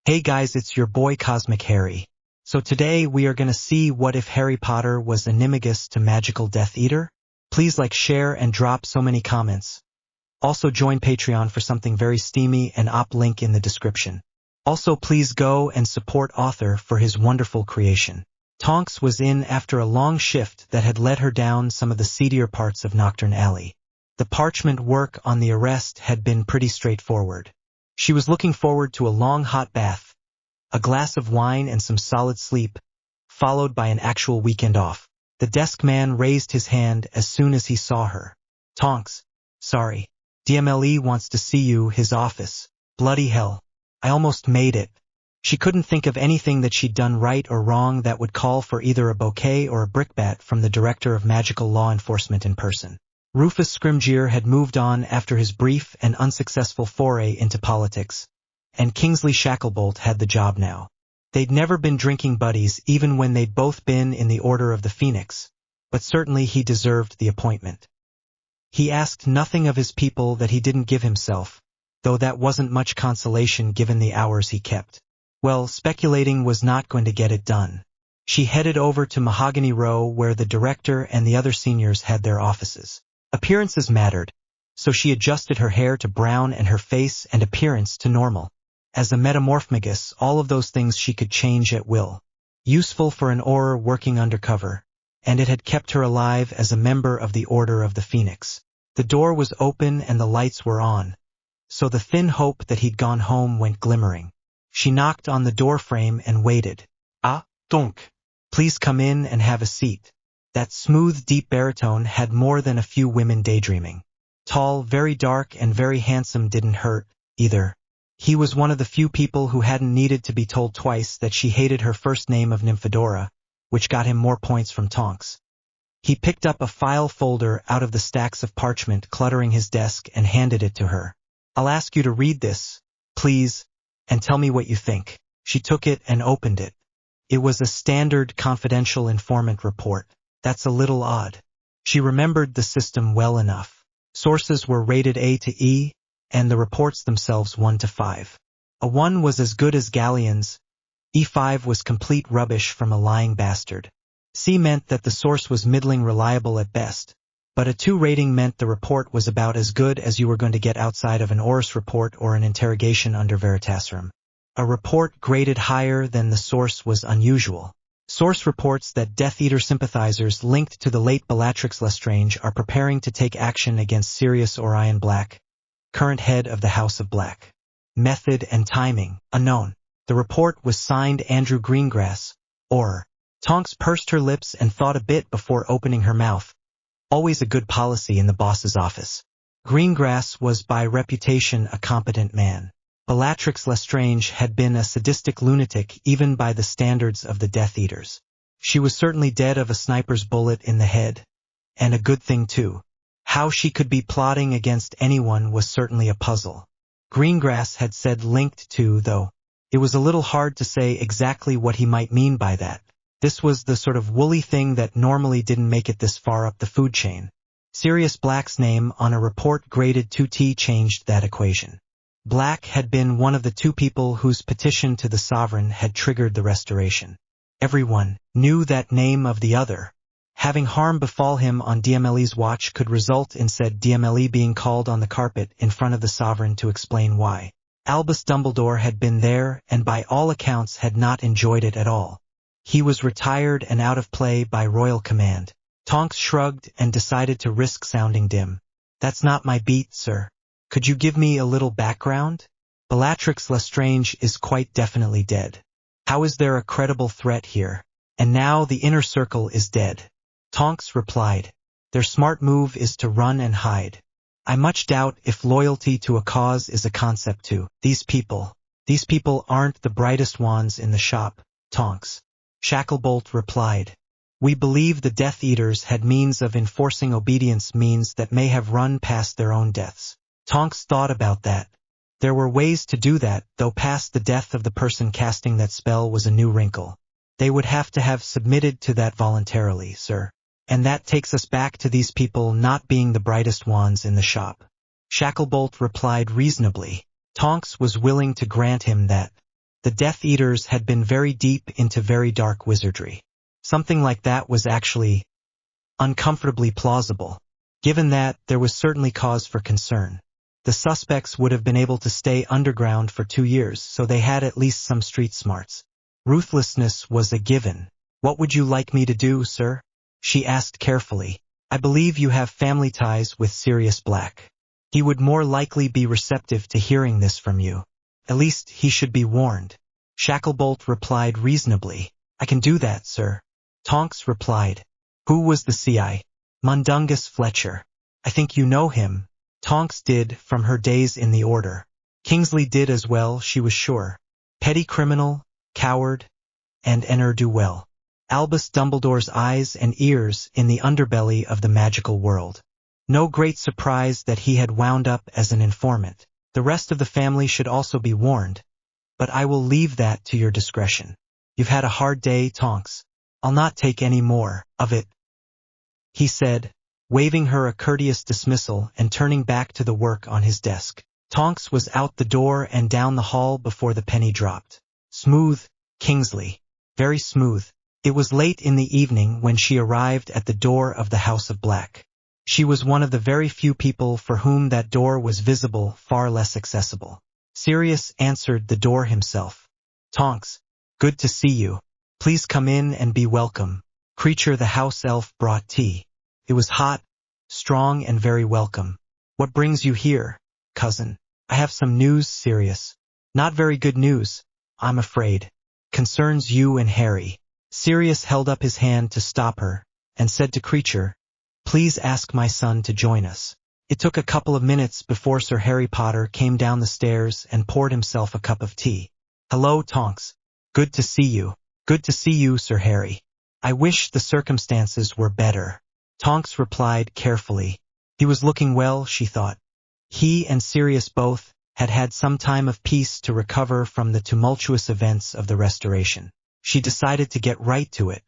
Hey guys, it's your boy Cosmic Harry. So today we are gonna see what if Harry Potter was animagus to magical Death Eater? Please like, share, and drop so many comments. Also join Patreon for something very steamy and link in the description. Also please go and support author for his wonderful creation. Tonks was in after a long shift that had led her down some of the seedier parts of Nocturne Alley. The parchment work on the arrest had been pretty straightforward. She was looking forward to a long hot bath, a glass of wine and some solid sleep, followed by an actual weekend off. The desk man raised his hand as soon as he saw her. Tonks, sorry. DMLE wants to see you, his office. Bloody hell. I almost made it. She couldn't think of anything that she'd done right or wrong that would call for either a bouquet or a brickbat from the director of magical law enforcement in person. Rufus Scrimgeour had moved on after his brief and unsuccessful foray into politics, and Kingsley Shacklebolt had the job now. They'd never been drinking buddies even when they'd both been in the Order of the Phoenix, but certainly he deserved the appointment. He asked nothing of his people that he didn't give himself, though that wasn't much consolation given the hours he kept. Well, speculating was not going to get it done. She headed over to Mahogany Row where the director and the other seniors had their offices. Appearances mattered, so she adjusted her hair to brown and her face and appearance to normal. As a metamorphmagus, all of those things she could change at will. Useful for an Auror working undercover, and it had kept her alive as a member of the Order of the Phoenix. The door was open and the lights were on, so the thin hope that he'd gone home went glimmering. She knocked on the door frame and waited. Ah, donc. Please come in and have a seat. That smooth, deep baritone had more than a few women daydreaming. Tall, very dark, and very handsome didn't hurt, either. He was one of the few people who hadn't needed to be told twice that she hated her first name of Nymphadora, which got him more points from Tonks. He picked up a file folder out of the stacks of parchment cluttering his desk and handed it to her. I'll ask you to read this, please, and tell me what you think. She took it and opened it. It was a standard confidential informant report. That's a little odd. She remembered the system well enough. Sources were rated A to E, and the reports themselves 1 to 5. A 1 was as good as Galleon's. E5 was complete rubbish from a lying bastard. C meant that the source was middling reliable at best, but a 2 rating meant the report was about as good as you were going to get outside of an Orus report or an interrogation under Veritaserum. A report graded higher than the source was unusual. Source reports that Death Eater sympathizers linked to the late Bellatrix Lestrange are preparing to take action against Sirius Orion Black, current head of the House of Black. Method and timing, unknown. The report was signed Andrew Greengrass, or. Tonks pursed her lips and thought a bit before opening her mouth. Always a good policy in the boss's office. Greengrass was by reputation a competent man. Bellatrix Lestrange had been a sadistic lunatic even by the standards of the Death Eaters. She was certainly dead of a sniper's bullet in the head. And a good thing too. How she could be plotting against anyone was certainly a puzzle. Greengrass had said linked to, though. It was a little hard to say exactly what he might mean by that. This was the sort of woolly thing that normally didn't make it this far up the food chain. Sirius Black's name on a report graded 2T changed that equation. Black had been one of the 2 people whose petition to the sovereign had triggered the restoration. Everyone knew that name of the other. Having harm befall him on DMLE's watch could result in said DMLE being called on the carpet in front of the sovereign to explain why. Albus Dumbledore had been there and by all accounts had not enjoyed it at all. He was retired and out of play by royal command. Tonks shrugged and decided to risk sounding dim. That's not my beat, sir. Could you give me a little background? Bellatrix Lestrange is quite definitely dead. How is there a credible threat here? And now the inner circle is dead. Tonks replied. Their smart move is to run and hide. I much doubt if loyalty to a cause is a concept to these people. These people aren't the brightest wands in the shop, Tonks. Shacklebolt replied. We believe the Death Eaters had means of enforcing obedience, means that may have run past their own deaths. Tonks thought about that. There were ways to do that, though past the death of the person casting that spell was a new wrinkle. They would have to have submitted to that voluntarily, sir. And that takes us back to these people not being the brightest wands in the shop. Shacklebolt replied reasonably. Tonks was willing to grant him that. The Death Eaters had been very deep into very dark wizardry. Something like that was actually uncomfortably plausible. Given that, there was certainly cause for concern. The suspects would have been able to stay underground for 2 years, so they had at least some street smarts. Ruthlessness was a given. "What would you like me to do, sir?" she asked carefully. "I believe you have family ties with Sirius Black. He would more likely be receptive to hearing this from you. At least he should be warned." Shacklebolt replied reasonably. "I can do that, sir." Tonks replied. "Who was the CI?" "Mundungus Fletcher. I think you know him." Tonks did, from her days in the Order. Kingsley did as well, she was sure. Petty criminal, coward, and ne'er-do-well. Albus Dumbledore's eyes and ears in the underbelly of the magical world. No great surprise that he had wound up as an informant. The rest of the family should also be warned, but I will leave that to your discretion. You've had a hard day, Tonks. I'll not take any more of it, he said, waving her a courteous dismissal and turning back to the work on his desk. Tonks was out the door and down the hall before the penny dropped. Smooth, Kingsley. Very smooth. It was late in the evening when she arrived at the door of the House of Black. She was one of the very few people for whom that door was visible, far less accessible. Sirius answered the door himself. "Tonks, good to see you. Please come in and be welcome." Creature the house elf brought tea. It was hot, strong, and very welcome. "What brings you here, cousin?" "I have some news, Sirius. Not very good news, I'm afraid. Concerns you and Harry." Sirius held up his hand to stop her, and said to Creature, "Please ask my son to join us." It took a couple of minutes before Sir Harry Potter came down the stairs and poured himself a cup of tea. "Hello, Tonks. Good to see you." "Good to see you, Sir Harry. I wish the circumstances were better." Tonks replied carefully. He was looking well, she thought. He and Sirius both had had some time of peace to recover from the tumultuous events of the Restoration. She decided to get right to it.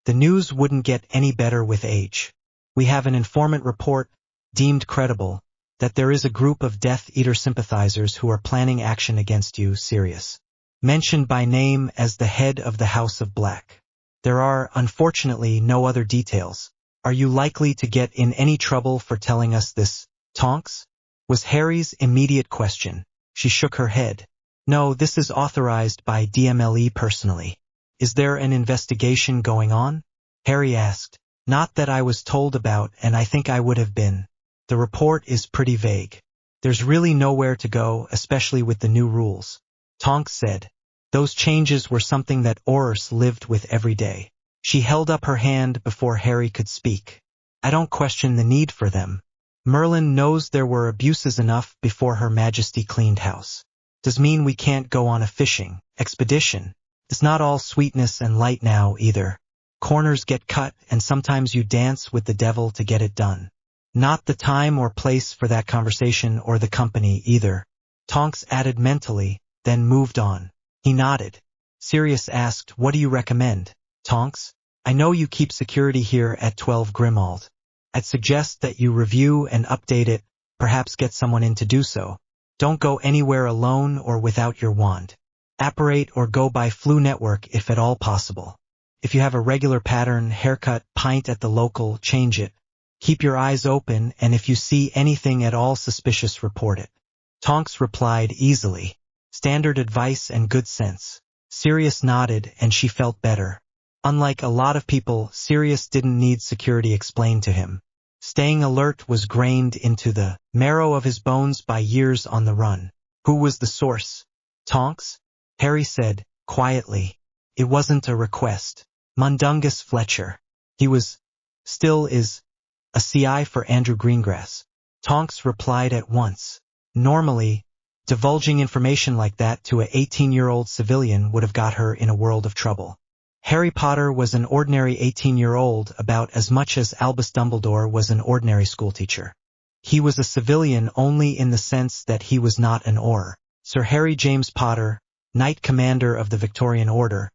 The news wouldn't get any better with age. "We have an informant report, deemed credible, that there is a group of Death Eater sympathizers who are planning action against you, Sirius. Mentioned by name as the head of the House of Black. There are, unfortunately, no other details. Are you likely to get in any trouble for telling us this, Tonks?" was Harry's immediate question. She shook her head. "No, this is authorized by DMLE personally." "Is there an investigation going on?" Harry asked. "Not that I was told about, and I think I would have been. The report is pretty vague. There's really nowhere to go, especially with the new rules." Tonks said. Those changes were something that Oris lived with every day. She held up her hand before Harry could speak. "I don't question the need for them. Merlin knows there were abuses enough before Her Majesty cleaned house. Does mean we can't go on a fishing expedition. It's not all sweetness and light now, either. Corners get cut, and sometimes you dance with the devil to get it done. Not the time or place for that conversation or the company, either." Tonks added mentally, then moved on. He nodded. Sirius asked, "What do you recommend, Tonks? I know you keep security here at 12 Grimald. I'd suggest that you review and update it, perhaps get someone in to do so. Don't go anywhere alone or without your wand. Apparate or go by Flu Network if at all possible. If you have a regular pattern, haircut, pint at the local, change it. Keep your eyes open, and if you see anything at all suspicious, report it." Tonks replied easily. Standard advice and good sense. Sirius nodded, and she felt better. Unlike a lot of people, Sirius didn't need security explained to him. Staying alert was grained into the marrow of his bones by years on the run. "Who was the source, Tonks?" Harry said, quietly. "It wasn't a request. Mundungus Fletcher. He was, still is, a CI for Andrew Greengrass." Tonks replied at once. Normally, divulging information like that to a 18-year-old civilian would have got her in a world of trouble. Harry Potter was an ordinary 18-year-old about as much as Albus Dumbledore was an ordinary schoolteacher. He was a civilian only in the sense that he was not an Auror. Sir Harry James Potter, Knight Commander of the Victorian Order,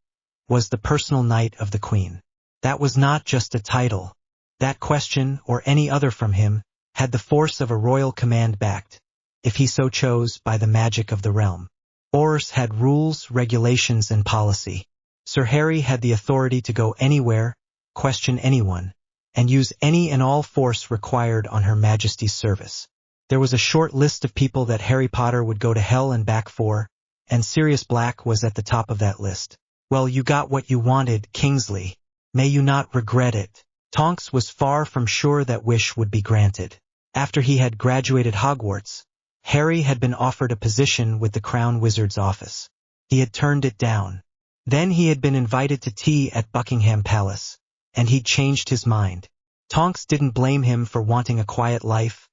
was the personal knight of the Queen. That was not just a title. That question, or any other from him, had the force of a royal command backed, if he so chose, by the magic of the realm. Ors had rules, regulations, and policy. Sir Harry had the authority to go anywhere, question anyone, and use any and all force required on Her Majesty's service. There was a short list of people that Harry Potter would go to hell and back for, and Sirius Black was at the top of that list. Well, you got what you wanted, Kingsley. May you not regret it. Tonks was far from sure that wish would be granted. After he had graduated Hogwarts, Harry had been offered a position with the Crown Wizard's office. He had turned it down. Then he had been invited to tea at Buckingham Palace, and he'd changed his mind. Tonks didn't blame him for wanting a quiet life,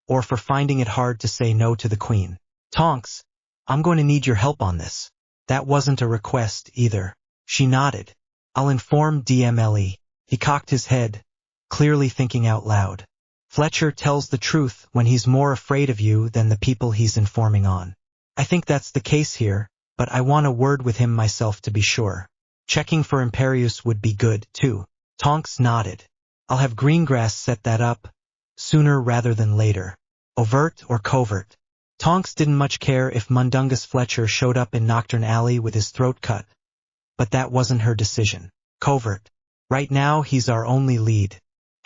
or for finding it hard to say no to the Queen. Tonks, I'm going to need your help on this. That wasn't a request, either. She nodded. I'll inform DMLE. He cocked his head, clearly thinking out loud. Fletcher tells the truth when he's more afraid of you than the people he's informing on. I think that's the case here, but I want a word with him myself to be sure. Checking for Imperius would be good, too. Tonks nodded. I'll have Greengrass set that up, sooner rather than later. Overt or covert. Tonks didn't much care if Mundungus Fletcher showed up in Nocturne Alley with his throat cut. But that wasn't her decision. Covert. Right now he's our only lead.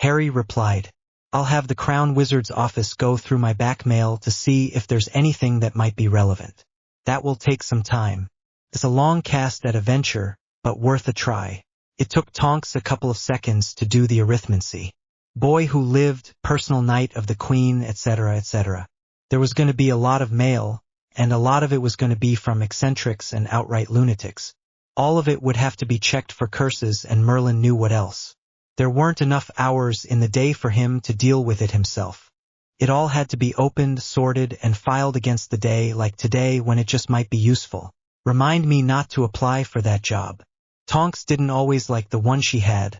Harry replied. I'll have the Crown Wizard's office go through my back mail to see if there's anything that might be relevant. That will take some time. It's a long cast at a venture, but worth a try. It took Tonks a couple of seconds to do the arithmancy. Boy who lived, personal knight of the Queen, etc., etc. There was going to be a lot of mail, and a lot of it was going to be from eccentrics and outright lunatics. All of it would have to be checked for curses, and Merlin knew what else. There weren't enough hours in the day for him to deal with it himself. It all had to be opened, sorted, and filed against the day, like today when it just might be useful. Remind me not to apply for that job. Tonks didn't always like the one she had,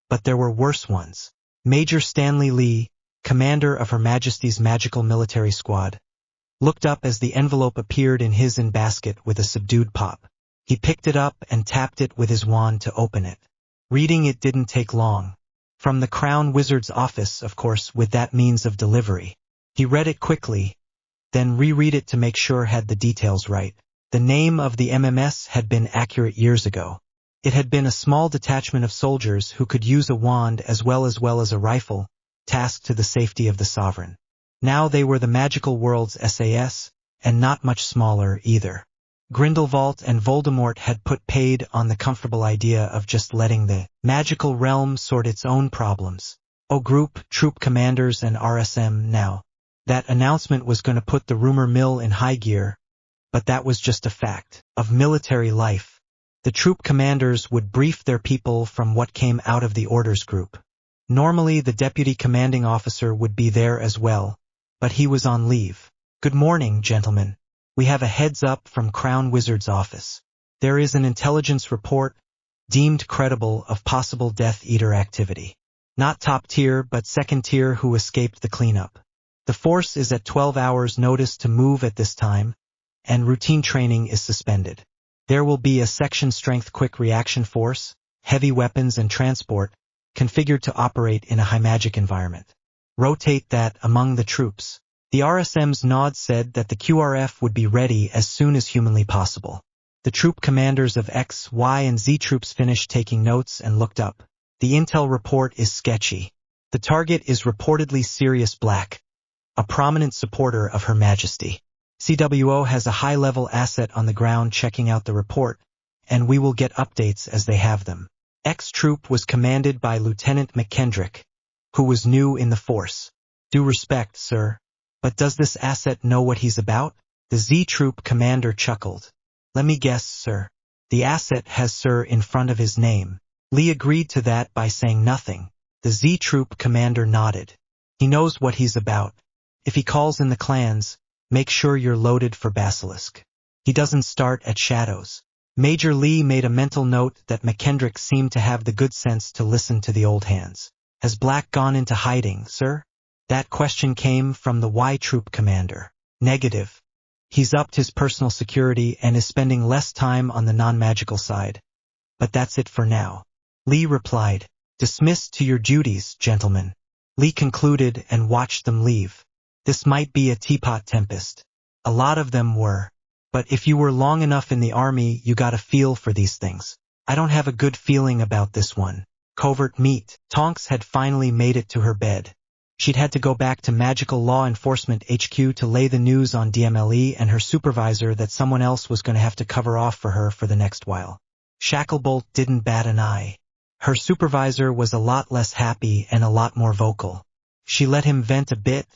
but there were worse ones. Major Stanley Lee, commander of Her Majesty's Magical Military Squad, looked up as the envelope appeared in his basket with a subdued pop. He picked it up and tapped it with his wand to open it. Reading it didn't take long. From the Crown Wizard's office, of course, with that means of delivery. He read it quickly, then reread it to make sure had the details right. The name of the MMS had been accurate years ago. It had been a small detachment of soldiers who could use a wand as well as a rifle, tasked to the safety of the sovereign. Now they were the magical world's SAS, and not much smaller either. Grindelwald and Voldemort had put paid on the comfortable idea of just letting the magical realm sort its own problems. Group, troop commanders, and RSM now. That announcement was going to put the rumor mill in high gear, but that was just a fact of military life. The troop commanders would brief their people from what came out of the orders group. Normally the deputy commanding officer would be there as well, but he was on leave. Good morning, gentlemen. We have a heads up from Crown Wizard's office. There is an intelligence report, deemed credible, of possible Death Eater activity. Not top tier, but second tier who escaped the cleanup. The force is at 12 hours notice to move at this time, and routine training is suspended. There will be a section strength quick reaction force, heavy weapons and transport, configured to operate in a high magic environment. Rotate that among the troops. The RSM's nod said that the QRF would be ready as soon as humanly possible. The troop commanders of X, Y, and Z troops finished taking notes and looked up. The intel report is sketchy. The target is reportedly Sirius Black, a prominent supporter of Her Majesty. CWO has a high-level asset on the ground checking out the report, and we will get updates as they have them. X troop was commanded by Lieutenant McKendrick, who was new in the force. Due respect, sir. But does this asset know what he's about? The Z troop commander chuckled. Let me guess, sir. The asset has sir in front of his name. Lee agreed to that by saying nothing. The Z troop commander nodded. He knows what he's about. If he calls in the clans, make sure you're loaded for Basilisk. He doesn't start at Shadows. Major Lee made a mental note that McKendrick seemed to have the good sense to listen to the old hands. Has Black gone into hiding, sir? That question came from the Y troop commander. Negative. He's upped his personal security and is spending less time on the non-magical side. But that's it for now. Lee replied. Dismissed to your duties, gentlemen. Lee concluded and watched them leave. This might be a teapot tempest. A lot of them were. But if you were long enough in the army, you got a feel for these things. I don't have a good feeling about this one. Covert meet. Tonks had finally made it to her bed. She'd had to go back to Magical Law Enforcement HQ to lay the news on DMLE and her supervisor that someone else was going to have to cover off for her for the next while. Shacklebolt didn't bat an eye. Her supervisor was a lot less happy and a lot more vocal. She let him vent a bit,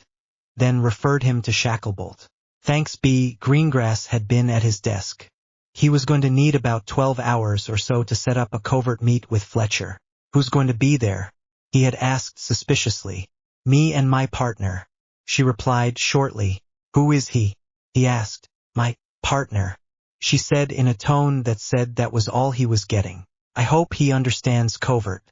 then referred him to Shacklebolt. Thanks B. Greengrass had been at his desk. He was going to need about 12 hours or so to set up a covert meet with Fletcher. Who's going to be there? He had asked suspiciously. Me and my partner. She replied shortly. Who is he? He asked. My partner. She said in a tone that said that was all he was getting. I hope he understands covert.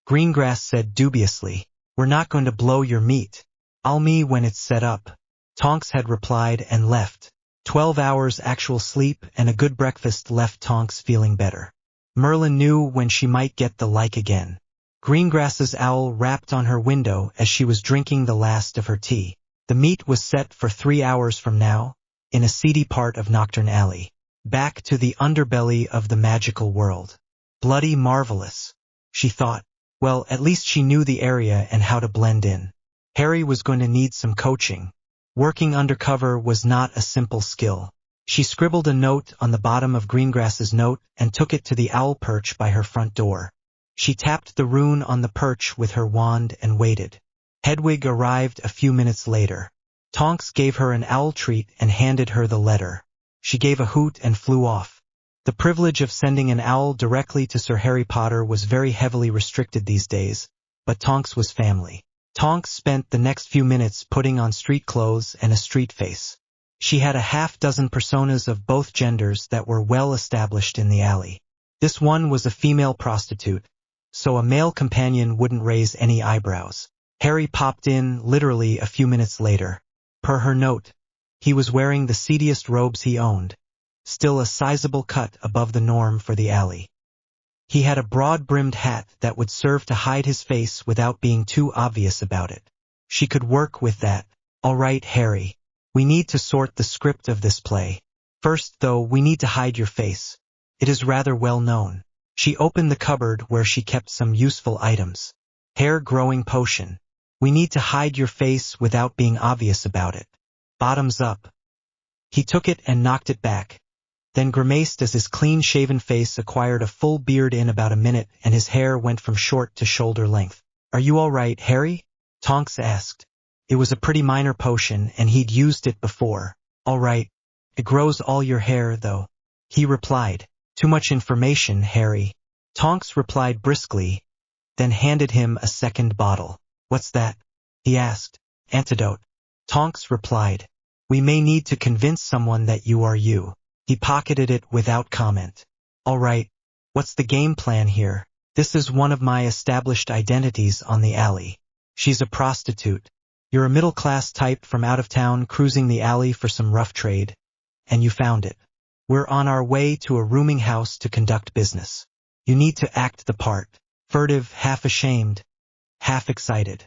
Greengrass said dubiously. We're not going to blow your meet. I'll me when it's set up. Tonks had replied and left. 12 hours actual sleep and a good breakfast left Tonks feeling better. Merlin knew when she might get the like again. Greengrass's owl rapped on her window as she was drinking the last of her tea. The meet was set for 3 hours from now, in a seedy part of Nocturne Alley. Back to the underbelly of the magical world. Bloody marvelous, she thought. Well, at least she knew the area and how to blend in. Harry was going to need some coaching. Working undercover was not a simple skill. She scribbled a note on the bottom of Greengrass's note and took it to the owl perch by her front door. She tapped the rune on the perch with her wand and waited. Hedwig arrived a few minutes later. Tonks gave her an owl treat and handed her the letter. She gave a hoot and flew off. The privilege of sending an owl directly to Sir Harry Potter was very heavily restricted these days, but Tonks was family. Tonks spent the next few minutes putting on street clothes and a street face. She had a half-dozen personas of both genders that were well established in the alley. This one was a female prostitute, so a male companion wouldn't raise any eyebrows. Harry popped in literally a few minutes later. Per her note, he was wearing the seediest robes he owned, still a sizable cut above the norm for the alley. He had a broad-brimmed hat that would serve to hide his face without being too obvious about it. She could work with that. All right, Harry. We need to sort the script of this play. First, though, we need to hide your face. It is rather well known. She opened the cupboard where she kept some useful items. Hair-growing potion. We need to hide your face without being obvious about it. Bottoms up. He took it and knocked it back, then grimaced as his clean-shaven face acquired a full beard in about a minute and his hair went from short to shoulder length. Are you all right, Harry? Tonks asked. It was a pretty minor potion and he'd used it before. All right. It grows all your hair, though. He replied. Too much information, Harry. Tonks replied briskly, then handed him a second bottle. What's that? He asked. Antidote. Tonks replied. We may need to convince someone that you are you. He pocketed it without comment. All right. What's the game plan here? This is one of my established identities on the alley. She's a prostitute. You're a middle-class type from out of town cruising the alley for some rough trade. And you found it. We're on our way to a rooming house to conduct business. You need to act the part. Furtive, half ashamed, half excited.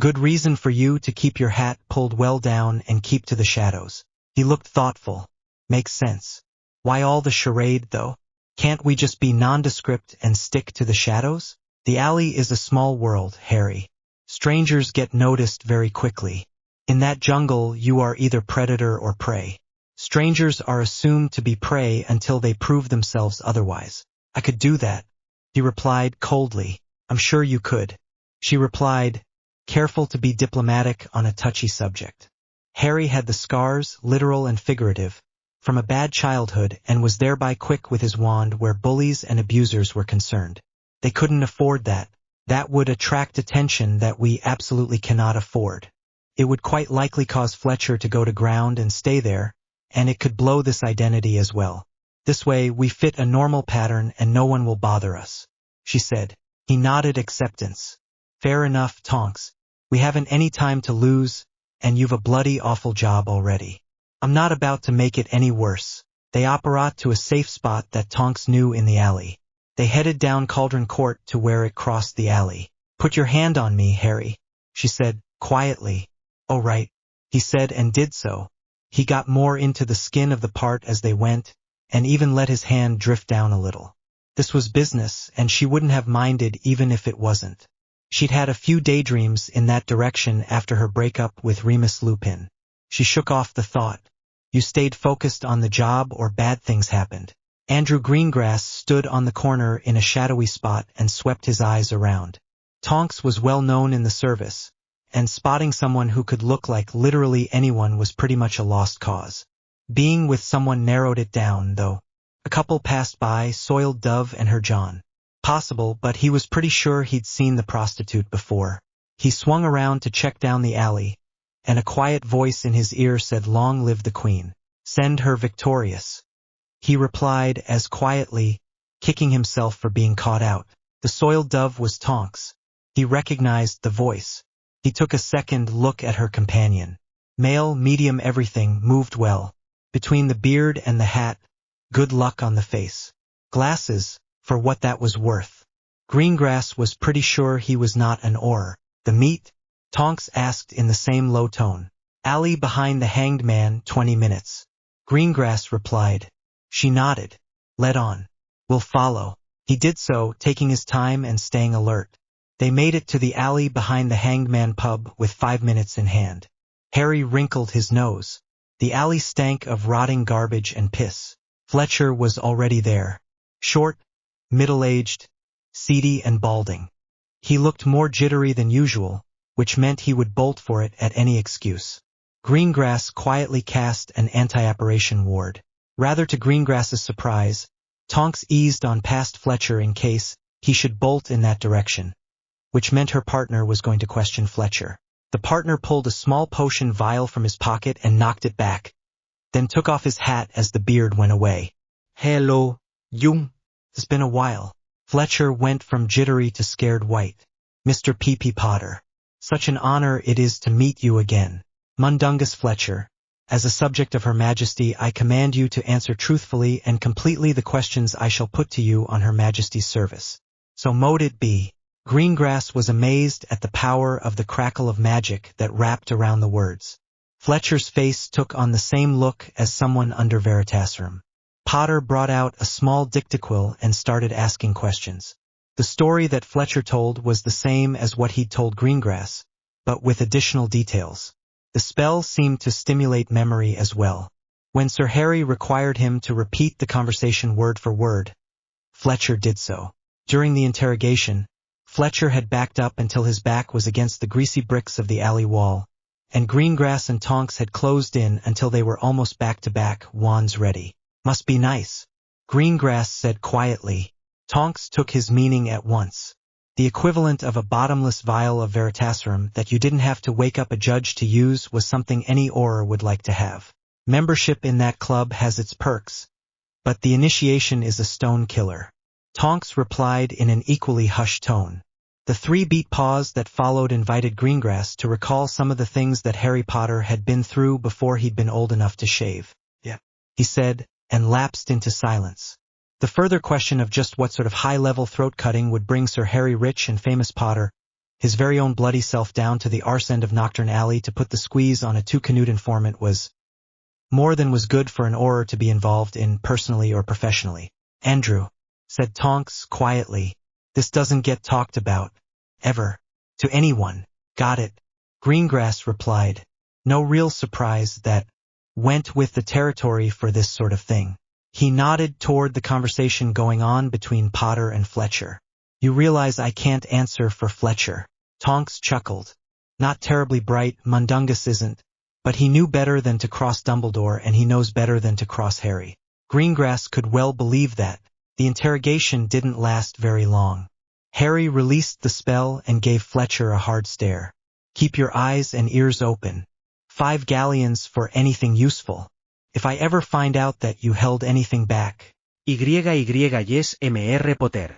Good reason for you to keep your hat pulled well down and keep to the shadows. He looked thoughtful. Makes sense. Why all the charade, though? Can't we just be nondescript and stick to the shadows? The alley is a small world, Harry. Strangers get noticed very quickly. In that jungle, you are either predator or prey. Strangers are assumed to be prey until they prove themselves otherwise. I could do that. He replied coldly. I'm sure you could. She replied, careful to be diplomatic on a touchy subject. Harry had the scars, literal and figurative, from a bad childhood and was thereby quick with his wand where bullies and abusers were concerned. They couldn't afford that. That would attract attention that we absolutely cannot afford. It would quite likely cause Fletcher to go to ground and stay there, and it could blow this identity as well. This way we fit a normal pattern and no one will bother us, she said. He nodded acceptance. Fair enough, Tonks. We haven't any time to lose, and you've a bloody awful job already. I'm not about to make it any worse. They apparat to a safe spot that Tonks knew in the alley. They headed down Cauldron Court to where it crossed the alley. Put your hand on me, Harry, she said, quietly. Oh right, he said and did so. He got more into the skin of the part as they went, and even let his hand drift down a little. This was business, and she wouldn't have minded even if it wasn't. She'd had a few daydreams in that direction after her breakup with Remus Lupin. She shook off the thought. You stayed focused on the job or bad things happened. Andrew Greengrass stood on the corner in a shadowy spot and swept his eyes around. Tonks was well known in the service, and spotting someone who could look like literally anyone was pretty much a lost cause. Being with someone narrowed it down, though. A couple passed by, Soiled Dove and her John. Possible, but he was pretty sure he'd seen the prostitute before. He swung around to check down the alley, and a quiet voice in his ear said, "Long live the Queen. Send her victorious." He replied as quietly, kicking himself for being caught out. The Soiled Dove was Tonks. He recognized the voice. He took a second look at her companion. Male, medium, everything moved well. Between the beard and the hat, good luck on the face. Glasses, for what that was worth. Greengrass was pretty sure he was not an oar. The meat? Tonks asked in the same low tone. Alley behind the hanged man, 20 minutes. Greengrass replied. She nodded. Let on. We'll follow. He did so, taking his time and staying alert. They made it to the alley behind the Hanged Man pub with 5 minutes in hand. Harry wrinkled his nose. The alley stank of rotting garbage and piss. Fletcher was already there. Short, middle-aged, seedy and balding. He looked more jittery than usual, which meant he would bolt for it at any excuse. Greengrass quietly cast an anti-apparition ward. Rather to Greengrass's surprise, Tonks eased on past Fletcher in case he should bolt in that direction, which meant her partner was going to question Fletcher. The partner pulled a small potion vial from his pocket and knocked it back, then took off his hat as the beard went away. Hello, Jung. It's been a while. Fletcher went from jittery to scared white. Mr. P.P. Potter. Such an honor it is to meet you again. Mundungus Fletcher. As a subject of Her Majesty, I command you to answer truthfully and completely the questions I shall put to you on Her Majesty's service. So mote it be. Greengrass was amazed at the power of the crackle of magic that wrapped around the words. Fletcher's face took on the same look as someone under Veritaserum. Potter brought out a small dictaquill and started asking questions. The story that Fletcher told was the same as what he'd told Greengrass, but with additional details. The spell seemed to stimulate memory as well. When Sir Harry required him to repeat the conversation word for word, Fletcher did so. During the interrogation, Fletcher had backed up until his back was against the greasy bricks of the alley wall, and Greengrass and Tonks had closed in until they were almost back to back, wands ready. Must be nice, Greengrass said quietly. Tonks took his meaning at once. The equivalent of a bottomless vial of Veritaserum that you didn't have to wake up a judge to use was something any Auror would like to have. Membership in that club has its perks, but the initiation is a stone killer. Tonks replied in an equally hushed tone. The 3-beat pause that followed invited Greengrass to recall some of the things that Harry Potter had been through before he'd been old enough to shave. Yeah, he said, and lapsed into silence. The further question of just what sort of high-level throat-cutting would bring Sir Harry rich and famous Potter, his very own bloody self, down to the arse end of Nocturne Alley to put the squeeze on a two-canoed informant was more than was good for an Auror to be involved in personally or professionally. Andrew, said Tonks quietly, this doesn't get talked about, ever, to anyone. Got it, Greengrass replied. No real surprise that went with the territory for this sort of thing. He nodded toward the conversation going on between Potter and Fletcher. You realize I can't answer for Fletcher. Tonks chuckled. Not terribly bright, Mundungus isn't, but he knew better than to cross Dumbledore, and he knows better than to cross Harry. Greengrass could well believe that. The interrogation didn't last very long. Harry released the spell and gave Fletcher a hard stare. Keep your eyes and ears open. 5 galleons for anything useful. If I ever find out that you held anything back. Yes, Mr. Potter.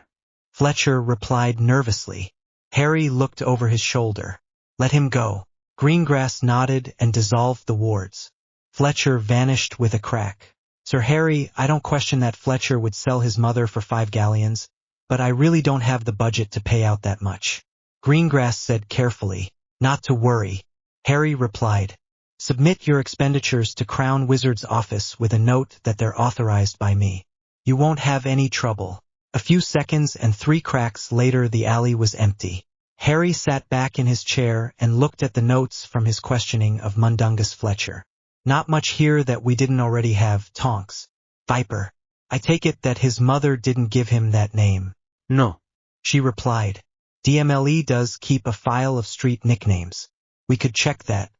Fletcher replied nervously. Harry looked over his shoulder. Let him go. Greengrass nodded and dissolved the wards. Fletcher vanished with a crack. Sir Harry, I don't question that Fletcher would sell his mother for 5 galleons, but I really don't have the budget to pay out that much. Greengrass said carefully. Not to worry. Harry replied. Submit your expenditures to Crown Wizard's office with a note that they're authorized by me. You won't have any trouble. A few seconds and 3 cracks later the alley was empty. Harry sat back in his chair and looked at the notes from his questioning of Mundungus Fletcher. Not much here that we didn't already have, Tonks. Viper. I take it that his mother didn't give him that name. No. She replied. DMLE does keep a file of street nicknames. We could check that.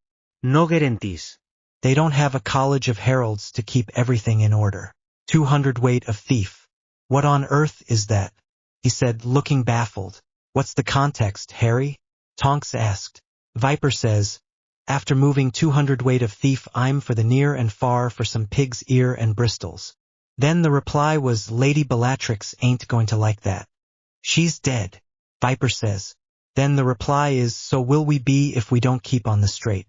No guarantees. They don't have a college of heralds to keep everything in order. 200 weight of thief. What on earth is that? He said, looking baffled. What's the context, Harry? Tonks asked. Viper says, after moving 200 weight of thief I'm for the near and far for some pig's ear and bristles. Then the reply was Lady Bellatrix ain't going to like that. She's dead, Viper says. Then the reply is so will we be if we don't keep on the straight.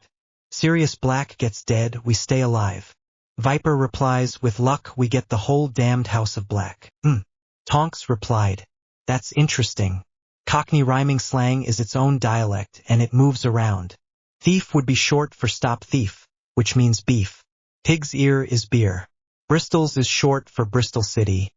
Sirius Black gets dead, we stay alive. Viper replies with luck we get the whole damned House of Black. Tonks replied. That's interesting. Cockney rhyming slang is its own dialect and it moves around. Thief would be short for stop thief, which means beef. Pig's ear is beer. Bristol's is short for Bristol City,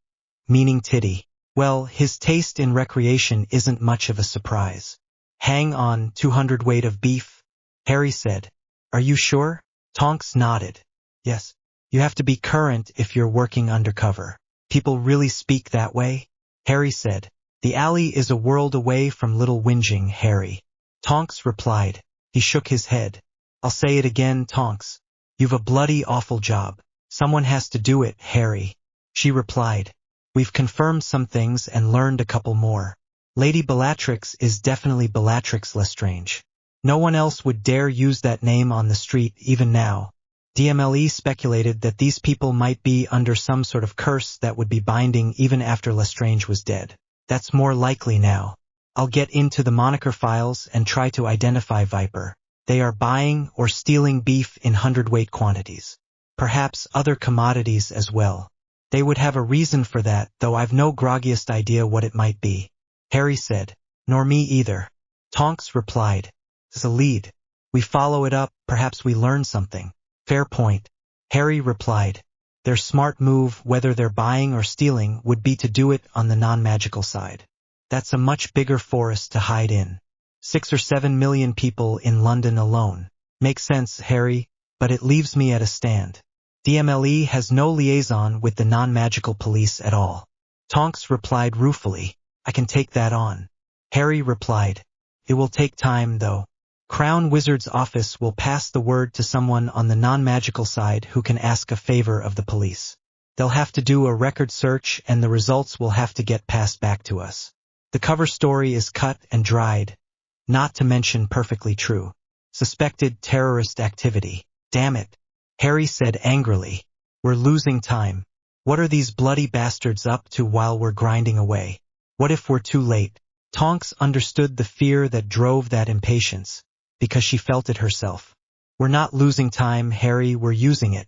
meaning titty. Well, his taste in recreation isn't much of a surprise. Hang on, 200 weight of beef? Harry said. Are you sure? Tonks nodded. Yes. You have to be current if you're working undercover. People really speak that way? Harry said. The alley is a world away from little whinging, Harry. Tonks replied. He shook his head. I'll say it again, Tonks. You've a bloody awful job. Someone has to do it, Harry. She replied. We've confirmed some things and learned a couple more. Lady Bellatrix is definitely Bellatrix Lestrange. No one else would dare use that name on the street even now. DMLE speculated that these people might be under some sort of curse that would be binding even after Lestrange was dead. That's more likely now. I'll get into the moniker files and try to identify Viper. They are buying or stealing beef in hundredweight quantities. Perhaps other commodities as well. They would have a reason for that, though I've no groggiest idea what it might be. Harry said. Nor me either. Tonks replied. It's a lead. We follow it up, perhaps we learn something. Fair point. Harry replied. Their smart move, whether they're buying or stealing, would be to do it on the non-magical side. That's a much bigger forest to hide in. 6 or 7 million people in London alone. Makes sense, Harry, but it leaves me at a stand. DMLE has no liaison with the non-magical police at all. Tonks replied ruefully. I can take that on. Harry replied. It will take time, though. Crown Wizard's office will pass the word to someone on the non-magical side who can ask a favor of the police. They'll have to do a record search and the results will have to get passed back to us. The cover story is cut and dried, not to mention perfectly true. Suspected terrorist activity. Damn it, Harry said angrily. We're losing time. What are these bloody bastards up to while we're grinding away? What if we're too late? Tonks understood the fear that drove that impatience, because she felt it herself. We're not losing time, Harry, we're using it.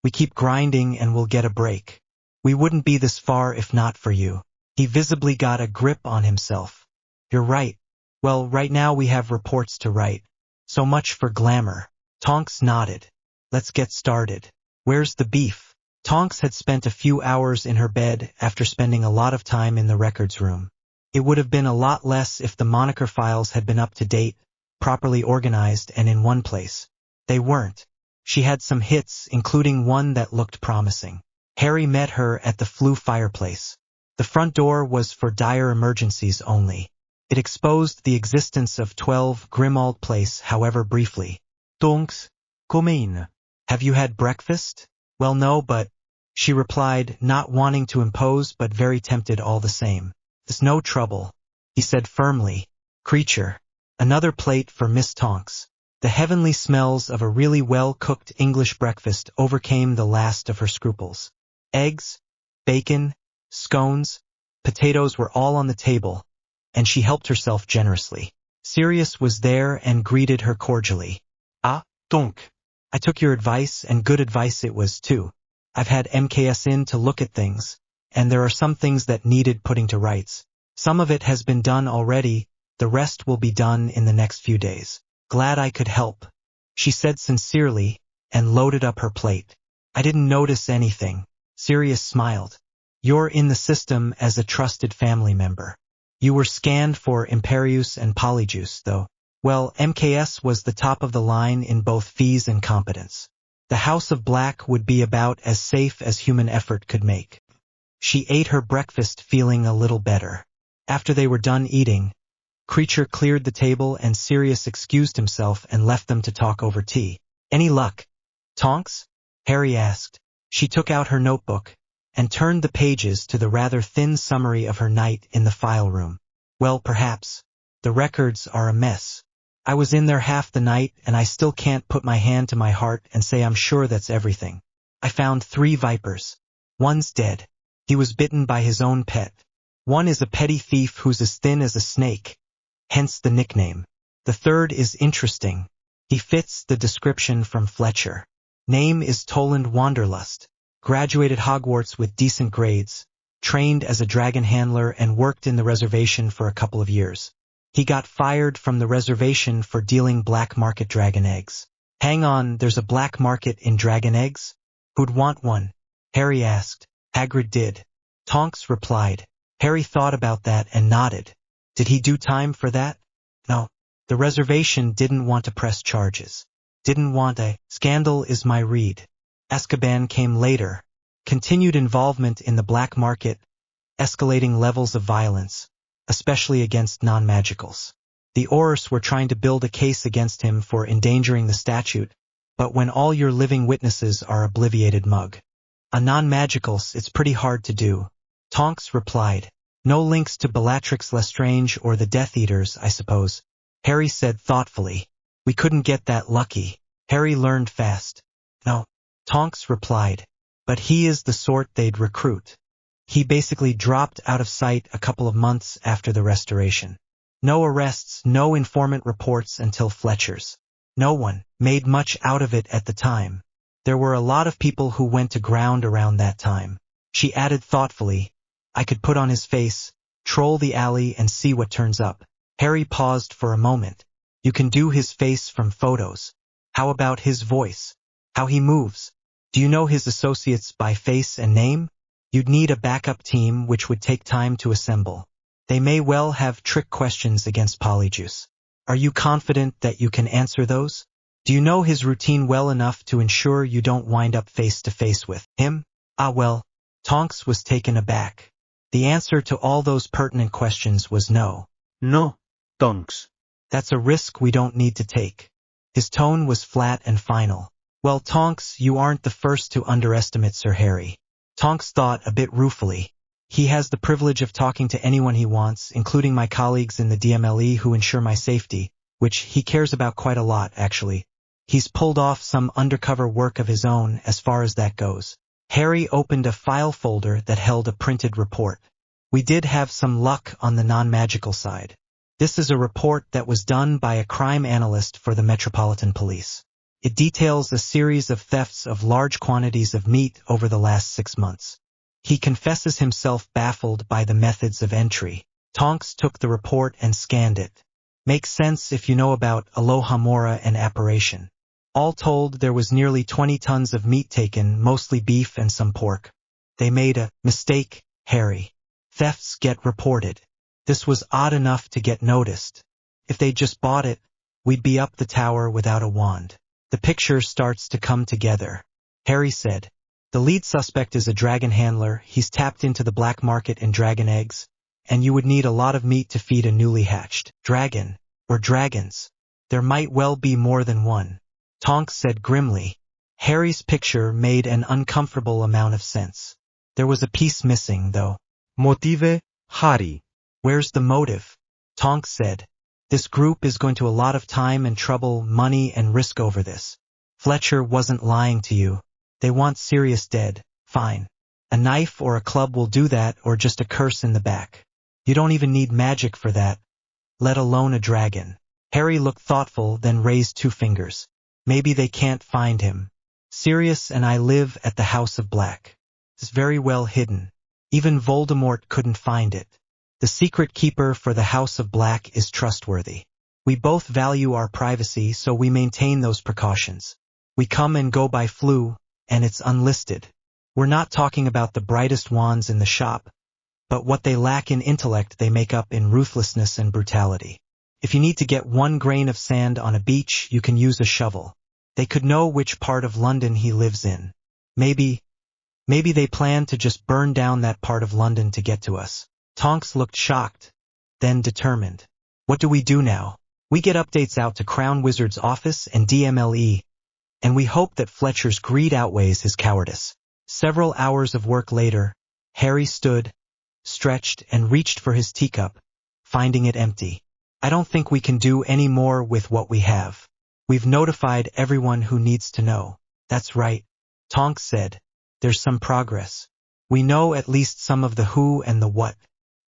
We keep grinding and we'll get a break. We wouldn't be this far if not for you. He visibly got a grip on himself. You're right. Well, right now we have reports to write. So much for glamour. Tonks nodded. Let's get started. Where's the beef? Tonks had spent a few hours in her bed after spending a lot of time in the records room. It would have been a lot less if the moniker files had been up to date, properly organized and in one place. They weren't. She had some hits, including one that looked promising. Harry met her at the flue fireplace. The front door was for dire emergencies only. It exposed the existence of 12 Grimald Place, however briefly. Tonks, come in. Have you had breakfast? Well, no, but... She replied, not wanting to impose but very tempted all the same. There's no trouble, he said firmly. Creature. Another plate for Miss Tonks. The heavenly smells of a really well-cooked English breakfast overcame the last of her scruples. Eggs, bacon, scones, potatoes were all on the table, and she helped herself generously. Sirius was there and greeted her cordially. Ah, Tonk. I took your advice, and good advice it was too. I've had MKS in to look at things, and there are some things that needed putting to rights. Some of it has been done already, the rest will be done in the next few days. Glad I could help. she said sincerely, and loaded up her plate. I didn't notice anything. Sirius smiled. You're in the system as a trusted family member. You were scanned for Imperius and Polyjuice, though. Well, MKS was the top of the line in both fees and competence. The House of Black would be about as safe as human effort could make. She ate her breakfast feeling a little better. After they were done eating, Creature cleared the table and Sirius excused himself and left them to talk over tea. Any luck? Tonks? Harry asked. She took out her notebook and turned the pages to the rather thin summary of her night in the file room. Well, perhaps. The records are a mess. I was in there half the night and I still can't put my hand to my heart and say I'm sure that's everything. I found 3 vipers. One's dead. He was bitten by his own pet. One is a petty thief who's as thin as a snake, hence the nickname. The third is interesting. He fits the description from Fletcher. Name is Toland Wanderlust. Graduated Hogwarts with decent grades, trained as a dragon handler and worked in the reservation for a couple of years. He got fired from the reservation for dealing black market dragon eggs. Hang on, there's a black market in dragon eggs? Who'd want one? Harry asked. Hagrid did. Tonks replied. Harry thought about that and nodded. Did he do time for that? No. The reservation didn't want to press charges. Didn't want a scandal is my read. Azkaban came later. Continued involvement in the black market, escalating levels of violence, especially against non-magicals. The Aurors were trying to build a case against him for endangering the statute, but when all your living witnesses are obliviated mug. A non-magicals, it's pretty hard to do. Tonks replied. No links to Bellatrix Lestrange or the Death Eaters, I suppose. Harry said thoughtfully. We couldn't get that lucky. Harry learned fast. No. Tonks replied. But he is the sort they'd recruit. He basically dropped out of sight a couple of months after the Restoration. No arrests, no informant reports until Fletcher's. No one made much out of it at the time. There were a lot of people who went to ground around that time. She added thoughtfully, I could put on his face, troll the alley and see what turns up. Harry paused for a moment. You can do his face from photos. How about his voice? How he moves? Do you know his associates by face and name? You'd need a backup team which would take time to assemble. They may well have trick questions against Polyjuice. Are you confident that you can answer those? Do you know his routine well enough to ensure you don't wind up face to face with him? Ah well, Tonks was taken aback. The answer to all those pertinent questions was no. No, Tonks. That's a risk we don't need to take. His tone was flat and final. Well, Tonks, you aren't the first to underestimate Sir Harry. Tonks thought a bit ruefully. He has the privilege of talking to anyone he wants, including my colleagues in the DMLE who ensure my safety, which he cares about quite a lot, actually. He's pulled off some undercover work of his own as far as that goes. Harry opened a file folder that held a printed report. We did have some luck on the non-magical side. This is a report that was done by a crime analyst for the Metropolitan Police. It details a series of thefts of large quantities of meat over the last 6 months. He confesses himself baffled by the methods of entry. Tonks took the report and scanned it. Makes sense if you know about Alohomora and Apparition. All told, there was nearly 20 tons of meat taken, mostly beef and some pork. They made a mistake, Harry. Thefts get reported. This was odd enough to get noticed. If they'd just bought it, we'd be up the tower without a wand. The picture starts to come together. Harry said, the lead suspect is a dragon handler. He's tapped into the black market in dragon eggs, and you would need a lot of meat to feed a newly hatched dragon, or dragons. There might well be more than one. Tonks said grimly. Harry's picture made an uncomfortable amount of sense. There was a piece missing, though. Motive, Harry. Where's the motive? Tonks said. This group is going to a lot of time and trouble, money and risk over this. Fletcher wasn't lying to you. They want Sirius dead. Fine. A knife or a club will do that, or just a curse in the back. You don't even need magic for that, let alone a dragon. Harry looked thoughtful, then raised 2 fingers. Maybe they can't find him. Sirius and I live at the House of Black. It's very well hidden. Even Voldemort couldn't find it. The secret keeper for the House of Black is trustworthy. We both value our privacy, so we maintain those precautions. We come and go by flu, and it's unlisted. We're not talking about the brightest wands in the shop, but what they lack in intellect they make up in ruthlessness and brutality. If you need to get 1 grain of sand on a beach, you can use a shovel. They could know which part of London he lives in. Maybe they plan to just burn down that part of London to get to us. Tonks looked shocked, then determined. What do we do now? We get updates out to Crown Wizard's office and DMLE, and we hope that Fletcher's greed outweighs his cowardice. Several hours of work later, Harry stood, stretched, and reached for his teacup, finding it empty. I don't think we can do any more with what we have. We've notified everyone who needs to know. That's right, Tonks said. There's some progress. We know at least some of the who and the what.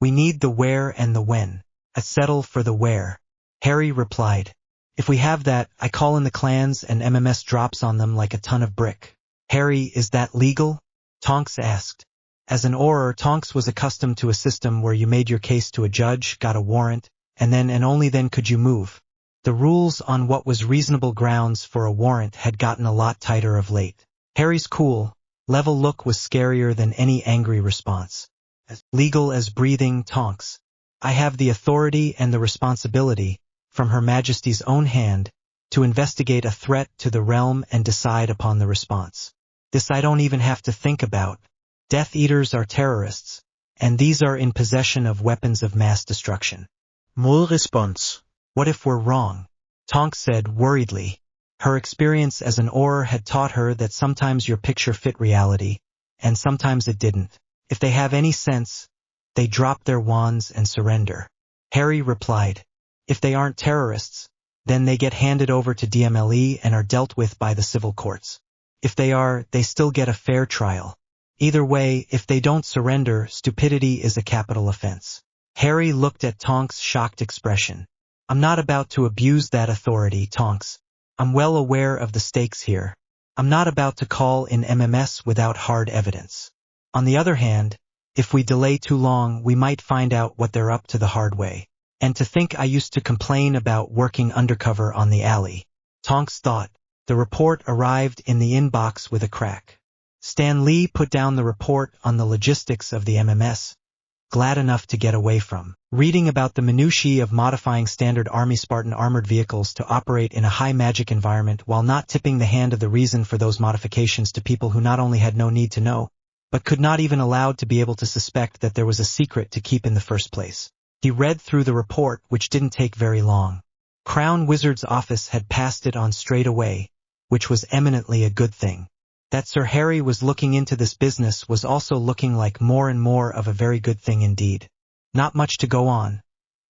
We need the where and the when. I settle for the where. Harry replied. If we have that, I call in the clans and MMS drops on them like a ton of brick. Harry, is that legal? Tonks asked. As an Auror, Tonks was accustomed to a system where you made your case to a judge, got a warrant, and only then could you move. The rules on what was reasonable grounds for a warrant had gotten a lot tighter of late. Harry's cool, level look was scarier than any angry response. As legal as breathing, Tonks. I have the authority and the responsibility, from Her Majesty's own hand, to investigate a threat to the realm and decide upon the response. This I don't even have to think about. Death Eaters are terrorists, and these are in possession of weapons of mass destruction. Mul response. What if we're wrong? Tonks said worriedly. Her experience as an Auror had taught her that sometimes your picture fit reality, and sometimes it didn't. If they have any sense, they drop their wands and surrender. Harry replied. If they aren't terrorists, then they get handed over to DMLE and are dealt with by the civil courts. If they are, they still get a fair trial. Either way, if they don't surrender, stupidity is a capital offense. Harry looked at Tonks' shocked expression. I'm not about to abuse that authority, Tonks. I'm well aware of the stakes here. I'm not about to call in MMS without hard evidence. On the other hand, if we delay too long, we might find out what they're up to the hard way. And to think I used to complain about working undercover on the alley. Tonks thought. The report arrived in the inbox with a crack. Stan Lee put down the report on the logistics of the MMS, glad enough to get away from reading about the minutiae of modifying standard Army Spartan armored vehicles to operate in a high magic environment while not tipping the hand of the reason for those modifications to people who not only had no need to know, but could not even allowed to be able to suspect that there was a secret to keep in the first place. He read through the report, which didn't take very long. Crown Wizard's office had passed it on straight away, which was eminently a good thing. That Sir Harry was looking into this business was also looking like more and more of a very good thing indeed. Not much to go on,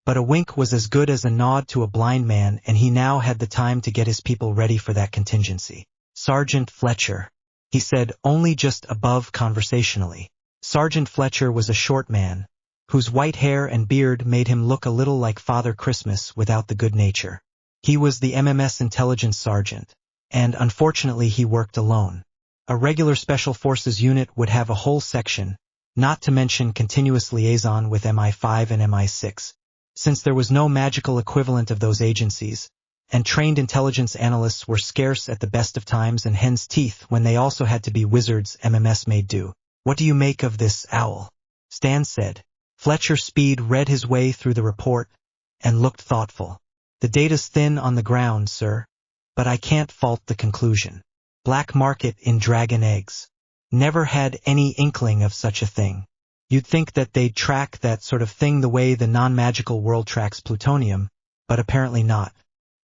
but a wink was as good as a nod to a blind man, and he now had the time to get his people ready for that contingency. Sergeant Fletcher, he said, only just above conversationally. Sergeant Fletcher was a short man, whose white hair and beard made him look a little like Father Christmas without the good nature. He was the MMS intelligence sergeant, and unfortunately he worked alone. A regular Special Forces unit would have a whole section, not to mention continuous liaison with MI5 and MI6, since there was no magical equivalent of those agencies, and trained intelligence analysts were scarce at the best of times and hen's teeth when they also had to be wizards MMS made do. What do you make of this, Owl? Stan said. Fletcher Speed read his way through the report and looked thoughtful. The data's thin on the ground, sir, but I can't fault the conclusion. Black market in dragon eggs. Never had any inkling of such a thing. You'd think that they'd track that sort of thing the way the non-magical world tracks plutonium, but apparently not.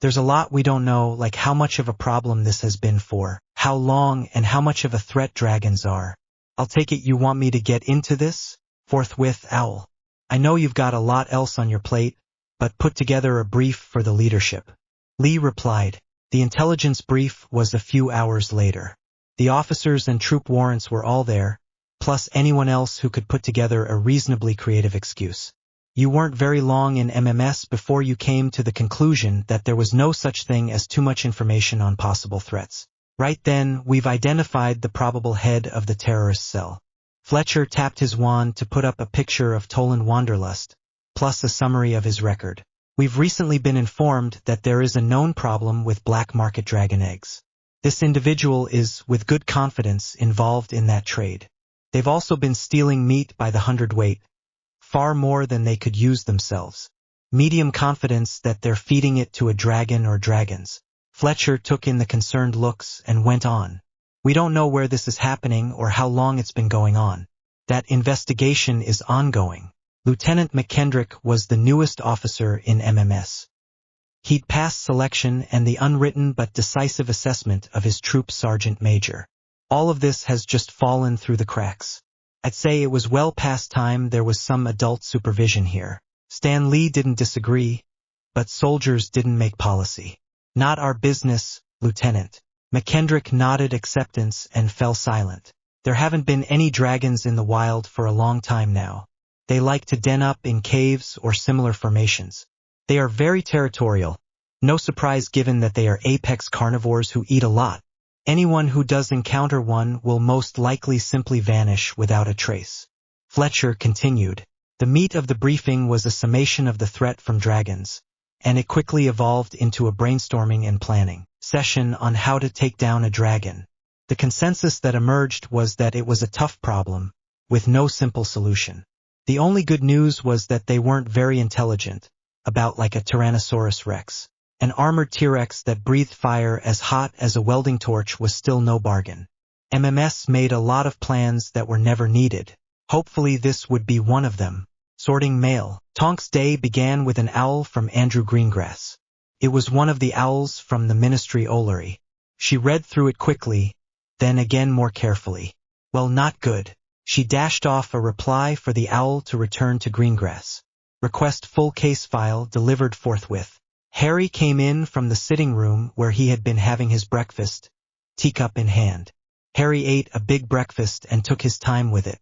There's a lot we don't know, like how much of a problem this has been for, how long, and how much of a threat dragons are. I'll take it you want me to get into this? Forthwith, Owl. I know you've got a lot else on your plate, but put together a brief for the leadership. Lee replied. The intelligence brief was a few hours later. The officers and troop warrants were all there, plus anyone else who could put together a reasonably creative excuse. You weren't very long in MMS before you came to the conclusion that there was no such thing as too much information on possible threats. Right then, we've identified the probable head of the terrorist cell. Fletcher tapped his wand to put up a picture of Toland Wanderlust, plus a summary of his record. We've recently been informed that there is a known problem with black market dragon eggs. This individual is, with good confidence, involved in that trade. They've also been stealing meat by the hundredweight, far more than they could use themselves. Medium confidence that they're feeding it to a dragon or dragons. Fletcher took in the concerned looks and went on. We don't know where this is happening or how long it's been going on. That investigation is ongoing. Lieutenant McKendrick was the newest officer in MMS. He'd passed selection and the unwritten but decisive assessment of his troop sergeant major. All of this has just fallen through the cracks. I'd say it was well past time there was some adult supervision here. Stan Lee didn't disagree, but soldiers didn't make policy. Not our business, Lieutenant. McKendrick nodded acceptance and fell silent. There haven't been any dragons in the wild for a long time now. They like to den up in caves or similar formations. They are very territorial. No surprise given that they are apex carnivores who eat a lot. Anyone who does encounter one will most likely simply vanish without a trace. Fletcher continued. The meat of the briefing was a summation of the threat from dragons, and it quickly evolved into a brainstorming and planning session on how to take down a dragon. The consensus that emerged was that it was a tough problem, with no simple solution. The only good news was that they weren't very intelligent, about like a Tyrannosaurus Rex. An armored T-Rex that breathed fire as hot as a welding torch was still no bargain. MMS made a lot of plans that were never needed. Hopefully this would be one of them. Sorting mail. Tonk's day began with an owl from Andrew Greengrass. It was one of the owls from the Ministry Ollery. She read through it quickly, then again more carefully. Well, not good. She dashed off a reply for the owl to return to Greengrass. Request full case file delivered forthwith. Harry came in from the sitting room where he had been having his breakfast, teacup in hand. Harry ate a big breakfast and took his time with it.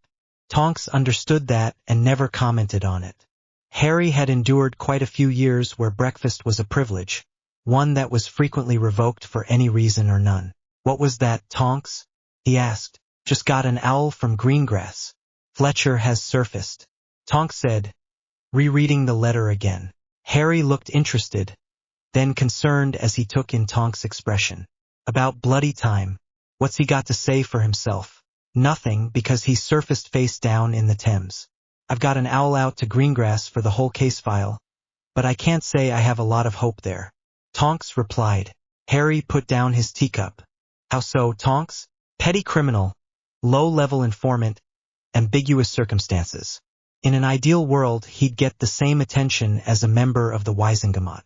Tonks understood that and never commented on it. Harry had endured quite a few years where breakfast was a privilege, one that was frequently revoked for any reason or none. What was that, Tonks? He asked. Just got an owl from Greengrass. Fletcher has surfaced. Tonks said, rereading the letter again. Harry looked interested, then concerned as he took in Tonks' expression. About bloody time. What's he got to say for himself? Nothing, because he surfaced face down in the Thames. I've got an owl out to Greengrass for the whole case file, but I can't say I have a lot of hope there. Tonks replied. Harry put down his teacup. How so, Tonks? Petty criminal, low-level informant, ambiguous circumstances. In an ideal world, he'd get the same attention as a member of the Wisengamot.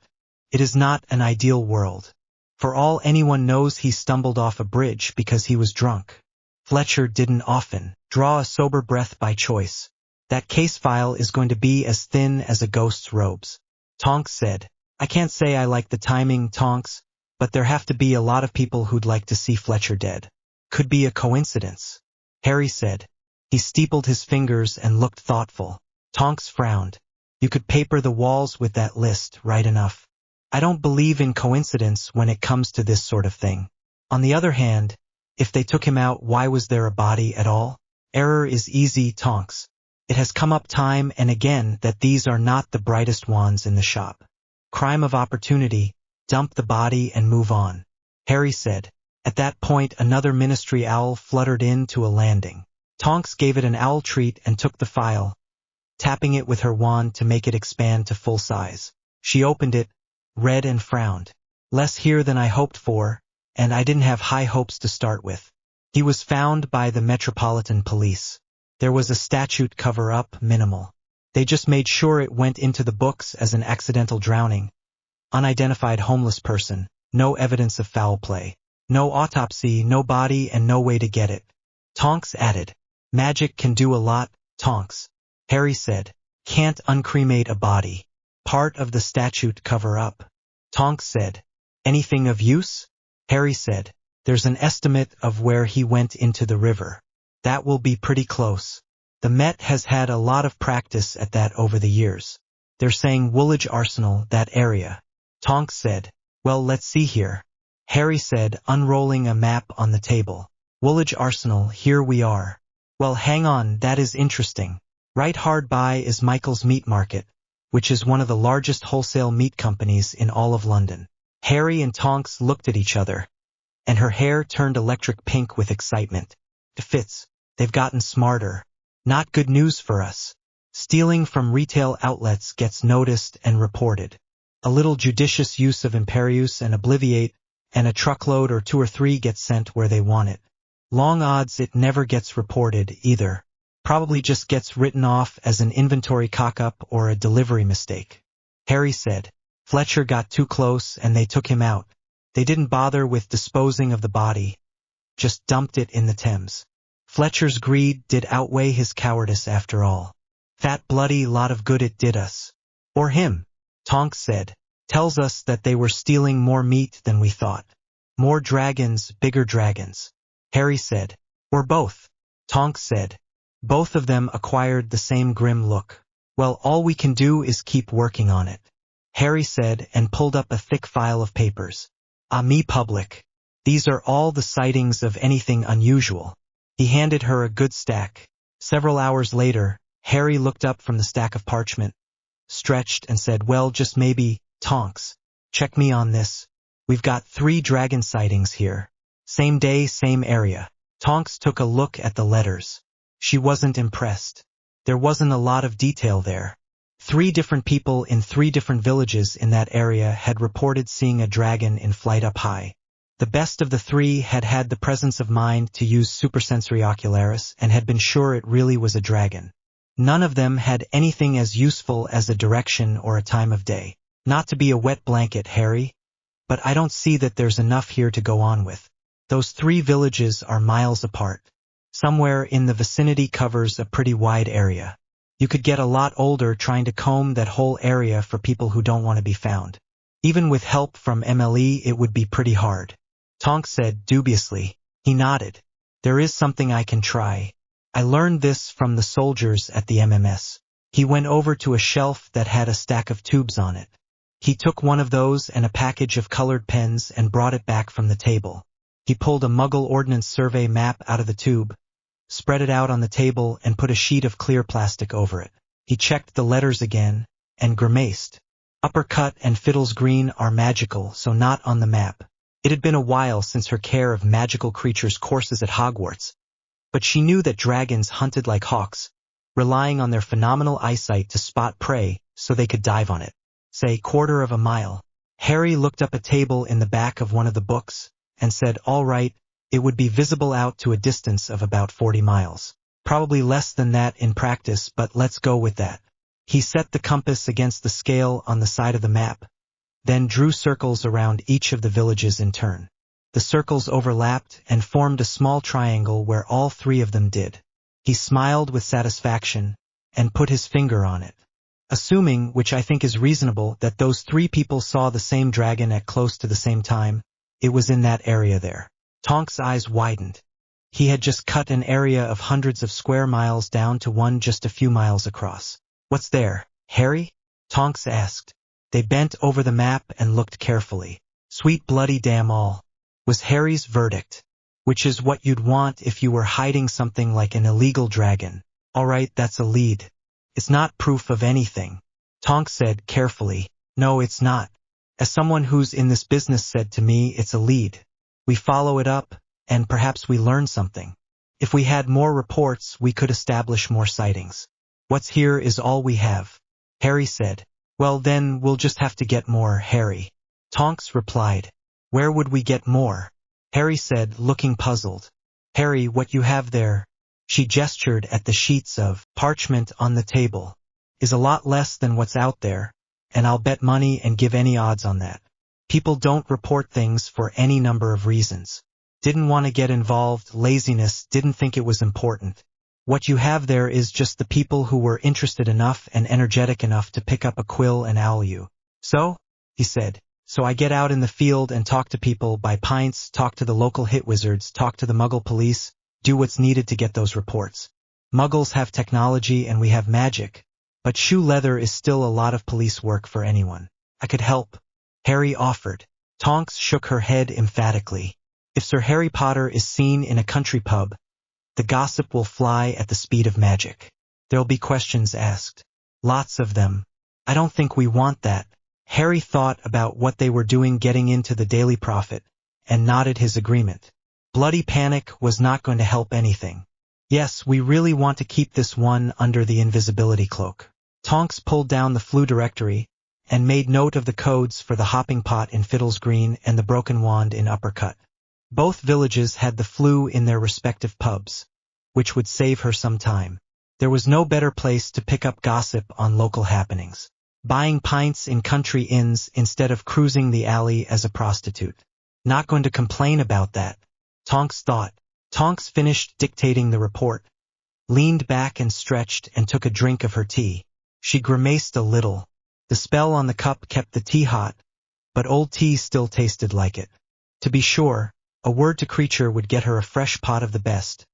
It is not an ideal world. For all anyone knows, he stumbled off a bridge because he was drunk. Fletcher didn't often draw a sober breath by choice. That case file is going to be as thin as a ghost's robes. Tonks said, I can't say I like the timing, Tonks, but there have to be a lot of people who'd like to see Fletcher dead. Could be a coincidence. Harry said. He steepled his fingers and looked thoughtful. Tonks frowned. You could paper the walls with that list, right enough. I don't believe in coincidence when it comes to this sort of thing. On the other hand, if they took him out, why was there a body at all? Error is easy, Tonks. It has come up time and again that these are not the brightest wands in the shop. Crime of opportunity, dump the body and move on. Harry said. At that point, another ministry owl fluttered in to a landing. Tonks gave it an owl treat and took the file, tapping it with her wand to make it expand to full size. She opened it, read and frowned. Less here than I hoped for, and I didn't have high hopes to start with. He was found by the Metropolitan Police. There was a statute cover-up, minimal. They just made sure it went into the books as an accidental drowning. Unidentified homeless person, no evidence of foul play. No autopsy, no body, and no way to get it. Tonks added. Magic can do a lot, Tonks. Harry said. Can't uncremate a body. Part of the statute cover-up. Tonks said. Anything of use? Harry said. There's an estimate of where he went into the river. That will be pretty close. The Met has had a lot of practice at that over the years. They're saying Woolwich Arsenal, that area. Tonks said. Well, let's see here. Harry said, unrolling a map on the table. Woolwich Arsenal, here we are. Well, hang on, that is interesting. Right hard by is Michael's Meat Market. which is one of the largest wholesale meat companies in all of London. Harry and Tonks looked at each other, and her hair turned electric pink with excitement. It fits. They've gotten smarter. Not good news for us. Stealing from retail outlets gets noticed and reported. A little judicious use of Imperius and Obliviate, and a truckload or 2 or 3 gets sent where they want it. Long odds it never gets reported either. Probably just gets written off as an inventory cock-up or a delivery mistake. Harry said. Fletcher got too close and they took him out. They didn't bother with disposing of the body. Just dumped it in the Thames. Fletcher's greed did outweigh his cowardice after all. Fat bloody lot of good it did us. Or him, Tonks said. Tells us that they were stealing more meat than we thought. More dragons, bigger dragons. Harry said. Or both. Tonks said. Both of them acquired the same grim look. Well, all we can do is keep working on it. Harry said and pulled up a thick file of papers. Me public. These are all the sightings of anything unusual. He handed her a good stack. Several hours later, Harry looked up from the stack of parchment, stretched and said, well, just maybe, Tonks. Check me on this. We've got 3 dragon sightings here. Same day, same area. Tonks took a look at the letters. She wasn't impressed. There wasn't a lot of detail there. 3 different people in 3 different villages in that area had reported seeing a dragon in flight up high. The best of the 3 had had the presence of mind to use supersensory ocularis and had been sure it really was a dragon. None of them had anything as useful as a direction or a time of day. Not to be a wet blanket, Harry, but I don't see that there's enough here to go on with. Those 3 villages are miles apart. Somewhere in the vicinity covers a pretty wide area. You could get a lot older trying to comb that whole area for people who don't want to be found. Even with help from MLE, it would be pretty hard. Tonks said dubiously. He nodded. There is something I can try. I learned this from the soldiers at the MMS. He went over to a shelf that had a stack of tubes on it. He took one of those and a package of colored pens and brought it back from the table. He pulled a Muggle Ordnance Survey map out of the tube, spread it out on the table and put a sheet of clear plastic over it. He checked the letters again, and grimaced. Uppercut and Fiddle's Green are magical, so not on the map. It had been a while since her care of magical creatures courses at Hogwarts, but she knew that dragons hunted like hawks, relying on their phenomenal eyesight to spot prey so they could dive on it. Say, 1/4 of a mile. Harry looked up a table in the back of one of the books, and said, all right, it would be visible out to a distance of about 40 miles. Probably less than that in practice, but let's go with that. He set the compass against the scale on the side of the map, then drew circles around each of the villages in turn. The circles overlapped and formed a small triangle where all 3 of them did. He smiled with satisfaction and put his finger on it. Assuming, which I think is reasonable, that those 3 people saw the same dragon at close to the same time, it was in that area there. Tonks' eyes widened. He had just cut an area of hundreds of square miles down to one just a few miles across. What's there, Harry? Tonks asked. They bent over the map and looked carefully. Sweet bloody damn all, was Harry's verdict. Which is what you'd want if you were hiding something like an illegal dragon. All right, that's a lead. It's not proof of anything. Tonks said carefully. No, it's not. As someone who's in this business said to me, it's a lead. We follow it up, and perhaps we learn something. If we had more reports, we could establish more sightings. What's here is all we have, Harry said. Well then, we'll just have to get more, Harry. Tonks replied. Where would we get more? Harry said, looking puzzled. Harry, what you have there, she gestured at the sheets of parchment on the table, is a lot less than what's out there, and I'll bet money and give any odds on that. People don't report things for any number of reasons. Didn't want to get involved, laziness, didn't think it was important. What you have there is just the people who were interested enough and energetic enough to pick up a quill and owl you. So? He said. So I get out in the field and talk to people, buy pints, talk to the local hit wizards, talk to the Muggle police, do what's needed to get those reports. Muggles have technology and we have magic, but shoe leather is still a lot of police work for anyone. I could help, Harry offered. Tonks shook her head emphatically. If Sir Harry Potter is seen in a country pub, the gossip will fly at the speed of magic. There'll be questions asked. Lots of them. I don't think we want that. Harry thought about what they were doing getting into the Daily Prophet, and nodded his agreement. Bloody panic was not going to help anything. Yes, we really want to keep this one under the invisibility cloak. Tonks pulled down the flu directory, and made note of the codes for the hopping pot in Fiddle's Green and the broken wand in Uppercut. Both villages had the flu in their respective pubs, which would save her some time. There was no better place to pick up gossip on local happenings. Buying pints in country inns instead of cruising the alley as a prostitute. Not going to complain about that, Tonks thought. Tonks finished dictating the report, leaned back and stretched and took a drink of her tea. She grimaced a little. The spell on the cup kept the tea hot, but old tea still tasted like it. To be sure, a word to Creature would get her a fresh pot of the best,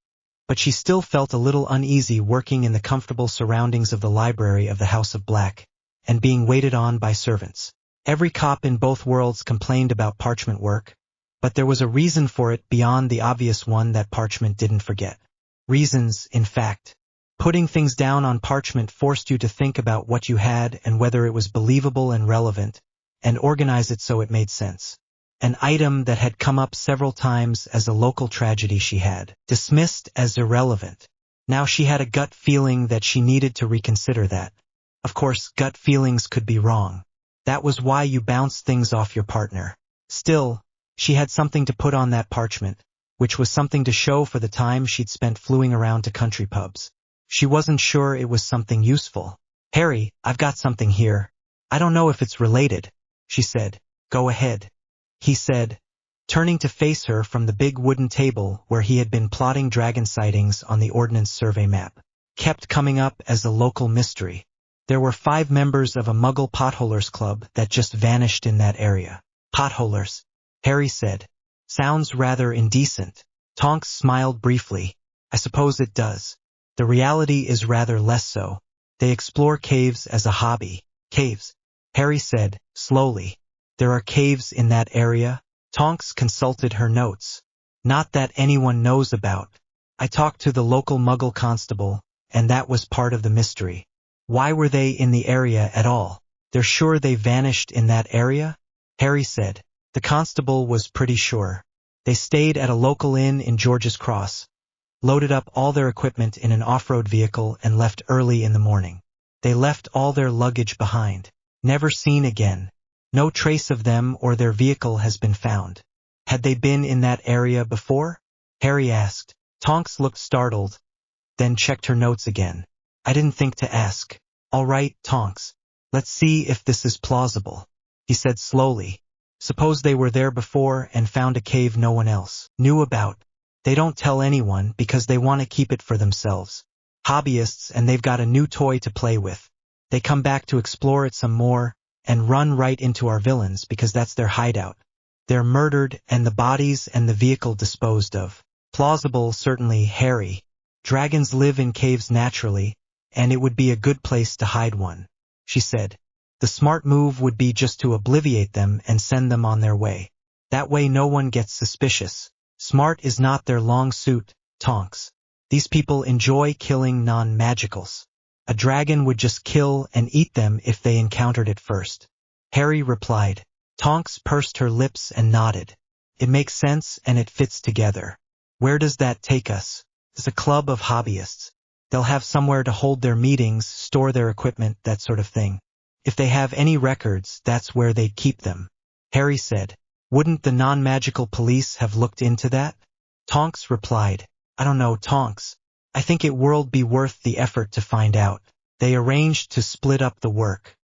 but she still felt a little uneasy working in the comfortable surroundings of the library of the House of Black, and being waited on by servants. Every cop in both worlds complained about parchment work, but there was a reason for it beyond the obvious one that parchment didn't forget. Reasons, in fact. Putting things down on parchment forced you to think about what you had and whether it was believable and relevant, and organize it so it made sense. An item that had come up several times as a local tragedy she had dismissed as irrelevant. Now she had a gut feeling that she needed to reconsider that. Of course, gut feelings could be wrong. That was why you bounced things off your partner. Still, she had something to put on that parchment, which was something to show for the time she'd spent fluing around to country pubs. She wasn't sure it was something useful. Harry, I've got something here. I don't know if it's related, she said. Go ahead, he said, turning to face her from the big wooden table where he had been plotting dragon sightings on the Ordnance Survey map. Kept coming up as a local mystery. There were 5 members of a Muggle potholers club that just vanished in that area. Potholers, Harry said. Sounds rather indecent. Tonks smiled briefly. I suppose it does. The reality is rather less so. They explore caves as a hobby. Caves, Harry said, slowly. There are caves in that area? Tonks consulted her notes. Not that anyone knows about. I talked to the local Muggle constable, and that was part of the mystery. Why were they in the area at all? They're sure they vanished in that area? Harry said. The constable was pretty sure. They stayed at a local inn in George's Cross, loaded up all their equipment in an off-road vehicle and left early in the morning. They left all their luggage behind. Never seen again. No trace of them or their vehicle has been found. Had they been in that area before? Harry asked. Tonks looked startled, then checked her notes again. I didn't think to ask. All right, Tonks. Let's see if this is plausible, he said slowly. Suppose they were there before and found a cave no one else knew about. They don't tell anyone because they want to keep it for themselves. Hobbyists, and they've got a new toy to play with. They come back to explore it some more and run right into our villains because that's their hideout. They're murdered and the bodies and the vehicle disposed of. Plausible, certainly, Harry. Dragons live in caves naturally, and it would be a good place to hide one, she said. The smart move would be just to obliviate them and send them on their way. That way no one gets suspicious. Smart is not their long suit, Tonks. These people enjoy killing non-magicals. A dragon would just kill and eat them if they encountered it first. Harry replied. Tonks pursed her lips and nodded. It makes sense and it fits together. Where does that take us? It's a club of hobbyists. They'll have somewhere to hold their meetings, store their equipment, that sort of thing. If they have any records, that's where they'd keep them. Harry said. Wouldn't the non-magical police have looked into that? Tonks replied. I don't know, Tonks. I think it would be worth the effort to find out. They arranged to split up the work.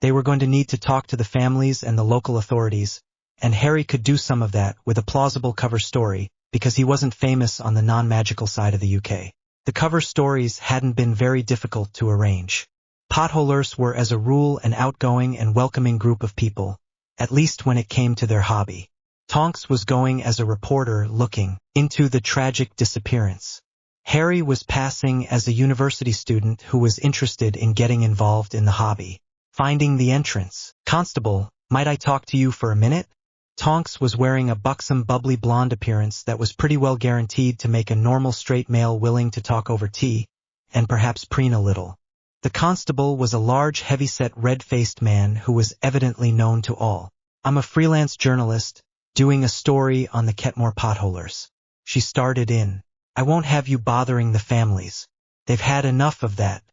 They were going to need to talk to the families and the local authorities, and Harry could do some of that with a plausible cover story because he wasn't famous on the non-magical side of the UK. The cover stories hadn't been very difficult to arrange. Potholers were as a rule an outgoing and welcoming group of people, at least when it came to their hobby. Tonks was going as a reporter looking into the tragic disappearance. Harry was passing as a university student who was interested in getting involved in the hobby. Finding the entrance. Constable, might I talk to you for a minute? Tonks was wearing a buxom bubbly blonde appearance that was pretty well guaranteed to make a normal straight male willing to talk over tea, and perhaps preen a little. The constable was a large, heavy-set, red-faced man who was evidently known to all. "I'm a freelance journalist, doing a story on the Ketmore potholers," she started in. "I won't have you bothering the families. They've had enough of that.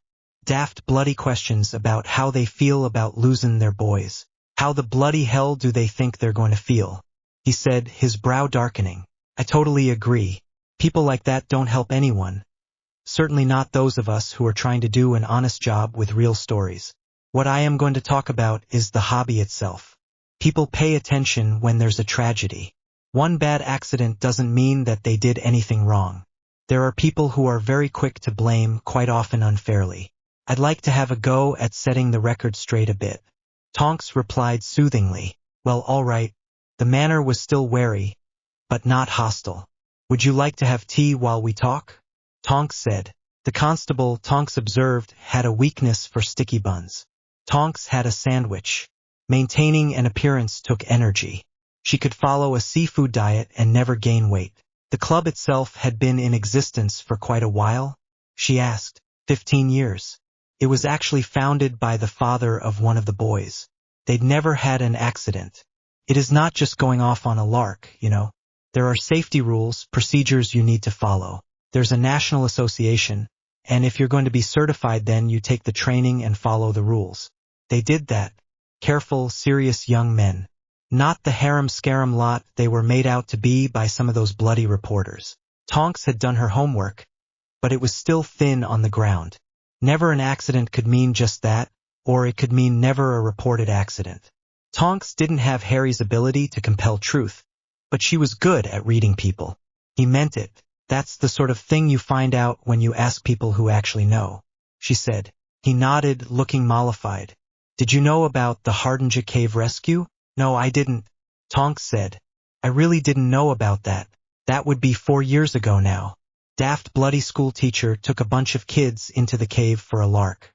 Daft, bloody questions about how they feel about losing their boys. How the bloody hell do they think they're going to feel?" he said, his brow darkening. "I totally agree. People like that don't help anyone. Certainly not those of us who are trying to do an honest job with real stories. What I am going to talk about is the hobby itself. People pay attention when there's a tragedy. One bad accident doesn't mean that they did anything wrong. There are people who are very quick to blame, quite often unfairly. I'd like to have a go at setting the record straight a bit." Tonks replied soothingly. "Well, all right." The manner was still wary, but not hostile. "Would you like to have tea while we talk?" Tonks said. The constable, Tonks observed, had a weakness for sticky buns. Tonks had a sandwich. Maintaining an appearance took energy. She could follow a seafood diet and never gain weight. The club itself had been in existence for quite a while, she asked. 15 years. It was actually founded by the father of one of the boys. They'd never had an accident. It is not just going off on a lark, you know. There are safety rules, procedures you need to follow. There's a national association, and if you're going to be certified, then you take the training and follow the rules. They did that. Careful, serious young men. Not the harem-scarum lot they were made out to be by some of those bloody reporters. Tonks had done her homework, but it was still thin on the ground. Never an accident could mean just that, or it could mean never a reported accident. Tonks didn't have Harry's ability to compel truth, but she was good at reading people. He meant it. "That's the sort of thing you find out when you ask people who actually know," she said. He nodded, looking mollified. "Did you know about the Hardinja Cave rescue?" "No, I didn't," Tonks said. "I really didn't know about that. That would be 4 years ago now. Daft bloody school teacher took a bunch of kids into the cave for a lark.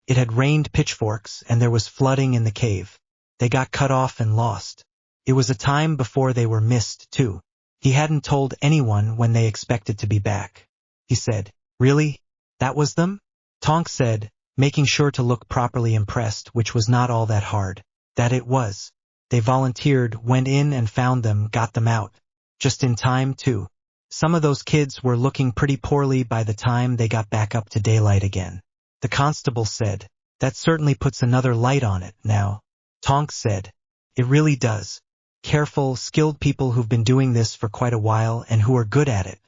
It had rained pitchforks and there was flooding in the cave. They got cut off and lost. It was a time before they were missed, too. He hadn't told anyone when they expected to be back." He said. "Really? That was them?" Tonks said, making sure to look properly impressed, which was not all that hard. "That it was. They volunteered, went in and found them, got them out. Just in time, too. Some of those kids were looking pretty poorly by the time they got back up to daylight again." The constable said. "That certainly puts another light on it, now." Tonks said. "It really does. Careful, skilled people who've been doing this for quite a while and who are good at it.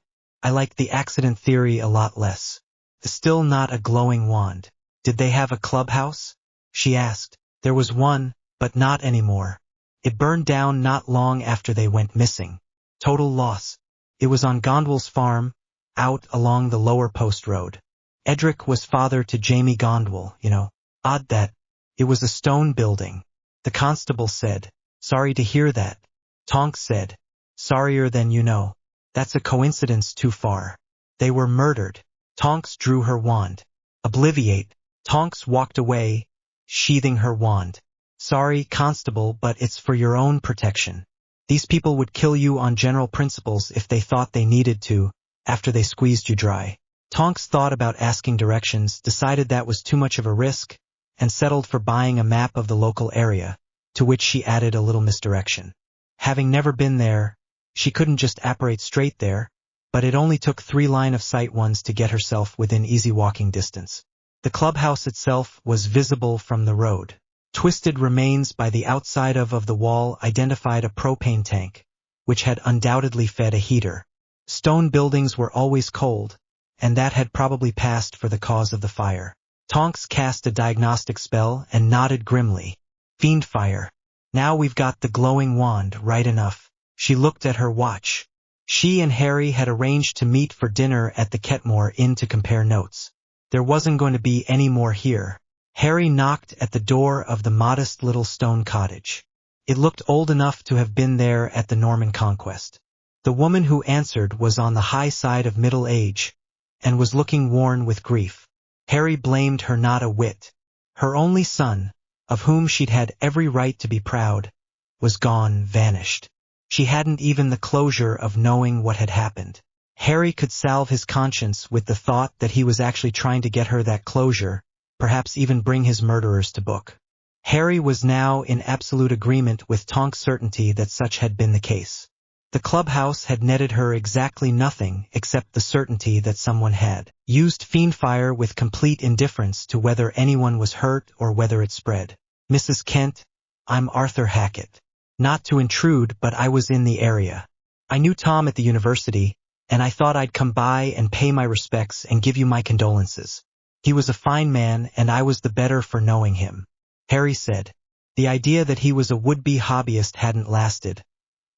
I like the accident theory a lot less." Still not a glowing wand. "Did they have a clubhouse?" she asked. "There was one, but not anymore. It burned down not long after they went missing. Total loss. It was on Gondwell's farm, out along the lower post road. Edric was father to Jamie Gondwell, you know. Odd that. It was a stone building." The constable said. "Sorry to hear that." Tonks said. "Sorrier than you know. That's a coincidence too far. They were murdered." Tonks drew her wand. "Obliviate." Tonks walked away, sheathing her wand. "Sorry, constable, but it's for your own protection. These people would kill you on general principles if they thought they needed to, after they squeezed you dry." Tonks thought about asking directions, decided that was too much of a risk, and settled for buying a map of the local area, to which she added a little misdirection. Having never been there, she couldn't just apparate straight there, but it only took 3 line-of-sight ones to get herself within easy walking distance. The clubhouse itself was visible from the road. Twisted remains by the outside of the wall identified a propane tank, which had undoubtedly fed a heater. Stone buildings were always cold, and that had probably passed for the cause of the fire. Tonks cast a diagnostic spell and nodded grimly. "Fiend fire. Now we've got the glowing wand, right enough." She looked at her watch. She and Harry had arranged to meet for dinner at the Ketmore Inn to compare notes. There wasn't going to be any more here. Harry knocked at the door of the modest little stone cottage. It looked old enough to have been there at the Norman Conquest. The woman who answered was on the high side of middle age, and was looking worn with grief. Harry blamed her not a whit. Her only son, of whom she'd had every right to be proud, was gone, vanished. She hadn't even the closure of knowing what had happened. Harry could salve his conscience with the thought that he was actually trying to get her that closure, perhaps even bring his murderers to book. Harry was now in absolute agreement with Tonk's certainty that such had been the case. The clubhouse had netted her exactly nothing except the certainty that someone had used fiendfire with complete indifference to whether anyone was hurt or whether it spread. Mrs. Kent, I'm Arthur Hackett. Not to intrude, but I was in the area. I knew Tom at the university, and I thought I'd come by and pay my respects and give you my condolences. He was a fine man, and I was the better for knowing him. Harry said. The idea that he was a would-be hobbyist hadn't lasted.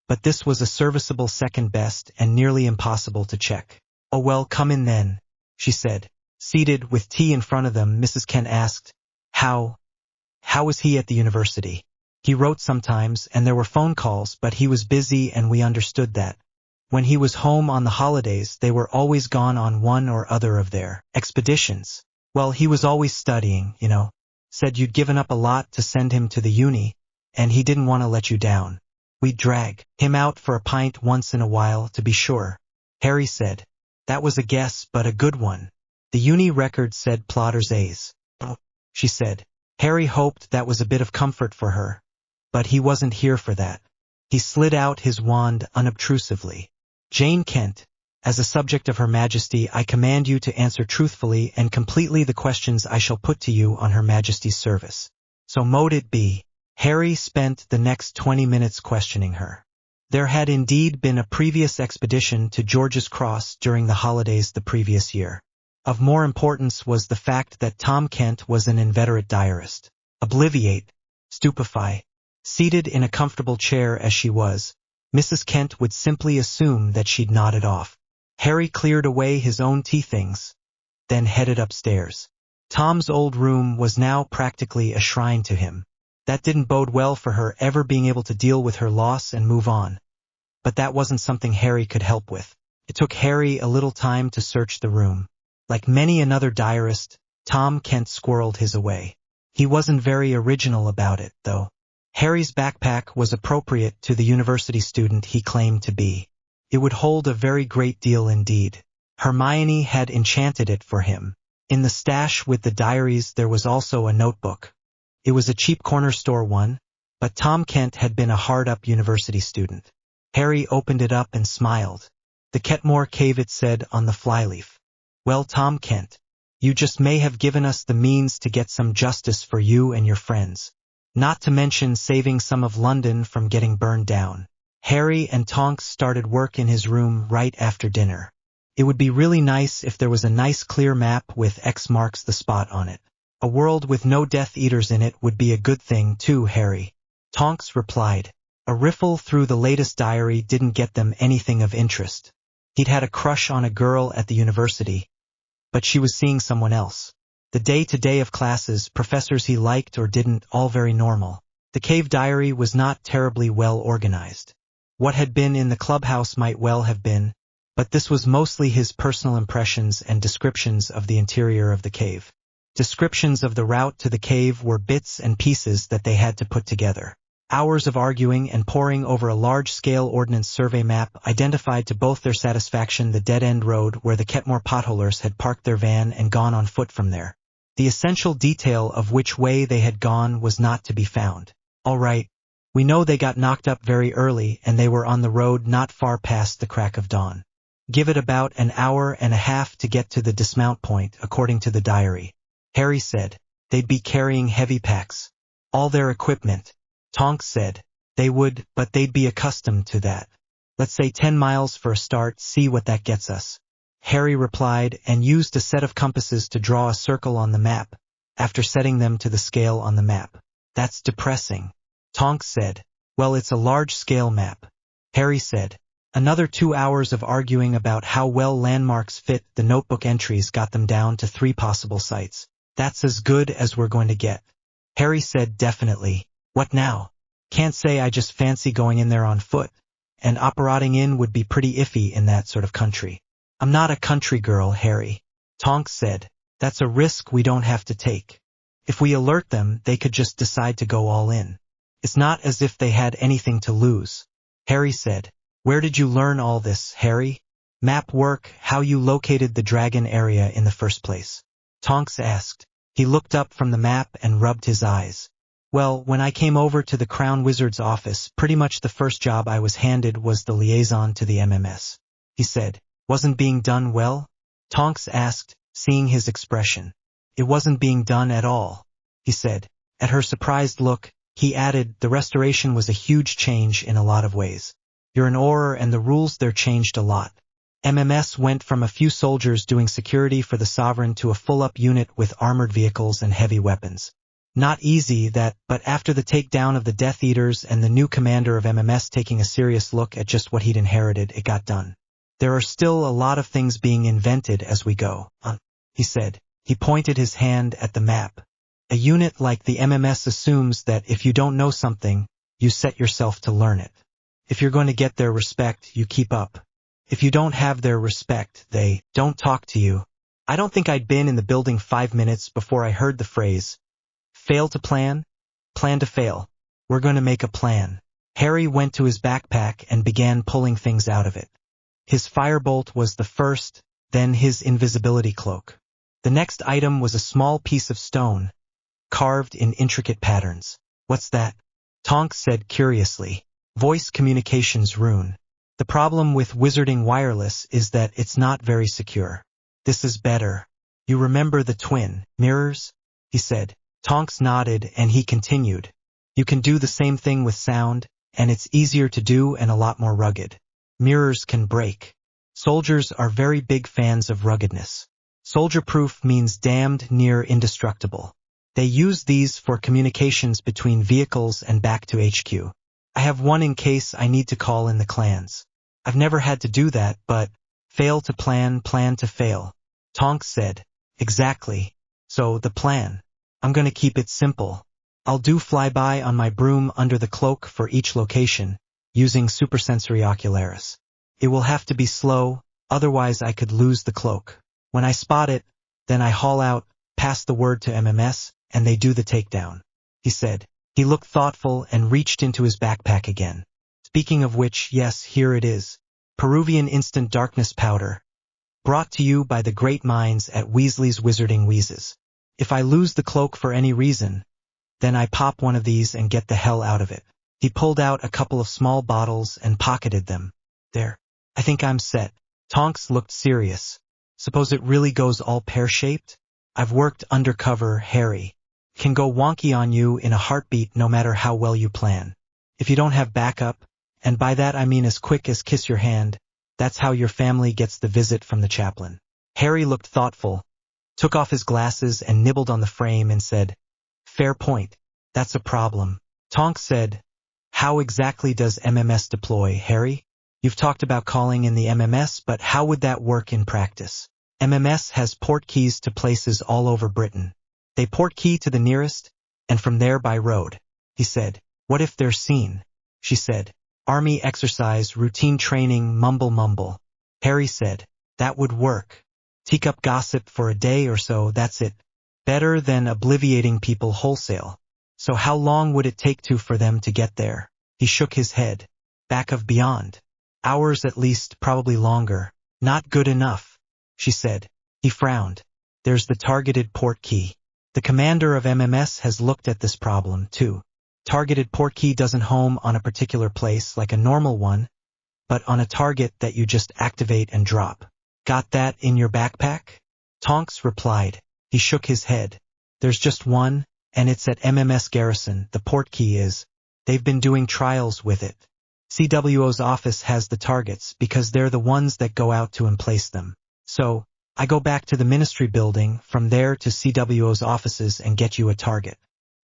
But this was a serviceable second best and nearly impossible to check. Oh well, come in then, she said. Seated with tea in front of them, Mrs. Kent asked, How was he at the university? He wrote sometimes, and there were phone calls, but he was busy and we understood that. When he was home on the holidays, they were always gone on one or other of their expeditions. Well, he was always studying, Said you'd given up a lot to send him to the uni, and he didn't want to let you down. We'd drag him out for a pint once in a while, to be sure. Harry said. That was a guess, but a good one. The uni record said Plotter's A's. Oh, she said. Harry hoped that was a bit of comfort for her. But he wasn't here for that. He slid out his wand unobtrusively. Jane Kent, as a subject of Her Majesty, I command you to answer truthfully and completely the questions I shall put to you on Her Majesty's service. So mote it be. Harry spent the next 20 minutes questioning her. There had indeed been a previous expedition to George's Cross during the holidays the previous year. Of more importance was the fact that Tom Kent was an inveterate diarist. Obliviate, stupefy, seated in a comfortable chair as she was, Mrs. Kent would simply assume that she'd nodded off. Harry cleared away his own tea things, then headed upstairs. Tom's old room was now practically a shrine to him. That didn't bode well for her ever being able to deal with her loss and move on. But that wasn't something Harry could help with. It took Harry a little time to search the room. Like many another diarist, Tom Kent squirreled his away. He wasn't very original about it, though. Harry's backpack was appropriate to the university student he claimed to be. It would hold a very great deal indeed. Hermione had enchanted it for him. In the stash with the diaries there was also a notebook. It was a cheap corner store one, but Tom Kent had been a hard-up university student. Harry opened it up and smiled. The Ketmore Cave, it said on the flyleaf. Well, Tom Kent, you just may have given us the means to get some justice for you and your friends. Not to mention saving some of London from getting burned down. Harry and Tonks started work in his room right after dinner. It would be really nice if there was a nice clear map with X marks the spot on it. A world with no Death Eaters in it would be a good thing too, Harry. Tonks replied. A riffle through the latest diary didn't get them anything of interest. He'd had a crush on a girl at the university, but she was seeing someone else. The day-to-day of classes, professors he liked or didn't, all very normal. The cave diary was not terribly well organized. What had been in the clubhouse might well have been, but this was mostly his personal impressions and descriptions of the interior of the cave. Descriptions of the route to the cave were bits and pieces that they had to put together. Hours of arguing and poring over a large-scale ordnance survey map identified to both their satisfaction the dead-end road where the Ketmore potholers had parked their van and gone on foot from there. The essential detail of which way they had gone was not to be found. All right, we know they got knocked up very early and they were on the road not far past the crack of dawn. Give it about an hour and a half to get to the dismount point, according to the diary. Harry said. They'd be carrying heavy packs. All their equipment. Tonks said. They would, but they'd be accustomed to that. Let's say 10 miles for a start, see what that gets us. Harry replied and used a set of compasses to draw a circle on the map, after setting them to the scale on the map. That's depressing. Tonks said. Well, it's a large-scale map. Harry said. Another 2 hours of arguing about how well landmarks fit the notebook entries got them down to 3 possible sites. That's as good as we're going to get. Harry said definitely. What now? Can't say, I just fancy going in there on foot. And operating in would be pretty iffy in that sort of country. I'm not a country girl, Harry. Tonks said. That's a risk we don't have to take. If we alert them, they could just decide to go all in. It's not as if they had anything to lose. Harry said. Where did you learn all this, Harry? Map work, how you located the dragon area in the first place. Tonks asked. He looked up from the map and rubbed his eyes. Well, when I came over to the Crown Wizard's office, pretty much the first job I was handed was the liaison to the MMS. He said, "Wasn't being done well?" Tonks asked, seeing his expression. "It wasn't being done at all," he said. At her surprised look, he added, "The restoration was a huge change in a lot of ways. You're an Auror and the rules there changed a lot. MMS went from a few soldiers doing security for the Sovereign to a full-up unit with armored vehicles and heavy weapons. Not easy that, but after the takedown of the Death Eaters and the new commander of MMS taking a serious look at just what he'd inherited, it got done. There are still a lot of things being invented as we go," he said. He pointed his hand at the map. "A unit like the MMS assumes that if you don't know something, you set yourself to learn it. If you're going to get their respect, you keep up. If you don't have their respect, they don't talk to you." I don't think I'd been in the building 5 minutes before I heard the phrase, "Fail to plan? Plan to fail. We're going to make a plan." Harry went to his backpack and began pulling things out of it. His firebolt was the first, then his invisibility cloak. The next item was a small piece of stone, carved in intricate patterns. "What's that?" Tonks said curiously. "Voice communications rune. The problem with wizarding wireless is that it's not very secure. This is better. You remember the twin mirrors?" he said. Tonks nodded and he continued. "You can do the same thing with sound, and it's easier to do and a lot more rugged. Mirrors can break. Soldiers are very big fans of ruggedness. Soldier-proof means damned near indestructible. They use these for communications between vehicles and back to HQ. I have one in case I need to call in the clans. I've never had to do that, but fail to plan, plan to fail." Tonks said, "Exactly. So the plan. I'm going to keep it simple. I'll do flyby on my broom under the cloak for each location, using supersensory ocularis. It will have to be slow, otherwise I could lose the cloak. When I spot it, then I haul out, pass the word to MMS, and they do the takedown," he said. He looked thoughtful and reached into his backpack again. "Speaking of which, yes, here it is. Peruvian Instant Darkness Powder. Brought to you by the great minds at Weasley's Wizarding Wheezes. If I lose the cloak for any reason, then I pop one of these and get the hell out of it." He pulled out a couple of small bottles and pocketed them. "There. I think I'm set." Tonks looked serious. "Suppose it really goes all pear-shaped? I've worked undercover, Harry. Can go wonky on you in a heartbeat no matter how well you plan. If you don't have backup, and by that I mean as quick as kiss your hand, that's how your family gets the visit from the chaplain." Harry looked thoughtful, took off his glasses and nibbled on the frame and said, "Fair point. That's a problem." Tonks said, "How exactly does MMS deploy, Harry? You've talked about calling in the MMS, but how would that work in practice? MMS has port keys to places all over Britain. They port key to the nearest, and from there by road," he said. "What if they're seen?" she said. "Army exercise, routine training, mumble. Harry said, "That would work. Teacup gossip for a day or so, that's it. Better than obliviating people wholesale. So how long would it take for them to get there?" He shook his head. "Back of beyond. Hours at least, probably longer." "Not good enough," she said. He frowned. "There's the targeted port key. The commander of MMS has looked at this problem, too. Targeted port key doesn't home on a particular place like a normal one, but on a target that you just activate and drop. Got that in your backpack?" Tonks replied. He shook his head. "There's just one, and it's at MMS Garrison, the port key is. They've been doing trials with it. CWO's office has the targets because they're the ones that go out to emplace them. So, I go back to the ministry building, from there to CWO's offices and get you a target."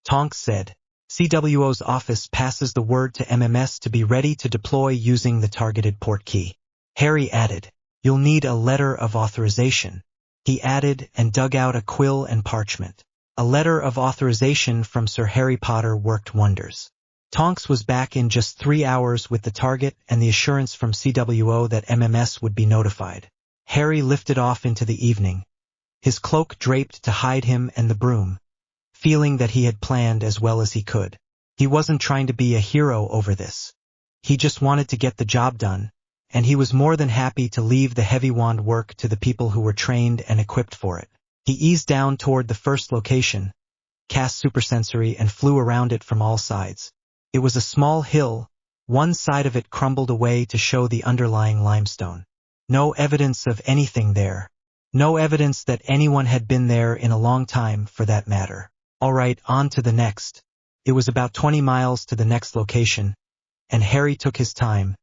Tonks said. CWO's office passes the word to MMS to be ready to deploy using the targeted port key. Harry added, "You'll need a letter of authorization." He added and dug out a quill and parchment. A letter of authorization from Sir Harry Potter worked wonders. Tonks was back in just 3 hours with the target and the assurance from CWO that MMS would be notified. Harry lifted off into the evening, his cloak draped to hide him and the broom, feeling that he had planned as well as he could. He wasn't trying to be a hero over this. He just wanted to get the job done, and he was more than happy to leave the heavy wand work to the people who were trained and equipped for it. He eased down toward the first location, cast supersensory and flew around it from all sides. It was a small hill, one side of it crumbled away to show the underlying limestone. No evidence of anything there. No evidence that anyone had been there in a long time, for that matter. All right, on to the next. It was about 20 miles to the next location, and Harry took his time,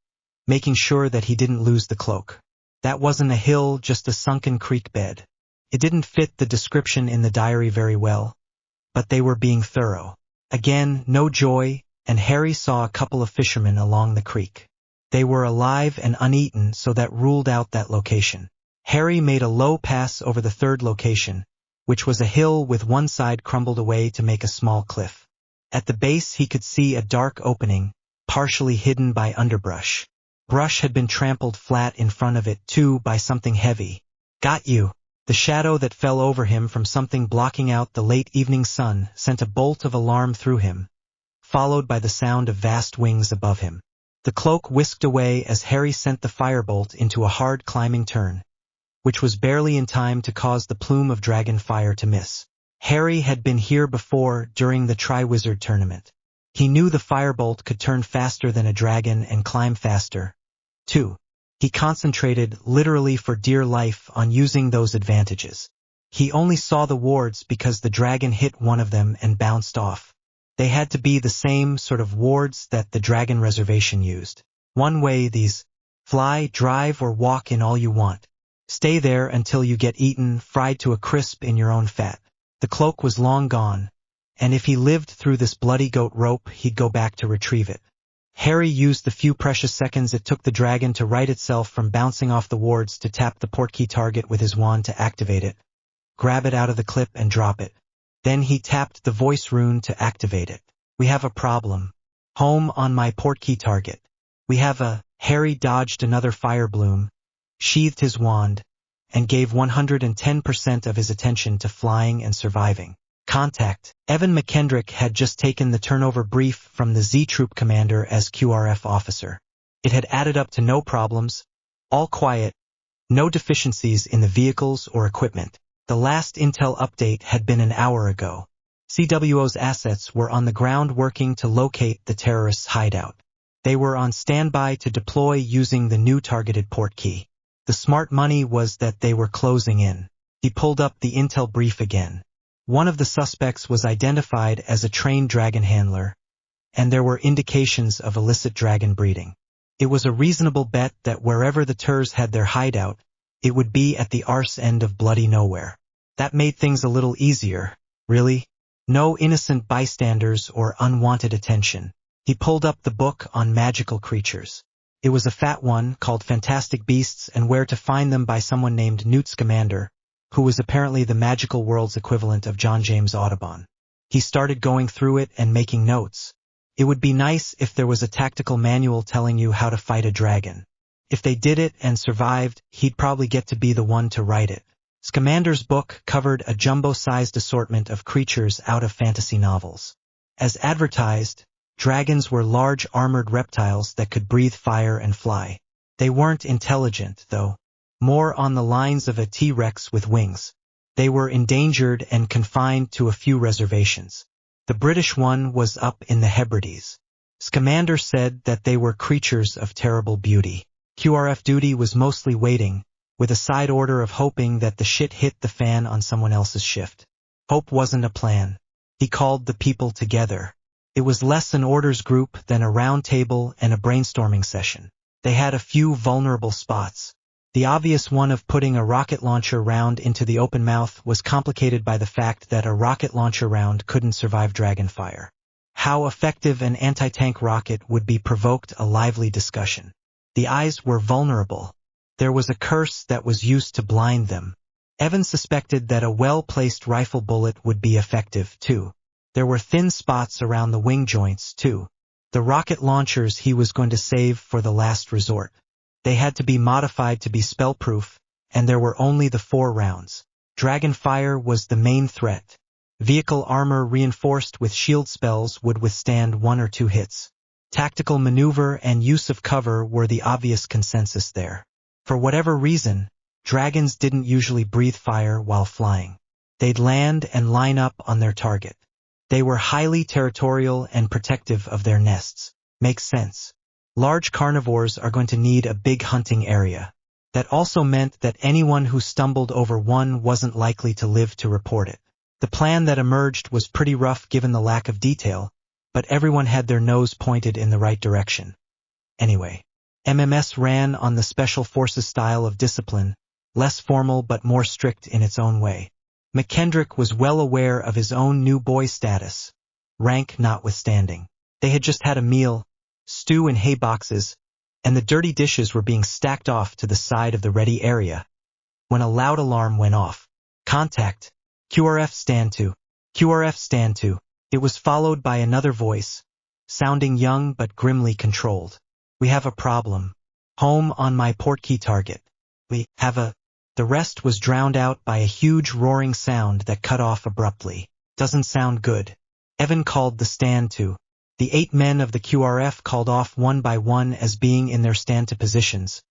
making sure that he didn't lose the cloak. That wasn't a hill, just a sunken creek bed. It didn't fit the description in the diary very well, but they were being thorough. Again, no joy, and Harry saw a couple of fishermen along the creek. They were alive and uneaten, so that ruled out that location. Harry made a low pass over the third location, which was a hill with one side crumbled away to make a small cliff. At the base he could see a dark opening, partially hidden by underbrush. Brush had been trampled flat in front of it, too, by something heavy. Got you! The shadow that fell over him from something blocking out the late evening sun sent a bolt of alarm through him, followed by the sound of vast wings above him. The cloak whisked away as Harry sent the firebolt into a hard climbing turn, which was barely in time to cause the plume of dragon fire to miss. Harry had been here before during the Triwizard tournament. He knew the firebolt could turn faster than a dragon and climb faster, too. He concentrated, literally for dear life, on using those advantages. He only saw the wards because the dragon hit one of them and bounced off. They had to be the same sort of wards that the dragon reservation used. One way these: fly, drive, or walk in all you want. Stay there until you get eaten, fried to a crisp in your own fat. The cloak was long gone, and if he lived through this bloody goat rope, he'd go back to retrieve it. Harry used the few precious seconds it took the dragon to right itself from bouncing off the wards to tap the portkey target with his wand to activate it, grab it out of the clip and drop it. Then he tapped the voice rune to activate it. We have a problem. Home on my portkey target. We have a... Harry dodged another fire bloom, sheathed his wand, and gave 110% of his attention to flying and surviving. Contact. Evan McKendrick had just taken the turnover brief from the Z-Troop commander as QRF officer. It had added up to no problems, all quiet, no deficiencies in the vehicles or equipment. The last intel update had been an hour ago. CWO's assets were on the ground working to locate the terrorists' hideout. They were on standby to deploy using the new targeted portkey. The smart money was that they were closing in. He pulled up the intel brief again. One of the suspects was identified as a trained dragon handler, and there were indications of illicit dragon breeding. It was a reasonable bet that wherever the Turs had their hideout, it would be at the arse end of bloody nowhere. That made things a little easier, really. No innocent bystanders or unwanted attention. He pulled up the book on magical creatures. It was a fat one called Fantastic Beasts and Where to Find Them by someone named Newt Scamander, who was apparently the magical world's equivalent of John James Audubon. He started going through it and making notes. It would be nice if there was a tactical manual telling you how to fight a dragon. If they did it and survived, he'd probably get to be the one to write it. Scamander's book covered a jumbo-sized assortment of creatures out of fantasy novels. As advertised, dragons were large armored reptiles that could breathe fire and fly. They weren't intelligent, though. More on the lines of a T-Rex with wings. They were endangered and confined to a few reservations. The British one was up in the Hebrides. Scamander said that they were creatures of terrible beauty. QRF duty was mostly waiting, with a side order of hoping that the shit hit the fan on someone else's shift. Hope wasn't a plan. He called the people together. It was less an orders group than a round table and a brainstorming session. They had a few vulnerable spots. The obvious one of putting a rocket launcher round into the open mouth was complicated by the fact that a rocket launcher round couldn't survive dragon fire. How effective an anti-tank rocket would be provoked a lively discussion. The eyes were vulnerable. There was a curse that was used to blind them. Evan suspected that a well-placed rifle bullet would be effective, too. There were thin spots around the wing joints, too. The rocket launchers he was going to save for the last resort. They had to be modified to be spell-proof, and there were only the 4 rounds. Dragon fire was the main threat. Vehicle armor reinforced with shield spells would withstand 1 or 2 hits. Tactical maneuver and use of cover were the obvious consensus there. For whatever reason, dragons didn't usually breathe fire while flying. They'd land and line up on their target. They were highly territorial and protective of their nests. Makes sense. Large carnivores are going to need a big hunting area. That also meant that anyone who stumbled over one wasn't likely to live to report it. The plan that emerged was pretty rough given the lack of detail, but everyone had their nose pointed in the right direction. Anyway, MMS ran on the Special Forces style of discipline, less formal but more strict in its own way. McKendrick was well aware of his own new boy status, rank notwithstanding. They had just had a meal, stew in hay boxes, and the dirty dishes were being stacked off to the side of the ready area, when a loud alarm went off. Contact. QRF stand to. QRF stand to. It was followed by another voice, sounding young but grimly controlled. We have a problem. Home on my portkey target. We have a... The rest was drowned out by a huge roaring sound that cut off abruptly. Doesn't sound good. Evan called the stand to. The 8 men of the QRF called off one by one as being in their stand-to positions,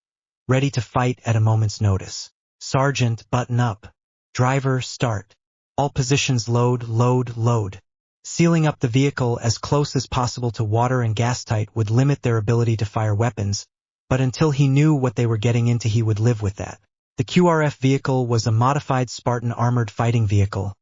ready to fight at a moment's notice. Sergeant, button up. Driver, start. All positions load, load, load. Sealing up the vehicle as close as possible to water and gas tight would limit their ability to fire weapons, but until he knew what they were getting into he would live with that. The QRF vehicle was a modified Spartan armored fighting vehicle,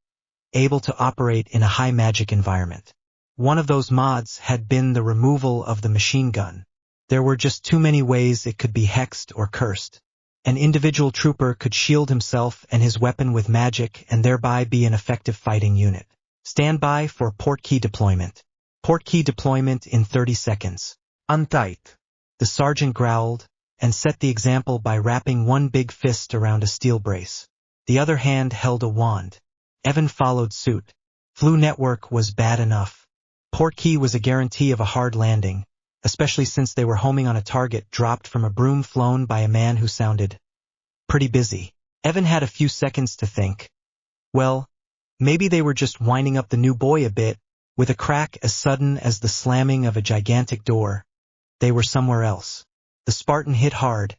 able to operate in a high magic environment. One of those mods had been the removal of the machine gun. There were just too many ways it could be hexed or cursed. An individual trooper could shield himself and his weapon with magic and thereby be an effective fighting unit. Stand by for portkey deployment. Portkey deployment in 30 seconds. Untight. The sergeant growled, and set the example by wrapping one big fist around a steel brace. The other hand held a wand. Evan followed suit. Flu network was bad enough. Portkey was a guarantee of a hard landing, especially since they were homing on a target dropped from a broom flown by a man who sounded pretty busy. Evan had a few seconds to think. Well, maybe they were just winding up the new boy a bit. With a crack as sudden as the slamming of a gigantic door, they were somewhere else. The Spartan hit hard,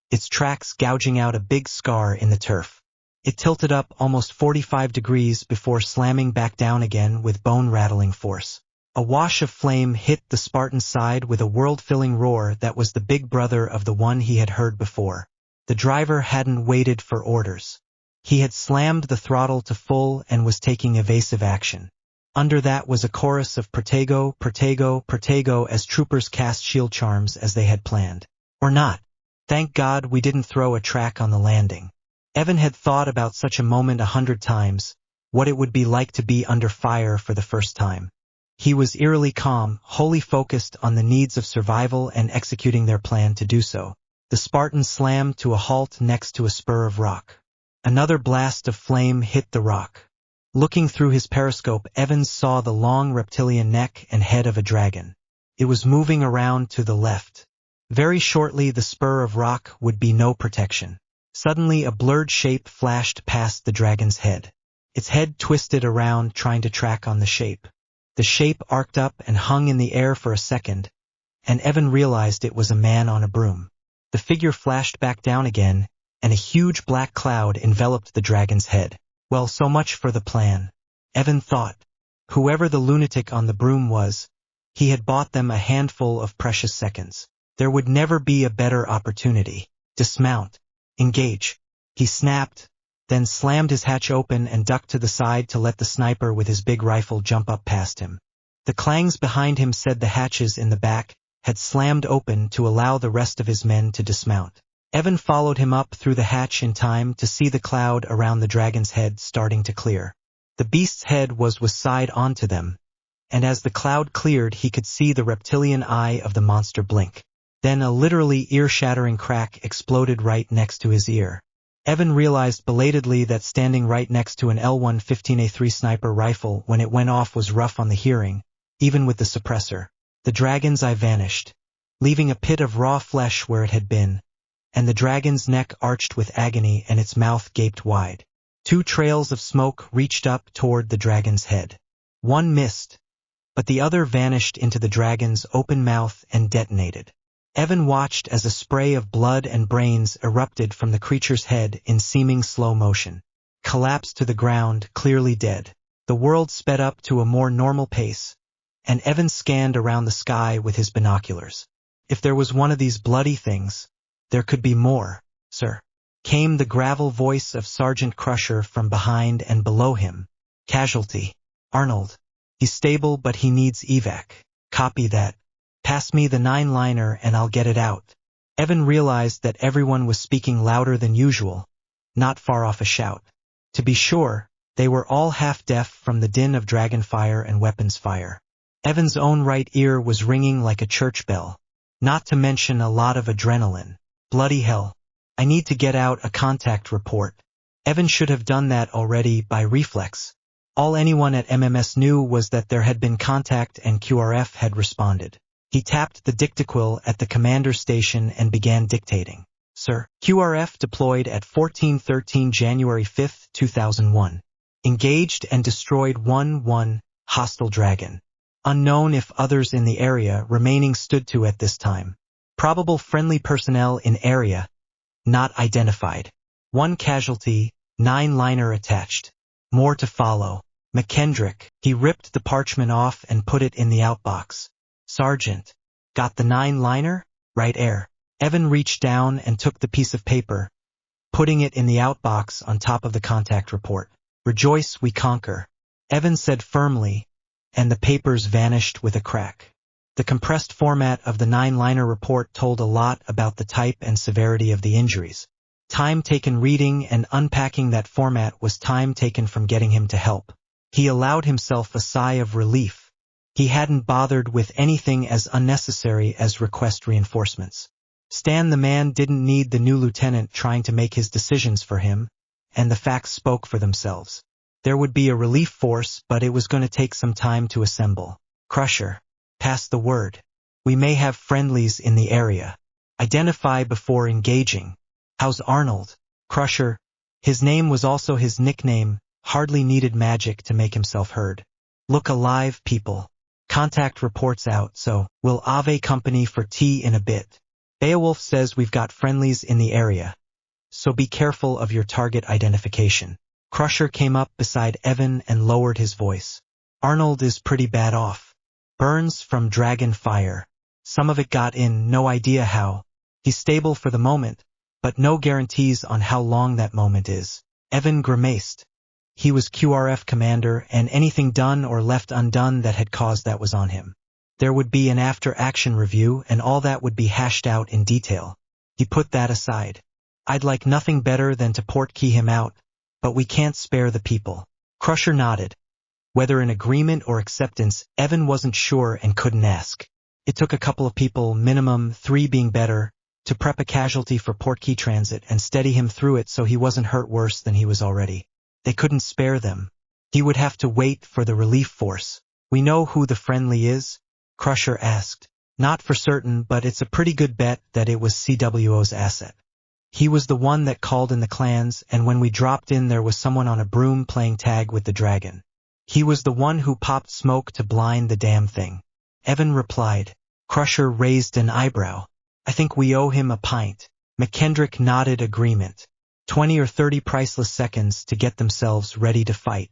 its tracks gouging out a big scar in the turf. It tilted up almost 45 degrees before slamming back down again with bone-rattling force. A wash of flame hit the Spartan's side with a world-filling roar that was the big brother of the one he had heard before. The driver hadn't waited for orders. He had slammed the throttle to full and was taking evasive action. Under that was a chorus of Protego, Protego, Protego as troopers cast shield charms as they had planned. Or not. Thank God we didn't throw a track on the landing. Evan had thought about such a moment 100 times, what it would be like to be under fire for the first time. He was eerily calm, wholly focused on the needs of survival and executing their plan to do so. The Spartan slammed to a halt next to a spur of rock. Another blast of flame hit the rock. Looking through his periscope, Evans saw the long reptilian neck and head of a dragon. It was moving around to the left. Very shortly the spur of rock would be no protection. Suddenly a blurred shape flashed past the dragon's head. Its head twisted around trying to track on the shape. The shape arced up and hung in the air for a second, and Evan realized it was a man on a broom. The figure flashed back down again, and a huge black cloud enveloped the dragon's head. Well, so much for the plan. Evan thought. Whoever the lunatic on the broom was, he had bought them a handful of precious seconds. There would never be a better opportunity. Dismount. Engage. He snapped, then slammed his hatch open and ducked to the side to let the sniper with his big rifle jump up past him. The clangs behind him said the hatches in the back had slammed open to allow the rest of his men to dismount. Evan followed him up through the hatch in time to see the cloud around the dragon's head starting to clear. The beast's head was with side onto them, and as the cloud cleared he could see the reptilian eye of the monster blink. Then a literally ear-shattering crack exploded right next to his ear. Evan realized belatedly that standing right next to an L115A3 sniper rifle when it went off was rough on the hearing, even with the suppressor. The dragon's eye vanished, leaving a pit of raw flesh where it had been, and the dragon's neck arched with agony and its mouth gaped wide. 2 trails of smoke reached up toward the dragon's head. One missed, but the other vanished into the dragon's open mouth and detonated. Evan watched as a spray of blood and brains erupted from the creature's head in seeming slow motion. collapsed to the ground, clearly dead. The world sped up to a more normal pace, and Evan scanned around the sky with his binoculars. If there was one of these bloody things, there could be more, sir. Came the gravel voice of Sergeant Crusher from behind and below him. Casualty. Arnold. He's stable but he needs evac. Copy that. Pass me the 9-liner and I'll get it out. Evan realized that everyone was speaking louder than usual, not far off a shout. To be sure, they were all half-deaf from the din of dragon fire and weapons fire. Evan's own right ear was ringing like a church bell, not to mention a lot of adrenaline. Bloody hell. I need to get out a contact report. Evan should have done that already by reflex. All anyone at MMS knew was that there had been contact and QRF had responded. He tapped the dictaquill at the commander's station and began dictating. Sir, QRF deployed at 1413 January 5, 2001. Engaged and destroyed 1-1, hostile dragon. Unknown if others in the area remaining stood to at this time. Probable friendly personnel in area, not identified. 1 casualty, 9-liner attached. More to follow. McKendrick, he ripped the parchment off and put it in the outbox. Sergeant, got the 9-liner? Right air. Evan reached down and took the piece of paper, putting it in the outbox on top of the contact report. Rejoice we conquer, Evan said firmly, and the papers vanished with a crack. The compressed format of the 9-liner report told a lot about the type and severity of the injuries. Time taken reading and unpacking that format was time taken from getting him to help. He allowed himself a sigh of relief. He hadn't bothered with anything as unnecessary as request reinforcements. Stan the man didn't need the new lieutenant trying to make his decisions for him, and the facts spoke for themselves. There would be a relief force, but it was going to take some time to assemble. Crusher, pass the word. We may have friendlies in the area. Identify before engaging. How's Arnold? Crusher. His name was also his nickname, hardly needed magic to make himself heard. Look alive, people. Contact reports out, so we'll Ave company for tea in a bit. Beowulf says we've got friendlies in the area, so be careful of your target identification. Crusher came up beside Evan and lowered his voice. Arnold is pretty bad off. Burns from dragon fire. Some of it got in, no idea how. He's stable for the moment, but no guarantees on how long that moment is. Evan grimaced. He was QRF commander, and anything done or left undone that had caused that was on him. There would be an after-action review, and all that would be hashed out in detail. He put that aside. I'd like nothing better than to port-key him out, but we can't spare the people. Crusher nodded. Whether in agreement or acceptance, Evan wasn't sure and couldn't ask. It took a couple of people, minimum 3 being better, to prep a casualty for port-key transit and steady him through it so he wasn't hurt worse than he was already. They couldn't spare them. He would have to wait for the relief force. We know who the friendly is? Crusher asked. Not for certain, but it's a pretty good bet that it was CWO's asset. He was the one that called in the clans, and when we dropped in there was someone on a broom playing tag with the dragon. He was the one who popped smoke to blind the damn thing. Evan replied. Crusher raised an eyebrow. I think we owe him a pint. McKendrick nodded agreement. 20 or 30 priceless seconds to get themselves ready to fight.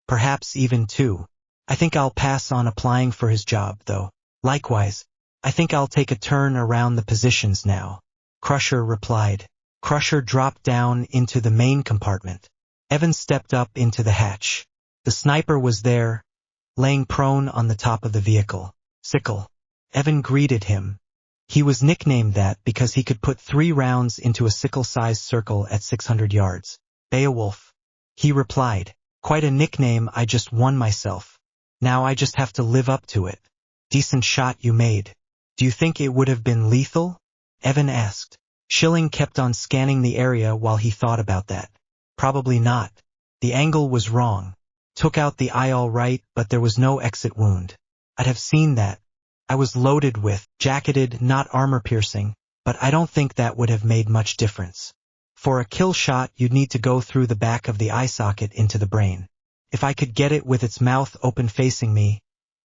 Perhaps even 2. I think I'll pass on applying for his job, though. Likewise, I think I'll take a turn around the positions now. Crusher replied. Crusher dropped down into the main compartment. Evan stepped up into the hatch. The sniper was there, laying prone on the top of the vehicle. Sickle. Evan greeted him. He was nicknamed that because he could put 3 rounds into a sickle-sized circle at 600 yards. Beowulf. He replied. Quite a nickname I just won myself. Now I just have to live up to it. Decent shot you made. Do you think it would have been lethal? Evan asked. Schilling kept on scanning the area while he thought about that. Probably not. The angle was wrong. Took out the eye all right, but there was no exit wound. I'd have seen that. I was loaded with, jacketed, not armor-piercing, but I don't think that would have made much difference. For a kill shot, you'd need to go through the back of the eye socket into the brain. If I could get it with its mouth open facing me,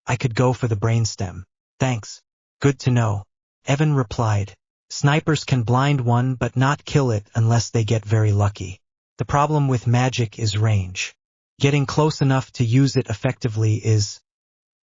I could go for the brainstem. Thanks. Good to know. Evan replied. Snipers can blind one but not kill it unless they get very lucky. The problem with magic is range. Getting close enough to use it effectively is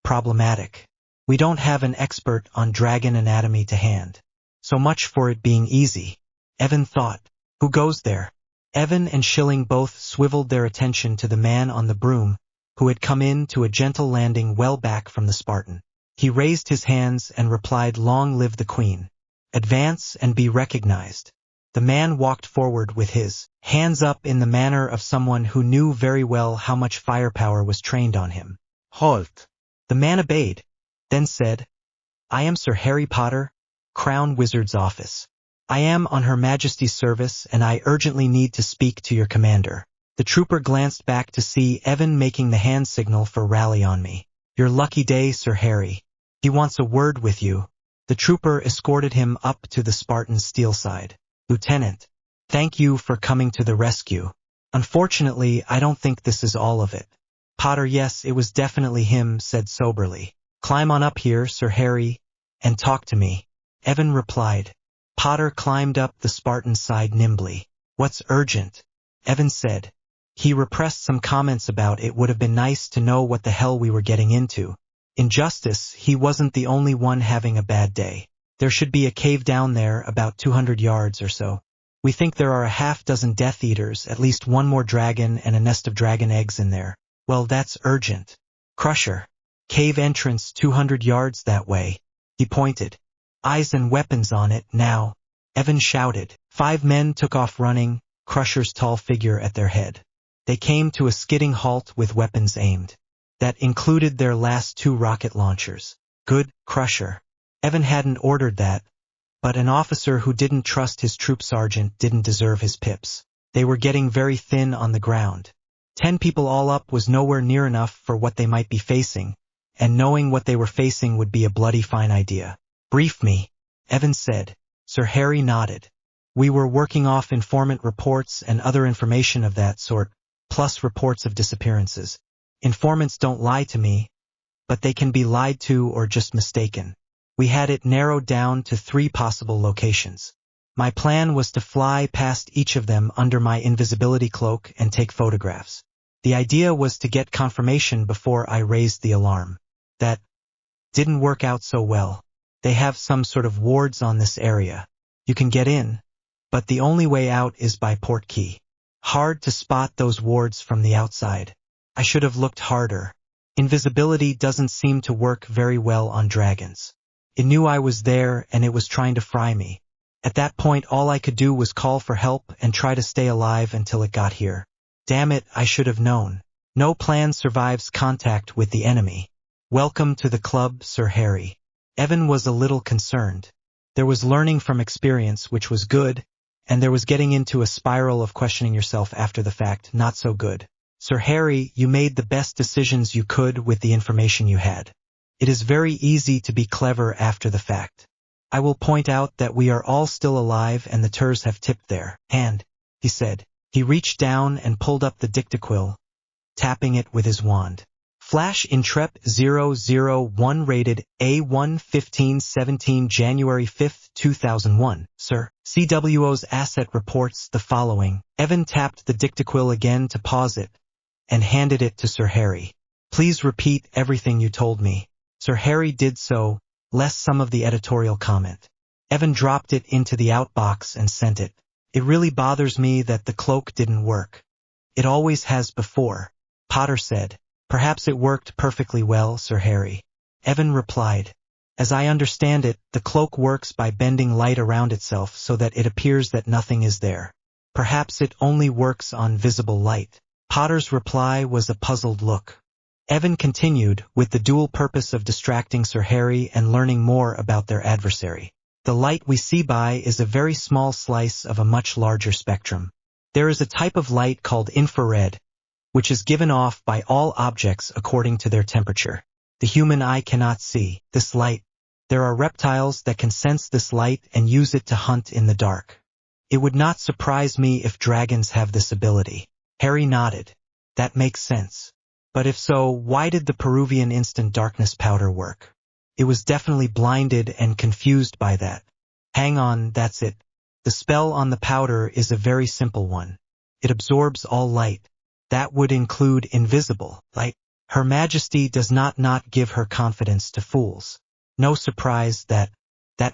problematic. We don't have an expert on dragon anatomy to hand. So much for it being easy. Evan thought. Who goes there? Evan and Schilling both swiveled their attention to the man on the broom, who had come in to a gentle landing well back from the Spartan. He raised his hands and replied, "Long live the Queen. Advance and be recognized." The man walked forward with his hands up in the manner of someone who knew very well how much firepower was trained on him. Halt. The man obeyed, then said, "I am Sir Harry Potter, Crown Wizard's office. I am on Her Majesty's service and I urgently need to speak to your commander." The trooper glanced back to see Evan making the hand signal for rally on me. "Your lucky day, Sir Harry. He wants a word with you." The trooper escorted him up to the Spartan's steel side. "Lieutenant, thank you for coming to the rescue. Unfortunately, I don't think this is all of it." Potter, "Yes, it was definitely him," said soberly. "Climb on up here, Sir Harry, and talk to me." Evan replied. Potter climbed up the Spartan's side nimbly. "What's urgent?" Evan said. He repressed some comments about it would have been nice to know what the hell we were getting into. In justice, he wasn't the only one having a bad day. There should be a cave down there about 200 yards or so. We think there are a half-dozen Death Eaters, at least one more dragon and a nest of dragon eggs in there. Well, that's urgent. Crusher. Cave entrance 200 yards that way. He pointed. Eyes and weapons on it, now. Evan shouted. 5 men took off running, Crusher's tall figure at their head. They came to a skidding halt with weapons aimed. That included their last 2 rocket launchers. Good, Crusher. Evan hadn't ordered that, but an officer who didn't trust his troop sergeant didn't deserve his pips. They were getting very thin on the ground. 10 people all up was nowhere near enough for what they might be facing, and knowing what they were facing would be a bloody fine idea. "Brief me," Evan said. Sir Harry nodded. "We were working off informant reports and other information of that sort, plus reports of disappearances. Informants don't lie to me, but they can be lied to or just mistaken. We had it narrowed down to 3 possible locations. My plan was to fly past each of them under my invisibility cloak and take photographs. The idea was to get confirmation before I raised the alarm. That didn't work out so well. They have some sort of wards on this area. You can get in, but the only way out is by port key. Hard to spot those wards from the outside. I should have looked harder. Invisibility doesn't seem to work very well on dragons. It knew I was there and it was trying to fry me. At that point all I could do was call for help and try to stay alive until it got here. Damn it, I should have known. No plan survives contact with the enemy. Welcome to the club, Sir Harry. Evan was a little concerned. There was learning from experience, which was good, and there was getting into a spiral of questioning yourself after the fact, not so good. Sir Harry, you made the best decisions you could with the information you had. It is very easy to be clever after the fact. I will point out that we are all still alive and the Turs have tipped their hand, he said. He reached down and pulled up the dictaquill, tapping it with his wand. Flash Intrep 001 rated A1 1517 January 5, 2001. Sir, CWO's asset reports the following. Evan tapped the dictaquill again to pause it and handed it to Sir Harry. Please repeat everything you told me. Sir Harry did so, less some of the editorial comment. Evan dropped it into the outbox and sent it. It really bothers me that the cloak didn't work. It always has before, Potter said. Perhaps it worked perfectly well, Sir Harry. Evan replied. As I understand it, the cloak works by bending light around itself so that it appears that nothing is there. Perhaps it only works on visible light. Potter's reply was a puzzled look. Evan continued, with the dual purpose of distracting Sir Harry and learning more about their adversary. The light we see by is a very small slice of a much larger spectrum. There is a type of light called infrared, which is given off by all objects according to their temperature. The human eye cannot see this light. There are reptiles that can sense this light and use it to hunt in the dark. It would not surprise me if dragons have this ability. Harry nodded. That makes sense. But if so, why did the Peruvian instant darkness powder work? It was definitely blinded and confused by that. Hang on, that's it. The spell on the powder is a very simple one. It absorbs all light. That would include invisible light. Her Majesty does not give her confidence to fools. No surprise that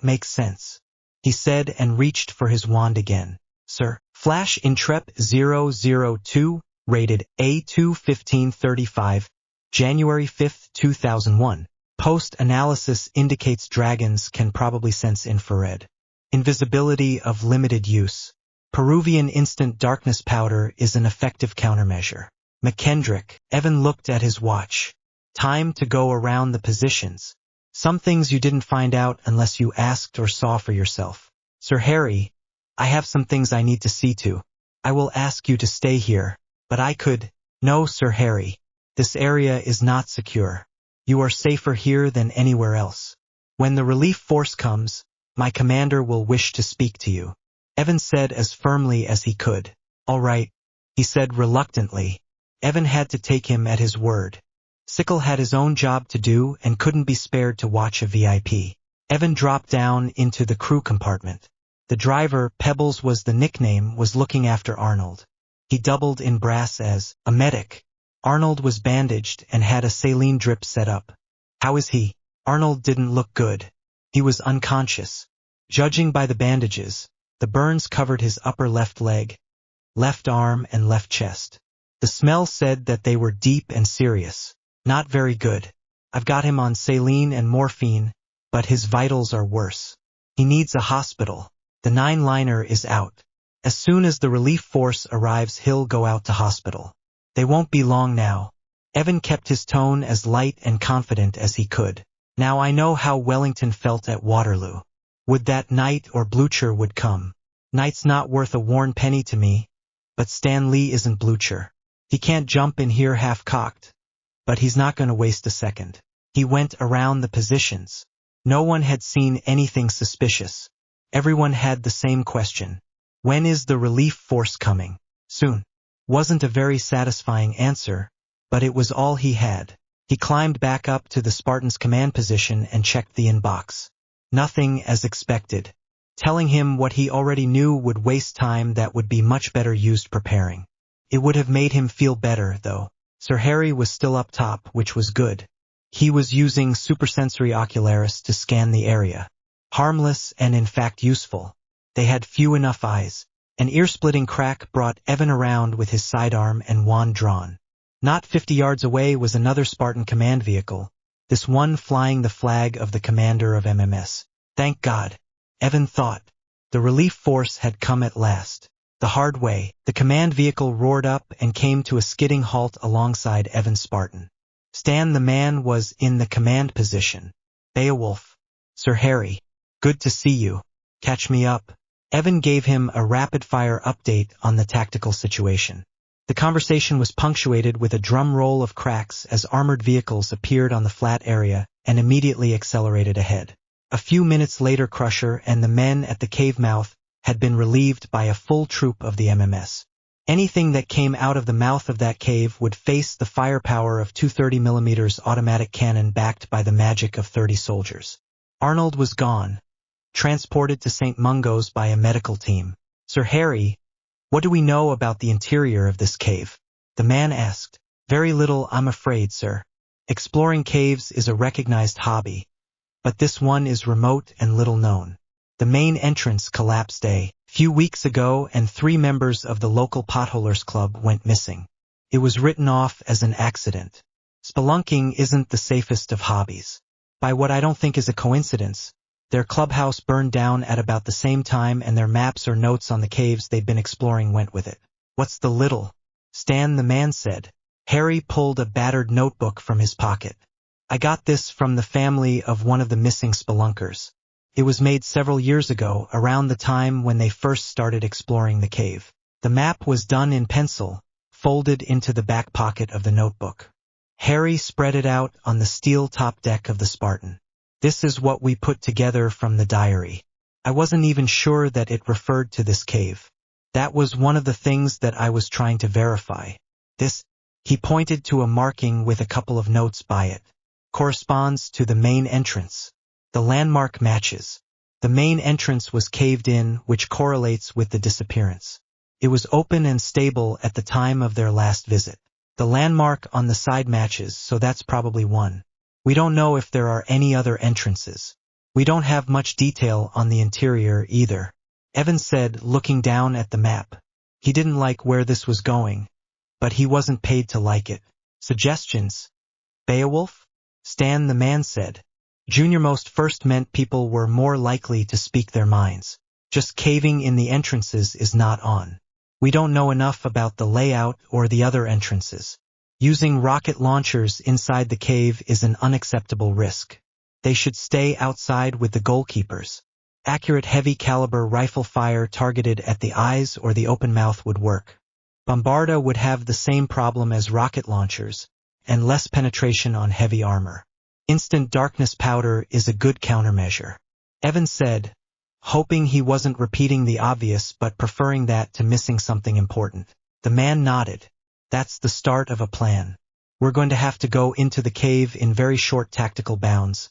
makes sense, he said and reached for his wand again. Sir, Flash Intrep 002, rated A2 1535, January 5, 2001. Post-analysis indicates dragons can probably sense infrared. Invisibility of limited use. Peruvian instant darkness powder is an effective countermeasure. McKendrick. Evan looked at his watch. Time to go around the positions. Some things you didn't find out unless you asked or saw for yourself. Sir Harry, I have some things I need to see to. I will ask you to stay here, but I could. No, Sir Harry. This area is not secure. You are safer here than anywhere else. When the relief force comes, my commander will wish to speak to you. Evan said as firmly as he could. All right, he said reluctantly. Evan had to take him at his word. Sickle had his own job to do and couldn't be spared to watch a VIP. Evan dropped down into the crew compartment. The driver, Pebbles was the nickname, was looking after Arnold. He doubled in brass as a medic. Arnold was bandaged and had a saline drip set up. How is he? Arnold didn't look good. He was unconscious. Judging by the bandages, the burns covered his upper left leg, left arm and left chest. The smell said that they were deep and serious. Not very good. I've got him on saline and morphine, but his vitals are worse. He needs a hospital. The 9-liner is out. As soon as the relief force arrives, he'll go out to hospital. They won't be long now. Evan kept his tone as light and confident as he could. Now I know how Wellington felt at Waterloo. Would that Knight or Blucher would come. Knight's not worth a worn penny to me, but Stan Lee isn't Blucher. He can't jump in here half-cocked, but he's not going to waste a second. He went around the positions. No one had seen anything suspicious. Everyone had the same question. When is the relief force coming? Soon. Wasn't a very satisfying answer, but it was all he had. He climbed back up to the Spartan's command position and checked the inbox. Nothing as expected. Telling him what he already knew would waste time that would be much better used preparing. It would have made him feel better, though. Sir Harry was still up top, which was good. He was using supersensory ocularis to scan the area. Harmless and in fact useful. They had few enough eyes. An ear-splitting crack brought Evan around with his sidearm and wand drawn. Not 50 yards away was another Spartan command vehicle, this one flying the flag of the commander of MMS. Thank God, Evan thought. The relief force had come at last. The hard way, the command vehicle roared up and came to a skidding halt alongside Evan's Spartan. Stan the man was in the command position. Beowulf. Sir Harry. Good to see you. Catch me up. Evan gave him a rapid-fire update on the tactical situation. The conversation was punctuated with a drum roll of cracks as armored vehicles appeared on the flat area and immediately accelerated ahead. A few minutes later, Crusher and the men at the cave mouth had been relieved by a full troop of the MMS. Anything that came out of the mouth of that cave would face the firepower of 230mm automatic cannon backed by the magic of 30 soldiers. Arnold was gone, transported to St. Mungo's by a medical team. Sir Harry, what do we know about the interior of this cave? The man asked. Very little, I'm afraid, sir. Exploring caves is a recognized hobby, but this one is remote and little known. The main entrance collapsed a few weeks ago and 3 members of the local potholers club went missing. It was written off as an accident. Spelunking isn't the safest of hobbies. By what I don't think is a coincidence, their clubhouse burned down at about the same time and their maps or notes on the caves they'd been exploring went with it. What's the little? Stan the man said. Harry pulled a battered notebook from his pocket. I got this from the family of one of the missing spelunkers. It was made several years ago, around the time when they first started exploring the cave. The map was done in pencil, folded into the back pocket of the notebook. Harry spread it out on the steel top deck of the Spartan. This is what we put together from the diary. I wasn't even sure that it referred to this cave. That was one of the things that I was trying to verify. This, he pointed to a marking with a couple of notes by it, corresponds to the main entrance. The landmark matches. The main entrance was caved in, which correlates with the disappearance. It was open and stable at the time of their last visit. The landmark on the side matches, so that's probably one. We don't know if there are any other entrances. We don't have much detail on the interior either. Evan said, looking down at the map. He didn't like where this was going, but he wasn't paid to like it. Suggestions? Beowulf? Stan the man said. Juniormost first meant people were more likely to speak their minds. Just caving in the entrances is not on. We don't know enough about the layout or the other entrances. Using rocket launchers inside the cave is an unacceptable risk. They should stay outside with the goalkeepers. Accurate heavy caliber rifle fire targeted at the eyes or the open mouth would work. Bombarda would have the same problem as rocket launchers, and less penetration on heavy armor. Instant darkness powder is a good countermeasure. Evan said, hoping he wasn't repeating the obvious but preferring that to missing something important. The man nodded. That's the start of a plan. We're going to have to go into the cave in very short tactical bounds,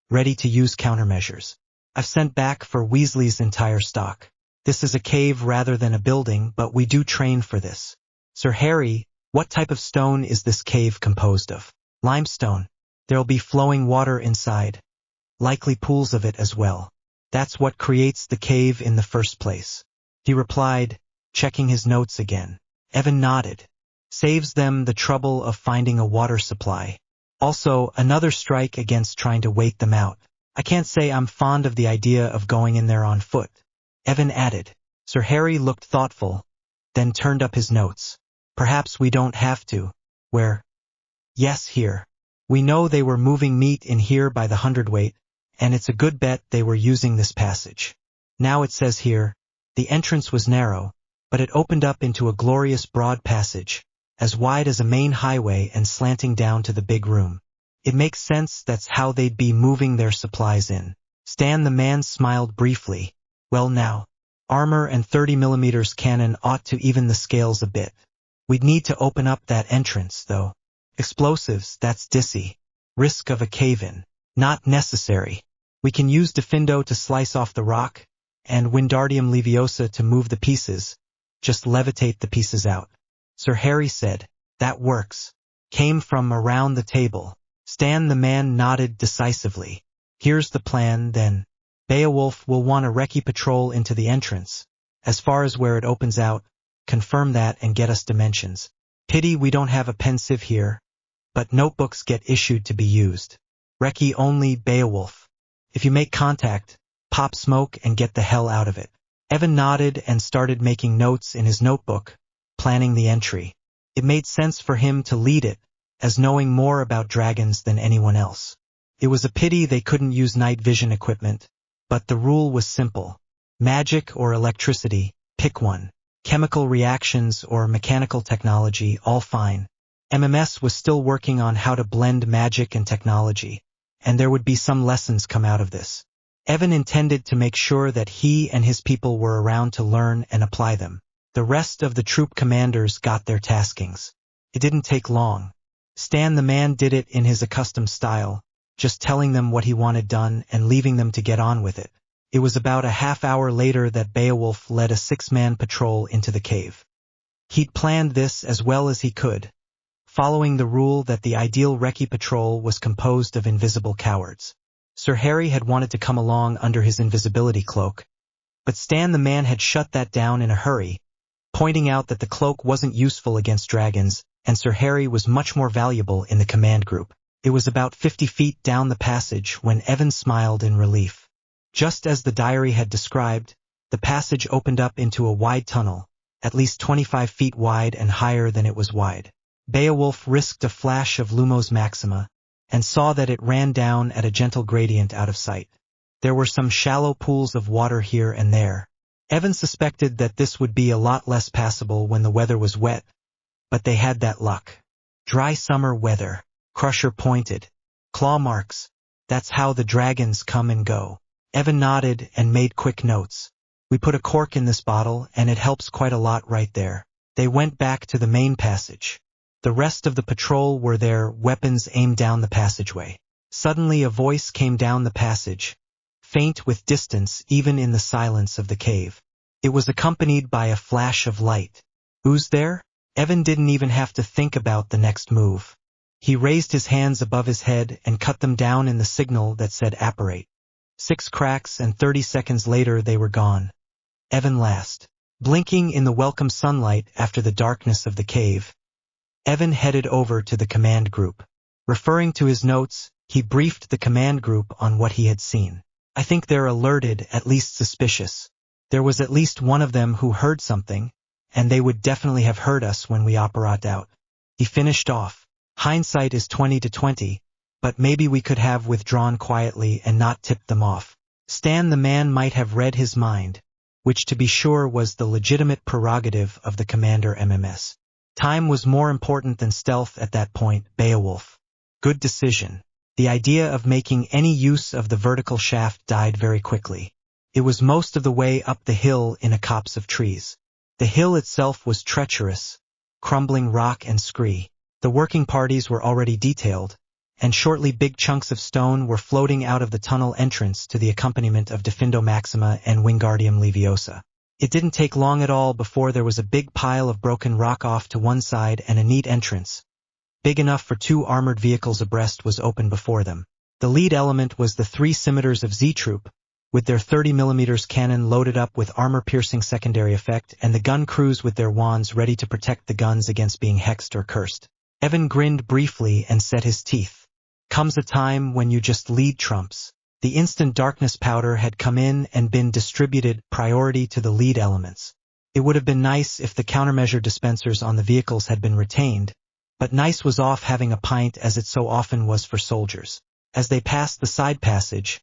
ready to use countermeasures. I've sent back for Weasley's entire stock. This is a cave rather than a building, but we do train for this. Sir Harry, what type of stone is this cave composed of? Limestone. There'll be flowing water inside. Likely pools of it as well. That's what creates the cave in the first place. He replied, checking his notes again. Evan nodded. Saves them the trouble of finding a water supply. Also, another strike against trying to wait them out. I can't say I'm fond of the idea of going in there on foot. Evan added. Sir Harry looked thoughtful, then turned up his notes. Perhaps we don't have to. Where? Yes, here. We know they were moving meat in here by the hundredweight, and it's a good bet they were using this passage. Now it says here, the entrance was narrow, but it opened up into a glorious broad passage, as wide as a main highway and slanting down to the big room. It makes sense that's how they'd be moving their supplies in. Stan the man smiled briefly. Well now, armor and 30mm cannon ought to even the scales a bit. We'd need to open up that entrance, though. Explosives, that's dissy. Risk of a cave-in. Not necessary. We can use Defindo to slice off the rock, and Wingardium Leviosa to move the pieces. Just levitate the pieces out. Sir Harry said, that works. Came from around the table. Stan the man nodded decisively. Here's the plan, then. Beowulf will want a recce patrol into the entrance. As far as where it opens out, confirm that and get us dimensions. Pity we don't have a pensieve here, but notebooks get issued to be used. Recce only, Beowulf. If you make contact, pop smoke and get the hell out of it. Evan nodded and started making notes in his notebook, planning the entry. It made sense for him to lead it, as knowing more about dragons than anyone else. It was a pity they couldn't use night vision equipment, but the rule was simple. Magic or electricity, pick one. Chemical reactions or mechanical technology, all fine. MMS was still working on how to blend magic and technology, and there would be some lessons come out of this. Evan intended to make sure that he and his people were around to learn and apply them. The rest of the troop commanders got their taskings. It didn't take long. Stan the man did it in his accustomed style, just telling them what he wanted done and leaving them to get on with it. It was about a half-hour later that Beowulf led a 6-man patrol into the cave. He'd planned this as well as he could, following the rule that the ideal recce patrol was composed of invisible cowards. Sir Harry had wanted to come along under his invisibility cloak, but Stan the man had shut that down in a hurry, pointing out that the cloak wasn't useful against dragons, and Sir Harry was much more valuable in the command group. It was about 50 feet down the passage when Evan smiled in relief. Just as the diary had described, the passage opened up into a wide tunnel, at least 25 feet wide and higher than it was wide. Beowulf risked a flash of Lumos Maxima, and saw that it ran down at a gentle gradient out of sight. There were some shallow pools of water here and there. Evan suspected that this would be a lot less passable when the weather was wet, but they had that luck. Dry summer weather. Crusher pointed. Claw marks. That's how the dragons come and go. Evan nodded and made quick notes. We put a cork in this bottle and it helps quite a lot right there. They went back to the main passage. The rest of the patrol were there, weapons aimed down the passageway. Suddenly a voice came down the passage, faint with distance even in the silence of the cave. It was accompanied by a flash of light. "Who's there?" Evan didn't even have to think about the next move. He raised his hands above his head and cut them down in the signal that said apparate. 6 cracks and 30 seconds later they were gone. Evan last. Blinking in the welcome sunlight after the darkness of the cave, Evan headed over to the command group. Referring to his notes, he briefed the command group on what he had seen. "I think they're alerted, at least suspicious. There was at least one of them who heard something, and they would definitely have heard us when we operate out." He finished off. "Hindsight is 20/20, but maybe we could have withdrawn quietly and not tipped them off. Stan the man might have read his mind," which to be sure was the legitimate prerogative of the commander MMS. Time was more important than stealth at that point. Beowulf. Good decision. The idea of making any use of the vertical shaft died very quickly. It was most of the way up the hill in a copse of trees. The hill itself was treacherous, crumbling rock and scree. The working parties were already detailed, and shortly big chunks of stone were floating out of the tunnel entrance to the accompaniment of Diffindo Maxima and Wingardium Leviosa. It didn't take long at all before there was a big pile of broken rock off to one side and a neat entrance, big enough for 2 armored vehicles abreast, was open before them. The lead element was the 3 scimitars of Z-Troop, with their 30mm cannon loaded up with armor-piercing secondary effect, and the gun crews with their wands ready to protect the guns against being hexed or cursed. Evan grinned briefly and set his teeth. Comes a time when you just lead trumps. The instant darkness powder had come in and been distributed priority to the lead elements. It would have been nice if the countermeasure dispensers on the vehicles had been retained, but nice was off having a pint as it so often was for soldiers. As they passed the side passage,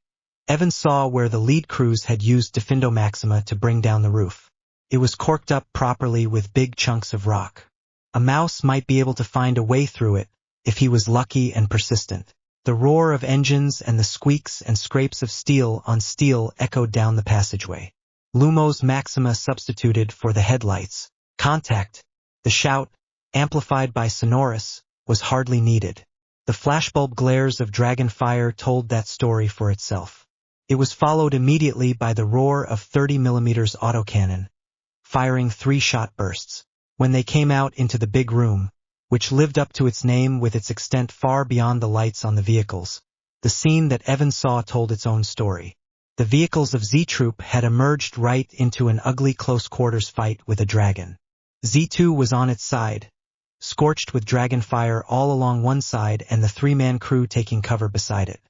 Evan saw where the lead crews had used Diffindo Maxima to bring down the roof. It was corked up properly with big chunks of rock. A mouse might be able to find a way through it, if he was lucky and persistent. The roar of engines and the squeaks and scrapes of steel on steel echoed down the passageway. Lumos Maxima substituted for the headlights. Contact. The shout, amplified by Sonorous, was hardly needed. The flashbulb glares of dragon fire told that story for itself. It was followed immediately by the roar of 30mm autocannon, firing 3-shot bursts. When they came out into the big room, which lived up to its name with its extent far beyond the lights on the vehicles, the scene that Evan saw told its own story. The vehicles of Z-Troop had emerged right into an ugly close-quarters fight with a dragon. Z2 was on its side, scorched with dragon fire all along one side and the 3-man crew taking cover beside it.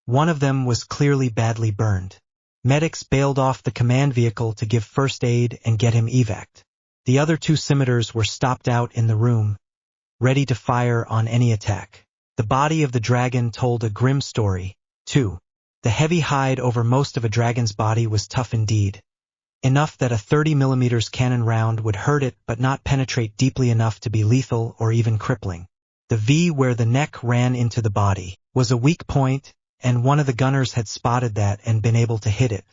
One of them was clearly badly burned. Medics bailed off the command vehicle to give first aid and get him evac'd. The other 2 scimitars were stopped out in the room, ready to fire on any attack. The body of the dragon told a grim story, too. The heavy hide over most of a dragon's body was tough indeed. Enough that a 30mm cannon round would hurt it but not penetrate deeply enough to be lethal or even crippling. The V where the neck ran into the body was a weak point, and one of the gunners had spotted that and been able to hit it.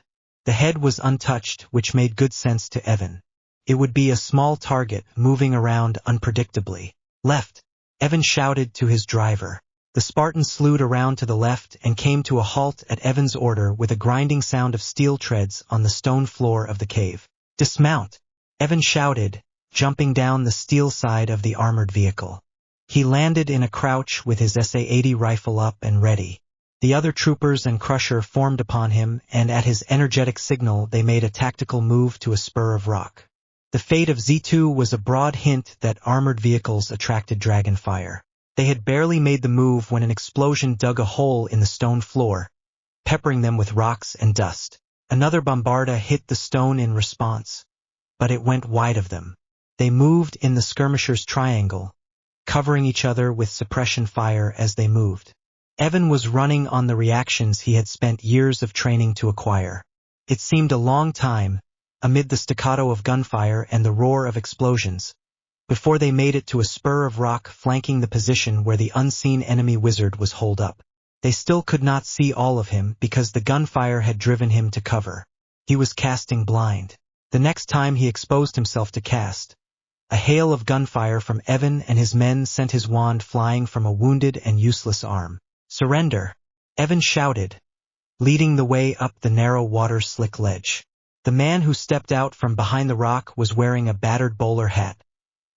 The head was untouched, which made good sense to Evan. It would be a small target moving around unpredictably. Left. Evan shouted to his driver. The Spartan slewed around to the left and came to a halt at Evan's order with a grinding sound of steel treads on the stone floor of the cave. Dismount! Evan shouted, jumping down the steel side of the armored vehicle. He landed in a crouch with his SA-80 rifle up and ready. The other troopers and Crusher formed upon him, and at his energetic signal they made a tactical move to a spur of rock. The fate of Z2 was a broad hint that armored vehicles attracted dragon fire. They had barely made the move when an explosion dug a hole in the stone floor, peppering them with rocks and dust. Another bombarda hit the stone in response, but it went wide of them. They moved in the skirmishers' triangle, covering each other with suppression fire as they moved. Evan was running on the reactions he had spent years of training to acquire. It seemed a long time, amid the staccato of gunfire and the roar of explosions, before they made it to a spur of rock flanking the position where the unseen enemy wizard was holed up. They still could not see all of him because the gunfire had driven him to cover. He was casting blind. The next time he exposed himself to cast, a hail of gunfire from Evan and his men sent his wand flying from a wounded and useless arm. Surrender! Evan shouted, leading the way up the narrow water-slick ledge. The The man who stepped out from behind the rock was wearing a battered bowler hat,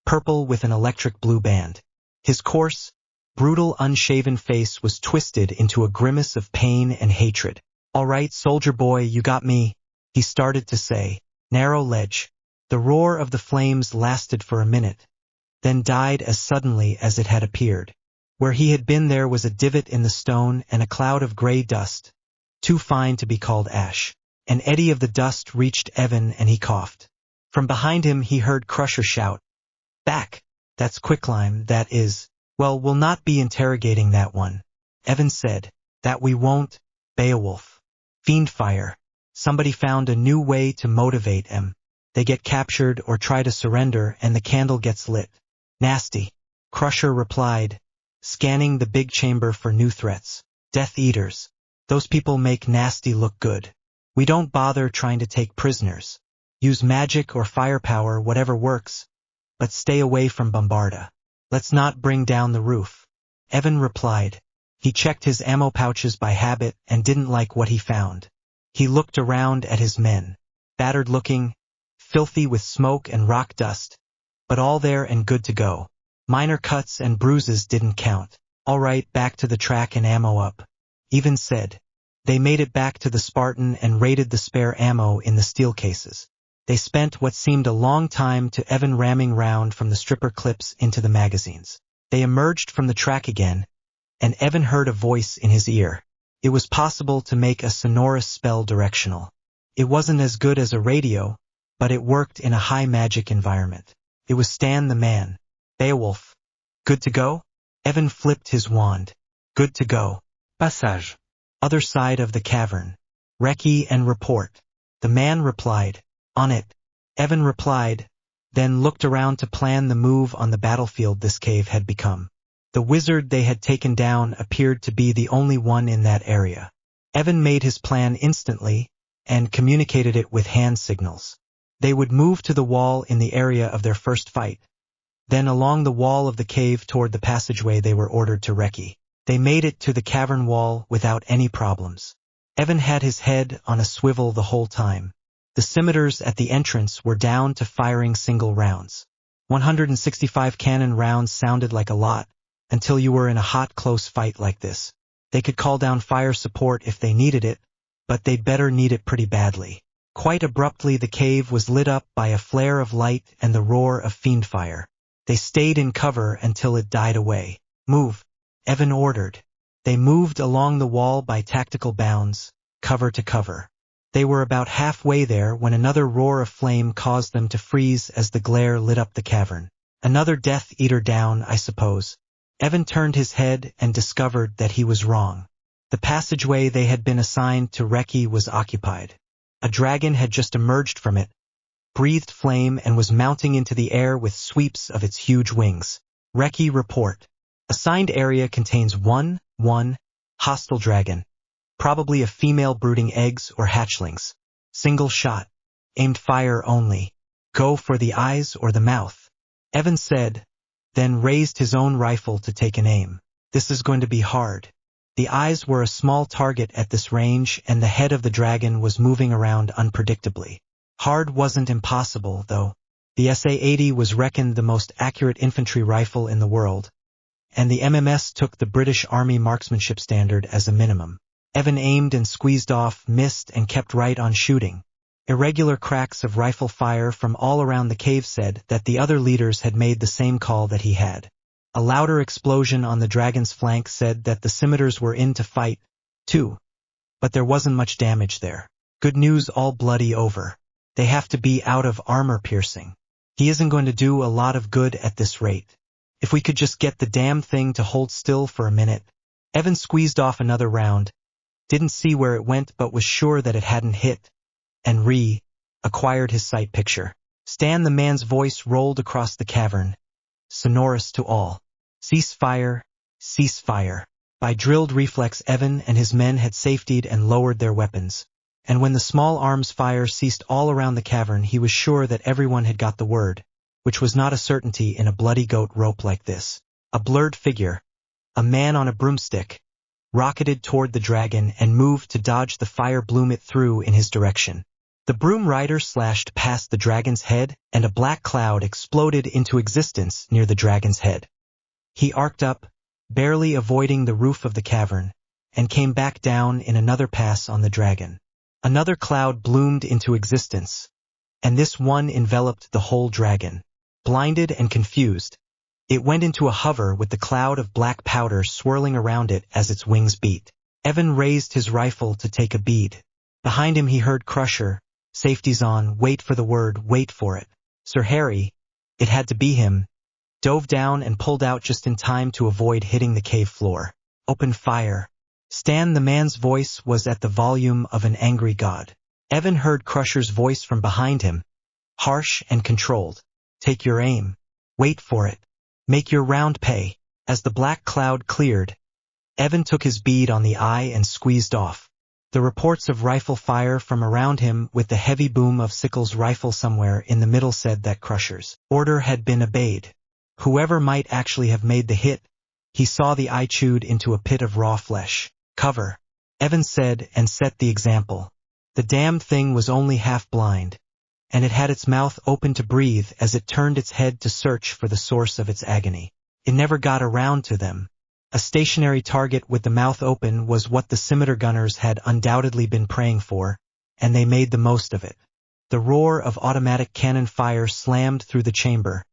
purple with an electric blue band. His coarse, brutal, unshaven face was twisted into a grimace of pain and hatred. "All right, soldier boy, you got me," he started to say. Narrow ledge. The roar of the flames lasted for a minute, then died as suddenly as it had appeared. Where he had been there was a divot in the stone and a cloud of gray dust, too fine to be called ash. An eddy of the dust reached Evan and he coughed. From behind him he heard Crusher shout, "Back! That's quicklime, that is." "Well, we'll not be interrogating that one," Evan said. "That we won't, Beowulf. Fiendfire. Somebody found a new way to motivate them. They get captured or try to surrender and the candle gets lit. Nasty," Crusher replied, scanning the big chamber for new threats. "Death Eaters. Those people make nasty look good. We don't bother trying to take prisoners. Use magic or firepower, whatever works, but stay away from Bombarda. Let's not bring down the roof," Evan replied. He checked his ammo pouches by habit and didn't like what he found. He looked around at his men. Battered looking, filthy with smoke and rock dust, but all there and good to go. Minor cuts and bruises didn't count. "All right, back to the track and ammo up," Evan said. They made it back to the Spartan and raided the spare ammo in the steel cases. They spent what seemed a long time to Evan ramming round from the stripper clips into the magazines. They emerged from the track again, and Evan heard a voice in his ear. It was possible to make a sonorous spell directional. It wasn't as good as a radio, but it worked in a high magic environment. It was Stan the man. "Beowulf. Good to go?" Evan flipped his wand. "Good to go. Passage. Other side of the cavern. Recce and report." The man replied, "On it." Evan replied, then looked around to plan the move on the battlefield this cave had become. The wizard they had taken down appeared to be the only one in that area. Evan made his plan instantly and communicated it with hand signals. They would move to the wall in the area of their first fight. Then along the wall of the cave toward the passageway they were ordered to Recce. They made it to the cavern wall without any problems. Evan had his head on a swivel the whole time. The scimitars at the entrance were down to firing single rounds. 165 cannon rounds sounded like a lot, until you were in a hot close fight like this. They could call down fire support if they needed it, but they'd better need it pretty badly. Quite abruptly the cave was lit up by a flare of light and the roar of fiendfire. They stayed in cover until it died away. "Move," Evan ordered. They moved along the wall by tactical bounds, cover to cover. They were about halfway there when another roar of flame caused them to freeze as the glare lit up the cavern. "Another Death Eater down, I suppose." Evan turned his head and discovered that he was wrong. The passageway they had been assigned to Recce was occupied. A dragon had just emerged from it, breathed flame and was mounting into the air with sweeps of its huge wings. "Recce report. Assigned area contains one hostile dragon. Probably a female brooding eggs or hatchlings. Single shot. Aimed fire only. Go for the eyes or the mouth," Evan said, then raised his own rifle to take an aim. "This is going to be hard." The eyes were a small target at this range and the head of the dragon was moving around unpredictably. Hard wasn't impossible, though. The SA-80 was reckoned the most accurate infantry rifle in the world, and the MMS took the British Army marksmanship standard as a minimum. Evan aimed and squeezed off, missed, and kept right on shooting. Irregular cracks of rifle fire from all around the cave said that the other leaders had made the same call that he had. A louder explosion on the dragon's flank said that the scimitars were in to fight, too. But there wasn't much damage there. Good news, all bloody over. They have to be out of armor piercing. He isn't going to do a lot of good at this rate. If we could just get the damn thing to hold still for a minute. Evan squeezed off another round, didn't see where it went but was sure that it hadn't hit, and acquired his sight picture. Stan the man's voice rolled across the cavern, sonorous to all. "Cease fire, cease fire." By drilled reflex Evan and his men had safetied and lowered their weapons, and when the small arms fire ceased all around the cavern he was sure that everyone had got the word, which was not a certainty in a bloody goat rope like this. A blurred figure, a man on a broomstick, rocketed toward the dragon and moved to dodge the fire bloom it threw in his direction. The broom rider slashed past the dragon's head, and a black cloud exploded into existence near the dragon's head. He arced up, barely avoiding the roof of the cavern, and came back down in another pass on the dragon. Another cloud bloomed into existence, and this one enveloped the whole dragon. Blinded and confused, it went into a hover with the cloud of black powder swirling around it as its wings beat. Evan raised his rifle to take a bead. Behind him he heard Crusher, "Safety's on, wait for the word, wait for it." Sir Harry, it had to be him, dove down and pulled out just in time to avoid hitting the cave floor. "Open fire." Stan the man's voice was at the volume of an angry god. Evan heard Crusher's voice from behind him, harsh and controlled. "Take your aim. Wait for it. Make your round pay." As the black cloud cleared, Evan took his bead on the eye and squeezed off. The reports of rifle fire from around him with the heavy boom of Sickles' rifle somewhere in the middle said that Crusher's order had been obeyed. Whoever might actually have made the hit, he saw the eye chewed into a pit of raw flesh. "Cover," Evan said and set the example. The damned thing was only half blind, and it had its mouth open to breathe as it turned its head to search for the source of its agony. It never got around to them. A stationary target with the mouth open was what the scimitar gunners had undoubtedly been praying for, and they made the most of it. The roar of automatic cannon fire slammed through the chamber,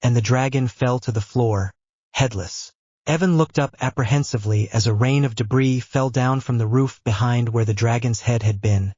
and the dragon fell to the floor, headless. Evan looked up apprehensively as a rain of debris fell down from the roof behind where the dragon's head had been.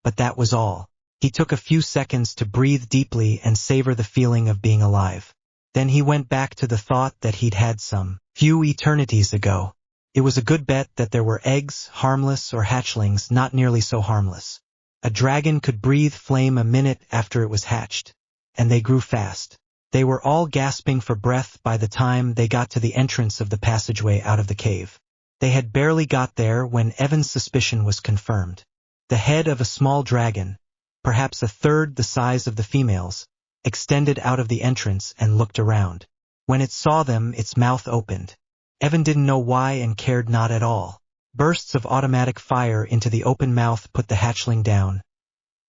But that was all. He took a few seconds to breathe deeply and savor the feeling of being alive. Then he went back to the thought that he'd had some few eternities ago. It was a good bet that there were eggs, harmless, or hatchlings not nearly so harmless. A dragon could breathe flame a minute after it was hatched, and they grew fast. They were all gasping for breath by the time they got to the entrance of the passageway out of the cave. They had barely got there when Evan's suspicion was confirmed. The head of a small dragon, perhaps a third the size of the females, extended out of the entrance and looked around. When it saw them, its mouth opened. Evan didn't know why and cared not at all. Bursts of automatic fire into the open mouth put the hatchling down,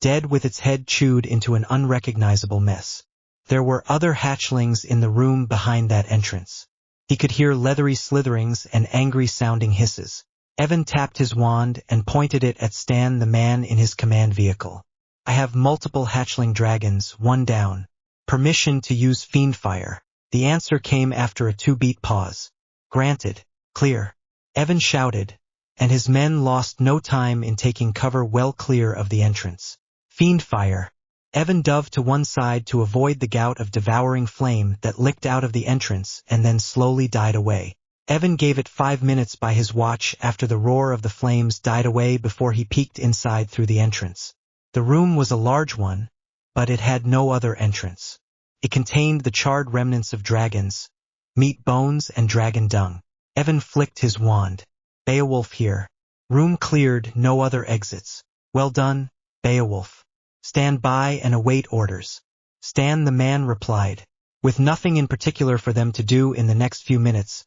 dead with its head chewed into an unrecognizable mess. There were other hatchlings in the room behind that entrance. He could hear leathery slitherings and angry-sounding hisses. Evan tapped his wand and pointed it at Stan the man in his command vehicle. "I have multiple hatchling dragons, one down. Permission to use fiend fire." The answer came after a 2-beat pause. "Granted. Clear." Evan shouted, and his men lost no time in taking cover well clear of the entrance. "Fiend fire." Evan dove to one side to avoid the gout of devouring flame that licked out of the entrance and then slowly died away. Evan gave it 5 minutes by his watch after the roar of the flames died away before he peeked inside through the entrance. The room was a large one, but it had no other entrance. It contained the charred remnants of dragons, meat bones and dragon dung. Evan flicked his wand. "Beowulf here. Room cleared, no other exits." "Well done, Beowulf. Stand by and await orders." Stan the man replied. With nothing in particular for them to do in the next few minutes,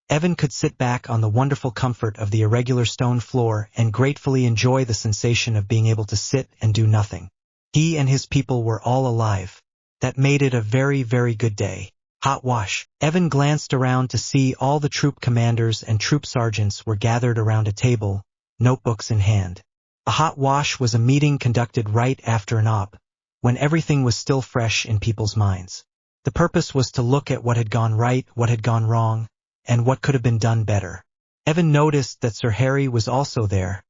Evan could sit back on the wonderful comfort of the irregular stone floor and gratefully enjoy the sensation of being able to sit and do nothing. He and his people were all alive. That made it a very, very good day. Hot wash. Evan glanced around to see all the troop commanders and troop sergeants were gathered around a table, notebooks in hand. A hot wash was a meeting conducted right after an op, when everything was still fresh in people's minds. The purpose was to look at what had gone right, what had gone wrong, and what could have been done better. Evan noticed that Sir Harry was also there,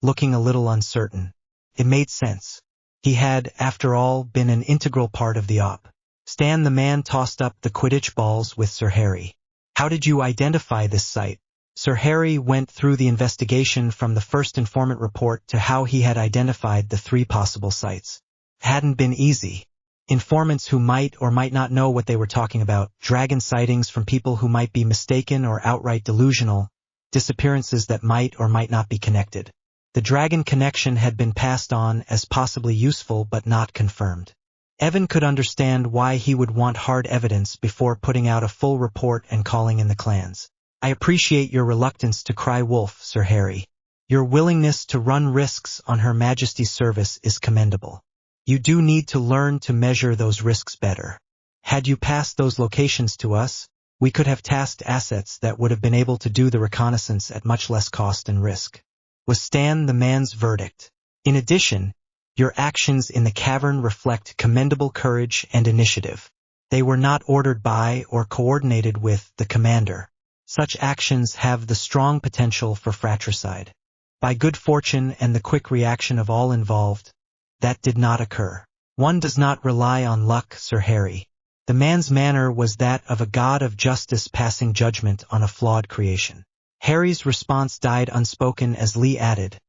looking a little uncertain. It made sense. He had, after all, been an integral part of the op. Stan the man tossed up the Quidditch balls with Sir Harry. "How did you identify this site?" Sir Harry went through the investigation from the first informant report to how he had identified the 3 possible sites. It hadn't been easy. Informants who might or might not know what they were talking about, dragon sightings from people who might be mistaken or outright delusional, disappearances that might or might not be connected. The dragon connection had been passed on as possibly useful but not confirmed. Evan could understand why he would want hard evidence before putting out a full report and calling in the clans. "I appreciate your reluctance to cry wolf, Sir Harry. Your willingness to run risks on Her Majesty's service is commendable. You do need to learn to measure those risks better. Had you passed those locations to us, we could have tasked assets that would have been able to do the reconnaissance at much less cost and risk. Was Stan the man's verdict. In addition, your actions in the cavern reflect commendable courage and initiative. They were not ordered by or coordinated with the commander. Such actions have the strong potential for fratricide. By good fortune and the quick reaction of all involved, that did not occur. One does not rely on luck, Sir Harry. The man's manner was that of a god of justice passing judgment on a flawed creation. Harry's response died unspoken as Lee added,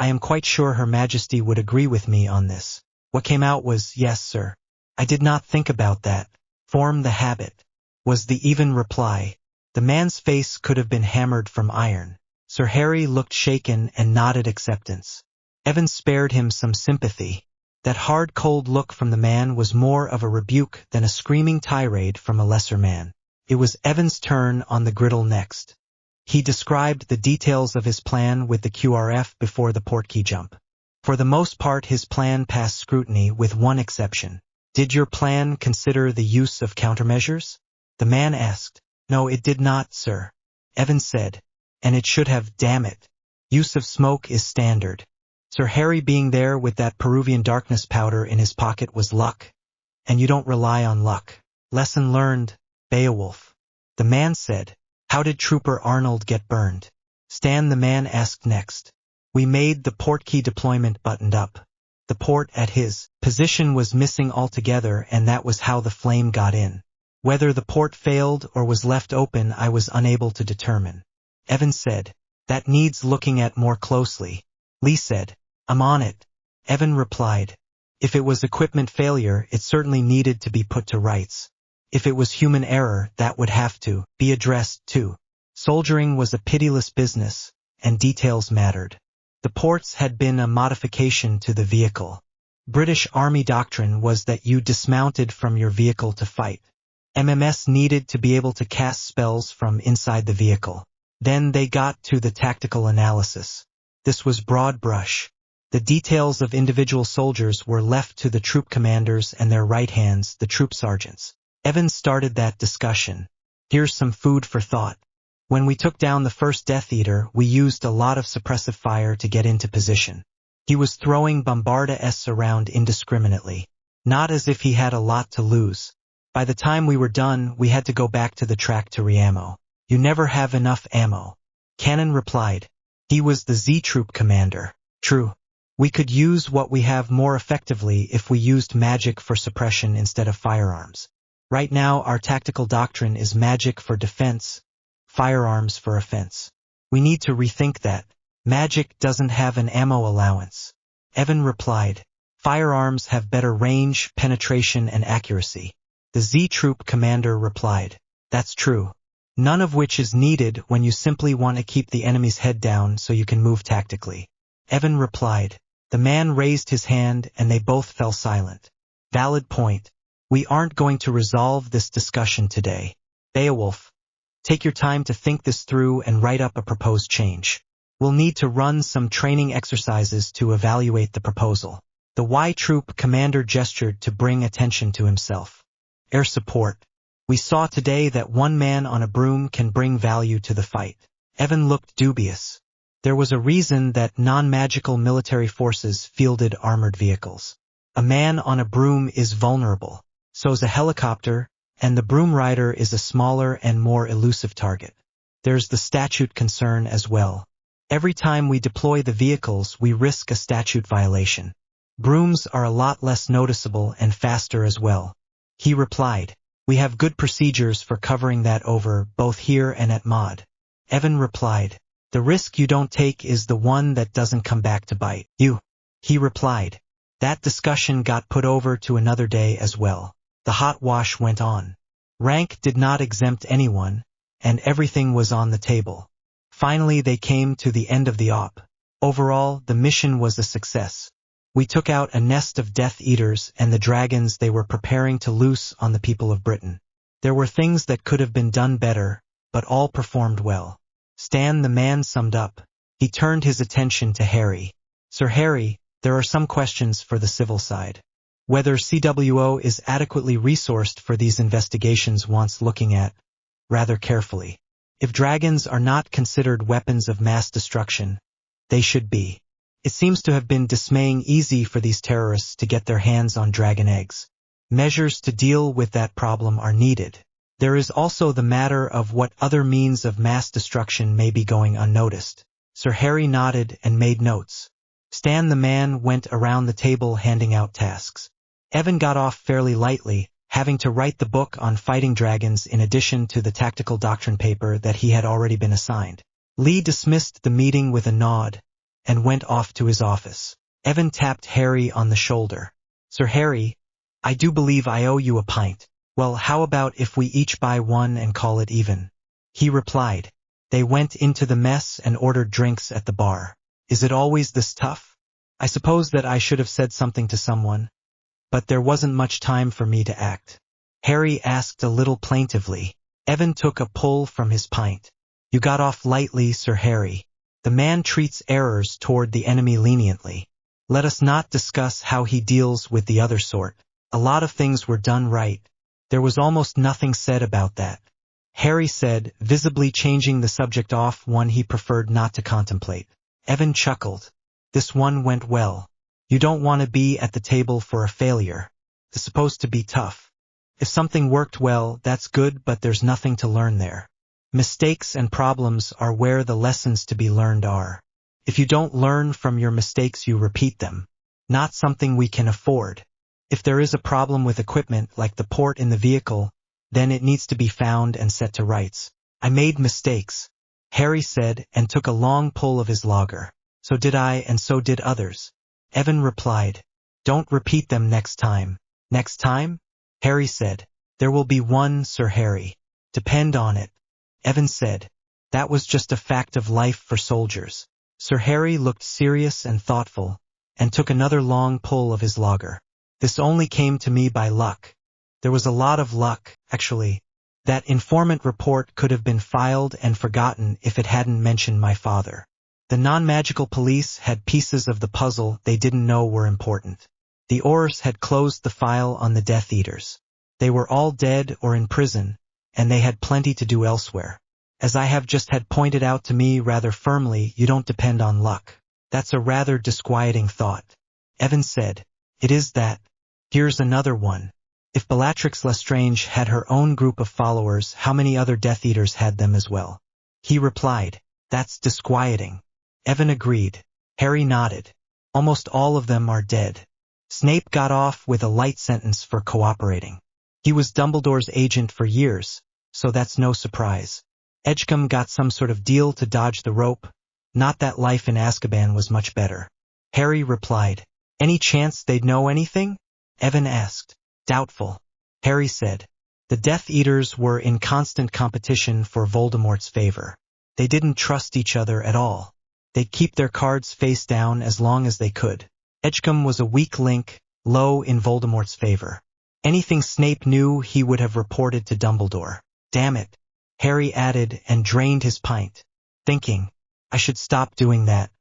I am quite sure Her Majesty would agree with me on this. What came out was, yes, sir. I did not think about that. Form the habit, was the even reply. The man's face could have been hammered from iron. Sir Harry looked shaken and nodded acceptance. Evan spared him some sympathy. That hard, cold look from the man was more of a rebuke than a screaming tirade from a lesser man. It was Evan's turn on the griddle next. He described the details of his plan with the QRF before the portkey jump. For the most part, his plan passed scrutiny with one exception. Did your plan consider the use of countermeasures? The man asked. No, it did not, sir. Evan said. And it should have, damn it. Use of smoke is standard. Sir Harry being there with that Peruvian darkness powder in his pocket was luck. And you don't rely on luck. Lesson learned, Beowulf. The man said. How did Trooper Arnold get burned? Stan the man asked next. We made the portkey deployment buttoned up. The port at his position was missing altogether, and that was how the flame got in. Whether the port failed or was left open I was unable to determine. Evan said. That needs looking at more closely. Lee said. I'm on it. Evan replied. If it was equipment failure, it certainly needed to be put to rights. If it was human error, that would have to be addressed too. Soldiering was a pitiless business, and details mattered. The ports had been a modification to the vehicle. British Army doctrine was that you dismounted from your vehicle to fight. MMS needed to be able to cast spells from inside the vehicle. Then they got to the tactical analysis. This was broad brush. The details of individual soldiers were left to the troop commanders and their right hands, the troop sergeants. Evan started that discussion. Here's some food for thought. When we took down the first Death Eater, we used a lot of suppressive fire to get into position. He was throwing Bombarda-S around indiscriminately, not as if he had a lot to lose. By the time we were done, we had to go back to the track to re-ammo. You never have enough ammo. Cannon replied. He was the Z-Troop commander. True. We could use what we have more effectively if we used magic for suppression instead of firearms. Right now, our tactical doctrine is magic for defense, firearms for offense. We need to rethink that. Magic doesn't have an ammo allowance. Evan replied. Firearms have better range, penetration, and accuracy. The Z-Troop commander replied. That's true. None of which is needed when you simply want to keep the enemy's head down so you can move tactically. Evan replied. The man raised his hand and they both fell silent. Valid point. We aren't going to resolve this discussion today. Beowulf, take your time to think this through and write up a proposed change. We'll need to run some training exercises to evaluate the proposal. The Y-Troop commander gestured to bring attention to himself. Air support. We saw today that one man on a broom can bring value to the fight. Evan looked dubious. There was a reason that non-magical military forces fielded armored vehicles. A man on a broom is vulnerable. So's a helicopter, and the broom rider is a smaller and more elusive target. There's the statute concern as well. Every time we deploy the vehicles, we risk a statute violation. Brooms are a lot less noticeable and faster as well. He replied. We have good procedures for covering that over, both here and at Mod. Evan replied. The risk you don't take is the one that doesn't come back to bite you. He replied. That discussion got put over to another day as well. The hot wash went on. Rank did not exempt anyone, and everything was on the table. Finally they came to the end of the op. Overall, the mission was a success. We took out a nest of Death Eaters and the dragons they were preparing to loose on the people of Britain. There were things that could have been done better, but all performed well. Stan the man summed up. He turned his attention to Harry. Sir Harry, there are some questions for the civil side. Whether CWO is adequately resourced for these investigations wants looking at rather carefully. If dragons are not considered weapons of mass destruction, they should be. It seems to have been dismaying easy for these terrorists to get their hands on dragon eggs. Measures to deal with that problem are needed. There is also the matter of what other means of mass destruction may be going unnoticed. Sir Harry nodded and made notes. Stan the man went around the table handing out tasks. Evan got off fairly lightly, having to write the book on fighting dragons in addition to the tactical doctrine paper that he had already been assigned. Lee dismissed the meeting with a nod and went off to his office. Evan tapped Harry on the shoulder. Sir Harry, I do believe I owe you a pint. Well, how about if we each buy one and call it even? He replied. They went into the mess and ordered drinks at the bar. Is it always this tough? I suppose that I should have said something to someone, but there wasn't much time for me to act. Harry asked a little plaintively. Evan took a pull from his pint. You got off lightly, Sir Harry. The man treats errors toward the enemy leniently. Let us not discuss how he deals with the other sort. A lot of things were done right. There was almost nothing said about that. Harry said, visibly changing the subject off one he preferred not to contemplate. Evan chuckled. This one went well. You don't want to be at the table for a failure. It's supposed to be tough. If something worked well, that's good, but there's nothing to learn there. Mistakes and problems are where the lessons to be learned are. If you don't learn from your mistakes, you repeat them. Not something we can afford. If there is a problem with equipment like the port in the vehicle, then it needs to be found and set to rights. I made mistakes, Harry said, and took a long pull of his lager. So did I, and so did others. Evan replied. Don't repeat them next time. Next time? Harry said. There will be one, Sir Harry. Depend on it. Evan said. That was just a fact of life for soldiers. Sir Harry looked serious and thoughtful, and took another long pull of his lager. This only came to me by luck. There was a lot of luck, actually. That informant report could have been filed and forgotten if it hadn't mentioned my father. The non-magical police had pieces of the puzzle they didn't know were important. The Ors had closed the file on the Death Eaters. They were all dead or in prison, and they had plenty to do elsewhere. As I have just had pointed out to me rather firmly, you don't depend on luck. That's a rather disquieting thought. Evan said. It is that. Here's another one. If Bellatrix Lestrange had her own group of followers, how many other Death Eaters had them as well? He replied. That's disquieting. Evan agreed. Harry nodded. Almost all of them are dead. Snape got off with a light sentence for cooperating. He was Dumbledore's agent for years, so that's no surprise. Edgecombe got some sort of deal to dodge the rope. Not that life in Azkaban was much better. Harry replied. Any chance they'd know anything? Evan asked. Doubtful. Harry said. The Death Eaters were in constant competition for Voldemort's favor. They didn't trust each other at all. They'd keep their cards face down as long as they could. Edgecombe was a weak link, low in Voldemort's favor. Anything Snape knew he would have reported to Dumbledore. Damn it, Harry added and drained his pint, thinking, I should stop doing that.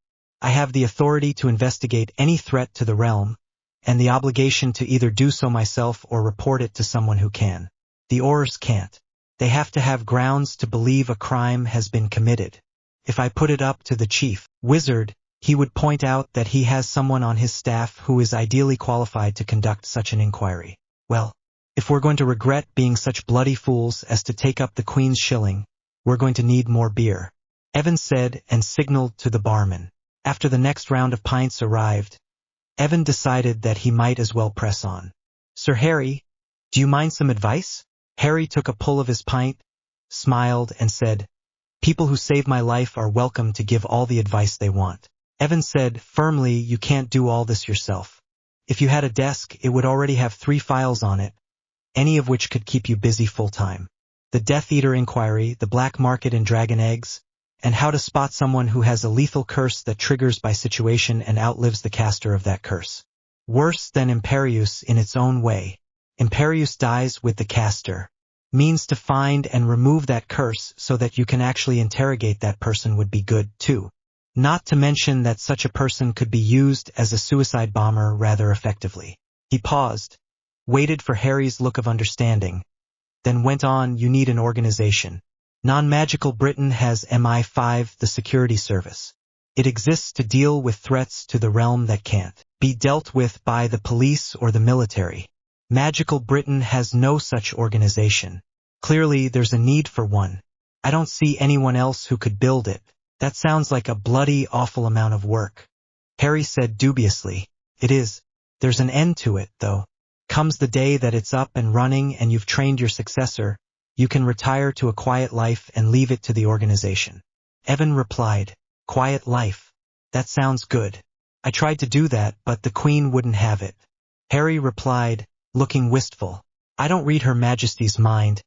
I have the authority to investigate any threat to the realm, and the obligation to either do so myself or report it to someone who can. The Aurors can't. They have to have grounds to believe a crime has been committed. If I put it up to the chief wizard, he would point out that he has someone on his staff who is ideally qualified to conduct such an inquiry. Well, if we're going to regret being such bloody fools as to take up the Queen's shilling, we're going to need more beer, Evan said and signaled to the barman. After the next round of pints arrived, Evan decided that he might as well press on. Sir Harry, do you mind some advice? Harry took a pull of his pint, smiled, and said, People who save my life are welcome to give all the advice they want. Evan said firmly, you can't do all this yourself. If you had a desk, it would already have 3 files on it, any of which could keep you busy full-time. The Death Eater inquiry, the black market in dragon eggs, and how to spot someone who has a lethal curse that triggers by situation and outlives the caster of that curse. Worse than Imperius in its own way. Imperius dies with the caster. Means to find and remove that curse so that you can actually interrogate that person would be good, too. Not to mention that such a person could be used as a suicide bomber rather effectively. He paused, waited for Harry's look of understanding, then went on, you need an organization. Non-magical Britain has MI5, the security service. It exists to deal with threats to the realm that can't be dealt with by the police or the military. Magical Britain has no such organization. Clearly, there's a need for one. I don't see anyone else who could build it. That sounds like a bloody awful amount of work. Harry said dubiously. It is. There's an end to it, though. Comes the day that it's up and running and you've trained your successor, you can retire to a quiet life and leave it to the organization. Evan replied, quiet life. That sounds good. I tried to do that, but the Queen wouldn't have it. Harry replied, looking wistful. I don't read Her Majesty's mind,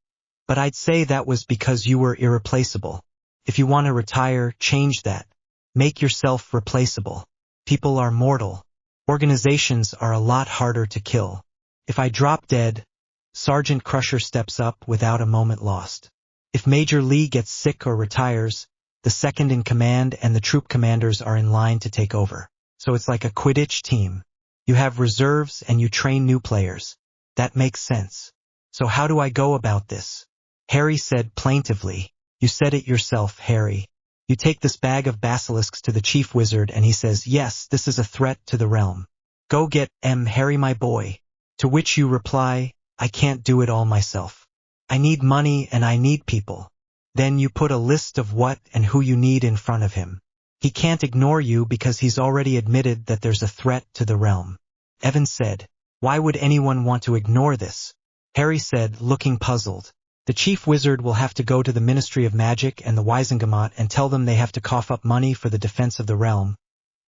but I'd say that was because you were irreplaceable. If you want to retire, change that. Make yourself replaceable. People are mortal. Organizations are a lot harder to kill. If I drop dead, Sergeant Crusher steps up without a moment lost. If Major Lee gets sick or retires, the second in command and the troop commanders are in line to take over. So it's like a Quidditch team. You have reserves and you train new players. That makes sense. So how do I go about this? Harry said plaintively. You said it yourself, Harry. You take this bag of basilisks to the chief wizard and he says, yes, this is a threat to the realm. Go get Harry my boy. To which you reply, I can't do it all myself. I need money and I need people. Then you put a list of what and who you need in front of him. He can't ignore you because he's already admitted that there's a threat to the realm. Evan said, why would anyone want to ignore this? Harry said, looking puzzled. The chief wizard will have to go to the Ministry of Magic and the Wisengamot and tell them they have to cough up money for the defense of the realm.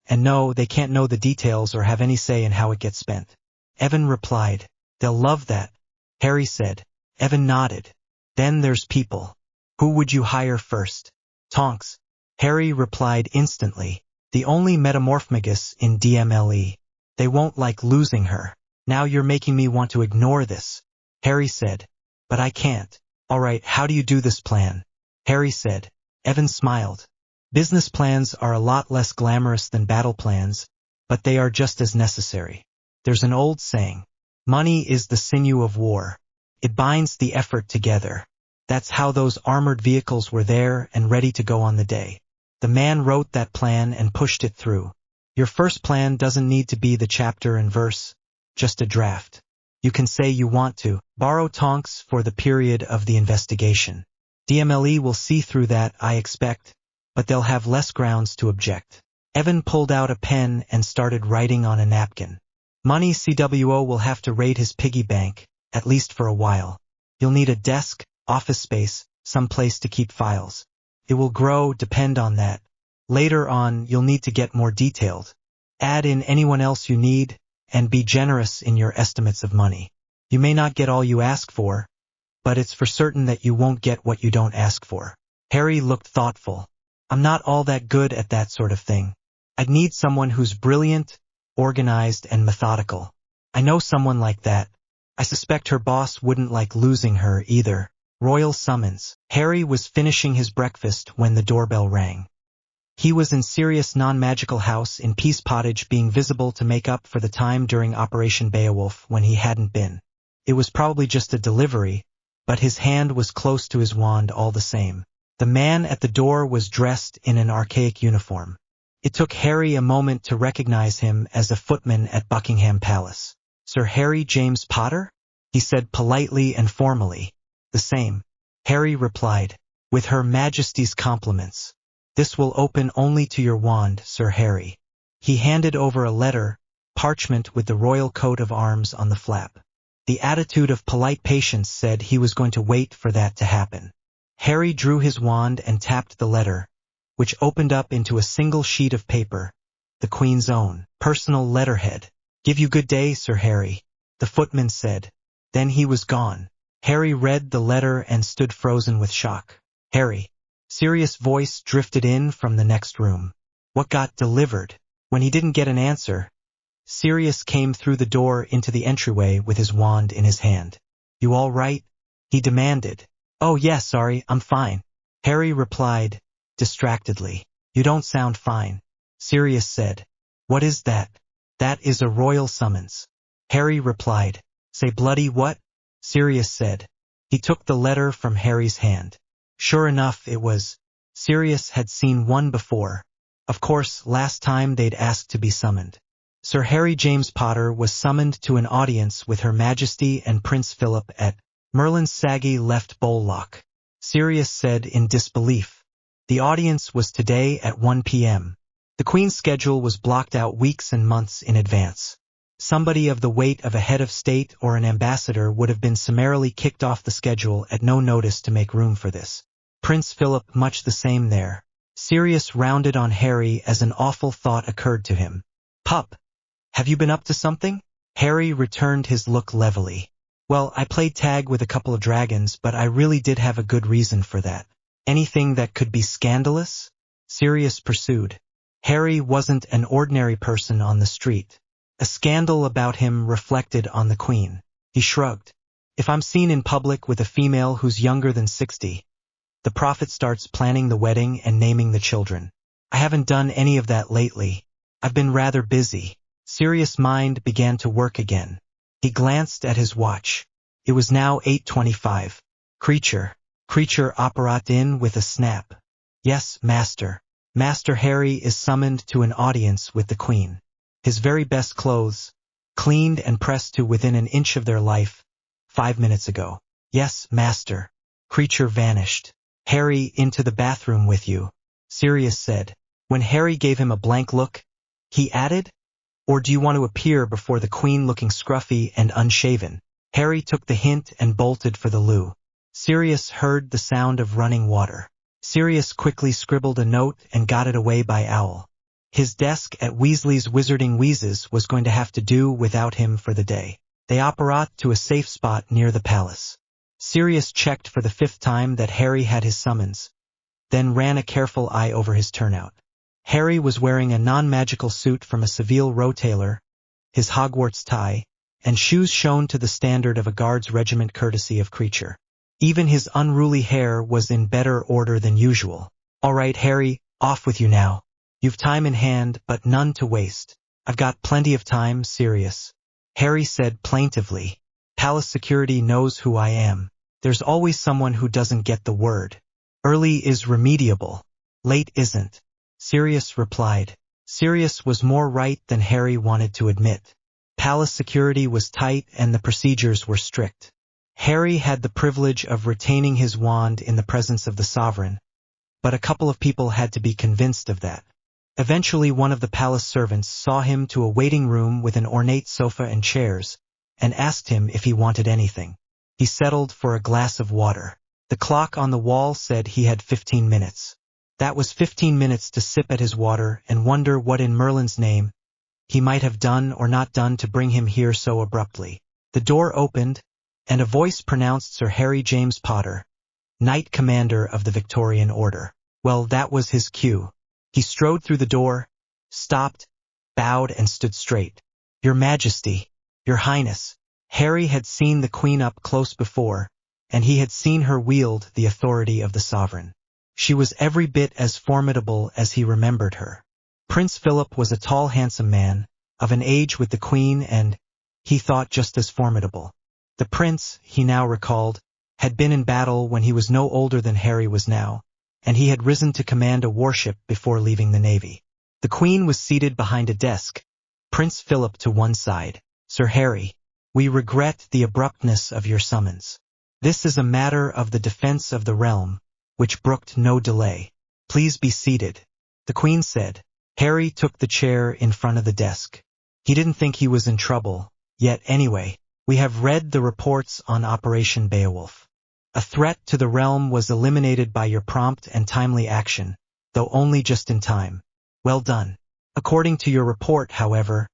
And no, they can't know the details or have any say in how it gets spent. Evan replied, they'll love that. Harry said. Evan nodded. Then there's people. Who would you hire first? Tonks. Harry replied instantly. The only metamorphmagus in DMLE. They won't like losing her. Now you're making me want to ignore this. Harry said. But I can't. Alright, how do you do this plan? Harry said. Evan smiled. Business plans are a lot less glamorous than battle plans, but they are just as necessary. There's an old saying. Money is the sinew of war. It binds the effort together. That's how those armored vehicles were there and ready to go on the day. The man wrote that plan and pushed it through. Your first plan doesn't need to be the chapter and verse, just a draft. You can say you want to borrow Tonks for the period of the investigation. DMLE will see through that, I expect, but they'll have less grounds to object. Evan pulled out a pen and started writing on a napkin. Money CWO will have to raid his piggy bank, at least for a while. You'll need a desk, office space, some place to keep files. It will grow, depend on that. Later on, you'll need to get more detailed. Add in anyone else you need, and be generous in your estimates of money. You may not get all you ask for, but it's for certain that you won't get what you don't ask for. Harry looked thoughtful. I'm not all that good at that sort of thing. I'd need someone who's brilliant, organized, and methodical. I know someone like that. I suspect her boss wouldn't like losing her either. Royal summons. Harry was finishing his breakfast when the doorbell rang. He was in Sirius non-magical house in Peace Pottage, being visible to make up for the time during Operation Beowulf when he hadn't been. It was probably just a delivery, but his hand was close to his wand all the same. The man at the door was dressed in an archaic uniform. It took Harry a moment to recognize him as a footman at Buckingham Palace. Sir Harry James Potter? He said politely and formally. The same. Harry replied, with Her Majesty's compliments. This will open only to your wand, Sir Harry. He handed over a letter, parchment with the royal coat of arms on the flap. The attitude of polite patience said he was going to wait for that to happen. Harry drew his wand and tapped the letter, which opened up into a single sheet of paper, the Queen's own personal letterhead. Give you good day, Sir Harry, the footman said. Then he was gone. Harry read the letter and stood frozen with shock. Harry. Sirius' voice drifted in from the next room. What got delivered? When he didn't get an answer, Sirius came through the door into the entryway with his wand in his hand. You all right? He demanded. Oh yeah, sorry, I'm fine. Harry replied, distractedly. You don't sound fine. Sirius said. What is that? That is a royal summons. Harry replied. Say bloody what? Sirius said. He took the letter from Harry's hand. Sure enough, it was. Sirius had seen one before. Of course, last time they'd asked to be summoned. Sir Harry James Potter was summoned to an audience with Her Majesty and Prince Philip at Merlin's saggy left bowlock. Sirius said in disbelief. The audience was today at 1 p.m. The Queen's schedule was blocked out weeks and months in advance. Somebody of the weight of a head of state or an ambassador would have been summarily kicked off the schedule at no notice to make room for this. Prince Philip much the same there. Sirius rounded on Harry as an awful thought occurred to him. Pup, have you been up to something? Harry returned his look levelly. Well, I played tag with a couple of dragons, but I really did have a good reason for that. Anything that could be scandalous? Sirius pursued. Harry wasn't an ordinary person on the street. A scandal about him reflected on the Queen. He shrugged. If I'm seen in public with a female who's younger than 60, the prophet starts planning the wedding and naming the children. I haven't done any of that lately. I've been rather busy. Sirius' mind began to work again. He glanced at his watch. It was now 8:25. Creature operat in with a snap. Yes, master. Master Harry is summoned to an audience with the Queen. His very best clothes, cleaned and pressed to within an inch of their life, 5 minutes ago. Yes, master. Creature vanished. Harry, into the bathroom with you, Sirius said. When Harry gave him a blank look, he added, or do you want to appear before the Queen looking scruffy and unshaven? Harry took the hint and bolted for the loo. Sirius heard the sound of running water. Sirius quickly scribbled a note and got it away by owl. His desk at Weasley's Wizarding Wheezes was going to have to do without him for the day. They operat to a safe spot near the palace. Sirius checked for the 5th time that Harry had his summons, then ran a careful eye over his turnout. Harry was wearing a non-magical suit from a Seville Row tailor, his Hogwarts tie, and shoes shown to the standard of a guards regiment courtesy of creature. Even his unruly hair was in better order than usual. All right, Harry, off with you now. You've time in hand, but none to waste. I've got plenty of time, Sirius. Harry said plaintively. Palace security knows who I am. There's always someone who doesn't get the word. Early is remediable. Late isn't. Sirius replied. Sirius was more right than Harry wanted to admit. Palace security was tight and the procedures were strict. Harry had the privilege of retaining his wand in the presence of the sovereign, but a couple of people had to be convinced of that. Eventually one of the palace servants saw him to a waiting room with an ornate sofa and chairs, and asked him if he wanted anything. He settled for a glass of water. The clock on the wall said he had 15 minutes. That was 15 minutes to sip at his water and wonder what in Merlin's name he might have done or not done to bring him here so abruptly. The door opened, and a voice pronounced Sir Harry James Potter, Knight Commander of the Victorian Order. Well, that was his cue. He strode through the door, stopped, bowed and stood straight. Your Majesty, Your Highness. Harry had seen the Queen up close before, and he had seen her wield the authority of the sovereign. She was every bit as formidable as he remembered her. Prince Philip was a tall, handsome man, of an age with the Queen and, he thought, just as formidable. The prince, he now recalled, had been in battle when he was no older than Harry was now, and he had risen to command a warship before leaving the navy. The Queen was seated behind a desk, Prince Philip to one side. Sir Harry, we regret the abruptness of your summons. This is a matter of the defense of the realm, which brooked no delay. Please be seated, the Queen said. Harry took the chair in front of the desk. He didn't think he was in trouble, yet anyway, we have read the reports on Operation Beowulf. A threat to the realm was eliminated by your prompt and timely action, though only just in time. Well done. According to your report, however,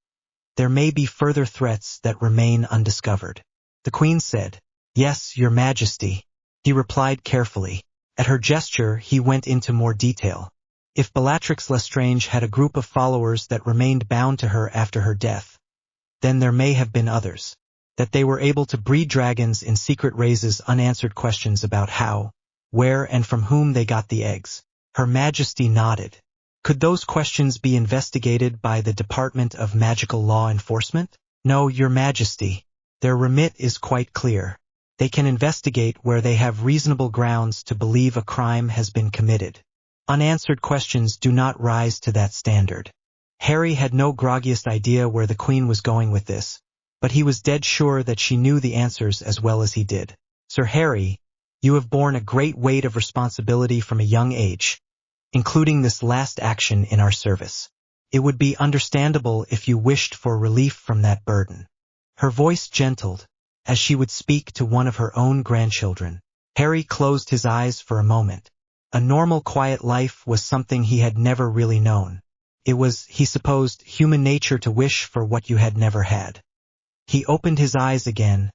there may be further threats that remain undiscovered. The Queen said, Yes, Your Majesty. He replied carefully. At her gesture, he went into more detail. If Bellatrix Lestrange had a group of followers that remained bound to her after her death, then there may have been others. That they were able to breed dragons in secret raises unanswered questions about how, where and from whom they got the eggs. Her Majesty nodded. Could those questions be investigated by the Department of Magical Law Enforcement? No, Your Majesty. Their remit is quite clear. They can investigate where they have reasonable grounds to believe a crime has been committed. Unanswered questions do not rise to that standard. Harry had no groggiest idea where the Queen was going with this, but he was dead sure that she knew the answers as well as he did. Sir Harry, you have borne a great weight of responsibility from a young age, including this last action in our service. It would be understandable if you wished for relief from that burden. Her voice gentled, as she would speak to one of her own grandchildren. Harry closed his eyes for a moment. A normal, quiet life was something he had never really known. It was, he supposed, human nature to wish for what you had never had. He opened his eyes again,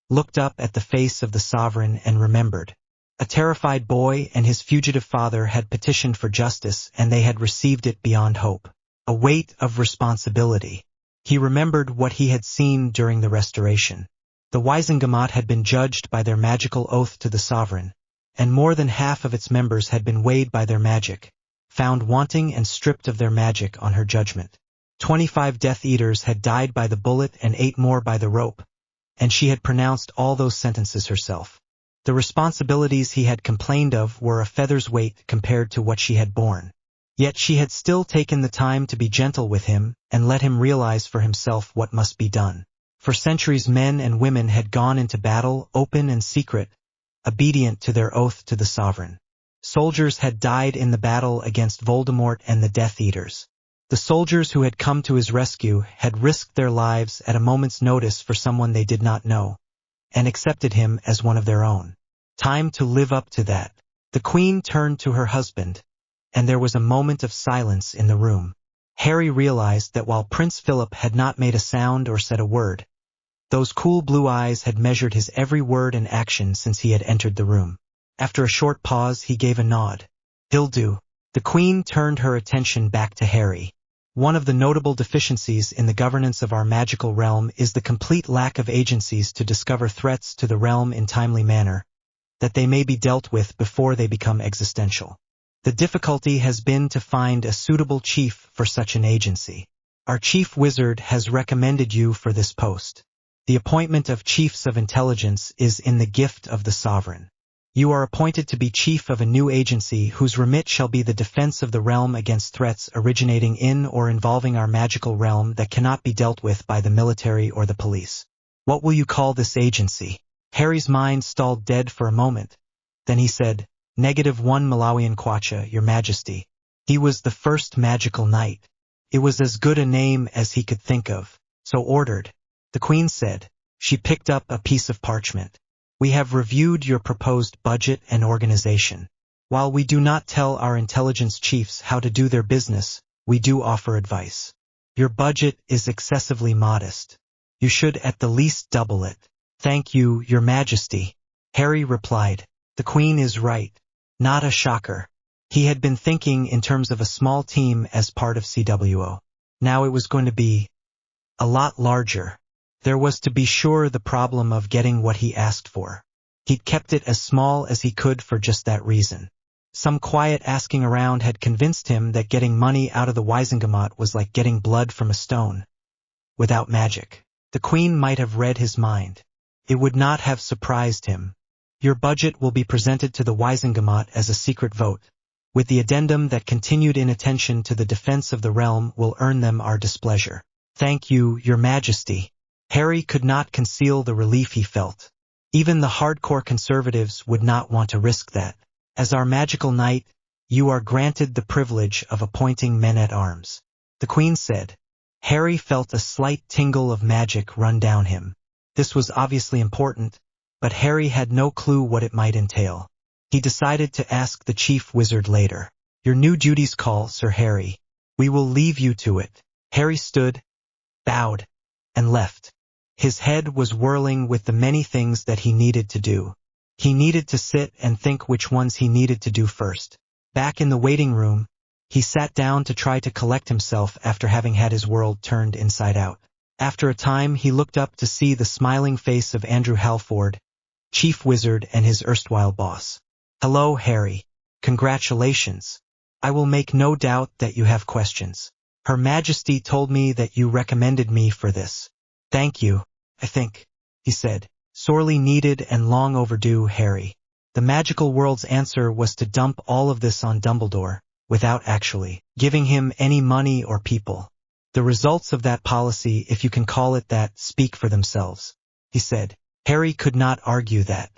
looked up at the face of the sovereign and remembered. A terrified boy and his fugitive father had petitioned for justice and they had received it beyond hope. A weight of responsibility. He remembered what he had seen during the Restoration. The Wizengamot had been judged by their magical oath to the sovereign, and more than half of its members had been weighed by their magic, found wanting and stripped of their magic on her judgment. 25 Death Eaters had died by the bullet and 8 more by the rope, and she had pronounced all those sentences herself. The responsibilities he had complained of were a feather's weight compared to what she had borne. Yet she had still taken the time to be gentle with him and let him realize for himself what must be done. For centuries men and women had gone into battle, open and secret, obedient to their oath to the sovereign. Soldiers had died in the battle against Voldemort and the Death Eaters. The soldiers who had come to his rescue had risked their lives at a moment's notice for someone they did not know, and accepted him as one of their own. Time to live up to that. The Queen turned to her husband, and there was a moment of silence in the room. Harry realized that while Prince Philip had not made a sound or said a word, those cool blue eyes had measured his every word and action since he had entered the room. After a short pause, he gave a nod. "He'll do." The Queen turned her attention back to Harry. One of the notable deficiencies in the governance of our magical realm is the complete lack of agencies to discover threats to the realm in timely manner, that they may be dealt with before they become existential. The difficulty has been to find a suitable chief for such an agency. Our chief wizard has recommended you for this post. The appointment of chiefs of intelligence is in the gift of the sovereign. You are appointed to be chief of a new agency whose remit shall be the defense of the realm against threats originating in or involving our magical realm that cannot be dealt with by the military or the police. What will you call this agency? Harry's mind stalled dead for a moment. Then he said, -1 Malawian Kwacha, Your Majesty. He was the first magical knight. It was as good a name as he could think of. So ordered. The Queen said. She picked up a piece of parchment. We have reviewed your proposed budget and organization. While we do not tell our intelligence chiefs how to do their business, we do offer advice. Your budget is excessively modest. You should at the least double it. Thank you, Your Majesty. Harry replied. The Queen is right. Not a shocker. He had been thinking in terms of a small team as part of CWO. Now it was going to be a lot larger. There was, to be sure, the problem of getting what he asked for. He'd kept it as small as he could for just that reason. Some quiet asking around had convinced him that getting money out of the Wizengamot was like getting blood from a stone. Without magic. The Queen might have read his mind. It would not have surprised him. Your budget will be presented to the Wizengamot as a secret vote, with the addendum that continued inattention to the defense of the realm will earn them our displeasure. Thank you, Your Majesty. Harry could not conceal the relief he felt. Even the hardcore conservatives would not want to risk that. As our magical knight, you are granted the privilege of appointing men-at-arms. The Queen said. Harry felt a slight tingle of magic run down him. This was obviously important, but Harry had no clue what it might entail. He decided to ask the chief wizard later. Your new duties call, Sir Harry. We will leave you to it. Harry stood, bowed, and left. His head was whirling with the many things that he needed to do. He needed to sit and think which ones he needed to do first. Back in the waiting room, he sat down to try to collect himself after having had his world turned inside out. After a time, he looked up to see the smiling face of Andrew Halford, chief wizard and his erstwhile boss. Hello, Harry. Congratulations. I will make no doubt that you have questions. Her Majesty told me that you recommended me for this. Thank you, I think, he said. Sorely needed and long overdue, Harry. The magical world's answer was to dump all of this on Dumbledore, without actually giving him any money or people. The results of that policy, if you can call it that, speak for themselves, he said. Harry could not argue that.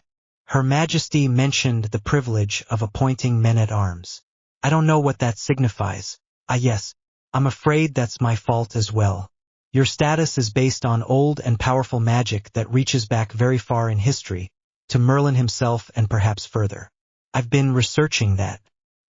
Her Majesty mentioned the privilege of appointing men-at-arms. I don't know what that signifies. Yes, I'm afraid that's my fault as well. Your status is based on old and powerful magic that reaches back very far in history, to Merlin himself and perhaps further. I've been researching that.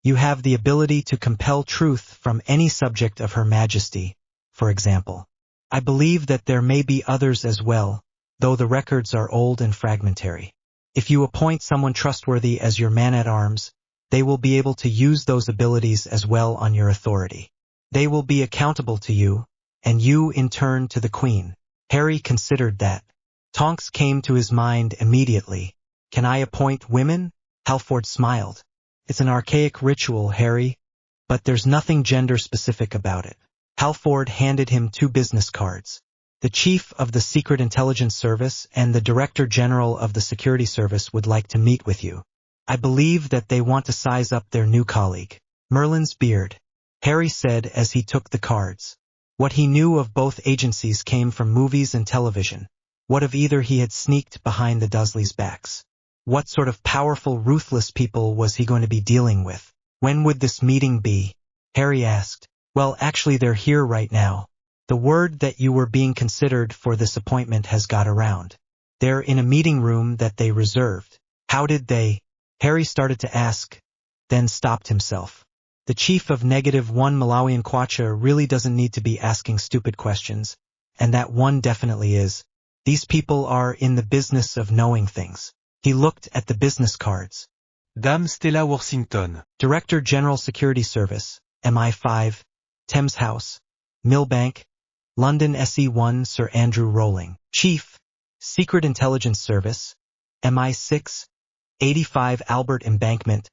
You have the ability to compel truth from any subject of Her Majesty, for example. I believe that there may be others as well, though the records are old and fragmentary. If you appoint someone trustworthy as your man-at-arms, they will be able to use those abilities as well on your authority. They will be accountable to you, and you in turn to the Queen. Harry considered that. Tonks came to his mind immediately. Can I appoint women? Halford smiled. It's an archaic ritual, Harry, but there's nothing gender-specific about it. Halford handed him 2 business cards. The Chief of the Secret Intelligence Service and the Director General of the Security Service would like to meet with you. I believe that they want to size up their new colleague. Merlin's beard, Harry said as he took the cards. What he knew of both agencies came from movies and television. What if either he had sneaked behind the Dursleys' backs? What sort of powerful, ruthless people was he going to be dealing with? When would this meeting be? Harry asked. Well, actually they're here right now. The word that you were being considered for this appointment has got around. They're in a meeting room that they reserved. How did they? Harry started to ask, then stopped himself. The Chief of -1 Malawian Kwacha really doesn't need to be asking stupid questions, and that one definitely is. These people are in the business of knowing things. He looked at the business cards. Dame Stella Worthington, Director General Security Service, MI5, Thames House, Millbank, London SE1 Sir Andrew Rowling. Chief, Secret Intelligence Service, MI6, 85 Albert Embankment,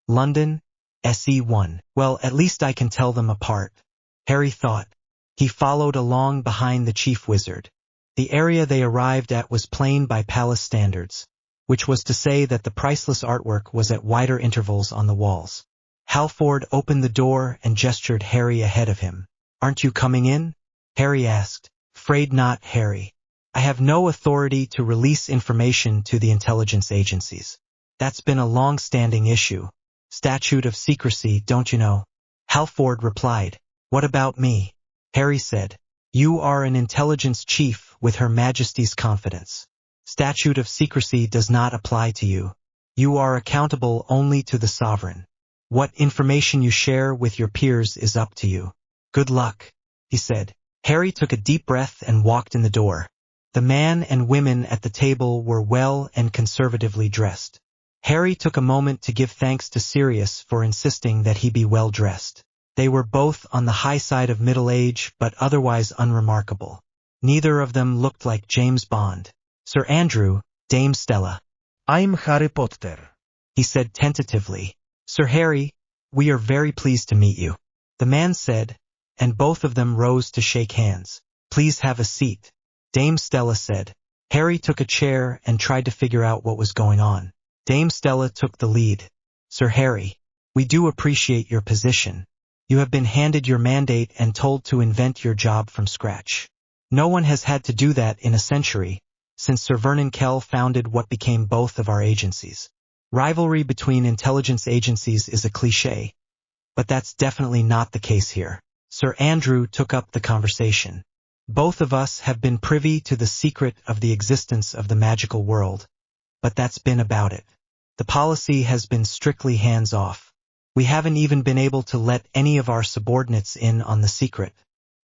London, SE1. Well, at least I can tell them apart, Harry thought. He followed along behind the chief wizard. The area they arrived at was plain by palace standards, which was to say that the priceless artwork was at wider intervals on the walls. Halford opened the door and gestured Harry ahead of him. Aren't you coming in? Harry asked. Afraid not, Harry. I have no authority to release information to the intelligence agencies. That's been a long-standing issue. Statute of secrecy, don't you know? Halford replied. What about me? Harry said. You are an intelligence chief with Her Majesty's confidence. Statute of secrecy does not apply to you. You are accountable only to the sovereign. What information you share with your peers is up to you. Good luck, he said. Harry took a deep breath and walked in the door. The man and women at the table were well and conservatively dressed. Harry took a moment to give thanks to Sirius for insisting that he be well dressed. They were both on the high side of middle age but otherwise unremarkable. Neither of them looked like James Bond. Sir Andrew, Dame Stella. I'm Harry Potter. He said tentatively. Sir Harry, we are very pleased to meet you. The man said, and both of them rose to shake hands. Please have a seat, Dame Stella said. Harry took a chair and tried to figure out what was going on. Dame Stella took the lead. Sir Harry, we do appreciate your position. You have been handed your mandate and told to invent your job from scratch. No one has had to do that in a century, since Sir Vernon Kell founded what became both of our agencies. Rivalry between intelligence agencies is a cliché, but that's definitely not the case here. Sir Andrew took up the conversation. Both of us have been privy to the secret of the existence of the magical world, but that's been about it. The policy has been strictly hands-off. We haven't even been able to let any of our subordinates in on the secret.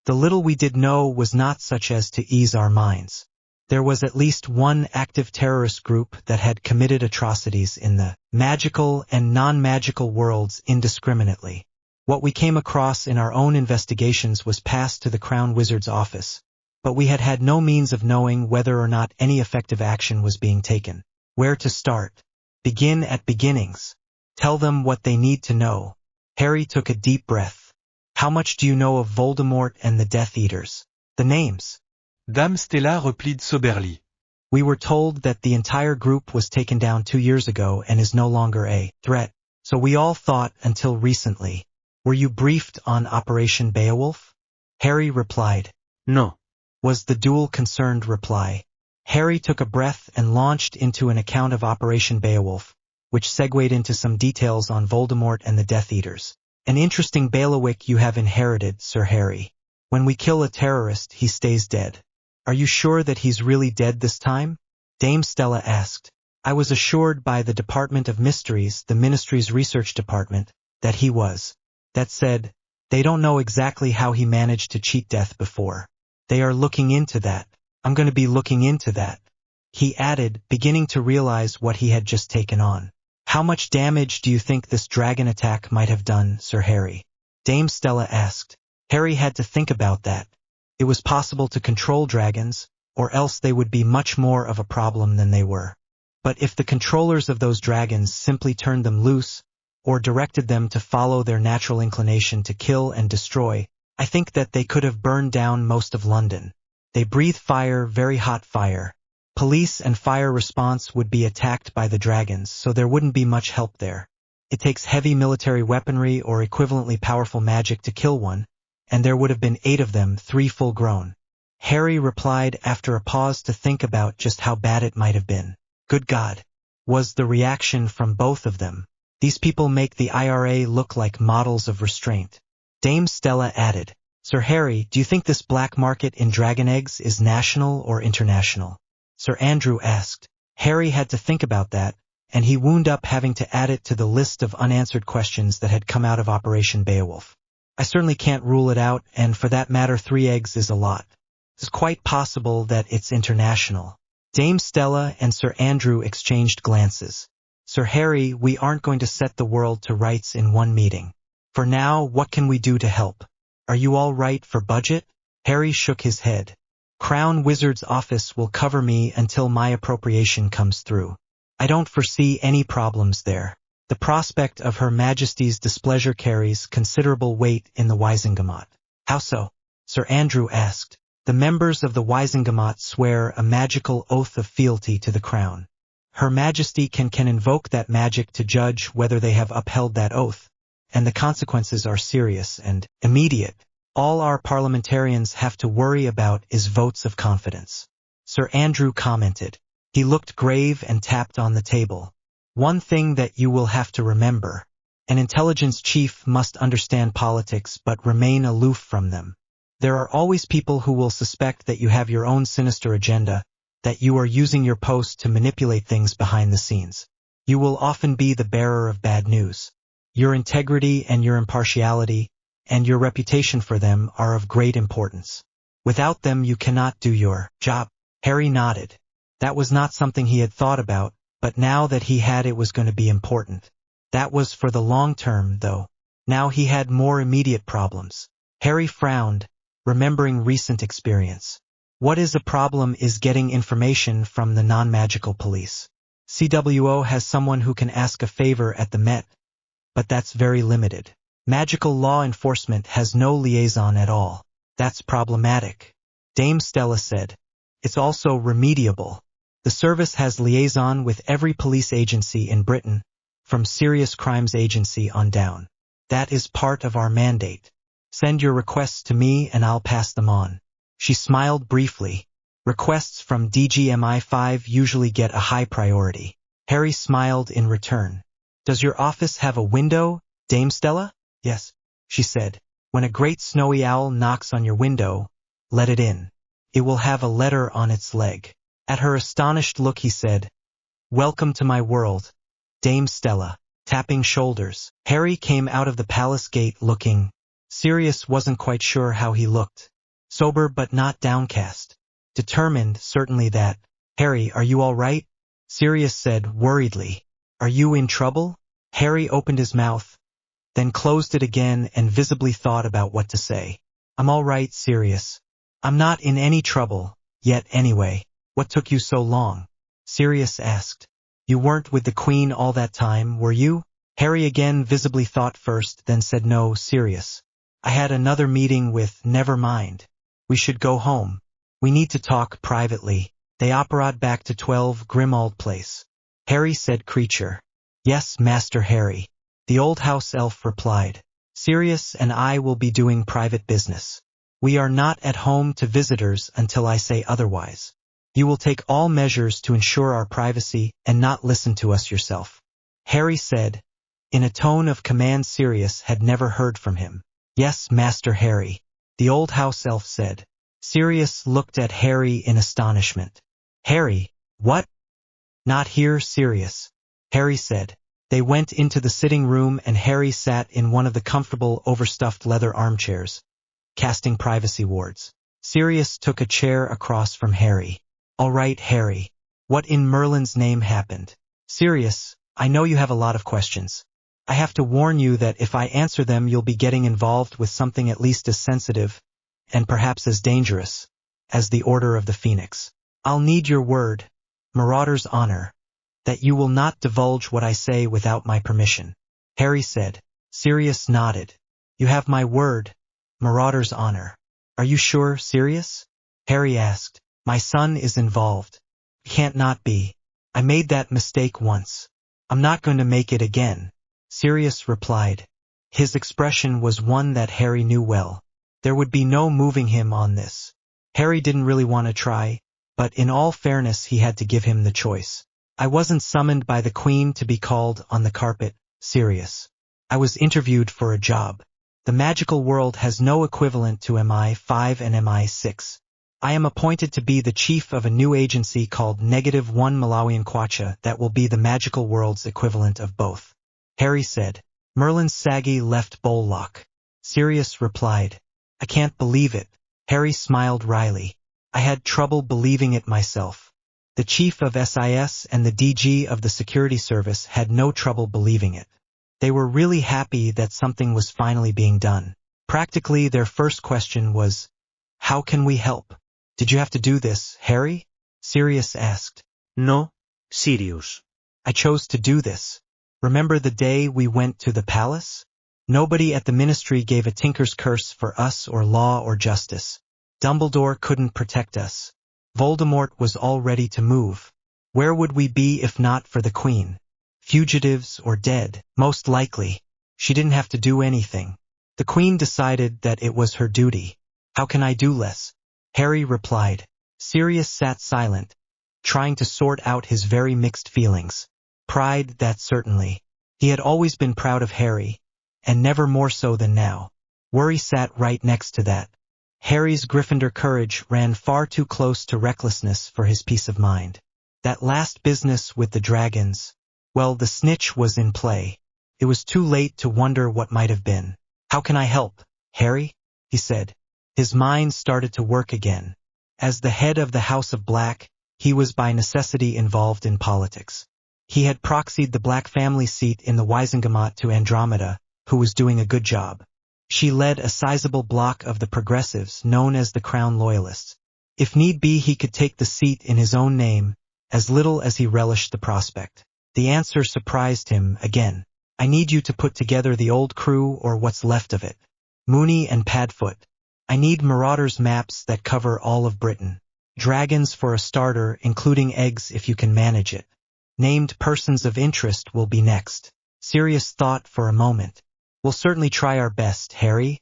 The little we did know was not such as to ease our minds. There was at least one active terrorist group that had committed atrocities in the magical and non-magical worlds indiscriminately. What we came across in our own investigations was passed to the Crown Wizard's office, but we had had no means of knowing whether or not any effective action was being taken. Where to start? Begin at beginnings. Tell them what they need to know. Harry took a deep breath. How much do you know of Voldemort and the Death Eaters? The names. Dame Stella replied soberly. We were told that the entire group was taken down 2 years ago and is no longer a threat, so we all thought until recently. Were you briefed on Operation Beowulf? Harry replied. No. Was the dual concerned reply. Harry took a breath and launched into an account of Operation Beowulf, which segued into some details on Voldemort and the Death Eaters. An interesting bailiwick you have inherited, Sir Harry. When we kill a terrorist, he stays dead. Are you sure that he's really dead this time? Dame Stella asked. I was assured by the Department of Mysteries, the Ministry's research department, that he was. That said, they don't know exactly how he managed to cheat death before. They are looking into that. I'm going to be looking into that. He added, beginning to realize what he had just taken on. How much damage do you think this dragon attack might have done, Sir Harry? Dame Stella asked. Harry had to think about that. It was possible to control dragons, or else they would be much more of a problem than they were. But if the controllers of those dragons simply turned them loose, or directed them to follow their natural inclination to kill and destroy, I think that they could have burned down most of London. They breathe fire, very hot fire. Police and fire response would be attacked by the dragons, so there wouldn't be much help there. It takes heavy military weaponry or equivalently powerful magic to kill one, and there would have been 8 of them, 3 full-grown. Harry replied after a pause to think about just how bad it might have been. Good God! Was the reaction from both of them. These people make the IRA look like models of restraint. Dame Stella added, Sir Harry, do you think this black market in dragon eggs is national or international? Sir Andrew asked. Harry had to think about that, and he wound up having to add it to the list of unanswered questions that had come out of Operation Beowulf. I certainly can't rule it out, and for that matter 3 eggs is a lot. It's quite possible that it's international. Dame Stella and Sir Andrew exchanged glances. Sir Harry, we aren't going to set the world to rights in one meeting. For now, what can we do to help? Are you all right for budget? Harry shook his head. Crown Wizard's office will cover me until my appropriation comes through. I don't foresee any problems there. The prospect of Her Majesty's displeasure carries considerable weight in the Wisingamot. How so? Sir Andrew asked. The members of the Wisingamot swear a magical oath of fealty to the crown. Her Majesty can invoke that magic to judge whether they have upheld that oath, and the consequences are serious and immediate. All our parliamentarians have to worry about is votes of confidence. Sir Andrew commented. He looked grave and tapped on the table. One thing that you will have to remember. An intelligence chief must understand politics but remain aloof from them. There are always people who will suspect that you have your own sinister agenda, that you are using your post to manipulate things behind the scenes. You will often be the bearer of bad news. Your integrity and your impartiality, and your reputation for them are of great importance. Without them you cannot do your job. Harry nodded. That was not something he had thought about, but now that he had it was going to be important. That was for the long term, though. Now he had more immediate problems. Harry frowned, remembering recent experience. What is a problem is getting information from the non-magical police. CWO has someone who can ask a favor at the Met, but that's very limited. Magical law enforcement has no liaison at all. That's problematic. Dame Stella said. It's also remediable. The service has liaison with every police agency in Britain, from Serious Crimes Agency on down. That is part of our mandate. Send your requests to me and I'll pass them on. She smiled briefly. Requests from DGMI5 usually get a high priority. Harry smiled in return. Does your office have a window, Dame Stella? Yes, she said. When a great snowy owl knocks on your window, let it in. It will have a letter on its leg. At her astonished look he said, Welcome to my world, Dame Stella. Tapping shoulders. Harry came out of the palace gate looking. Sirius wasn't quite sure how he looked. Sober but not downcast. Determined, certainly that. Harry, are you all right? Sirius said worriedly. Are you in trouble? Harry opened his mouth, then closed it again and visibly thought about what to say. I'm all right, Sirius. I'm not in any trouble, yet anyway. What took you so long? Sirius asked. You weren't with the Queen all that time, were you? Harry again visibly thought first, then said no, Sirius. I had another meeting with, never mind. We should go home. We need to talk privately. They operated back to 12 Grimald Place. Harry said creature. Yes, Master Harry. The old house elf replied. Sirius and I will be doing private business. We are not at home to visitors until I say otherwise. You will take all measures to ensure our privacy and not listen to us yourself. Harry said, in a tone of command Sirius had never heard from him. Yes, Master Harry. The old house elf said. Sirius looked at Harry in astonishment. Harry, what? Not here, Sirius. Harry said. They went into the sitting room and Harry sat in one of the comfortable, overstuffed leather armchairs, casting privacy wards. Sirius took a chair across from Harry. All right, Harry. What in Merlin's name happened? Sirius, I know you have a lot of questions. I have to warn you that if I answer them you'll be getting involved with something at least as sensitive, and perhaps as dangerous, as the Order of the Phoenix. I'll need your word, Marauder's honor, that you will not divulge what I say without my permission. Harry said. Sirius nodded. You have my word, Marauder's honor. Are you sure, Sirius? Harry asked. My son is involved. Can't not be. I made that mistake once. I'm not going to make it again. Sirius replied. His expression was one that Harry knew well. There would be no moving him on this. Harry didn't really want to try, but in all fairness he had to give him the choice. I wasn't summoned by the Queen to be called on the carpet, Sirius. I was interviewed for a job. The magical world has no equivalent to MI5 and MI6. I am appointed to be the chief of a new agency called -1 Malawian Kwacha that will be the magical world's equivalent of both. Harry said. Merlin's saggy left bowlock. Sirius replied. I can't believe it. Harry smiled wryly. I had trouble believing it myself. The chief of SIS and the DG of the security service had no trouble believing it. They were really happy that something was finally being done. Practically their first question was, how can we help? Did you have to do this, Harry? Sirius asked. No, Sirius. I chose to do this. Remember the day we went to the palace? Nobody at the ministry gave a tinker's curse for us or law or justice. Dumbledore couldn't protect us. Voldemort was all ready to move. Where would we be if not for the Queen? Fugitives or dead, most likely. She didn't have to do anything. The Queen decided that it was her duty. How can I do less? Harry replied. Sirius sat silent, trying to sort out his very mixed feelings. Pride, that certainly. He had always been proud of Harry, and never more so than now. Worry sat right next to that. Harry's Gryffindor courage ran far too close to recklessness for his peace of mind. That last business with the dragons, well, the snitch was in play. It was too late to wonder what might have been. How can I help, Harry? He said. His mind started to work again. As the head of the House of Black, he was by necessity involved in politics. He had proxied the Black family seat in the Wizengamot to Andromeda, who was doing a good job. She led a sizable block of the progressives known as the Crown Loyalists. If need be he could take the seat in his own name, as little as he relished the prospect. The answer surprised him again. I need you to put together the old crew or what's left of it. Mooney and Padfoot. I need Marauders maps that cover all of Britain. Dragons for a starter, including eggs if you can manage it. Named persons of interest will be next. Sirius thought for a moment. We'll certainly try our best, Harry.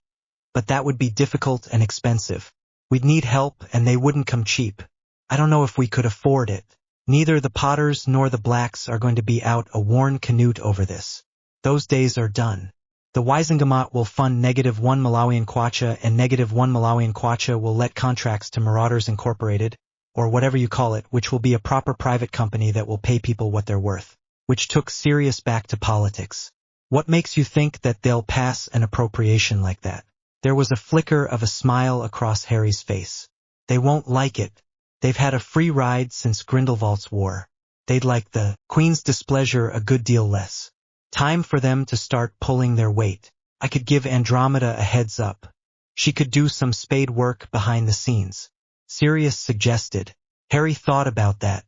But that would be difficult and expensive. We'd need help and they wouldn't come cheap. I don't know if we could afford it. Neither the Potters nor the Blacks are going to be out a worn Canute over this. Those days are done. The Wizengamot will fund -1 Malawian Kwacha and -1 Malawian Kwacha will let contracts to Marauders Incorporated, or whatever you call it, which will be a proper private company that will pay people what they're worth. Which took Sirius back to politics. What makes you think that they'll pass an appropriation like that? There was a flicker of a smile across Harry's face. They won't like it. They've had a free ride since Grindelwald's war. They'd like the Queen's displeasure a good deal less. Time for them to start pulling their weight. I could give Andromeda a heads up. She could do some spade work behind the scenes. Sirius suggested. Harry thought about that.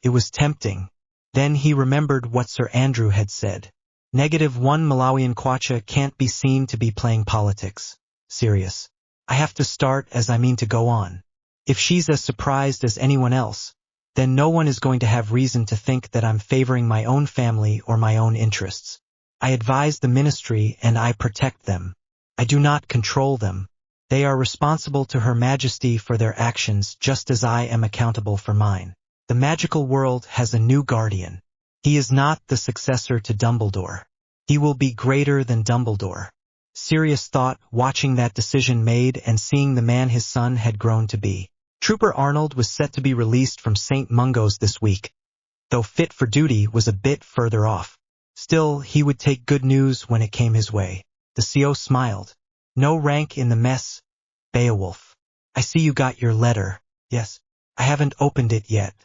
It was tempting. Then he remembered what Sir Andrew had said. -1 Malawian Kwacha can't be seen to be playing politics. Serious. I have to start as I mean to go on. If she's as surprised as anyone else, then no one is going to have reason to think that I'm favoring my own family or my own interests. I advise the ministry and I protect them. I do not control them. They are responsible to Her Majesty for their actions just as I am accountable for mine. The magical world has a new guardian. He is not the successor to Dumbledore. He will be greater than Dumbledore. Sirius thought, watching that decision made and seeing the man his son had grown to be. Trooper Arnold was set to be released from St. Mungo's this week, though fit for duty was a bit further off. Still, he would take good news when it came his way. The CO smiled. No rank in the mess, Beowulf. I see you got your letter. Yes. I haven't opened it yet.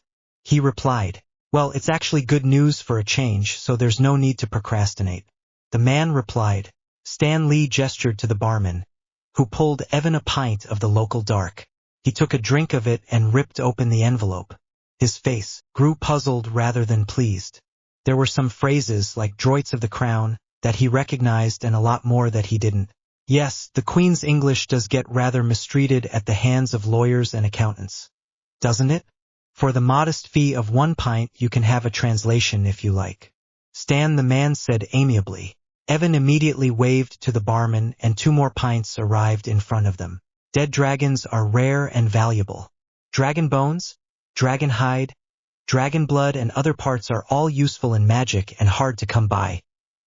He replied. Well, it's actually good news for a change, so there's no need to procrastinate. The man replied. Stan Lee gestured to the barman, who pulled Evan a pint of the local dark. He took a drink of it and ripped open the envelope. His face grew puzzled rather than pleased. There were some phrases like droits of the crown that he recognized and a lot more that he didn't. Yes, the Queen's English does get rather mistreated at the hands of lawyers and accountants. Doesn't it? For the modest fee of 1 pint you can have a translation if you like. Stan, the man said amiably. Evan immediately waved to the barman and 2 more pints arrived in front of them. Dead dragons are rare and valuable. Dragon bones, dragon hide, dragon blood and other parts are all useful in magic and hard to come by,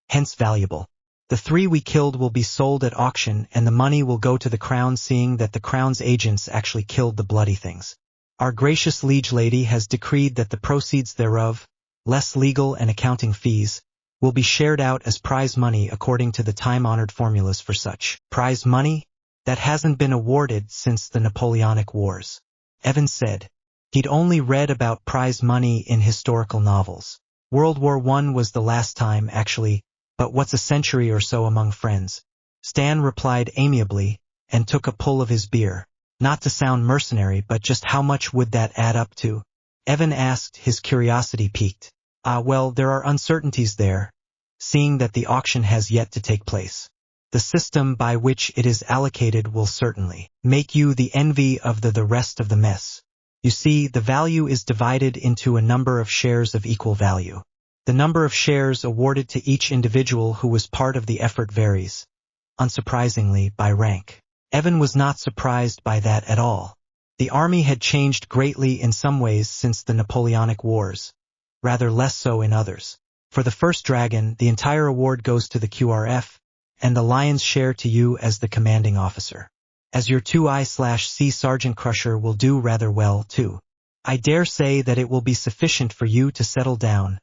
hence valuable. The 3 we killed will be sold at auction and the money will go to the crown, seeing that the crown's agents actually killed the bloody things. Our gracious liege lady has decreed that the proceeds thereof, less legal and accounting fees, will be shared out as prize money according to the time-honored formulas for such. Prize money? That hasn't been awarded since the Napoleonic Wars. Evan said. He'd only read about prize money in historical novels. World War I was the last time, actually, but what's a century or so among friends? Stan replied amiably, and took a pull of his beer. Not to sound mercenary, but just how much would that add up to? Evan asked, his curiosity piqued. Well, there are uncertainties there, seeing that the auction has yet to take place. The system by which it is allocated will certainly make you the envy of the rest of the mess. You see, the value is divided into a number of shares of equal value. The number of shares awarded to each individual who was part of the effort varies, unsurprisingly, by rank. Evan was not surprised by that at all. The army had changed greatly in some ways since the Napoleonic Wars, rather less so in others. For the first dragon, the entire award goes to the QRF, and the lion's share to you as the commanding officer. As your 2I/C Sergeant Crusher will do rather well, too. I dare say that it will be sufficient for you to settle down,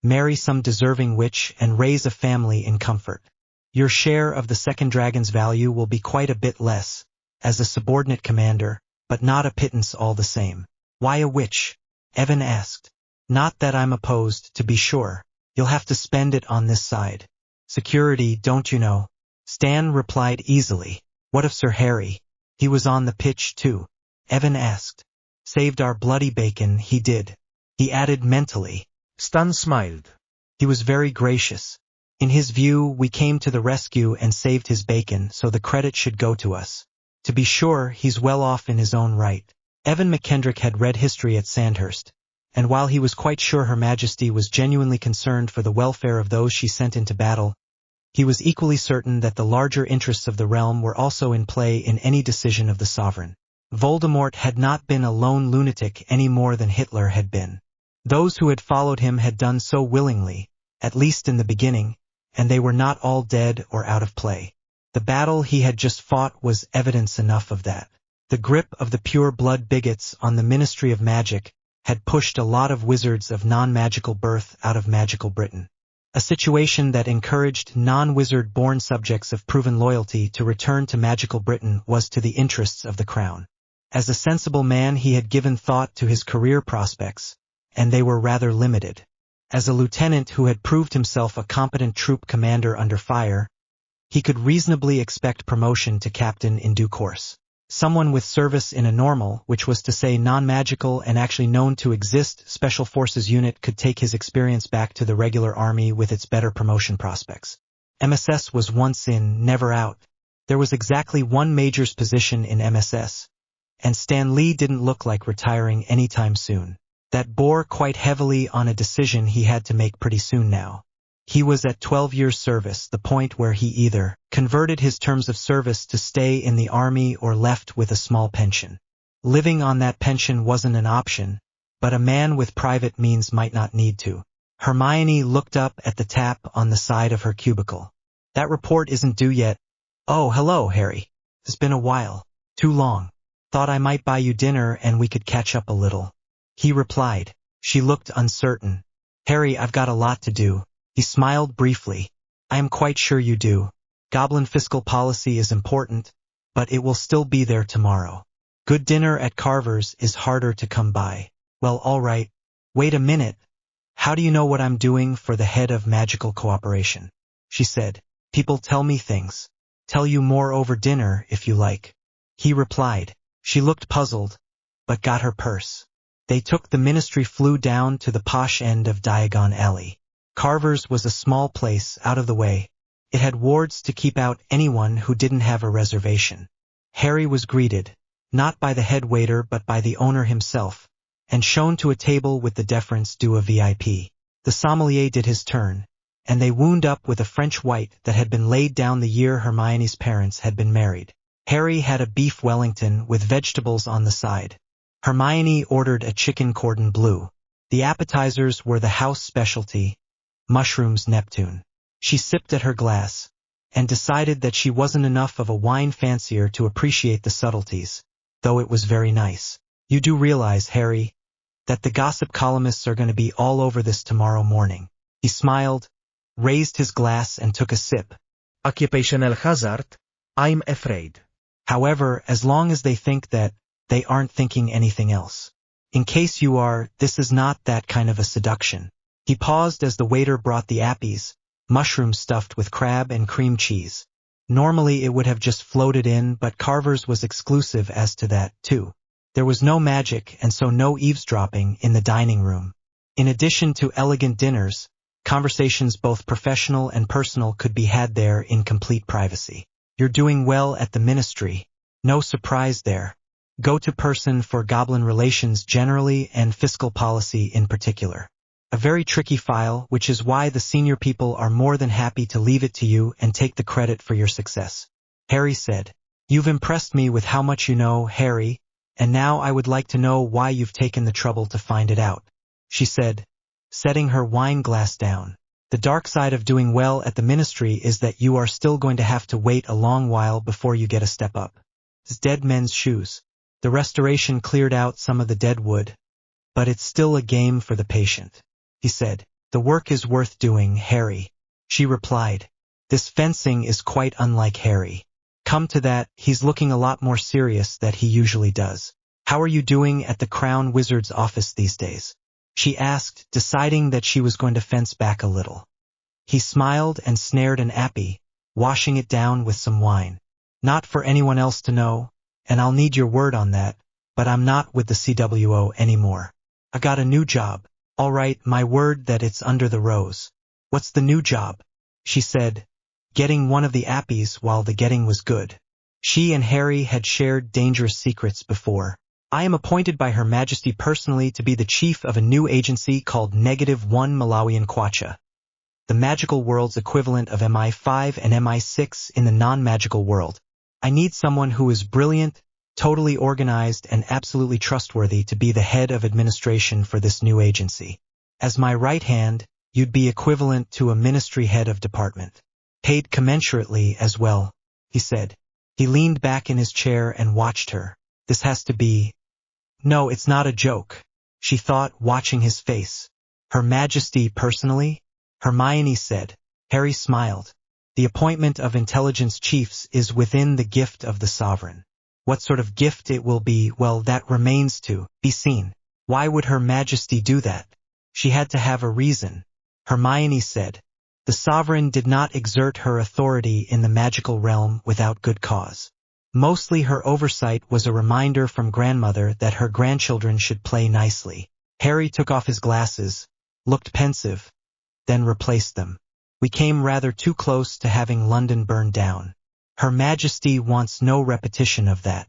marry some deserving witch, and raise a family in comfort. Your share of the second dragon's value will be quite a bit less, as a subordinate commander, but not a pittance all the same. Why a witch? Evan asked. Not that I'm opposed, to be sure. You'll have to spend it on this side. Security, don't you know? Stan replied easily. What of Sir Harry? He was on the pitch too. Evan asked. Saved our bloody bacon, he did. He added mentally. Stan smiled. He was very gracious. In his view, we came to the rescue and saved his bacon, so the credit should go to us. To be sure, he's well off in his own right. Evan McKendrick had read history at Sandhurst, and while he was quite sure Her Majesty was genuinely concerned for the welfare of those she sent into battle, he was equally certain that the larger interests of the realm were also in play in any decision of the sovereign. Voldemort had not been a lone lunatic any more than Hitler had been. Those who had followed him had done so willingly, at least in the beginning, and they were not all dead or out of play. The battle he had just fought was evidence enough of that. The grip of the pure-blood bigots on the Ministry of Magic had pushed a lot of wizards of non-magical birth out of magical Britain. A situation that encouraged non-wizard-born subjects of proven loyalty to return to magical Britain was to the interests of the crown. As a sensible man, he had given thought to his career prospects, and they were rather limited. As a lieutenant who had proved himself a competent troop commander under fire, he could reasonably expect promotion to captain in due course. Someone with service in a normal, which was to say non-magical and actually known to exist, special forces unit could take his experience back to the regular army with its better promotion prospects. MSS was once in, never out. There was exactly one major's position in MSS, and Stan Lee didn't look like retiring anytime soon. That bore quite heavily on a decision he had to make pretty soon now. He was at 12 years service, the point where he either converted his terms of service to stay in the army or left with a small pension. Living on that pension wasn't an option, but a man with private means might not need to. Hermione looked up at the tap on the side of her cubicle. That report isn't due yet. Oh, hello, Harry. It's been a while. Too long. Thought I might buy you dinner and we could catch up a little. He replied. She looked uncertain. Harry, I've got a lot to do. He smiled briefly. I am quite sure you do. Goblin fiscal policy is important, but it will still be there tomorrow. Good dinner at Carver's is harder to come by. Well, all right. Wait a minute. How do you know what I'm doing for the head of magical cooperation? She said. People tell me things. Tell you more over dinner if you like. He replied. She looked puzzled, but got her purse. They took the ministry flew down to the posh end of Diagon Alley. Carver's was a small place out of the way. It had wards to keep out anyone who didn't have a reservation. Harry was greeted, not by the head waiter but by the owner himself, and shown to a table with the deference due a VIP. The sommelier did his turn, and they wound up with a French white that had been laid down the year Hermione's parents had been married. Harry had a beef Wellington with vegetables on the side. Hermione ordered a chicken cordon bleu. The appetizers were the house specialty, mushrooms Neptune. She sipped at her glass, and decided that she wasn't enough of a wine fancier to appreciate the subtleties, though it was very nice. You do realize, Harry, that the gossip columnists are going to be all over this tomorrow morning. He smiled, raised his glass and took a sip. Occupational hazard, I'm afraid. However, as long as they think that, they aren't thinking anything else. In case you are, this is not that kind of a seduction. He paused as the waiter brought the appies, mushrooms stuffed with crab and cream cheese. Normally it would have just floated in, but Carver's was exclusive as to that, too. There was no magic and so no eavesdropping in the dining room. In addition to elegant dinners, conversations both professional and personal could be had there in complete privacy. You're doing well at the ministry. No surprise there. Go-to person for goblin relations generally and fiscal policy in particular. A very tricky file, which is why the senior people are more than happy to leave it to you and take the credit for your success. Harry said. You've impressed me with how much you know, Harry, and now I would like to know why you've taken the trouble to find it out. She said, setting her wine glass down. The dark side of doing well at the ministry is that you are still going to have to wait a long while before you get a step up. It's dead men's shoes. The restoration cleared out some of the dead wood, but it's still a game for the patient. He said, the work is worth doing, Harry. She replied, this fencing is quite unlike Harry. Come to that, he's looking a lot more serious than he usually does. How are you doing at the Crown Wizard's office these days? She asked, deciding that she was going to fence back a little. He smiled and snared an appy, washing it down with some wine. Not for anyone else to know, and I'll need your word on that, but I'm not with the CWO anymore. I got a new job. All right, my word that it's under the rose. What's the new job? She said, getting one of the appies while the getting was good. She and Harry had shared dangerous secrets before. I am appointed by Her Majesty personally to be the chief of a new agency called -1 Malawian Kwacha, the magical world's equivalent of MI5 and MI6 in the non-magical world. I need someone who is brilliant, totally organized and absolutely trustworthy to be the head of administration for this new agency. As my right hand, you'd be equivalent to a ministry head of department. Paid commensurately as well, he said. He leaned back in his chair and watched her. This has to be... No, it's not a joke, she thought, watching his face. Her Majesty personally? Hermione said. Harry smiled. The appointment of intelligence chiefs is within the gift of the sovereign. What sort of gift it will be, well, that remains to be seen. Why would Her Majesty do that? She had to have a reason. Hermione said. The sovereign did not exert her authority in the magical realm without good cause. Mostly her oversight was a reminder from grandmother that her grandchildren should play nicely. Harry took off his glasses, looked pensive, then replaced them. We came rather too close to having London burned down. Her Majesty wants no repetition of that.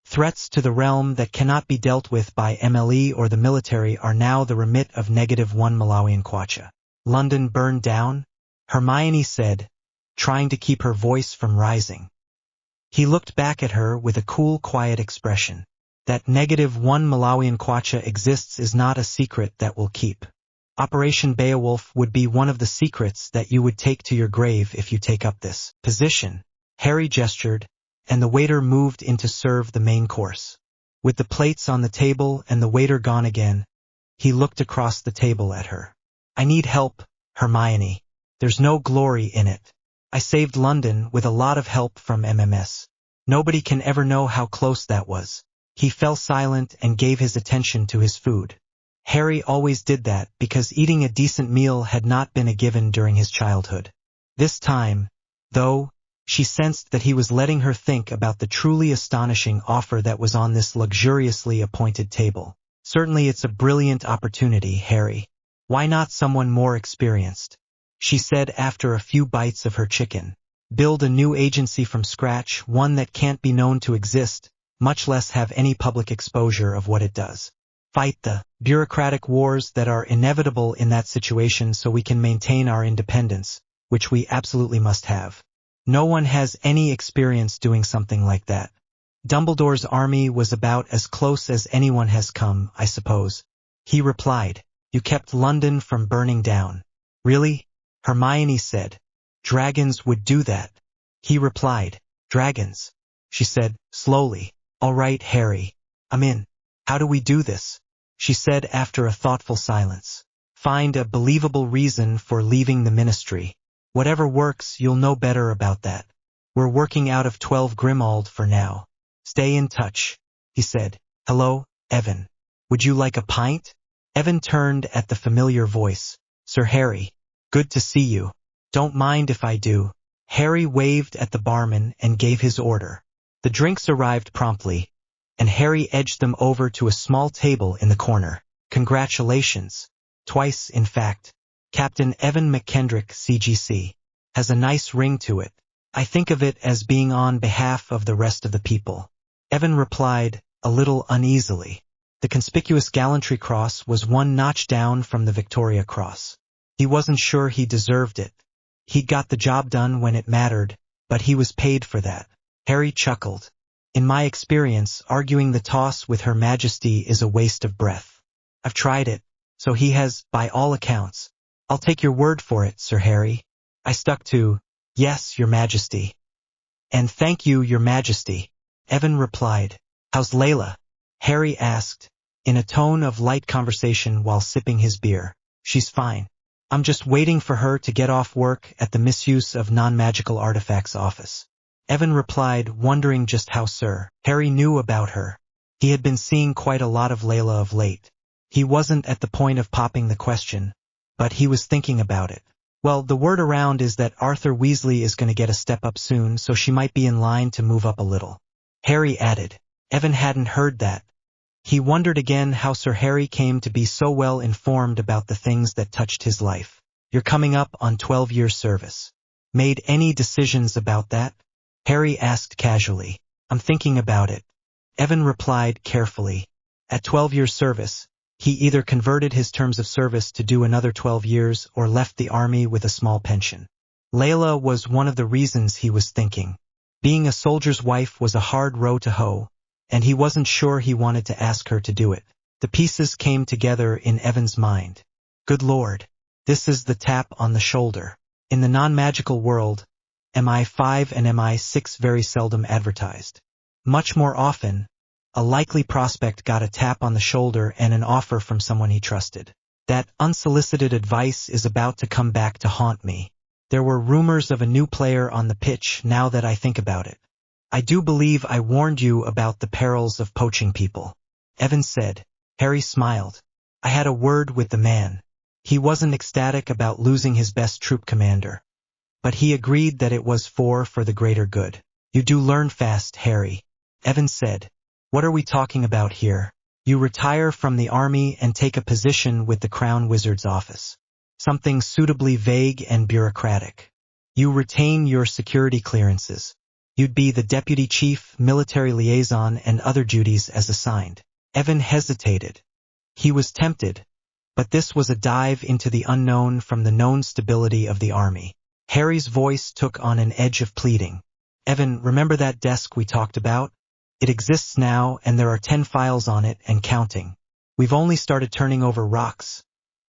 Threats to the realm that cannot be dealt with by MLE or the military are now the remit of -1 Malawian kwacha. London burned down? Hermione said, trying to keep her voice from rising. He looked back at her with a cool, quiet expression. That -1 Malawian kwacha exists is not a secret that will keep. Operation Beowulf would be one of the secrets that you would take to your grave if you take up this position. Harry gestured, and the waiter moved in to serve the main course. With the plates on the table and the waiter gone again, he looked across the table at her. I need help, Hermione. There's no glory in it. I saved London with a lot of help from MMS. Nobody can ever know how close that was. He fell silent and gave his attention to his food. Harry always did that because eating a decent meal had not been a given during his childhood. This time, though, she sensed that he was letting her think about the truly astonishing offer that was on this luxuriously appointed table. Certainly it's a brilliant opportunity, Harry. Why not someone more experienced? She said after a few bites of her chicken. Build a new agency from scratch, one that can't be known to exist, much less have any public exposure of what it does. Fight the bureaucratic wars that are inevitable in that situation so we can maintain our independence, which we absolutely must have. No one has any experience doing something like that. Dumbledore's army was about as close as anyone has come, I suppose. He replied, You kept London from burning down. Really? Hermione said. Dragons would do that. He replied, Dragons. She said, slowly. All right, Harry. I'm in. How do we do this? She said after a thoughtful silence. Find a believable reason for leaving the ministry. Whatever works, you'll know better about that. We're working out of 12 Grimald for now. Stay in touch, he said. Hello, Evan. Would you like a pint? Evan turned at the familiar voice. Sir Harry. Good to see you. Don't mind if I do. Harry waved at the barman and gave his order. The drinks arrived promptly, and Harry edged them over to a small table in the corner. Congratulations. Twice, in fact. Captain Evan McKendrick, CGC. Has a nice ring to it. I think of it as being on behalf of the rest of the people. Evan replied, a little uneasily. The Conspicuous Gallantry Cross was one notch down from the Victoria Cross. He wasn't sure he deserved it. He got the job done when it mattered, but he was paid for that. Harry chuckled. In my experience, arguing the toss with Her Majesty is a waste of breath. I've tried it, so he has, by all accounts. I'll take your word for it, Sir Harry. I stuck to, yes, Your Majesty. And thank you, Your Majesty. Evan replied. How's Layla? Harry asked, in a tone of light conversation while sipping his beer. She's fine. I'm just waiting for her to get off work at the Misuse of Non-Magical Artifacts office. Evan replied, wondering just how Sir Harry knew about her. He had been seeing quite a lot of Layla of late. He wasn't at the point of popping the question, but he was thinking about it. Well, the word around is that Arthur Weasley is going to get a step up soon, so she might be in line to move up a little. Harry added. Evan hadn't heard that. He wondered again how Sir Harry came to be so well informed about the things that touched his life. You're coming up on 12 years service. Made any decisions about that? Harry asked casually. I'm thinking about it. Evan replied carefully. At 12 years service, he either converted his terms of service to do another 12 years or left the army with a small pension. Layla was one of the reasons he was thinking. Being a soldier's wife was a hard row to hoe, and he wasn't sure he wanted to ask her to do it. The pieces came together in Evan's mind. Good Lord, this is the tap on the shoulder. In the non-magical world, MI5 and MI6 very seldom advertised. Much more often, a likely prospect got a tap on the shoulder and an offer from someone he trusted. That unsolicited advice is about to come back to haunt me. There were rumors of a new player on the pitch now that I think about it. I do believe I warned you about the perils of poaching people. Evan said. Harry smiled. I had a word with the man. He wasn't ecstatic about losing his best troop commander, but he agreed that it was for the greater good. You do learn fast, Harry. Evan said. What are we talking about here? You retire from the army and take a position with the Crown Wizard's office. Something suitably vague and bureaucratic. You retain your security clearances. You'd be the deputy chief, military liaison, and other duties as assigned. Evan hesitated. He was tempted, but this was a dive into the unknown from the known stability of the army. Harry's voice took on an edge of pleading. Evan, remember that desk we talked about? It exists now, and there are 10 files on it and counting. We've only started turning over rocks,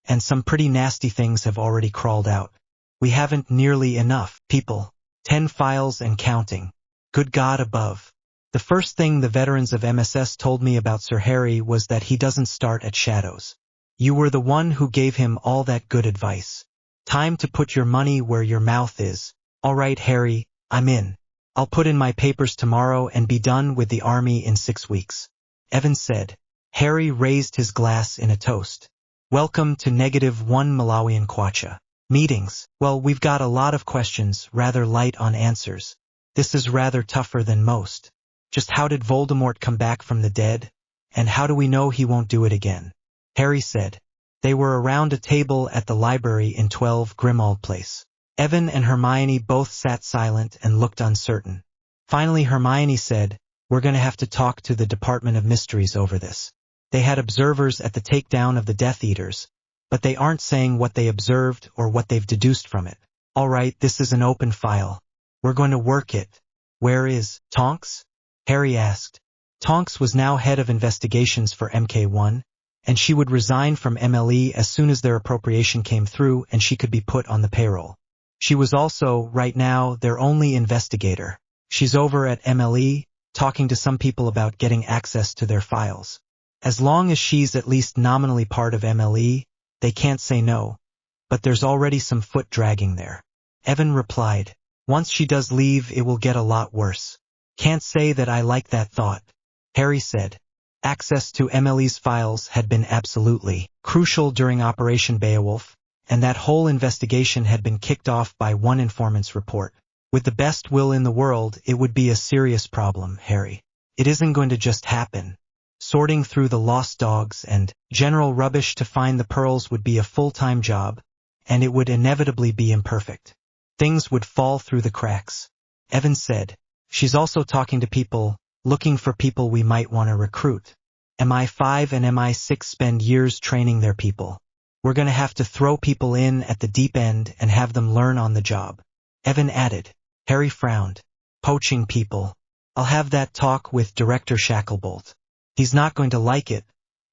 and some pretty nasty things have already crawled out. We haven't nearly enough people. 10 files and counting. Good God above. The first thing the veterans of MSS told me about Sir Harry was that he doesn't start at shadows. You were the one who gave him all that good advice. Time to put your money where your mouth is. All right, Harry, I'm in. I'll put in my papers tomorrow and be done with the army in 6 weeks. Evan said. Harry raised his glass in a toast. Welcome to -1 Malawian Kwacha. Meetings. Well, we've got a lot of questions, rather light on answers. This is rather tougher than most. Just how did Voldemort come back from the dead? And how do we know he won't do it again? Harry said. They were around a table at the library in 12 Grimmauld Place. Evan and Hermione both sat silent and looked uncertain. Finally Hermione said, We're going to have to talk to the Department of Mysteries over this. They had observers at the takedown of the Death Eaters, but they aren't saying what they observed or what they've deduced from it. All right, this is an open file. We're going to work it. Where is Tonks? Harry asked. Tonks was now head of investigations for MK1, and she would resign from MLE as soon as their appropriation came through and she could be put on the payroll. She was also, right now, their only investigator. She's over at MLE, talking to some people about getting access to their files. As long as she's at least nominally part of MLE, they can't say no. But there's already some foot dragging there. Evan replied. Once she does leave, it will get a lot worse. Can't say that I like that thought. Harry said. Access to MLE's files had been absolutely crucial during Operation Beowulf, and that whole investigation had been kicked off by one informant's report. With the best will in the world, it would be a serious problem, Harry. It isn't going to just happen. Sorting through the lost dogs and general rubbish to find the pearls would be a full-time job, and it would inevitably be imperfect. Things would fall through the cracks. Evan said. She's also talking to people, looking for people we might want to recruit. MI5 and MI6 spend years training their people. We're going to have to throw people in at the deep end and have them learn on the job. Evan added. Harry frowned. Poaching people. I'll have that talk with Director Shacklebolt. He's not going to like it,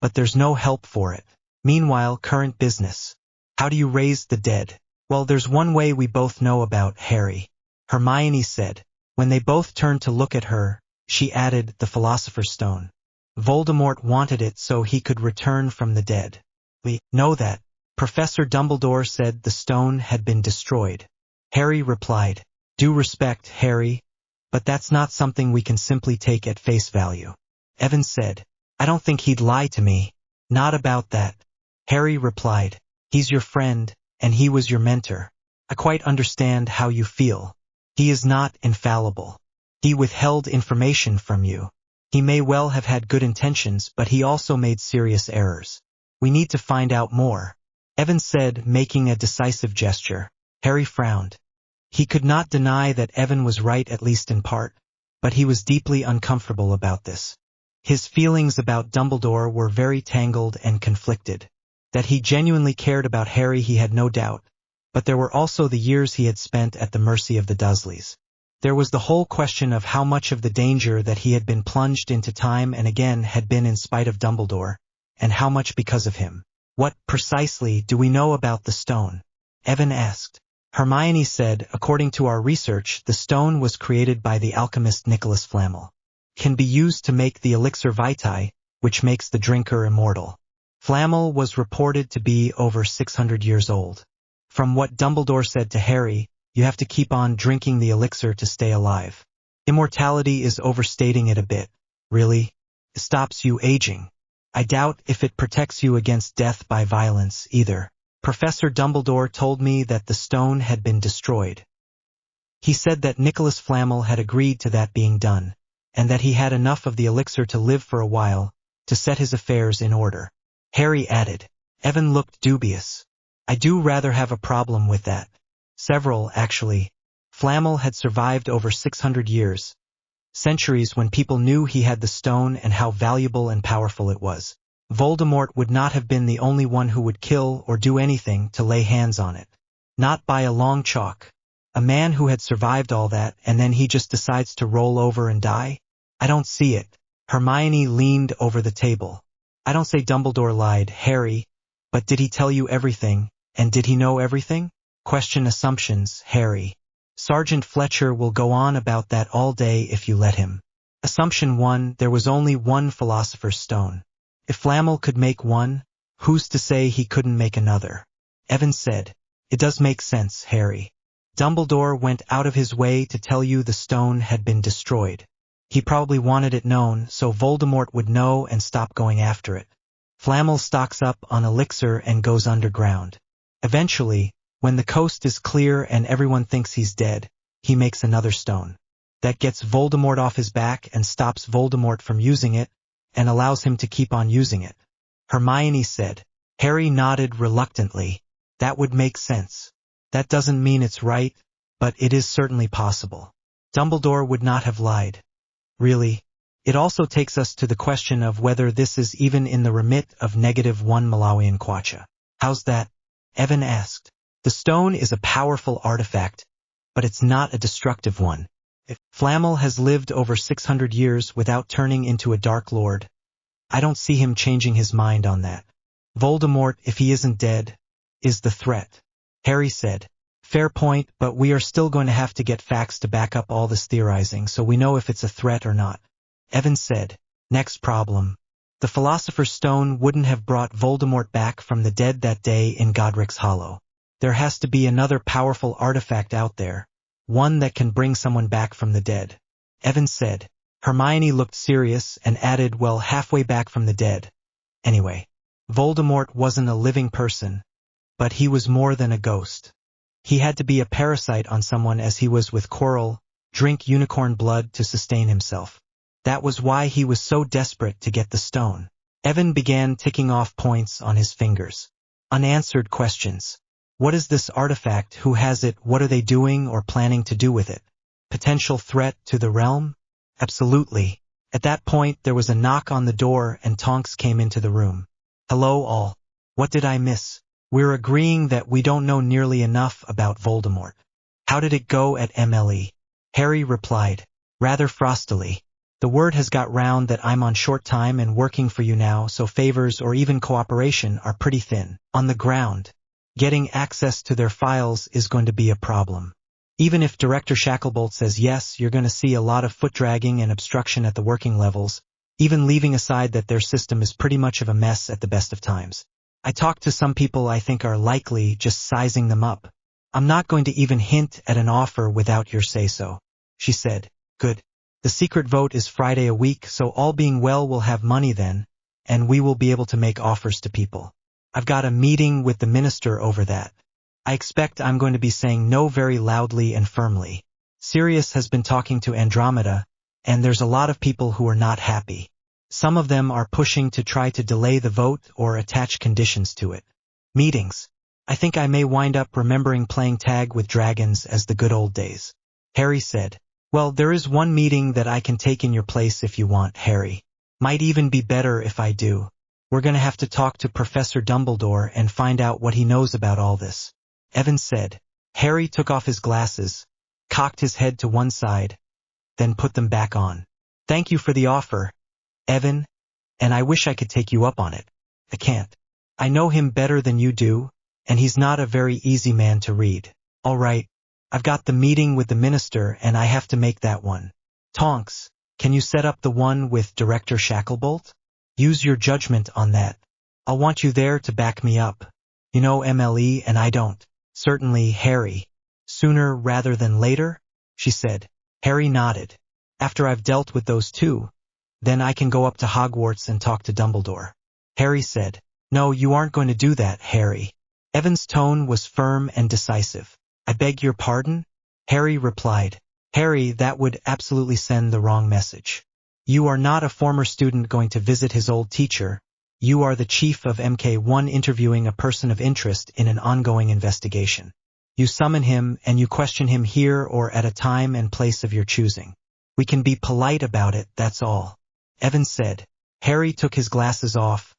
but there's no help for it. Meanwhile, current business. How do you raise the dead? Well, there's one way we both know about, Harry. Hermione said. When they both turned to look at her, she added the Philosopher's Stone. Voldemort wanted it so he could return from the dead. We know that. Professor Dumbledore said the stone had been destroyed. Harry replied. Due respect, Harry, but that's not something we can simply take at face value. Evan said. I don't think he'd lie to me. Not about that. Harry replied. He's your friend, and he was your mentor. I quite understand how you feel. He is not infallible. He withheld information from you. He may well have had good intentions, but he also made serious errors. We need to find out more. Evan said, making a decisive gesture. Harry frowned. He could not deny that Evan was right, at least in part, but he was deeply uncomfortable about this. His feelings about Dumbledore were very tangled and conflicted. That he genuinely cared about Harry he had no doubt, but there were also the years he had spent at the mercy of the Dursleys. There was the whole question of how much of the danger that he had been plunged into time and again had been in spite of Dumbledore, and how much because of him. What, precisely, do we know about the stone? Evan asked. Hermione said, according to our research, the stone was created by the alchemist Nicholas Flamel. Can be used to make the elixir vitae, which makes the drinker immortal. Flamel was reported to be over 600 years old. From what Dumbledore said to Harry, you have to keep on drinking the elixir to stay alive. Immortality is overstating it a bit, really. It stops you aging. I doubt if it protects you against death by violence either. Professor Dumbledore told me that the stone had been destroyed. He said that Nicholas Flamel had agreed to that being done, and that he had enough of the elixir to live for a while, to set his affairs in order. Harry added. Evan looked dubious. I do rather have a problem with that. Several, actually. Flamel had survived over 600 years. Centuries when people knew he had the stone and how valuable and powerful it was. Voldemort would not have been the only one who would kill or do anything to lay hands on it. Not by a long chalk. A man who had survived all that and then he just decides to roll over and die? I don't see it. Hermione leaned over the table. I don't say Dumbledore lied, Harry, but did he tell you everything, and did he know everything? Question assumptions, Harry. Sergeant Fletcher will go on about that all day if you let him. Assumption 1, there was only one Philosopher's Stone. If Flamel could make one, who's to say he couldn't make another? Evan said. It does make sense, Harry. Dumbledore went out of his way to tell you the stone had been destroyed. He probably wanted it known so Voldemort would know and stop going after it. Flamel stocks up on elixir and goes underground. Eventually, when the coast is clear and everyone thinks he's dead, he makes another stone. That gets Voldemort off his back and stops Voldemort from using it, and allows him to keep on using it. Hermione said. Harry nodded reluctantly. That would make sense. That doesn't mean it's right, but it is certainly possible. Dumbledore would not have lied. Really? It also takes us to the question of whether this is even in the remit of -1 Malawian Kwacha. How's that? Evan asked. The stone is a powerful artifact, but it's not a destructive one. If Flamel has lived over 600 years without turning into a Dark Lord, I don't see him changing his mind on that. Voldemort, if he isn't dead, is the threat. Harry said. Fair point, but we are still going to have to get facts to back up all this theorizing so we know if it's a threat or not. Evan said. Next problem. The Philosopher's Stone wouldn't have brought Voldemort back from the dead that day in Godric's Hollow. There has to be another powerful artifact out there, one that can bring someone back from the dead. Evan said. Hermione looked serious and added, well, halfway back from the dead. Anyway, Voldemort wasn't a living person, but he was more than a ghost. He had to be a parasite on someone as he was with Quirrell, drink unicorn blood to sustain himself. That was why he was so desperate to get the stone. Evan began ticking off points on his fingers. Unanswered questions. What is this artifact? Who has it? What are they doing or planning to do with it? Potential threat to the realm? Absolutely. At that point there was a knock on the door and Tonks came into the room. Hello all. What did I miss? We're agreeing that we don't know nearly enough about Voldemort. How did it go at MLE? Harry replied, rather frostily. The word has got round that I'm on short time and working for you now, so favors or even cooperation are pretty thin. On the ground, getting access to their files is going to be a problem. Even if Director Shacklebolt says yes, you're going to see a lot of foot dragging and obstruction at the working levels, even leaving aside that their system is pretty much of a mess at the best of times. I talked to some people I think are likely, just sizing them up. I'm not going to even hint at an offer without your say-so. She said, good. The secret vote is Friday a week, so all being well we'll have money then, and we will be able to make offers to people. I've got a meeting with the minister over that. I expect I'm going to be saying no very loudly and firmly. Sirius has been talking to Andromeda, and there's a lot of people who are not happy. Some of them are pushing to try to delay the vote or attach conditions to it. Meetings. I think I may wind up remembering playing tag with dragons as the good old days. Harry said. Well, there is one meeting that I can take in your place if you want, Harry. Might even be better if I do. We're going to have to talk to Professor Dumbledore and find out what he knows about all this. Evan said. Harry took off his glasses, cocked his head to one side, then put them back on. Thank you for the offer, Evan, and I wish I could take you up on it. I can't. I know him better than you do, and he's not a very easy man to read. All right, I've got the meeting with the minister and I have to make that one. Tonks, can you set up the one with Director Shacklebolt? Use your judgment on that. I'll want you there to back me up. You know MLE and I don't. Certainly, Harry. Sooner rather than later? She said. Harry nodded. After I've dealt with those two, then I can go up to Hogwarts and talk to Dumbledore. Harry said. No, you aren't going to do that, Harry. Evan's tone was firm and decisive. I beg your pardon? Harry replied. Harry, that would absolutely send the wrong message. You are not a former student going to visit his old teacher. You are the chief of MK1 interviewing a person of interest in an ongoing investigation. You summon him and you question him here or at a time and place of your choosing. We can be polite about it, that's all. Evan said. Harry took his glasses off,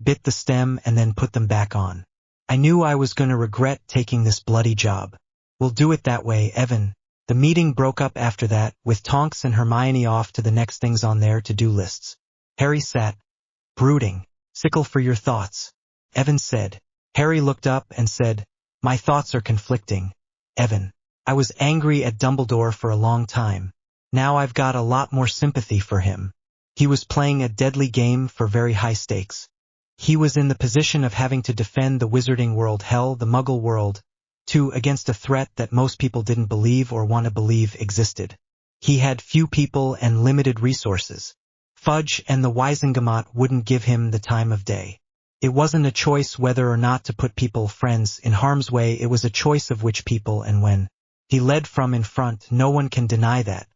bit the stem and then put them back on. I knew I was going to regret taking this bloody job. We'll do it that way, Evan. The meeting broke up after that, with Tonks and Hermione off to the next things on their to-do lists. Harry sat, brooding. Sickle for your thoughts. Evan said. Harry looked up and said, my thoughts are conflicting. Evan. I was angry at Dumbledore for a long time. Now I've got a lot more sympathy for him. He was playing a deadly game for very high stakes. He was in the position of having to defend the wizarding world, hell, the muggle world, too, against a threat that most people didn't believe or want to believe existed. He had few people and limited resources. Fudge and the Wisengamot wouldn't give him the time of day. It wasn't a choice whether or not to put people, friends, in harm's way, it was a choice of which people and when. He led from in front, no one can deny that.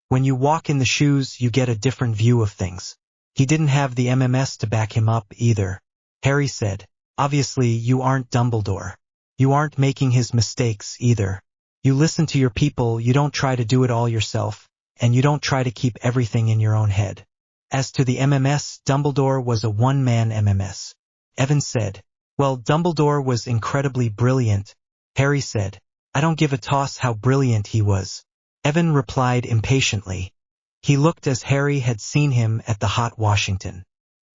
When you walk in the shoes, you get a different view of things. He didn't have the MMS to back him up either. Harry said, obviously you aren't Dumbledore. You aren't making his mistakes either. You listen to your people, you don't try to do it all yourself, and you don't try to keep everything in your own head. As to the MMS, Dumbledore was a one-man MMS. Evan said, well, Dumbledore was incredibly brilliant. Harry said, I don't give a toss how brilliant he was. Evan replied impatiently. He looked as Harry had seen him at the Hot Washington.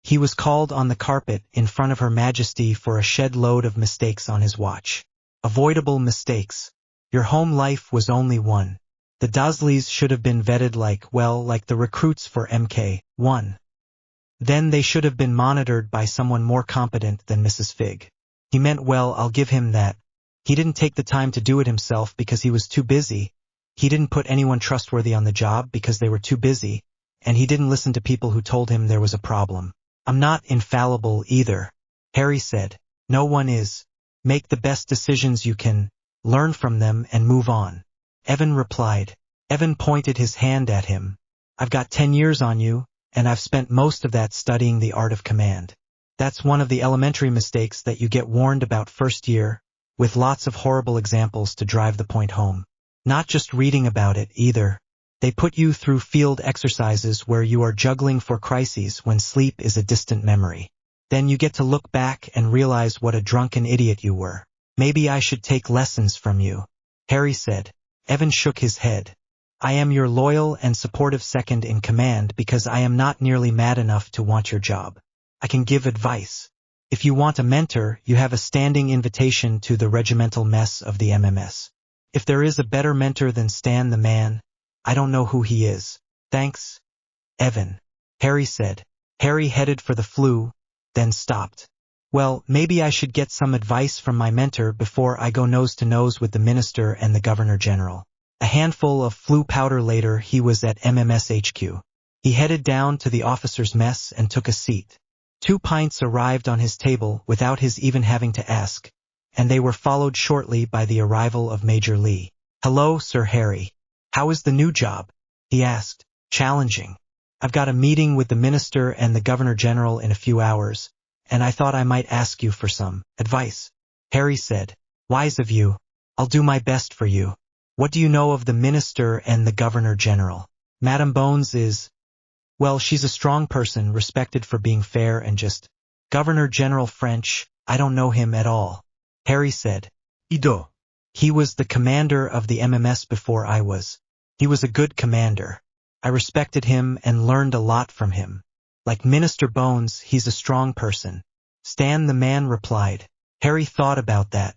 He was called on the carpet in front of Her Majesty for a shed load of mistakes on his watch. Avoidable mistakes. Your home life was only one. The Dursleys should have been vetted like the recruits for MK1. Then they should have been monitored by someone more competent than Mrs. Fig. He meant well, I'll give him that. He didn't take the time to do it himself because he was too busy. He didn't put anyone trustworthy on the job because they were too busy, and he didn't listen to people who told him there was a problem. I'm not infallible either. Harry said. No one is. Make the best decisions you can, learn from them and move on. Evan replied. Evan pointed his hand at him. I've got 10 years on you, and I've spent most of that studying the art of command. That's one of the elementary mistakes that you get warned about first year, with lots of horrible examples to drive the point home. Not just reading about it either. They put you through field exercises where you are juggling for crises when sleep is a distant memory. Then you get to look back and realize what a drunken idiot you were. Maybe I should take lessons from you. Harry said. Evan shook his head. I am your loyal and supportive second in command because I am not nearly mad enough to want your job. I can give advice. If you want a mentor, you have a standing invitation to the regimental mess of the MMS. If there is a better mentor than Stan the man, I don't know who he is. Thanks, Evan. Harry said. Harry headed for the flue, then stopped. Well, maybe I should get some advice from my mentor before I go nose to nose with the minister and the governor general. A handful of flue powder later, he was at MMS HQ. He headed down to the officers' mess and took a seat. 2 pints arrived on his table without his even having to ask, and they were followed shortly by the arrival of Major Lee. Hello, Sir Harry. How is the new job? He asked. Challenging. I've got a meeting with the minister and the governor general in a few hours, and I thought I might ask you for some advice. Harry said. Wise of you. I'll do my best for you. What do you know of the minister and the governor general? Madame Bones is... Well, she's a strong person, respected for being fair and just. Governor General French, I don't know him at all. Harry said. Ido. He was the commander of the MMS before I was. He was a good commander. I respected him and learned a lot from him. Like Minister Bones, he's a strong person. Stan the man replied. Harry thought about that.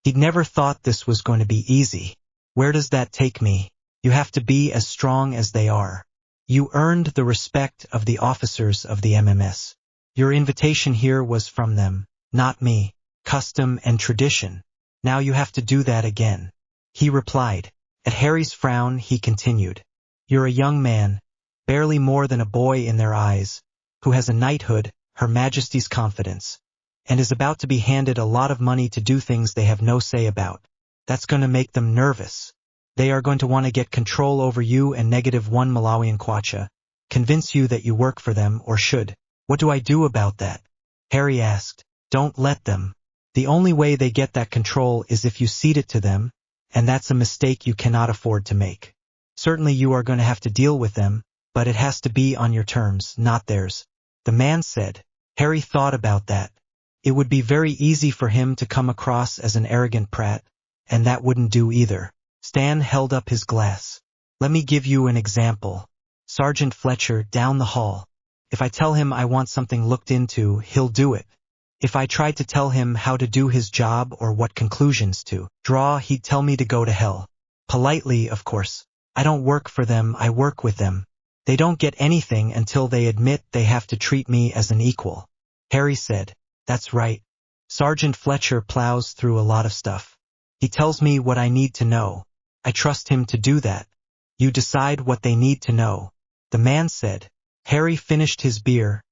He'd never thought this was going to be easy. Where does that take me? You have to be as strong as they are. You earned the respect of the officers of the MMS. Your invitation here was from them, not me. Custom and tradition. Now you have to do that again. He replied. At Harry's frown, he continued. You're a young man, barely more than a boy in their eyes, who has a knighthood, Her Majesty's confidence, and is about to be handed a lot of money to do things they have no say about. That's going to make them nervous. They are going to want to get control over you and -1 Malawian kwacha, convince you that you work for them or should. What do I do about that? Harry asked. Don't let them. The only way they get that control is if you cede it to them, and that's a mistake you cannot afford to make. Certainly you are going to have to deal with them, but it has to be on your terms, not theirs. The man said. Harry thought about that. It would be very easy for him to come across as an arrogant prat, and that wouldn't do either. Stan held up his glass. Let me give you an example. Sergeant Fletcher down the hall. If I tell him I want something looked into, he'll do it. If I tried to tell him how to do his job or what conclusions to draw, he'd tell me to go to hell. Politely, of course. I don't work for them, I work with them. They don't get anything until they admit they have to treat me as an equal. Harry said. That's right. Sergeant Fletcher plows through a lot of stuff. He tells me what I need to know. I trust him to do that. You decide what they need to know. The man said. Harry finished his beer,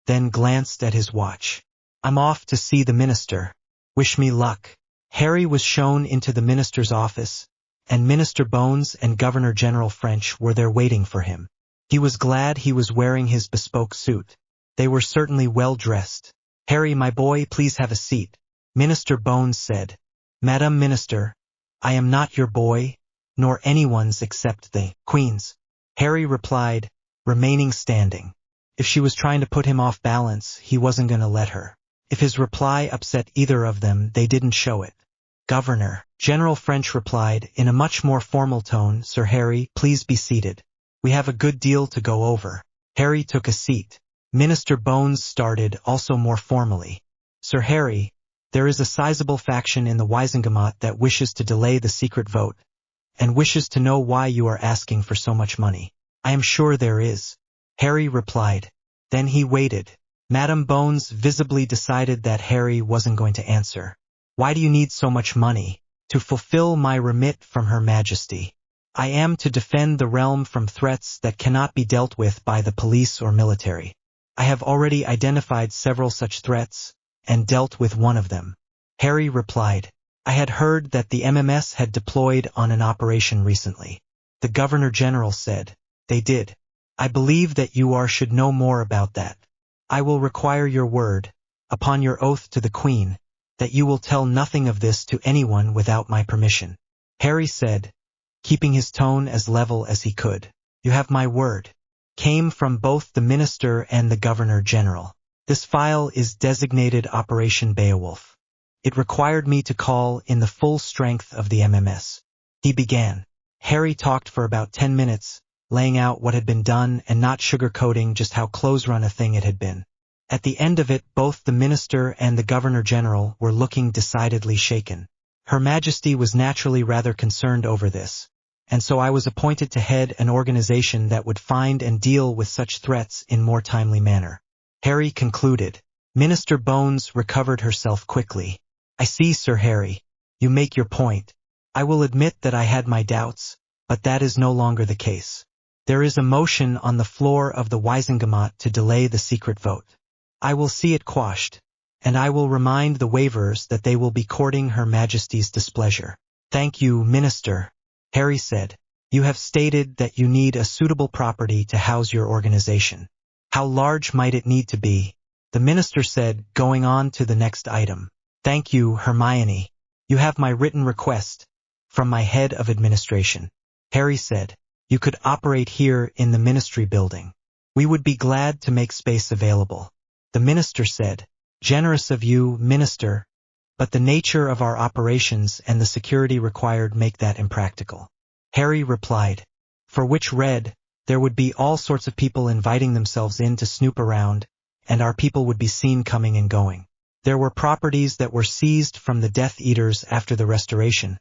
then glanced at his watch. I'm off to see the minister. Wish me luck. Harry was shown into the minister's office, and Minister Bones and Governor General French were there waiting for him. He was glad he was wearing his bespoke suit. They were certainly well dressed. Harry, my boy, please have a seat. Minister Bones said. Madam Minister, I am not your boy, nor anyone's except the Queen's. Harry replied, remaining standing. If she was trying to put him off balance, he wasn't going to let her. If his reply upset either of them, they didn't show it. Governor, General French replied, in a much more formal tone, Sir Harry, please be seated. We have a good deal to go over. Harry took a seat. Minister Bones started, also more formally. Sir Harry, there is a sizable faction in the Wisingamot that wishes to delay the secret vote, and wishes to know why you are asking for so much money. I am sure there is. Harry replied. Then he waited. Madam Bones visibly decided that Harry wasn't going to answer. Why do you need so much money? To fulfill my remit from Her Majesty. I am to defend the realm from threats that cannot be dealt with by the police or military. I have already identified several such threats, and dealt with one of them. Harry replied. I had heard that the MMS had deployed on an operation recently. The Governor General said. They did. I believe that you should know more about that. I will require your word, upon your oath to the Queen, that you will tell nothing of this to anyone without my permission. Harry said, keeping his tone as level as he could. You have my word. Came from both the Minister and the Governor General. This file is designated Operation Beowulf. It required me to call in the full strength of the MMS. He began. Harry talked for about 10 minutes, laying out what had been done and not sugarcoating just how close-run a thing it had been. At the end of it, both the Minister and the Governor General were looking decidedly shaken. Her Majesty was naturally rather concerned over this, and so I was appointed to head an organization that would find and deal with such threats in more timely manner. Harry concluded. Minister Bones recovered herself quickly. I see, Sir Harry. You make your point. I will admit that I had my doubts, but that is no longer the case. There is a motion on the floor of the Wisingamot to delay the secret vote. I will see it quashed, and I will remind the waivers that they will be courting Her Majesty's displeasure. Thank you, Minister. Harry said. You have stated that you need a suitable property to house your organization. How large might it need to be? The Minister said, going on to the next item. Thank you, Hermione. You have my written request from my head of administration. Harry said. You could operate here in the Ministry building. We would be glad to make space available. The Minister said. Generous of you, Minister, but the nature of our operations and the security required make that impractical. Harry replied. For which read, there would be all sorts of people inviting themselves in to snoop around, and our people would be seen coming and going. There were properties that were seized from the Death Eaters after the Restoration,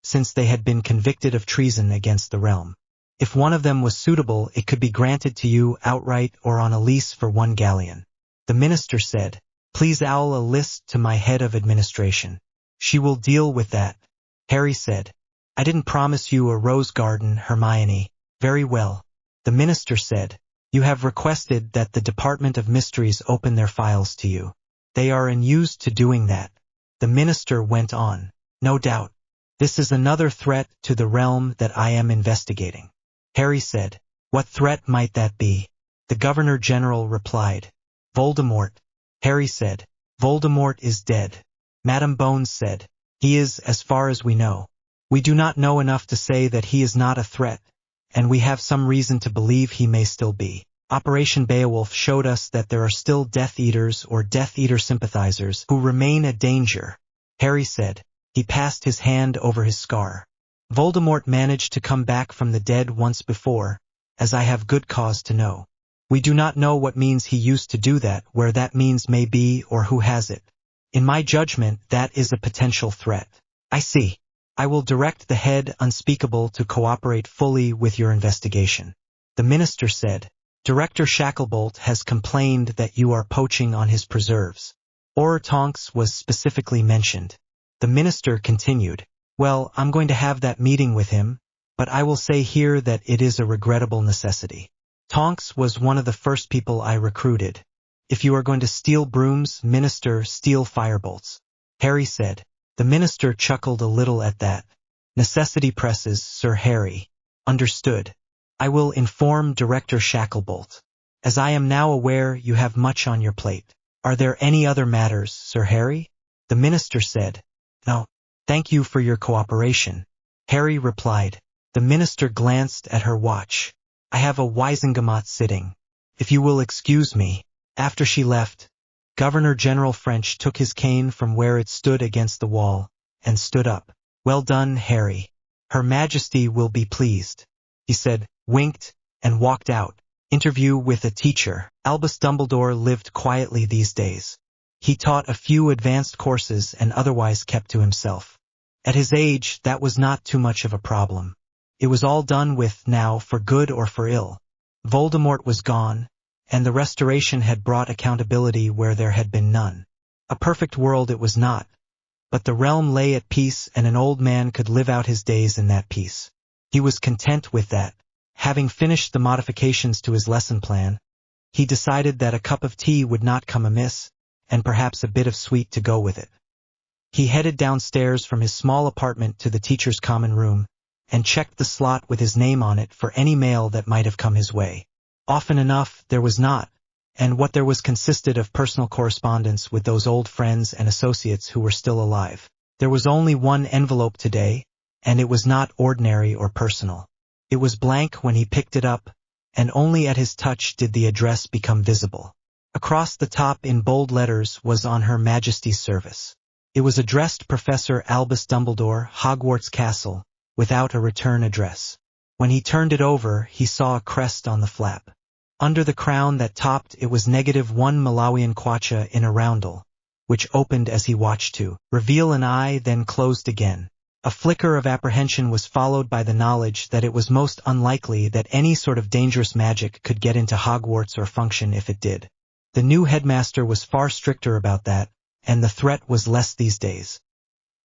since they had been convicted of treason against the realm. If one of them was suitable, it could be granted to you outright or on a lease for 1 galleon. The Minister said, Please owl a list to my head of administration. She will deal with that. Harry said, I didn't promise you a rose garden, Hermione. Very well. The Minister said, You have requested that the Department of Mysteries open their files to you. They are unused to doing that. The Minister went on. No doubt. This is another threat to the realm that I am investigating. Harry said. What threat might that be? The Governor-General replied. Voldemort. Harry said. Voldemort is dead. Madame Bones said. He is, as far as we know. We do not know enough to say that he is not a threat, and we have some reason to believe he may still be. Operation Beowulf showed us that there are still Death Eaters or Death Eater sympathizers who remain a danger. Harry said. He passed his hand over his scar. Voldemort managed to come back from the dead once before, as I have good cause to know. We do not know what means he used to do that, where that means may be, or who has it. In my judgment, that is a potential threat. I see. I will direct the head unspeakable to cooperate fully with your investigation. The minister said. Director Shacklebolt has complained that you are poaching on his preserves. Tonks was specifically mentioned. The minister continued. Well, I'm going to have that meeting with him, but I will say here that it is a regrettable necessity. Tonks was one of the first people I recruited. If you are going to steal brooms, minister, steal firebolts. Harry said. The minister chuckled a little at that. Necessity presses, Sir Harry. Understood. I will inform Director Shacklebolt. As I am now aware, you have much on your plate. Are there any other matters, Sir Harry? The minister said. No. Thank you for your cooperation. Harry replied. The minister glanced at her watch. I have a Wisengamot sitting. If you will excuse me. After she left, Governor-General French took his cane from where it stood against the wall, and stood up. Well done, Harry. Her Majesty will be pleased. He said, winked, and walked out. Interview with a teacher. Albus Dumbledore lived quietly these days. He taught a few advanced courses and otherwise kept to himself. At his age, that was not too much of a problem. It was all done with now, for good or for ill. Voldemort was gone, and the Restoration had brought accountability where there had been none. A perfect world it was not, but the realm lay at peace and an old man could live out his days in that peace. He was content with that. Having finished the modifications to his lesson plan, he decided that a cup of tea would not come amiss, and perhaps a bit of sweet to go with it. He headed downstairs from his small apartment to the teacher's common room, and checked the slot with his name on it for any mail that might have come his way. Often enough, there was not, and what there was consisted of personal correspondence with those old friends and associates who were still alive. There was only one envelope today, and it was not ordinary or personal. It was blank when he picked it up, and only at his touch did the address become visible. Across the top in bold letters was on Her Majesty's service. It was addressed Professor Albus Dumbledore, Hogwarts Castle, without a return address. When he turned it over, he saw a crest on the flap. Under the crown that topped it was -1 Malawian kwacha in a roundel, which opened as he watched to reveal an eye, then closed again. A flicker of apprehension was followed by the knowledge that it was most unlikely that any sort of dangerous magic could get into Hogwarts or function if it did. The new headmaster was far stricter about that, and the threat was less these days.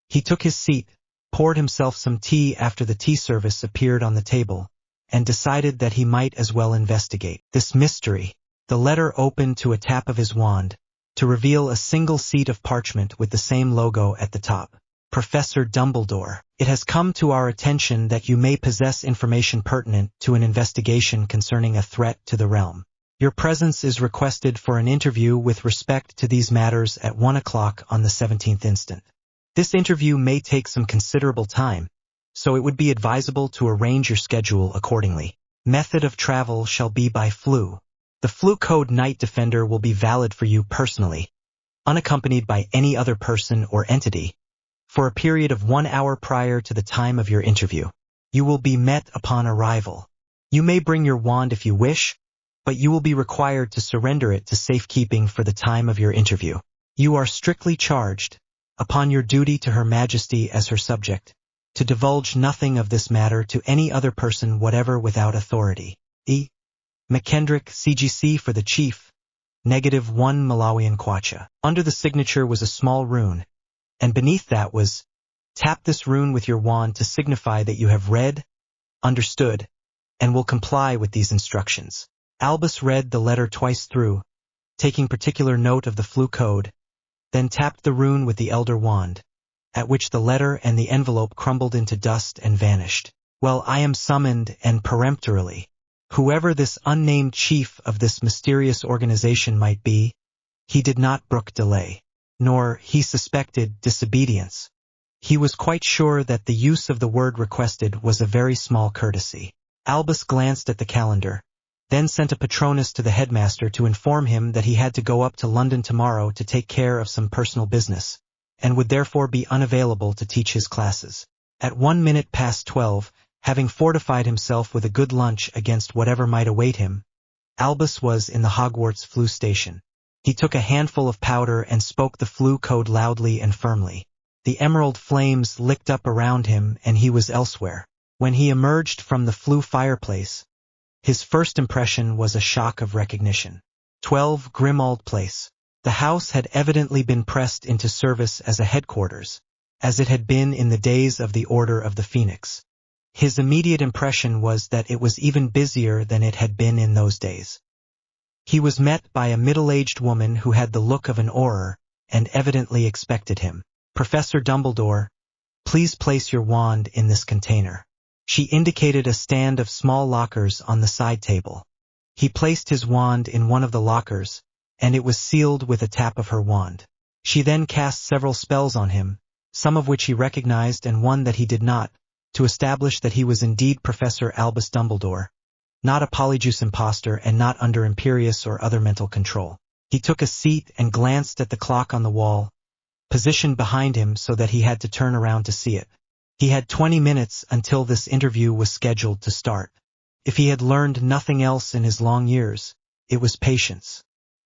He took his seat, poured himself some tea after the tea service appeared on the table, and decided that he might as well investigate this mystery. The letter opened to a tap of his wand, to reveal a single sheet of parchment with the same logo at the top. Professor Dumbledore, it has come to our attention that you may possess information pertinent to an investigation concerning a threat to the realm. Your presence is requested for an interview with respect to these matters at 1 o'clock on the 17th instant. This interview may take some considerable time, so it would be advisable to arrange your schedule accordingly. Method of travel shall be by flu. The flu code Night Defender will be valid for you personally, unaccompanied by any other person or entity, for a period of 1 hour prior to the time of your interview. You will be met upon arrival. You may bring your wand if you wish, but you will be required to surrender it to safekeeping for the time of your interview. You are strictly charged, upon your duty to Her Majesty as her subject, to divulge nothing of this matter to any other person whatever without authority. E. McKendrick, CGC for the Chief, -1 Malawian kwacha. Under the signature was a small rune, and beneath that was, tap this rune with your wand to signify that you have read, understood, and will comply with these instructions. Albus read the letter twice through, taking particular note of the flu code, then tapped the rune with the elder wand. at which the letter and the envelope crumbled into dust and vanished. Well, I am summoned, and peremptorily. Whoever this unnamed chief of this mysterious organization might be, he did not brook delay, nor, he suspected, disobedience. He was quite sure that the use of the word requested was a very small courtesy. Albus glanced at the calendar, then sent a Patronus to the headmaster to inform him that he had to go up to London tomorrow to take care of some personal business, and would therefore be unavailable to teach his classes. At 12:01, having fortified himself with a good lunch against whatever might await him, Albus was in the Hogwarts Flu station. He took a handful of powder and spoke the Flu code loudly and firmly. The emerald flames licked up around him, and he was elsewhere. When he emerged from the Flu fireplace, his first impression was a shock of recognition. 12 Grimald Place. The house had evidently been pressed into service as a headquarters, as it had been in the days of the Order of the Phoenix. His immediate impression was that it was even busier than it had been in those days. He was met by a middle-aged woman who had the look of an Auror, and evidently expected him. "Professor Dumbledore, please place your wand in this container." She indicated a stand of small lockers on the side table. He placed his wand in one of the lockers, and it was sealed with a tap of her wand. She then cast several spells on him, some of which he recognized and one that he did not, to establish that he was indeed Professor Albus Dumbledore, not a polyjuice imposter and not under imperious or other mental control. He took a seat and glanced at the clock on the wall, positioned behind him so that he had to turn around to see it. He had 20 minutes until this interview was scheduled to start. If he had learned nothing else in his long years, it was patience.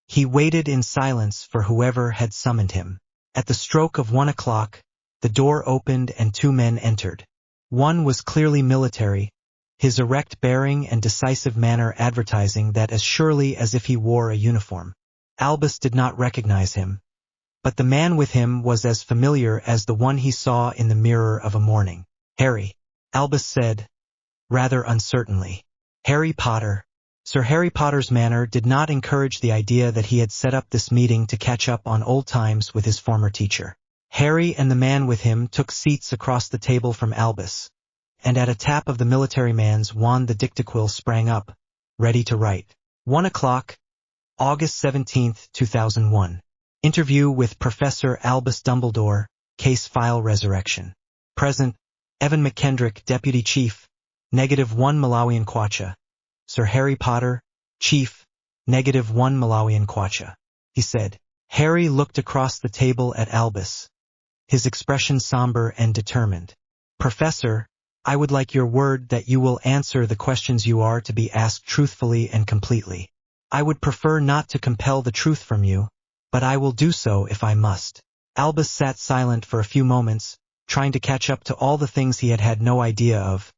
He waited in silence for whoever had summoned him. At the stroke of 1 o'clock, the door opened and 2 men entered. One was clearly military, his erect bearing and decisive manner advertising that as surely as if he wore a uniform. Albus did not recognize him, but the man with him was as familiar as the one he saw in the mirror of a morning. "Harry," Albus said, rather uncertainly. "Harry Potter." Sir Harry Potter's manner did not encourage the idea that he had set up this meeting to catch up on old times with his former teacher. Harry and the man with him took seats across the table from Albus, and at a tap of the military man's wand the dictaquill sprang up, ready to write. 1 o'clock, August 17, 2001. Interview with Professor Albus Dumbledore, Case File Resurrection. Present, Evan McKendrick, Deputy Chief, -1 Malawian Kwacha. Sir Harry Potter, Chief, -1 Malawian Kwacha. He said. Harry looked across the table at Albus, his expression somber and determined. "Professor, I would like your word that you will answer the questions you are to be asked truthfully and completely. I would prefer not to compel the truth from you, but I will do so if I must." Albus sat silent for a few moments, trying to catch up to all the things he had had no idea of,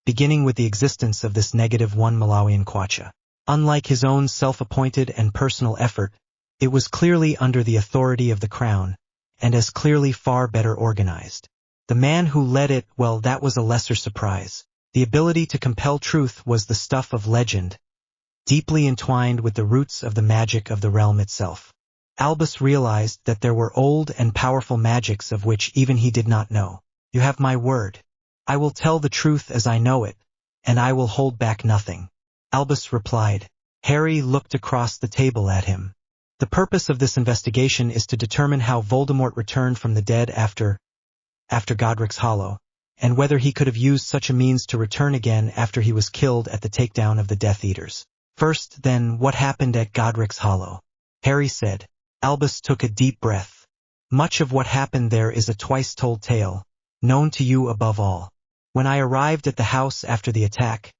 beginning with the existence of this -1 Malawian Kwacha. Unlike his own self-appointed and personal effort, it was clearly under the authority of the Crown, and as clearly far better organized. The man who led it, well, that was a lesser surprise. The ability to compel truth was the stuff of legend, deeply entwined with the roots of the magic of the realm itself. Albus realized that there were old and powerful magics of which even he did not know. "You have my word. I will tell the truth as I know it, and I will hold back nothing," Albus replied. Harry looked across the table at him. "The purpose of this investigation is to determine how Voldemort returned from the dead after Godric's Hollow, and whether he could have used such a means to return again after he was killed at the takedown of the Death Eaters. First, then, what happened at Godric's Hollow?" Harry said. Albus took a deep breath. "Much of what happened there is a twice-told tale, known to you above all. When I arrived at the house after the attack,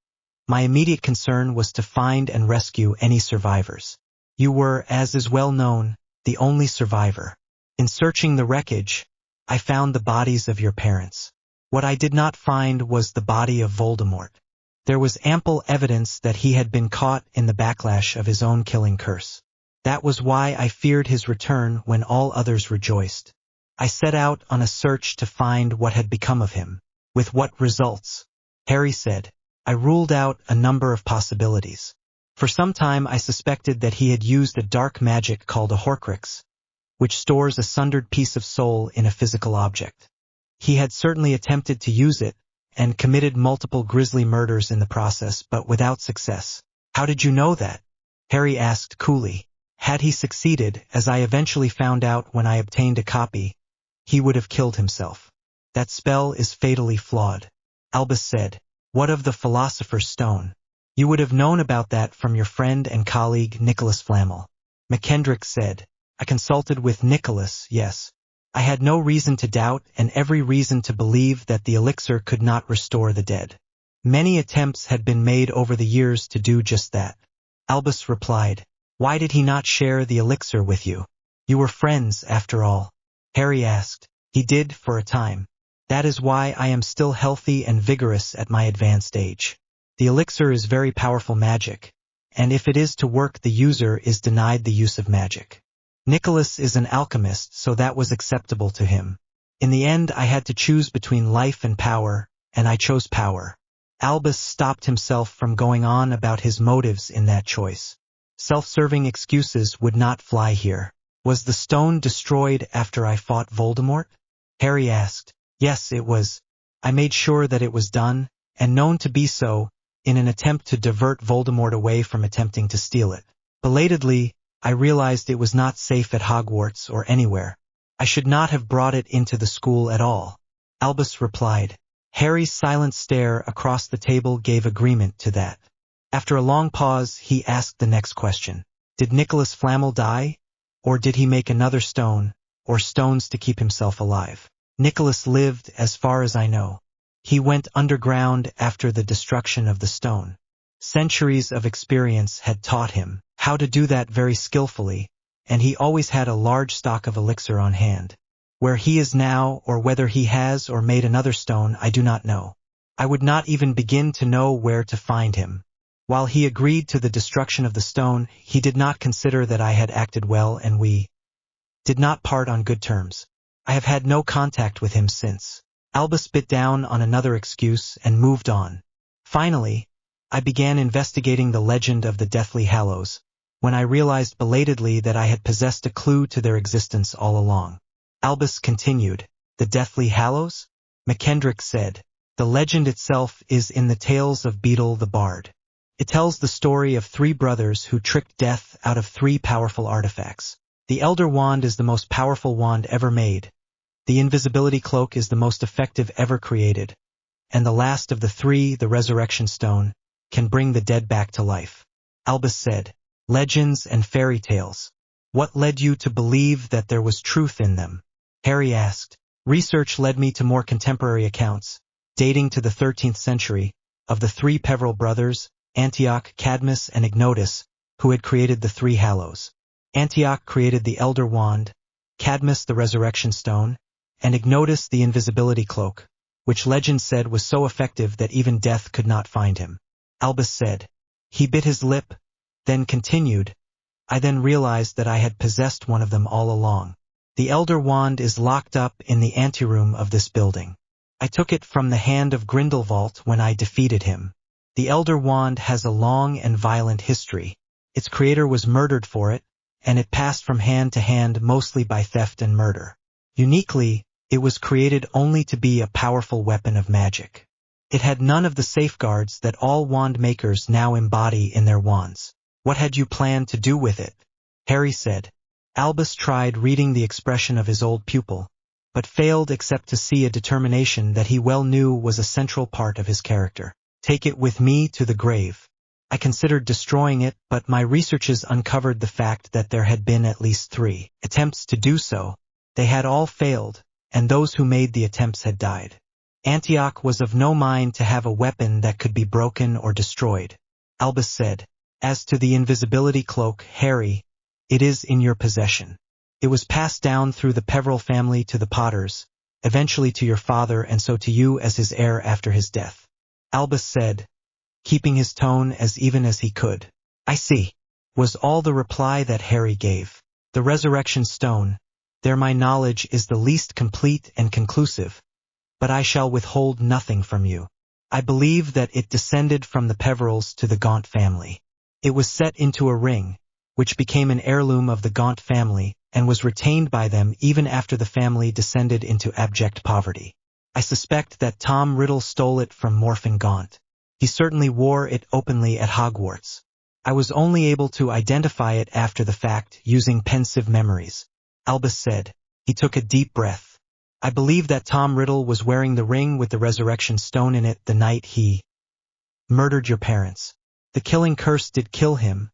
my immediate concern was to find and rescue any survivors. You were, as is well known, the only survivor. In searching the wreckage, I found the bodies of your parents. What I did not find was the body of Voldemort. There was ample evidence that he had been caught in the backlash of his own killing curse. That was why I feared his return when all others rejoiced. I set out on a search to find what had become of him. With what results?" Harry said. "I ruled out a number of possibilities. For some time I suspected that he had used a dark magic called a Horcrux, which stores a sundered piece of soul in a physical object. He had certainly attempted to use it, and committed multiple grisly murders in the process, but without success. How did you know that? Harry asked coolly. Had he succeeded, as I eventually found out when I obtained a copy, he would have killed himself. That spell is fatally flawed. Albus said. What of the Philosopher's Stone? You would have known about that from your friend and colleague Nicholas Flamel. McKendrick said. I consulted with Nicholas, yes. I had no reason to doubt and every reason to believe that the elixir could not restore the dead. Many attempts had been made over the years to do just that. Albus replied. Why did he not share the elixir with you? You were friends, after all. Harry asked. He did, for a time. That is why I am still healthy and vigorous at my advanced age. The elixir is very powerful magic, and if it is to work, the user is denied the use of magic. Nicholas is an alchemist, so that was acceptable to him. In the end, I had to choose between life and power, and I chose power. Albus stopped himself from going on about his motives in that choice. Self-serving excuses would not fly here. Was the stone destroyed after I fought Voldemort? Harry asked. Yes, it was. I made sure that it was done, and known to be so, in an attempt to divert Voldemort away from attempting to steal it. Belatedly, I realized it was not safe at Hogwarts or anywhere. I should not have brought it into the school at all. Albus replied. Harry's silent stare across the table gave agreement to that. After a long pause, he asked the next question. Did Nicholas Flamel die? Or did he make another stone, or stones to keep himself alive? Nicholas lived, as far as I know. He went underground after the destruction of the stone. Centuries of experience had taught him how to do that very skillfully, and he always had a large stock of elixir on hand. Where he is now, or whether he has or made another stone, I do not know. I would not even begin to know where to find him. While he agreed to the destruction of the stone, he did not consider that I had acted well, and we did not part on good terms. I have had no contact with him since. Albus bit down on another excuse and moved on. Finally, I began investigating the legend of the Deathly Hallows, when I realized belatedly that I had possessed a clue to their existence all along. Albus continued. The Deathly Hallows? McKendrick said. The legend itself is in the Tales of Beetle the Bard. It tells the story of three brothers who tricked death out of three powerful artifacts. The Elder Wand is the most powerful wand ever made. The Invisibility Cloak is the most effective ever created. And the last of the three, the Resurrection Stone, can bring the dead back to life. Albus said. Legends and fairy tales. What led you to believe that there was truth in them? Harry asked. Research led me to more contemporary accounts, dating to the 13th century, of the three Peverell brothers, Antioch, Cadmus, and Ignotus, who had created the three Hallows. Antioch created the Elder Wand, Cadmus the Resurrection Stone, and Ignotus the Invisibility Cloak, which legend said was so effective that even death could not find him. Albus said. He bit his lip, then continued. I then realized that I had possessed one of them all along. The Elder Wand is locked up in the anteroom of this building. I took it from the hand of Grindelwald when I defeated him. The Elder Wand has a long and violent history. Its creator was murdered for it, and it passed from hand to hand mostly by theft and murder. Uniquely, it was created only to be a powerful weapon of magic. It had none of the safeguards that all wand makers now embody in their wands. What had you planned to do with it? Harry said. Albus tried reading the expression of his old pupil, but failed except to see a determination that he well knew was a central part of his character. Take it with me to the grave. I considered destroying it, but my researches uncovered the fact that there had been at least 3 attempts to do so. They had all failed, and those who made the attempts had died. Antioch was of no mind to have a weapon that could be broken or destroyed. Albus said. As to the invisibility cloak, Harry, it is in your possession. It was passed down through the Peverell family to the Potters, eventually to your father and so to you as his heir after his death. Albus said, keeping his tone as even as he could. I see, was all the reply that Harry gave. The Resurrection Stone, there my knowledge is the least complete and conclusive, but I shall withhold nothing from you. I believe that it descended from the Peverells to the Gaunt family. It was set into a ring, which became an heirloom of the Gaunt family and was retained by them even after the family descended into abject poverty. I suspect that Tom Riddle stole it from Morphin Gaunt. He certainly wore it openly at Hogwarts. I was only able to identify it after the fact using pensive memories. Albus said. He took a deep breath. I believe that Tom Riddle was wearing the ring with the resurrection stone in it the night he murdered your parents. The killing curse did kill him,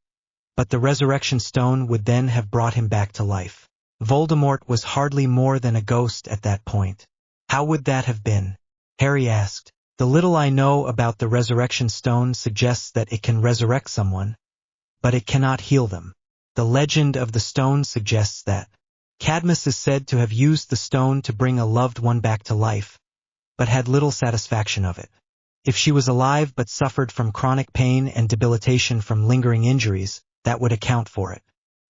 but the resurrection stone would then have brought him back to life. Voldemort was hardly more than a ghost at that point. How would that have been? Harry asked. The little I know about the resurrection stone suggests that it can resurrect someone, but it cannot heal them. The legend of the stone suggests that Cadmus is said to have used the stone to bring a loved one back to life, but had little satisfaction of it. If she was alive but suffered from chronic pain and debilitation from lingering injuries, that would account for it.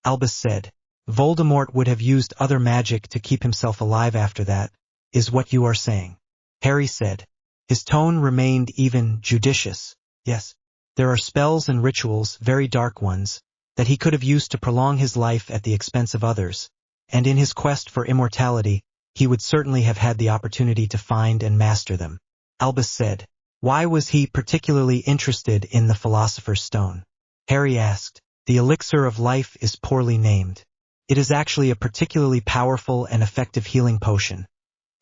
Albus said. Voldemort would have used other magic to keep himself alive after that, is what you are saying. Harry said. His tone remained even judicious. Yes, there are spells and rituals, very dark ones, that he could have used to prolong his life at the expense of others, and in his quest for immortality, he would certainly have had the opportunity to find and master them. Albus said. Why was he particularly interested in the Philosopher's Stone? Harry asked. The elixir of life is poorly named. It is actually a particularly powerful and effective healing potion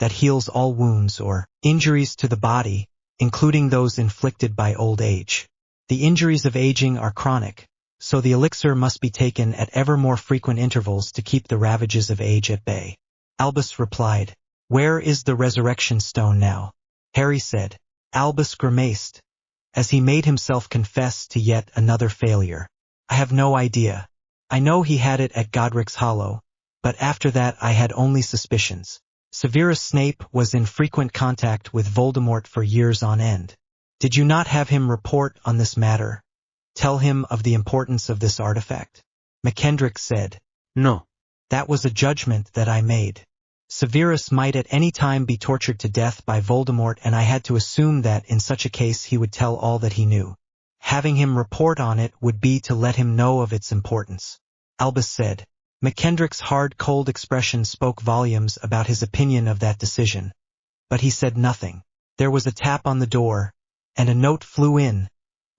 that heals all wounds or injuries to the body, including those inflicted by old age. The injuries of aging are chronic, so the elixir must be taken at ever more frequent intervals to keep the ravages of age at bay. Albus replied. Where is the resurrection stone now? Harry said. Albus grimaced, as he made himself confess to yet another failure. I have no idea. I know he had it at Godric's Hollow, but after that I had only suspicions. Severus Snape was in frequent contact with Voldemort for years on end. Did you not have him report on this matter? Tell him of the importance of this artifact? McKendrick said. No. That was a judgment that I made. Severus might at any time be tortured to death by Voldemort, and I had to assume that in such a case he would tell all that he knew. Having him report on it would be to let him know of its importance. Albus said. McKendrick's hard, cold expression spoke volumes about his opinion of that decision. But he said nothing. There was a tap on the door, and a note flew in,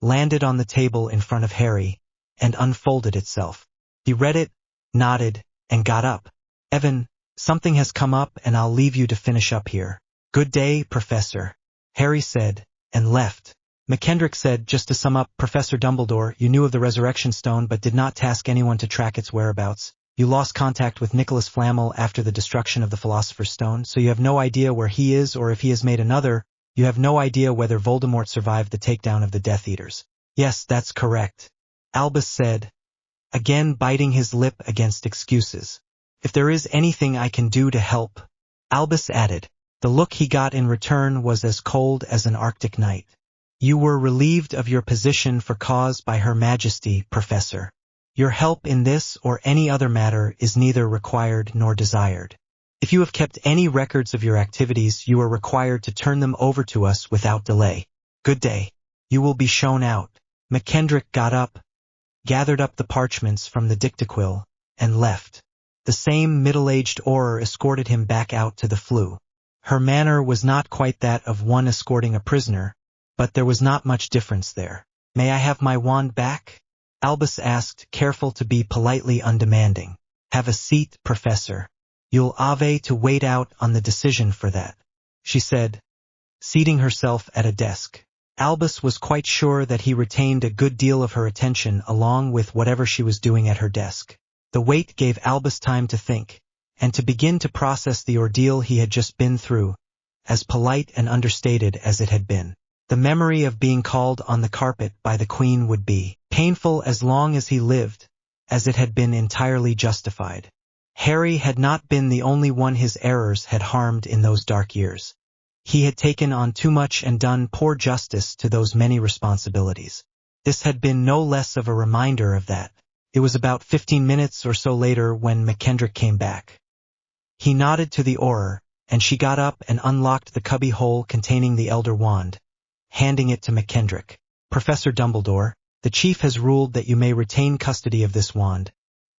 landed on the table in front of Harry, and unfolded itself. He read it, nodded, and got up. Evan, something has come up and I'll leave you to finish up here. Good day, Professor, Harry said, and left. McKendrick said, just to sum up, Professor Dumbledore, you knew of the Resurrection Stone but did not task anyone to track its whereabouts. You lost contact with Nicholas Flamel after the destruction of the Philosopher's Stone, so you have no idea where he is or if he has made another. You have no idea whether Voldemort survived the takedown of the Death Eaters. Yes, that's correct, Albus said, again biting his lip against excuses. If there is anything I can do to help, Albus added. The look he got in return was as cold as an Arctic night. You were relieved of your position for cause by Her Majesty, Professor. Your help in this or any other matter is neither required nor desired. If you have kept any records of your activities, you are required to turn them over to us without delay. Good day. You will be shown out. McKendrick got up, gathered up the parchments from the dictaquill, and left. The same middle-aged Auror escorted him back out to the flue. Her manner was not quite that of one escorting a prisoner, but there was not much difference there. May I have my wand back? Albus asked, careful to be politely undemanding. Have a seat, Professor. You'll have to wait out on the decision for that, she said, seating herself at a desk. Albus was quite sure that he retained a good deal of her attention along with whatever she was doing at her desk. The wait gave Albus time to think, and to begin to process the ordeal he had just been through, as polite and understated as it had been. The memory of being called on the carpet by the Queen would be painful as long as he lived, as it had been entirely justified. Harry had not been the only one his errors had harmed in those dark years. He had taken on too much and done poor justice to those many responsibilities. This had been no less of a reminder of that. It was about 15 minutes or so later when McKendrick came back. He nodded to the Auror, and she got up and unlocked the cubby hole containing the Elder Wand, handing it to McKendrick. Professor Dumbledore, the Chief has ruled that you may retain custody of this wand,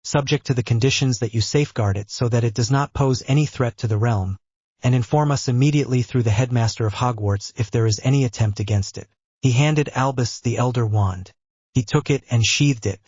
subject to the conditions that you safeguard it so that it does not pose any threat to the realm, and inform us immediately through the headmaster of Hogwarts if there is any attempt against it. He handed Albus the Elder Wand. He took it and sheathed it.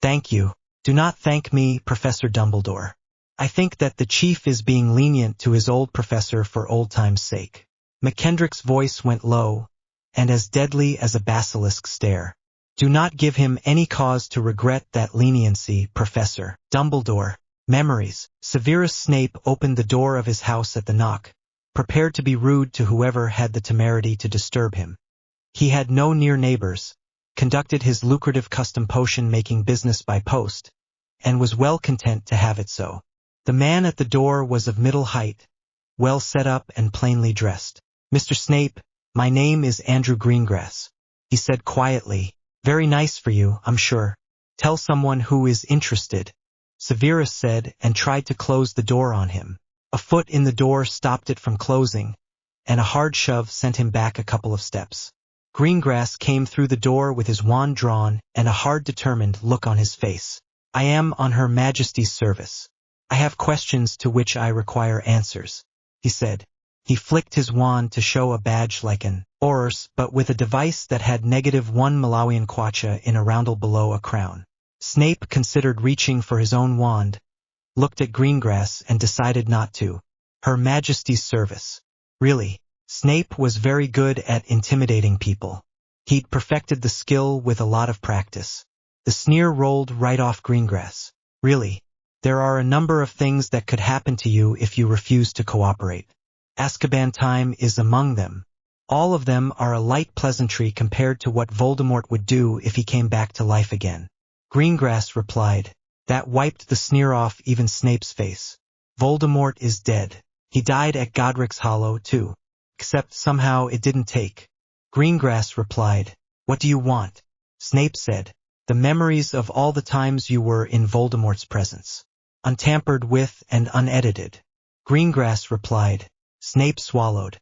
Thank you. Do not thank me, Professor Dumbledore. I think that the chief is being lenient to his old professor for old time's sake. McKendrick's voice went low, and as deadly as a basilisk stare. Do not give him any cause to regret that leniency, Professor Dumbledore. Memories. Severus Snape opened the door of his house at the knock, prepared to be rude to whoever had the temerity to disturb him. He had no near neighbors, conducted his lucrative custom potion-making business by post, and was well content to have it so. The man at the door was of middle height, well set up and plainly dressed. Mr. Snape, my name is Andrew Greengrass, he said quietly. Very nice for you, I'm sure. Tell someone who is interested, Severus said, and tried to close the door on him. A foot in the door stopped it from closing, and a hard shove sent him back a couple of steps. Greengrass came through the door with his wand drawn and a hard determined look on his face. I am on Her Majesty's service. I have questions to which I require answers, he said. He flicked his wand to show a badge like an Aurors, but with a device that had -1 Malawian kwacha in a roundel below a crown. Snape considered reaching for his own wand, looked at Greengrass and decided not to. Her Majesty's service. Really, Snape was very good at intimidating people. He'd perfected the skill with a lot of practice. The sneer rolled right off Greengrass. Really, there are a number of things that could happen to you if you refuse to cooperate. Azkaban time is among them. All of them are a light pleasantry compared to what Voldemort would do if he came back to life again. Greengrass replied. That wiped the sneer off even Snape's face. Voldemort is dead. He died at Godric's Hollow, too. Except somehow it didn't take. Greengrass replied. What do you want? Snape said. The memories of all the times you were in Voldemort's presence. Untampered with and unedited. Greengrass replied. Snape swallowed.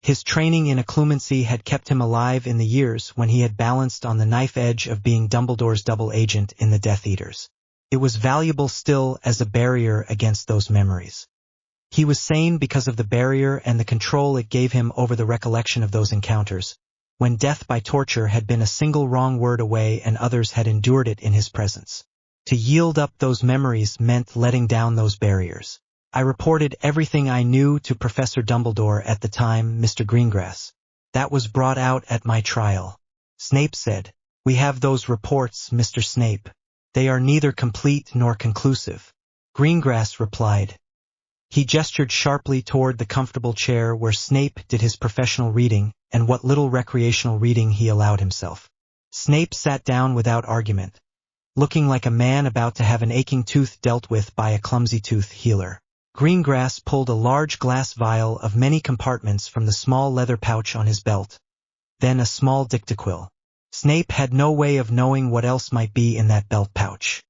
His training in occlumency had kept him alive in the years when he had balanced on the knife edge of being Dumbledore's double agent in the Death Eaters. It was valuable still as a barrier against those memories. He was sane because of the barrier and the control it gave him over the recollection of those encounters, when death by torture had been a single wrong word away and others had endured it in his presence. To yield up those memories meant letting down those barriers. I reported everything I knew to Professor Dumbledore at the time, Mr. Greengrass. That was brought out at my trial. Snape said. We have those reports, Mr. Snape. They are neither complete nor conclusive. Greengrass replied. He gestured sharply toward the comfortable chair where Snape did his professional reading and what little recreational reading he allowed himself. Snape sat down without argument, looking like a man about to have an aching tooth dealt with by a clumsy tooth healer. Greengrass pulled a large glass vial of many compartments from the small leather pouch on his belt, then a small dictaquil. Snape had no way of knowing what else might be in that belt pouch.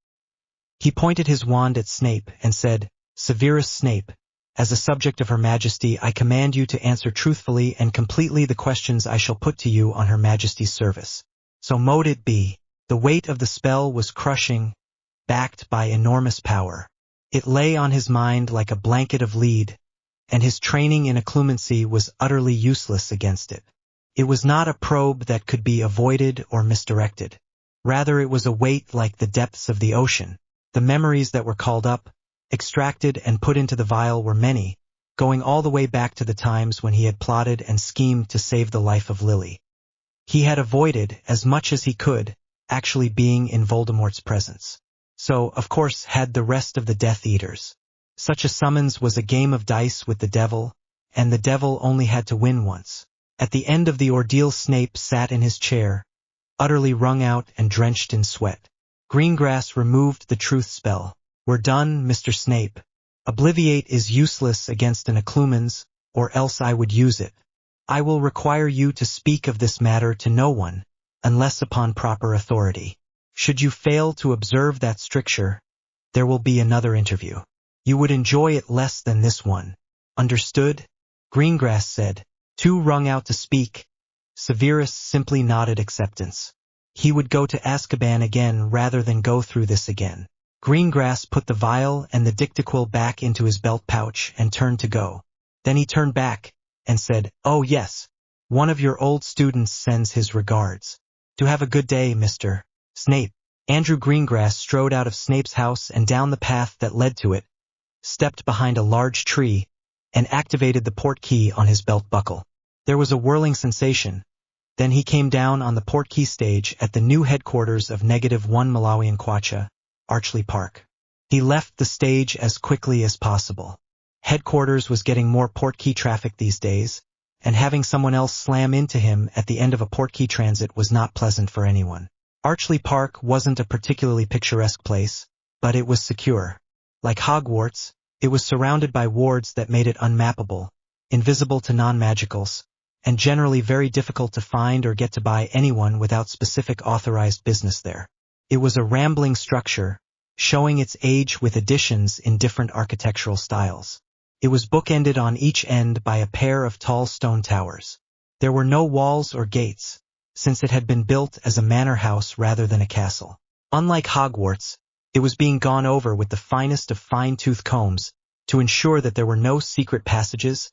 He pointed his wand at Snape and said, Severus Snape, as a subject of Her Majesty, I command you to answer truthfully and completely the questions I shall put to you on Her Majesty's service. So mote it be. The weight of the spell was crushing, backed by enormous power. It lay on his mind like a blanket of lead, and his training in occlumency was utterly useless against it. It was not a probe that could be avoided or misdirected. Rather, it was a weight like the depths of the ocean. The memories that were called up, extracted and put into the vial were many, going all the way back to the times when he had plotted and schemed to save the life of Lily. He had avoided, as much as he could, actually being in Voldemort's presence. So, of course, had the rest of the Death Eaters. Such a summons was a game of dice with the devil, and the devil only had to win once. At the end of the ordeal, Snape sat in his chair, utterly wrung out and drenched in sweat. Greengrass removed the truth spell. We're done, Mr. Snape. Obliviate is useless against an occlumens, or else I would use it. I will require you to speak of this matter to no one, unless upon proper authority. Should you fail to observe that stricture, there will be another interview. You would enjoy it less than this one. Understood? Greengrass said. Too wrung out to speak. Severus simply nodded acceptance. He would go to Azkaban again rather than go through this again. Greengrass put the vial and the dictaquil back into his belt pouch and turned to go. Then he turned back and said, "Oh yes, one of your old students sends his regards. Do have a good day, Mr. Snape." Andrew Greengrass strode out of Snape's house and down the path that led to it, stepped behind a large tree, and activated the port key on his belt buckle. There was a whirling sensation. Then he came down on the port key stage at the new headquarters of -1 Malawian Kwacha, Archley Park. He left the stage as quickly as possible. Headquarters was getting more port key traffic these days, and having someone else slam into him at the end of a port key transit was not pleasant for anyone. Archley Park wasn't a particularly picturesque place, but it was secure. Like Hogwarts, it was surrounded by wards that made it unmappable, invisible to non-magicals, and generally very difficult to find or get to by anyone without specific authorized business there. It was a rambling structure, showing its age with additions in different architectural styles. It was bookended on each end by a pair of tall stone towers. There were no walls or gates, since it had been built as a manor house rather than a castle. Unlike Hogwarts, it was being gone over with the finest of fine-tooth combs to ensure that there were no secret passages,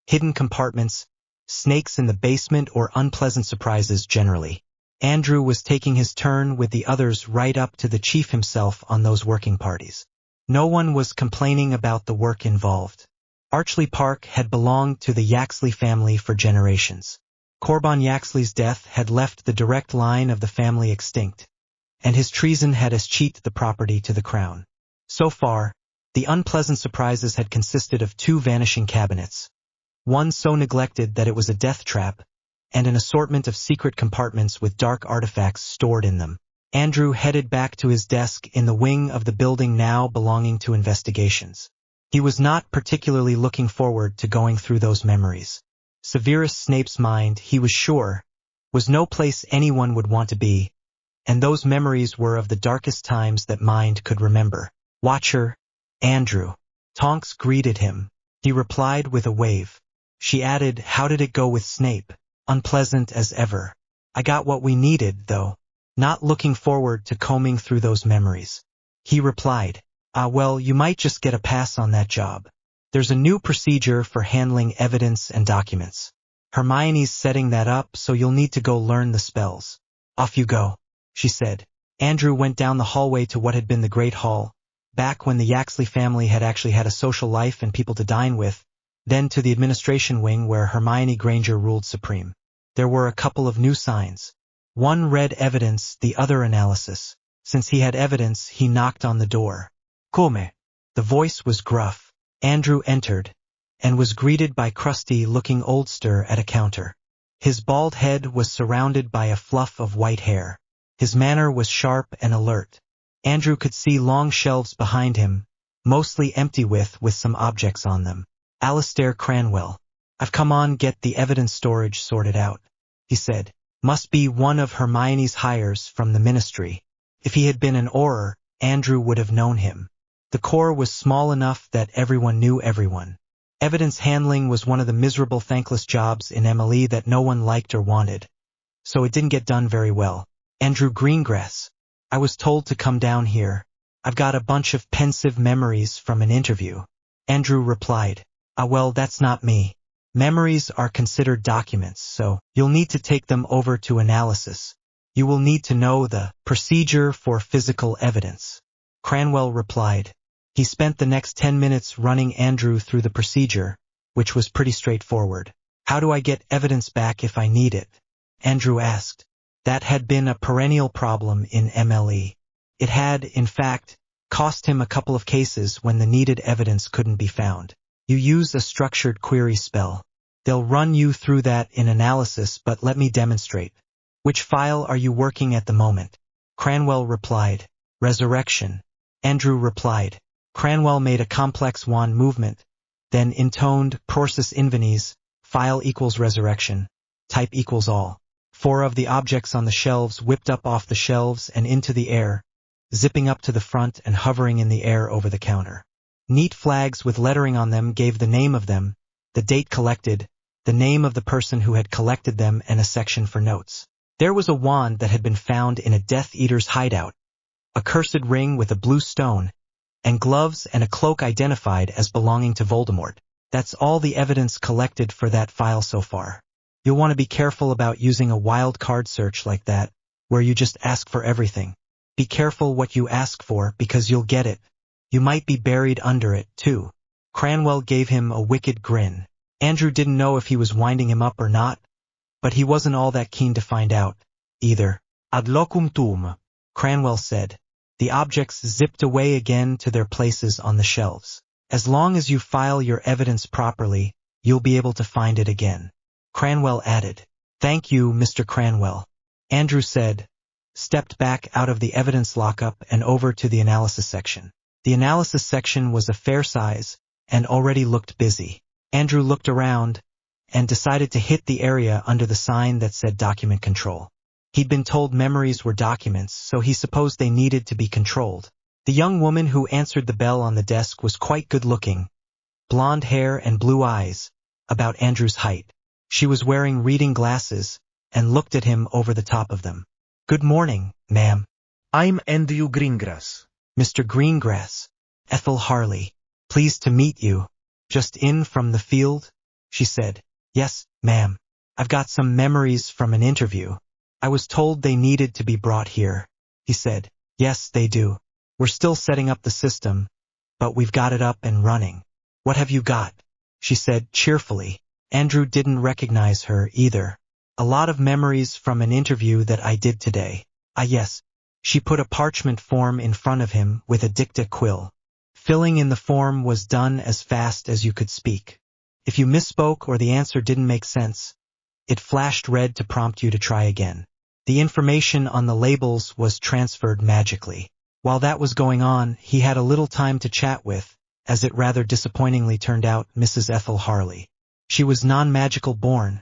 hidden compartments, snakes in the basement, or unpleasant surprises generally. Andrew was taking his turn with the others right up to the chief himself on those working parties. No one was complaining about the work involved. Archley Park had belonged to the Yaxley family for generations. Corban Yaxley's death had left the direct line of the family extinct, and his treason had escheated the property to the crown. So far, the unpleasant surprises had consisted of 2 vanishing cabinets, one so neglected that it was a death trap, and an assortment of secret compartments with dark artifacts stored in them. Andrew headed back to his desk in the wing of the building now belonging to investigations. He was not particularly looking forward to going through those memories. Severus Snape's mind, he was sure, was no place anyone would want to be, and those memories were of the darkest times that mind could remember. "Watcher, Andrew." Tonks greeted him. He replied with a wave. She added, "How did it go with Snape?" "Unpleasant as ever. I got what we needed, though." Not looking forward to combing through those memories, he replied, Well, you might just get a pass on that job. There's a new procedure for handling evidence and documents. Hermione's setting that up, so you'll need to go learn the spells." "Off you go," she said. Andrew went down the hallway to what had been the Great Hall, back when the Yaxley family had actually had a social life and people to dine with, then to the administration wing where Hermione Granger ruled supreme. There were a couple of new signs. One read evidence, the other analysis. Since he had evidence, he knocked on the door. "Come." The voice was gruff. Andrew entered, and was greeted by crusty-looking oldster at a counter. His bald head was surrounded by a fluff of white hair. His manner was sharp and alert. Andrew could see long shelves behind him, mostly empty with some objects on them. "Alistair Cranwell. I've come on get the evidence storage sorted out," he said. Must be one of Hermione's hires from the ministry. If he had been an Auror, Andrew would have known him. The corps was small enough that everyone knew everyone. Evidence handling was one of the miserable thankless jobs in Emily that no one liked or wanted, so it didn't get done very well. "Andrew Greengrass. I was told to come down here. I've got a bunch of pensive memories from an interview." Andrew replied, Well, that's not me. Memories are considered documents, so you'll need to take them over to analysis. You will need to know the procedure for physical evidence." Cranwell replied. He spent the next 10 minutes running Andrew through the procedure, which was pretty straightforward. "How do I get evidence back if I need it?" Andrew asked. That had been a perennial problem in MLE. It had, in fact, cost him a couple of cases when the needed evidence couldn't be found. "You use a structured query spell. They'll run you through that in analysis, but let me demonstrate." "Which file are you working at the moment?" Cranwell replied. "Resurrection." Andrew replied. Cranwell made a complex wand movement, then intoned Prorsus Invenis, file equals resurrection, type equals all. 4 of the objects on the shelves whipped up off the shelves and into the air, zipping up to the front and hovering in the air over the counter. Neat flags with lettering on them gave the name of them, the date collected, the name of the person who had collected them, and a section for notes. There was a wand that had been found in a Death Eater's hideout, a cursed ring with a blue stone, and gloves and a cloak identified as belonging to Voldemort. That's all the evidence collected for that file so far. You'll want to be careful about using a wild card search like that, where you just ask for everything. Be careful what you ask for because you'll get it. You might be buried under it, too. Cranwell gave him a wicked grin. Andrew didn't know if he was winding him up or not, but he wasn't all that keen to find out, either. Ad locum tuum, Cranwell said. The objects zipped away again to their places on the shelves. As long as you file your evidence properly, you'll be able to find it again. Cranwell added. Thank you, Mr. Cranwell. Andrew said, stepped back out of the evidence lockup and over to the analysis section. The analysis section was a fair size and already looked busy. Andrew looked around and decided to hit the area under the sign that said document control. He'd been told memories were documents, so he supposed they needed to be controlled. The young woman who answered the bell on the desk was quite good-looking, blonde hair and blue eyes, about Andrew's height. She was wearing reading glasses and looked at him over the top of them. Good morning, ma'am. I'm Andrew Greengrass. Mr. Greengrass. Ethel Harley. Pleased to meet you. Just in from the field? She said. Yes, ma'am. I've got some memories from an interview. I was told they needed to be brought here. He said. Yes, they do. We're still setting up the system, but we've got it up and running. What have you got? She said cheerfully. Andrew didn't recognize her either. A lot of memories from an interview that I did today. Ah, yes. She put a parchment form in front of him with a dicta quill. Filling in the form was done as fast as you could speak. If you misspoke or the answer didn't make sense, it flashed red to prompt you to try again. The information on the labels was transferred magically. While that was going on, he had a little time to chat with, as it rather disappointingly turned out, Mrs. Ethel Harley. She was non-magical born,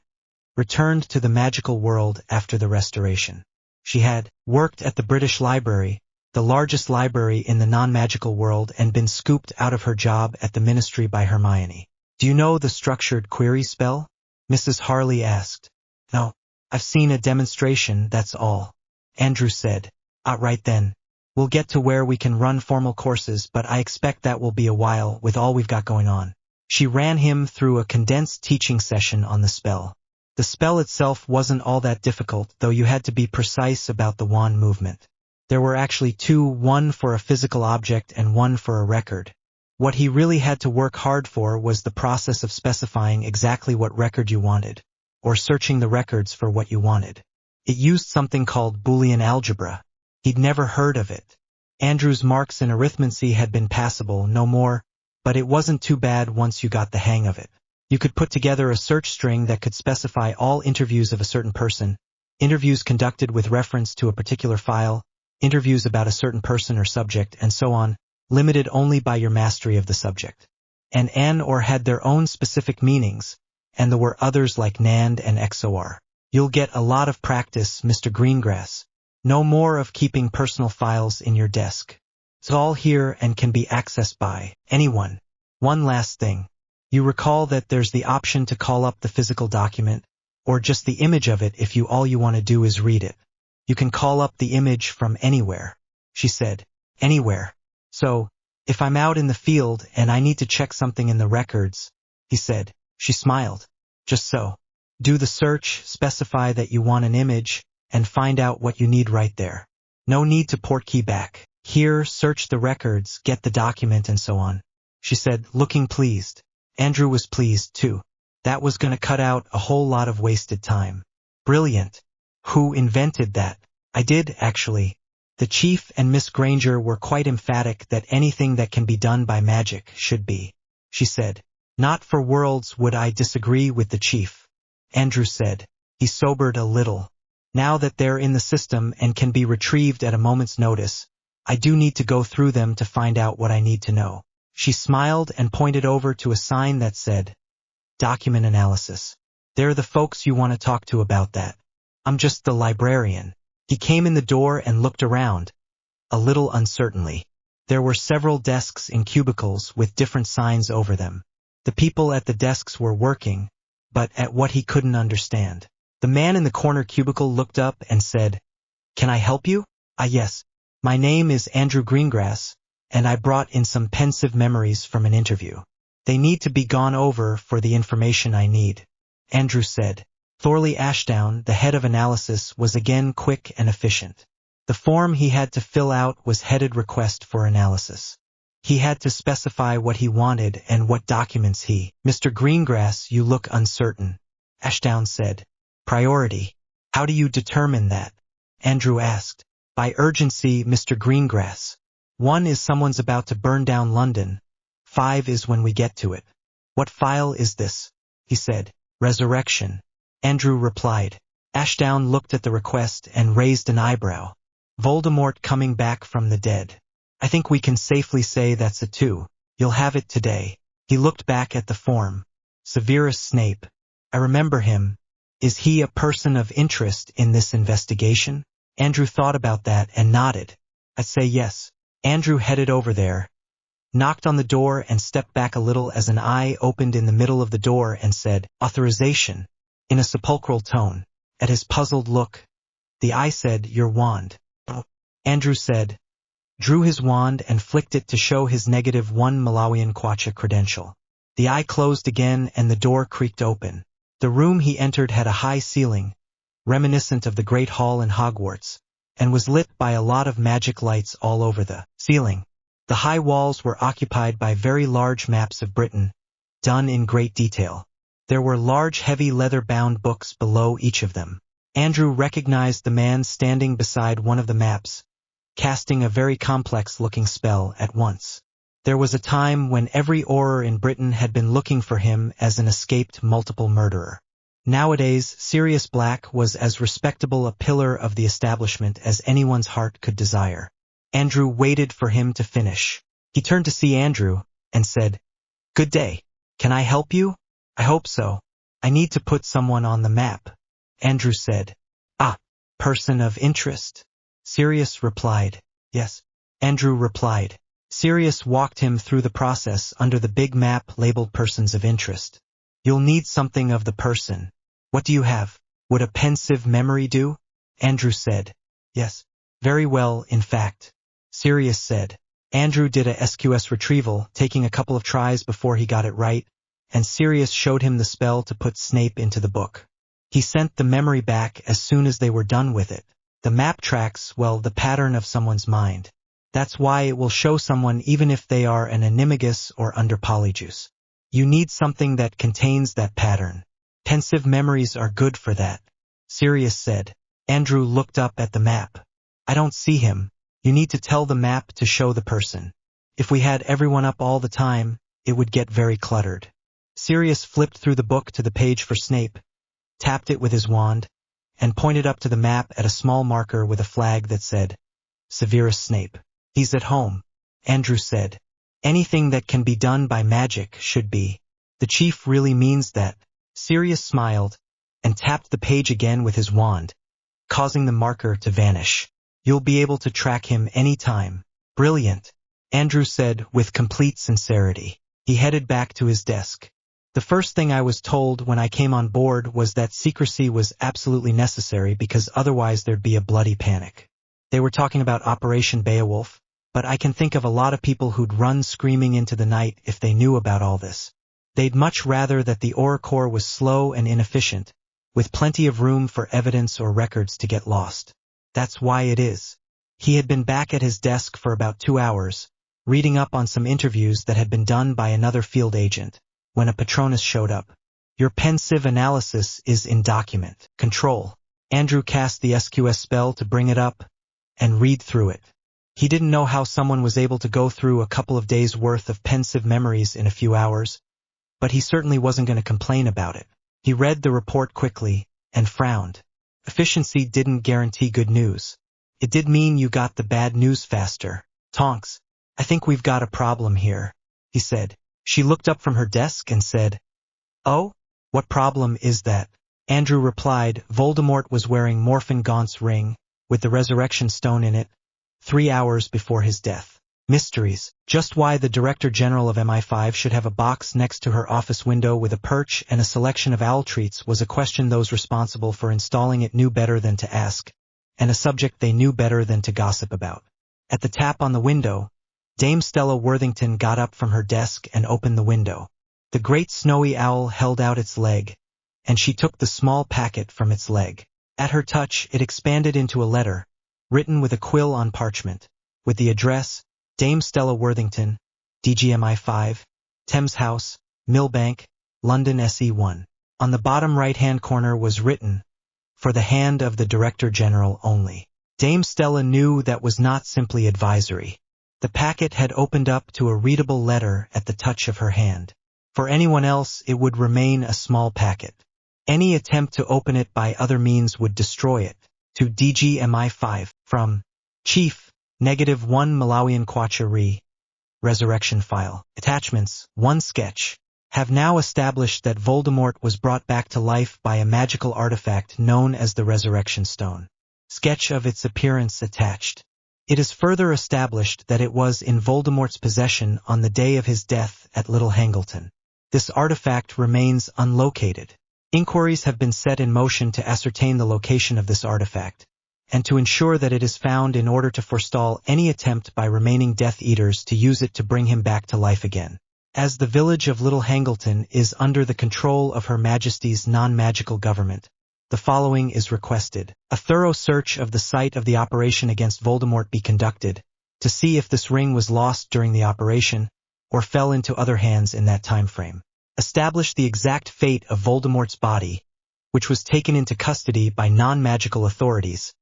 returned to the magical world after the Restoration. She had worked at the British Library, the largest library in the non-magical world, and been scooped out of her job at the Ministry by Hermione. Do you know the structured query spell? Mrs. Harley asked. No, I've seen a demonstration, that's all. Andrew said. Right then. We'll get to where we can run formal courses, but I expect that will be a while with all we've got going on. She ran him through a condensed teaching session on the spell. The spell itself wasn't all that difficult, though you had to be precise about the wand movement. There were actually two, one for a physical object and one for a record. What he really had to work hard for was the process of specifying exactly what record you wanted, or searching the records for what you wanted. It used something called Boolean algebra. He'd never heard of it. Andrew's marks in arithmancy had been passable, no more, but it wasn't too bad once you got the hang of it. You could put together a search string that could specify all interviews of a certain person, interviews conducted with reference to a particular file, interviews about a certain person or subject, and so on, limited only by your mastery of the subject. And or had their own specific meanings, and there were others like NAND and XOR. You'll get a lot of practice, Mr. Greengrass. No more of keeping personal files in your desk. It's all here and can be accessed by anyone. One last thing. You recall that there's the option to call up the physical document, or just the image of it if all you want to do is read it. You can call up the image from anywhere, she said. Anywhere. So, if I'm out in the field and I need to check something in the records, he said. She smiled. Just so. Do the search, specify that you want an image, and find out what you need right there. No need to port key back. Here, search the records, get the document, and so on. She said, looking pleased. Andrew was pleased, too. That was going to cut out a whole lot of wasted time. Brilliant. Who invented that? I did, actually. The chief and Miss Granger were quite emphatic that anything that can be done by magic should be. She said, not for worlds would I disagree with the chief. Andrew said. He sobered a little. Now that they're in the system and can be retrieved at a moment's notice, I do need to go through them to find out what I need to know. She smiled and pointed over to a sign that said, Document Analysis. They're the folks you want to talk to about that. I'm just the librarian. He came in the door and looked around, a little uncertainly. There were several desks in cubicles with different signs over them. The people at the desks were working, but at what he couldn't understand. The man in the corner cubicle looked up and said, Can I help you? Yes. My name is Andrew Greengrass, and I brought in some pensive memories from an interview. They need to be gone over for the information I need. Andrew said. Thorley Ashdown, the head of analysis, was again quick and efficient. The form he had to fill out was headed Request for Analysis. He had to specify what he wanted and what documents he. Mr. Greengrass, you look uncertain, Ashdown said. Priority. How do you determine that? Andrew asked. By urgency, Mr. Greengrass. 1 is someone's about to burn down London. 5 is when we get to it. What file is this? He said. Resurrection. Andrew replied. Ashdown looked at the request and raised an eyebrow. Voldemort coming back from the dead. I think we can safely say that's a 2. You'll have it today. He looked back at the form. Severus Snape. I remember him. Is he a person of interest in this investigation? Andrew thought about that and nodded. I'd say yes. Andrew headed over there, knocked on the door and stepped back a little as an eye opened in the middle of the door and said, Authorization, in a sepulchral tone. At his puzzled look, the eye said, Your wand. Andrew said, drew his wand and flicked it to show his -1 Malawian Kwacha credential. The eye closed again and the door creaked open. The room he entered had a high ceiling, reminiscent of the Great Hall in Hogwarts, and was lit by a lot of magic lights all over the ceiling. The high walls were occupied by very large maps of Britain, done in great detail. There were large heavy leather-bound books below each of them. Andrew recognized the man standing beside one of the maps, casting a very complex-looking spell at once. There was a time when every Auror in Britain had been looking for him as an escaped multiple murderer. Nowadays, Sirius Black was as respectable a pillar of the establishment as anyone's heart could desire. Andrew waited for him to finish. He turned to see Andrew and said, Good day. Can I help you? I hope so. I need to put someone on the map. Andrew said. Ah, person of interest? Sirius replied. Yes. Andrew replied. Sirius walked him through the process under the big map labeled Persons of Interest. You'll need something of the person. What do you have? Would a pensive memory do? Andrew said. Yes. Very well, in fact. Sirius said. Andrew did a SQS retrieval, taking a couple of tries before he got it right, and Sirius showed him the spell to put Snape into the book. He sent the memory back as soon as they were done with it. The map tracks, well, the pattern of someone's mind. That's why it will show someone even if they are an animagus or under polyjuice. You need something that contains that pattern. Pensive memories are good for that. Sirius said. Andrew looked up at the map. I don't see him. You need to tell the map to show the person. If we had everyone up all the time, it would get very cluttered. Sirius flipped through the book to the page for Snape, tapped it with his wand, and pointed up to the map at a small marker with a flag that said, Severus Snape. He's at home, Andrew said. Anything that can be done by magic should be. The chief really means that. Sirius smiled, and tapped the page again with his wand, causing the marker to vanish. You'll be able to track him any time. Brilliant, Andrew said with complete sincerity. He headed back to his desk. The first thing I was told when I came on board was that secrecy was absolutely necessary because otherwise there'd be a bloody panic. They were talking about Operation Beowulf, but I can think of a lot of people who'd run screaming into the night if they knew about all this. They'd much rather that the Auror Corps was slow and inefficient, with plenty of room for evidence or records to get lost. That's why it is. He had been back at his desk for about 2 hours, reading up on some interviews that had been done by another field agent, when a Patronus showed up. Your pensive analysis is in document control. Andrew cast the SQS spell to bring it up and read through it. He didn't know how someone was able to go through a couple of days' worth of pensive memories in a few hours, but he certainly wasn't going to complain about it. He read the report quickly and frowned. Efficiency didn't guarantee good news. It did mean you got the bad news faster. Tonks, I think we've got a problem here, he said. She looked up from her desk and said, Oh, what problem is that? Andrew replied, Voldemort was wearing Morphin Gaunt's ring, with the resurrection stone in it, 3 hours before his death. Mysteries. Just why the Director General of MI5 should have a box next to her office window with a perch and a selection of owl treats was a question those responsible for installing it knew better than to ask, and a subject they knew better than to gossip about. At the tap on the window, Dame Stella Worthington got up from her desk and opened the window. The great snowy owl held out its leg, and she took the small packet from its leg. At her touch, it expanded into a letter, written with a quill on parchment, with the address, Dame Stella Worthington, DGMI 5, Thames House, Millbank, London SE1. On the bottom right-hand corner was written, for the hand of the Director General only. Dame Stella knew that was not simply advisory. The packet had opened up to a readable letter at the touch of her hand. For anyone else, it would remain a small packet. Any attempt to open it by other means would destroy it. To DGMI 5, from Chief, -1 Malawian Kwacha Re. Resurrection File. Attachments, 1 sketch. Have now established that Voldemort was brought back to life by a magical artifact known as the Resurrection Stone. Sketch of its appearance attached. It is further established that it was in Voldemort's possession on the day of his death at Little Hangleton. This artifact remains unlocated. Inquiries have been set in motion to ascertain the location of this artifact, and to ensure that it is found in order to forestall any attempt by remaining Death Eaters to use it to bring him back to life again. As the village of Little Hangleton is under the control of Her Majesty's non-magical government, the following is requested. A thorough search of the site of the operation against Voldemort be conducted, to see if this ring was lost during the operation, or fell into other hands in that time frame. Establish the exact fate of Voldemort's body, which was taken into custody by non-magical authorities,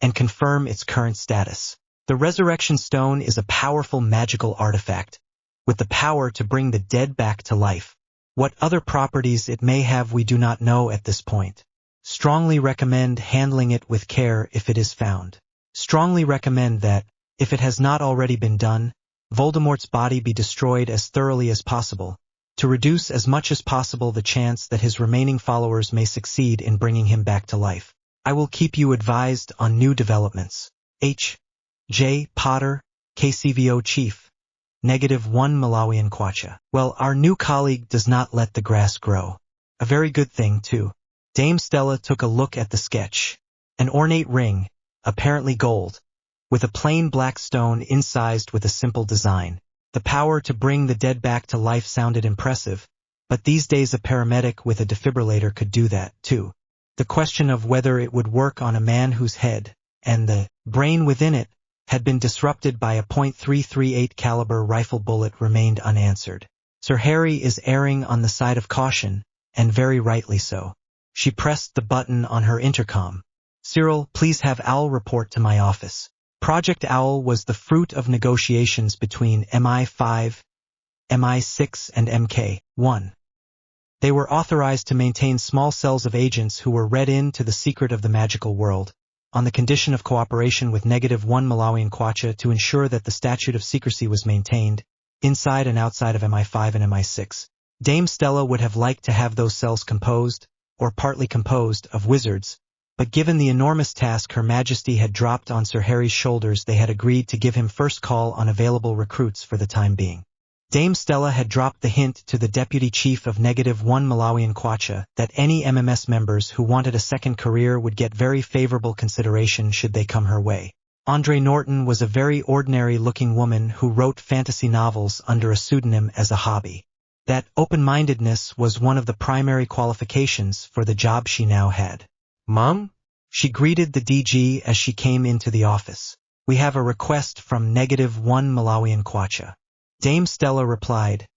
and confirm its current status. The Resurrection Stone is a powerful magical artifact, with the power to bring the dead back to life. What other properties it may have we do not know at this point. Strongly recommend handling it with care if it is found. Strongly recommend that, if it has not already been done, Voldemort's body be destroyed as thoroughly as possible, to reduce as much as possible the chance that his remaining followers may succeed in bringing him back to life. I will keep you advised on new developments. H. J. Potter, KCVO Chief. -1 Malawian Kwacha. Well, our new colleague does not let the grass grow. A very good thing, too. Dame Stella took a look at the sketch. An ornate ring, apparently gold, with a plain black stone incised with a simple design. The power to bring the dead back to life sounded impressive, but these days a paramedic with a defibrillator could do that, too. The question of whether it would work on a man whose head, and the brain within it, had been disrupted by a .338 caliber rifle bullet remained unanswered. Sir Harry is erring on the side of caution, and very rightly so. She pressed the button on her intercom. Cyril, please have Owl report to my office. Project Owl was the fruit of negotiations between MI5, MI6 and MK1. They were authorized to maintain small cells of agents who were read in to the secret of the magical world, on the condition of cooperation with -1 Malawian Kwacha to ensure that the statute of secrecy was maintained, inside and outside of MI5 and MI6. Dame Stella would have liked to have those cells composed, or partly composed, of wizards, but given the enormous task Her Majesty had dropped on Sir Harry's shoulders, they had agreed to give him first call on available recruits for the time being. Dame Stella had dropped the hint to the Deputy Chief of -1 Malawian Kwacha that any MMS members who wanted a second career would get very favorable consideration should they come her way. Andre Norton was a very ordinary-looking woman who wrote fantasy novels under a pseudonym as a hobby. That open-mindedness was one of the primary qualifications for the job she now had. "Mom?" She greeted the DG as she came into the office. "We have a request from -1 Malawian Kwacha." Dame Stella replied,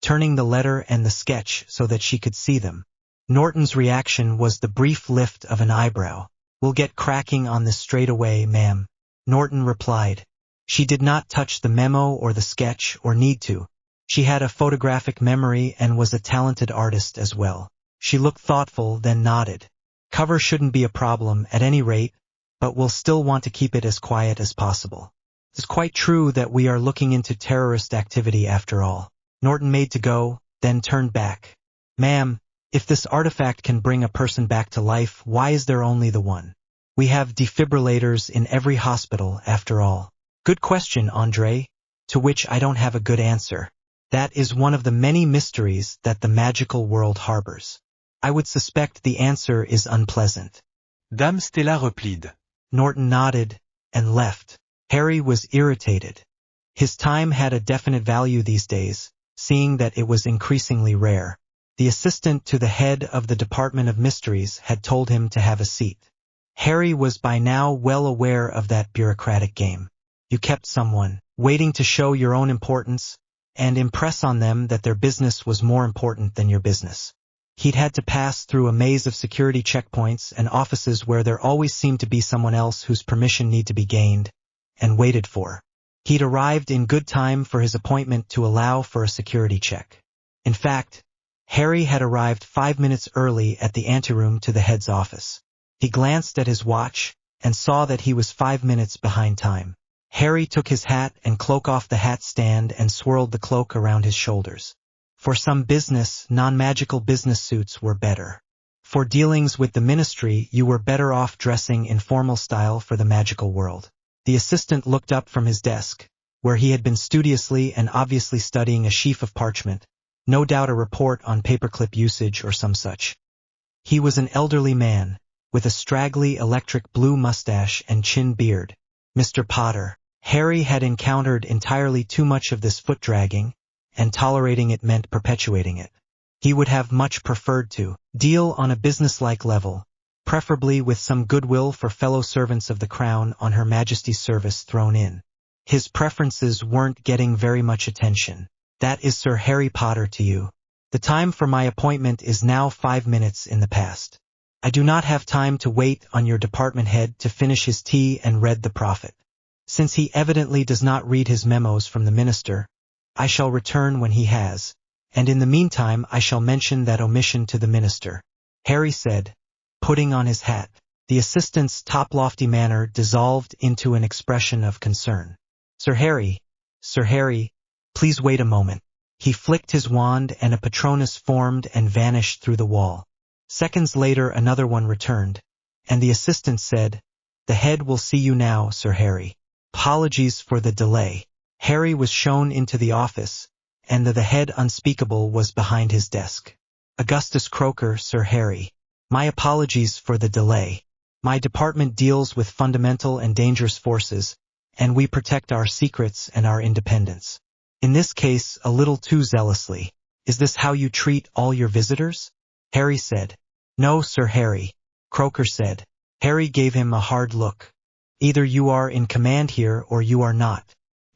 turning the letter and the sketch so that she could see them. Norton's reaction was the brief lift of an eyebrow. "We'll get cracking on this straight away, ma'am," Norton replied. She did not touch the memo or the sketch or need to. She had a photographic memory and was a talented artist as well. She looked thoughtful, then nodded. "Cover shouldn't be a problem at any rate, but we'll still want to keep it as quiet as possible. It's quite true that we are looking into terrorist activity after all." Norton made to go, then turned back. "Ma'am, if this artifact can bring a person back to life, why is there only the one? We have defibrillators in every hospital after all." "Good question, Andre, to which I don't have a good answer. That is one of the many mysteries that the magical world harbors. I would suspect the answer is unpleasant." Dame Stella replied. Norton nodded and left. Harry was irritated. His time had a definite value these days, seeing that it was increasingly rare. The assistant to the head of the Department of Mysteries had told him to have a seat. Harry was by now well aware of that bureaucratic game. You kept someone waiting to show your own importance and impress on them that their business was more important than your business. He'd had to pass through a maze of security checkpoints and offices where there always seemed to be someone else whose permission needed to be gained and waited for. He'd arrived in good time for his appointment to allow for a security check. In fact, Harry had arrived 5 minutes early at the anteroom to the head's office. He glanced at his watch and saw that he was 5 minutes behind time. Harry took his hat and cloak off the hat stand and swirled the cloak around his shoulders. For some business, non-magical business suits were better. For dealings with the ministry, you were better off dressing in formal style for the magical world. The assistant looked up from his desk, where he had been studiously and obviously studying a sheaf of parchment, no doubt a report on paperclip usage or some such. He was an elderly man, with a straggly electric blue mustache and chin beard. Mr. Potter. Harry had encountered entirely too much of this foot-dragging, and tolerating it meant perpetuating it. He would have much preferred to deal on a businesslike level, preferably with some goodwill for fellow servants of the Crown on Her Majesty's service thrown in. His preferences weren't getting very much attention. That is Sir Harry Potter to you. The time for my appointment is now 5 minutes in the past. I do not have time to wait on your department head to finish his tea and read the prophet. Since he evidently does not read his memos from the minister, I shall return when he has, and in the meantime I shall mention that omission to the minister, Harry said, putting on his hat. The assistant's top-lofty manner dissolved into an expression of concern. Sir Harry, please wait a moment. He flicked his wand and a Patronus formed and vanished through the wall. Seconds later another one returned, and the assistant said, "The head will see you now, Sir Harry. Apologies for the delay." Harry was shown into the office, and the head unspeakable was behind his desk. "Augustus Croker, Sir Harry. My apologies for the delay. My department deals with fundamental and dangerous forces, and we protect our secrets and our independence. In this case, a little too zealously. Is this how you treat all your visitors?" Harry said. "No, Sir Harry," Croker said. Harry gave him a hard look. "Either you are in command here or you are not.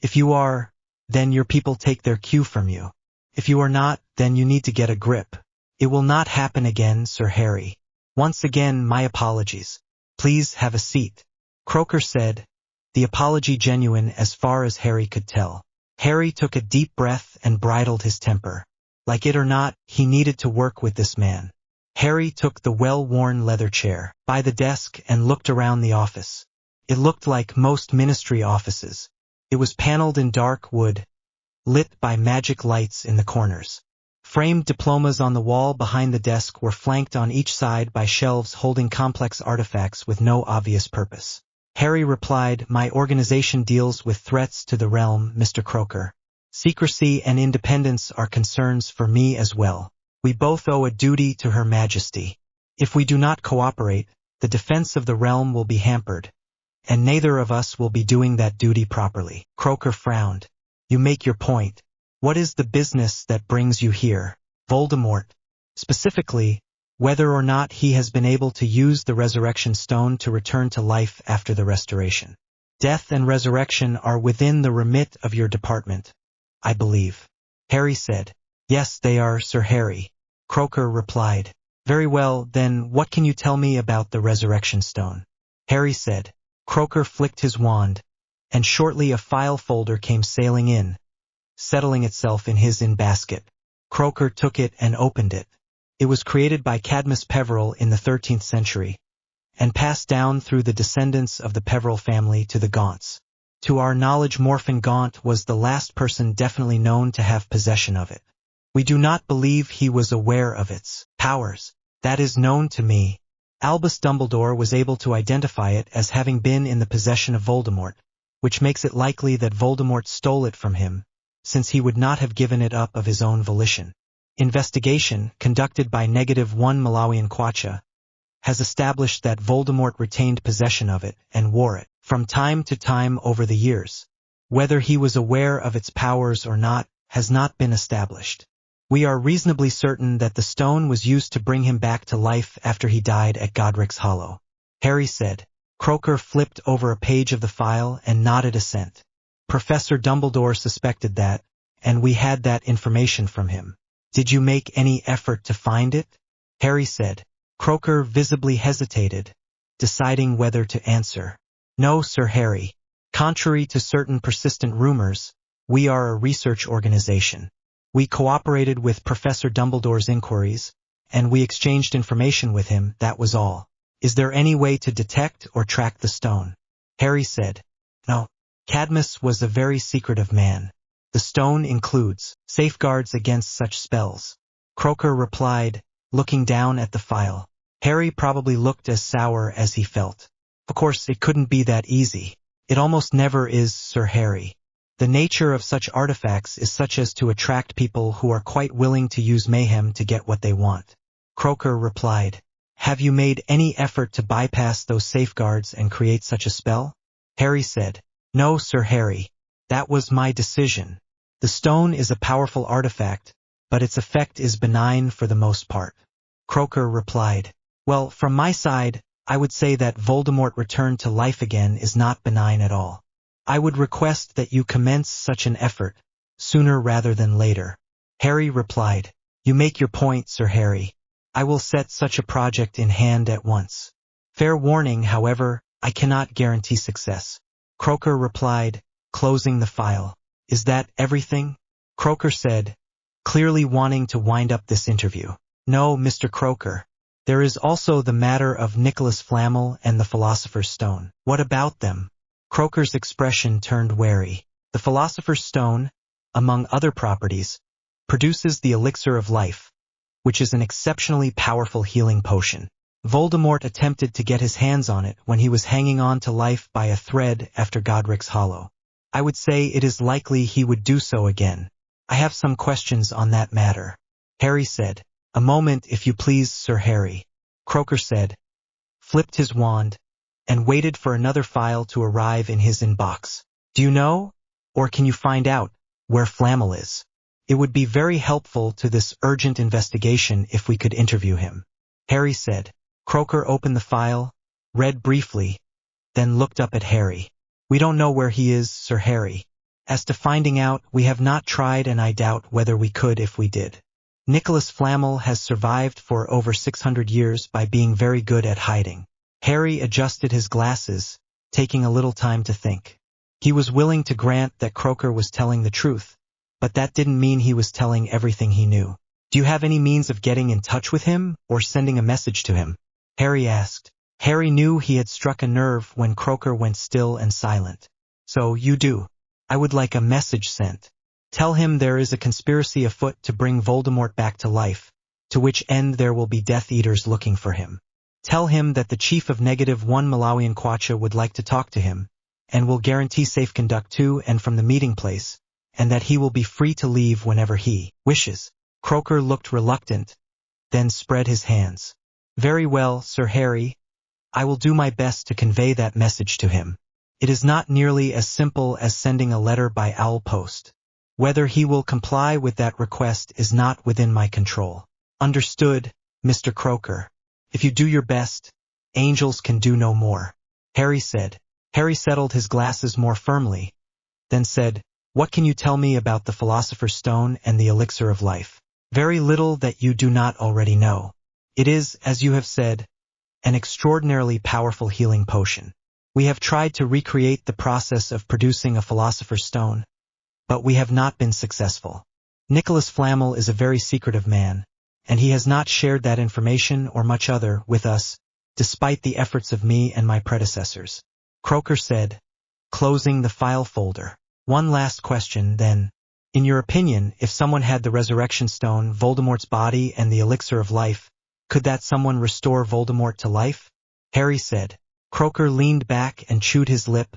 If you are, then your people take their cue from you. If you are not, then you need to get a grip. It will not happen again, Sir Harry. Once again, my apologies. Please have a seat," Croker said, the apology genuine as far as Harry could tell. Harry took a deep breath and bridled his temper. Like it or not, he needed to work with this man. Harry took the well-worn leather chair by the desk and looked around the office. It looked like most ministry offices. It was paneled in dark wood, lit by magic lights in the corners. Framed diplomas on the wall behind the desk were flanked on each side by shelves holding complex artifacts with no obvious purpose. Harry replied, "My organization deals with threats to the realm, Mr. Croker. Secrecy and independence are concerns for me as well. We both owe a duty to Her Majesty. If we do not cooperate, the defense of the realm will be hampered, and neither of us will be doing that duty properly." Croker frowned. "You make your point. What is the business that brings you here?" "Voldemort. Specifically, whether or not he has been able to use the resurrection stone to return to life after the restoration. Death and resurrection are within the remit of your department, I believe," Harry said. "Yes, they are, Sir Harry," Croker replied. "Very well, then what can you tell me about the resurrection stone?" Harry said. Croker flicked his wand, and shortly a file folder came sailing in, settling itself in his basket. Croker took it and opened it. It was created by Cadmus Peveril in the 13th century, and passed down through the descendants of the Peveril family to the Gaunts. To our knowledge, Morphin Gaunt was the last person definitely known to have possession of it. We do not believe he was aware of its powers. That is known to me. Albus Dumbledore was able to identify it as having been in the possession of Voldemort, which makes it likely that Voldemort stole it from him, since he would not have given it up of his own volition. Investigation, conducted by -1 Malawian Kwacha, has established that Voldemort retained possession of it and wore it from time to time over the years. Whether he was aware of its powers or not, has not been established. We are reasonably certain that the stone was used to bring him back to life after he died at Godric's Hollow. Harry said. Croaker flipped over a page of the file and nodded assent. Professor Dumbledore suspected that, and we had that information from him. Did you make any effort to find it? Harry said. Croaker visibly hesitated, deciding whether to answer. No, Sir Harry. Contrary to certain persistent rumors, we are a research organization. We cooperated with Professor Dumbledore's inquiries, and we exchanged information with him, that was all. Is there any way to detect or track the stone? Harry said. No. Cadmus was a very secretive man. The stone includes safeguards against such spells. Croaker replied, looking down at the file. Harry probably looked as sour as he felt. Of course, it couldn't be that easy. It almost never is, Sir Harry. The nature of such artifacts is such as to attract people who are quite willing to use mayhem to get what they want. Croaker replied. Have you made any effort to bypass those safeguards and create such a spell? Harry said. No, Sir Harry. That was my decision. The stone is a powerful artifact, but its effect is benign for the most part. Croaker replied. Well, from my side, I would say that Voldemort returned to life again is not benign at all. I would request that you commence such an effort, sooner rather than later. Harry replied. You make your point, Sir Harry. I will set such a project in hand at once. Fair warning, however, I cannot guarantee success. Croaker replied, closing the file. Is that everything? Croaker said, clearly wanting to wind up this interview. No, Mr. Croaker. There is also the matter of Nicholas Flamel and the Philosopher's Stone. What about them? Croaker's expression turned wary. The Philosopher's Stone, among other properties, produces the elixir of life, which is an exceptionally powerful healing potion. Voldemort attempted to get his hands on it when he was hanging on to life by a thread after Godric's Hollow. I would say it is likely he would do so again. I have some questions on that matter. Harry said. A moment, if you please, Sir Harry. Croaker said, flipped his wand, and waited for another file to arrive in his inbox. Do you know, or can you find out, where Flamel is? It would be very helpful to this urgent investigation if we could interview him. Harry said. Croaker opened the file, read briefly, then looked up at Harry. We don't know where he is, Sir Harry. As to finding out, we have not tried, and I doubt whether we could if we did. Nicholas Flamel has survived for over 600 years by being very good at hiding. Harry adjusted his glasses, taking a little time to think. He was willing to grant that Croaker was telling the truth, but that didn't mean he was telling everything he knew. Do you have any means of getting in touch with him, or sending a message to him? Harry asked. Harry knew he had struck a nerve when Croaker went still and silent. So, you do. I would like a message sent. Tell him there is a conspiracy afoot to bring Voldemort back to life, to which end there will be Death Eaters looking for him. Tell him that the chief of -1 Malawian Kwacha would like to talk to him, and will guarantee safe conduct to and from the meeting place, and that he will be free to leave whenever he wishes. Croaker looked reluctant, then spread his hands. Very well, Sir Harry. I will do my best to convey that message to him. It is not nearly as simple as sending a letter by owl post. Whether he will comply with that request is not within my control. Understood, Mr. Croaker. If you do your best, angels can do no more. Harry said. Harry settled his glasses more firmly, then said, What can you tell me about the Philosopher's Stone and the elixir of life? Very little that you do not already know. It is, as you have said, an extraordinarily powerful healing potion. We have tried to recreate the process of producing a Philosopher's Stone, but we have not been successful. Nicholas Flamel is a very secretive man, and he has not shared that information or much other with us, despite the efforts of me and my predecessors. Croaker said, closing the file folder. One last question, then. In your opinion, if someone had the Resurrection Stone, Voldemort's body, and the elixir of life, could that someone restore Voldemort to life? Harry said. Croaker leaned back and chewed his lip,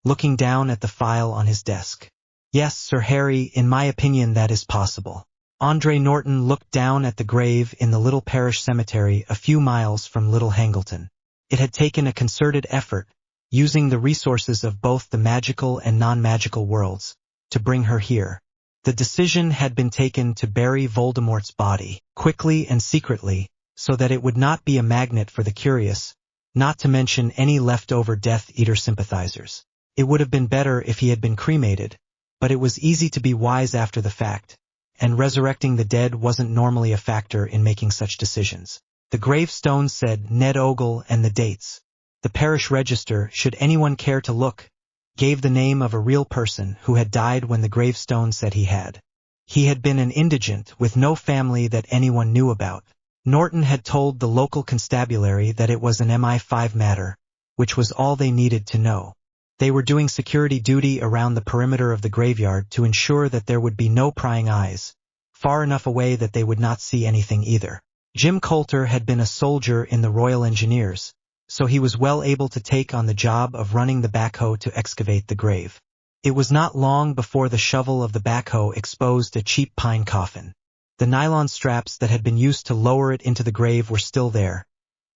looking down at the file on his desk. Yes, Sir Harry, in my opinion that is possible. Andre Norton looked down at the grave in the little parish cemetery a few miles from Little Hangleton. It had taken a concerted effort, using the resources of both the magical and non-magical worlds, to bring her here. The decision had been taken to bury Voldemort's body, quickly and secretly, so that it would not be a magnet for the curious, not to mention any leftover Death Eater sympathizers. It would have been better if he had been cremated, but it was easy to be wise after the fact, and resurrecting the dead wasn't normally a factor in making such decisions. The gravestone said Ned Ogle and the dates. The parish register, should anyone care to look, gave the name of a real person who had died when the gravestone said he had. He had been an indigent with no family that anyone knew about. Norton had told the local constabulary that it was an MI5 matter, which was all they needed to know. They were doing security duty around the perimeter of the graveyard to ensure that there would be no prying eyes, far enough away that they would not see anything either. Jim Coulter had been a soldier in the Royal Engineers, so he was well able to take on the job of running the backhoe to excavate the grave. It was not long before the shovel of the backhoe exposed a cheap pine coffin. The nylon straps that had been used to lower it into the grave were still there,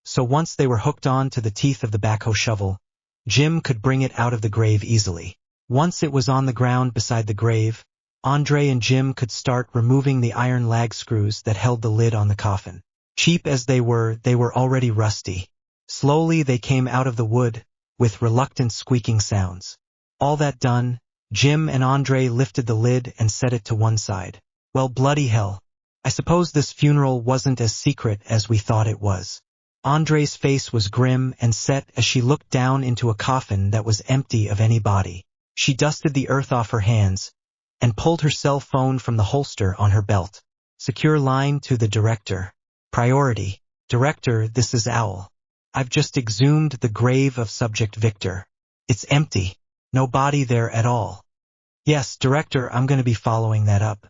so once they were hooked on to the teeth of the backhoe shovel, Jim could bring it out of the grave easily. Once it was on the ground beside the grave, Andre and Jim could start removing the iron lag screws that held the lid on the coffin. Cheap as they were already rusty. Slowly they came out of the wood, with reluctant squeaking sounds. All that done, Jim and Andre lifted the lid and set it to one side. Well, bloody hell. I suppose this funeral wasn't as secret as we thought it was. Andre's face was grim and set as she looked down into a coffin that was empty of any body. She dusted the earth off her hands and pulled her cell phone from the holster on her belt. Secure line to the director. Priority. Director, this is Owl. I've just exhumed the grave of subject Victor. It's empty. No body there at all. Yes, Director, I'm going to be following that up.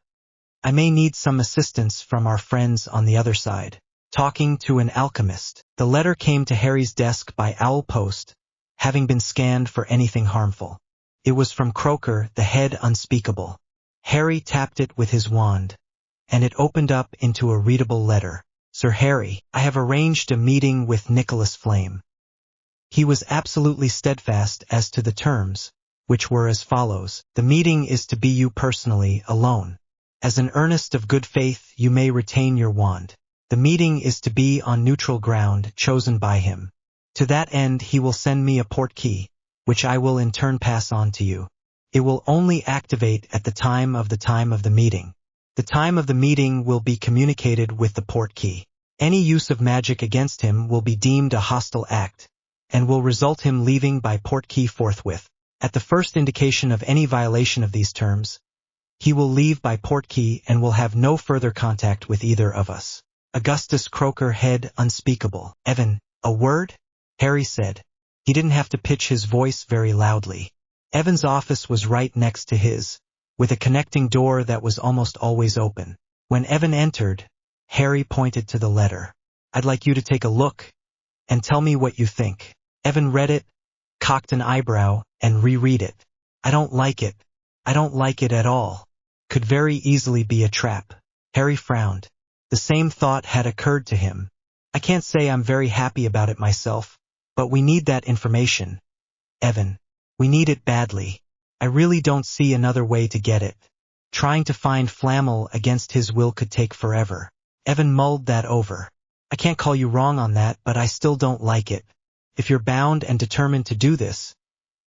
I may need some assistance from our friends on the other side. Talking to an alchemist. The letter came to Harry's desk by owl post, having been scanned for anything harmful. It was from Croaker, the head unspeakable. Harry tapped it with his wand, and it opened up into a readable letter. Sir Harry, I have arranged a meeting with Nicholas Flame. He was absolutely steadfast as to the terms, which were as follows. The meeting is to be you personally, alone. As an earnest of good faith, you may retain your wand. The meeting is to be on neutral ground chosen by him. To that end he will send me a portkey, which I will in turn pass on to you. It will only activate at the time of the meeting. The time of the meeting will be communicated with the portkey. Any use of magic against him will be deemed a hostile act, and will result him leaving by portkey forthwith. At the first indication of any violation of these terms, he will leave by portkey and will have no further contact with either of us. Augustus Croaker, head unspeakable. Evan, a word? Harry said. He didn't have to pitch his voice very loudly. Evan's office was right next to his, with a connecting door that was almost always open. When Evan entered, Harry pointed to the letter. I'd like you to take a look, and tell me what you think. Evan read it, cocked an eyebrow, and reread it. I don't like it. I don't like it at all. Could very easily be a trap. Harry frowned. The same thought had occurred to him. I can't say I'm very happy about it myself, but we need that information. Evan, we need it badly. I really don't see another way to get it. Trying to find Flamel against his will could take forever. Evan mulled that over. I can't call you wrong on that, but I still don't like it. If you're bound and determined to do this,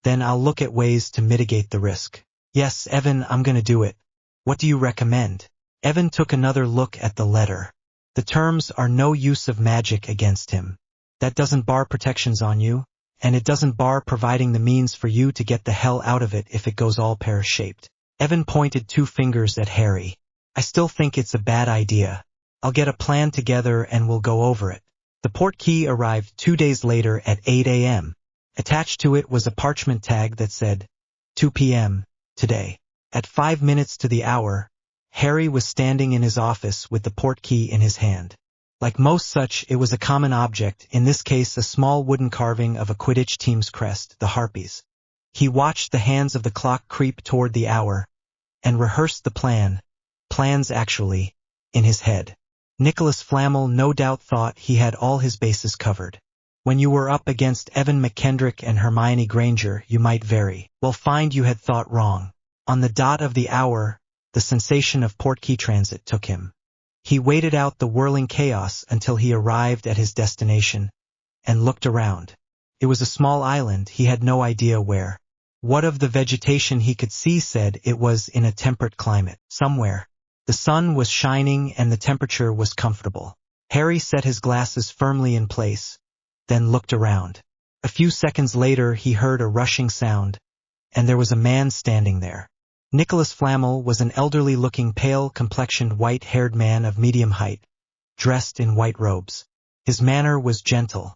then I'll look at ways to mitigate the risk. Yes, Evan, I'm gonna do it. What do you recommend? Evan took another look at the letter. The terms are no use of magic against him. That doesn't bar protections on you, and it doesn't bar providing the means for you to get the hell out of it if it goes all pear-shaped. Evan pointed 2 fingers at Harry. I still think it's a bad idea. I'll get a plan together and we'll go over it. The portkey arrived 2 days later at 8 a.m. Attached to it was a parchment tag that said, 2 p.m. today. At 5 minutes to the hour, Harry was standing in his office with the portkey in his hand. Like most such, it was a common object, in this case a small wooden carving of a Quidditch team's crest, the Harpies. He watched the hands of the clock creep toward the hour, and rehearsed the plans actually, in his head. Nicholas Flamel no doubt thought he had all his bases covered. When you were up against Evan McKendrick and Hermione Granger, you might very well find you had thought wrong. On the dot of the hour, The sensation of port key transit took him. He waited out the whirling chaos until he arrived at his destination, and looked around. It was a small island, he had no idea where. What of the vegetation he could see said it was in a temperate climate, somewhere. The sun was shining and the temperature was comfortable. Harry set his glasses firmly in place, then looked around. A few seconds later he heard a rushing sound, and there was a man standing there. Nicholas Flamel was an elderly-looking, pale-complexioned, white-haired man of medium height, dressed in white robes. His manner was gentle.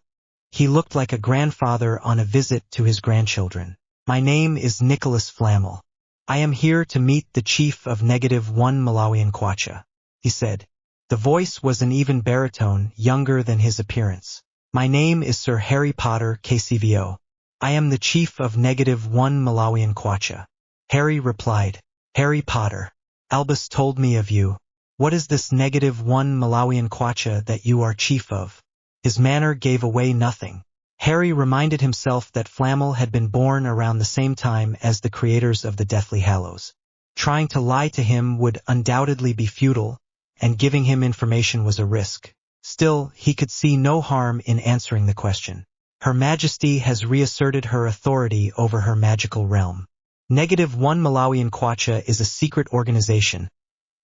He looked like a grandfather on a visit to his grandchildren. "My name is Nicholas Flamel. I am here to meet the chief of -1 Malawian Kwacha," he said. The voice was an even baritone, younger than his appearance. "My name is Sir Harry Potter, KCVO. I am the chief of -1 Malawian Kwacha." Harry replied, "Harry Potter. Albus told me of you. What is this -1 Malawian Kwacha that you are chief of?" His manner gave away nothing. Harry reminded himself that Flamel had been born around the same time as the creators of the Deathly Hallows. Trying to lie to him would undoubtedly be futile, and giving him information was a risk. Still, he could see no harm in answering the question. Her Majesty has reasserted her authority over her magical realm. -1 Malawian Kwacha is a secret organization,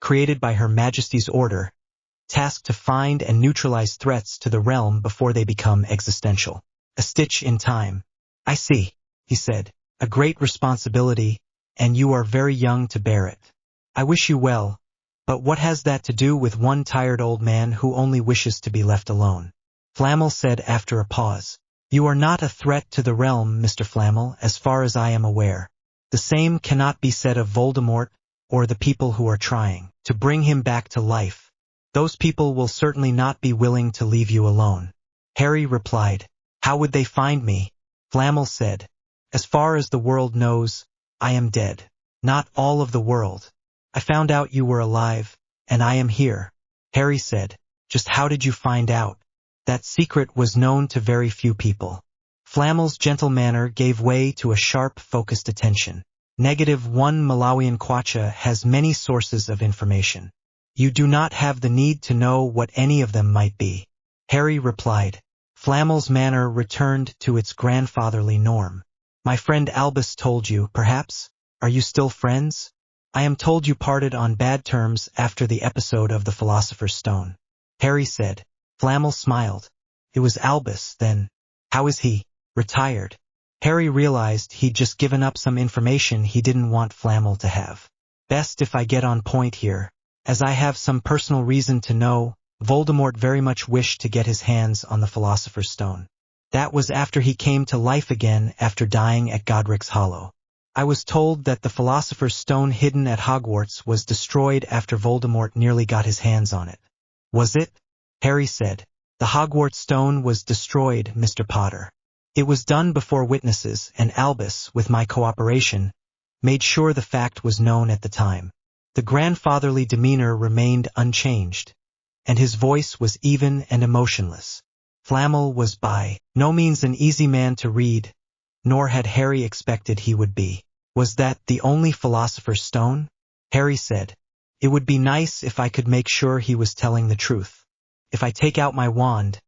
created by Her Majesty's order, tasked to find and neutralize threats to the realm before they become existential. A stitch in time. "I see," he said. "A great responsibility, and you are very young to bear it. I wish you well, but what has that to do with one tired old man who only wishes to be left alone?" Flamel said after a pause. "You are not a threat to the realm, Mr. Flamel, as far as I am aware. The same cannot be said of Voldemort or the people who are trying to bring him back to life. Those people will certainly not be willing to leave you alone." Harry replied. "How would they find me?" Flamel said. "As far as the world knows, I am dead. Not all of the world. I found out you were alive, and I am here." Harry said. "Just how did you find out?" "That secret was known to very few people." Flamel's gentle manner gave way to a sharp, focused attention. -1 Malawian Kwacha has many sources of information. You do not have the need to know what any of them might be." Harry replied. Flamel's manner returned to its grandfatherly norm. "My friend Albus told you, perhaps? Are you still friends?" "I am told you parted on bad terms after the episode of the Philosopher's Stone," Harry said. Flamel smiled. "It was Albus, then. How is he?" "Retired." Harry realized he'd just given up some information he didn't want Flamel to have. "Best if I get on point here. As I have some personal reason to know, Voldemort very much wished to get his hands on the Philosopher's Stone. That was after he came to life again after dying at Godric's Hollow. I was told that the Philosopher's Stone hidden at Hogwarts was destroyed after Voldemort nearly got his hands on it." "Was it?" Harry said. "The Hogwarts Stone was destroyed, Mr. Potter. It was done before witnesses, and Albus, with my cooperation, made sure the fact was known at the time." The grandfatherly demeanor remained unchanged, and his voice was even and emotionless. Flamel was by no means an easy man to read, nor had Harry expected he would be. "Was that the only Philosopher's Stone?" Harry said. "It would be nice if I could make sure he was telling the truth. If I take out my wand,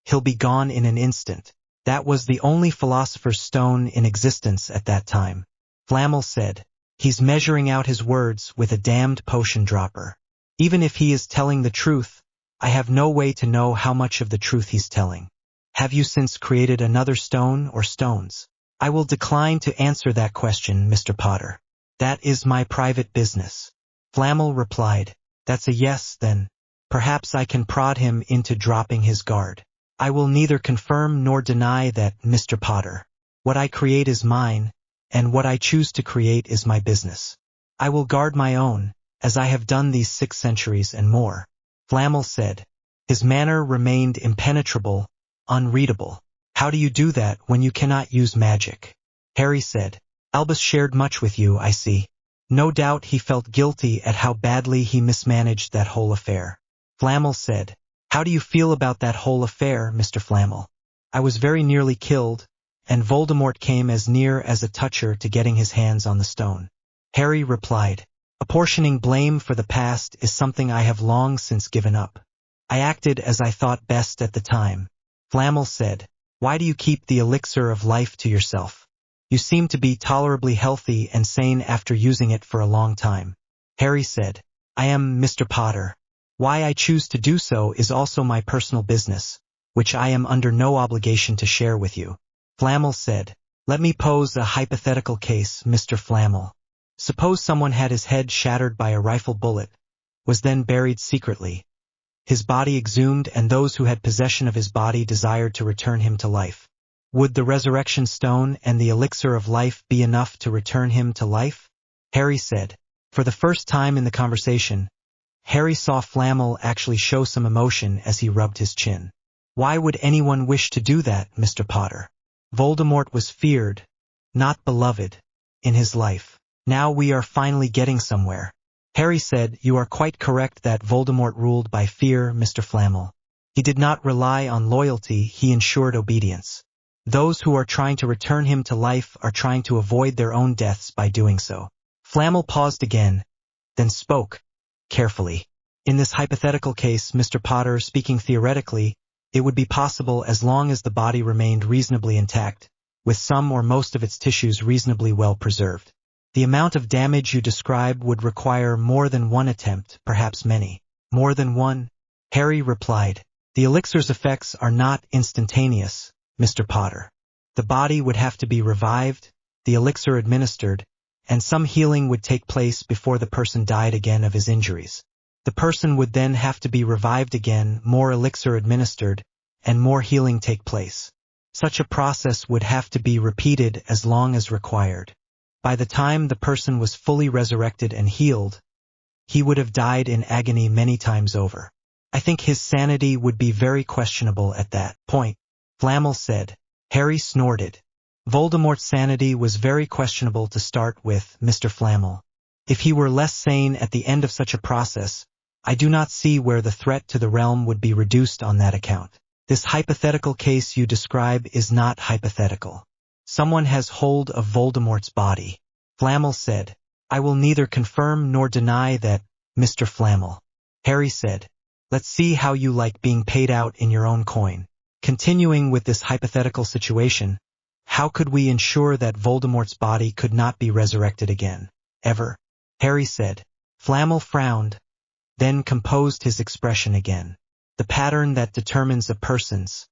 he'll be gone in an instant. That was the only Philosopher's Stone in existence at that time." Flamel said. "He's measuring out his words with a damned potion dropper. Even if he is telling the truth, I have no way to know how much of the truth he's telling. Have you since created another stone or stones?" "I will decline to answer that question, Mr. Potter. That is my private business." Flamel replied. "That's a yes, then. Perhaps I can prod him into dropping his guard." "I will neither confirm nor deny that, Mr. Potter. What I create is mine, and what I choose to create is my business. I will guard my own, as I have done these 6 centuries and more," Flamel said. His manner remained impenetrable, unreadable. "How do you do that when you cannot use magic?" Harry said. "Albus shared much with you, I see. No doubt he felt guilty at how badly he mismanaged that whole affair." Flamel said. "How do you feel about that whole affair, Mr. Flamel?" "I was very nearly killed, and Voldemort came as near as a toucher to getting his hands on the stone," Harry replied. Apportioning blame for the past is something I have long since given up. I acted as I thought best at the time. Flamel said, "Why do you keep the elixir of life to yourself? You seem to be tolerably healthy and sane after using it for a long time." Harry said, "I am Mr. Potter. Why I choose to do so is also my personal business, which I am under no obligation to share with you." Flamel said, "Let me pose a hypothetical case, Mr. Flamel. Suppose someone had his head shattered by a rifle bullet, was then buried secretly. His body exhumed and those who had possession of his body desired to return him to life. Would the resurrection stone and the elixir of life be enough to return him to life?" Harry said. For the first time in the conversation, Harry saw Flamel actually show some emotion as he rubbed his chin. "Why would anyone wish to do that, Mr. Potter? Voldemort was feared, not beloved, in his life. Now we are finally getting somewhere." Harry said, "You are quite correct that Voldemort ruled by fear, Mr. Flamel. He did not rely on loyalty, he ensured obedience. Those who are trying to return him to life are trying to avoid their own deaths by doing so." Flamel paused again, then spoke, carefully. "In this hypothetical case, Mr. Potter, speaking theoretically, it would be possible as long as the body remained reasonably intact, with some or most of its tissues reasonably well preserved. The amount of damage you describe would require more than one attempt, perhaps many." "More than one?" Harry replied. "The elixir's effects are not instantaneous, Mr. Potter. The body would have to be revived, the elixir administered, and some healing would take place before the person died again of his injuries. The person would then have to be revived again, more elixir administered, and more healing take place. Such a process would have to be repeated as long as required. By the time the person was fully resurrected and healed, he would have died in agony many times over. I think his sanity would be very questionable at that point." Flamel said. Harry snorted. "Voldemort's sanity was very questionable to start with, Mr. Flamel. If he were less sane at the end of such a process, I do not see where the threat to the realm would be reduced on that account. This hypothetical case you describe is not hypothetical. Someone has hold of Voldemort's body." Flamel said, "I will neither confirm nor deny that, Mr. Flamel." Harry said, "Let's see how you like being paid out in your own coin. Continuing with this hypothetical situation, how could we ensure that Voldemort's body could not be resurrected again, ever?" Harry said. Flamel frowned, then composed his expression again. "The pattern that determines a person's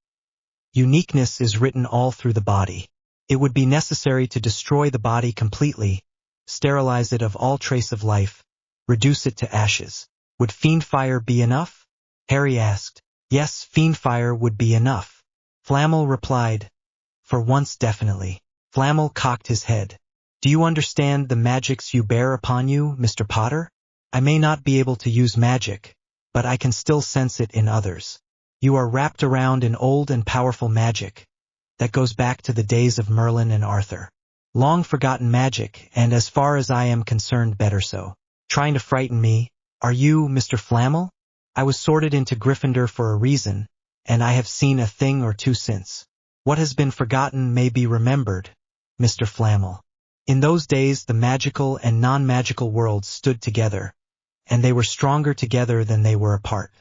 uniqueness is written all through the body. It would be necessary to destroy the body completely, sterilize it of all trace of life, reduce it to ashes. Would fiendfire be enough?" Harry asked. "Yes, fiendfire would be enough," Flamel replied. "For once definitely." Flamel cocked his head. "Do you understand the magics you bear upon you, Mr. Potter? I may not be able to use magic, but I can still sense it in others. You are wrapped around in old and powerful magic that goes back to the days of Merlin and Arthur. Long forgotten magic, and as far as I am concerned better so. Trying to frighten me, are you, Mr. Flamel? I was sorted into Gryffindor for a reason, and I have seen a thing or two since. What has been forgotten may be remembered, Mr. Flamel. In those days the magical and non-magical worlds stood together, and they were stronger together than they were apart.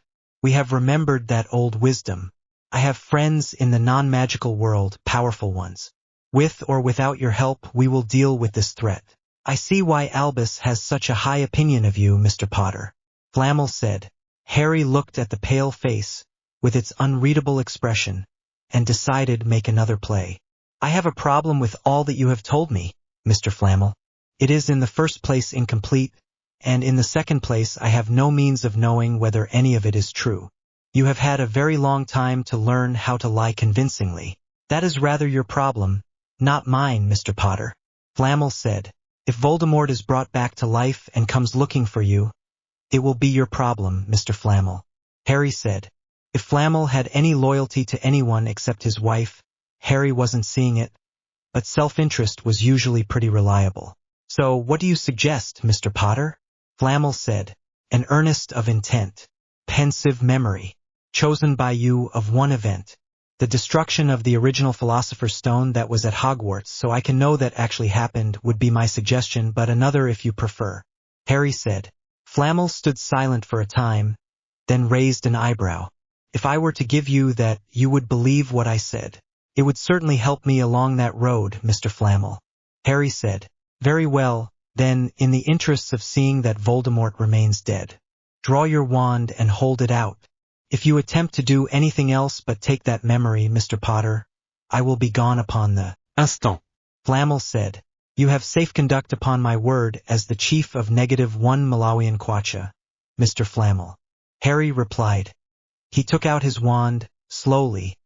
We have remembered that old wisdom. I have friends in the non-magical world, powerful ones. With or without your help, we will deal with this threat. I see why Albus has such a high opinion of you, Mr. Potter," Flamel said. Harry looked at the pale face, with its unreadable expression, and decided make another play. "I have a problem with all that you have told me, Mr. Flamel. It is in the first place incomplete, and in the second place I have no means of knowing whether any of it is true. You have had a very long time to learn how to lie convincingly. That is rather your problem, not mine, Mr. Potter," Flamel said. "If Voldemort is brought back to life and comes looking for you, it will be your problem, Mr. Flamel," Harry said. If Flamel had any loyalty to anyone except his wife, Harry wasn't seeing it, but self-interest was usually pretty reliable. "So what do you suggest, Mr. Potter?" Flamel said. "An earnest of intent, pensive memory, chosen by you of one event, the destruction of the original Philosopher's Stone that was at Hogwarts, so I can know that actually happened, would be my suggestion, but another if you prefer." Harry said. Flamel stood silent for a time, then raised an eyebrow. If I were to give you that, you would believe what I said. It would certainly help me along that road, Mr. Flamel. Harry said. Very well, then, in the interests of seeing that Voldemort remains dead, draw your wand and hold it out. If you attempt to do anything else but take that memory, Mr. Potter, I will be gone upon the instant. Flamel said. You have safe conduct upon my word as the chief of -1 Malawian Quacha, Mr. Flamel. Harry replied. He took out his wand, slowly,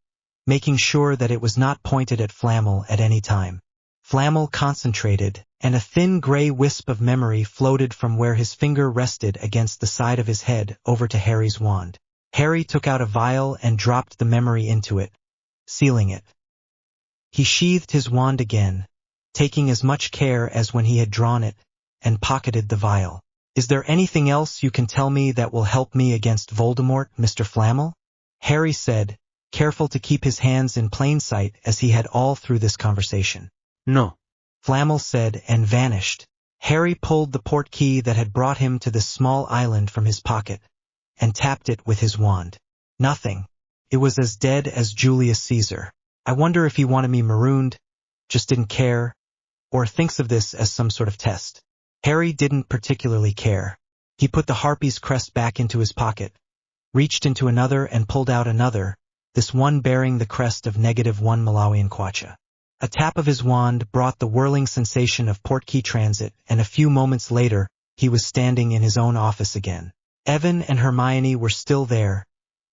making sure that it was not pointed at Flamel at any time. Flamel concentrated, and a thin gray wisp of memory floated from where his finger rested against the side of his head over to Harry's wand. Harry took out a vial and dropped the memory into it, sealing it. He sheathed his wand again, taking as much care as when he had drawn it, and pocketed the vial. Is there anything else you can tell me that will help me against Voldemort, Mr. Flamel? Harry said, careful to keep his hands in plain sight as he had all through this conversation. No. Flamel said and vanished. Harry pulled the portkey that had brought him to this small island from his pocket, and tapped it with his wand. Nothing. It was as dead as Julius Caesar. I wonder if he wanted me marooned, just didn't care, or thinks of this as some sort of test. Harry didn't particularly care. He put the harpy's crest back into his pocket, reached into another and pulled out another, this one bearing the crest of -1 Malawian Quacha. A tap of his wand brought the whirling sensation of portkey transit, and a few moments later, he was standing in his own office again. Evan and Hermione were still there,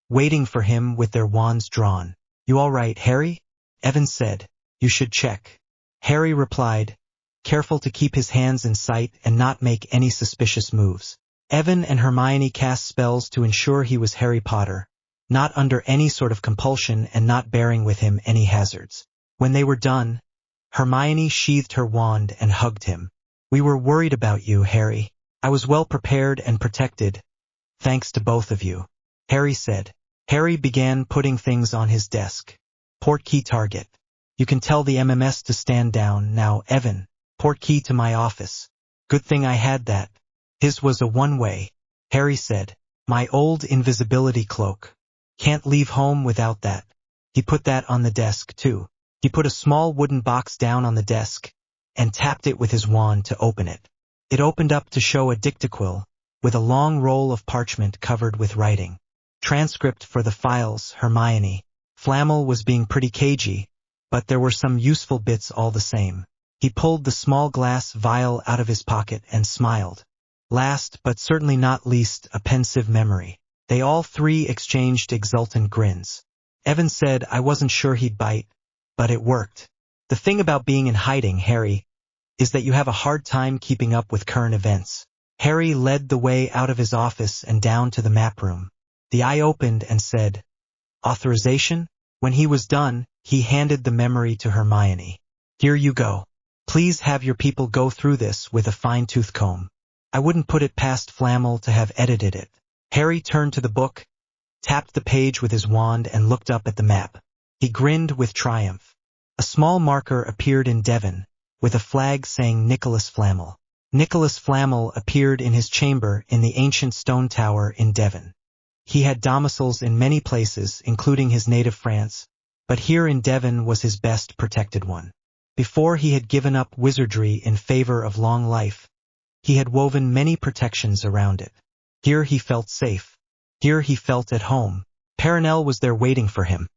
waiting for him with their wands drawn. You all right, Harry? Evan said. You should check. Harry replied, careful to keep his hands in sight and not make any suspicious moves. Evan and Hermione cast spells to ensure he was Harry Potter, not under any sort of compulsion and not bearing with him any hazards. When they were done, Hermione sheathed her wand and hugged him. We were worried about you, Harry. I was well prepared and protected, thanks to both of you, Harry said. Harry began putting things on his desk. Portkey target. You can tell the MMS to stand down now, Evan. Portkey to my office. Good thing I had that. His was a one-way, Harry said. My old invisibility cloak. Can't leave home without that. He put that on the desk, too. He put a small wooden box down on the desk, and tapped it with his wand to open it. It opened up to show a dictaquill, with a long roll of parchment covered with writing. Transcript for the files, Hermione. Flamel was being pretty cagey, but there were some useful bits all the same. He pulled the small glass vial out of his pocket and smiled. Last, but certainly not least, a pensive memory. They all three exchanged exultant grins. Evan said, I wasn't sure he'd bite, but it worked. The thing about being in hiding, Harry, is that you have a hard time keeping up with current events. Harry led the way out of his office and down to the map room. The eye opened and said, Authorization? When he was done, he handed the memory to Hermione. Here you go. Please have your people go through this with a fine-tooth comb. I wouldn't put it past Flamel to have edited it. Harry turned to the book, tapped the page with his wand and looked up at the map. He grinned with triumph. A small marker appeared in Devon, with a flag saying Nicholas Flamel. Nicholas Flamel appeared in his chamber in the ancient stone tower in Devon. He had domiciles in many places, including his native France, but here in Devon was his best protected one. Before he had given up wizardry in favor of long life, he had woven many protections around it. Here he felt safe. Here he felt at home. Perenelle was there waiting for him,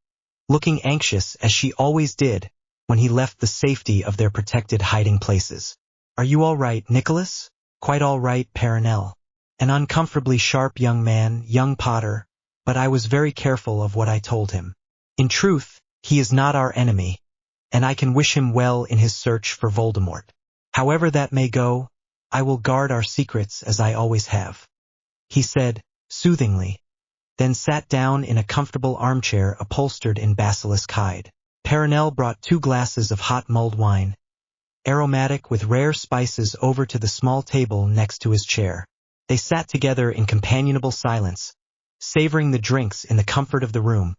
looking anxious as she always did when he left the safety of their protected hiding places. Are you all right, Nicholas? Quite all right, Perenelle. An uncomfortably sharp young man, young Potter, but I was very careful of what I told him. In truth, he is not our enemy, and I can wish him well in his search for Voldemort. However that may go, I will guard our secrets as I always have, he said, soothingly, then sat down in a comfortable armchair upholstered in basilisk hide. Perenelle brought 2 glasses of hot mulled wine, aromatic with rare spices, over to the small table next to his chair. They sat together in companionable silence, savoring the drinks in the comfort of the room,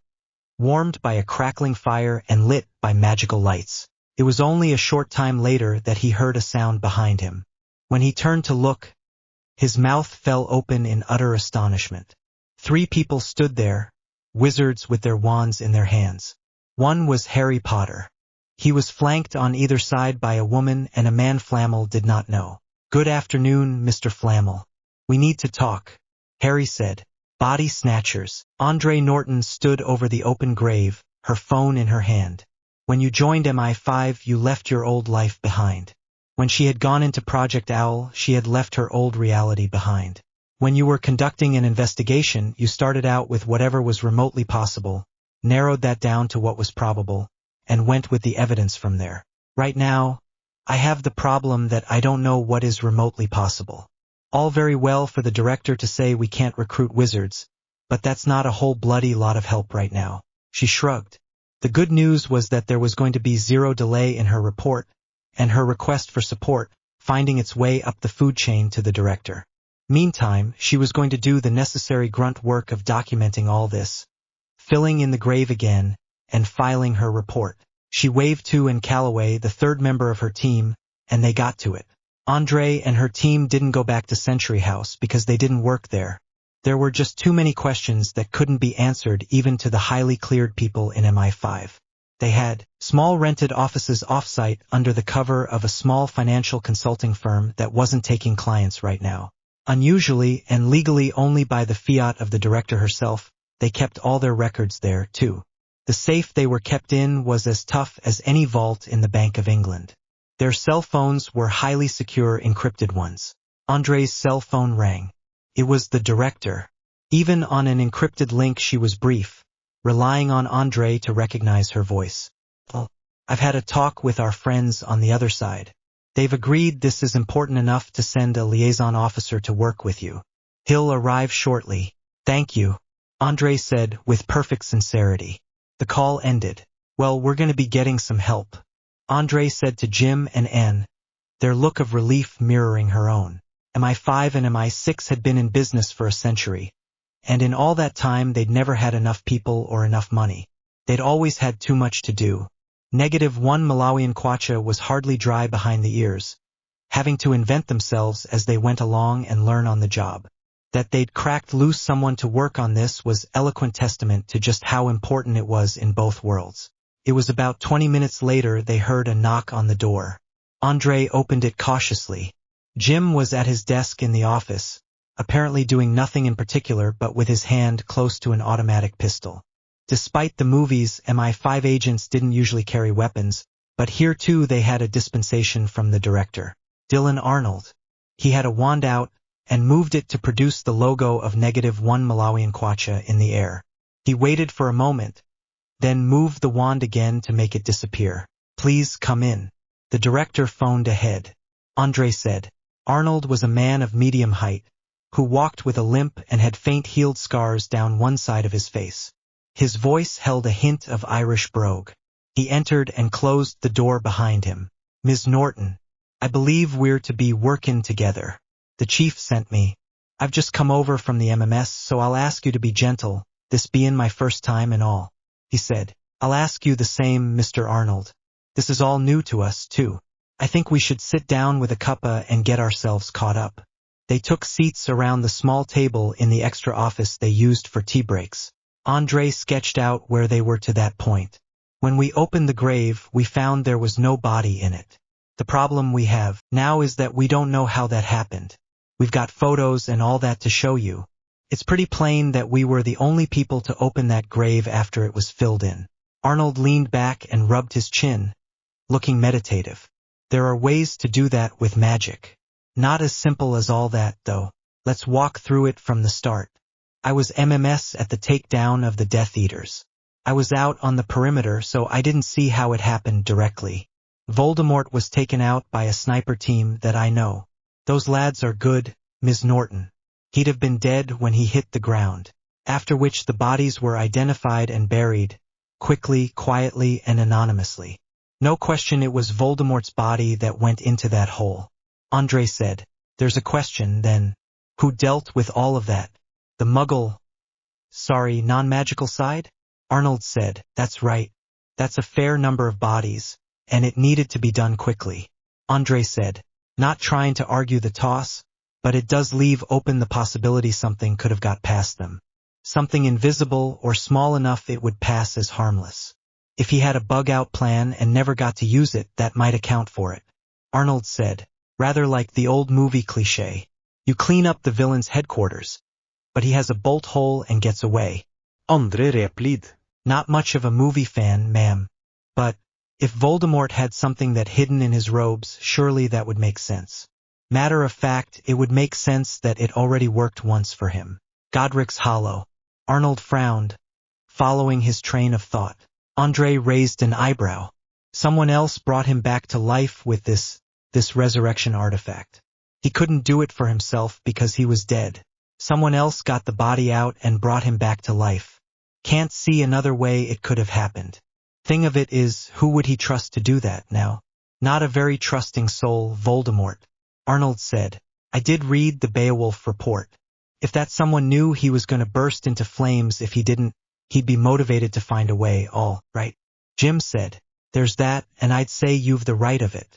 warmed by a crackling fire and lit by magical lights. It was only a short time later that he heard a sound behind him. When he turned to look, His mouth fell open in utter astonishment. 3 people stood there, wizards with their wands in their hands. One was Harry Potter. He was flanked on either side by a woman and a man Flammel did not know. "Good afternoon, Mr. Flammel. We need to talk," Harry said. "Body snatchers." Andre Norton stood over the open grave, her phone in her hand. "When you joined MI5, you left your old life behind. When she had gone into Project Owl, she had left her old reality behind. When you were conducting an investigation, you started out with whatever was remotely possible, narrowed that down to what was probable, and went with the evidence from there. Right now, I have the problem that I don't know what is remotely possible. All very well for the director to say we can't recruit wizards, but that's not a whole bloody lot of help right now." She shrugged. The good news was that there was going to be zero delay in her report, and her request for support, finding its way up the food chain to the director. Meantime, she was going to do the necessary grunt work of documenting all this, filling in the grave again, and filing her report. She waved to and Calloway, the 3rd member of her team, and they got to it. Andre and her team didn't go back to Century House because they didn't work there. There were just too many questions that couldn't be answered even to the highly cleared people in MI5. They had small rented offices off-site under the cover of a small financial consulting firm that wasn't taking clients right now. Unusually and legally only by the fiat of the director herself, they kept all their records there, too. The safe they were kept in was as tough as any vault in the Bank of England. Their cell phones were highly secure encrypted ones. Andre's cell phone rang. It was the director. Even on an encrypted link she was brief, relying on Andre to recognize her voice. "Well, I've had a talk with our friends on the other side. They've agreed this is important enough to send a liaison officer to work with you. He'll arrive shortly." "Thank you," Andre said with perfect sincerity. The call ended. "Well, we're going to be getting some help," Andre said to Jim and Anne, their look of relief mirroring her own. MI5 and MI6 had been in business for a century, and in all that time they'd never had enough people or enough money. They'd always had too much to do. -1 Malawian kwacha was hardly dry behind the ears, having to invent themselves as they went along and learn on the job. That they'd cracked loose someone to work on this was eloquent testament to just how important it was in both worlds. It was about 20 minutes later they heard a knock on the door. Andre opened it cautiously. Jim was at his desk in the office, apparently doing nothing in particular but with his hand close to an automatic pistol. Despite the movies, MI5 agents didn't usually carry weapons, but here too they had a dispensation from the director, Dylan Arnold. He had a wand out and moved it to produce the logo of -1 Malawian kwacha in the air. He waited for a moment, then moved the wand again to make it disappear. "Please come in." The director phoned ahead. Andre said. Arnold was a man of medium height, who walked with a limp and had faint healed scars down one side of his face. His voice held a hint of Irish brogue. He entered and closed the door behind him. "Ms. Norton, I believe we're to be working together. The chief sent me. I've just come over from the MMS, so I'll ask you to be gentle, this being my first time and all," he said. "I'll ask you the same, Mr. Arnold. This is all new to us, too. I think we should sit down with a cuppa and get ourselves caught up." They took seats around the small table in the extra office they used for tea breaks. Andre sketched out where they were to that point. "When we opened the grave, we found there was no body in it. The problem we have now is that we don't know how that happened. We've got photos and all that to show you. It's pretty plain that we were the only people to open that grave after it was filled in." Arnold leaned back and rubbed his chin, looking meditative. "There are ways to do that with magic. Not as simple as all that, though. Let's walk through it from the start. I was MMS at the takedown of the Death Eaters. I was out on the perimeter, so I didn't see how it happened directly. Voldemort was taken out by a sniper team that I know. Those lads are good, Ms. Norton. He'd have been dead when he hit the ground. After which the bodies were identified and buried, quickly, quietly, and anonymously. No question it was Voldemort's body that went into that hole." Andre said. "There's a question, then. Who dealt with all of that? The non-magical side?" Arnold said. "That's right. That's a fair number of bodies, and it needed to be done quickly." Andre said, not trying to argue the toss, but it does leave open the possibility something could have got past them. Something invisible or small enough it would pass as harmless. If he had a bug-out plan and never got to use it, that might account for it. Arnold said, rather like the old movie cliché. You clean up the villain's headquarters, but he has a bolt hole and gets away. Andre replid. Not much of a movie fan, ma'am. But, if Voldemort had something that hidden in his robes, surely that would make sense. Matter of fact, it would make sense that it already worked once for him. Godric's Hollow. Arnold frowned, following his train of thought. Andre raised an eyebrow. Someone else brought him back to life with this resurrection artifact. He couldn't do it for himself because he was dead. Someone else got the body out and brought him back to life. Can't see another way it could have happened. Thing of it is, who would he trust to do that now? Not a very trusting soul, Voldemort. Arnold said, I did read the Beowulf report. If that someone knew he was going to burst into flames if he didn't, he'd be motivated to find a way, all right. Jim said, there's that, and I'd say you've the right of it.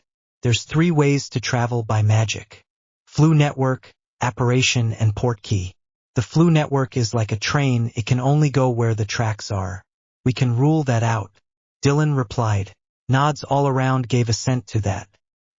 There's 3 ways to travel by magic. Floo network, apparition, and portkey. The Floo network is like a train, it can only go where the tracks are. We can rule that out. Dylan replied. Nods all around gave assent to that.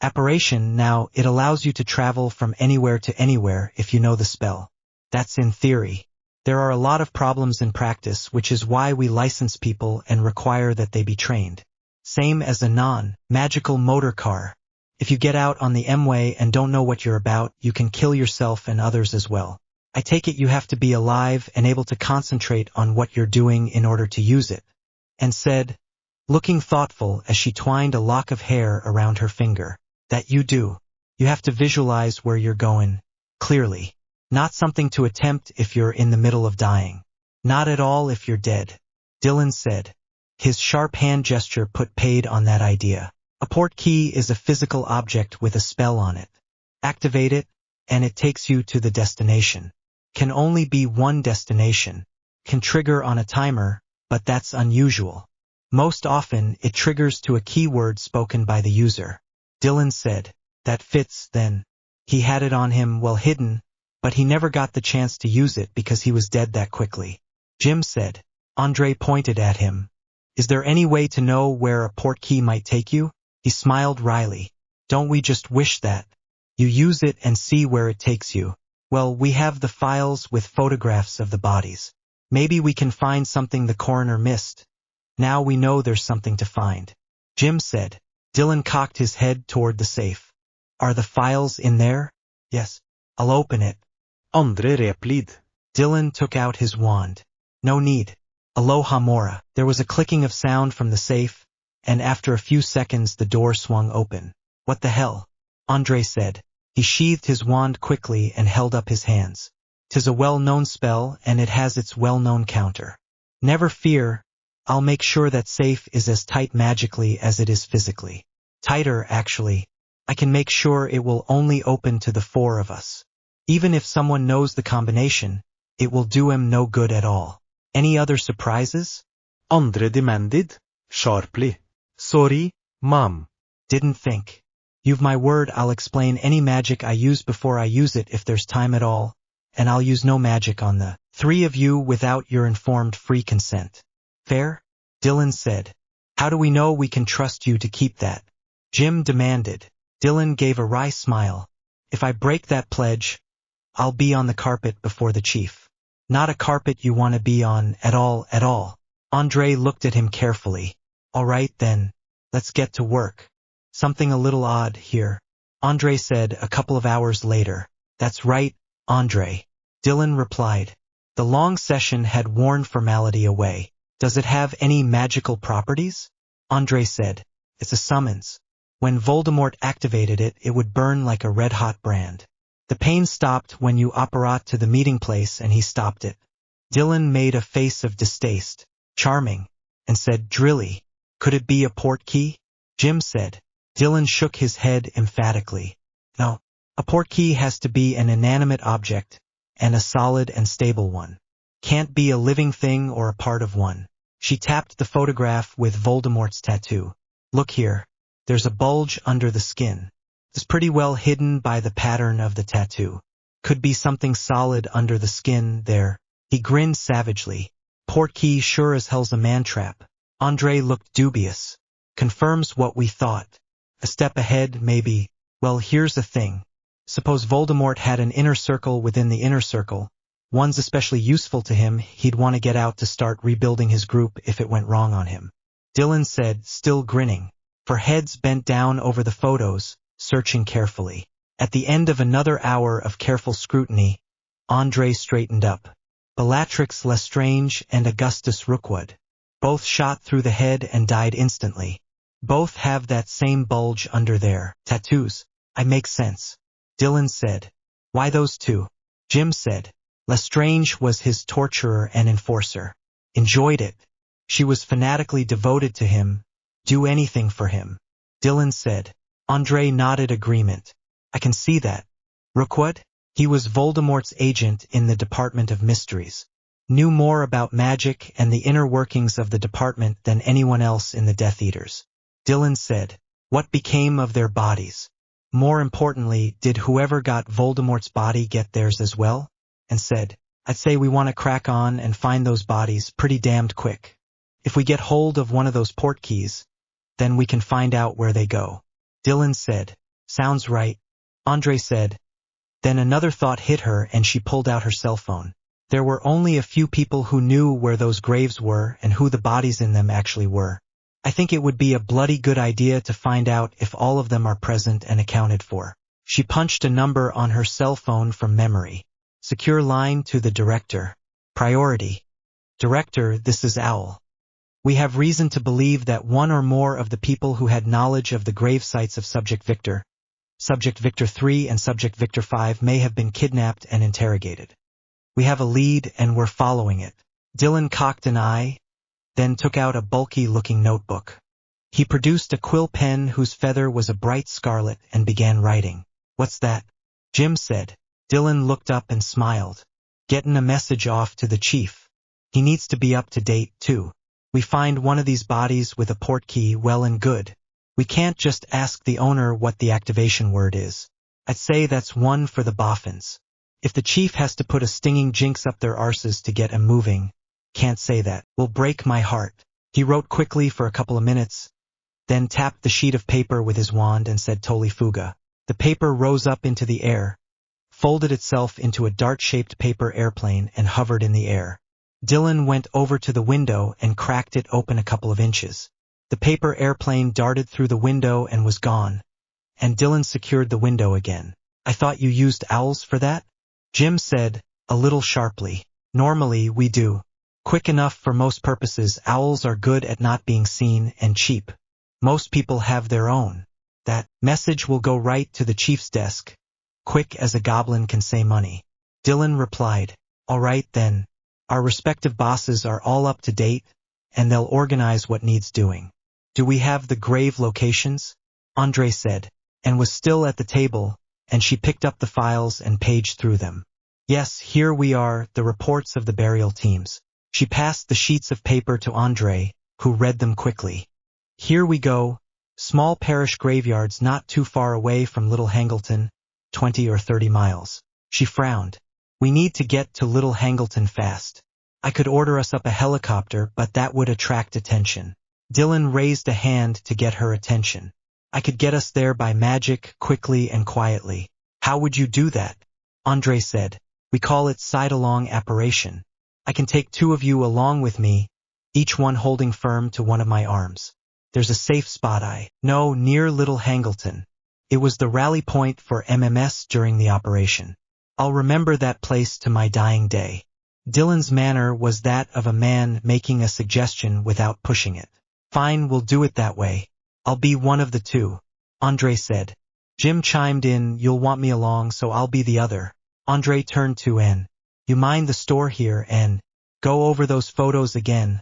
Apparition, now, it allows you to travel from anywhere to anywhere if you know the spell. That's in theory. There are a lot of problems in practice, which is why we license people and require that they be trained. Same as a non-magical motor car. If you get out on the M-way and don't know what you're about, you can kill yourself and others as well. I take it you have to be alive and able to concentrate on what you're doing in order to use it. And said, looking thoughtful as she twined a lock of hair around her finger, that you do. You have to visualize where you're going, clearly. Not something to attempt if you're in the middle of dying. Not at all if you're dead. Dylan said. His sharp hand gesture put paid on that idea. A portkey is a physical object with a spell on it. Activate it, and it takes you to the destination. Can only be one destination. Can trigger on a timer, but that's unusual. Most often, it triggers to a keyword spoken by the user. Dylan said. That fits, then. He had it on him well hidden, but he never got the chance to use it because he was dead that quickly. Jim said. Andre pointed at him. Is there any way to know where a portkey might take you? He smiled wryly. Don't we just wish that? You use it and see where it takes you. Well, we have the files with photographs of the bodies. Maybe we can find something the coroner missed. Now we know there's something to find. Jim said. Dylan cocked his head toward the safe. Are the files in there? Yes. I'll open it. Andre replid. Dylan took out his wand. No need. Aloha Mora. There was a clicking of sound from the safe, and after a few seconds the door swung open. What the hell? Andre said. He sheathed his wand quickly and held up his hands. 'Tis a well-known spell, and it has its well-known counter. Never fear. I'll make sure that safe is as tight magically as it is physically. Tighter, actually. I can make sure it will only open to the 4 of us. Even if someone knows the combination, it will do him no good at all. Any other surprises? Andre demanded, sharply. Sorry, Mom. Didn't think. You've my word I'll explain any magic I use before I use it if there's time at all, and I'll use no magic on the 3 of you without your informed free consent. Fair? Dylan said. How do we know we can trust you to keep that? Jim demanded. Dylan gave a wry smile. If I break that pledge, I'll be on the carpet before the chief. Not a carpet you want to be on at all. Andre looked at him carefully. All right then, let's get to work. Something a little odd here. Andre said a couple of hours later. That's right, Andre. Dylan replied. The long session had worn formality away. Does it have any magical properties? Andre said. It's a summons. When Voldemort activated it, it would burn like a red-hot brand. The pain stopped when you apparat to the meeting place and he stopped it. Dylan made a face of distaste, charming, and said, Drilly, could it be a portkey? Jim said. Dylan shook his head emphatically. No, a portkey has to be an inanimate object, and a solid and stable one. Can't be a living thing or a part of one. She tapped the photograph with Voldemort's tattoo. Look here. There's a bulge under the skin. It's pretty well hidden by the pattern of the tattoo. Could be something solid under the skin there. He grinned savagely. Portkey sure as hell's a man-trap. Andre looked dubious. Confirms what we thought. A step ahead, maybe. Well, here's the thing. Suppose Voldemort had an inner circle within the inner circle. One's especially useful to him, he'd want to get out to start rebuilding his group if it went wrong on him. Dylan said, still grinning. For heads bent down over the photos, searching carefully. At the end of another hour of careful scrutiny, Andre straightened up. Bellatrix Lestrange and Augustus Rookwood. Both shot through the head and died instantly. Both have that same bulge under their tattoos. I make sense. Dylan said. Why those two? Jim said. Lestrange was his torturer and enforcer. Enjoyed it. She was fanatically devoted to him. Do anything for him. Dylan said. Andre nodded agreement. I can see that. Rookwood? He was Voldemort's agent in the Department of Mysteries. Knew more about magic and the inner workings of the department than anyone else in the Death Eaters. Dylan said. What became of their bodies? More importantly, did whoever got Voldemort's body get theirs as well? And said, I'd say we want to crack on and find those bodies pretty damned quick. If we get hold of one of those portkeys, then we can find out where they go. Dylan said, sounds right. Andre said. Then another thought hit her and she pulled out her cell phone. There were only a few people who knew where those graves were and who the bodies in them actually were. I think it would be a bloody good idea to find out if all of them are present and accounted for. She punched a number on her cell phone from memory. Secure line to the director. Priority. Director, this is Owl. We have reason to believe that one or more of the people who had knowledge of the grave sites of Subject Victor 3 and Subject Victor 5 may have been kidnapped and interrogated. We have a lead and we're following it. Dylan cocked an eye, then took out a bulky-looking notebook. He produced a quill pen whose feather was a bright scarlet and began writing. What's that? Jim said. Dylan looked up and smiled. Getting a message off to the chief. He needs to be up to date, too. We find one of these bodies with a portkey, well and good. We can't just ask the owner what the activation word is. I'd say that's one for the boffins. If the chief has to put a stinging jinx up their arses to get 'em moving, can't say that. Will break my heart. He wrote quickly for a couple of minutes, then tapped the sheet of paper with his wand and said Toli Fuga. The paper rose up into the air, folded itself into a dart-shaped paper airplane and hovered in the air. Dylan went over to the window and cracked it open a couple of inches. The paper airplane darted through the window and was gone, and Dylan secured the window again. I thought you used owls for that? Jim said, a little sharply. Normally we do. Quick enough for most purposes. Owls are good at not being seen and cheap. Most people have their own. That message will go right to the chief's desk. Quick as a goblin can say money. Dylan replied, all right then. Our respective bosses are all up to date, and they'll organize what needs doing. Do we have the grave locations? Andre said, and was still at the table, and she picked up the files and paged through them. Yes, here we are, the reports of the burial teams. She passed the sheets of paper to Andre, who read them quickly. Here we go. Small parish graveyards not too far away from Little Hangleton, 20 or 30 miles. She frowned. We need to get to Little Hangleton fast. I could order us up a helicopter, but that would attract attention. Dylan raised a hand to get her attention. I could get us there by magic, quickly and quietly. How would you do that? Andre said. We call it side-along apparition. I can take 2 of you along with me, each one holding firm to one of my arms. There's a safe spot I know near Little Hangleton. It was the rally point for MMS during the operation. I'll remember that place to my dying day. Dylan's manner was that of a man making a suggestion without pushing it. Fine, we'll do it that way. I'll be one of the 2. Andre said. Jim chimed in, you'll want me along, so I'll be the other. Andre turned to Anne. You mind the store here, Anne? Go over those photos again.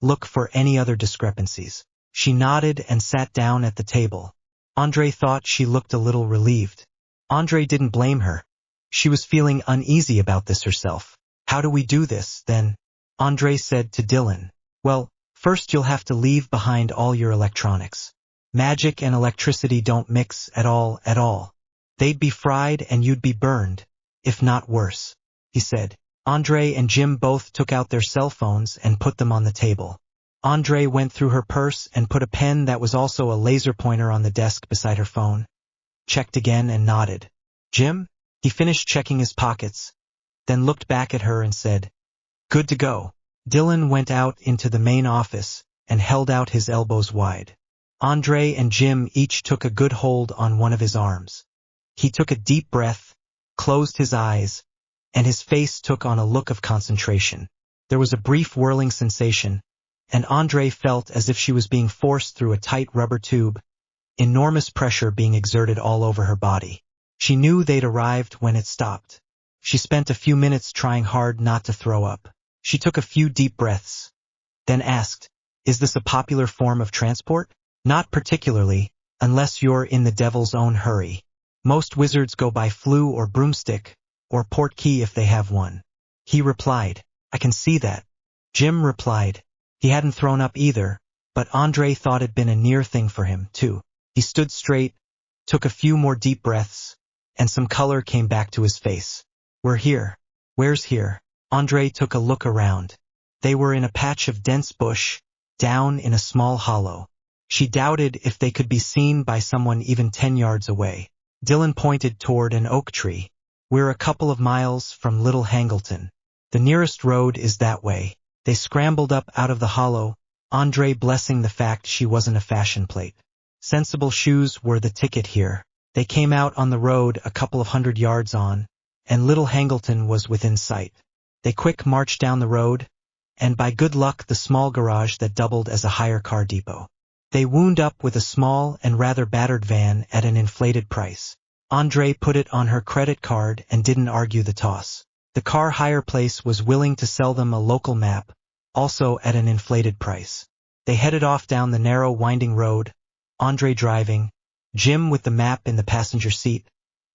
Look for any other discrepancies. She nodded and sat down at the table. Andre thought she looked a little relieved. Andre didn't blame her. She was feeling uneasy about this herself. How do we do this, then? Andre said to Dylan. Well, first you'll have to leave behind all your electronics. Magic and electricity don't mix at all. They'd be fried and you'd be burned. if not worse, he said. Andre and Jim both took out their cell phones and put them on the table. Andre went through her purse and put a pen that was also a laser pointer on the desk beside her phone, checked again and nodded. Jim? He finished checking his pockets, then looked back at her and said, good to go. Dylan went out into the main office and held out his elbows wide. Andre and Jim each took a good hold on one of his arms. He took a deep breath, closed his eyes, and his face took on a look of concentration. There was a brief whirling sensation, and Andre felt as if she was being forced through a tight rubber tube, enormous pressure being exerted all over her body. She knew they'd arrived when it stopped. She spent a few minutes trying hard not to throw up. She took a few deep breaths, then asked, is this a popular form of transport? Not particularly, unless you're in the devil's own hurry. Most wizards go by flue or broomstick, or portkey if they have one. He replied, I can see that. Jim replied, he hadn't thrown up either, but Andre thought it'd been a near thing for him, too. He stood straight, took a few more deep breaths, and some color came back to his face. We're here. Where's here? Andre took a look around. They were in a patch of dense bush, down in a small hollow. She doubted if they could be seen by someone even 10 yards away. Dylan pointed toward an oak tree. We're a couple of miles from Little Hangleton. The nearest road is that way. They scrambled up out of the hollow, Andre blessing the fact she wasn't a fashion plate. Sensible shoes were the ticket here. They came out on the road a couple of 100 yards on, and Little Hangleton was within sight. They quick marched down the road, and by good luck the small garage that doubled as a hire car depot. They wound up with a small and rather battered van at an inflated price. Andre put it on her credit card and didn't argue the toss. The car hire place was willing to sell them a local map, also at an inflated price. They headed off down the narrow winding road, Andre driving, Jim with the map in the passenger seat,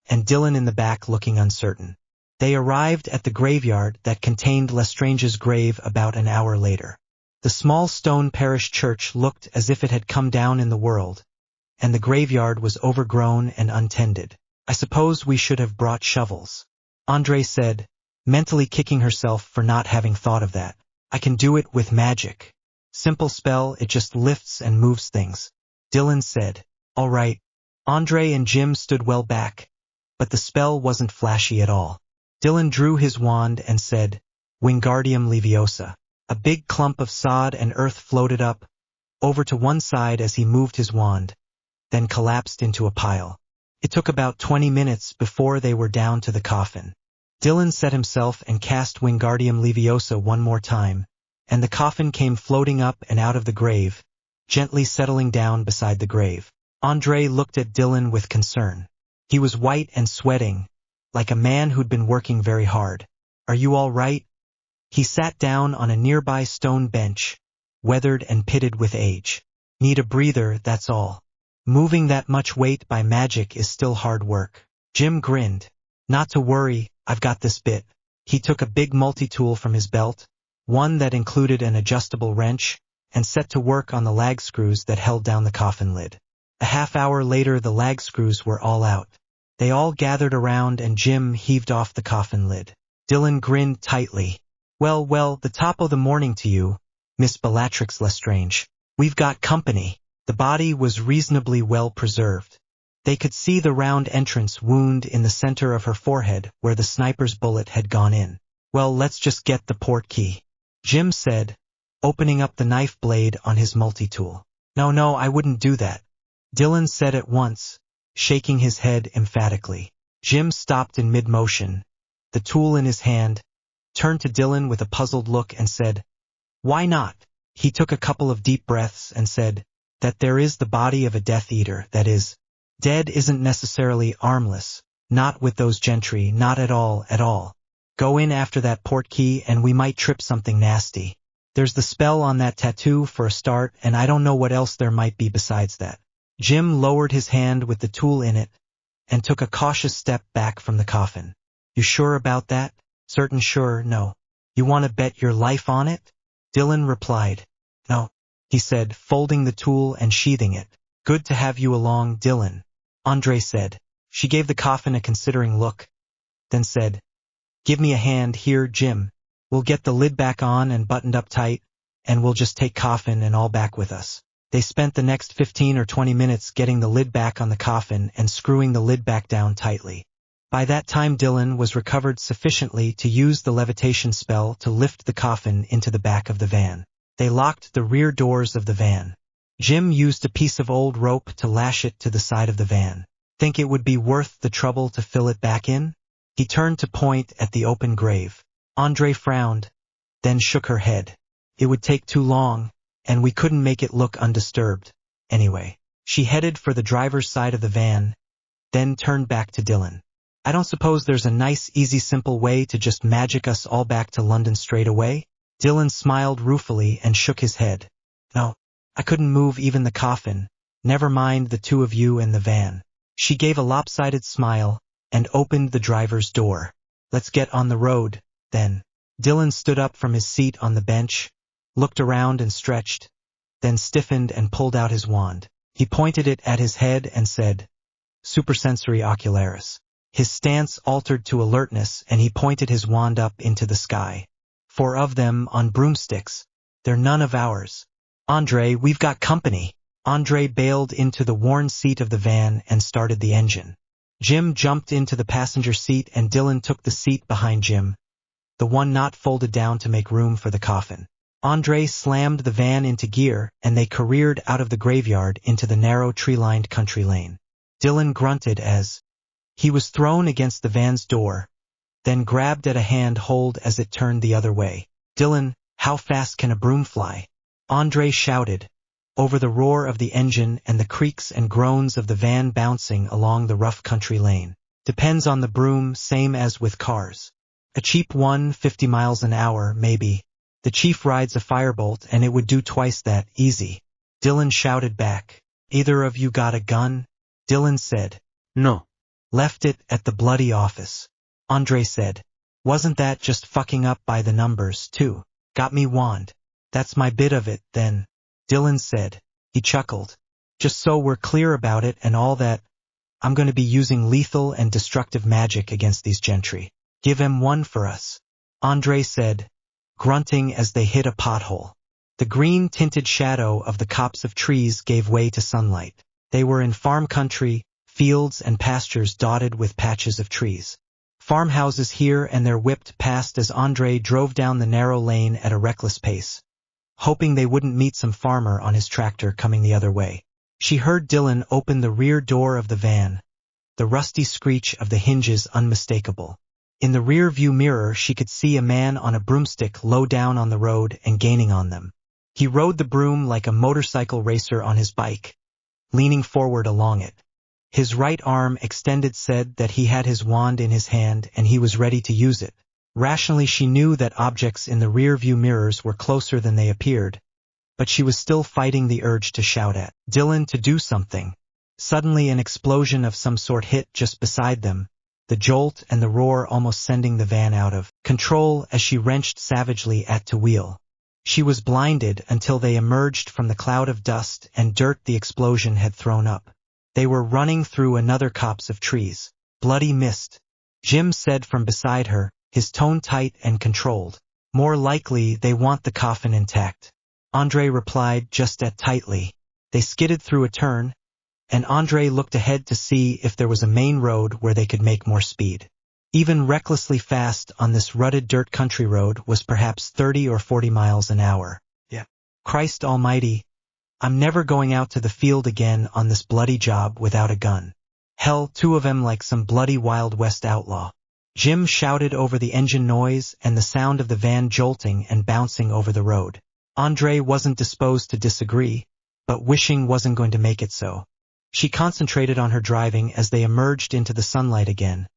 and Dylan in the back looking uncertain. They arrived at the graveyard that contained Lestrange's grave about an hour later. The small stone parish church looked as if it had come down in the world, and the graveyard was overgrown and untended. I suppose we should have brought shovels, Andre said, mentally kicking herself for not having thought of that. I can do it with magic. Simple spell, it just lifts and moves things. Dylan said, all right. Andre and Jim stood well back, but the spell wasn't flashy at all. Dylan drew his wand and said, Wingardium Leviosa. A big clump of sod and earth floated up, over to one side as he moved his wand, then collapsed into a pile. It took about 20 minutes before they were down to the coffin. Dylan set himself and cast Wingardium Leviosa one more time, and the coffin came floating up and out of the grave, gently settling down beside the grave. Andre looked at Dylan with concern. He was white and sweating, like a man who'd been working very hard. Are you all right? He sat down on a nearby stone bench, weathered and pitted with age. Need a breather, that's all. Moving that much weight by magic is still hard work. Jim grinned. Not to worry, I've got this bit. He took a big multi-tool from his belt, one that included an adjustable wrench, and set to work on the lag screws that held down the coffin lid. A half hour later the lag screws were all out. They all gathered around and Jim heaved off the coffin lid. Dylan grinned tightly. Well, the top of the morning to you, Miss Bellatrix Lestrange. We've got company. The body was reasonably well preserved. They could see the round entrance wound in the center of her forehead where the sniper's bullet had gone in. Well, let's just get the portkey, Jim said, opening up the knife blade on his multi-tool. No, I wouldn't do that, Dylan said at once, shaking his head emphatically. Jim stopped in mid-motion, the tool in his hand, turned to Dylan with a puzzled look and said, why not? He took a couple of deep breaths and said, that there is the body of a Death Eater, that is, dead isn't necessarily armless, not with those gentry, not at all. Go in after that portkey and we might trip something nasty. There's the spell on that tattoo for a start, and I don't know what else there might be besides that. Jim lowered his hand with the tool in it and took a cautious step back from the coffin. You sure about that? Certain sure, no. You want to bet your life on it? Dylan replied. No, he said, folding the tool and sheathing it. Good to have you along, Dylan, Andre said. She gave the coffin a considering look, then said, "Give me a hand here, Jim. We'll get the lid back on and buttoned up tight, and we'll just take coffin and all back with us." They spent the next 15 or 20 minutes getting the lid back on the coffin and screwing the lid back down tightly. By that time Dylan was recovered sufficiently to use the levitation spell to lift the coffin into the back of the van. They locked the rear doors of the van. Jim used a piece of old rope to lash it to the side of the van. "Think it would be worth the trouble to fill it back in?" He turned to point at the open grave. Andre frowned, then shook her head. "It would take too long, and we couldn't make it look undisturbed. Anyway." She headed for the driver's side of the van, then turned back to Dylan. "I don't suppose there's a nice, easy, simple way to just magic us all back to London straight away?" Dylan smiled ruefully and shook his head. "No, I couldn't move even the coffin, never mind the two of you in the van." She gave a lopsided smile and opened the driver's door. "Let's get on the road, then." Dylan stood up from his seat on the bench, looked around and stretched, then stiffened and pulled out his wand. He pointed it at his head and said, "Supersensory ocularis." His stance altered to alertness and he pointed his wand up into the sky. "4 of them on broomsticks. They're none of ours. Andre, we've got company." Andre bailed into the worn seat of the van and started the engine. Jim jumped into the passenger seat and Dylan took the seat behind Jim, the one not folded down to make room for the coffin. Andre slammed the van into gear and they careered out of the graveyard into the narrow tree-lined country lane. Dylan grunted as he was thrown against the van's door, then grabbed at a hand hold as it turned the other way. "Dylan, how fast can a broom fly?" Andre shouted, over the roar of the engine and the creaks and groans of the van bouncing along the rough country lane. "Depends on the broom, same as with cars. A cheap one, 50 miles an hour, maybe. The chief rides a firebolt and it would do twice that, easy." Dylan shouted back, "Either of you got a gun?" Dylan said, No. "Left it at the bloody office." Andre said, "Wasn't that just fucking up by the numbers, too? Got me wand. That's my bit of it, then." Dylan said. He chuckled. "Just so we're clear about it and all that, I'm going to be using lethal and destructive magic against these gentry. Give 'em one for us." Andre said, grunting as they hit a pothole. The green-tinted shadow of the copse of trees gave way to sunlight. They were in farm country, fields and pastures dotted with patches of trees. Farmhouses here and there whipped past as Andre drove down the narrow lane at a reckless pace, hoping they wouldn't meet some farmer on his tractor coming the other way. She heard Dylan open the rear door of the van, the rusty screech of the hinges unmistakable. In the rear-view mirror she could see a man on a broomstick low down on the road and gaining on them. He rode the broom like a motorcycle racer on his bike, leaning forward along it. His right arm extended said that he had his wand in his hand and he was ready to use it. Rationally she knew that objects in the rear-view mirrors were closer than they appeared, but she was still fighting the urge to shout at Dylan to do something. Suddenly an explosion of some sort hit just beside them, the jolt and the roar almost sending the van out of control as she wrenched savagely at to wheel. She was blinded until they emerged from the cloud of dust and dirt the explosion had thrown up. They were running through another copse of trees. "Bloody mist," Jim said from beside her, his tone tight and controlled. "More likely they want the coffin intact." Andre replied just as tightly. They skidded through a turn, and Andre looked ahead to see if there was a main road where they could make more speed. Even recklessly fast on this rutted dirt country road was perhaps 30 or 40 miles an hour. Yeah. Christ almighty, I'm never going out to the field again on this bloody job without a gun. Hell, 2 of 'em like some bloody Wild West outlaw. Jim shouted over the engine noise and the sound of the van jolting and bouncing over the road. Andre wasn't disposed to disagree, but wishing wasn't going to make it so. She concentrated on her driving as they emerged into the sunlight again,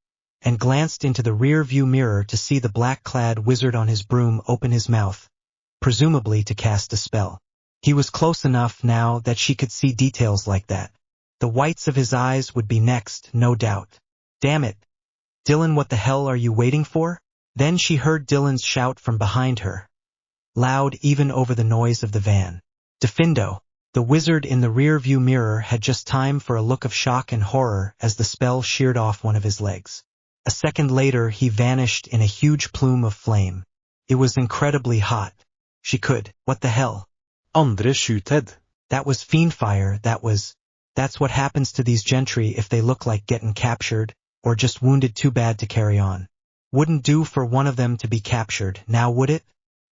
and glanced into the rear-view mirror to see the black-clad wizard on his broom open his mouth, presumably to cast a spell. He was close enough now that she could see details like that. The whites of his eyes would be next, no doubt. "Damn it. Dylan, what the hell are you waiting for?" Then she heard Dylan's shout from behind her, loud even over the noise of the van. "Defindo." The wizard in the rear-view mirror had just time for a look of shock and horror as the spell sheared off one of his legs. A second later he vanished in a huge plume of flame. It was incredibly hot. She could, what the hell? Andre skjuted. That was fiendfire, that's what happens to these gentry if they look like getting captured, or just wounded too bad to carry on. Wouldn't do for one of them to be captured, now would it?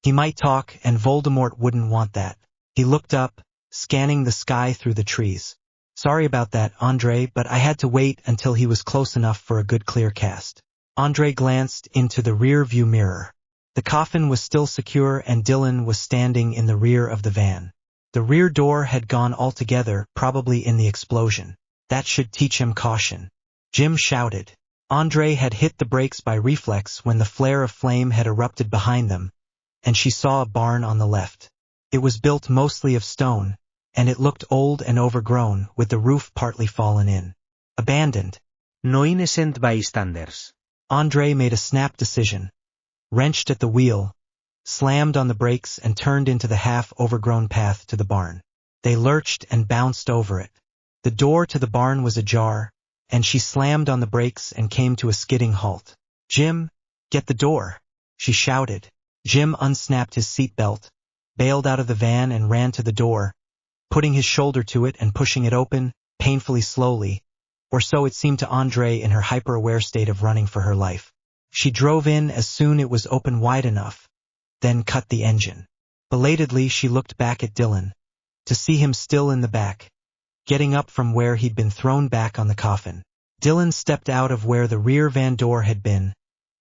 He might talk, and Voldemort wouldn't want that. He looked up, scanning the sky through the trees. Sorry about that, Andre, but I had to wait until he was close enough for a good clear cast. Andre glanced into the rear view mirror. The coffin was still secure and Dylan was standing in the rear of the van. The rear door had gone altogether, probably in the explosion. That should teach him caution. Jim shouted. Andre had hit the brakes by reflex when the flare of flame had erupted behind them, and she saw a barn on the left. It was built mostly of stone, and it looked old and overgrown, with the roof partly fallen in. Abandoned. No innocent bystanders. Andre made a snap decision, wrenched at the wheel, slammed on the brakes and turned into the half-overgrown path to the barn. They lurched and bounced over it. The door to the barn was ajar, and she slammed on the brakes and came to a skidding halt. Jim, get the door, she shouted. Jim unsnapped his seatbelt, bailed out of the van and ran to the door, putting his shoulder to it and pushing it open, painfully slowly, or so it seemed to Andre in her hyper-aware state of running for her life. She drove in as soon it was open wide enough, then cut the engine. Belatedly she looked back at Dylan, to see him still in the back, getting up from where he'd been thrown back on the coffin. Dylan stepped out of where the rear van door had been,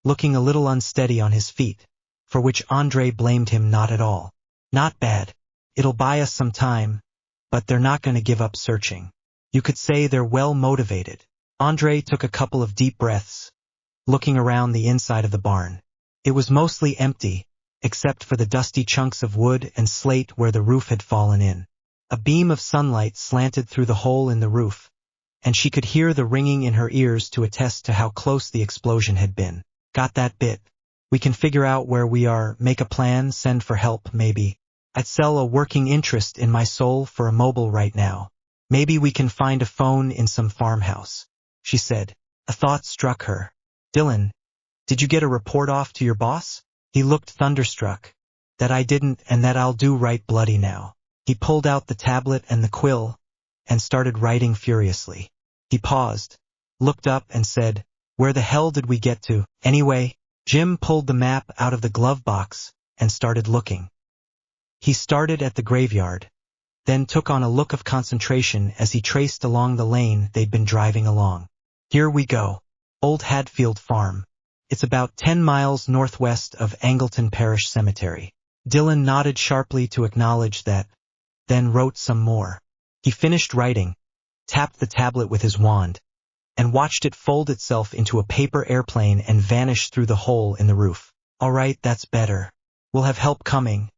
looking a little unsteady on his feet, for which Andre blamed him not at all. Not bad. It'll buy us some time, but they're not going to give up searching. You could say they're well motivated. Andre took a couple of deep breaths, looking around the inside of the barn. It was mostly empty, except for the dusty chunks of wood and slate where the roof had fallen in. A beam of sunlight slanted through the hole in the roof, and she could hear the ringing in her ears to attest to how close the explosion had been. Got that bit. We can figure out where we are, make a plan, send for help, maybe. I'd sell a working interest in my soul for a mobile right now. Maybe we can find a phone in some farmhouse, she said. A thought struck her. Dylan, did you get a report off to your boss? He looked thunderstruck. That I didn't, and that I'll do right bloody now. He pulled out the tablet and the quill, and started writing furiously. He paused, looked up and said, where the hell did we get to, anyway? Jim pulled the map out of the glove box, and started looking. He started at the graveyard, then took on a look of concentration as he traced along the lane they'd been driving along. Here we go. Old Hadfield Farm. It's about 10 miles northwest of Angleton Parish Cemetery. Dylan nodded sharply to acknowledge that, then wrote some more. He finished writing, tapped the tablet with his wand, and watched it fold itself into a paper airplane and vanish through the hole in the roof. All right, that's better. We'll have help coming,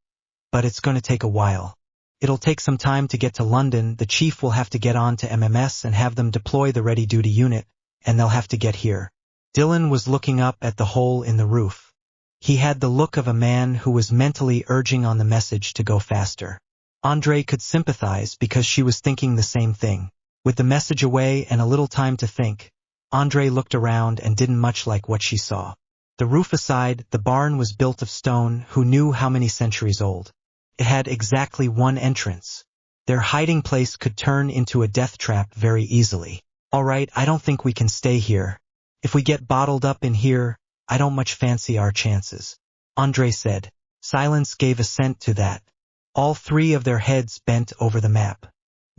but it's going to take a while. It'll take some time to get to London. The chief will have to get on to MMS and have them deploy the ready-duty unit, and they'll have to get here. Dylan was looking up at the hole in the roof. He had the look of a man who was mentally urging on the message to go faster. Andre could sympathize because she was thinking the same thing. With the message away and a little time to think, Andre looked around and didn't much like what she saw. The roof aside, the barn was built of stone. Who knew how many centuries old? It had exactly one entrance. Their hiding place could turn into a death trap very easily. All right, I don't think we can stay here. If we get bottled up in here, I don't much fancy our chances, Andre said. Silence gave assent to that. All three of their heads bent over the map.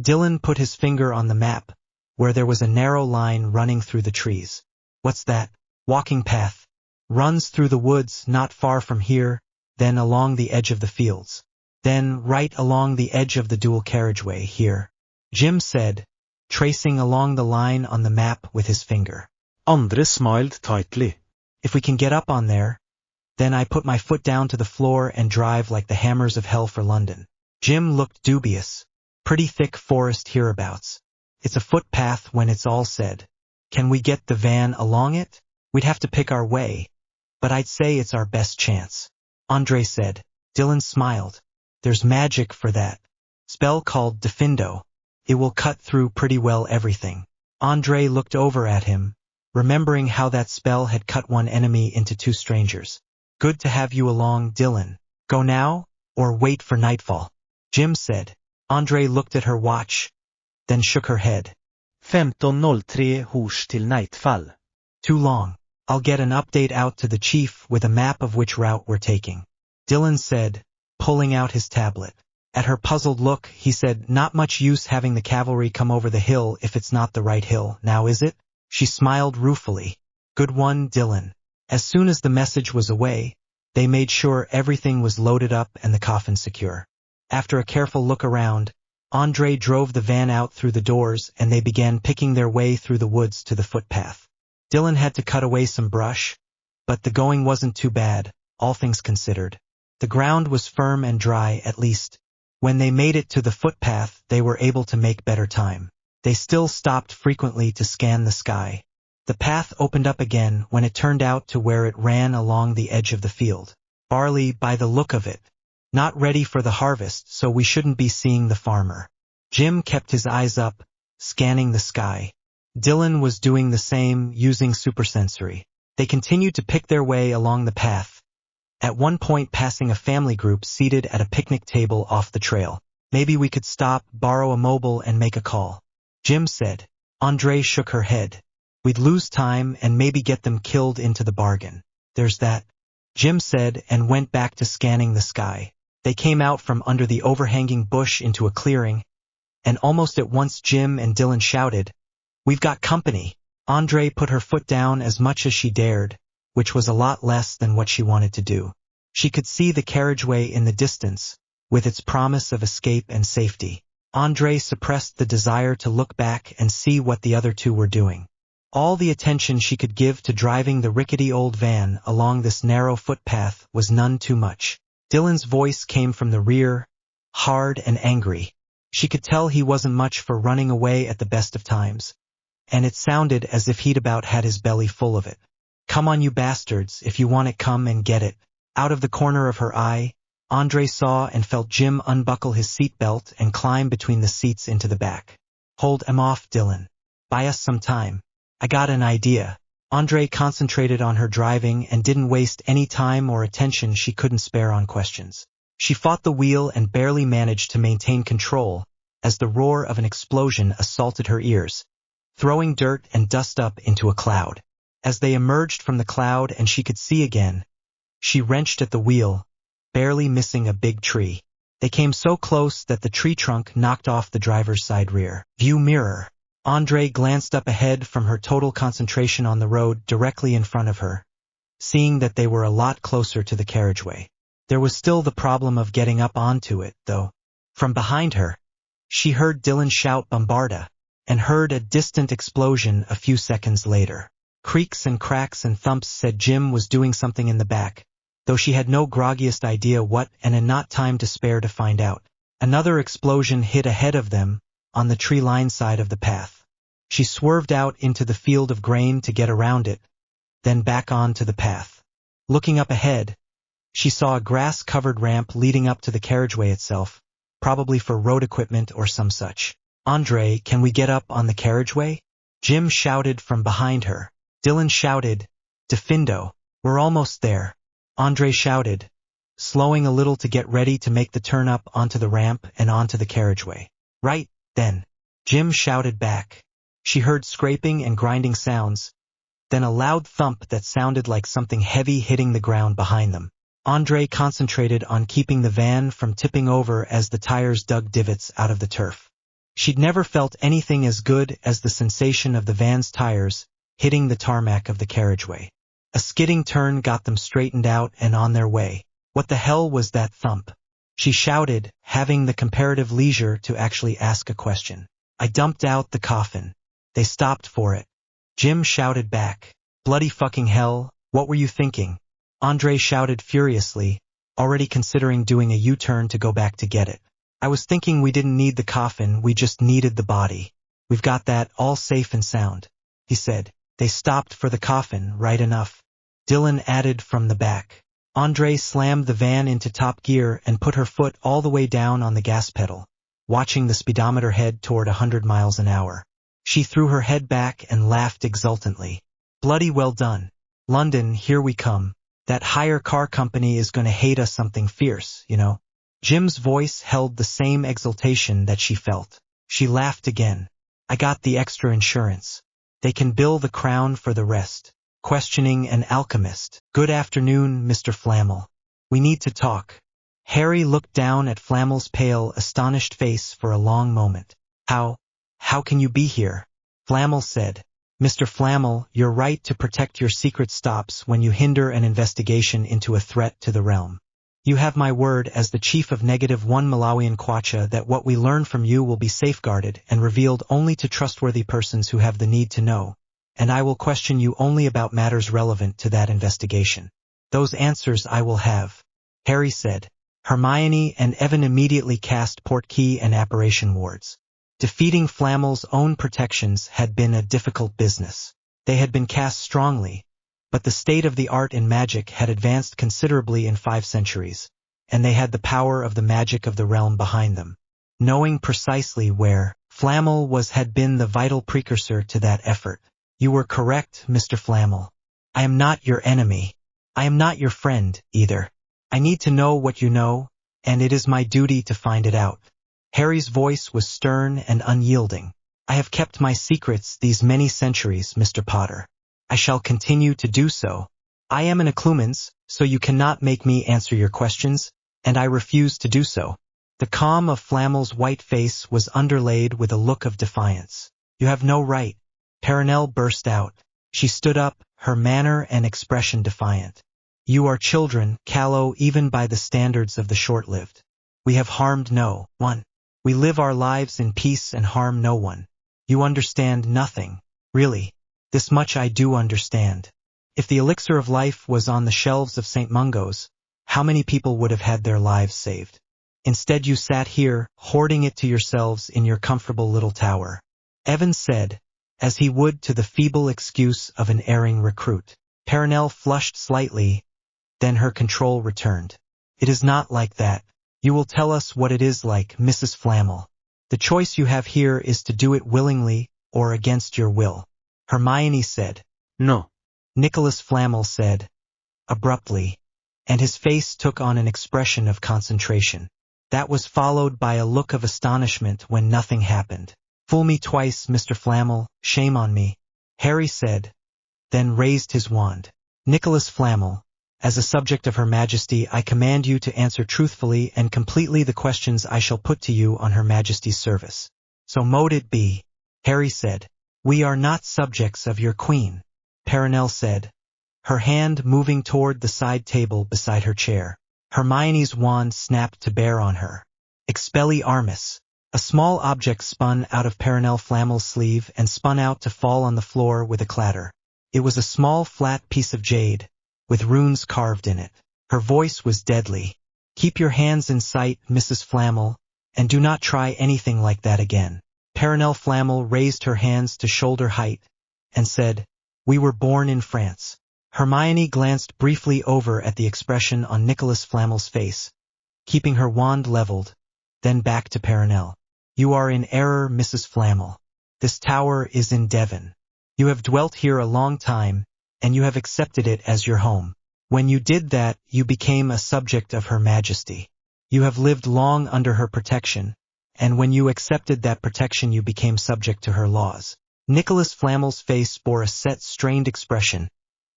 Dylan put his finger on the map, where there was a narrow line running through the trees. What's that? Walking path. Runs through the woods not far from here, then along the edge of the fields. Then right along the edge of the dual carriageway here, Jim said, tracing along the line on the map with his finger. Andre smiled tightly. If we can get up on there, then I put my foot down to the floor and drive like the hammers of hell for London. Jim looked dubious. Pretty thick forest hereabouts. It's a footpath when it's all said. Can we get the van along it? We'd have to pick our way, but I'd say it's our best chance, Andre said. Dylan smiled. There's magic for that. Spell called Defindo. It will cut through pretty well everything. Andre looked over at him, remembering how that spell had cut one enemy into two strangers. Good to have you along, Dylan. Go now, or wait for nightfall? Jim said. Andre looked at her watch, then shook her head. 15:03 hors till nightfall. Too long. I'll get an update out to the chief with a map of which route we're taking. Dylan said, pulling out his tablet. At her puzzled look, he said, not much use having the cavalry come over the hill if it's not the right hill, now is it? She smiled ruefully. Good one, Dylan. As soon as the message was away, they made sure everything was loaded up and the coffin secure. After a careful look around, Andre drove the van out through the doors and they began picking their way through the woods to the footpath. Dylan had to cut away some brush, but the going wasn't too bad, all things considered. The ground was firm and dry, at least. When they made it to the footpath, they were able to make better time. They still stopped frequently to scan the sky. The path opened up again when it turned out to where it ran along the edge of the field. Barley by the look of it. Not ready for the harvest, so we shouldn't be seeing the farmer. Jim kept his eyes up, scanning the sky. Dylan was doing the same, using supersensory. They continued to pick their way along the path, at one point passing a family group seated at a picnic table off the trail. Maybe we could stop, borrow a mobile, and make a call, Jim said. Andre shook her head. We'd lose time and maybe get them killed into the bargain. There's that, Jim said, and went back to scanning the sky. They came out from under the overhanging bush into a clearing, and almost at once Jim and Dylan shouted, We've got company. Andre put her foot down as much as she dared, which was a lot less than what she wanted to do. She could see the carriageway in the distance, with its promise of escape and safety. Andre suppressed the desire to look back and see what the other two were doing. All the attention she could give to driving the rickety old van along this narrow footpath was none too much. Dylan's voice came from the rear, hard and angry. She could tell he wasn't much for running away at the best of times, and it sounded as if he'd about had his belly full of it. Come on, you bastards, if you want it, come and get it. Out of the corner of her eye, Andre saw and felt Jim unbuckle his seatbelt and climb between the seats into the back. Hold him off, Dylan. Buy us some time. I got an idea. Andre concentrated on her driving and didn't waste any time or attention she couldn't spare on questions. She fought the wheel and barely managed to maintain control as the roar of an explosion assaulted her ears, throwing dirt and dust up into a cloud. As they emerged from the cloud and she could see again, she wrenched at the wheel, barely missing a big tree. They came so close that the tree trunk knocked off the driver's side rear view mirror. Andre glanced up ahead from her total concentration on the road directly in front of her, seeing that they were a lot closer to the carriageway. There was still the problem of getting up onto it, though. From behind her, she heard Dylan shout Bombarda, and heard a distant explosion a few seconds later. Creaks and cracks and thumps said Jim was doing something in the back, though she had no groggiest idea what and had not time to spare to find out. Another explosion hit ahead of them, on the tree-lined side of the path. She swerved out into the field of grain to get around it, then back onto the path. Looking up ahead, she saw a grass-covered ramp leading up to the carriageway itself, probably for road equipment or some such. Andre, can we get up on the carriageway? Jim shouted from behind her. Dylan shouted, Defindo, we're almost there. Andre shouted, slowing a little to get ready to make the turn up onto the ramp and onto the carriageway. Right, then. Jim shouted back. She heard scraping and grinding sounds, then a loud thump that sounded like something heavy hitting the ground behind them. Andre concentrated on keeping the van from tipping over as the tires dug divots out of the turf. She'd never felt anything as good as the sensation of the van's tires hitting the tarmac of the carriageway. A skidding turn got them straightened out and on their way. What the hell was that thump? She shouted, having the comparative leisure to actually ask a question. I dumped out the coffin. They stopped for it. Jim shouted back. Bloody fucking hell, what were you thinking? Andre shouted furiously, already considering doing a U-turn to go back to get it. I was thinking we didn't need the coffin, we just needed the body. We've got that all safe and sound, he said. They stopped for the coffin, right enough. Dylan added from the back. Andre slammed the van into top gear and put her foot all the way down on the gas pedal, watching the speedometer head toward 100 miles an hour. She threw her head back and laughed exultantly. Bloody well done. London, here we come. That hire car company is going to hate us something fierce, you know. Jim's voice held the same exultation that she felt. She laughed again. I got the extra insurance. They can bill the crown for the rest. Questioning an alchemist. Good afternoon, Mr. Flamel. We need to talk. Harry looked down at Flamel's pale, astonished face for a long moment. How can you be here? Flamel said. Mr. Flamel, your right to protect your secret stops when you hinder an investigation into a threat to the realm. You have my word as the chief of -1 Malawian Kwacha that what we learn from you will be safeguarded and revealed only to trustworthy persons who have the need to know, and I will question you only about matters relevant to that investigation. Those answers I will have, Harry said. Hermione and Evan immediately cast Portkey and Apparition wards. Defeating Flamel's own protections had been a difficult business. They had been cast strongly, but the state of the art in magic had advanced considerably in 5 centuries, and they had the power of the magic of the realm behind them. Knowing precisely where Flamel was had been the vital precursor to that effort. You were correct, Mr. Flamel. I am not your enemy. I am not your friend, either. I need to know what you know, and it is my duty to find it out. Harry's voice was stern and unyielding. I have kept my secrets these many centuries, Mr. Potter. I shall continue to do so. I am an Occlumens, so you cannot make me answer your questions, and I refuse to do so. The calm of Flamel's white face was underlaid with a look of defiance. You have no right. Perenelle burst out. She stood up, her manner and expression defiant. You are children, callow even by the standards of the short-lived. We have harmed no one. We live our lives in peace and harm no one. You understand nothing. Really. This much I do understand. If the elixir of life was on the shelves of St. Mungo's, how many people would have had their lives saved? Instead you sat here, hoarding it to yourselves in your comfortable little tower. Evan said, as he would to the feeble excuse of an erring recruit. Perenelle flushed slightly, then her control returned. It is not like that. You will tell us what it is like, Mrs. Flamel. The choice you have here is to do it willingly or against your will. Hermione said. No. Nicholas Flamel said, abruptly, and his face took on an expression of concentration. That was followed by a look of astonishment when nothing happened. Fool me twice, Mr. Flamel, shame on me, Harry said, then raised his wand. Nicholas Flamel, as a subject of Her Majesty, I command you to answer truthfully and completely the questions I shall put to you on Her Majesty's service. So mote it be, Harry said. We are not subjects of your queen, Perenelle said, her hand moving toward the side table beside her chair. Hermione's wand snapped to bear on her. Expelliarmus. A small object spun out of Perenelle Flamel's sleeve and spun out to fall on the floor with a clatter. It was a small flat piece of jade, with runes carved in it. Her voice was deadly. Keep your hands in sight, Mrs. Flamel, and do not try anything like that again. Perenelle Flamel raised her hands to shoulder height and said, We were born in France. Hermione glanced briefly over at the expression on Nicholas Flamel's face, keeping her wand leveled, then back to Perenelle. You are in error, Mrs. Flamel. This tower is in Devon. You have dwelt here a long time, and you have accepted it as your home. When you did that, you became a subject of Her Majesty. You have lived long under her protection, and when you accepted that protection you became subject to her laws. Nicholas Flamel's face bore a set, strained expression,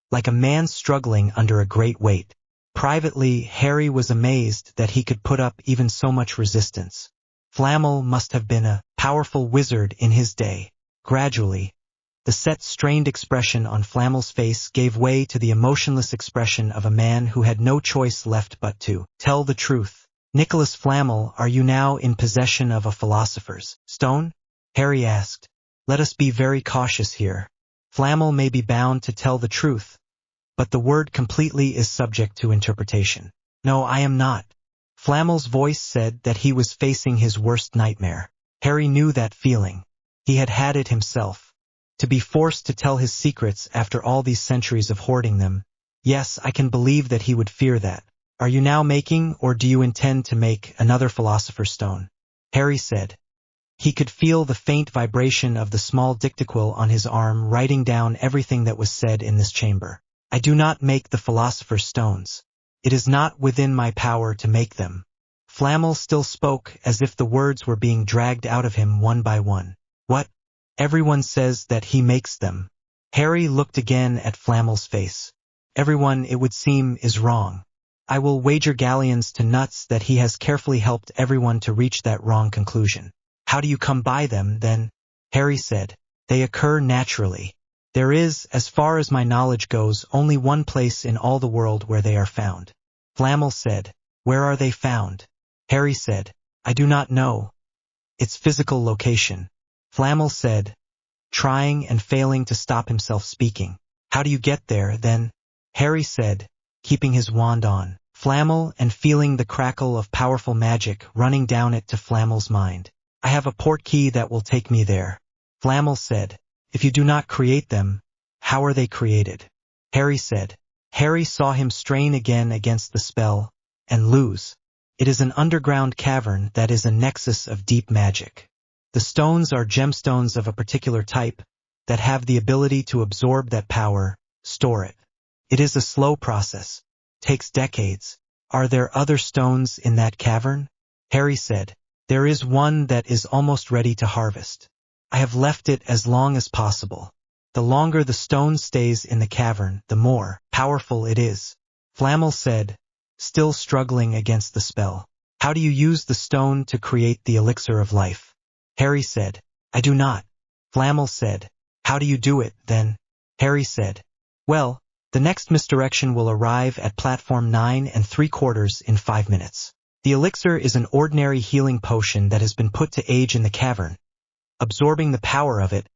like a man struggling under a great weight. Privately, Harry was amazed that he could put up even so much resistance. Flamel must have been a powerful wizard in his day. Gradually, the set, strained expression on Flamel's face gave way to the emotionless expression of a man who had no choice left but to tell the truth. Nicholas Flamel, are you now in possession of a philosopher's stone? Harry asked. Let us be very cautious here. Flamel may be bound to tell the truth, but the word completely is subject to interpretation. No, I am not. Flamel's voice said that he was facing his worst nightmare. Harry knew that feeling. He had had it himself. To be forced to tell his secrets after all these centuries of hoarding them. Yes, I can believe that he would fear that. Are you now making, or do you intend to make, another philosopher's stone? Harry said. He could feel the faint vibration of the small dictaquil on his arm, writing down everything that was said in this chamber. I do not make the philosopher's stones. It is not within my power to make them. Flamel still spoke as if the words were being dragged out of him one by one. What? Everyone says that he makes them. Harry looked again at Flamel's face. Everyone, it would seem, is wrong. I will wager galleons to nuts that he has carefully helped everyone to reach that wrong conclusion. How do you come by them, then? Harry said. They occur naturally. There is, as far as my knowledge goes, only one place in all the world where they are found. Flamel said. Where are they found? Harry said. I do not know. Its physical location. Flamel said, trying and failing to stop himself speaking. How do you get there, then? Harry said, keeping his wand on Flamel and feeling the crackle of powerful magic running down it to Flamel's mind. I have a portkey that will take me there. Flamel said, if you do not create them, how are they created? Harry said. Harry saw him strain again against the spell, and lose. It is an underground cavern that is a nexus of deep magic. The stones are gemstones of a particular type that have the ability to absorb that power, store it. It is a slow process. Takes decades. Are there other stones in that cavern? Harry said. There is one that is almost ready to harvest. I have left it as long as possible. The longer the stone stays in the cavern, the more powerful it is. Flamel said, still struggling against the spell. How do you use the stone to create the elixir of life? Harry said. I do not. Flamel said. How do you do it, then? Harry said. Well, the next misdirection will arrive at platform 9 3/4 in 5 minutes. The elixir is an ordinary healing potion that has been put to age in the cavern, absorbing the power of it,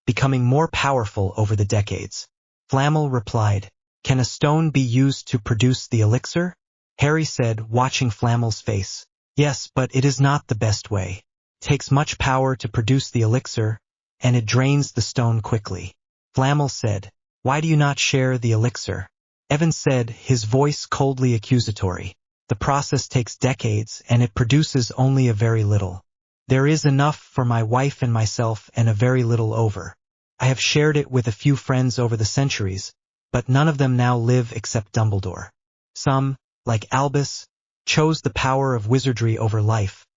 becoming more powerful over the decades. Flamel replied, can a stone be used to produce the elixir? Harry said, watching Flamel's face. Yes, but it is not the best way. It takes much power to produce the elixir, and it drains the stone quickly. Flamel said, why do you not share the elixir? Evan said, his voice coldly accusatory. The process takes decades, and it produces only a very little. There is enough for my wife and myself and a very little over. I have shared it with a few friends over the centuries, but none of them now live except Dumbledore. Some, like Albus, chose the power of wizardry over life,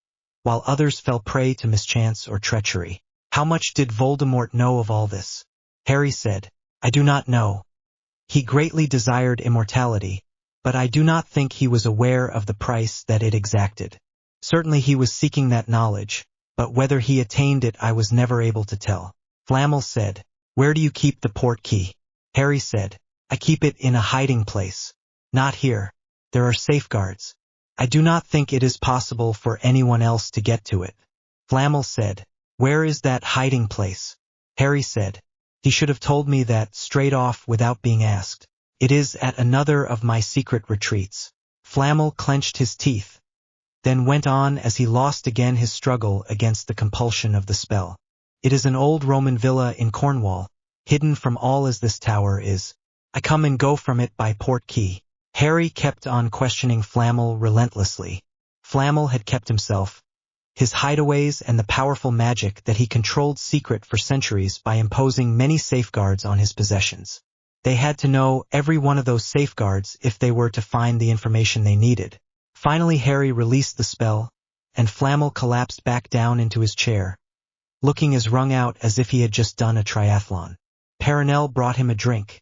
while others fell prey to mischance or treachery. How much did Voldemort know of all this? Harry said, I do not know. He greatly desired immortality, but I do not think he was aware of the price that it exacted. Certainly he was seeking that knowledge, but whether he attained it I was never able to tell. Flamel said, where do you keep the portkey? Harry said, I keep it in a hiding place. Not here. There are safeguards. I do not think it is possible for anyone else to get to it. Flamel said, where is that hiding place? Harry said, he should have told me that straight off without being asked. It is at another of my secret retreats. Flamel clenched his teeth, then went on as he lost again his struggle against the compulsion of the spell. It is an old Roman villa in Cornwall, hidden from all as this tower is. I come and go from it by portkey. Harry kept on questioning Flamel relentlessly. Flamel had kept himself, his hideaways and the powerful magic that he controlled secret for centuries by imposing many safeguards on his possessions. They had to know every one of those safeguards if they were to find the information they needed. Finally Harry released the spell, and Flamel collapsed back down into his chair, looking as wrung out as if he had just done a triathlon. Perenelle brought him a drink,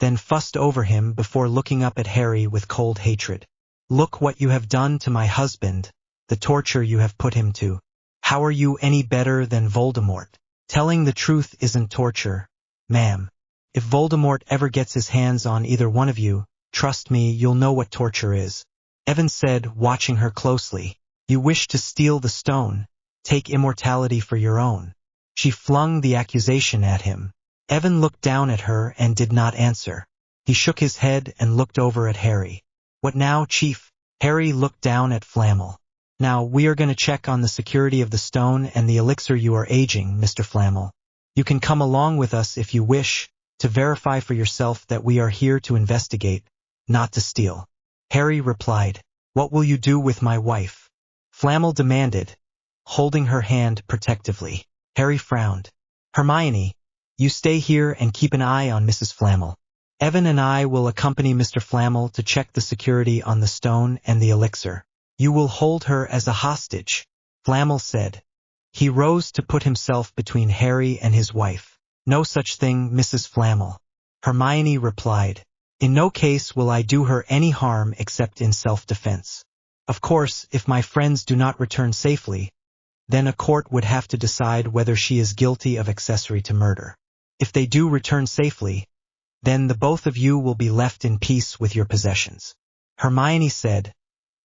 then fussed over him before looking up at Harry with cold hatred. Look what you have done to my husband, the torture you have put him to. How are you any better than Voldemort? Telling the truth isn't torture, ma'am. If Voldemort ever gets his hands on either one of you, trust me, you'll know what torture is. Evan said, watching her closely. You wish to steal the stone, take immortality for your own. She flung the accusation at him. Evan looked down at her and did not answer. He shook his head and looked over at Harry. What now, Chief? Harry looked down at Flamel. Now, we are going to check on the security of the stone and the elixir you are aging, Mr. Flamel. You can come along with us if you wish, to verify for yourself that we are here to investigate, not to steal. Harry replied, what will you do with my wife? Flamel demanded, holding her hand protectively. Harry frowned. Hermione, you stay here and keep an eye on Mrs. Flamel. Evan and I will accompany Mr. Flamel to check the security on the stone and the elixir. You will hold her as a hostage, Flamel said. He rose to put himself between Harry and his wife. No such thing, Mrs. Flamel. Hermione replied. In no case will I do her any harm except in self-defense. Of course, if my friends do not return safely, then a court would have to decide whether she is guilty of accessory to murder. If they do return safely, then the both of you will be left in peace with your possessions. Hermione said,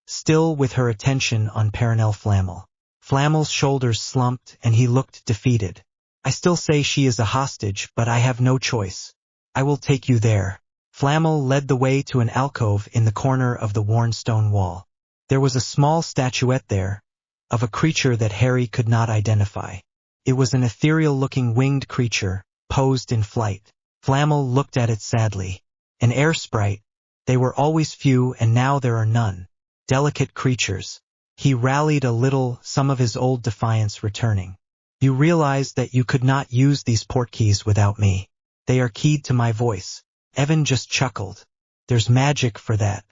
still with her attention on Perenelle Flamel. Flamel's shoulders slumped and he looked defeated. I still say she is a hostage, but I have no choice. I will take you there. Flamel led the way to an alcove in the corner of the worn stone wall. There was a small statuette there, of a creature that Harry could not identify. It was an ethereal-looking winged creature, posed in flight. Flamel looked at it sadly. An air sprite. They were always few and now there are none. Delicate creatures. He rallied a little, some of his old defiance returning. You realize that you could not use these portkeys without me. They are keyed to my voice. Evan just chuckled. There's magic for that.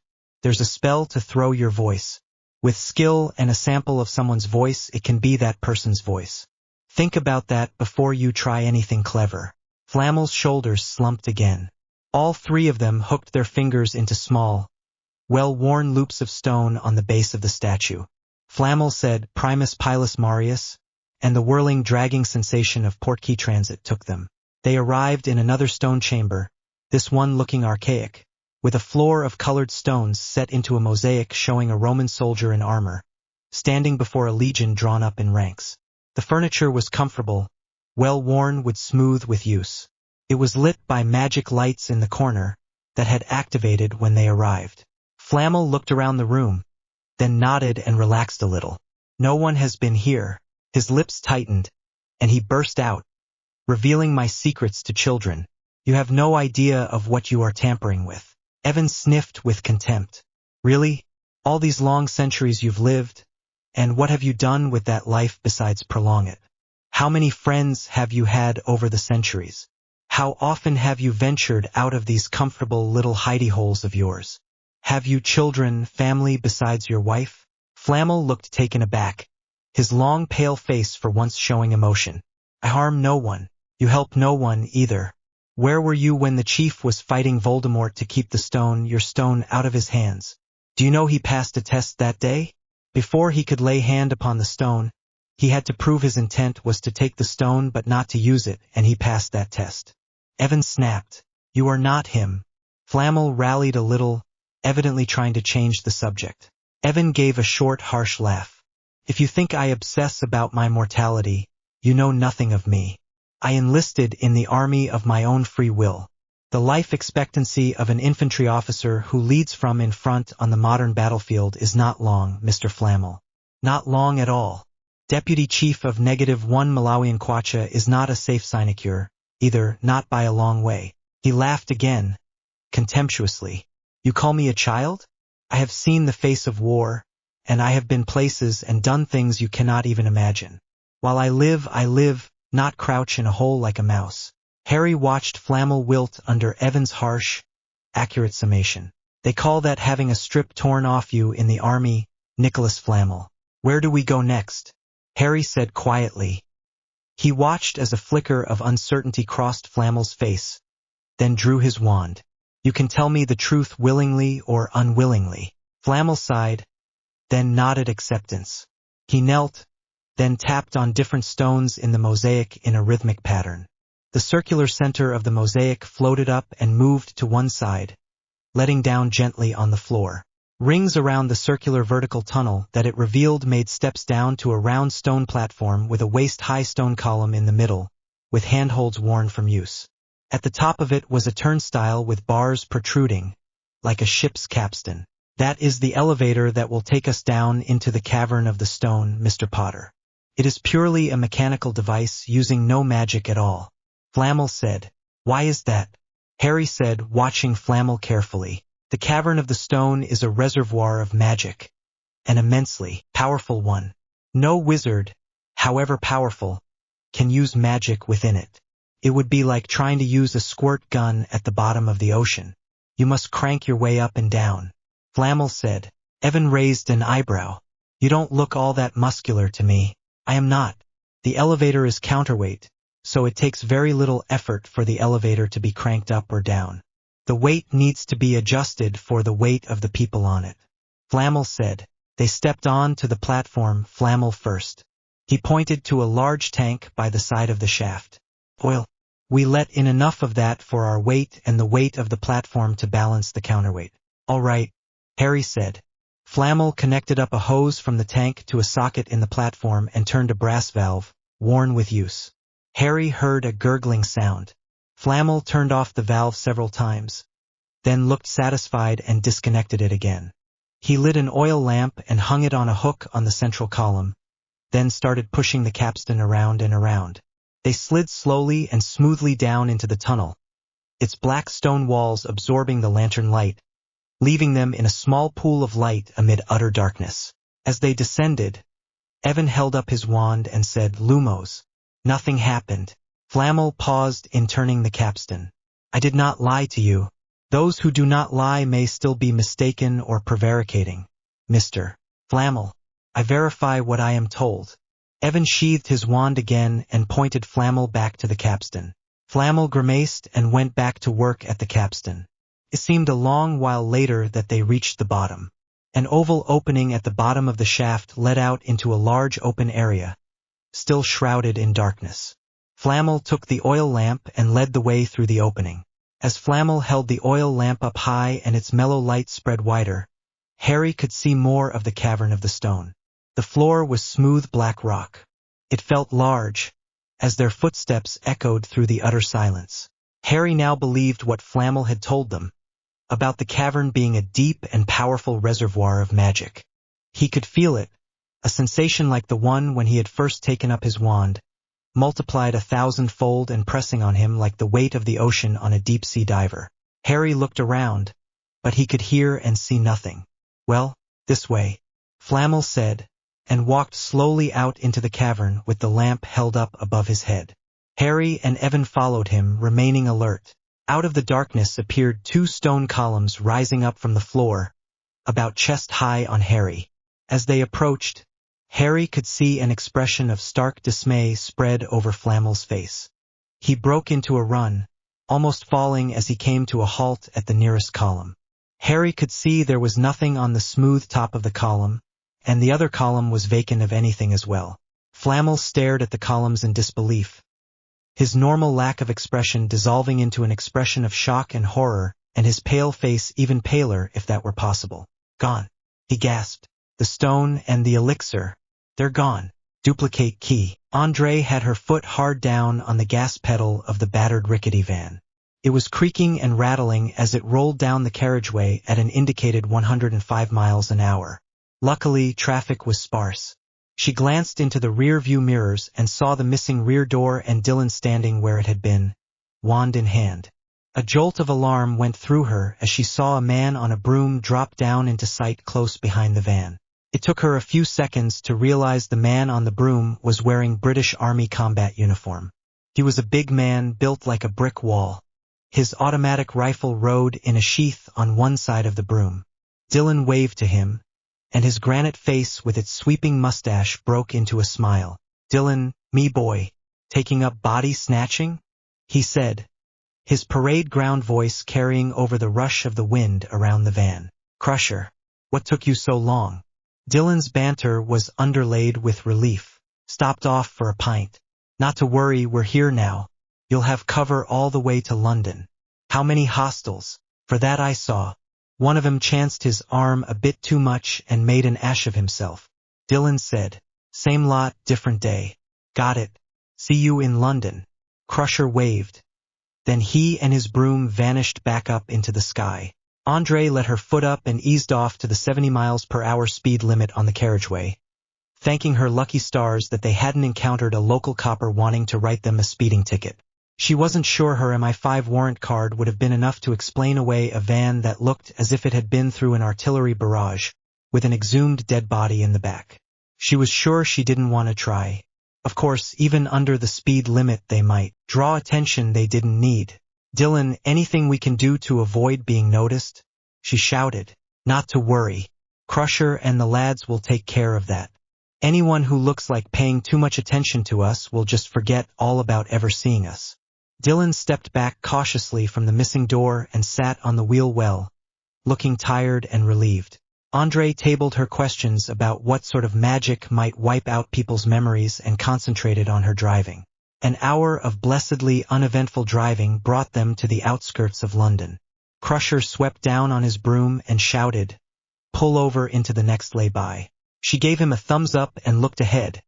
There's a spell to throw your voice. With skill and a sample of someone's voice, it can be that person's voice. Think about that before you try anything clever. Flamel's shoulders slumped again. All three of them hooked their fingers into small, well-worn loops of stone on the base of the statue. Flamel said, Primus Pilus Marius, and the whirling, dragging sensation of portkey transit took them. They arrived in another stone chamber, this one looking archaic, with a floor of colored stones set into a mosaic showing a Roman soldier in armor, standing before a legion drawn up in ranks. The furniture was comfortable, well-worn wood smooth with use. It was lit by magic lights in the corner that had activated when they arrived. Flamel looked around the room, then nodded and relaxed a little. No one has been here. His lips tightened, and he burst out, revealing my secrets to children. You have no idea of what you are tampering with. Evan sniffed with contempt. Really? All these long centuries you've lived? And what have you done with that life besides prolong it? How many friends have you had over the centuries? How often have you ventured out of these comfortable little hidey holes of yours? Have you children, family besides your wife? Flamel looked taken aback, his long pale face for once showing emotion. I harm no one. You help no one either. Where were you when the chief was fighting Voldemort to keep your stone out of his hands? Do you know he passed a test that day? Before he could lay hand upon the stone, he had to prove his intent was to take the stone but not to use it, and he passed that test. Evan snapped. You are not him. Flamel rallied a little, evidently trying to change the subject. Evan gave a short, harsh laugh. If you think I obsess about my mortality, you know nothing of me. I enlisted in the army of my own free will. The life expectancy of an infantry officer who leads from in front on the modern battlefield is not long, Mr. Flamel. Not long at all. Deputy Chief of -1 Malawian Kwacha is not a safe sinecure, either, not by a long way. He laughed again, contemptuously. You call me a child? I have seen the face of war, and I have been places and done things you cannot even imagine. While I live, not crouch in a hole like a mouse. Harry watched Flamel wilt under Evan's harsh, accurate summation. They call that having a strip torn off you in the army, Nicholas Flamel. Where do we go next? Harry said quietly. He watched as a flicker of uncertainty crossed Flamel's face, then drew his wand. You can tell me the truth willingly or unwillingly. Flamel sighed, then nodded acceptance. He knelt, then tapped on different stones in the mosaic in a rhythmic pattern. The circular center of the mosaic floated up and moved to one side, letting down gently on the floor. Rings around the circular vertical tunnel that it revealed made steps down to a round stone platform with a waist-high stone column in the middle, with handholds worn from use. At the top of it was a turnstile with bars protruding, like a ship's capstan. That is the elevator that will take us down into the cavern of the stone, Mr. Potter. It is purely a mechanical device using no magic at all. Flamel said. Why is that? Harry said, watching Flamel carefully. The cavern of the stone is a reservoir of magic. An immensely powerful one. No wizard, however powerful, can use magic within it. It would be like trying to use a squirt gun at the bottom of the ocean. You must crank your way up and down. Flamel said. Evan raised an eyebrow. You don't look all that muscular to me. I am not. The elevator is counterweight, so it takes very little effort for the elevator to be cranked up or down. The weight needs to be adjusted for the weight of the people on it. Flamel said. They stepped on to the platform, Flamel first. He pointed to a large tank by the side of the shaft. Oil. We let in enough of that for our weight and the weight of the platform to balance the counterweight. All right, Harry said. Flamel connected up a hose from the tank to a socket in the platform and turned a brass valve, worn with use. Harry heard a gurgling sound. Flamel turned off the valve several times, then looked satisfied and disconnected it again. He lit an oil lamp and hung it on a hook on the central column, then started pushing the capstan around and around. They slid slowly and smoothly down into the tunnel, its black stone walls absorbing the lantern light, leaving them in a small pool of light amid utter darkness. As they descended, Evan held up his wand and said, Lumos. Nothing happened. Flamel paused in turning the capstan. I did not lie to you. Those who do not lie may still be mistaken or prevaricating. Mr. Flamel, I verify what I am told. Evan sheathed his wand again and pointed Flamel back to the capstan. Flamel grimaced and went back to work at the capstan. It seemed a long while later that they reached the bottom. An oval opening at the bottom of the shaft led out into a large open area, still shrouded in darkness. Flamel took the oil lamp and led the way through the opening. As Flamel held the oil lamp up high and its mellow light spread wider, Harry could see more of the cavern of the stone. The floor was smooth black rock. It felt large, as their footsteps echoed through the utter silence. Harry now believed what Flamel had told them, about the cavern being a deep and powerful reservoir of magic. He could feel it, a sensation like the one when he had first taken up his wand, multiplied 1,000-fold and pressing on him like the weight of the ocean on a deep-sea diver. Harry looked around, but he could hear and see nothing. Well, this way, Flamel said, and walked slowly out into the cavern with the lamp held up above his head. Harry and Evan followed him, remaining alert. Out of the darkness appeared 2 stone columns rising up from the floor, about chest high on Harry. As they approached, Harry could see an expression of stark dismay spread over Flamel's face. He broke into a run, almost falling as he came to a halt at the nearest column. Harry could see there was nothing on the smooth top of the column, and the other column was vacant of anything as well. Flamel stared at the columns in disbelief, his normal lack of expression dissolving into an expression of shock and horror, and his pale face even paler if that were possible. Gone, he gasped. The stone and the elixir, they're gone. Duplicate key. Andre had her foot hard down on the gas pedal of the battered rickety van. It was creaking and rattling as it rolled down the carriageway at an indicated 105 miles an hour. Luckily, traffic was sparse. She glanced into the rear-view mirrors and saw the missing rear door and Dylan standing where it had been, wand in hand. A jolt of alarm went through her as she saw a man on a broom drop down into sight close behind the van. It took her a few seconds to realize the man on the broom was wearing British Army combat uniform. He was a big man built like a brick wall. His automatic rifle rode in a sheath on one side of the broom. Dylan waved to him, and his granite face with its sweeping mustache broke into a smile. Dylan, me boy, taking up body snatching? He said, his parade ground voice carrying over the rush of the wind around the van. Crusher, what took you so long? Dylan's banter was underlaid with relief. Stopped off for a pint. Not to worry, we're here now. You'll have cover all the way to London. How many hostiles? For that I saw. One of 'em chanced his arm a bit too much and made an ash of himself. Dylan said, same lot, different day. Got it. See you in London. Crusher waved. Then he and his broom vanished back up into the sky. Andre let her foot up and eased off to the 70 miles per hour speed limit on the carriageway, thanking her lucky stars that they hadn't encountered a local copper wanting to write them a speeding ticket. She wasn't sure her MI5 warrant card would have been enough to explain away a van that looked as if it had been through an artillery barrage, with an exhumed dead body in the back. She was sure she didn't want to try. Of course, even under the speed limit they might draw attention they didn't need. Dylan, anything we can do to avoid being noticed? She shouted. Not to worry. Crusher and the lads will take care of that. Anyone who looks like paying too much attention to us will just forget all about ever seeing us. Dylan stepped back cautiously from the missing door and sat on the wheel well, looking tired and relieved. Andre tabled her questions about what sort of magic might wipe out people's memories and concentrated on her driving. An hour of blessedly uneventful driving brought them to the outskirts of London. Crusher swept down on his broom and shouted, "Pull over into the next lay-by." She gave him a thumbs up and looked ahead,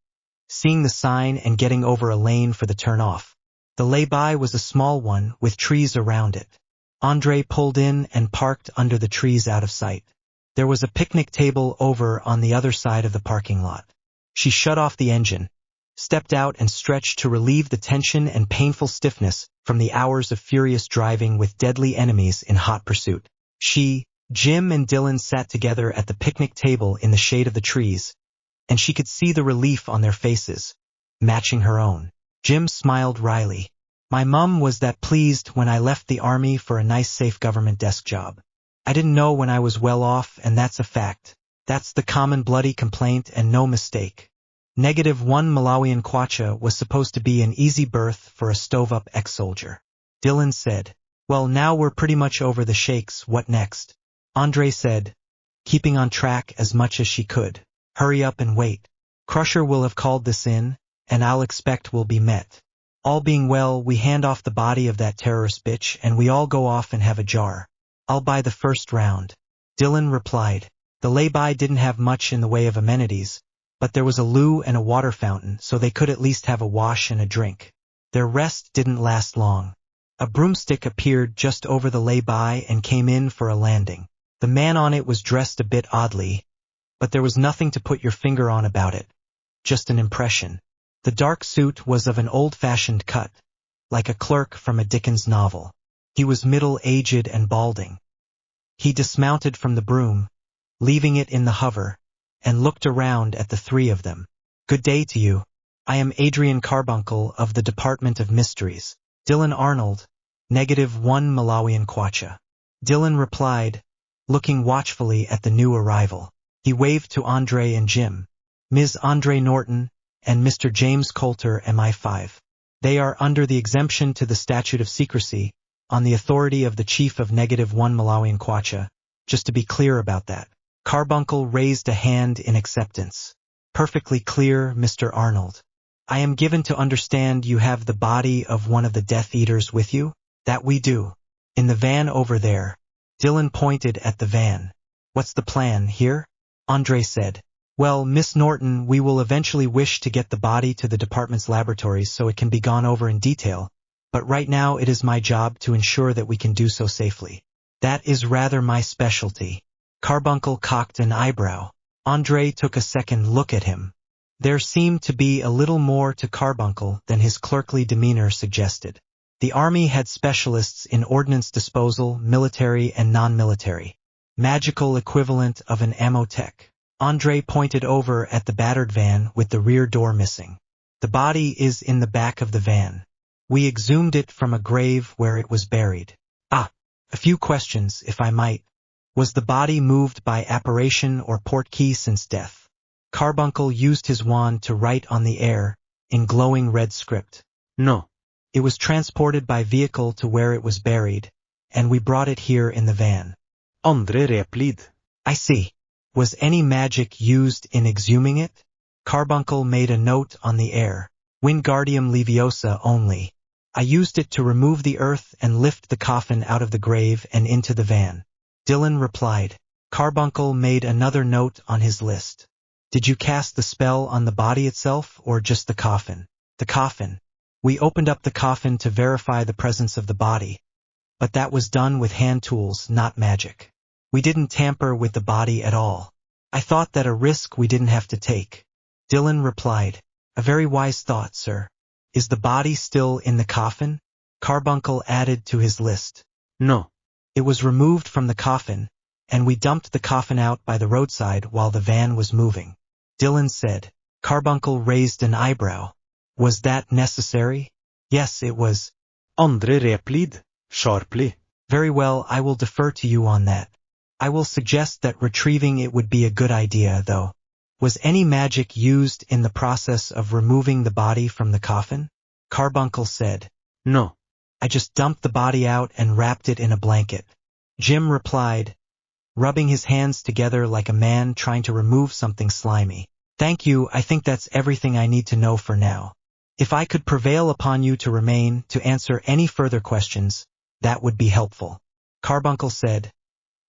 seeing the sign and getting over a lane for the turn-off. The lay-by was a small one with trees around it. Andre pulled in and parked under the trees out of sight. There was a picnic table over on the other side of the parking lot. She shut off the engine, stepped out and stretched to relieve the tension and painful stiffness from the hours of furious driving with deadly enemies in hot pursuit. She, Jim and Dylan sat together at the picnic table in the shade of the trees, and she could see the relief on their faces, matching her own. Jim smiled wryly. My mum was that pleased when I left the army for a nice safe government desk job. I didn't know when I was well off, and that's a fact. That's the common bloody complaint and no mistake. -1 Malawian kwacha was supposed to be an easy berth for a stove-up ex-soldier. Dylan said, Well, now we're pretty much over the shakes, what next? Andre said, keeping on track as much as she could. Hurry up and wait. Crusher will have called this in, and I'll expect we'll be met. All being well, we hand off the body of that terrorist bitch and we all go off and have a jar. I'll buy the first round. Dylan replied. The lay-by didn't have much in the way of amenities, but there was a loo and a water fountain, so they could at least have a wash and a drink. Their rest didn't last long. A broomstick appeared just over the lay-by and came in for a landing. The man on it was dressed a bit oddly, but there was nothing to put your finger on about it. Just an impression. The dark suit was of an old-fashioned cut, like a clerk from a Dickens novel. He was middle-aged and balding. He dismounted from the broom, leaving it in the hover, and looked around at the three of them. Good day to you. I am Adrian Carbuncle of the Department of Mysteries. Dylan Arnold, -1 Malawian kwacha. Dylan replied, looking watchfully at the new arrival. He waved to Andre and Jim. Ms. Andre Norton and Mr. James Coulter, MI5. They are under the exemption to the statute of secrecy, on the authority of the chief of -1 Malawian kwacha, just to be clear about that. Carbuncle raised a hand in acceptance. Perfectly clear, Mr. Arnold. I am given to understand you have the body of one of the Death Eaters with you? That we do. In the van over there. Dylan pointed at the van. What's the plan, here? Andre said. Well, Miss Norton, we will eventually wish to get the body to the department's laboratories so it can be gone over in detail, but right now it is my job to ensure that we can do so safely. That is rather my specialty. Carbuncle cocked an eyebrow. Andre took a second look at him. There seemed to be a little more to Carbuncle than his clerkly demeanor suggested. The army had specialists in ordnance disposal, military and non-military. Magical equivalent of an ammo tech. Andre pointed over at the battered van with the rear door missing. The body is in the back of the van. We exhumed it from a grave where it was buried. A few questions, if I might. Was the body moved by apparition or portkey since death? Carbuncle used his wand to write on the air, in glowing red script. No. It was transported by vehicle to where it was buried, and we brought it here in the van. Andre replied. I see. Was any magic used in exhuming it? Carbuncle made a note on the air. Wingardium Leviosa only. I used it to remove the earth and lift the coffin out of the grave and into the van. Dylan replied. Carbuncle made another note on his list. Did you cast the spell on the body itself or just the coffin? The coffin. We opened up the coffin to verify the presence of the body, but that was done with hand tools, not magic. We didn't tamper with the body at all. I thought that a risk we didn't have to take. Dylan replied. A very wise thought, sir. Is the body still in the coffin? Carbuncle added to his list. No. It was removed from the coffin, and we dumped the coffin out by the roadside while the van was moving. Dylan said. Carbuncle raised an eyebrow. Was that necessary? Yes, it was. Andre replied, sharply. Very well, I will defer to you on that. I will suggest that retrieving it would be a good idea, though. Was any magic used in the process of removing the body from the coffin? Carbuncle said. No. I just dumped the body out and wrapped it in a blanket. Jim replied, rubbing his hands together like a man trying to remove something slimy. Thank you, I think that's everything I need to know for now. If I could prevail upon you to remain to answer any further questions, that would be helpful. Carbuncle said,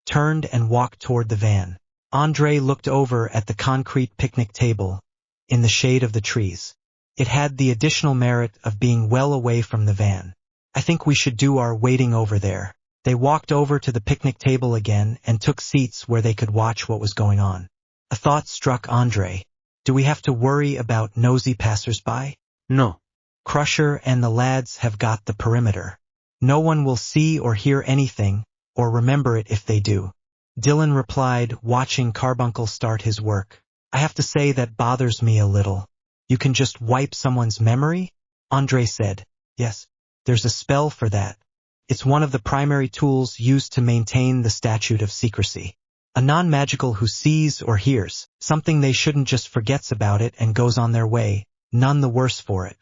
turned and walked toward the van. Andre looked over at the concrete picnic table, in the shade of the trees. It had the additional merit of being well away from the van. I think we should do our waiting over there. They walked over to the picnic table again and took seats where they could watch what was going on. A thought struck Andre. Do we have to worry about nosy passersby? No. Crusher and the lads have got the perimeter. No one will see or hear anything, or remember it if they do. Dylan replied, watching Carbuncle start his work. I have to say that bothers me a little. You can just wipe someone's memory? Andre said. Yes. There's a spell for that. It's one of the primary tools used to maintain the statute of secrecy. A non-magical who sees or hears something they shouldn't just forgets about it and goes on their way, none the worse for it.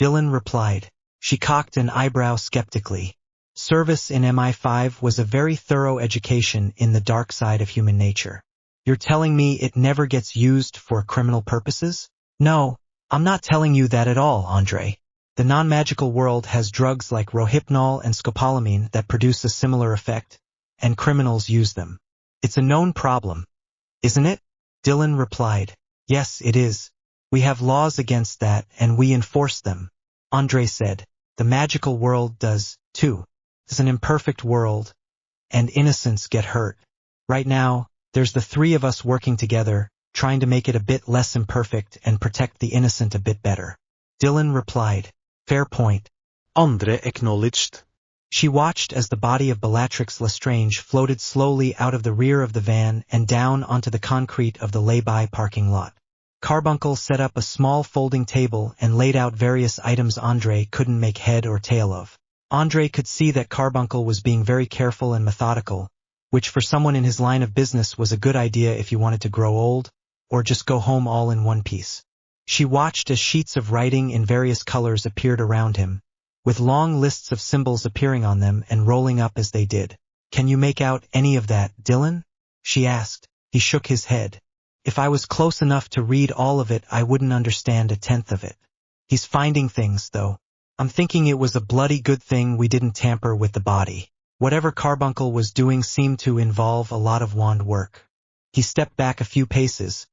Dylan replied. She cocked an eyebrow skeptically. Service in MI5 was a very thorough education in the dark side of human nature. You're telling me it never gets used for criminal purposes? No, I'm not telling you that at all, Andre. The non-magical world has drugs like rohypnol and scopolamine that produce a similar effect, and criminals use them. It's a known problem, isn't it? Dylan replied. Yes, it is. We have laws against that and we enforce them. Andre said. The magical world does, too. It's an imperfect world, and innocents get hurt. Right now, there's the three of us working together, trying to make it a bit less imperfect and protect the innocent a bit better. Dylan replied. Fair point. Andre acknowledged. She watched as the body of Bellatrix Lestrange floated slowly out of the rear of the van and down onto the concrete of the lay-by parking lot. Carbuncle set up a small folding table and laid out various items Andre couldn't make head or tail of. Andre could see that Carbuncle was being very careful and methodical, which for someone in his line of business was a good idea if you wanted to grow old, or just go home all in one piece. She watched as sheets of writing in various colors appeared around him, with long lists of symbols appearing on them and rolling up as they did. Can you make out any of that, Dylan? She asked. He shook his head. If I was close enough to read all of it, I wouldn't understand a tenth of it. He's finding things, though. I'm thinking it was a bloody good thing we didn't tamper with the body. Whatever Carbuncle was doing seemed to involve a lot of wand work. He stepped back a few paces,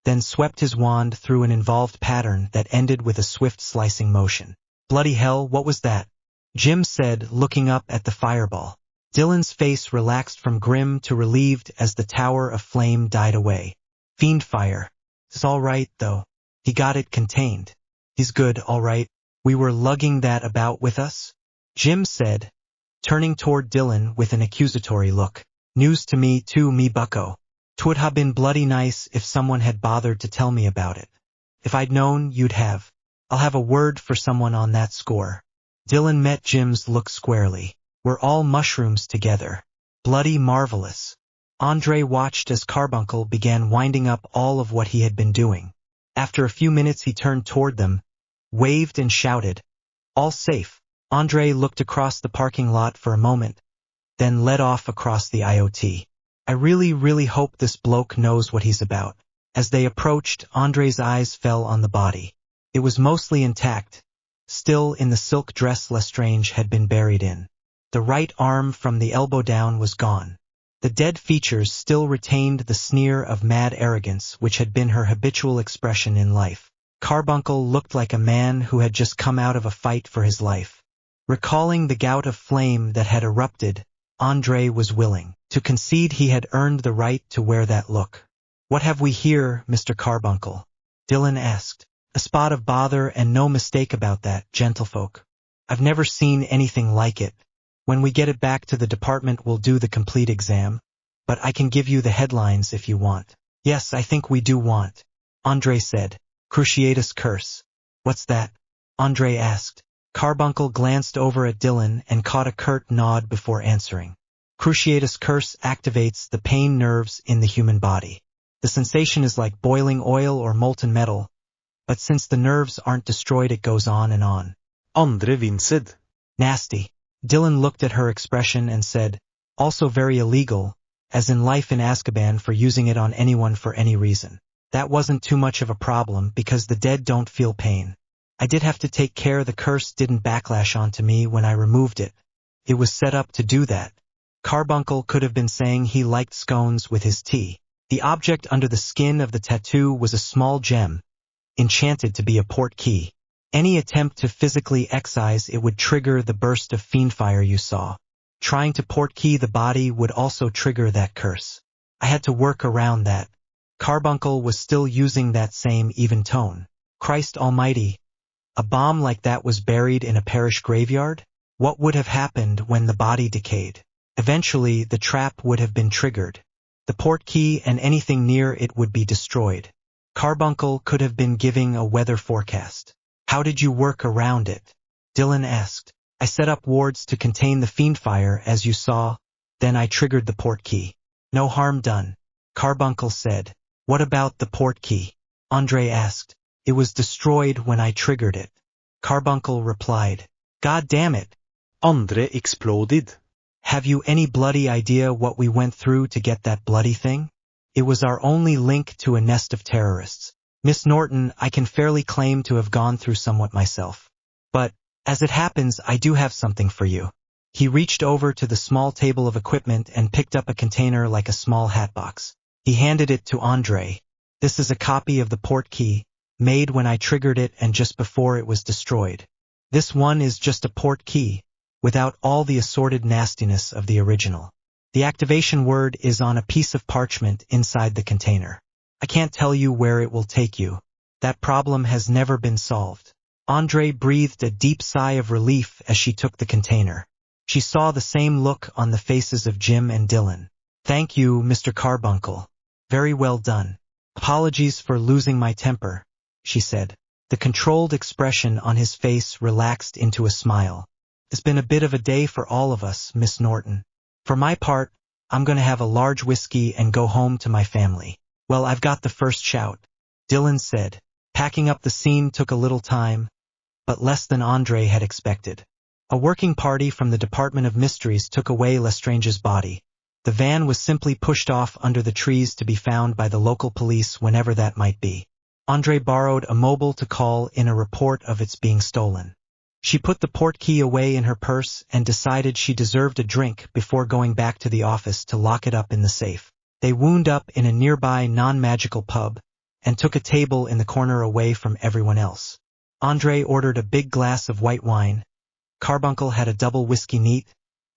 then swept his wand through an involved pattern that ended with a swift slicing motion. Bloody hell, what was that? Jim said, looking up at the fireball. Dylan's face relaxed from grim to relieved as the tower of flame died away. Fiend fire. It's all right, though. He got it contained. He's good, all right. We were lugging that about with us? Jim said, turning toward Dylan with an accusatory look. News to me too, me bucko. 'Twould ha' been bloody nice if someone had bothered to tell me about it. If I'd known, you'd have. I'll have a word for someone on that score. Dylan met Jim's look squarely. We're all mushrooms together. Bloody marvelous. Andre watched as Carbuncle began winding up all of what he had been doing. After a few minutes he turned toward them, waved and shouted, all safe. Andre looked across the parking lot for a moment, then led off across the IoT. I really hope this bloke knows what he's about. As they approached, Andre's eyes fell on the body. It was mostly intact, still in the silk dress Lestrange had been buried in. The right arm from the elbow down was gone. The dead features still retained the sneer of mad arrogance which had been her habitual expression in life. Carbuncle looked like a man who had just come out of a fight for his life. Recalling the gout of flame that had erupted, Andre was willing to concede he had earned the right to wear that look. What have we here, Mr. Carbuncle? Dylan asked. A spot of bother and no mistake about that, gentlefolk. I've never seen anything like it. When we get it back to the department we'll do the complete exam, but I can give you the headlines if you want. Yes, I think we do want. Andre said. Cruciatus curse. What's that? Andre asked. Carbuncle glanced over at Dylan and caught a curt nod before answering. Cruciatus curse activates the pain nerves in the human body. The sensation is like boiling oil or molten metal, but since the nerves aren't destroyed it goes on and on. Andre vinsed. Nasty. Dylan looked at her expression and said, also very illegal, as in life in Azkaban for using it on anyone for any reason. That wasn't too much of a problem because the dead don't feel pain. I did have to take care the curse didn't backlash onto me when I removed it. It was set up to do that. Carbuncle could have been saying he liked scones with his tea. The object under the skin of the tattoo was a small gem, enchanted to be a port key. Any attempt to physically excise it would trigger the burst of fiendfire you saw. Trying to port key the body would also trigger that curse. I had to work around that. Carbuncle was still using that same even tone. Christ almighty. A bomb like that was buried in a parish graveyard? What would have happened when the body decayed? Eventually, the trap would have been triggered. The port key and anything near it would be destroyed. Carbuncle could have been giving a weather forecast. How did you work around it? Dylan asked. I set up wards to contain the fiendfire, as you saw, then I triggered the port key. No harm done. Carbuncle said. What about the port key? Andre asked. It was destroyed when I triggered it. Carbuncle replied. God damn it. Andre exploded. Have you any bloody idea what we went through to get that bloody thing? It was our only link to a nest of terrorists. Miss Norton, I can fairly claim to have gone through somewhat myself. But, as it happens, I do have something for you. He reached over to the small table of equipment and picked up a container like a small hatbox. He handed it to Andre. This is a copy of the port key, made when I triggered it and just before it was destroyed. This one is just a port key, without all the assorted nastiness of the original. The activation word is on a piece of parchment inside the container. I can't tell you where it will take you. That problem has never been solved. Andre breathed a deep sigh of relief as she took the container. She saw the same look on the faces of Jim and Dylan. Thank you, Mr. Carbuncle. Very well done. Apologies for losing my temper, she said. The controlled expression on his face relaxed into a smile. It's been a bit of a day for all of us, Miss Norton. For my part, I'm going to have a large whiskey and go home to my family. Well, I've got the first shout, Dylan said. Packing up the scene took a little time, but less than Andre had expected. A working party from the Department of Mysteries took away Lestrange's body. The van was simply pushed off under the trees to be found by the local police whenever that might be. Andre borrowed a mobile to call in a report of its being stolen. She put the port key away in her purse and decided she deserved a drink before going back to the office to lock it up in the safe. They wound up in a nearby non-magical pub and took a table in the corner away from everyone else. Andre ordered a big glass of white wine. Carbuncle had a double whiskey neat,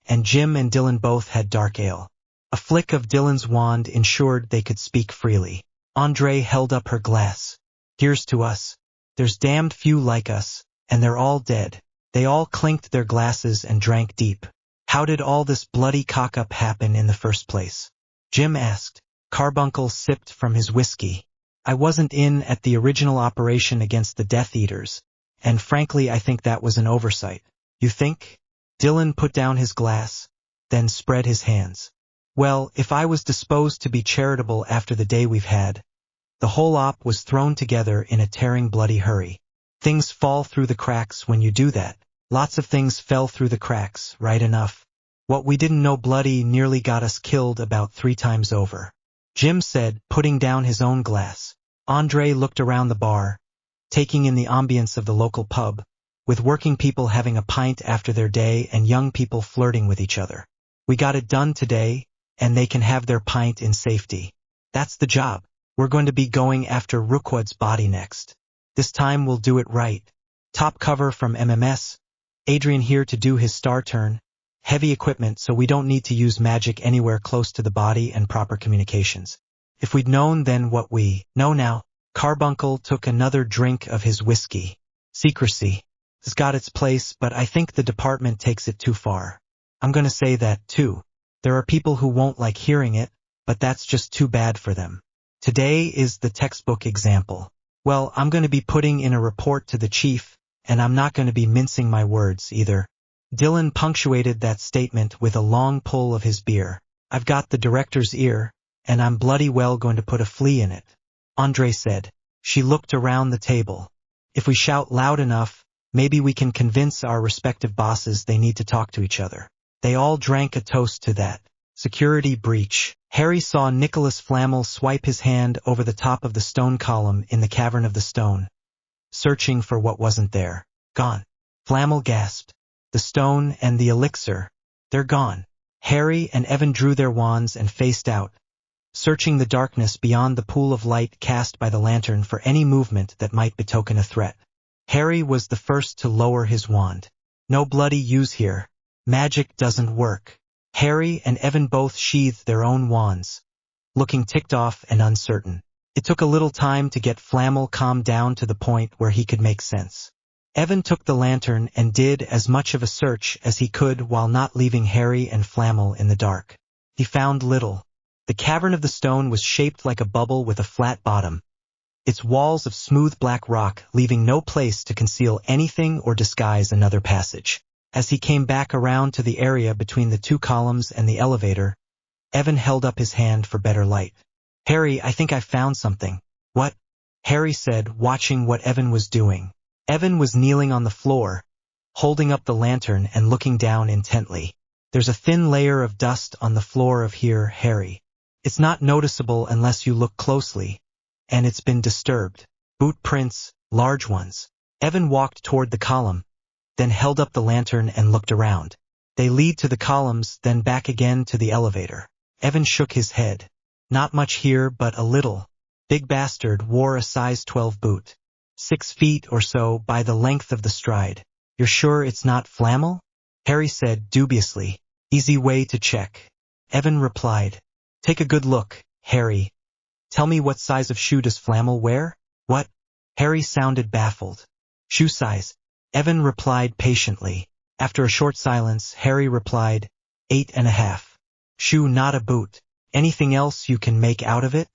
and Jim and Dylan both had dark ale. A flick of Dylan's wand ensured they could speak freely. Andre held up her glass. Here's to us. There's damned few like us, and they're all dead. They all clinked their glasses and drank deep. How did all this bloody cock-up happen in the first place? Jim asked. Carbuncle sipped from his whiskey. I wasn't in at the original operation against the Death Eaters, and frankly I think that was an oversight. You think? Dylan put down his glass, then spread his hands. Well, if I was disposed to be charitable after the day we've had, the whole op was thrown together in a tearing bloody hurry. Things fall through the cracks when you do that. Lots of things fell through the cracks, right enough. What we didn't know bloody nearly got us killed about 3 times over. Jim said, putting down his own glass. Andre looked around the bar, taking in the ambience of the local pub, with working people having a pint after their day and young people flirting with each other. We got it done today, and they can have their pint in safety. That's the job. We're going to be going after Rookwood's body next. This time we'll do it right. Top cover from MMS. Adrian here to do his star turn. Heavy equipment so we don't need to use magic anywhere close to the body and proper communications. If we'd known then what we know now. Carbuncle took another drink of his whiskey. Secrecy has got its place, but I think the department takes it too far. I'm going to say that too. There are people who won't like hearing it, but that's just too bad for them. Today is the textbook example. Well, I'm going to be putting in a report to the chief, and I'm not going to be mincing my words either. Dylan punctuated that statement with a long pull of his beer. I've got the director's ear, and I'm bloody well going to put a flea in it. Andre said. She looked around the table. If we shout loud enough, maybe we can convince our respective bosses they need to talk to each other. They all drank a toast to that. Security breach. Harry saw Nicholas Flamel swipe his hand over the top of the stone column in the cavern of the stone, searching for what wasn't there. Gone. Flamel gasped. The stone and the elixir. They're gone. Harry and Evan drew their wands and faced out, searching the darkness beyond the pool of light cast by the lantern for any movement that might betoken a threat. Harry was the first to lower his wand. No bloody use here. Magic doesn't work. Harry and Evan both sheathed their own wands, looking ticked off and uncertain. It took a little time to get Flamel calmed down to the point where he could make sense. Evan took the lantern and did as much of a search as he could while not leaving Harry and Flamel in the dark. He found little. The cavern of the stone was shaped like a bubble with a flat bottom, its walls of smooth black rock leaving no place to conceal anything or disguise another passage. As he came back around to the area between the two columns and the elevator, Evan held up his hand for better light. Harry, I think I found something. What? Harry said, watching what Evan was doing. Evan was kneeling on the floor, holding up the lantern and looking down intently. There's a thin layer of dust on the floor of here, Harry. It's not noticeable unless you look closely, and it's been disturbed. Boot prints, large ones. Evan walked toward the column, then held up the lantern and looked around. They lead to the columns, then back again to the elevator. Evan shook his head. Not much here, but a little. Big bastard wore a size 12 boot. 6 feet or so by the length of the stride. You're sure it's not Flamel? Harry said dubiously. Easy way to check. Evan replied. Take a good look, Harry. Tell me, what size of shoe does Flamel wear? What? Harry sounded baffled. Shoe size. Evan replied patiently. After a short silence, Harry replied, 8.5. Shoe, not a boot. Anything else you can make out of it?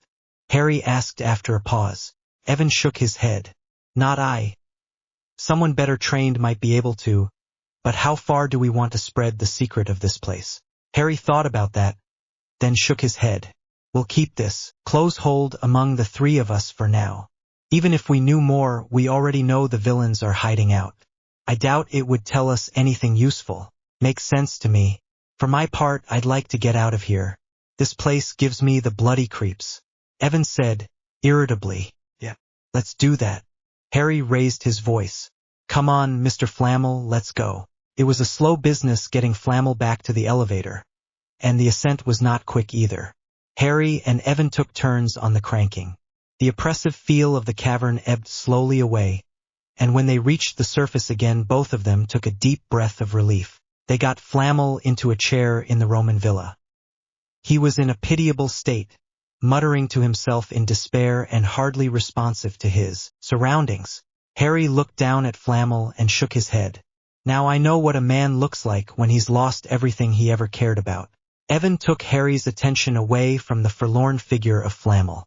Harry asked after a pause. Evan shook his head. Not I. Someone better trained might be able to, but how far do we want to spread the secret of this place? Harry thought about that, then shook his head. We'll keep this close hold among the three of us for now. Even if we knew more, we already know the villains are hiding out. I doubt it would tell us anything useful. Makes sense to me. For my part, I'd like to get out of here. This place gives me the bloody creeps. Evan said, irritably. Yeah, let's do that. Harry raised his voice. Come on, Mr. Flamel, let's go. It was a slow business getting Flamel back to the elevator, and the ascent was not quick either. Harry and Evan took turns on the cranking. The oppressive feel of the cavern ebbed slowly away, and when they reached the surface again, both of them took a deep breath of relief. They got Flamel into a chair in the Roman villa. He was in a pitiable state, muttering to himself in despair and hardly responsive to his surroundings. Harry looked down at Flamel and shook his head. Now I know what a man looks like when he's lost everything he ever cared about. Evan took Harry's attention away from the forlorn figure of Flamel.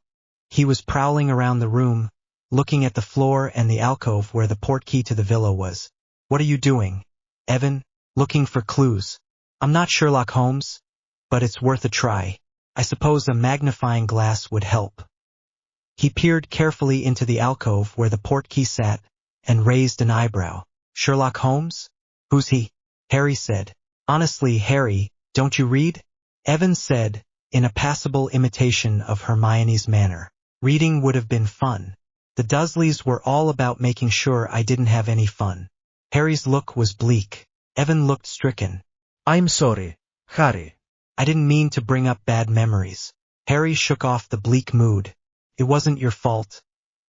He was prowling around the room, looking at the floor and the alcove where the portkey to the villa was. What are you doing, Evan? Looking for clues. I'm not Sherlock Holmes, but it's worth a try. I suppose a magnifying glass would help. He peered carefully into the alcove where the portkey sat and raised an eyebrow. Sherlock Holmes? Who's he? Harry said. Honestly, Harry, don't you read? Evan said, in a passable imitation of Hermione's manner. Reading would have been fun. The Dursleys were all about making sure I didn't have any fun. Harry's look was bleak. Evan looked stricken. I'm sorry, Harry. I didn't mean to bring up bad memories. Harry shook off the bleak mood. It wasn't your fault.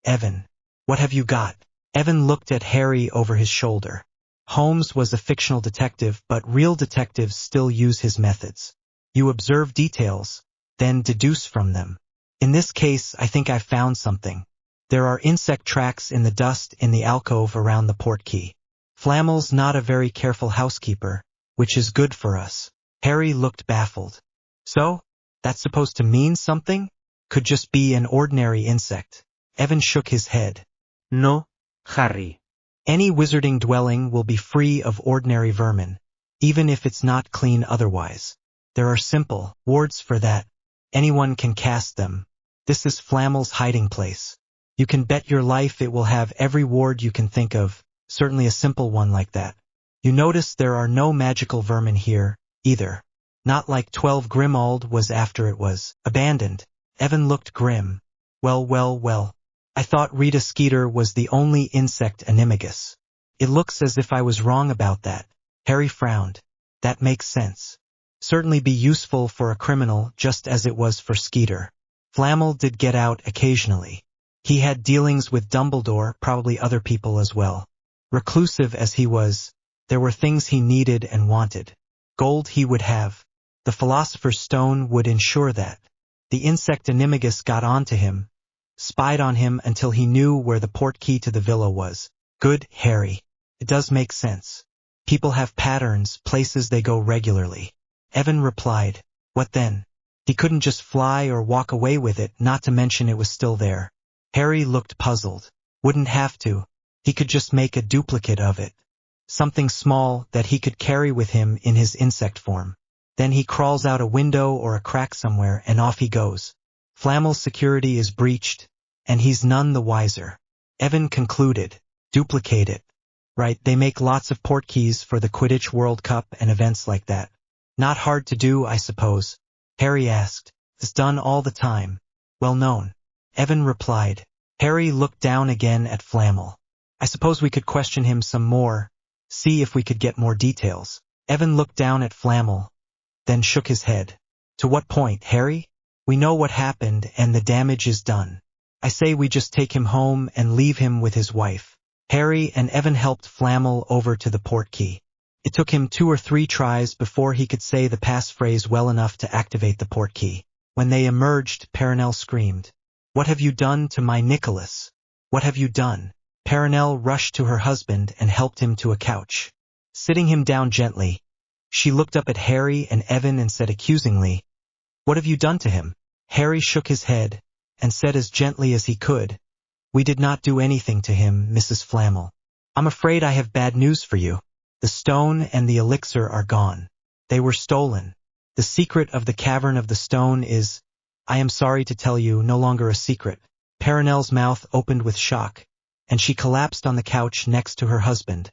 Evan, what have you got? Evan looked at Harry over his shoulder. Holmes was a fictional detective, but real detectives still use his methods. You observe details, then deduce from them. In this case, I think I found something. There are insect tracks in the dust in the alcove around the portkey. Flamel's not a very careful housekeeper, which is good for us. Harry looked baffled. So? That's supposed to mean something? Could just be an ordinary insect. Evan shook his head. No, Harry. Any wizarding dwelling will be free of ordinary vermin, even if it's not clean otherwise. There are simple wards for that. Anyone can cast them. This is Flamel's hiding place. You can bet your life it will have every ward you can think of, certainly a simple one like that. You notice there are no magical vermin here, either. Not like 12 Grimald was after it was abandoned. Evan looked grim. Well. I thought Rita Skeeter was the only insect animagus. It looks as if I was wrong about that. Harry frowned. That makes sense. Certainly be useful for a criminal just as it was for Skeeter. Flamel did get out occasionally. He had dealings with Dumbledore, probably other people as well. Reclusive as he was, there were things he needed and wanted. Gold he would have. The Philosopher's Stone would ensure that. The insect animagus got onto him, spied on him until he knew where the portkey to the villa was. Good, Harry. It does make sense. People have patterns, places they go regularly. Evan replied. What then? He couldn't just fly or walk away with it, not to mention it was still there. Harry looked puzzled. Wouldn't have to. He could just make a duplicate of it. Something small that he could carry with him in his insect form. Then he crawls out a window or a crack somewhere and off he goes. Flamel's security is breached, and he's none the wiser. Evan concluded. Duplicate it. Right, they make lots of portkeys for the Quidditch World Cup and events like that. Not hard to do, I suppose. Harry asked. It's done all the time. Well known. Evan replied. Harry looked down again at Flamel. I suppose we could question him some more, see if we could get more details. Evan looked down at Flamel, then shook his head. To what point, Harry? We know what happened and the damage is done. I say we just take him home and leave him with his wife. Harry and Evan helped Flamel over to the portkey. It took him 2 or 3 tries before he could say the passphrase well enough to activate the portkey. When they emerged, Perenelle screamed. What have you done to my Nicholas? What have you done? Perenelle rushed to her husband and helped him to a couch. Sitting him down gently, she looked up at Harry and Evan and said accusingly, What have you done to him? Harry shook his head and said as gently as he could, We did not do anything to him, Mrs. Flamel. I'm afraid I have bad news for you. The stone and the elixir are gone. They were stolen. The secret of the Cavern of the Stone is, I am sorry to tell you, no longer a secret. Perenelle's mouth opened with shock, and she collapsed on the couch next to her husband,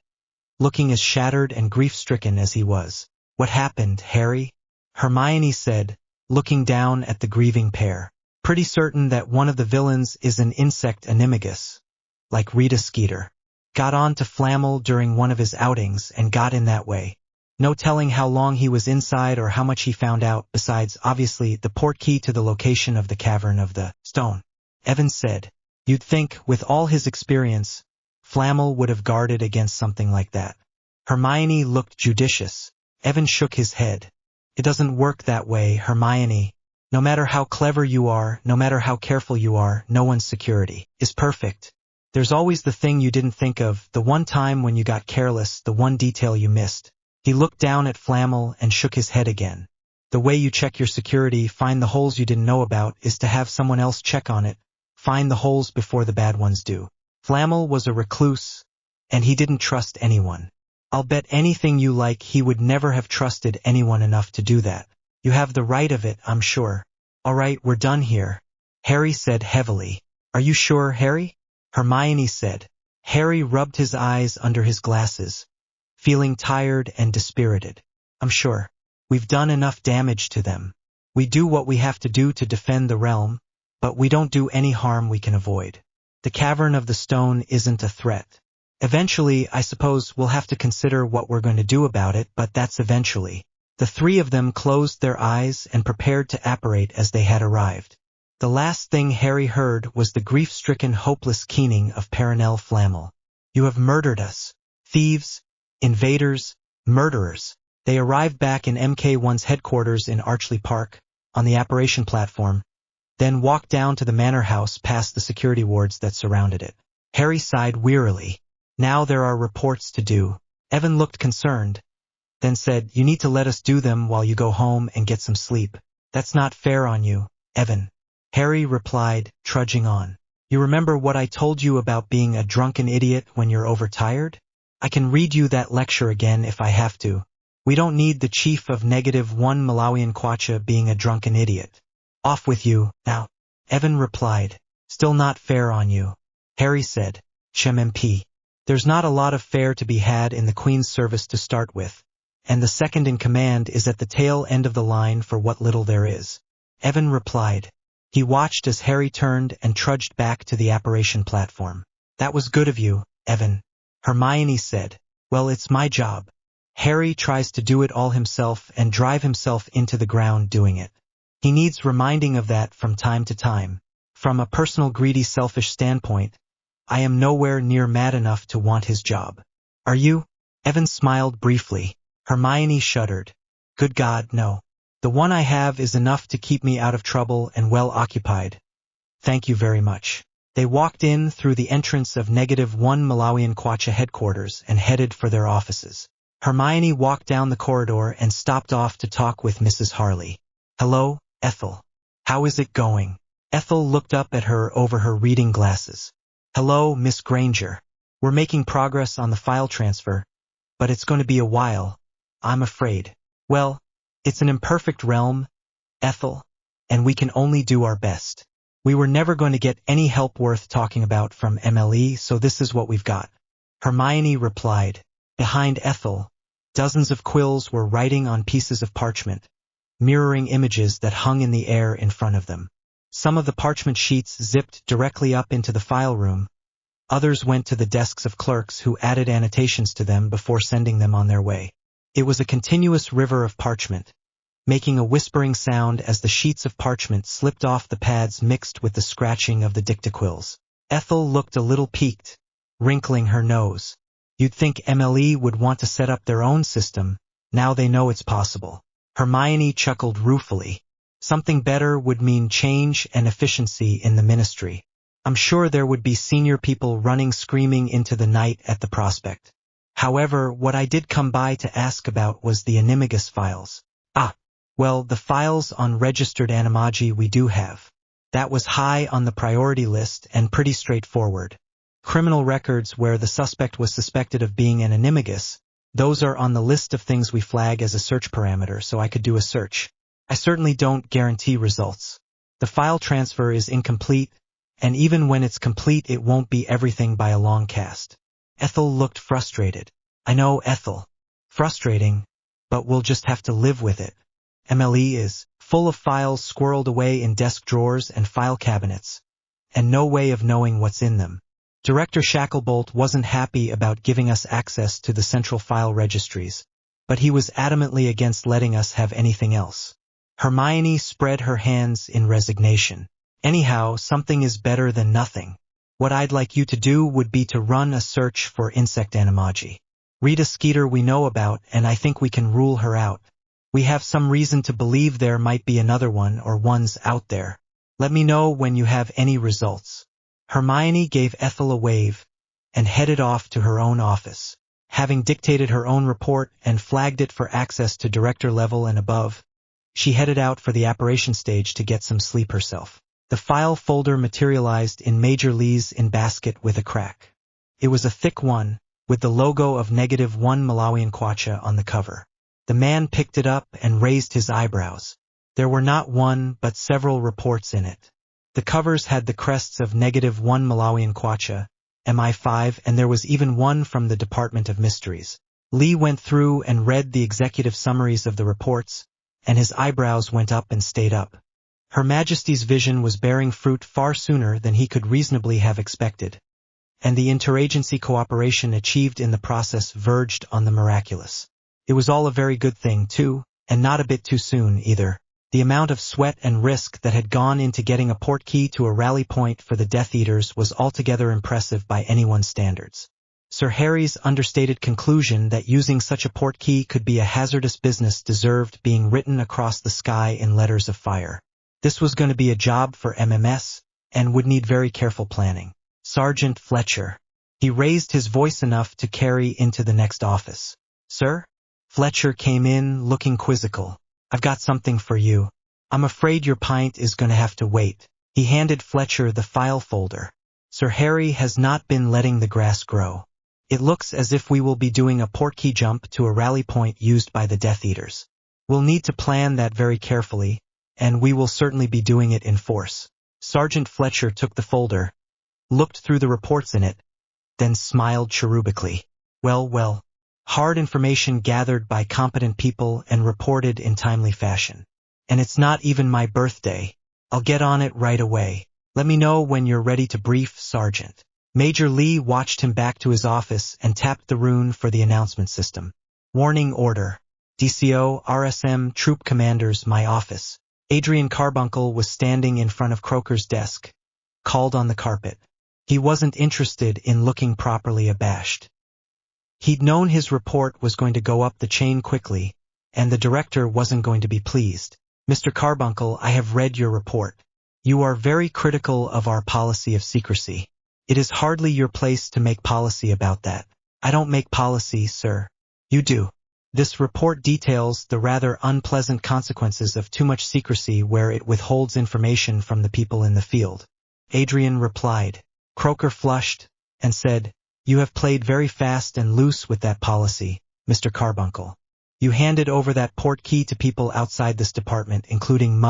looking as shattered and grief-stricken as he was. What happened, Harry? Hermione said, looking down at the grieving pair. Pretty certain that one of the villains is an insect animagus, like Rita Skeeter. Got on to Flamel during one of his outings and got in that way. No telling how long he was inside or how much he found out, besides, obviously, the portkey to the location of the Cavern of the Stone. Evan said, You'd think, with all his experience, Flamel would have guarded against something like that. Hermione looked judicious. Evan shook his head. It doesn't work that way, Hermione. No matter how clever you are, no matter how careful you are, no one's security is perfect. There's always the thing you didn't think of, the one time when you got careless, the one detail you missed. He looked down at Flamel and shook his head again. The way you check your security, find the holes you didn't know about, is to have someone else check on it. Find the holes before the bad ones do. Flamel was a recluse, and he didn't trust anyone. I'll bet anything you like he would never have trusted anyone enough to do that. You have the right of it, I'm sure. All right, we're done here, Harry said heavily. Are you sure, Harry? Hermione said. Harry rubbed his eyes under his glasses, feeling tired and dispirited. I'm sure. We've done enough damage to them. We do what we have to do to defend the realm, but we don't do any harm we can avoid. The Cavern of the Stone isn't a threat. Eventually, I suppose we'll have to consider what we're going to do about it, but that's eventually. The 3 of them closed their eyes and prepared to apparate as they had arrived. The last thing Harry heard was the grief-stricken, hopeless keening of Perenelle Flamel. You have murdered us. Thieves, invaders, murderers. They arrived back in MK1's headquarters in Archley Park, on the apparition platform, then walked down to the manor house past the security wards that surrounded it. Harry sighed wearily. Now there are reports to do. Evan looked concerned, then said, You need to let us do them while you go home and get some sleep. That's not fair on you, Evan. Harry replied, trudging on. You remember what I told you about being a drunken idiot when you're overtired? I can read you that lecture again if I have to. We don't need the chief of -1 Malawian Kwacha being a drunken idiot. Off with you, now. Evan replied. Still not fair on you. Harry said. Chem MP. There's not a lot of fare to be had in the Queen's service to start with, and the second in command is at the tail end of the line for what little there is. Evan replied. He watched as Harry turned and trudged back to the apparition platform. That was good of you, Evan. Hermione said. Well, it's my job. Harry tries to do it all himself and drive himself into the ground doing it. He needs reminding of that from time to time. From a personal greedy selfish standpoint, I am nowhere near mad enough to want his job. Are you? Evan smiled briefly. Hermione shuddered. Good God, no. The one I have is enough to keep me out of trouble and well occupied. Thank you very much. They walked in through the entrance of -1 Malawian Kwacha headquarters and headed for their offices. Hermione walked down the corridor and stopped off to talk with Mrs. Harley. Hello, Ethel. How is it going? Ethel looked up at her over her reading glasses. Hello, Miss Granger. We're making progress on the file transfer, but it's going to be a while, I'm afraid. Well, it's an imperfect realm, Ethel, and we can only do our best. We were never going to get any help worth talking about from MLE, so this is what we've got. Hermione replied. Behind Ethel, dozens of quills were writing on pieces of parchment, mirroring images that hung in the air in front of them. Some of the parchment sheets zipped directly up into the file room. Others went to the desks of clerks who added annotations to them before sending them on their way. It was a continuous river of parchment, making a whispering sound as the sheets of parchment slipped off the pads mixed with the scratching of the dictaquills. Ethel looked a little piqued, wrinkling her nose. You'd think MLE would want to set up their own system, now they know it's possible. Hermione chuckled ruefully. Something better would mean change and efficiency in the ministry. I'm sure there would be senior people running screaming into the night at the prospect. However, what I did come by to ask about was the ANIMAGUS files. Well, the files on registered animagi we do have. That was high on the priority list and pretty straightforward. Criminal records where the suspect was suspected of being an animagus, those are on the list of things we flag as a search parameter, so I could do a search. I certainly don't guarantee results. The file transfer is incomplete, and even when it's complete it won't be everything by a long cast. Ethel looked frustrated. I know, Ethel. Frustrating, but we'll just have to live with it. MLE is full of files squirreled away in desk drawers and file cabinets, and no way of knowing what's in them. Director Shacklebolt wasn't happy about giving us access to the central file registries, but he was adamantly against letting us have anything else. Hermione spread her hands in resignation. Anyhow, something is better than nothing. What I'd like you to do would be to run a search for insect animagi. Rita Skeeter we know about, and I think we can rule her out. We have some reason to believe there might be another one or ones out there. Let me know when you have any results. Hermione gave Ethel a wave and headed off to her own office. Having dictated her own report and flagged it for access to director level and above, she headed out for the apparition stage to get some sleep herself. The file folder materialized in Major Lee's in basket with a crack. It was a thick one, with the logo of -1 Malawian Kwacha on the cover. The man picked it up and raised his eyebrows. There were not one but several reports in it. The covers had the crests of -1 Malawian Kwacha, MI5, and there was even one from the Department of Mysteries. Lee went through and read the executive summaries of the reports, and his eyebrows went up and stayed up. Her Majesty's vision was bearing fruit far sooner than he could reasonably have expected, and the interagency cooperation achieved in the process verged on the miraculous. It was all a very good thing, too, and not a bit too soon, either. The amount of sweat and risk that had gone into getting a portkey to a rally point for the Death Eaters was altogether impressive by anyone's standards. Sir Harry's understated conclusion that using such a portkey could be a hazardous business deserved being written across the sky in letters of fire. This was going to be a job for MMS, and would need very careful planning. Sergeant Fletcher. He raised his voice enough to carry into the next office. Sir? Fletcher came in, looking quizzical. I've got something for you. I'm afraid your pint is going to have to wait. He handed Fletcher the file folder. Sir Harry has not been letting the grass grow. It looks as if we will be doing a portkey jump to a rally point used by the Death Eaters. We'll need to plan that very carefully, and we will certainly be doing it in force. Sergeant Fletcher took the folder, looked through the reports in it, then smiled cherubically. Well, hard information gathered by competent people and reported in timely fashion. And it's not even my birthday. I'll get on it right away. Let me know when you're ready to brief, Sergeant. Major Lee watched him back to his office and tapped the rune for the announcement system. Warning order. DCO, RSM, Troop Commanders, my office. Adrian Carbuncle was standing in front of Croker's desk, called on the carpet. He wasn't interested in looking properly abashed. He'd known his report was going to go up the chain quickly, and the director wasn't going to be pleased. Mr. Carbuncle, I have read your report. You are very critical of our policy of secrecy. It is hardly your place to make policy about that. I don't make policy, sir. You do. This report details the rather unpleasant consequences of too much secrecy where it withholds information from the people in the field. Adrian replied. Croker flushed and said, You have played very fast and loose with that policy, Mr. Carbuncle. You handed over that portkey to people outside this department, including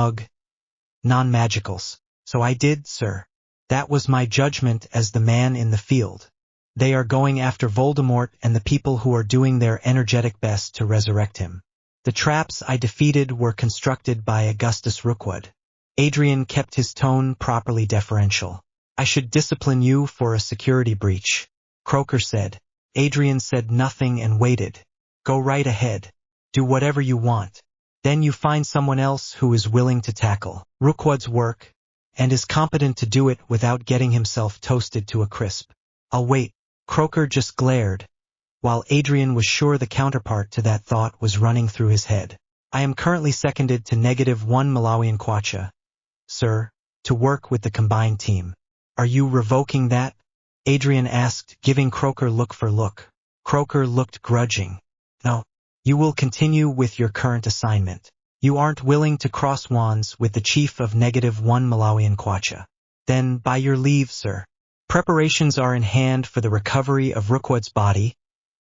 non-magicals. So I did, sir. That was my judgment as the man in the field. They are going after Voldemort and the people who are doing their energetic best to resurrect him. The traps I defeated were constructed by Augustus Rookwood. Adrian kept his tone properly deferential. I should discipline you for a security breach, Croker said. Adrian said nothing and waited. Go right ahead. Do whatever you want. Then you find someone else who is willing to tackle Rookwood's work and is competent to do it without getting himself toasted to a crisp. I'll wait. Croker just glared, while Adrian was sure the counterpart to that thought was running through his head. I am currently seconded to -1 Malawian kwacha, sir, to work with the combined team. Are you revoking that? Adrian asked, giving Croker look for look. Croker looked grudging. No. You will continue with your current assignment. You aren't willing to cross wands with the chief of -1 Malawian kwacha. Then, by your leave, sir. Preparations are in hand for the recovery of Rookwood's body,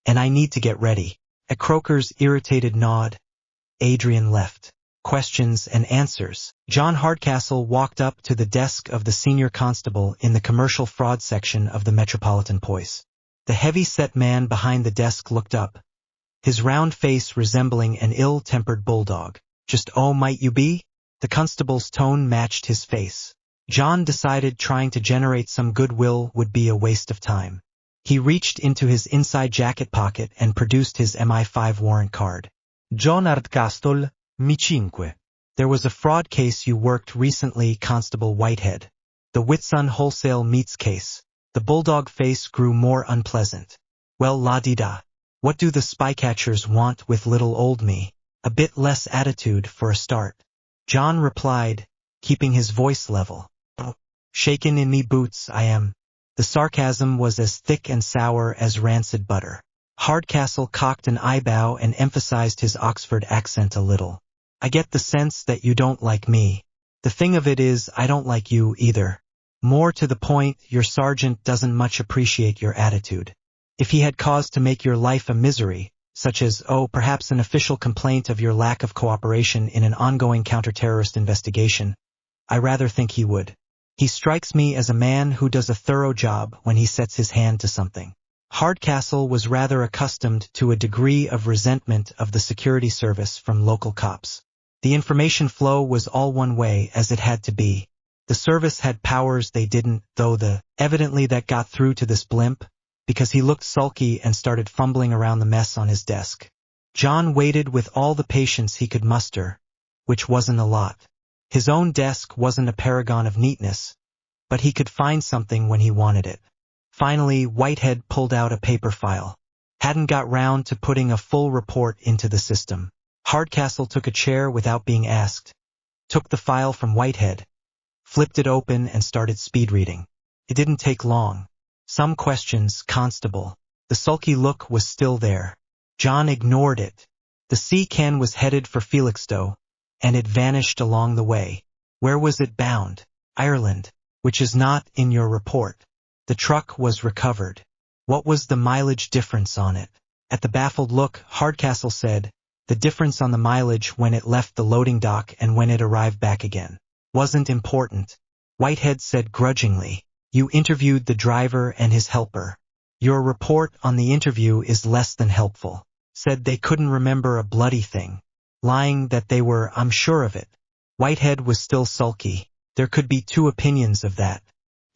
and I need to get ready. At Croker's irritated nod, Adrian left. Questions and answers. John Hardcastle walked up to the desk of the senior constable in the commercial fraud section of the Metropolitan Police. The heavy-set man behind the desk looked up, his round face resembling an ill-tempered bulldog. Just oh might you be? The constable's tone matched his face. John decided trying to generate some goodwill would be a waste of time. He reached into his inside jacket pocket and produced his MI5 warrant card. John Hardcastle, Mi5. There was a fraud case you worked recently, Constable Whitehead. The Whitsun wholesale meats case. The bulldog face grew more unpleasant. Well, la-di-da. What do the spycatchers want with little old me? A bit less attitude for a start. John replied, keeping his voice level. Shaken in me boots, I am. The sarcasm was as thick and sour as rancid butter. Hardcastle cocked an eyebrow and emphasized his Oxford accent a little. I get the sense that you don't like me. The thing of it is, I don't like you either. More to the point, your sergeant doesn't much appreciate your attitude. If he had cause to make your life a misery, such as, perhaps an official complaint of your lack of cooperation in an ongoing counter-terrorist investigation, I rather think he would. He strikes me as a man who does a thorough job when he sets his hand to something. Hardcastle was rather accustomed to a degree of resentment of the security service from local cops. The information flow was all one way as it had to be. The service had powers they didn't, though evidently that got through to this blimp, because he looked sulky and started fumbling around the mess on his desk. John waited with all the patience he could muster, which wasn't a lot. His own desk wasn't a paragon of neatness, but he could find something when he wanted it. Finally, Whitehead pulled out a paper file. Hadn't got round to putting a full report into the system. Hardcastle took a chair without being asked, took the file from Whitehead, flipped it open and started speed reading. It didn't take long. Some questions, Constable. The sulky look was still there. John ignored it. The sea can was headed for Felixstowe, and it vanished along the way. Where was it bound? Ireland, which is not in your report. The truck was recovered. What was the mileage difference on it? At the baffled look, Hardcastle said, the difference on the mileage when it left the loading dock and when it arrived back again wasn't important. Whitehead said grudgingly, you interviewed the driver and his helper. Your report on the interview is less than helpful. Said they couldn't remember a bloody thing. Lying that they were, I'm sure of it. Whitehead was still sulky. There could be two opinions of that.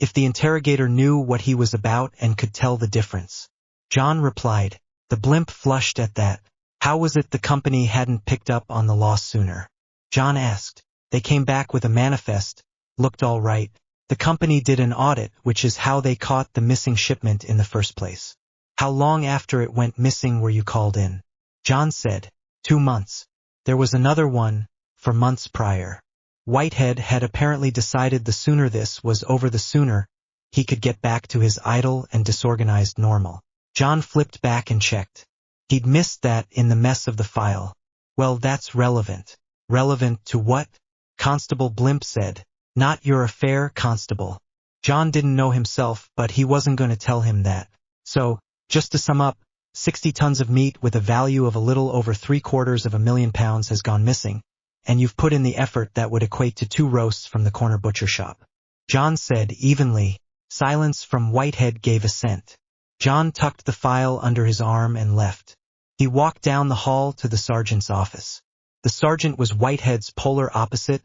If the interrogator knew what he was about and could tell the difference. John replied, the blimp flushed at that. How was it the company hadn't picked up on the loss sooner? John asked. They came back with a manifest. Looked all right. The company did an audit, which is how they caught the missing shipment in the first place. How long after it went missing were you called in? John said, 2 months. There was another one, for months prior. Whitehead had apparently decided the sooner this was over the sooner he could get back to his idle and disorganized normal. John flipped back and checked. He'd missed that in the mess of the file. Well, that's relevant. Relevant to what? Constable Blimp said. Not your affair, Constable. John didn't know himself, but he wasn't going to tell him that. So, just to sum up, 60 tons of meat with a value of a little over £750,000 has gone missing, and you've put in the effort that would equate to 2 roasts from the corner butcher shop. John said evenly. Silence from Whitehead gave assent. John tucked the file under his arm and left. He walked down the hall to the sergeant's office. The sergeant was Whitehead's polar opposite,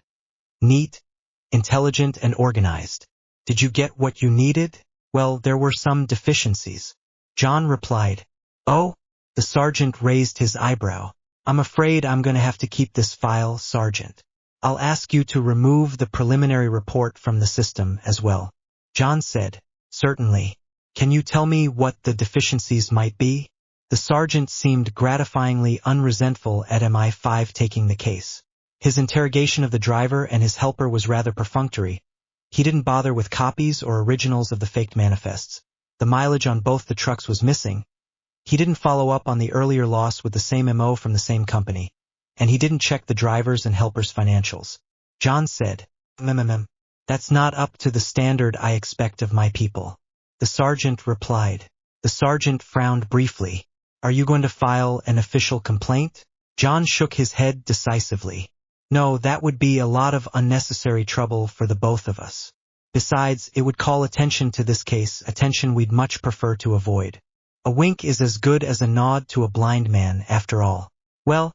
neat, intelligent, and organized. Did you get what you needed? Well, there were some deficiencies. John replied. Oh? The sergeant raised his eyebrow. I'm afraid I'm going to have to keep this file, Sergeant. I'll ask you to remove the preliminary report from the system as well. John said, certainly. Can you tell me what the deficiencies might be? The sergeant seemed gratifyingly unresentful at MI5 taking the case. His interrogation of the driver and his helper was rather perfunctory. He didn't bother with copies or originals of the faked manifests. The mileage on both the trucks was missing. He didn't follow up on the earlier loss with the same MO from the same company. And he didn't check the driver's and helper's financials. John said, That's not up to the standard I expect of my people. The sergeant replied. The sergeant frowned briefly. Are you going to file an official complaint? John shook his head decisively. No, that would be a lot of unnecessary trouble for the both of us. Besides, it would call attention to this case, attention we'd much prefer to avoid. A wink is as good as a nod to a blind man, after all. Well,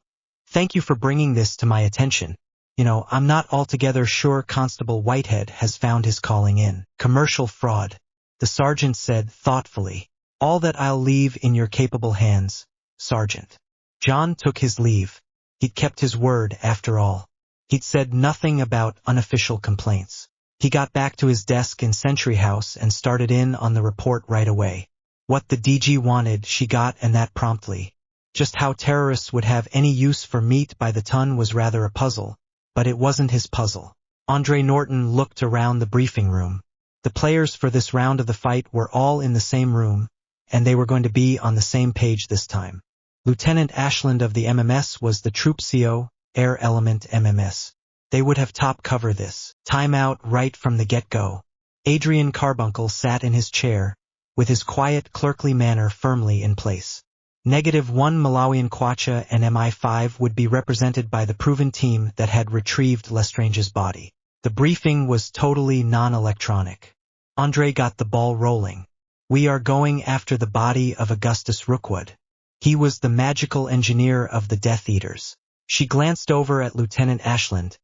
thank you for bringing this to my attention. I'm not altogether sure Constable Whitehead has found his calling in. Commercial fraud. The sergeant said thoughtfully. All that I'll leave in your capable hands, Sergeant. John took his leave. He'd kept his word, after all. He'd said nothing about unofficial complaints. He got back to his desk in Century House and started in on the report right away. What the DG wanted, she got, and that promptly. Just how terrorists would have any use for meat by the ton was rather a puzzle, but it wasn't his puzzle. Andre Norton looked around the briefing room. The players for this round of the fight were all in the same room, and they were going to be on the same page this time. Lieutenant Ashland of the MMS was the troop CO, Air Element MMS. They would have top cover this time out right from the get-go. Adrian Carbuncle sat in his chair, with his quiet, clerkly manner firmly in place. -1 Malawian Kwacha and MI5 would be represented by the proven team that had retrieved Lestrange's body. The briefing was totally non-electronic. Andre got the ball rolling. We are going after the body of Augustus Rookwood. He was the magical engineer of the Death Eaters. She glanced over at Lieutenant Ashland,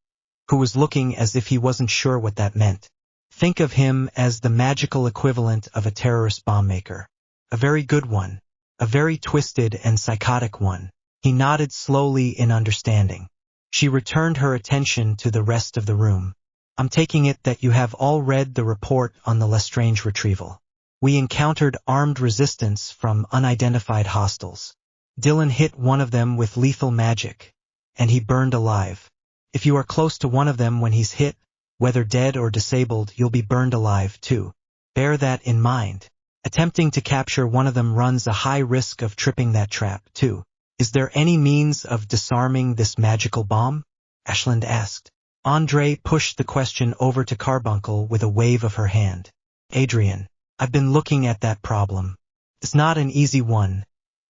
who was looking as if he wasn't sure what that meant. Think of him as the magical equivalent of a terrorist bomb maker. A very good one. A very twisted and psychotic one. He nodded slowly in understanding. She returned her attention to the rest of the room. I'm taking it that you have all read the report on the Lestrange retrieval. We encountered armed resistance from unidentified hostiles. Dylan hit one of them with lethal magic, and he burned alive. If you are close to one of them when he's hit, whether dead or disabled, you'll be burned alive too. Bear that in mind. Attempting to capture one of them runs a high risk of tripping that trap too. Is there any means of disarming this magical bomb? Ashland asked. Andre pushed the question over to Carbuncle with a wave of her hand. Adrian, I've been looking at that problem. It's not an easy one.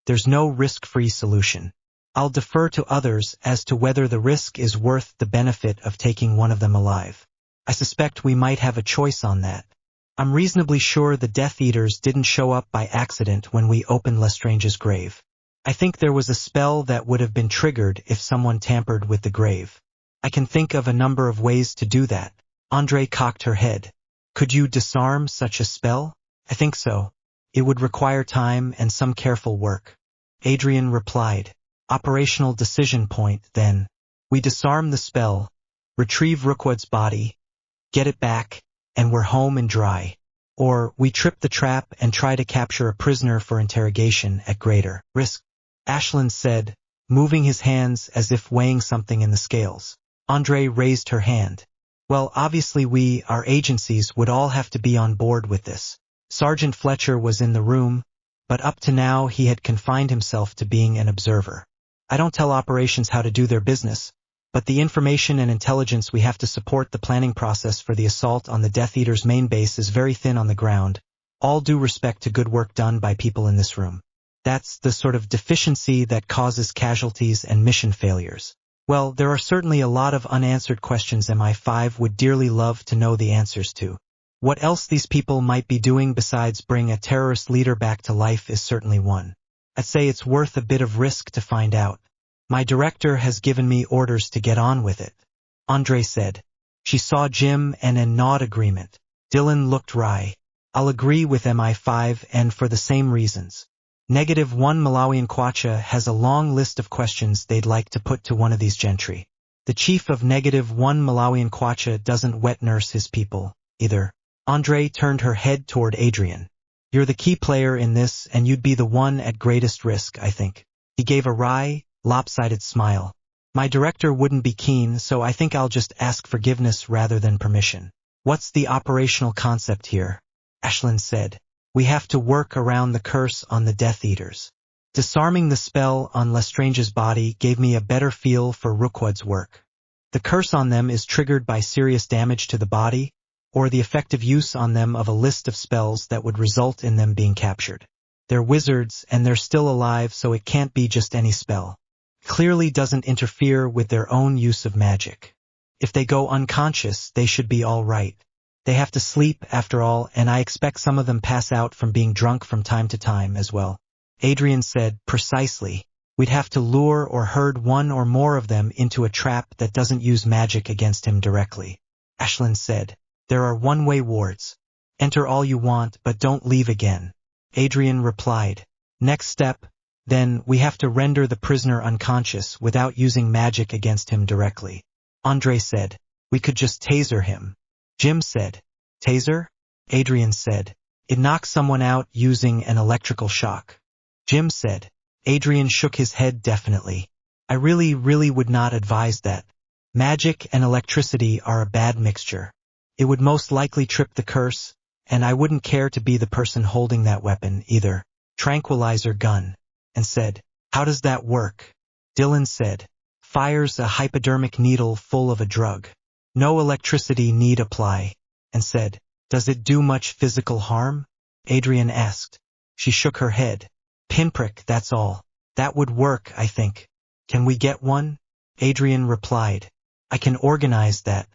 There's no risk-free solution. I'll defer to others as to whether the risk is worth the benefit of taking one of them alive. I suspect we might have a choice on that. I'm reasonably sure the Death Eaters didn't show up by accident when we opened Lestrange's grave. I think there was a spell that would have been triggered if someone tampered with the grave. I can think of a number of ways to do that. Andre cocked her head. Could you disarm such a spell? I think so. It would require time and some careful work. Adrian replied. Operational decision point, then. We disarm the spell, retrieve Rookwood's body, get it back, and we're home and dry. Or we trip the trap and try to capture a prisoner for interrogation at greater risk. Ashland said, moving his hands as if weighing something in the scales. Andre raised her hand. Well, obviously our agencies would all have to be on board with this. Sergeant Fletcher was in the room, but up to now he had confined himself to being an observer. I don't tell operations how to do their business, but the information and intelligence we have to support the planning process for the assault on the Death Eaters' main base is very thin on the ground, all due respect to good work done by people in this room. That's the sort of deficiency that causes casualties and mission failures. Well, there are certainly a lot of unanswered questions MI5 would dearly love to know the answers to. What else these people might be doing besides bring a terrorist leader back to life is certainly one. I'd say it's worth a bit of risk to find out. My director has given me orders to get on with it. Andre said. She saw Jim and a nod agreement. Dylan looked wry. I'll agree with MI5 and for the same reasons. -1 Malawian Kwacha has a long list of questions they'd like to put to one of these gentry. The chief of -1 Malawian Kwacha doesn't wet nurse his people, either. Andre turned her head toward Adrian. You're the key player in this and you'd be the one at greatest risk, I think. He gave a wry, lopsided smile. My director wouldn't be keen, so I think I'll just ask forgiveness rather than permission. What's the operational concept here? Ashland said. We have to work around the curse on the Death Eaters. Disarming the spell on Lestrange's body gave me a better feel for Rookwood's work. The curse on them is triggered by serious damage to the body, or the effective use on them of a list of spells that would result in them being captured. They're wizards and they're still alive, so it can't be just any spell. Clearly doesn't interfere with their own use of magic. If they go unconscious, they should be all right. They have to sleep, after all, and I expect some of them pass out from being drunk from time to time as well. Adrian said, precisely. We'd have to lure or herd one or more of them into a trap that doesn't use magic against him directly. Ashland said, there are one-way wards. Enter all you want, but don't leave again. Adrian replied, next step, then, we have to render the prisoner unconscious without using magic against him directly. Andre said, we could just taser him. Jim said, taser? Adrian said, it knocks someone out using an electrical shock. Jim said. Adrian shook his head definitely. I really would not advise that. Magic and electricity are a bad mixture. It would most likely trip the curse, and I wouldn't care to be the person holding that weapon either. Tranquilizer gun. And said, how does that work? Dylan said, fires a hypodermic needle full of a drug. No electricity need apply. And said, does it do much physical harm? Adrian asked. She shook her head. Pinprick, that's all. That would work, I think. Can we get one? Adrian replied. I can organize that.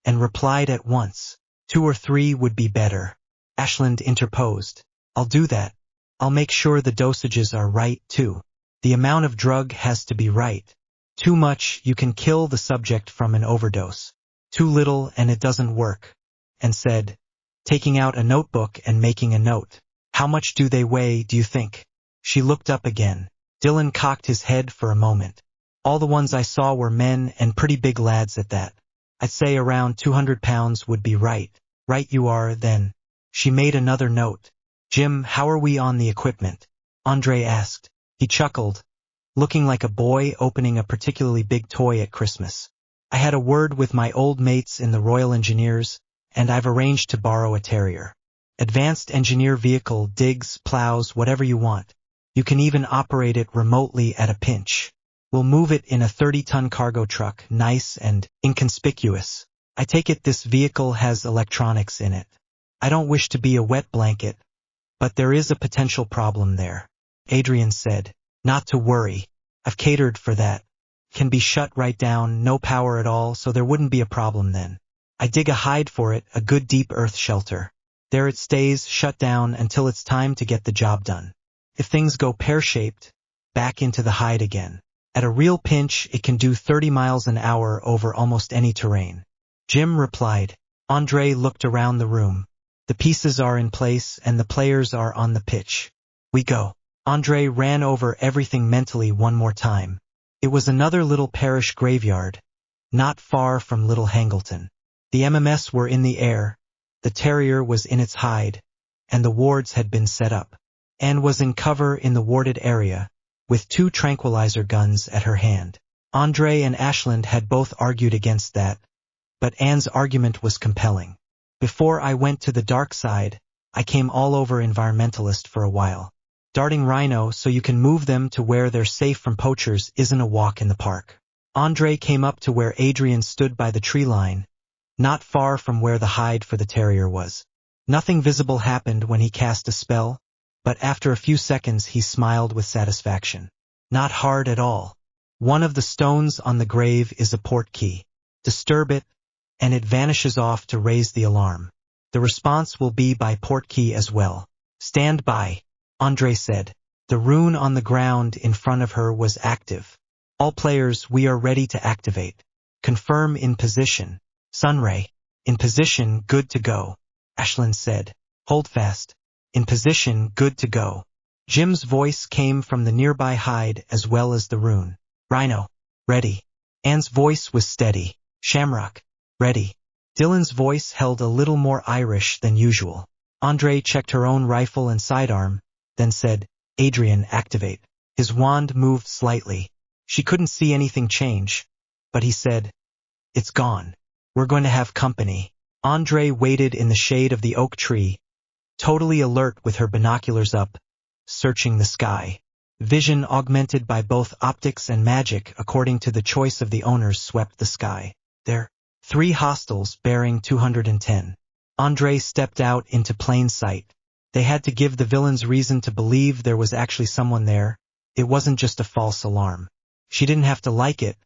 And replied at once. 2 or 3 would be better. Ashland interposed. I'll do that. I'll make sure the dosages are right, too. The amount of drug has to be right. Too much, you can kill the subject from an overdose. Too little, and it doesn't work. And said, taking out a notebook and making a note. How much do they weigh, do you think? She looked up again. Dylan cocked his head for a moment. All the ones I saw were men and pretty big lads at that. I'd say around 200 pounds would be right. Right you are, then. She made another note. Jim, how are we on the equipment? Andre asked. He chuckled, looking like a boy opening a particularly big toy at Christmas. I had a word with my old mates in the Royal Engineers, and I've arranged to borrow a Terrier. Advanced engineer vehicle, digs, plows, whatever you want. You can even operate it remotely at a pinch. We'll move it in a 30-ton cargo truck, nice and inconspicuous. I take it this vehicle has electronics in it. I don't wish to be a wet blanket, But there is a potential problem there. Adrian said. Not to worry. I've catered for that. Can be shut right down, no power at all, so there wouldn't be a problem then. I dig a hide for it, a good deep earth shelter. There it stays, shut down, until it's time to get the job done. If things go pear-shaped, back into the hide again. At a real pinch, it can do 30 miles an hour over almost any terrain. Jim replied. Andre looked around the room. The pieces are in place and the players are on the pitch. We go. Andre ran over everything mentally one more time. It was another little parish graveyard, not far from Little Hangleton. The MMS were in the air, the terrier was in its hide, and the wards had been set up. Anne was in cover in the warded area, with 2 tranquilizer guns at her hand. Andre and Ashland had both argued against that, but Anne's argument was compelling. Before I went to the dark side, I came all over environmentalist for a while. Darting rhino so you can move them to where they're safe from poachers isn't a walk in the park. Andre came up to where Adrian stood by the tree line, not far from where the hide for the terrier was. Nothing visible happened when he cast a spell, but after a few seconds he smiled with satisfaction. Not hard at all. One of the stones on the grave is a port key. Disturb it, and it vanishes off to raise the alarm. The response will be by port key as well. Stand by, Andre said. The rune on the ground in front of her was active. All players, we are ready to activate. Confirm in position. Sunray. In position, good to go. Ashland said. Hold fast. In position, good to go. Jim's voice came from the nearby hide as well as the rune. Rhino. Ready. Anne's voice was steady. Shamrock. Ready. Dylan's voice held a little more Irish than usual. Andre checked her own rifle and sidearm, then said, Adrian, activate. His wand moved slightly. She couldn't see anything change, but he said, it's gone. We're going to have company. Andre waited in the shade of the oak tree, totally alert with her binoculars up, searching the sky. Vision augmented by both optics and magic according to the choice of the owners swept the sky. There, 3 hostiles bearing 210. Andre stepped out into plain sight. They had to give the villains reason to believe there was actually someone there. It wasn't just a false alarm. She didn't have to like it,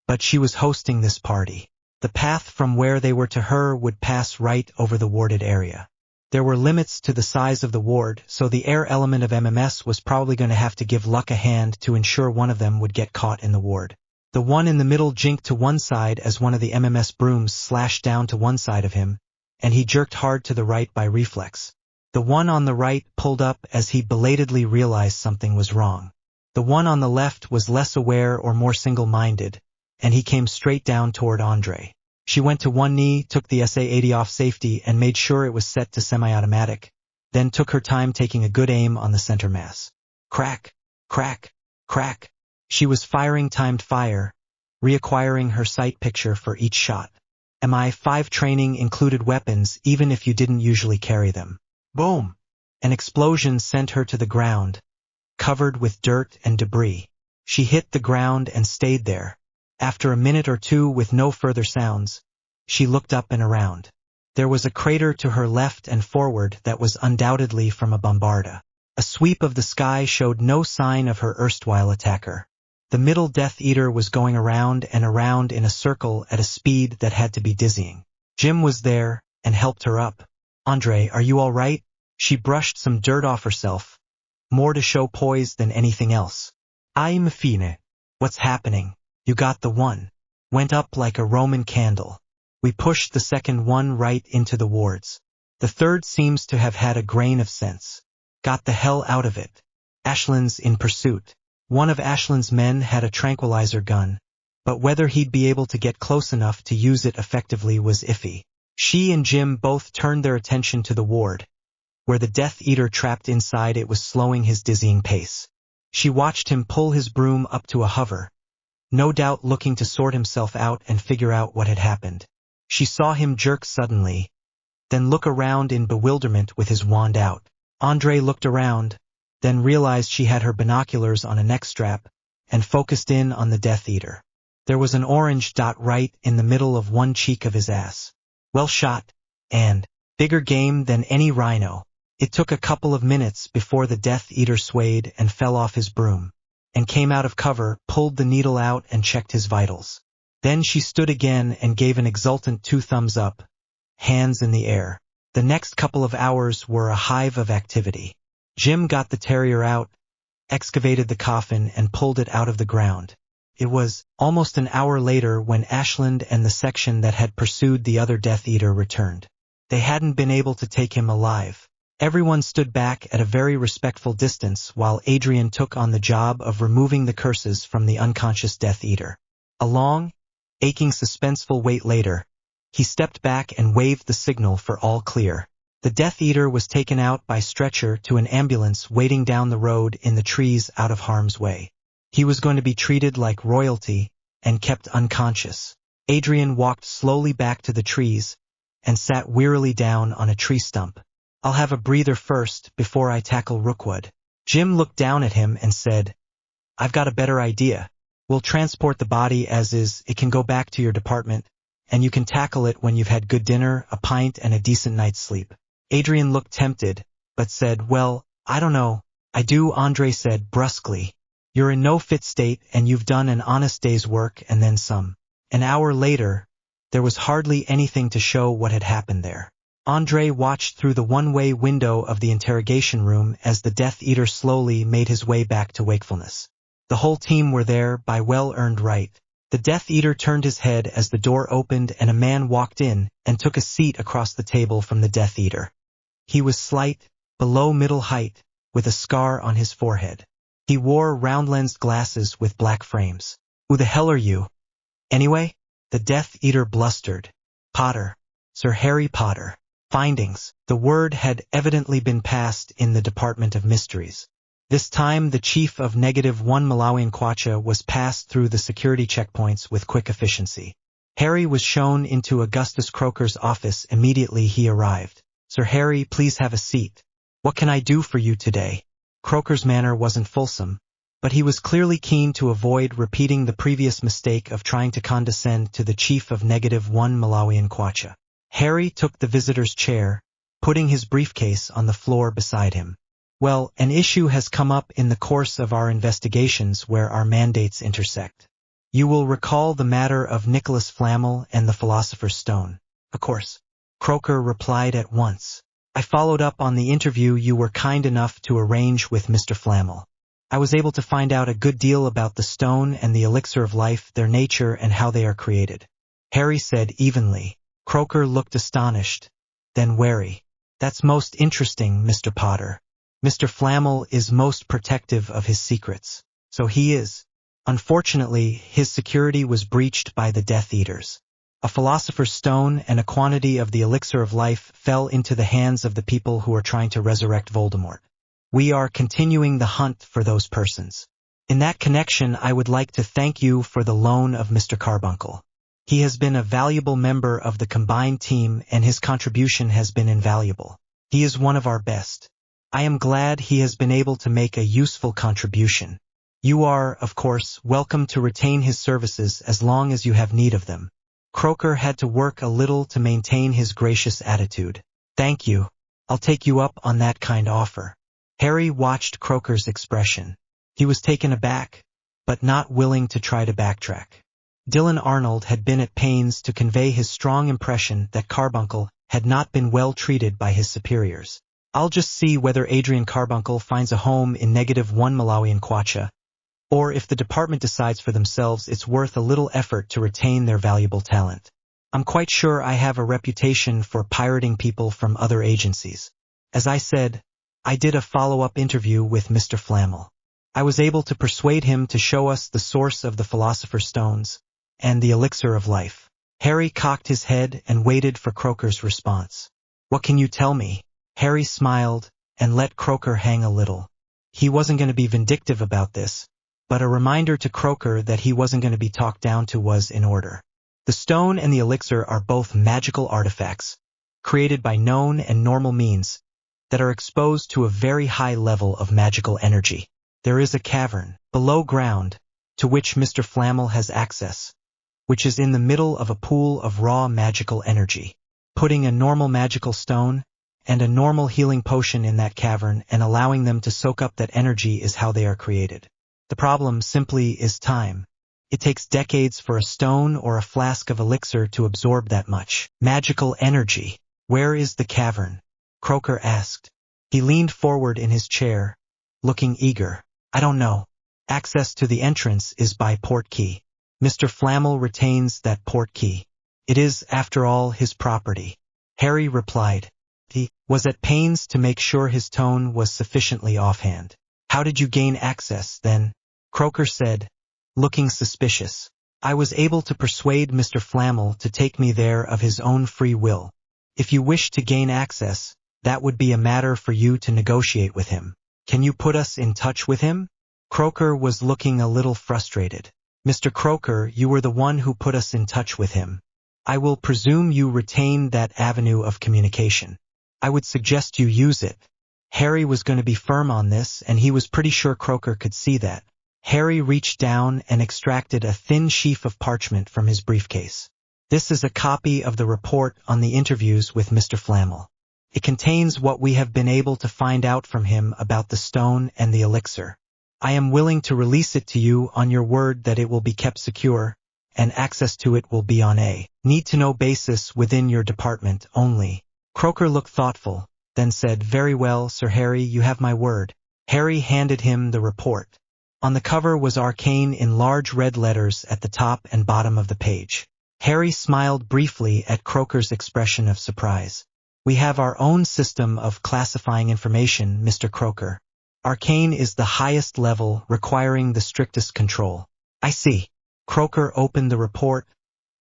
but she was hosting this party. The path from where they were to her would pass right over the warded area. There were limits to the size of the ward, so the air element of MMS was probably going to have to give luck a hand to ensure one of them would get caught in the ward. The one in the middle jinked to one side as one of the MMS brooms slashed down to one side of him, and he jerked hard to the right by reflex. The one on the right pulled up as he belatedly realized something was wrong. The one on the left was less aware or more single-minded, and he came straight down toward Andre. She went to one knee, took the SA-80 off safety, and made sure it was set to semi-automatic, then took her time taking a good aim on the center mass. Crack, crack, crack. She was firing timed fire, reacquiring her sight picture for each shot. MI5 training included weapons even if you didn't usually carry them. Boom! An explosion sent her to the ground, covered with dirt and debris. She hit the ground and stayed there. After a minute or two with no further sounds, she looked up and around. There was a crater to her left and forward that was undoubtedly from a bombarda. A sweep of the sky showed no sign of her erstwhile attacker. The middle Death Eater was going around and around in a circle at a speed that had to be dizzying. Jim was there and helped her up. Andre, are you all right? She brushed some dirt off herself, more to show poise than anything else. I'm fine. What's happening? You got the one. Went up like a Roman candle. We pushed the second one right into the wards. The third seems to have had a grain of sense. Got the hell out of it. Ashland's in pursuit. One of Ashland's men had a tranquilizer gun, but whether he'd be able to get close enough to use it effectively was iffy. She and Jim both turned their attention to the ward, where the Death Eater trapped inside it was slowing his dizzying pace. She watched him pull his broom up to a hover, no doubt looking to sort himself out and figure out what had happened. She saw him jerk suddenly, then look around in bewilderment with his wand out. Andre looked around, then realized she had her binoculars on a neck strap, and focused in on the Death Eater. There was an orange dot right in the middle of one cheek of his ass. Well shot, and bigger game than any rhino. It took a couple of minutes before the Death Eater swayed and fell off his broom, and came out of cover, pulled the needle out and checked his vitals. Then she stood again and gave an exultant 2 thumbs up, hands in the air. The next couple of hours were a hive of activity. Jim got the terrier out, excavated the coffin and pulled it out of the ground. It was almost an hour later when Ashland and the section that had pursued the other Death Eater returned. They hadn't been able to take him alive. Everyone stood back at a very respectful distance while Adrian took on the job of removing the curses from the unconscious Death Eater. A long, aching suspenseful wait later, he stepped back and waved the signal for all clear. The Death Eater was taken out by stretcher to an ambulance waiting down the road in the trees out of harm's way. He was going to be treated like royalty and kept unconscious. Adrian walked slowly back to the trees and sat wearily down on a tree stump. I'll have a breather first before I tackle Rookwood. Jim looked down at him and said, I've got a better idea. We'll transport the body as is, it can go back to your department, and you can tackle it when you've had good dinner, a pint and a decent night's sleep. Adrian looked tempted, but said, well, I don't know. I do, Andre said brusquely. You're in no fit state and you've done an honest day's work and then some. An hour later, there was hardly anything to show what had happened there. Andre watched through the one-way window of the interrogation room as the Death Eater slowly made his way back to wakefulness. The whole team were there by well-earned right. The Death Eater turned his head as the door opened and a man walked in and took a seat across the table from the Death Eater. He was slight, below middle height, with a scar on his forehead. He wore round-lensed glasses with black frames. Who the hell are you? Anyway? The Death Eater blustered. Potter. Sir Harry Potter. Findings. The word had evidently been passed in the Department of Mysteries. This time the chief of -1 Malawian Kwacha was passed through the security checkpoints with quick efficiency. Harry was shown into Augustus Croker's office immediately he arrived. Sir Harry, please have a seat. What can I do for you today? Croker's manner wasn't fulsome, but he was clearly keen to avoid repeating the previous mistake of trying to condescend to the chief of -1 Malawian Kwacha. Harry took the visitor's chair, putting his briefcase on the floor beside him. Well, an issue has come up in the course of our investigations where our mandates intersect. You will recall the matter of Nicholas Flamel and the Philosopher's Stone. Of course. Croker replied at once. I followed up on the interview you were kind enough to arrange with Mr. Flamel. I was able to find out a good deal about the stone and the elixir of life, their nature and how they are created. Harry said evenly. Croker looked astonished, then wary. That's most interesting, Mr. Potter. Mr. Flamel is most protective of his secrets. So he is. Unfortunately, his security was breached by the Death Eaters. A Philosopher's Stone and a quantity of the elixir of life fell into the hands of the people who are trying to resurrect Voldemort. We are continuing the hunt for those persons. In that connection, I would like to thank you for the loan of Mr. Carbuncle. He has been a valuable member of the combined team and his contribution has been invaluable. He is one of our best. I am glad he has been able to make a useful contribution. You are, of course, welcome to retain his services as long as you have need of them. Croker had to work a little to maintain his gracious attitude. Thank you. I'll take you up on that kind offer. Harry watched Croker's expression. He was taken aback, but not willing to try to backtrack. Dylan Arnold had been at pains to convey his strong impression that Carbuncle had not been well treated by his superiors. I'll just see whether Adrian Carbuncle finds a home in -1 Malawian Kwacha, or if the department decides for themselves it's worth a little effort to retain their valuable talent. I'm quite sure I have a reputation for pirating people from other agencies. As I said, I did a follow-up interview with Mr. Flamel. I was able to persuade him to show us the source of the Philosopher's Stones and the elixir of life. Harry cocked his head and waited for Croker's response. What can you tell me? Harry smiled and let Croker hang a little. He wasn't going to be vindictive about this, but a reminder to Croker that he wasn't going to be talked down to was in order. The stone and the elixir are both magical artifacts, created by known and normal means, that are exposed to a very high level of magical energy. There is a cavern, below ground, to which Mr. Flamel has access, which is in the middle of a pool of raw magical energy. Putting a normal magical stone and a normal healing potion in that cavern, and allowing them to soak up that energy is how they are created. The problem simply is time. It takes decades for a stone or a flask of elixir to absorb that much magical energy. Where is the cavern? Croaker asked. He leaned forward in his chair, looking eager. I don't know. Access to the entrance is by port key. Mr. Flamel retains that port key. It is, after all, his property. Harry replied. He was at pains to make sure his tone was sufficiently offhand. How did you gain access, then? Croaker said, looking suspicious. I was able to persuade Mr. Flamel to take me there of his own free will. If you wish to gain access, that would be a matter for you to negotiate with him. Can you put us in touch with him? Croaker was looking a little frustrated. Mr. Croaker, you were the one who put us in touch with him. I will presume you retain that avenue of communication. I would suggest you use it. Harry was going to be firm on this, and he was pretty sure Croaker could see that. Harry reached down and extracted a thin sheaf of parchment from his briefcase. This is a copy of the report on the interviews with Mr. Flamel. It contains what we have been able to find out from him about the stone and the elixir. I am willing to release it to you on your word that it will be kept secure, and access to it will be on a need-to-know basis within your department only. Croaker looked thoughtful, then said, Very well, Sir Harry, you have my word. Harry handed him the report. On the cover was arcane in large red letters at the top and bottom of the page. Harry smiled briefly at Croaker's expression of surprise. We have our own system of classifying information, Mr. Croaker. Arcane is the highest level, requiring the strictest control. I see. Croaker opened the report,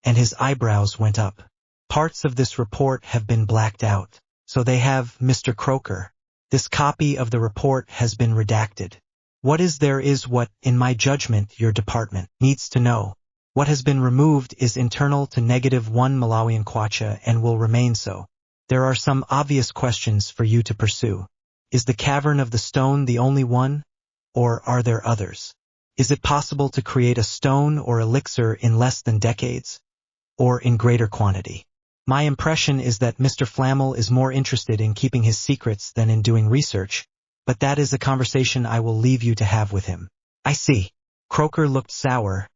and his eyebrows went up. Parts of this report have been blacked out. So they have, Mr. Croaker. This copy of the report has been redacted. What is there is what, in my judgment, your department needs to know. What has been removed is internal to -1 Malawian kwacha and will remain so. There are some obvious questions for you to pursue. Is the cavern of the stone the only one? Or are there others? Is it possible to create a stone or elixir in less than decades? Or in greater quantity? My impression is that Mr. Flamel is more interested in keeping his secrets than in doing research, but that is a conversation I will leave you to have with him. I see. Croaker looked sour,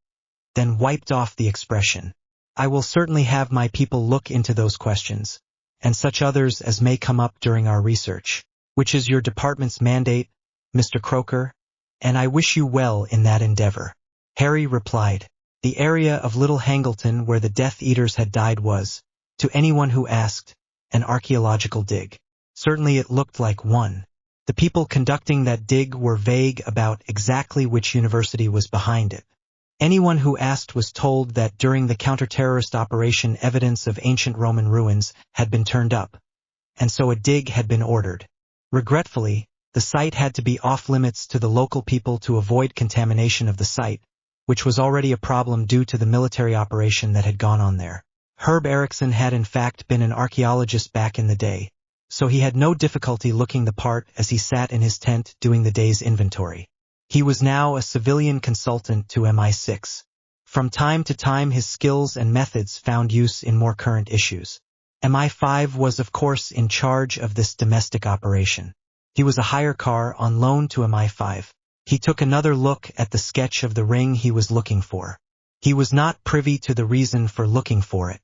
then wiped off the expression. I will certainly have my people look into those questions, and such others as may come up during our research, which is your department's mandate, Mr. Croaker, and I wish you well in that endeavor. Harry replied. The area of Little Hangleton where the Death Eaters had died was, to anyone who asked, an archaeological dig. Certainly it looked like one. The people conducting that dig were vague about exactly which university was behind it. Anyone who asked was told that during the counter-terrorist operation evidence of ancient Roman ruins had been turned up, and so a dig had been ordered. Regretfully, the site had to be off-limits to the local people to avoid contamination of the site, which was already a problem due to the military operation that had gone on there. Herb Erickson had in fact been an archaeologist back in the day, so he had no difficulty looking the part as he sat in his tent doing the day's inventory. He was now a civilian consultant to MI6. From time to time his skills and methods found use in more current issues. MI5 was of course in charge of this domestic operation. He was a hire car on loan to MI5. He took another look at the sketch of the ring he was looking for. He was not privy to the reason for looking for it.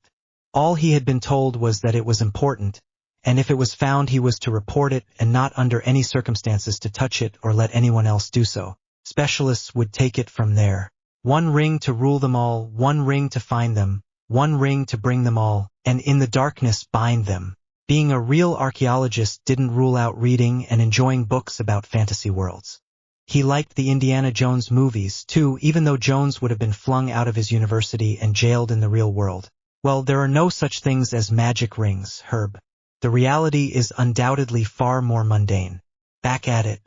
All he had been told was that it was important, and if it was found he was to report it and not under any circumstances to touch it or let anyone else do so. Specialists would take it from there. One ring to rule them all, one ring to find them, one ring to bring them all, and in the darkness bind them. Being a real archaeologist didn't rule out reading and enjoying books about fantasy worlds. He liked the Indiana Jones movies, too, even though Jones would have been flung out of his university and jailed in the real world. Well, there are no such things as magic rings, Herb. The reality is undoubtedly far more mundane. Back at it.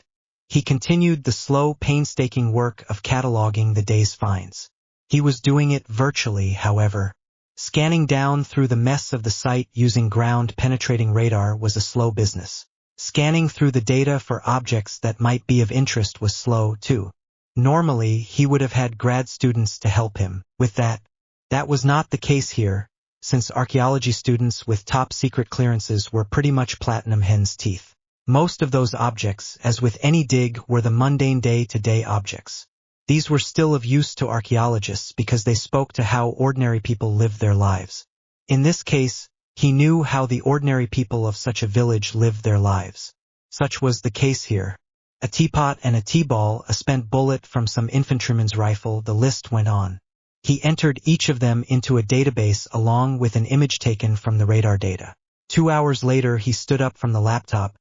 He continued the slow, painstaking work of cataloging the day's finds. He was doing it virtually, however. Scanning down through the mess of the site using ground-penetrating radar was a slow business. Scanning through the data for objects that might be of interest was slow, too. Normally, he would have had grad students to help him with that. That was not the case here, since archaeology students with top secret clearances were pretty much platinum hen's teeth. Most of those objects, as with any dig, were the mundane day-to-day objects. These were still of use to archaeologists because they spoke to how ordinary people lived their lives. In this case, he knew how the ordinary people of such a village lived their lives. Such was the case here. A teapot and a tea-ball, a spent bullet from some infantryman's rifle, the list went on. He entered each of them into a database along with an image taken from the radar data. 2 hours later he stood up from the laptop,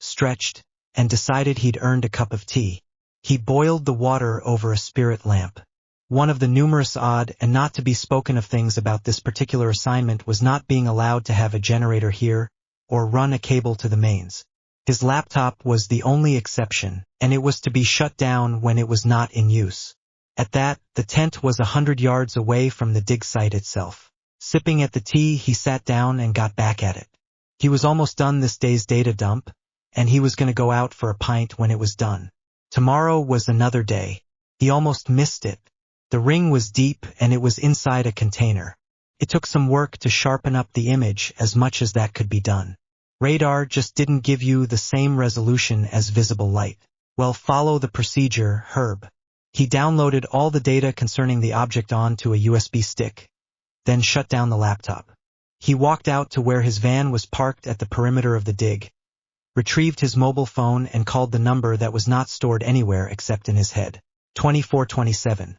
stretched, and decided he'd earned a cup of tea. He boiled the water over a spirit lamp. One of the numerous odd and not to be spoken of things about this particular assignment was not being allowed to have a generator here or run a cable to the mains. His laptop was the only exception, and it was to be shut down when it was not in use. At that, the tent was 100 yards away from the dig site itself. Sipping at the tea, he sat down and got back at it. He was almost done this day's data dump, and he was going to go out for a pint when it was done. Tomorrow was another day. He almost missed it. The ring was deep and it was inside a container. It took some work to sharpen up the image as much as that could be done. Radar just didn't give you the same resolution as visible light. Well, follow the procedure, Herb. He downloaded all the data concerning the object onto a USB stick, then shut down the laptop. He walked out to where his van was parked at the perimeter of the dig, retrieved his mobile phone and called the number that was not stored anywhere except in his head. 2427.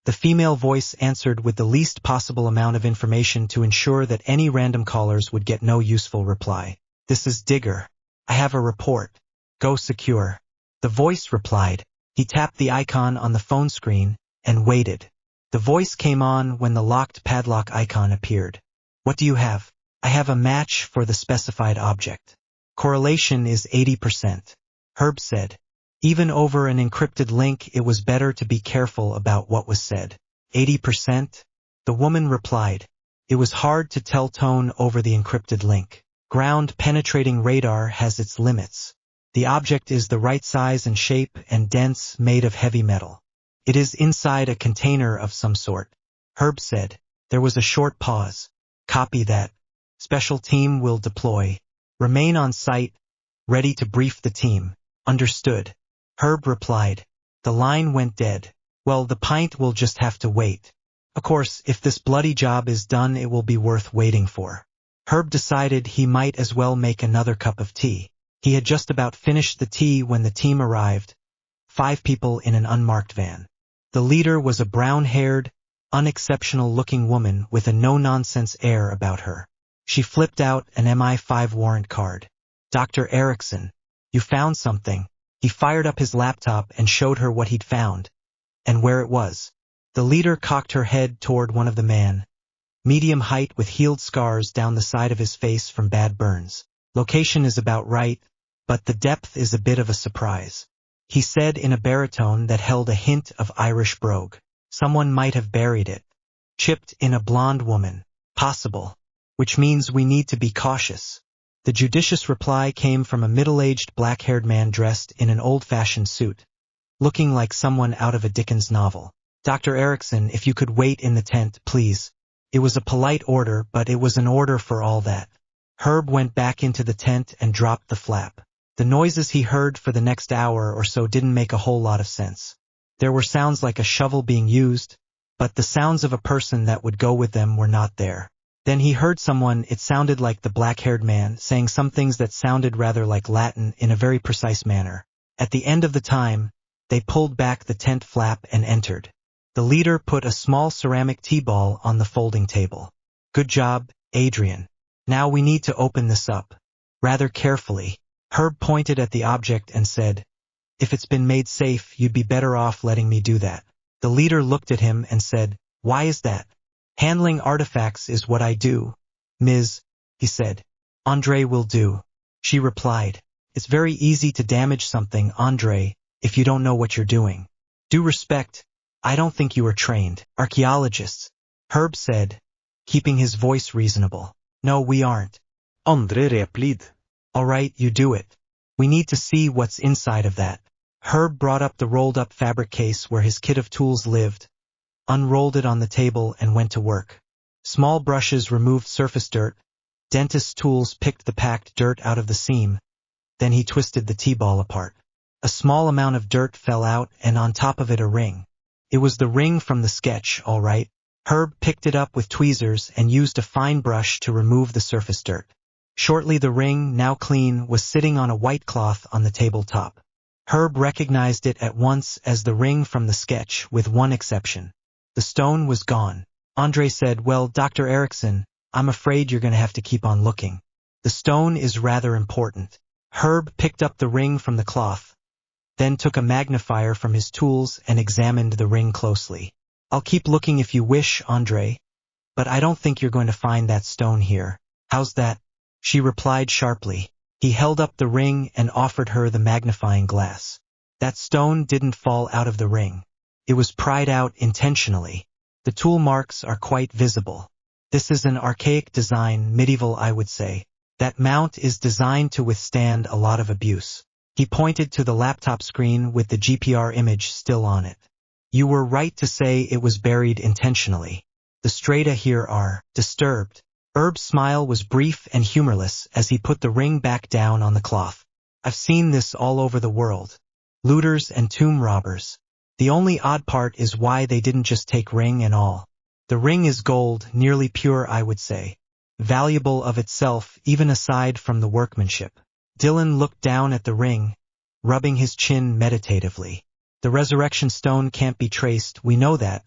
The female voice answered with the least possible amount of information to ensure that any random callers would get no useful reply. This is Digger. I have a report. Go secure. The voice replied. He tapped the icon on the phone screen and waited. The voice came on when the locked padlock icon appeared. What do you have? I have a match for the specified object. Correlation is 80%. Herb said. Even over an encrypted link, it was better to be careful about what was said. 80%? The woman replied. It was hard to tell tone over the encrypted link. Ground-penetrating radar has its limits. The object is the right size and shape and dense, made of heavy metal. It is inside a container of some sort. Herb said. There was a short pause. Copy that. Special team will deploy. Remain on site, ready to brief the team. Understood. Herb replied. The line went dead. Well, the pint will just have to wait. Of course, if this bloody job is done, it will be worth waiting for. Herb decided he might as well make another cup of tea. He had just about finished the tea when the team arrived. 5 people in an unmarked van. The leader was a brown-haired, unexceptional-looking woman with a no-nonsense air about her. She flipped out an MI5 warrant card. Dr. Erickson, you found something. He fired up his laptop and showed her what he'd found, and where it was. The leader cocked her head toward one of the men. Medium height with healed scars down the side of his face from bad burns. Location is about right, but the depth is a bit of a surprise. He said in a baritone that held a hint of Irish brogue. Someone might have buried it. Chipped in a blonde woman. Possible. Which means we need to be cautious. The judicious reply came from a middle-aged black-haired man dressed in an old-fashioned suit, looking like someone out of a Dickens novel. Dr. Erickson, if you could wait in the tent, please. It was a polite order, but it was an order for all that. Herb went back into the tent and dropped the flap. The noises he heard for the next hour or so didn't make a whole lot of sense. There were sounds like a shovel being used, but the sounds of a person that would go with them were not there. Then he heard someone, it sounded like the black-haired man, saying some things that sounded rather like Latin in a very precise manner. At the end of the time, they pulled back the tent flap and entered. The leader put a small ceramic tea ball on the folding table. Good job, Adrian. Now we need to open this up. Rather carefully. Herb pointed at the object and said, if it's been made safe, you'd be better off letting me do that. The leader looked at him and said, why is that? Handling artifacts is what I do. Ms., he said. Andre will do. She replied. It's very easy to damage something, Andre, if you don't know what you're doing. Due respect, I don't think you are trained. Archaeologists. Herb said, keeping his voice reasonable. No, we aren't. Andre replied. All right, you do it. We need to see what's inside of that. Herb brought up the rolled-up fabric case where his kit of tools lived, unrolled it on the table and went to work. Small brushes removed surface dirt. Dentist's tools picked the packed dirt out of the seam. Then he twisted the T-ball apart. A small amount of dirt fell out, and on top of it a ring. It was the ring from the sketch, all right. Herb picked it up with tweezers and used a fine brush to remove the surface dirt. Shortly the ring, now clean, was sitting on a white cloth on the tabletop. Herb recognized it at once as the ring from the sketch, with one exception. The stone was gone. Andre said, "Well, Dr. Erickson, I'm afraid you're going to have to keep on looking. The stone is rather important." Herb picked up the ring from the cloth, then took a magnifier from his tools and examined the ring closely. "I'll keep looking if you wish, Andre, but I don't think you're going to find that stone here." "How's that?" she replied sharply. He held up the ring and offered her the magnifying glass. That stone didn't fall out of the ring. It was pried out intentionally. The tool marks are quite visible. This is an archaic design, medieval I would say. That mount is designed to withstand a lot of abuse. He pointed to the laptop screen with the GPR image still on it. "You were right to say it was buried intentionally. The strata here are disturbed." Herb's smile was brief and humorless as he put the ring back down on the cloth. "I've seen this all over the world. Looters and tomb robbers. The only odd part is why they didn't just take ring and all. The ring is gold, nearly pure I would say. Valuable of itself, even aside from the workmanship." Dylan looked down at the ring, rubbing his chin meditatively. "The resurrection stone can't be traced, we know that,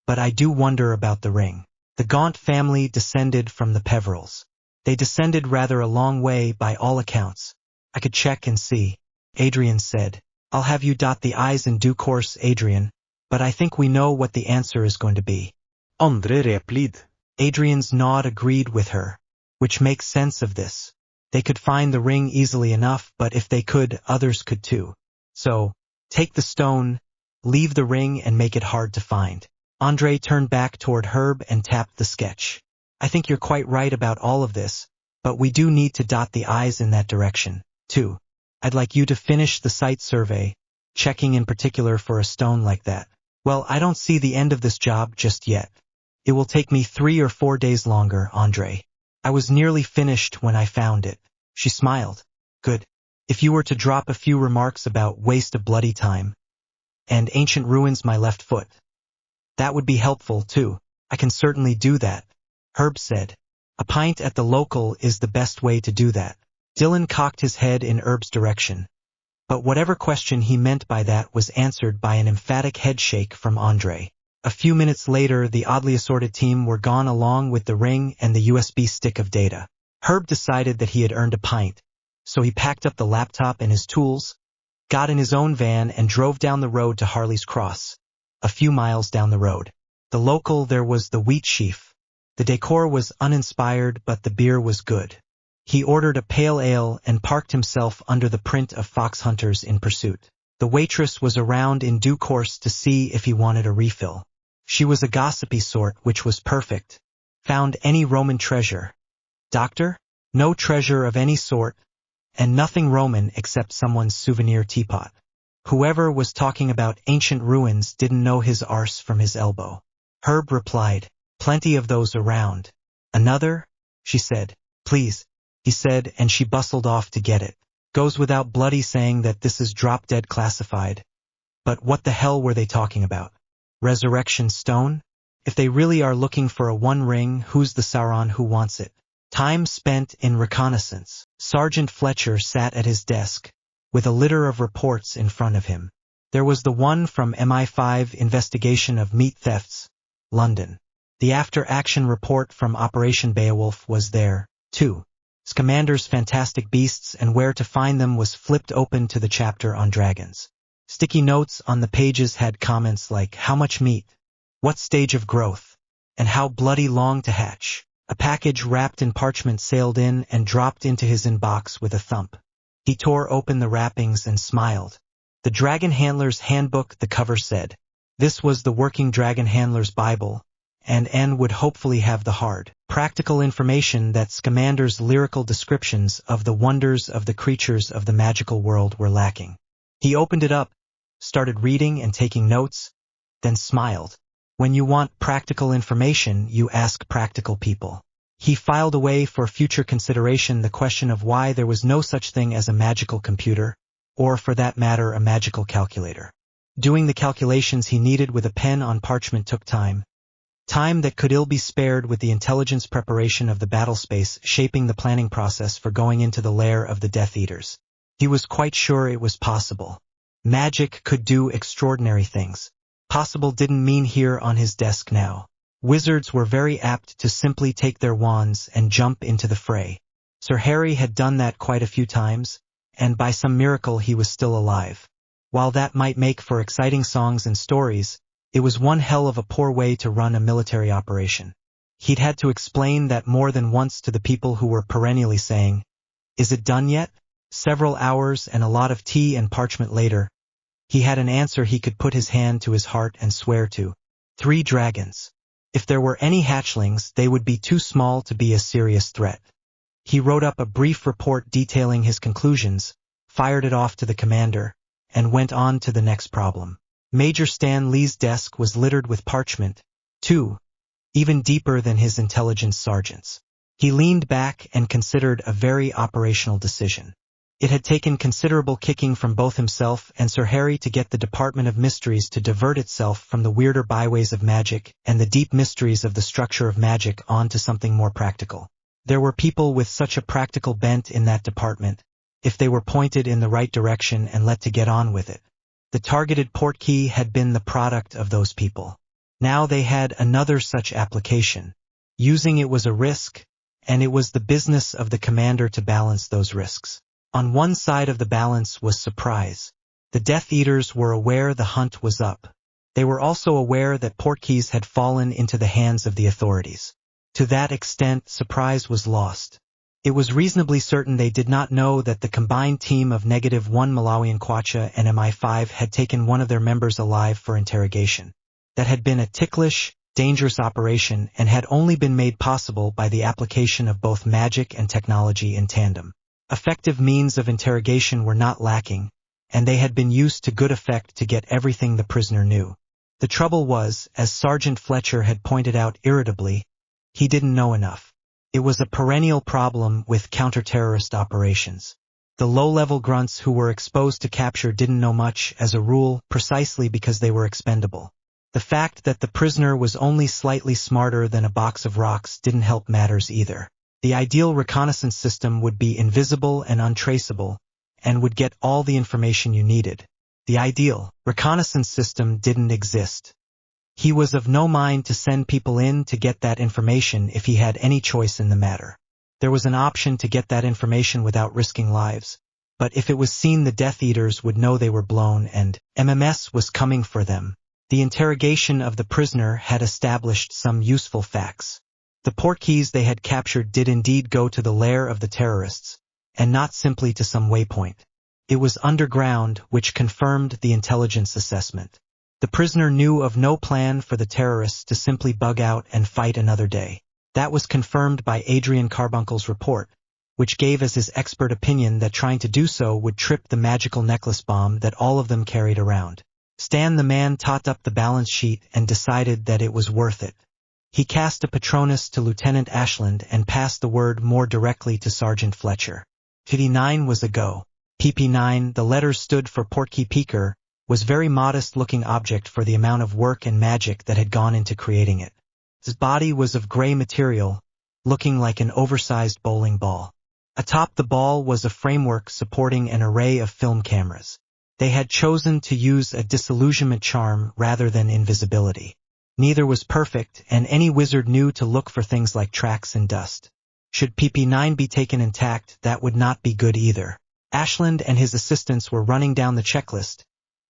but I do wonder about the ring. The Gaunt family descended from the Peverils. They descended rather a long way by all accounts. I could check and see," Adrian said. "I'll have you dot the I's in due course, Adrian, but I think we know what the answer is going to be." Andre replied. Adrian's nod agreed with her, which makes sense of this. They could find the ring easily enough, but if they could, others could too. So, take the stone, leave the ring, and make it hard to find. Andre turned back toward Herb and tapped the sketch. "I think you're quite right about all of this, but we do need to dot the I's in that direction, too. I'd like you to finish the site survey, checking in particular for a stone like that." "Well, I don't see the end of this job just yet. It will take me 3 or 4 days longer, Andre. I was nearly finished when I found it." She smiled. "Good. If you were to drop a few remarks about waste of bloody time and ancient ruins my left foot, that would be helpful too." "I can certainly do that," Herb said. "A pint at the local is the best way to do that." Dylan cocked his head in Herb's direction, but whatever question he meant by that was answered by an emphatic headshake from Andre. A few minutes later, the oddly assorted team were gone along with the ring and the USB stick of data. Herb decided that he had earned a pint, so he packed up the laptop and his tools, got in his own van and drove down the road to Harley's Cross, a few miles down the road. The local there was the Wheat Sheaf. The decor was uninspired, but the beer was good. He ordered a pale ale and parked himself under the print of fox hunters in pursuit. The waitress was around in due course to see if he wanted a refill. She was a gossipy sort, which was perfect. "Found any Roman treasure, Doctor?" "No treasure of any sort, and nothing Roman except someone's souvenir teapot." Whoever was talking about ancient ruins didn't know his arse from his elbow. Herb replied, "Plenty of those around." "Another?" she said. "Please," he said, and she bustled off to get it. Goes without bloody saying that this is drop-dead classified. But what the hell were they talking about? Resurrection stone? If they really are looking for a one ring, who's the Sauron who wants it? Time spent in reconnaissance. Sergeant Fletcher sat at his desk, with a litter of reports in front of him. There was the one from MI5 Investigation of Meat Thefts, London. The after-action report from Operation Beowulf was there, too. Scamander's Fantastic Beasts and Where to Find Them was flipped open to the chapter on dragons. Sticky notes on the pages had comments like, "How much meat? What stage of growth? And how bloody long to hatch?" A package wrapped in parchment sailed in and dropped into his inbox with a thump. He tore open the wrappings and smiled. The Dragon Handler's Handbook, the cover said. This was the working Dragon Handler's Bible, and N would hopefully have the hard, practical information that Scamander's lyrical descriptions of the wonders of the creatures of the magical world were lacking. He opened it up, started reading and taking notes, then smiled. When you want practical information, you ask practical people. He filed away for future consideration the question of why there was no such thing as a magical computer, or for that matter a magical calculator. Doing the calculations he needed with a pen on parchment took time. Time that could ill be spared with the intelligence preparation of the battle space shaping the planning process for going into the lair of the Death Eaters. He was quite sure it was possible. Magic could do extraordinary things. Possible didn't mean here on his desk now. Wizards were very apt to simply take their wands and jump into the fray. Sir Harry had done that quite a few times, and by some miracle he was still alive. While that might make for exciting songs and stories, it was one hell of a poor way to run a military operation. He'd had to explain that more than once to the people who were perennially saying, "Is it done yet?" Several hours and a lot of tea and parchment later, he had an answer he could put his hand to his heart and swear to. 3 dragons. If there were any hatchlings, they would be too small to be a serious threat. He wrote up a brief report detailing his conclusions, fired it off to the commander, and went on to the next problem. Major Stan Lee's desk was littered with parchment, too, even deeper than his intelligence sergeant's. He leaned back and considered a very operational decision. It had taken considerable kicking from both himself and Sir Harry to get the Department of Mysteries to divert itself from the weirder byways of magic and the deep mysteries of the structure of magic onto something more practical. There were people with such a practical bent in that department, if they were pointed in the right direction and let to get on with it. The targeted portkey had been the product of those people. Now they had another such application. Using it was a risk, and it was the business of the commander to balance those risks. On one side of the balance was surprise. The Death Eaters were aware the hunt was up. They were also aware that portkeys had fallen into the hands of the authorities. To that extent, surprise was lost. It was reasonably certain they did not know that the combined team of -1 Malawian Kwacha and MI5 had taken one of their members alive for interrogation. That had been a ticklish, dangerous operation and had only been made possible by the application of both magic and technology in tandem. Effective means of interrogation were not lacking, and they had been used to good effect to get everything the prisoner knew. The trouble was, as Sergeant Fletcher had pointed out irritably, he didn't know enough. It was a perennial problem with counter-terrorist operations. The low-level grunts who were exposed to capture didn't know much, as a rule, precisely because they were expendable. The fact that the prisoner was only slightly smarter than a box of rocks didn't help matters either. The ideal reconnaissance system would be invisible and untraceable, and would get all the information you needed. The ideal reconnaissance system didn't exist. He was of no mind to send people in to get that information if he had any choice in the matter. There was an option to get that information without risking lives, but if it was seen the Death Eaters would know they were blown and MMS was coming for them. The interrogation of the prisoner had established some useful facts. The portkeys they had captured did indeed go to the lair of the terrorists, and not simply to some waypoint. It was underground, which confirmed the intelligence assessment. The prisoner knew of no plan for the terrorists to simply bug out and fight another day. That was confirmed by Adrian Carbuncle's report, which gave as his expert opinion that trying to do so would trip the magical necklace bomb that all of them carried around. Stan the man tot up the balance sheet and decided that it was worth it. He cast a Patronus to Lieutenant Ashland and passed the word more directly to Sergeant Fletcher. 59 was a go. PP9, the letters stood for Portkey Pika, was very modest-looking object for the amount of work and magic that had gone into creating it. His body was of gray material, looking like an oversized bowling ball. Atop the ball was a framework supporting an array of film cameras. They had chosen to use a disillusionment charm rather than invisibility. Neither was perfect, and any wizard knew to look for things like tracks and dust. Should PP9 be taken intact, that would not be good either. Ashland and his assistants were running down the checklist,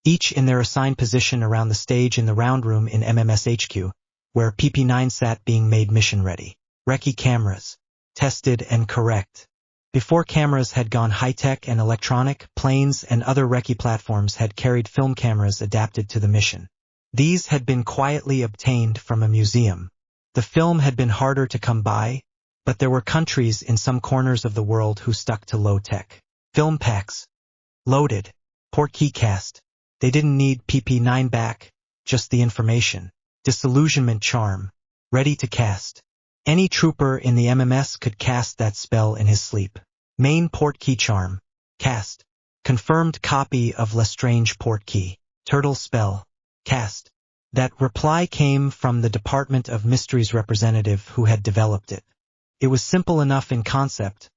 each in their assigned position around the stage in the round room in MMS HQ, where PP9 sat being made mission-ready. Recce cameras. Tested and correct. Before cameras had gone high-tech and electronic, planes and other recce platforms had carried film cameras adapted to the mission. These had been quietly obtained from a museum. The film had been harder to come by, but there were countries in some corners of the world who stuck to low-tech. Film packs. Loaded. Portkey cast. They didn't need PP9 back, just the information. Disillusionment Charm. Ready to cast. Any trooper in the MMS could cast that spell in his sleep. Main Portkey Charm. Cast. Confirmed copy of Lestrange Portkey. Turtle Spell. Cast. That reply came from the Department of Mysteries representative who had developed it. It was simple enough in concept,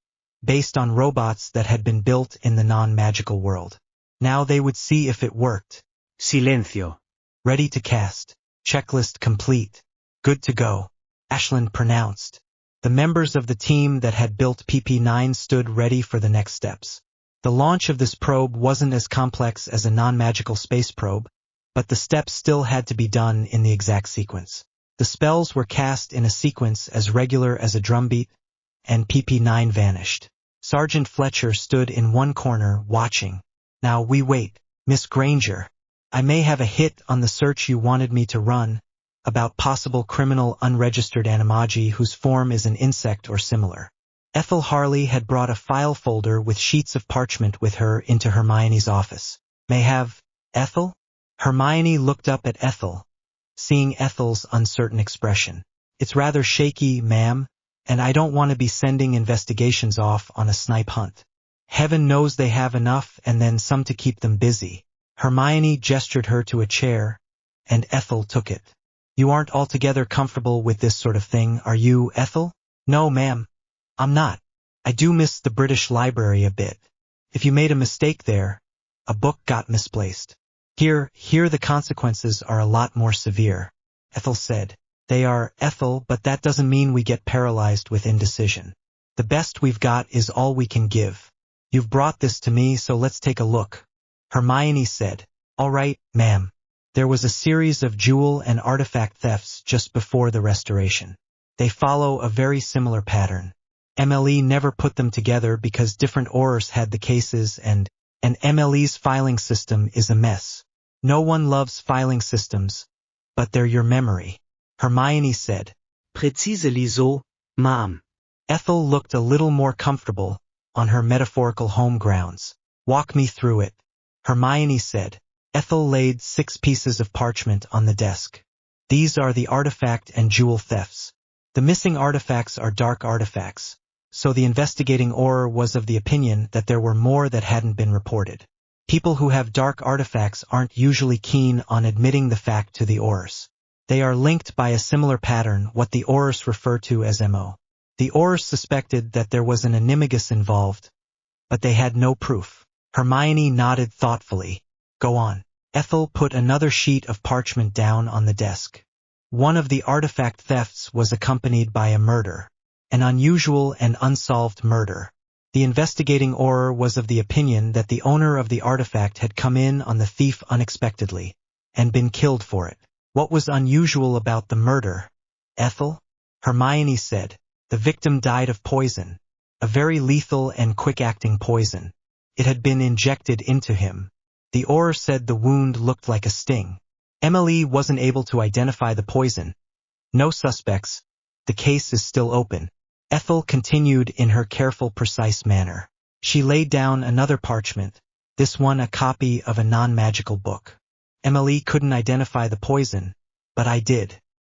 based on robots that had been built in the non-magical world. Now they would see if it worked. Silencio. Ready to cast. Checklist complete. Good to go. Ashland pronounced. The members of the team that had built PP9 stood ready for the next steps. The launch of this probe wasn't as complex as a non-magical space probe, but the steps still had to be done in the exact sequence. The spells were cast in a sequence as regular as a drumbeat, and PP9 vanished. Sergeant Fletcher stood in one corner, watching. Now we wait. Miss Granger. I may have a hit on the search you wanted me to run, about possible criminal unregistered animagi whose form is an insect or similar. Ethel Harley had brought a file folder with sheets of parchment with her into Hermione's office. May have, Ethel? Hermione looked up at Ethel, seeing Ethel's uncertain expression. It's rather shaky, ma'am, and I don't want to be sending investigations off on a snipe hunt. Heaven knows they have enough and then some to keep them busy. Hermione gestured her to a chair, and Ethel took it. You aren't altogether comfortable with this sort of thing, are you, Ethel? No, ma'am. I'm not. I do miss the British Library a bit. If you made a mistake there, a book got misplaced. Here the consequences are a lot more severe, Ethel said. They are, Ethel, but that doesn't mean we get paralyzed with indecision. The best we've got is all we can give. You've brought this to me, so let's take a look. Hermione said. All right, ma'am. There was a series of jewel and artifact thefts just before the restoration. They follow a very similar pattern. MLE never put them together because different Aurors had the cases and MLE's filing system is a mess. No one loves filing systems, but they're your memory. Hermione said. Precisely so, ma'am. Ethel looked a little more comfortable on her metaphorical home grounds. Walk me through it. Hermione said. Ethel laid 6 pieces of parchment on the desk. These are the artifact and jewel thefts. The missing artifacts are dark artifacts, so the investigating Auror was of the opinion that there were more that hadn't been reported. People who have dark artifacts aren't usually keen on admitting the fact to the Aurors. They are linked by a similar pattern, what the Aurors refer to as MO. The Aurors suspected that there was an animagus involved, but they had no proof. Hermione nodded thoughtfully. Go on. Ethel put another sheet of parchment down on the desk. One of the artifact thefts was accompanied by a murder, an unusual and unsolved murder. The investigating Auror was of the opinion that the owner of the artifact had come in on the thief unexpectedly and been killed for it. What was unusual about the murder, Ethel? Hermione said. The victim died of poison, a very lethal and quick-acting poison. It had been injected into him. The Auror said the wound looked like a sting. Emily wasn't able to identify the poison. No suspects. The case is still open. Ethel continued in her careful, precise manner. She laid down another parchment, this one a copy of a non-magical book. Emily couldn't identify the poison, but I did.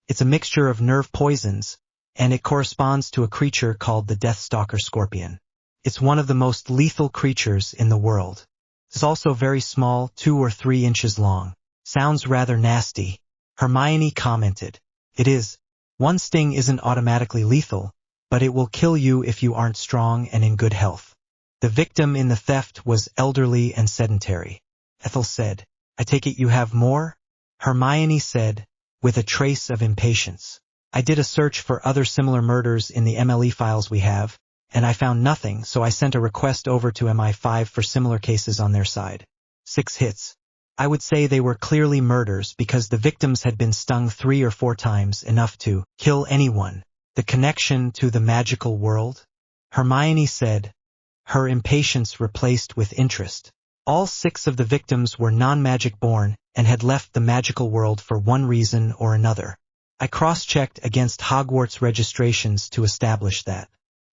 It's a mixture of nerve poisons, and it corresponds to a creature called the Deathstalker scorpion. It's one of the most lethal creatures in the world. It's also very small, 2 or 3 inches long. Sounds rather nasty. Hermione commented. It is. One sting isn't automatically lethal, but it will kill you if you aren't strong and in good health. The victim in the theft was elderly and sedentary. Ethel said. I take it you have more? Hermione said, with a trace of impatience. I did a search for other similar murders in the MLE files we have, and I found nothing, so I sent a request over to MI5 for similar cases on their side. 6 hits. I would say they were clearly murders because the victims had been stung 3 or 4 times, enough to kill anyone. The connection to the magical world? Hermione said, her impatience replaced with interest. All 6 of the victims were non-magic born and had left the magical world for one reason or another. I cross-checked against Hogwarts registrations to establish that.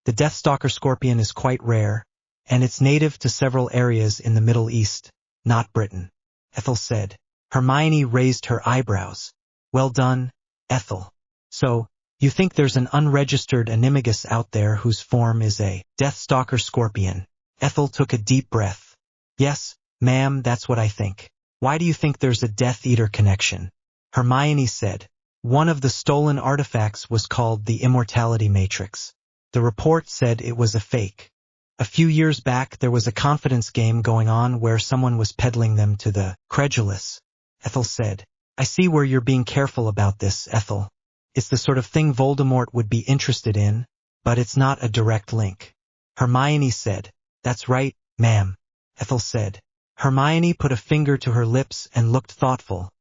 The Deathstalker scorpion is quite rare, and it's native to several areas in the Middle East, not Britain. Ethel said. Hermione raised her eyebrows. Well done, Ethel. So, you think there's an unregistered animagus out there whose form is a Deathstalker scorpion? Ethel took a deep breath. Yes, ma'am, that's what I think. Why do you think there's a Death Eater connection? Hermione said. One of the stolen artifacts was called the Immortality Matrix. The report said it was a fake. A few years back there was a confidence game going on where someone was peddling them to the credulous. Ethel said. I see where you're being careful about this, Ethel. It's the sort of thing Voldemort would be interested in, but it's not a direct link. Hermione said. That's right, ma'am. Ethel said. Hermione put a finger to her lips and looked thoughtful,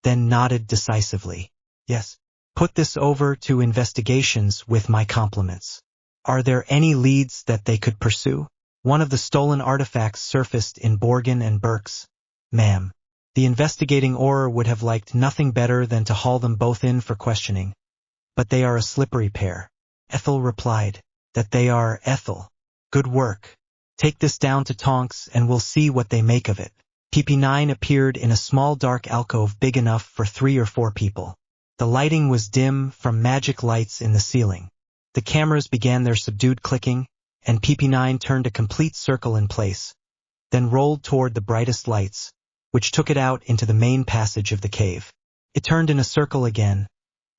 then nodded decisively. Yes. Put this over to investigations with my compliments. Are there any leads that they could pursue? One of the stolen artifacts surfaced in Borgin and Burke's. Ma'am. The investigating Auror would have liked nothing better than to haul them both in for questioning. But they are a slippery pair. Ethel replied. That they are, Ethel. Good work. Take this down to Tonks and we'll see what they make of it. PP9 appeared in a small dark alcove big enough for 3 or 4 people. The lighting was dim from magic lights in the ceiling. The cameras began their subdued clicking, and PP9 turned a complete circle in place, then rolled toward the brightest lights, which took it out into the main passage of the cave. It turned in a circle again,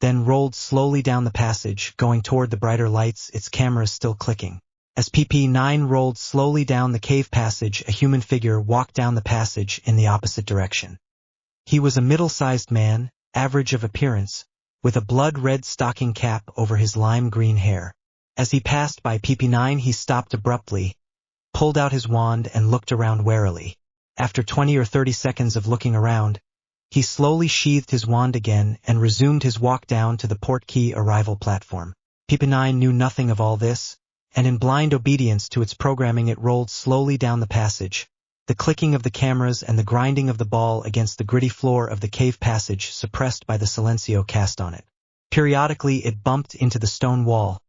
then rolled slowly down the passage, going toward the brighter lights, its cameras still clicking. As PP9 rolled slowly down the cave passage, a human figure walked down the passage in the opposite direction. He was a middle-sized man, average of appearance, with a blood-red stocking cap over his lime-green hair. As he passed by PP9 he stopped abruptly, pulled out his wand and looked around warily. After 20 or 30 seconds of looking around, he slowly sheathed his wand again and resumed his walk down to the Portkey arrival platform. PP9 knew nothing of all this, and in blind obedience to its programming it rolled slowly down the passage. The clicking of the cameras and the grinding of the ball against the gritty floor of the cave passage suppressed by the silencio cast on it. Periodically it bumped into the stone wall,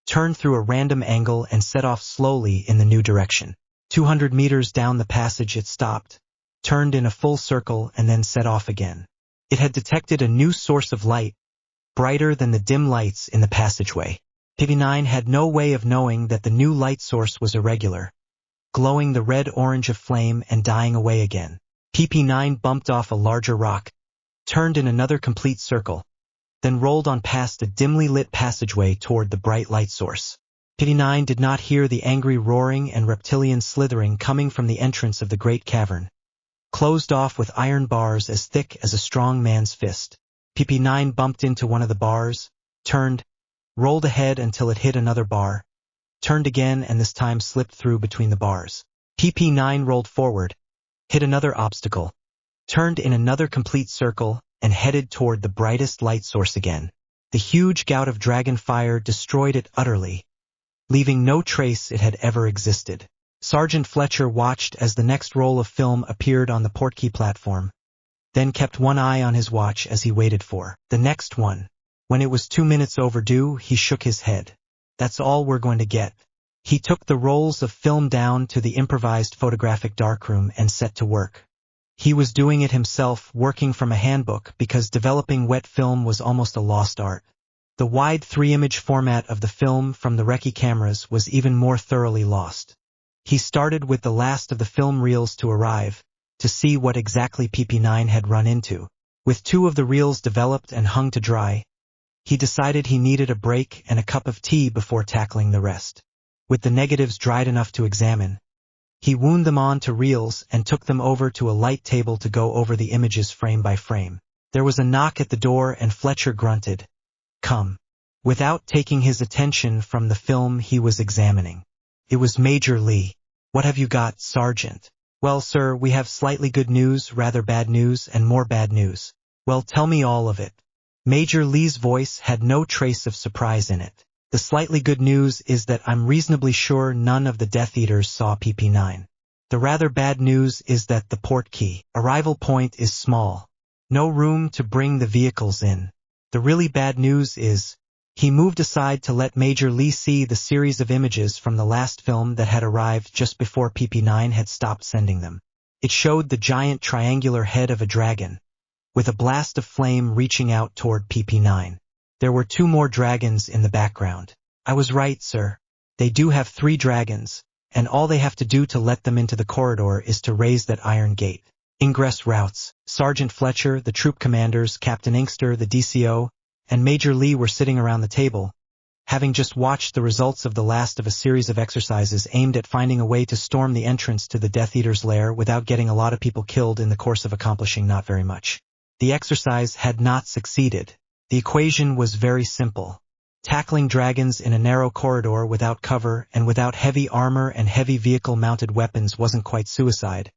turned through a random angle and set off slowly in the new direction. 200 meters down the passage it stopped, turned in a full circle and then set off again. It had detected a new source of light, brighter than the dim lights in the passageway. PP9 had no way of knowing that the new light source was irregular, glowing the red-orange of flame and dying away again. PP9 bumped off a larger rock, turned in another complete circle, then rolled on past a dimly lit passageway toward the bright light source. PP9 did not hear the angry roaring and reptilian slithering coming from the entrance of the great cavern, closed off with iron bars as thick as a strong man's fist. PP9 bumped into one of the bars, turned, rolled ahead until it hit another bar, turned again and this time slipped through between the bars. PP9 rolled forward, hit another obstacle, turned in another complete circle, and headed toward the brightest light source again. The huge gout of dragon fire destroyed it utterly, leaving no trace it had ever existed. Sergeant Fletcher watched as the next roll of film appeared on the Portkey platform, then kept one eye on his watch as he waited for the next one. When it was 2 minutes overdue, he shook his head. That's all we're going to get. He took the rolls of film down to the improvised photographic darkroom and set to work. He was doing it himself, working from a handbook, because developing wet film was almost a lost art. The wide 3-image format of the film from the recce cameras was even more thoroughly lost. He started with the last of the film reels to arrive, to see what exactly PP9 had run into. With 2 of the reels developed and hung to dry, he decided he needed a break and a cup of tea before tackling the rest. With the negatives dried enough to examine, he wound them on to reels and took them over to a light table to go over the images frame by frame. There was a knock at the door and Fletcher grunted, "Come," without taking his attention from the film he was examining. It was Major Lee. "What have you got, Sergeant?" "Well, sir, we have slightly good news, rather bad news, and more bad news." "Well, tell me all of it." Major Lee's voice had no trace of surprise in it. "The slightly good news is that I'm reasonably sure none of the Death Eaters saw PP9. The rather bad news is that the Portkey arrival point is small. No room to bring the vehicles in. The really bad news is..." He moved aside to let Major Lee see the series of images from the last film that had arrived just before PP9 had stopped sending them. It showed the giant triangular head of a dragon, with a blast of flame reaching out toward PP9. There were 2 more dragons in the background. I was right, sir. They do have 3 dragons, and all they have to do to let them into the corridor is to raise that iron gate. Ingress routes. Sergeant Fletcher, the troop commanders, Captain Inkster, the DCO, and Major Lee were sitting around the table, having just watched the results of the last of a series of exercises aimed at finding a way to storm the entrance to the Death Eater's lair without getting a lot of people killed in the course of accomplishing not very much. The exercise had not succeeded. The equation was very simple. Tackling dragons in a narrow corridor without cover and without heavy armor and heavy vehicle-mounted weapons wasn't quite suicide,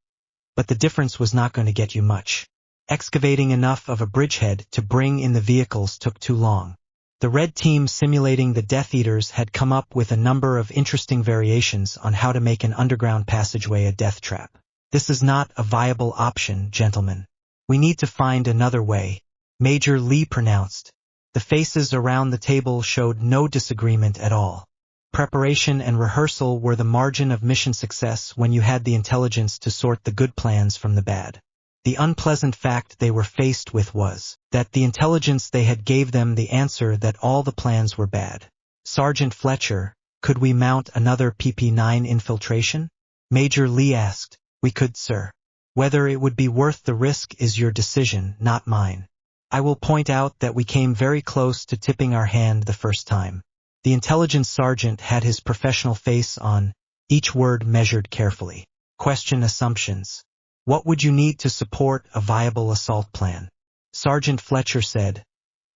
but the difference was not going to get you much. Excavating enough of a bridgehead to bring in the vehicles took too long. The red team simulating the Death Eaters had come up with a number of interesting variations on how to make an underground passageway a death trap. This is not a viable option, gentlemen. We need to find another way, Major Lee pronounced. The faces around the table showed no disagreement at all. Preparation and rehearsal were the margin of mission success when you had the intelligence to sort the good plans from the bad. The unpleasant fact they were faced with was that the intelligence they had gave them the answer that all the plans were bad. Sergeant Fletcher, could we mount another PP9 infiltration? Major Lee asked. We could, sir. Whether it would be worth the risk is your decision, not mine. I will point out that we came very close to tipping our hand the first time. The intelligence sergeant had his professional face on, each word measured carefully. Question assumptions. What would you need to support a viable assault plan? Sergeant Fletcher said,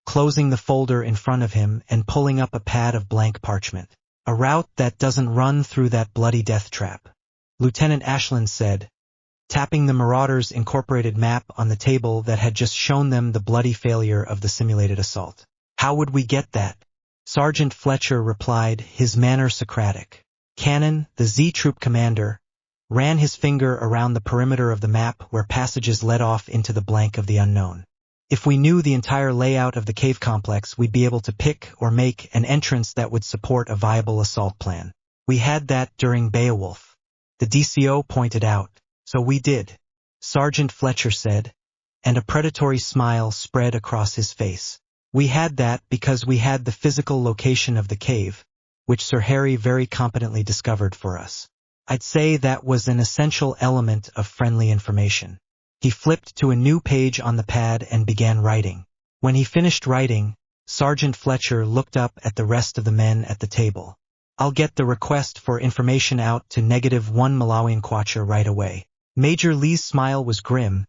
closing the folder in front of him and pulling up a pad of blank parchment. A route that doesn't run through that bloody death trap. Lieutenant Ashland said, tapping the Marauders Incorporated map on the table that had just shown them the bloody failure of the simulated assault. How would we get that? Sergeant Fletcher replied, his manner Socratic. Cannon, the Z Troop commander, ran his finger around the perimeter of the map where passages led off into the blank of the unknown. If we knew the entire layout of the cave complex, we'd be able to pick or make an entrance that would support a viable assault plan. We had that during Beowulf. The DCO pointed out. So we did, Sergeant Fletcher said, and a predatory smile spread across his face. We had that because we had the physical location of the cave, which Sir Harry very competently discovered for us. I'd say that was an essential element of friendly information. He flipped to a new page on the pad and began writing. When he finished writing, Sergeant Fletcher looked up at the rest of the men at the table. I'll get the request for information out to -1 Malawian kwacha right away. Major Lee's smile was grim,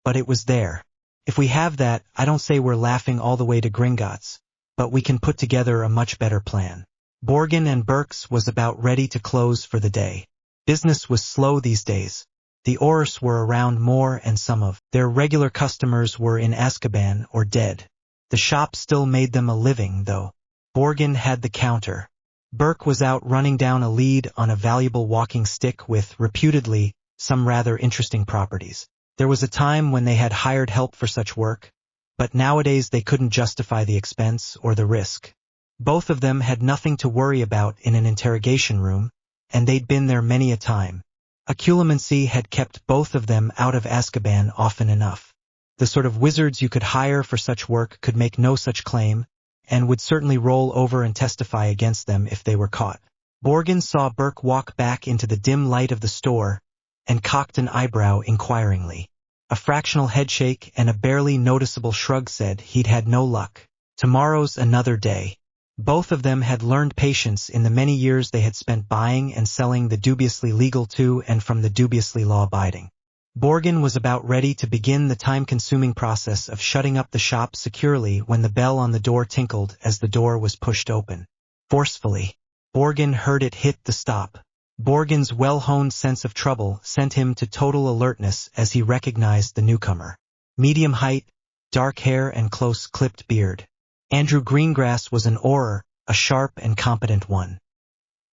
but it was there. If we have that, I don't say we're laughing all the way to Gringotts, but we can put together a much better plan. Borgin and Burke's was about ready to close for the day. Business was slow these days. The Oris were around more and some of their regular customers were in Azkaban or dead. The shop still made them a living, though. Borgin had the counter. Burke was out running down a lead on a valuable walking stick with, reputedly, some rather interesting properties. There was a time when they had hired help for such work, but nowadays they couldn't justify the expense or the risk. Both of them had nothing to worry about in an interrogation room, and they'd been there many a time. Occlumency had kept both of them out of Azkaban often enough. The sort of wizards you could hire for such work could make no such claim, and would certainly roll over and testify against them if they were caught. Borgin saw Burke walk back into the dim light of the store, and cocked an eyebrow inquiringly. A fractional headshake and a barely noticeable shrug said he'd had no luck. Tomorrow's another day. Both of them had learned patience in the many years they had spent buying and selling the dubiously legal to and from the dubiously law-abiding. Borgin was about ready to begin the time-consuming process of shutting up the shop securely when the bell on the door tinkled as the door was pushed open. Forcefully. Borgin heard it hit the stop. Borgin's well-honed sense of trouble sent him to total alertness as he recognized the newcomer. Medium height, dark hair and close-clipped beard. Andrew Greengrass was an Auror, a sharp and competent one.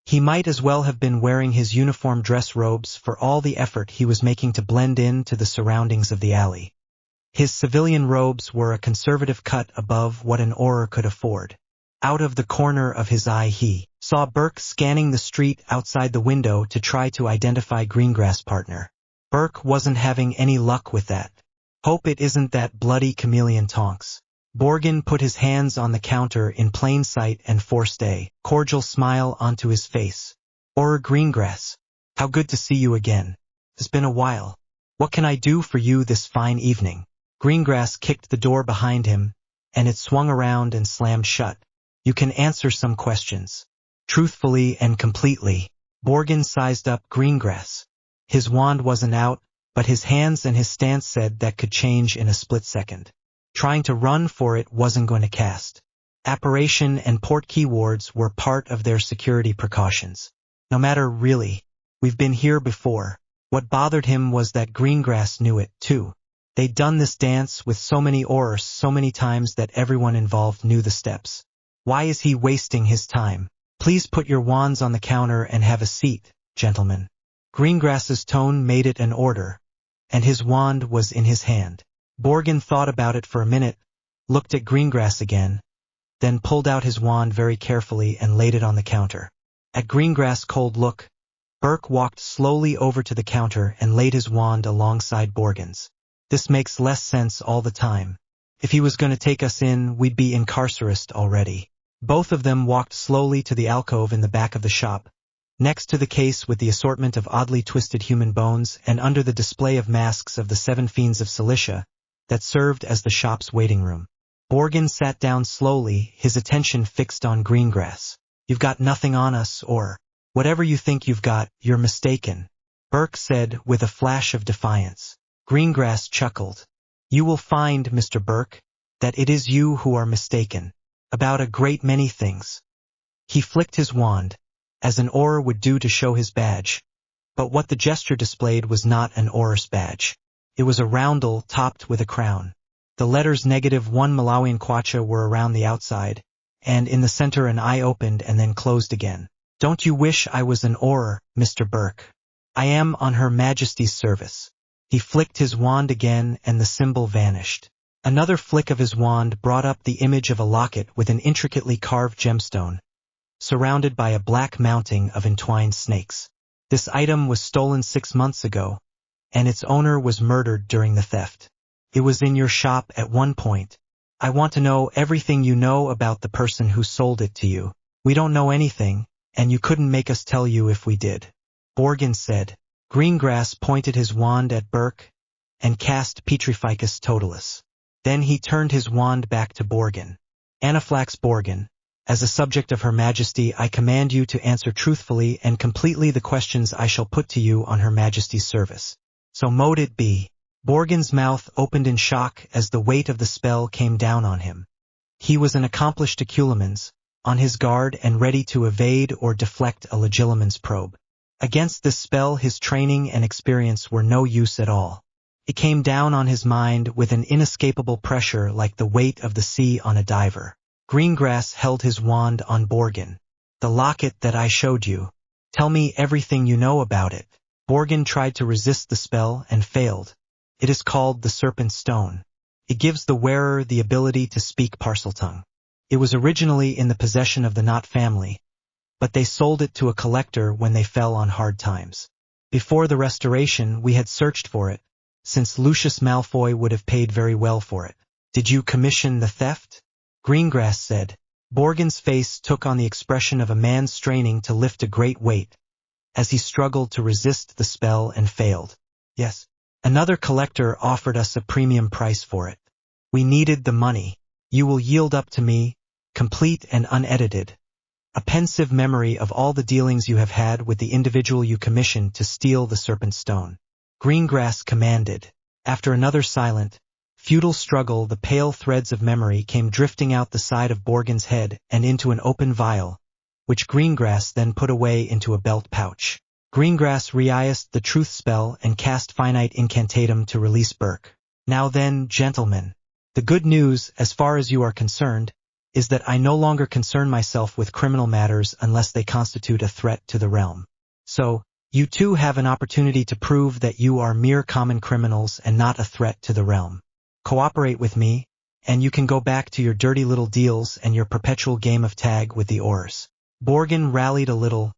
He might as well have been wearing his uniform dress robes for all the effort he was making to blend in to the surroundings of the alley. His civilian robes were a conservative cut above what an Auror could afford. Out of the corner of his eye he saw Burke scanning the street outside the window to try to identify Greengrass' partner. Burke wasn't having any luck with that. Hope it isn't that bloody chameleon Tonks. Borgin put his hands on the counter in plain sight and forced a cordial smile onto his face. Or Greengrass. How good to see you again. It's been a while. What can I do for you this fine evening? Greengrass kicked the door behind him, and it swung around and slammed shut. You can answer some questions. Truthfully and completely. Borgin sized up Greengrass. His wand wasn't out, but his hands and his stance said that could change in a split second. Trying to run for it wasn't going to cast. Apparition and port keywords were part of their security precautions. No matter really. We've been here before. What bothered him was that Greengrass knew it, too. They'd done this dance with so many oars so many times that everyone involved knew the steps. Why is he wasting his time? Please put your wands on the counter and have a seat, gentlemen. Greengrass's tone made it an order, and his wand was in his hand. Borgin thought about it for a minute, looked at Greengrass again, then pulled out his wand very carefully and laid it on the counter. At Greengrass' cold look, Burke walked slowly over to the counter and laid his wand alongside Borgin's. This makes less sense all the time. If he was going to take us in, we'd be incarcerist already. Both of them walked slowly to the alcove in the back of the shop, next to the case with the assortment of oddly twisted human bones and under the display of masks of the 7 fiends of Cilicia that served as the shop's waiting room. Borgin sat down slowly, his attention fixed on Greengrass. You've got nothing on us, or whatever you think you've got, you're mistaken, Burke said with a flash of defiance. Greengrass chuckled. You will find, Mr. Burke, that it is you who are mistaken. About a great many things. He flicked his wand, as an Auror would do to show his badge. But what the gesture displayed was not an Auror's badge. It was a roundel topped with a crown. The letters -1 Malawian Kwacha were around the outside, and in the center an eye opened and then closed again. Don't you wish I was an Auror, Mr. Burke? I am on Her Majesty's service. He flicked his wand again and the symbol vanished. Another flick of his wand brought up the image of a locket with an intricately carved gemstone, surrounded by a black mounting of entwined snakes. This item was stolen 6 months ago, and its owner was murdered during the theft. It was in your shop at one point. I want to know everything you know about the person who sold it to you. We don't know anything, and you couldn't make us tell you if we did. Borgin said. Greengrass pointed his wand at Burke and cast Petrificus Totalis. Then he turned his wand back to Borgin. Anaphylax Borgin, as a subject of Her Majesty, I command you to answer truthfully and completely the questions I shall put to you on Her Majesty's service. So mote it be. Borgin's mouth opened in shock as the weight of the spell came down on him. He was an accomplished Aculemans, on his guard and ready to evade or deflect a Legilimens probe. Against this spell his training and experience were no use at all. It came down on his mind with an inescapable pressure like the weight of the sea on a diver. Greengrass held his wand on Borgin. The locket that I showed you. Tell me everything you know about it. Borgin tried to resist the spell and failed. It is called the Serpent Stone. It gives the wearer the ability to speak Parseltongue. It was originally in the possession of the Knot family, but they sold it to a collector when they fell on hard times. Before the Restoration we had searched for it, since Lucius Malfoy would have paid very well for it. Did you commission the theft? Greengrass said. Borgin's face took on the expression of a man straining to lift a great weight, as he struggled to resist the spell and failed. Yes. Another collector offered us a premium price for it. We needed the money. You will yield up to me, complete and unedited, a pensive memory of all the dealings you have had with the individual you commissioned to steal the Serpent Stone. Greengrass commanded. After another silent, futile struggle, the pale threads of memory came drifting out the side of Borgin's head and into an open vial, which Greengrass then put away into a belt pouch. Greengrass reised the truth spell and cast finite incantatum to release Burke. Now then, gentlemen, the good news, as far as you are concerned, is that I no longer concern myself with criminal matters unless they constitute a threat to the realm. So, you too have an opportunity to prove that you are mere common criminals and not a threat to the realm. Cooperate with me, and you can go back to your dirty little deals and your perpetual game of tag with the oars. Borgin rallied a little,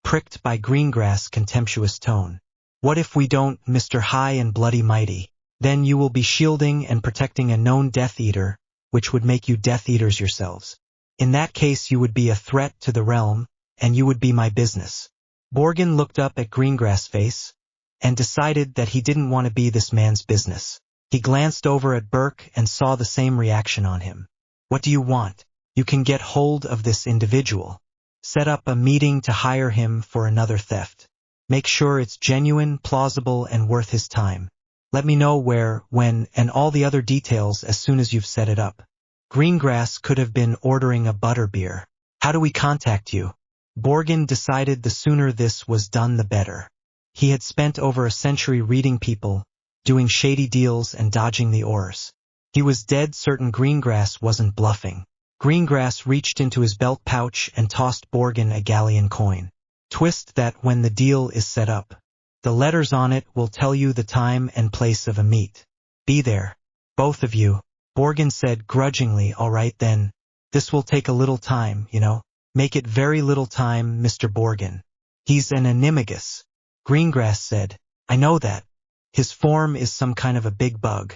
pricked by Greengrass' contemptuous tone. What if we don't, Mr. High and Bloody Mighty? Then you will be shielding and protecting a known Death Eater, which would make you Death Eaters yourselves. In that case you would be a threat to the realm, and you would be my business. Borgin looked up at Greengrass' face, and decided that he didn't want to be this man's business. He glanced over at Burke and saw the same reaction on him. What do you want? You can get hold of this individual. Set up a meeting to hire him for another theft. Make sure it's genuine, plausible, and worth his time. Let me know where, when, and all the other details as soon as you've set it up. Greengrass could have been ordering a butterbeer. How do we contact you? Borgin decided the sooner this was done the better. He had spent over a century reading people, doing shady deals and dodging the oars. He was dead certain Greengrass wasn't bluffing. Greengrass reached into his belt pouch and tossed Borgin a galleon coin. Twist that when the deal is set up. The letters on it will tell you the time and place of a meet. Be there. Both of you. Borgin said grudgingly, all right then. This will take a little time, you know. Make it very little time, Mr. Borgin. He's an animagus. Greengrass said, I know that. His form is some kind of a big bug.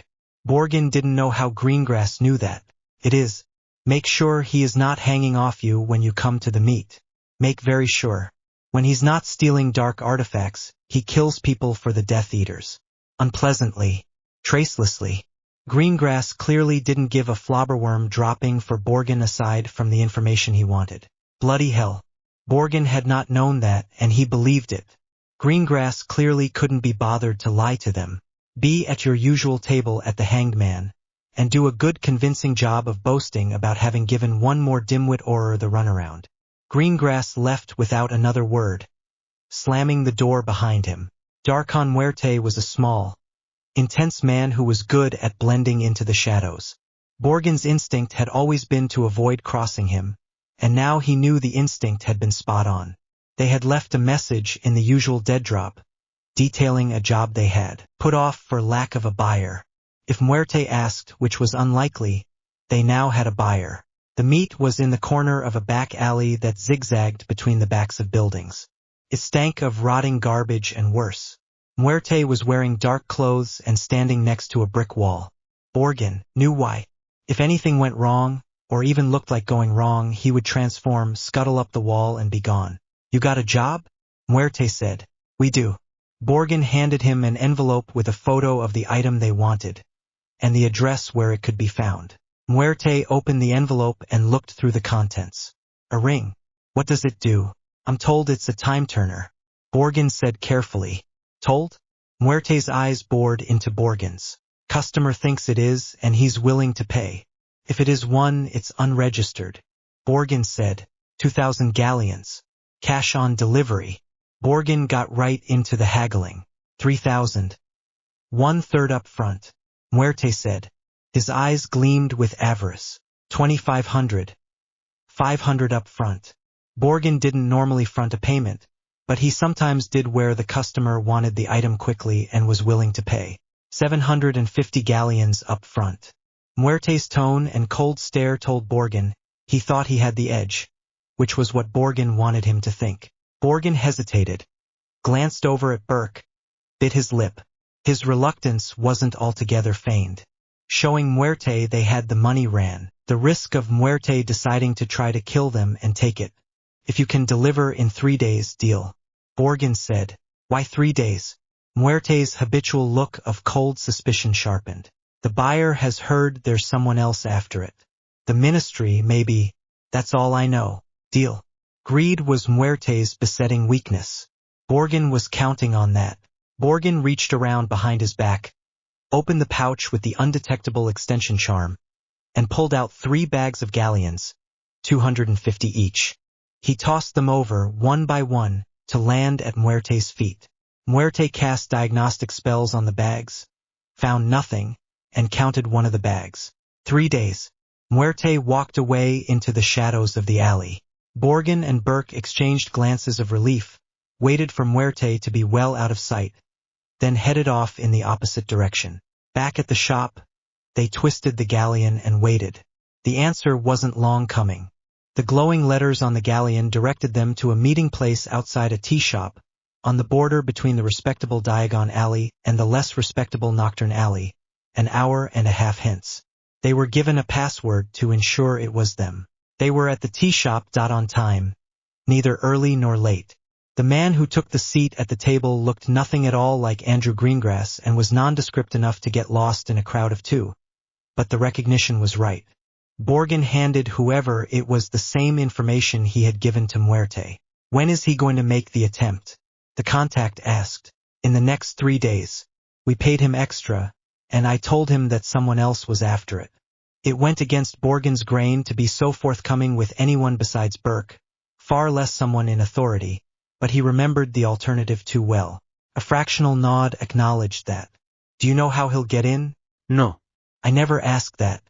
Borgin didn't know how Greengrass knew that. It is. Make sure he is not hanging off you when you come to the meet. Make very sure. When he's not stealing dark artifacts, he kills people for the Death Eaters. Unpleasantly. Tracelessly. Greengrass clearly didn't give a flobberworm dropping for Borgin aside from the information he wanted. Bloody hell. Borgin had not known that, and he believed it. Greengrass clearly couldn't be bothered to lie to them. Be at your usual table at the Hanged Man, and do a good convincing job of boasting about having given one more dimwit Auror the runaround. Greengrass left without another word, slamming the door behind him. Darkon Muerte was a small, intense man who was good at blending into the shadows. Borgin's instinct had always been to avoid crossing him, and now he knew the instinct had been spot on. They had left a message in the usual dead drop, detailing a job they had put off for lack of a buyer. If Muerte asked, which was unlikely, they now had a buyer. The meet was in the corner of a back alley that zigzagged between the backs of buildings. It stank of rotting garbage and worse. Muerte was wearing dark clothes and standing next to a brick wall. Borgin knew why. If anything went wrong, or even looked like going wrong, he would transform, scuttle up the wall, and be gone. You got a job? Muerte said. We do. Borgin handed him an envelope with a photo of the item they wanted, and the address where it could be found. Muerte opened the envelope and looked through the contents. A ring. What does it do? I'm told it's a time-turner. Borgin said carefully. Told? Muerte's eyes bored into Borgin's. Customer thinks it is, and he's willing to pay. If it is one, it's unregistered. Borgin said. 2,000 galleons. Cash on delivery. Borgin got right into the haggling. 3,000. 1/3 up front. Muerte said. His eyes gleamed with avarice. 2,500. 500 up front. Borgin didn't normally front a payment, but he sometimes did where the customer wanted the item quickly and was willing to pay. 750 galleons up front. Muerte's tone and cold stare told Borgin he thought he had the edge, which was what Borgin wanted him to think. Borgin hesitated, glanced over at Burke, bit his lip. His reluctance wasn't altogether feigned. Showing Muerte they had the money ran the risk of Muerte deciding to try to kill them and take it. If you can deliver in 3 days, deal. Borgin said. Why 3 days? Muerte's habitual look of cold suspicion sharpened. The buyer has heard there's someone else after it. The ministry, maybe. That's all I know. Deal. Greed was Muerte's besetting weakness. Borgin was counting on that. Borgin reached around behind his back, opened the pouch with the undetectable extension charm, and pulled out 3 bags of galleons, 250 each. He tossed them over, one by one, to land at Muerte's feet. Muerte cast diagnostic spells on the bags, found nothing, and counted one of the bags. 3 days. Muerte walked away into the shadows of the alley. Borgin and Burke exchanged glances of relief, waited for Muerte to be well out of sight, then headed off in the opposite direction. Back at the shop, they twisted the galleon and waited. The answer wasn't long coming. The glowing letters on the galleon directed them to a meeting place outside a tea shop, on the border between the respectable Diagon Alley and the less respectable Nocturne Alley. an hour and a half hence. They were given a password to ensure it was them. They were at the tea shop on time, neither early nor late. The man who took the seat at the table looked nothing at all like Andrew Greengrass and was nondescript enough to get lost in a crowd of two. But the recognition was right. Borgin handed whoever it was the same information he had given to Muerte. When is he going to make the attempt? The contact asked. In the next 3 days. We paid him extra, and I told him that someone else was after it. It went against Borgin's grain to be so forthcoming with anyone besides Burke, far less someone in authority, but he remembered the alternative too well. A fractional nod acknowledged that. Do you know how he'll get in? No. I never asked that.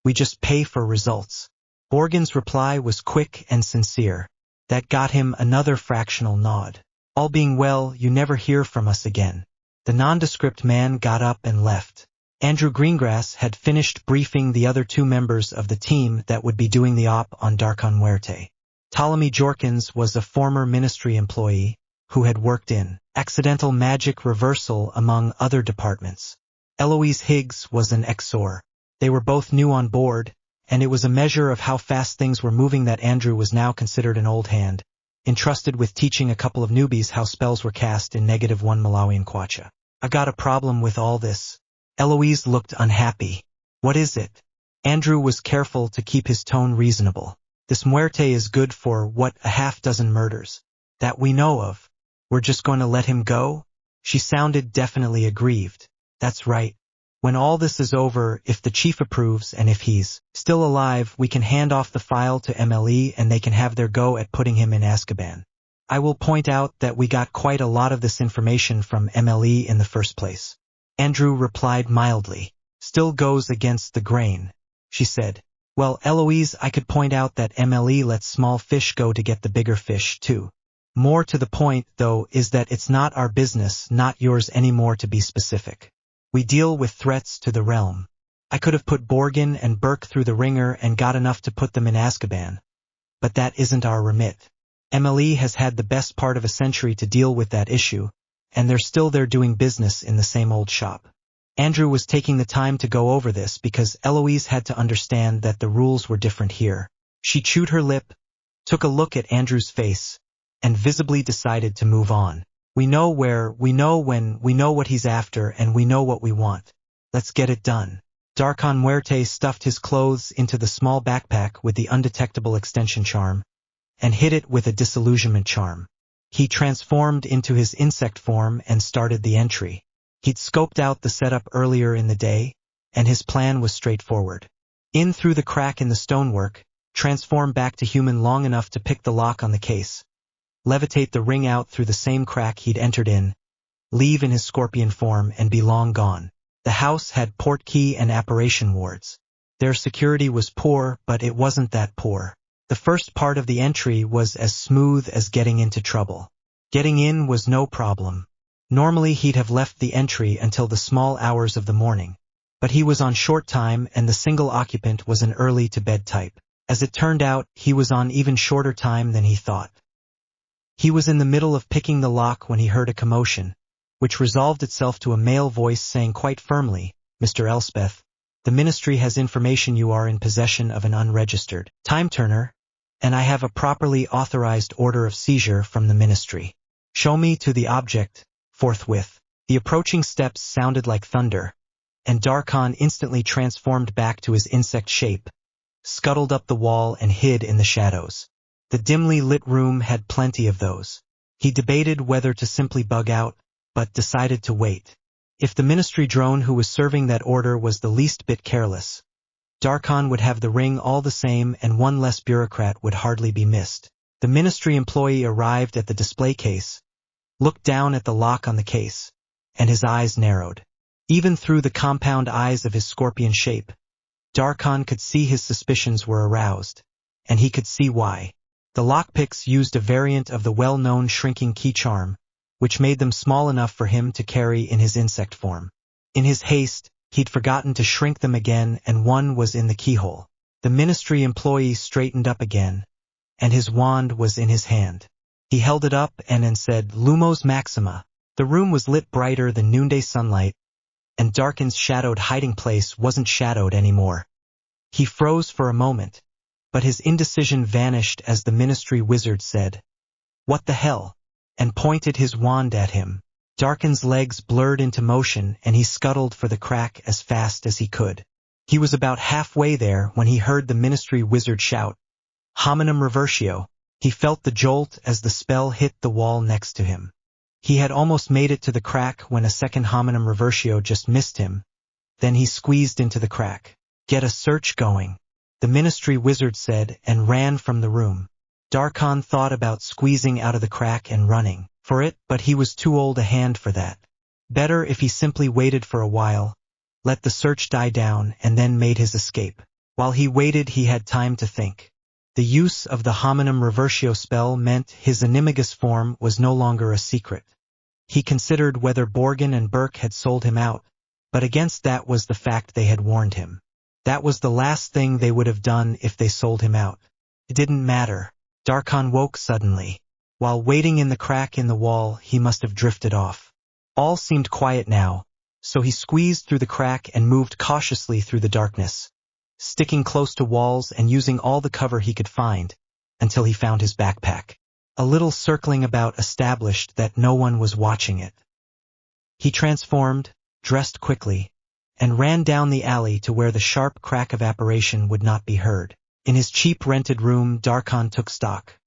We just pay for results. Borgin's reply was quick and sincere. That got him another fractional nod. All being well, you never hear from us again. The nondescript man got up and left. Andrew Greengrass had finished briefing the other 2 members of the team that would be doing the op on Darkon Muerte. Ptolemy Jorkins was a former ministry employee who had worked in accidental magic reversal among other departments. Eloise Higgs was an ex-SOR. They were both new on board, and it was a measure of how fast things were moving that Andrew was now considered an old hand, entrusted with teaching a couple of newbies how spells were cast in -1 Malawian kwacha. I got a problem with all this. Eloise looked unhappy. What is it? Andrew was careful to keep his tone reasonable. This Muerte is good for, what, a half-dozen murders. That we know of. We're just going to let him go? She sounded definitely aggrieved. That's right. When all this is over, if the chief approves and if he's still alive, we can hand off the file to MLE and they can have their go at putting him in Azkaban. I will point out that we got quite a lot of this information from MLE in the first place. Andrew replied mildly. Still goes against the grain, she said. Well, Eloise, I could point out that MLE lets small fish go to get the bigger fish, too. More to the point, though, is that it's not our business, not yours anymore, to be specific. We deal with threats to the realm. I could have put Borgin and Burke through the ringer and got enough to put them in Azkaban. But that isn't our remit. MLE has had the best part of a century to deal with that issue, and they're still there doing business in the same old shop. Andrew was taking the time to go over this because Eloise had to understand that the rules were different here. She chewed her lip, took a look at Andrew's face, and visibly decided to move on. We know where, we know when, we know what he's after, and we know what we want. Let's get it done. Darkon Muerte stuffed his clothes into the small backpack with the undetectable extension charm, and hid it with a disillusionment charm. He transformed into his insect form and started the entry. He'd scoped out the setup earlier in the day, and his plan was straightforward. In through the crack in the stonework, transform back to human long enough to pick the lock on the case. Levitate the ring out through the same crack he'd entered in, leave in his scorpion form, and be long gone. The house had portkey and apparition wards. Their security was poor, but it wasn't that poor. The first part of the entry was as smooth as getting into trouble. Getting in was no problem. Normally he'd have left the entry until the small hours of the morning, but he was on short time and the single occupant was an early-to-bed type. As it turned out, he was on even shorter time than he thought. He was in the middle of picking the lock when he heard a commotion, which resolved itself to a male voice saying quite firmly, "Mr. Elspeth, the ministry has information you are in possession of an unregistered time-turner, and I have a properly authorized order of seizure from the ministry. Show me to the object, forthwith." The approaching steps sounded like thunder, and Darkon instantly transformed back to his insect shape, scuttled up the wall and hid in the shadows. The dimly lit room had plenty of those. He debated whether to simply bug out, but decided to wait. If the ministry drone who was serving that order was the least bit careless, Darkon would have the ring all the same and one less bureaucrat would hardly be missed. The ministry employee arrived at the display case, looked down at the lock on the case, and his eyes narrowed. Even through the compound eyes of his scorpion shape, Darkon could see his suspicions were aroused, and he could see why. The lockpicks used a variant of the well-known shrinking key charm, which made them small enough for him to carry in his insect form. In his haste, he'd forgotten to shrink them again and one was in the keyhole. The ministry employee straightened up again, and his wand was in his hand. He held it up and said, "Lumos Maxima." The room was lit brighter than noonday sunlight, and Darkin's shadowed hiding place wasn't shadowed anymore. He froze for a moment, but his indecision vanished as the ministry wizard said, "What the hell?" and pointed his wand at him. Darkin's legs blurred into motion and he scuttled for the crack as fast as he could. He was about halfway there when he heard the ministry wizard shout, "Hominum revertio." He felt the jolt as the spell hit the wall next to him. He had almost made it to the crack when a second hominum revertio just missed him. Then he squeezed into the crack. "Get a search going," the ministry wizard said and ran from the room. Darkon thought about squeezing out of the crack and running for it, but he was too old a hand for that. Better if he simply waited for a while, let the search die down, and then made his escape. While he waited, he had time to think. The use of the hominum revertio spell meant his animagus form was no longer a secret. He considered whether Borgin and Burke had sold him out, but against that was the fact they had warned him. That was the last thing they would have done if they sold him out. It didn't matter. Darkon woke suddenly. While waiting in the crack in the wall, he must have drifted off. All seemed quiet now, so he squeezed through the crack and moved cautiously through the darkness, sticking close to walls and using all the cover he could find, until he found his backpack. A little circling about established that no one was watching it. He transformed, dressed quickly, and ran down the alley to where the sharp crack of apparition would not be heard. In his cheap rented room, Darkon took stock.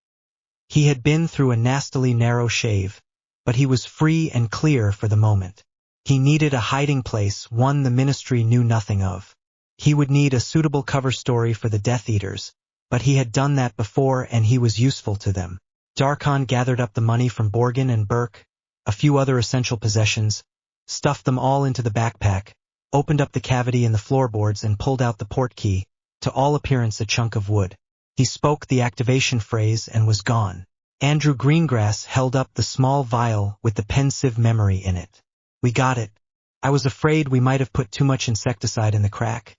He had been through a nastily narrow shave, but he was free and clear for the moment. He needed a hiding place, one the ministry knew nothing of. He would need a suitable cover story for the Death Eaters, but he had done that before and he was useful to them. Darkon gathered up the money from Borgin and Burke, a few other essential possessions, stuffed them all into the backpack, opened up the cavity in the floorboards and pulled out the port key, to all appearance a chunk of wood. He spoke the activation phrase and was gone. Andrew Greengrass held up the small vial with the pensive memory in it. "We got it. I was afraid we might have put too much insecticide in the crack,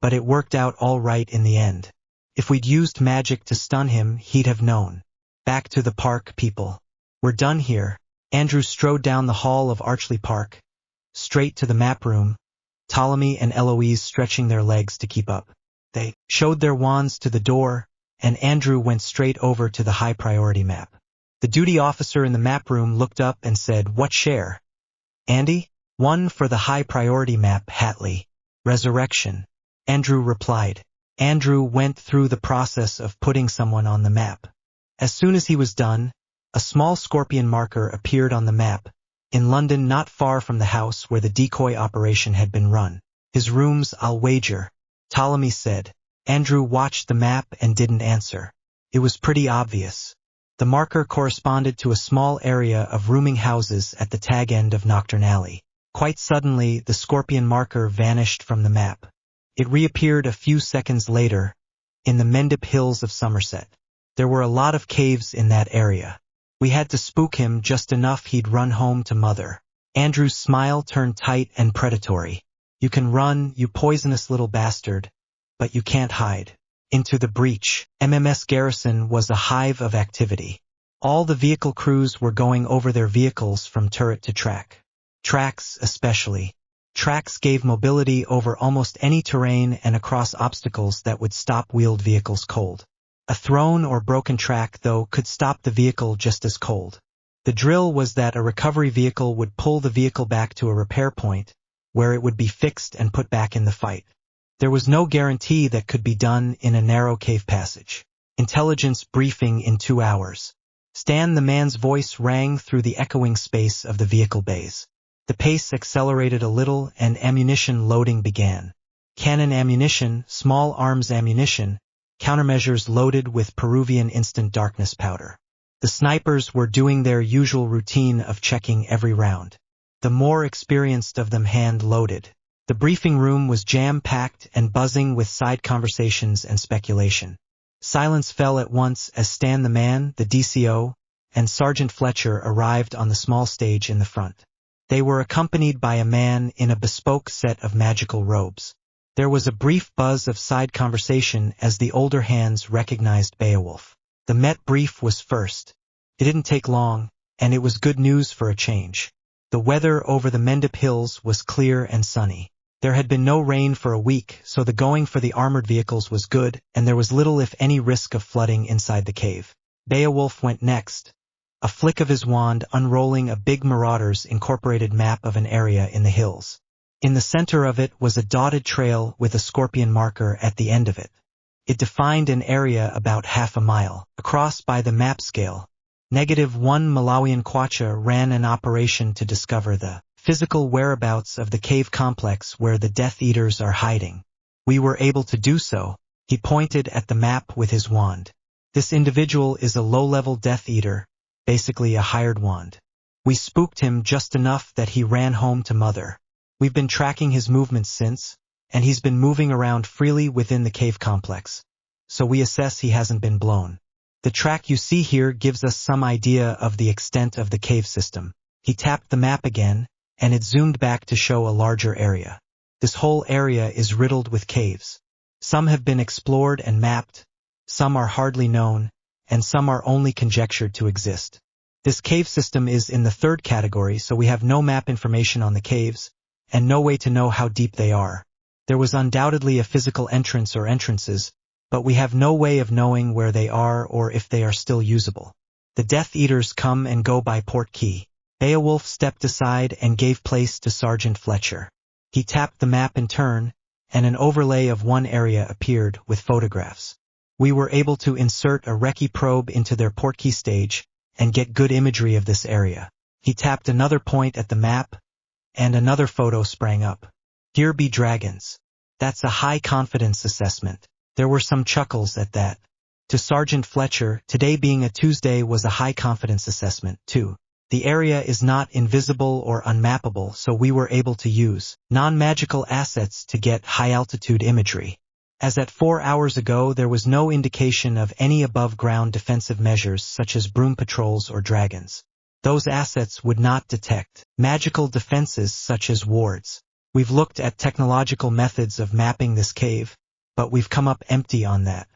but it worked out all right in the end. If we'd used magic to stun him, he'd have known. Back to the park, people. We're done here." Andrew strode down the hall of Archley Park, straight to the map room, Ptolemy and Eloise stretching their legs to keep up. They showed their wands to the door, and Andrew went straight over to the high-priority map. The duty officer in the map room looked up and said, "What share?" "Andy?" "1 for the high-priority map, Hatley. Resurrection." Andrew replied. Andrew went through the process of putting someone on the map. As soon as he was done, a small scorpion marker appeared on the map, in London not far from the house where the decoy operation had been run. "His rooms, I'll wager," Ptolemy said. Andrew watched the map and didn't answer. It was pretty obvious. The marker corresponded to a small area of rooming houses at the tag end of Nocturne Alley. Quite suddenly, the scorpion marker vanished from the map. It reappeared a few seconds later, in the Mendip Hills of Somerset. There were a lot of caves in that area. We had to spook him just enough he'd run home to Mother. Andrew's smile turned tight and predatory. "You can run, you poisonous little bastard, but you can't hide." Into the breach. MMS Garrison was a hive of activity. All the vehicle crews were going over their vehicles from turret to track. Tracks especially. Tracks gave mobility over almost any terrain and across obstacles that would stop wheeled vehicles cold. A thrown or broken track, though, could stop the vehicle just as cold. The drill was that a recovery vehicle would pull the vehicle back to a repair point, where it would be fixed and put back in the fight. There was no guarantee that could be done in a narrow cave passage. Intelligence briefing in 2 hours. Stan the man's voice rang through the echoing space of the vehicle bays. The pace accelerated a little and ammunition loading began. Cannon ammunition, small arms ammunition, countermeasures loaded with Peruvian instant darkness powder. The snipers were doing their usual routine of checking every round. The more experienced of them hand-loaded. The briefing room was jam-packed and buzzing with side conversations and speculation. Silence fell at once as Stan the man, the DCO, and Sergeant Fletcher arrived on the small stage in the front. They were accompanied by a man in a bespoke set of magical robes. There was a brief buzz of side conversation as the older hands recognized Beowulf. The Met brief was first. It didn't take long, and it was good news for a change. The weather over the Mendip Hills was clear and sunny. There had been no rain for a week, so the going for the armored vehicles was good, and there was little if any risk of flooding inside the cave. Beowulf went next, a flick of his wand unrolling a big Marauders Incorporated map of an area in the hills. In the center of it was a dotted trail with a scorpion marker at the end of it. It defined an area about half a mile across by the map scale. -1 Malawian kwacha ran an operation to discover the physical whereabouts of the cave complex where the Death Eaters are hiding. We were able to do so. He pointed at the map with his wand. This individual is a low-level Death Eater, basically a hired wand. We spooked him just enough that he ran home to Mother. We've been tracking his movements since, and he's been moving around freely within the cave complex. So we assess he hasn't been blown. The track you see here gives us some idea of the extent of the cave system. He tapped the map again, and it zoomed back to show a larger area. This whole area is riddled with caves. Some have been explored and mapped, some are hardly known, and some are only conjectured to exist. This cave system is in the third category, so we have no map information on the caves, and no way to know how deep they are. There was undoubtedly a physical entrance or entrances, but we have no way of knowing where they are or if they are still usable. The Death Eaters come and go by port key. Beowulf stepped aside and gave place to Sergeant Fletcher. He tapped the map in turn, and an overlay of one area appeared with photographs. We were able to insert a recce probe into their portkey stage and get good imagery of this area. He tapped another point at the map, and another photo sprang up. Here be dragons. That's a high confidence assessment. There were some chuckles at that. To Sergeant Fletcher, today being a Tuesday was a high confidence assessment, too. The area is not invisible or unmappable, so we were able to use non-magical assets to get high-altitude imagery. As at 4 hours ago, there was no indication of any above-ground defensive measures such as broom patrols or dragons. Those assets would not detect magical defenses such as wards. We've looked at technological methods of mapping this cave, but we've come up empty on that.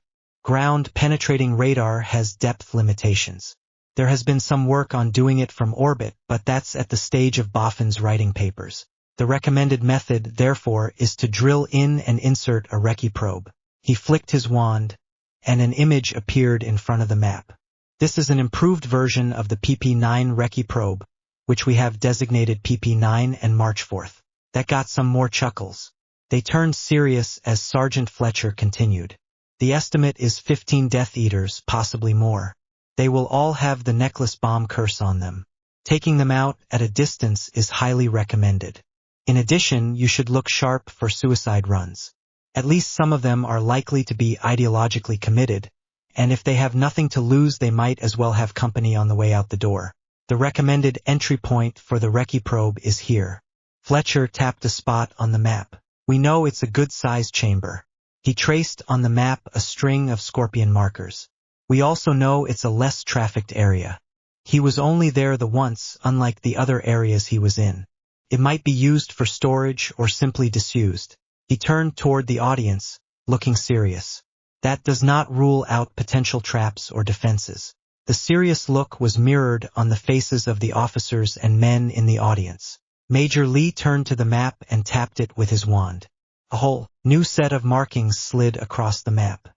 Ground-penetrating radar has depth limitations. There has been some work on doing it from orbit, but that's at the stage of Boffin's writing papers. The recommended method, therefore, is to drill in and insert a recce probe. He flicked his wand, and an image appeared in front of the map. This is an improved version of the PP9 recce probe, which we have designated PP9 and March 4th. That got some more chuckles. They turned serious as Sergeant Fletcher continued. The estimate is 15 Death Eaters, possibly more. They will all have the necklace bomb curse on them. Taking them out at a distance is highly recommended. In addition, you should look sharp for suicide runs. At least some of them are likely to be ideologically committed, and if they have nothing to lose they might as well have company on the way out the door. The recommended entry point for the recce probe is here. Fletcher tapped a spot on the map. We know it's a good-sized chamber. He traced on the map a string of scorpion markers. We also know it's a less trafficked area. He was only there the once, unlike the other areas he was in. It might be used for storage or simply disused. He turned toward the audience, looking serious. That does not rule out potential traps or defenses. The serious look was mirrored on the faces of the officers and men in the audience. Major Lee turned to the map and tapped it with his wand. A whole new set of markings slid across the map.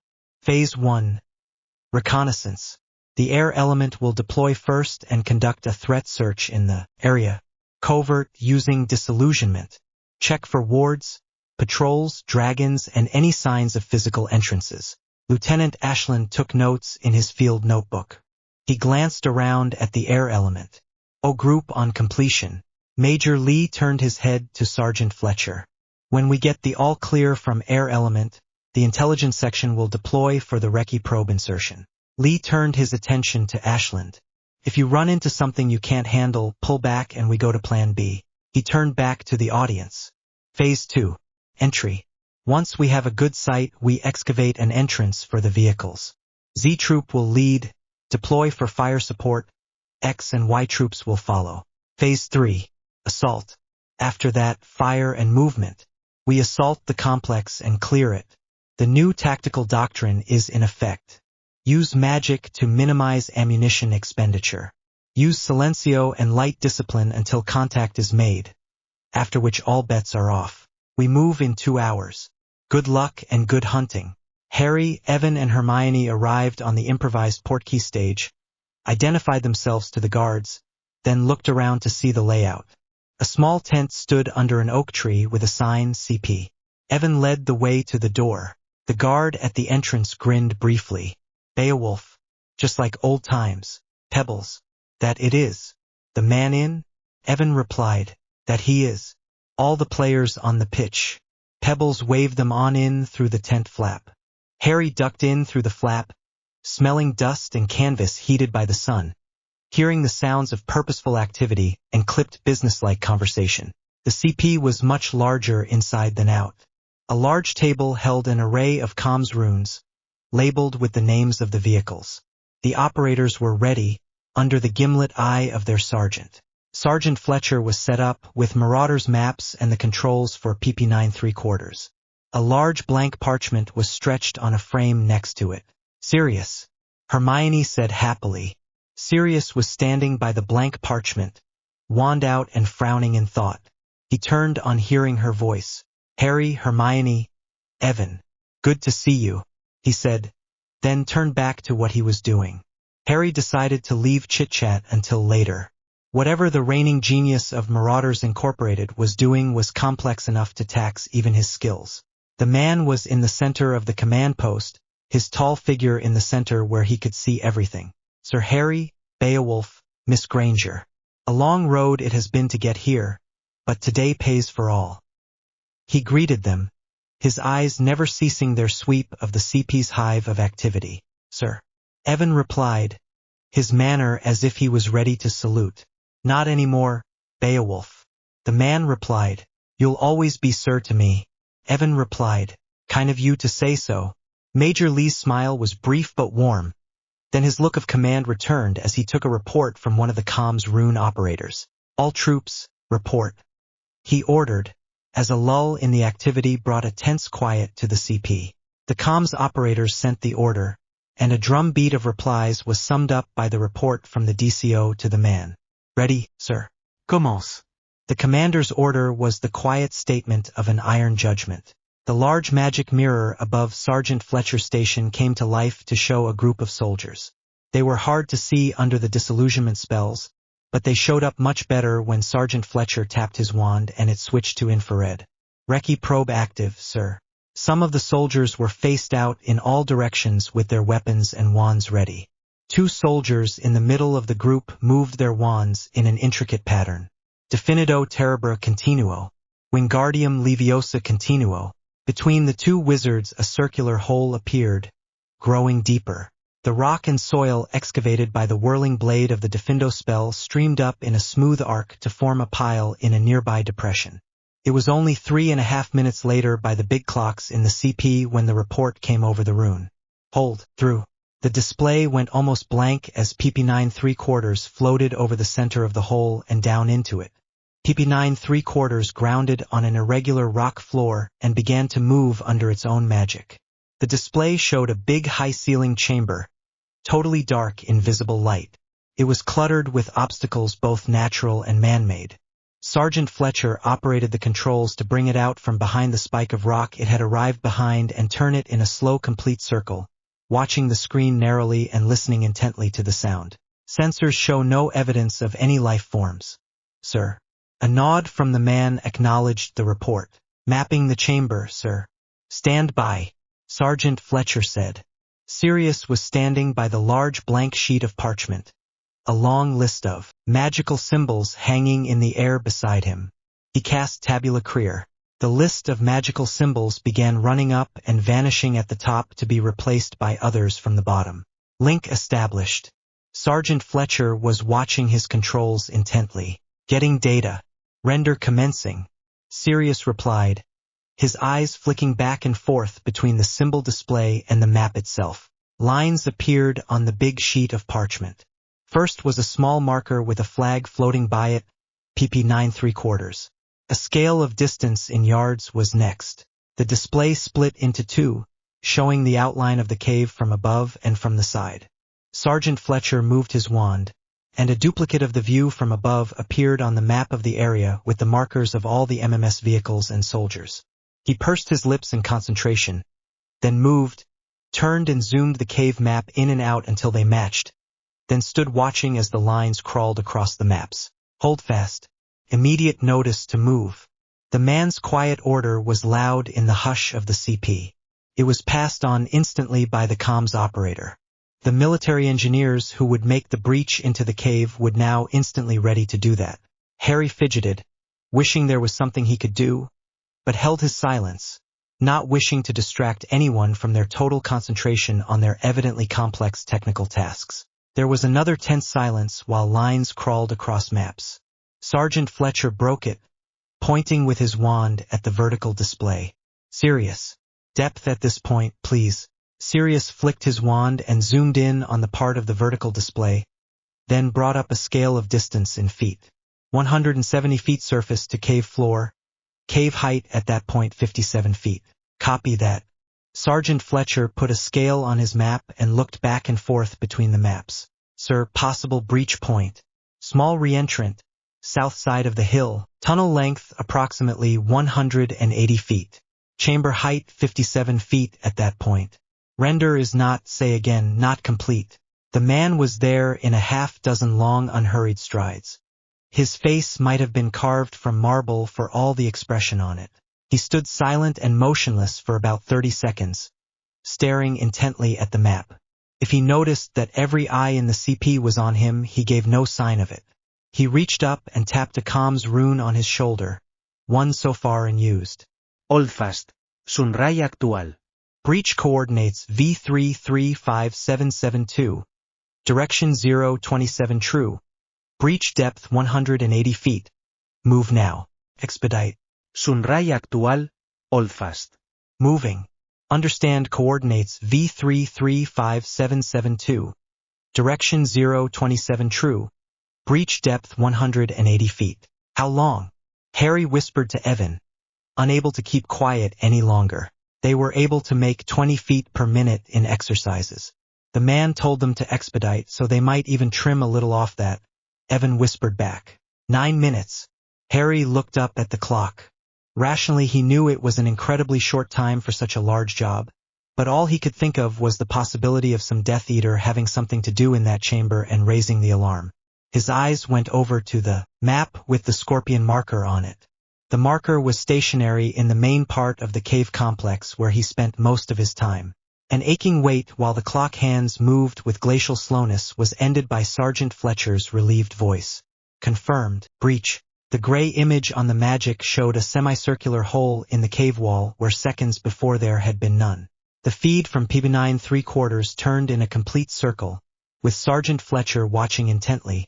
Phase 1. Reconnaissance. The air element will deploy first and conduct a threat search in the area. Covert using disillusionment. Check for wards, patrols, dragons, and any signs of physical entrances. Lieutenant Ashland took notes in his field notebook. He glanced around at the air element. O group on completion. Major Lee turned his head to Sergeant Fletcher. When we get the all clear from air element, the intelligence section will deploy for the recce probe insertion. Lee turned his attention to Ashland. If you run into something you can't handle, pull back and we go to plan B. He turned back to the audience. Phase 2. Entry. Once we have a good site, we excavate an entrance for the vehicles. Z Troop will lead, deploy for fire support, X and Y troops will follow. Phase 3. Assault. After that, fire and movement. We assault the complex and clear it. The new tactical doctrine is in effect. Use magic to minimize ammunition expenditure. Use silencio and light discipline until contact is made, after which all bets are off. We move in 2 hours. Good luck and good hunting. Harry, Evan, and Hermione arrived on the improvised portkey stage, identified themselves to the guards, then looked around to see the layout. A small tent stood under an oak tree with a sign CP. Evan led the way to the door. The guard at the entrance grinned briefly. Beowulf, just like old times. Pebbles. That it is. The man in? Evan replied. That he is. All the players on the pitch. Pebbles waved them on in through the tent flap. Harry ducked in through the flap, smelling dust and canvas heated by the sun, hearing the sounds of purposeful activity and clipped businesslike conversation. The CP was much larger inside than out. A large table held an array of comms runes, labeled with the names of the vehicles. The operators were ready, under the gimlet eye of their sergeant. Sergeant Fletcher was set up with Marauder's maps and the controls for PP9 3/4. A large blank parchment was stretched on a frame next to it. Sirius, Hermione said happily. Sirius was standing by the blank parchment, wand out and frowning in thought. He turned on hearing her voice. Harry, Hermione, Evan. Good to see you, he said, then turned back to what he was doing. Harry decided to leave chit-chat until later. Whatever the reigning genius of Marauders Incorporated was doing was complex enough to tax even his skills. The man was in the center of the command post, his tall figure in the center where he could see everything. Sir Harry, Beowulf, Miss Granger. A long road it has been to get here, but today pays for all. He greeted them, his eyes never ceasing their sweep of the CP's hive of activity. Sir. Evan replied, his manner as if he was ready to salute. Not anymore, Beowulf. The man replied, you'll always be sir to me. Evan replied, kind of you to say so. Major Lee's smile was brief but warm. Then his look of command returned as he took a report from one of the comms rune operators. All troops, report. He ordered, as a lull in the activity brought a tense quiet to the CP. The comms operators sent the order, and a drumbeat of replies was summed up by the report from the DCO to the man. Ready, sir. Commence. The commander's order was the quiet statement of an iron judgment. The large magic mirror above Sergeant Fletcher's station came to life to show a group of soldiers. They were hard to see under the disillusionment spells, but they showed up much better when Sergeant Fletcher tapped his wand and it switched to infrared. Recce probe active, sir. Some of the soldiers were faced out in all directions with their weapons and wands ready. 2 soldiers in the middle of the group moved their wands in an intricate pattern. Definido Terebra Continuo, Wingardium Leviosa Continuo. Between the 2 wizards a circular hole appeared, growing deeper. The rock and soil excavated by the whirling blade of the Defindo spell streamed up in a smooth arc to form a pile in a nearby depression. It was only 3.5 minutes later by the big clocks in the CP when the report came over the rune. Hold, through. The display went almost blank as PP9 3/4 floated over the center of the hole and down into it. PP9 3/4 grounded on an irregular rock floor and began to move under its own magic. The display showed a big high-ceiling chamber, totally dark in visible light. It was cluttered with obstacles both natural and man-made. Sergeant Fletcher operated the controls to bring it out from behind the spike of rock it had arrived behind and turn it in a slow complete circle, watching the screen narrowly and listening intently to the sound. Sensors show no evidence of any life forms. Sir. A nod from the man acknowledged the report. Mapping the chamber, sir. Stand by, Sergeant Fletcher said. Sirius was standing by the large blank sheet of parchment, a long list of magical symbols hanging in the air beside him. He cast tabula creer. The list of magical symbols began running up and vanishing at the top to be replaced by others from the bottom. Link established. Sergeant Fletcher was watching his controls intently. Getting data. Render commencing. Sirius replied, his eyes flicking back and forth between the symbol display and the map itself. Lines appeared on the big sheet of parchment. First was a small marker with a flag floating by it, PP9 3/4. A scale of distance in yards was next. The display split into 2, showing the outline of the cave from above and from the side. Sergeant Fletcher moved his wand, and a duplicate of the view from above appeared on the map of the area with the markers of all the MMS vehicles and soldiers. He pursed his lips in concentration, then moved, turned and zoomed the cave map in and out until they matched, then stood watching as the lines crawled across the maps. Hold fast. Immediate notice to move. The man's quiet order was loud in the hush of the CP. It was passed on instantly by the comms operator. The military engineers who would make the breach into the cave would now instantly ready to do that. Harry fidgeted, wishing there was something he could do, but held his silence, not wishing to distract anyone from their total concentration on their evidently complex technical tasks. There was another tense silence while lines crawled across maps. Sergeant Fletcher broke it, pointing with his wand at the vertical display. Sirius. Depth at this point, please. Sirius flicked his wand and zoomed in on the part of the vertical display, then brought up a scale of distance in feet. 170 feet surface to cave floor. Cave height at that point 57 feet. Copy that. Sergeant Fletcher put a scale on his map and looked back and forth between the maps. Sir, possible breach point. Small reentrant. South side of the hill. Tunnel length approximately 180 feet. Chamber height 57 feet at that point. Render is not, say again, not complete. The man was there in a half-dozen long unhurried strides. His face might have been carved from marble for all the expression on it. He stood silent and motionless for about 30 seconds, staring intently at the map. If he noticed that every eye in the CP was on him, he gave no sign of it. He reached up and tapped a comms rune on his shoulder, one so far unused. Holdfast. Sunray actual. Breach coordinates V335772. Direction 027 true. Breach depth 180 feet. Move now. Expedite. Sunray actual. Holdfast. Moving. Understand coordinates V335772. Direction 027 true. Breach depth 180 feet. How long? Harry whispered to Evan, unable to keep quiet any longer. They were able to make 20 feet per minute in exercises. The man told them to expedite, so they might even trim a little off that. Evan whispered back. 9 minutes. Harry looked up at the clock. Rationally, he knew it was an incredibly short time for such a large job, but all he could think of was the possibility of some Death Eater having something to do in that chamber and raising the alarm. His eyes went over to the map with the scorpion marker on it. The marker was stationary in the main part of the cave complex where he spent most of his time. An aching wait while the clock hands moved with glacial slowness was ended by Sergeant Fletcher's relieved voice. Confirmed. Breach. The gray image on the magic showed a semicircular hole in the cave wall where seconds before there had been none. The feed from PB9 3/4 turned in a complete circle, with Sergeant Fletcher watching intently,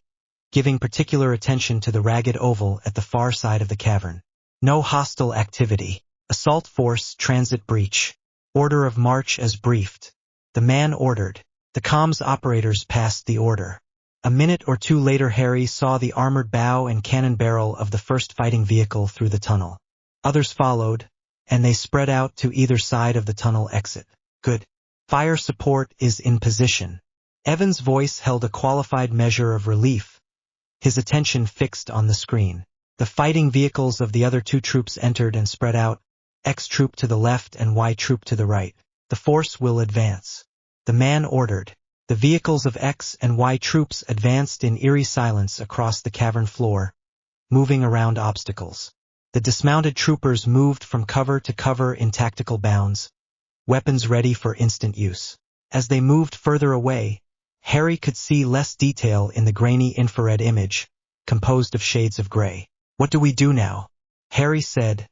giving particular attention to the ragged oval at the far side of the cavern. No hostile activity. Assault force transit breach. Order of march as briefed. The man ordered. The comms operators passed the order. A minute or two later Harry saw the armored bow and cannon barrel of the first fighting vehicle through the tunnel. Others followed, and they spread out to either side of the tunnel exit. Good. Fire support is in position. Evan's voice held a qualified measure of relief, his attention fixed on the screen. The fighting vehicles of the other two troops entered and spread out, X troop to the left and Y troop to the right. The force will advance. The man ordered. The vehicles of X and Y troops advanced in eerie silence across the cavern floor, moving around obstacles. The dismounted troopers moved from cover to cover in tactical bounds, weapons ready for instant use. As they moved further away, Harry could see less detail in the grainy infrared image, composed of shades of gray. What do we do now? Harry said,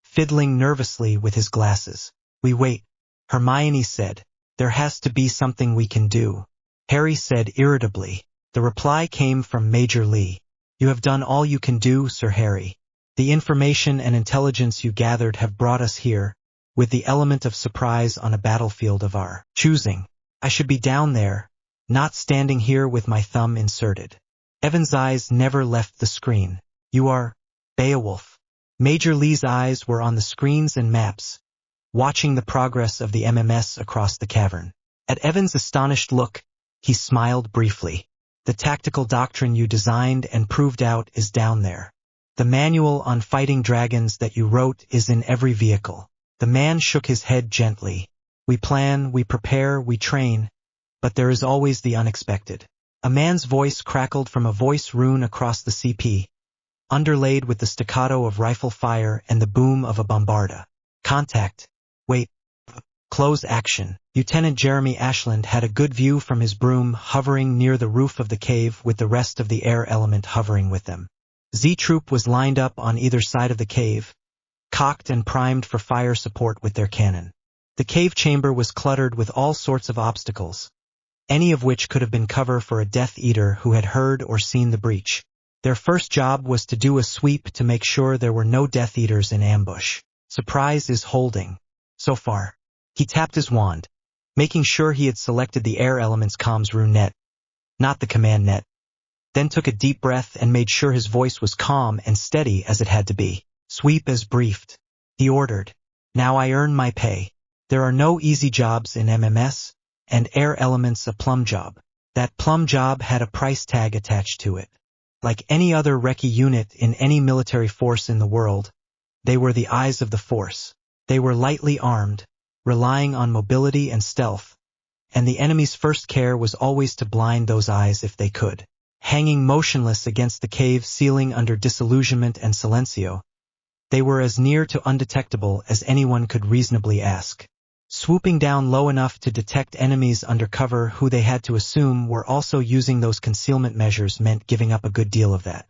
fiddling nervously with his glasses. We wait. Hermione said, there has to be something we can do. Harry said irritably. The reply came from Major Lee. You have done all you can do, Sir Harry. The information and intelligence you gathered have brought us here, with the element of surprise on a battlefield of our choosing. I should be down there, not standing here with my thumb inserted. Evan's eyes never left the screen. You are Beowulf. Major Lee's eyes were on the screens and maps, watching the progress of the MMS across the cavern. At Evan's astonished look, he smiled briefly. The tactical doctrine you designed and proved out is down there. The manual on fighting dragons that you wrote is in every vehicle. The man shook his head gently. We plan, we prepare, we train, but there is always the unexpected. A man's voice crackled from a voice rune across the CP, underlaid with the staccato of rifle fire and the boom of a bombarda. Contact. Wait. Close action. Lieutenant Jeremy Ashland had a good view from his broom hovering near the roof of the cave with the rest of the air element hovering with them. Z-Troop was lined up on either side of the cave, cocked and primed for fire support with their cannon. The cave chamber was cluttered with all sorts of obstacles, any of which could have been cover for a Death Eater who had heard or seen the breach. Their first job was to do a sweep to make sure there were no Death Eaters in ambush. Surprise is holding. So far. He tapped his wand, making sure he had selected the air element's comms rune net, not the command net. Then took a deep breath and made sure his voice was calm and steady as it had to be. Sweep as briefed. He ordered. Now I earn my pay. There are no easy jobs in MMS, and air element's a plum job. That plum job had a price tag attached to it. Like any other recce unit in any military force in the world, they were the eyes of the force. They were lightly armed, relying on mobility and stealth, and the enemy's first care was always to blind those eyes if they could. Hanging motionless against the cave ceiling under disillusionment and silencio, they were as near to undetectable as anyone could reasonably ask. Swooping down low enough to detect enemies under cover who they had to assume were also using those concealment measures meant giving up a good deal of that.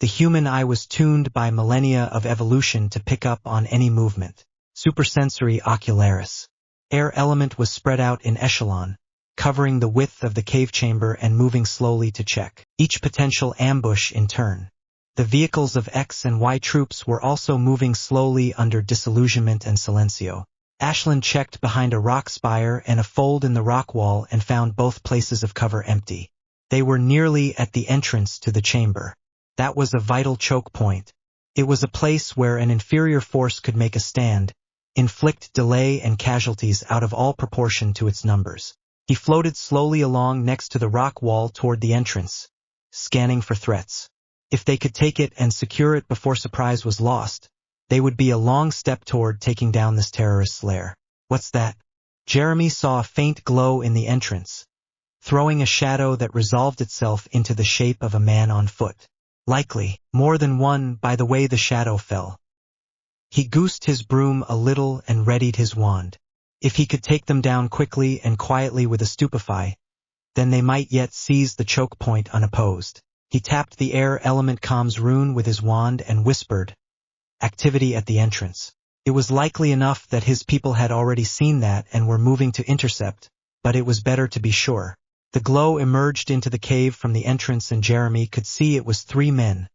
The human eye was tuned by millennia of evolution to pick up on any movement. Supersensory ocularis. Air element was spread out in echelon, covering the width of the cave chamber and moving slowly to check each potential ambush in turn. The vehicles of X and Y troops were also moving slowly under disillusionment and silencio. Ashland checked behind a rock spire and a fold in the rock wall and found both places of cover empty. They were nearly at the entrance to the chamber. That was a vital choke point. It was a place where an inferior force could make a stand, inflict delay and casualties out of all proportion to its numbers. He floated slowly along next to the rock wall toward the entrance, scanning for threats. If they could take it and secure it before surprise was lost, they would be a long step toward taking down this terrorist's lair. What's that? Jeremy saw a faint glow in the entrance, throwing a shadow that resolved itself into the shape of a man on foot. Likely, more than one by the way the shadow fell. He goosed his broom a little and readied his wand. If he could take them down quickly and quietly with a stupefy, then they might yet seize the choke point unopposed. He tapped the air element comms rune with his wand and whispered, "Activity at the entrance." It was likely enough that his people had already seen that and were moving to intercept, but it was better to be sure. The glow emerged into the cave from the entrance and Jeremy could see it was 3 men,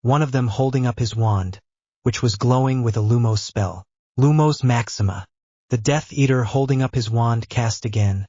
one of them holding up his wand, which was glowing with a Lumos spell. Lumos Maxima. The Death Eater holding up his wand cast again,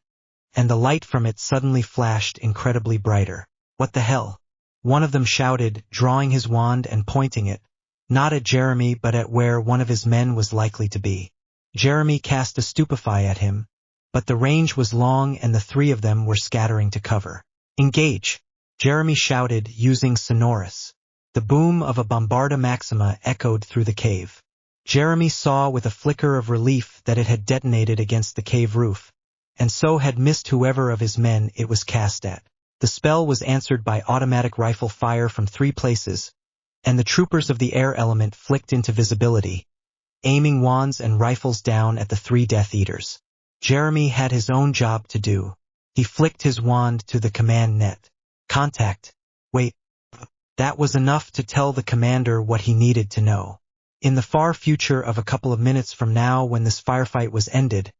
and the light from it suddenly flashed incredibly brighter. What the hell? One of them shouted, drawing his wand and pointing it, not at Jeremy but at where one of his men was likely to be. Jeremy cast a stupefy at him, but the range was long and the 3 of them were scattering to cover. Engage! Jeremy shouted, using Sonorous. The boom of a Bombarda Maxima echoed through the cave. Jeremy saw with a flicker of relief that it had detonated against the cave roof, and so had missed whoever of his men it was cast at. The spell was answered by automatic rifle fire from 3 places, and the troopers of the air element flicked into visibility, aiming wands and rifles down at the 3 Death Eaters. Jeremy had his own job to do. He flicked his wand to the command net. Contact. Wait. That was enough to tell the commander what he needed to know. In the far future of a couple of minutes from now, when this firefight was ended,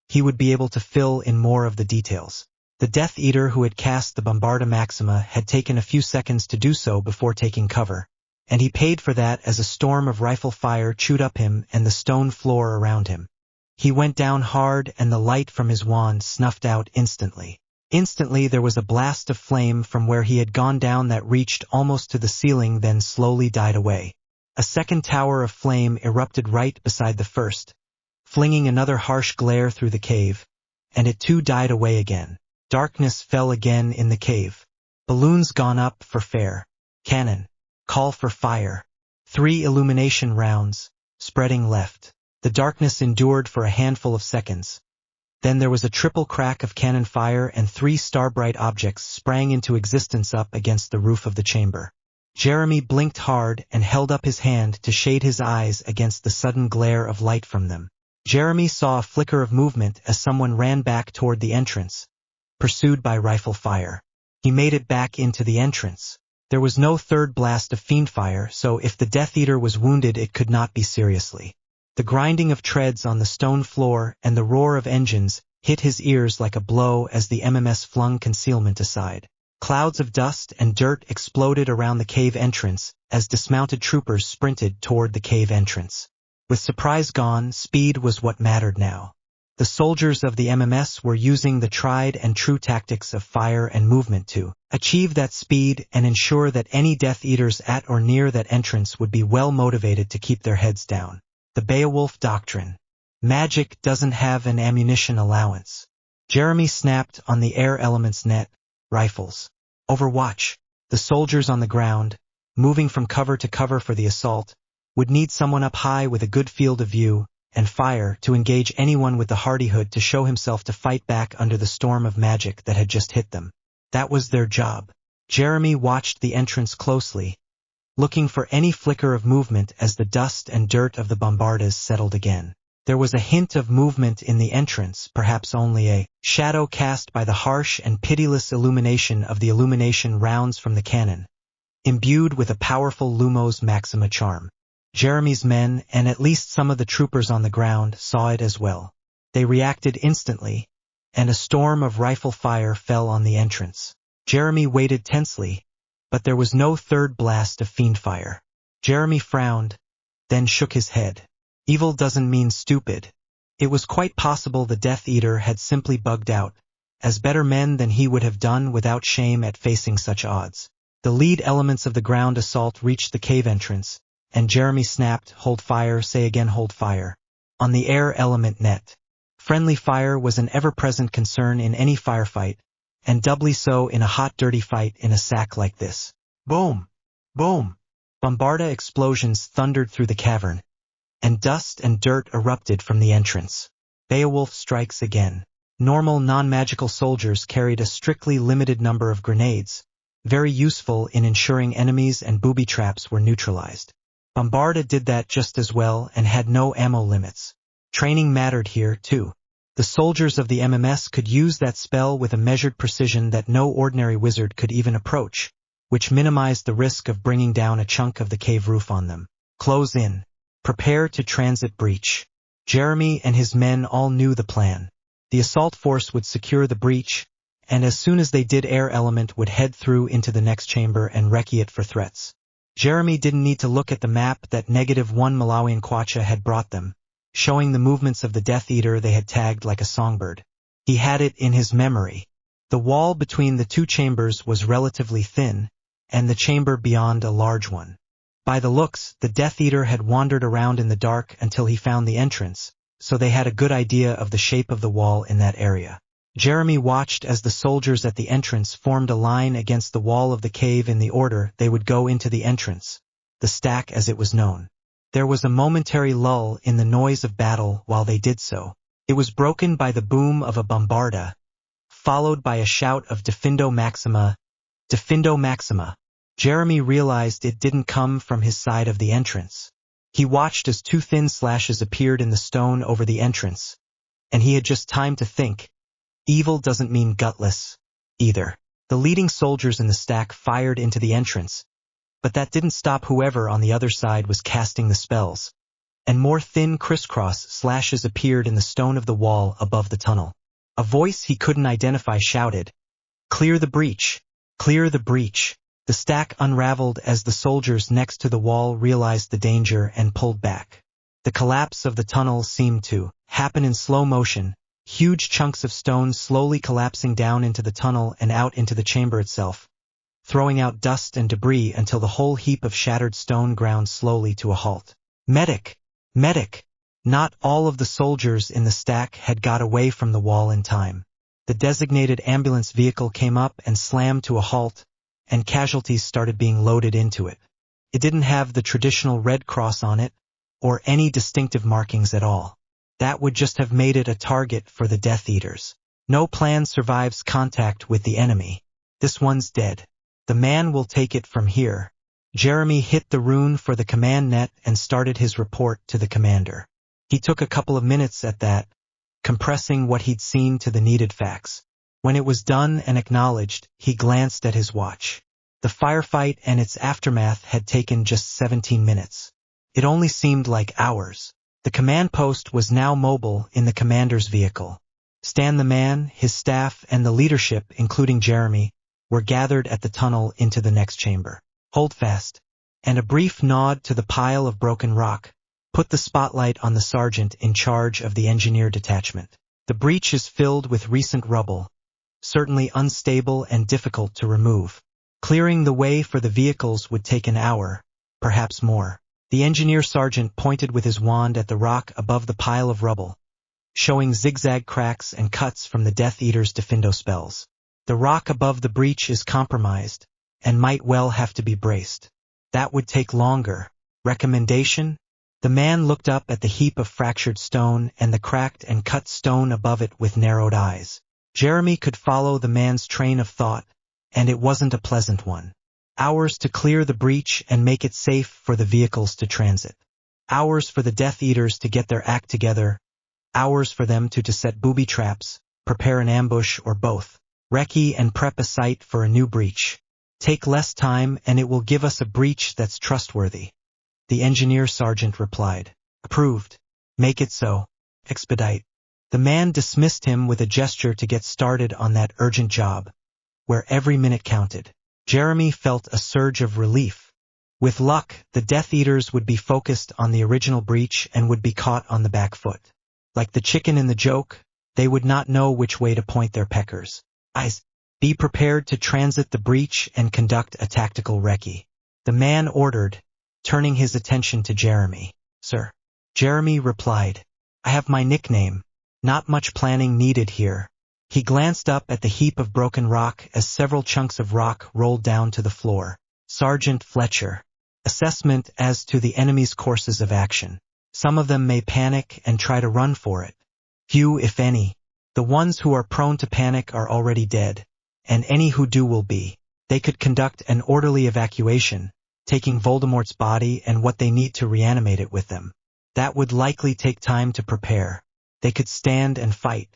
he would be able to fill in more of the details. The Death Eater who had cast the Bombarda Maxima had taken a few seconds to do so before taking cover, and he paid for that as a storm of rifle fire chewed up him and the stone floor around him. He went down hard and the light from his wand snuffed out instantly. Instantly there was a blast of flame from where he had gone down that reached almost to the ceiling, then slowly died away. A second tower of flame erupted right beside the first, flinging another harsh glare through the cave, and it too died away again. Darkness fell again in the cave. Balloons gone up for fair. Cannon. Call for fire. 3 illumination rounds, spreading left. The darkness endured for a handful of seconds. Then there was a triple crack of cannon fire and 3 star-bright objects sprang into existence up against the roof of the chamber. Jeremy blinked hard and held up his hand to shade his eyes against the sudden glare of light from them. Jeremy saw a flicker of movement as someone ran back toward the entrance, pursued by rifle fire. He made it back into the entrance. There was no third blast of fiend fire, so if the Death Eater was wounded it could not be seriously. The grinding of treads on the stone floor and the roar of engines hit his ears like a blow as the MMS flung concealment aside. Clouds of dust and dirt exploded around the cave entrance as dismounted troopers sprinted toward the cave entrance. With surprise gone, speed was what mattered now. The soldiers of the MMS were using the tried and true tactics of fire and movement to achieve that speed and ensure that any Death Eaters at or near that entrance would be well motivated to keep their heads down. The Beowulf Doctrine. Magic doesn't have an ammunition allowance. Jeremy snapped on the air element's net. Rifles. Overwatch. The soldiers on the ground, moving from cover to cover for the assault, would need someone up high with a good field of view and fire to engage anyone with the hardihood to show himself to fight back under the storm of magic that had just hit them. That was their job. Jeremy watched the entrance closely, looking for any flicker of movement as the dust and dirt of the bombardas settled again. There was a hint of movement in the entrance, perhaps only a shadow cast by the harsh and pitiless illumination of the illumination rounds from the cannon, imbued with a powerful Lumos Maxima charm. Jeremy's men, and at least some of the troopers on the ground, saw it as well. They reacted instantly, and a storm of rifle fire fell on the entrance. Jeremy waited tensely, but there was no third blast of fiend fire. Jeremy frowned, then shook his head. Evil doesn't mean stupid. It was quite possible the Death Eater had simply bugged out, as better men than he would have done without shame at facing such odds. The lead elements of the ground assault reached the cave entrance, and Jeremy snapped, "Hold fire, say again hold fire." On the air element net. Friendly fire was an ever-present concern in any firefight, and doubly so in a hot dirty fight in a sack like this. Boom! Boom! Bombarda explosions thundered through the cavern, and dust and dirt erupted from the entrance. Beowulf strikes again. Normal non-magical soldiers carried a strictly limited number of grenades, very useful in ensuring enemies and booby traps were neutralized. Bombarda did that just as well and had no ammo limits. Training mattered here, too. The soldiers of the MMS could use that spell with a measured precision that no ordinary wizard could even approach, which minimized the risk of bringing down a chunk of the cave roof on them. Close in. Prepare to transit breach. Jeremy and his men all knew the plan. The assault force would secure the breach, and as soon as they did, air element would head through into the next chamber and recce it for threats. Jeremy didn't need to look at the map that -1 Malawian Kwacha had brought them, showing the movements of the Death Eater they had tagged like a songbird. He had it in his memory. The wall between the 2 chambers was relatively thin, and the chamber beyond a large one. By the looks, the Death Eater had wandered around in the dark until he found the entrance, so they had a good idea of the shape of the wall in that area. Jeremy watched as the soldiers at the entrance formed a line against the wall of the cave in the order they would go into the entrance, the stack as it was known. There was a momentary lull in the noise of battle while they did so. It was broken by the boom of a bombarda, followed by a shout of Defindo Maxima, Defindo Maxima. Jeremy realized it didn't come from his side of the entrance. He watched as 2 thin slashes appeared in the stone over the entrance, and he had just time to think. Evil doesn't mean gutless, either. The leading soldiers in the stack fired into the entrance, but that didn't stop whoever on the other side was casting the spells, and more thin crisscross slashes appeared in the stone of the wall above the tunnel. A voice he couldn't identify shouted, "Clear the breach! Clear the breach!" The stack unraveled as the soldiers next to the wall realized the danger and pulled back. The collapse of the tunnel seemed to happen in slow motion, huge chunks of stone slowly collapsing down into the tunnel and out into the chamber itself, throwing out dust and debris until the whole heap of shattered stone ground slowly to a halt. Medic! Medic! Not all of the soldiers in the stack had got away from the wall in time. The designated ambulance vehicle came up and slammed to a halt, and casualties started being loaded into it. It didn't have the traditional red cross on it, or any distinctive markings at all. That would just have made it a target for the Death Eaters. No plan survives contact with the enemy. This one's dead. The man will take it from here. Jeremy hit the rune for the command net and started his report to the commander. He took a couple of minutes at that, compressing what he'd seen to the needed facts. When it was done and acknowledged, he glanced at his watch. The firefight and its aftermath had taken just 17 minutes. It only seemed like hours. The command post was now mobile in the commander's vehicle. Stan the man, his staff, and the leadership, including Jeremy, were gathered at the tunnel into the next chamber. Hold fast. And a brief nod to the pile of broken rock put the spotlight on the sergeant in charge of the engineer detachment. The breach is filled with recent rubble, certainly unstable and difficult to remove. Clearing the way for the vehicles would take an hour, perhaps more. The engineer sergeant pointed with his wand at the rock above the pile of rubble, showing zigzag cracks and cuts from the Death Eater's Defindo spells. The rock above the breach is compromised, and might well have to be braced. That would take longer. Recommendation? The man looked up at the heap of fractured stone and the cracked and cut stone above it with narrowed eyes. Jeremy could follow the man's train of thought, and it wasn't a pleasant one. Hours to clear the breach and make it safe for the vehicles to transit. Hours for the Death Eaters to get their act together. Hours for them to set booby traps, prepare an ambush, or both. Recce and prep a site for a new breach. Take less time and it will give us a breach that's trustworthy. The engineer sergeant replied. Approved. Make it so. Expedite. The man dismissed him with a gesture to get started on that urgent job, where every minute counted. Jeremy felt a surge of relief. With luck, the Death Eaters would be focused on the original breach and would be caught on the back foot. Like the chicken in the joke, they would not know which way to point their peckers. Eyes. Be prepared to transit the breach and conduct a tactical recce. The man ordered, turning his attention to Jeremy. Sir. Jeremy replied. I have my nickname. Not much planning needed here. He glanced up at the heap of broken rock as several chunks of rock rolled down to the floor. Sergeant Fletcher. Assessment as to the enemy's courses of action. Some of them may panic and try to run for it. Few, if any. The ones who are prone to panic are already dead, and any who do will be. They could conduct an orderly evacuation, taking Voldemort's body and what they need to reanimate it with them. That would likely take time to prepare. They could stand and fight.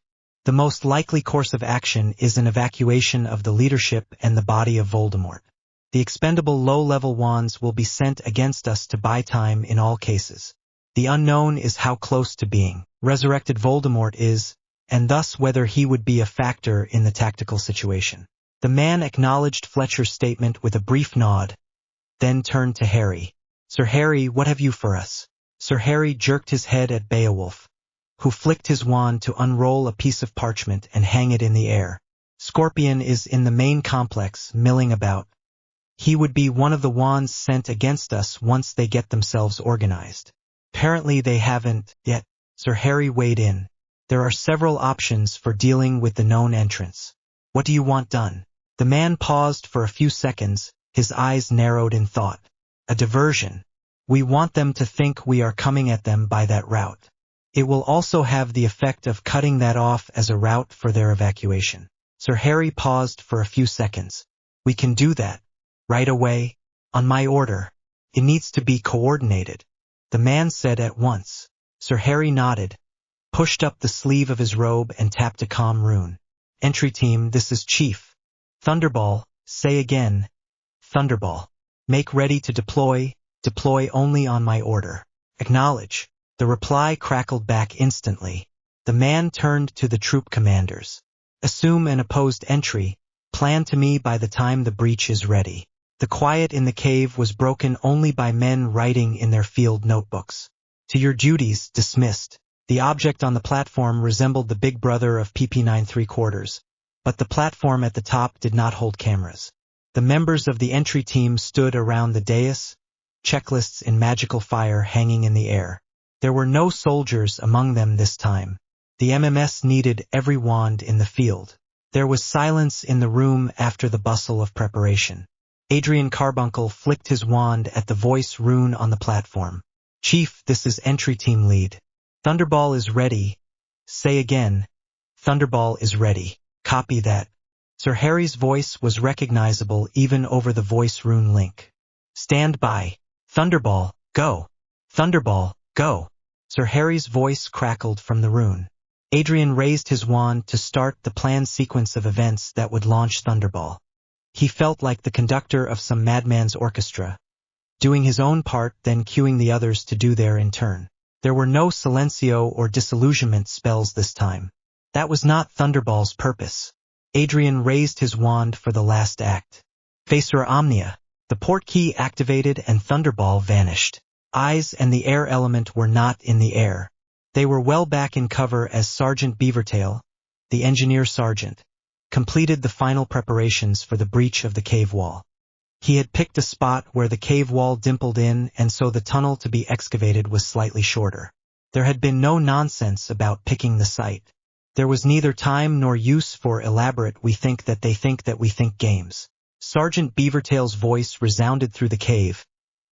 The most likely course of action is an evacuation of the leadership and the body of Voldemort. The expendable low-level wands will be sent against us to buy time in all cases. The unknown is how close to being resurrected Voldemort is, and thus whether he would be a factor in the tactical situation. The man acknowledged Fletcher's statement with a brief nod, then turned to Harry. Sir Harry, what have you for us? Sir Harry jerked his head at Beowulf, who flicked his wand to unroll a piece of parchment and hang it in the air. Scorpion is in the main complex, milling about. He would be one of the wands sent against us once they get themselves organized. Apparently they haven't yet. Sir Harry weighed in. There are several options for dealing with the known entrants. What do you want done? The man paused for a few seconds, his eyes narrowed in thought. A diversion. We want them to think we are coming at them by that route. It will also have the effect of cutting that off as a route for their evacuation. Sir Harry paused for a few seconds. We can do that. Right away. On my order. It needs to be coordinated. The man said at once. Sir Harry nodded, pushed up the sleeve of his robe and tapped a calm rune. Entry team, this is Chief. Thunderball, say again. Thunderball. Make ready to deploy. Deploy only on my order. Acknowledge. The reply crackled back instantly. The man turned to the troop commanders. Assume an opposed entry. Plan to me by the time the breach is ready. The quiet in the cave was broken only by men writing in their field notebooks. To your duties, dismissed. The object on the platform resembled the big brother of PP9¾ but the platform at the top did not hold cameras. The members of the entry team stood around the dais, checklists in magical fire hanging in the air. There were no soldiers among them this time. The MMS needed every wand in the field. There was silence in the room after the bustle of preparation. Adrian Carbuncle flicked his wand at the voice rune on the platform. Chief, this is entry team lead. Thunderball is ready. Say again. Thunderball is ready. Copy that. Sir Harry's voice was recognizable even over the voice rune link. Stand by. Thunderball, go. Thunderball, go. Sir Harry's voice crackled from the rune. Adrian raised his wand to start the planned sequence of events that would launch Thunderball. He felt like the conductor of some madman's orchestra, doing his own part, then cueing the others to do their in turn. There were no silencio or disillusionment spells this time. That was not Thunderball's purpose. Adrian raised his wand for the last act. Facer Omnia. The port key activated and Thunderball vanished. Eyes and the air element were not in the air. They were well back in cover as Sergeant Beavertail, the engineer sergeant, completed the final preparations for the breach of the cave wall. He had picked a spot where the cave wall dimpled in, and so the tunnel to be excavated was slightly shorter. There had been no nonsense about picking the site. There was neither time nor use for elaborate we think that we think games. Sergeant Beavertail's voice resounded through the cave,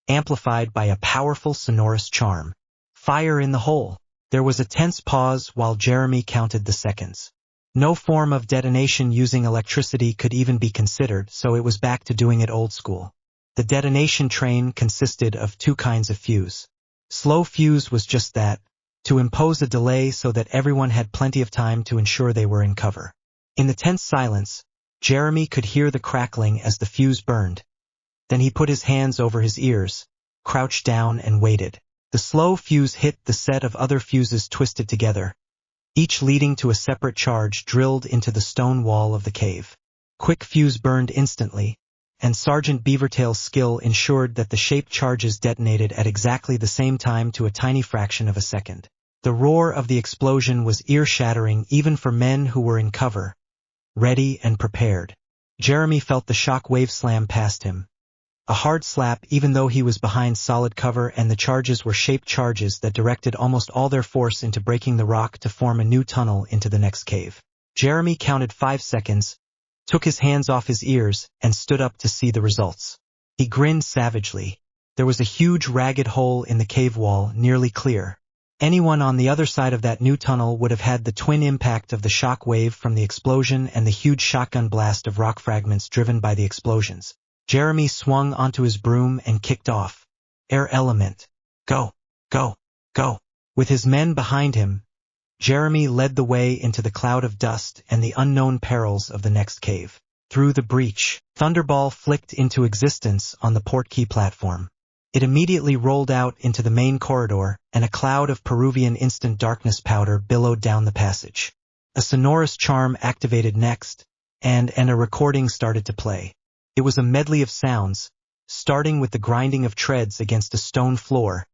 amplified by a powerful sonorous charm. Fire in the hole. There was a tense pause while Jeremy counted the seconds. No form of detonation using electricity could even be considered, so it was back to doing it old school. The detonation train consisted of two kinds of fuse. Slow fuse was just that, to impose a delay so that everyone had plenty of time to ensure they were in cover. In the tense silence, Jeremy could hear the crackling as the fuse burned. Then he put his hands over his ears, crouched down and waited. The slow fuse hit the set of other fuses twisted together, each leading to a separate charge drilled into the stone wall of the cave. Quick fuse burned instantly, and Sergeant Beavertail's skill ensured that the shaped charges detonated at exactly the same time to a tiny fraction of a second. The roar of the explosion was ear-shattering even for men who were in cover, ready and prepared. Jeremy felt the shock wave slam past him. A hard slap even though he was behind solid cover, and the charges were shaped charges that directed almost all their force into breaking the rock to form a new tunnel into the next cave. Jeremy counted 5 seconds, took his hands off his ears, and stood up to see the results. He grinned savagely. There was a huge ragged hole in the cave wall, nearly clear. Anyone on the other side of that new tunnel would have had the twin impact of the shock wave from the explosion and the huge shotgun blast of rock fragments driven by the explosions. Jeremy swung onto his broom and kicked off. Air element. Go, go, go. With his men behind him, Jeremy led the way into the cloud of dust and the unknown perils of the next cave. Through the breach, Thunderball flicked into existence on the portkey platform. It immediately rolled out into the main corridor, and a cloud of Peruvian instant darkness powder billowed down the passage. A sonorous charm activated next, and a recording started to play. It was a medley of sounds, starting with the grinding of treads against a stone floor,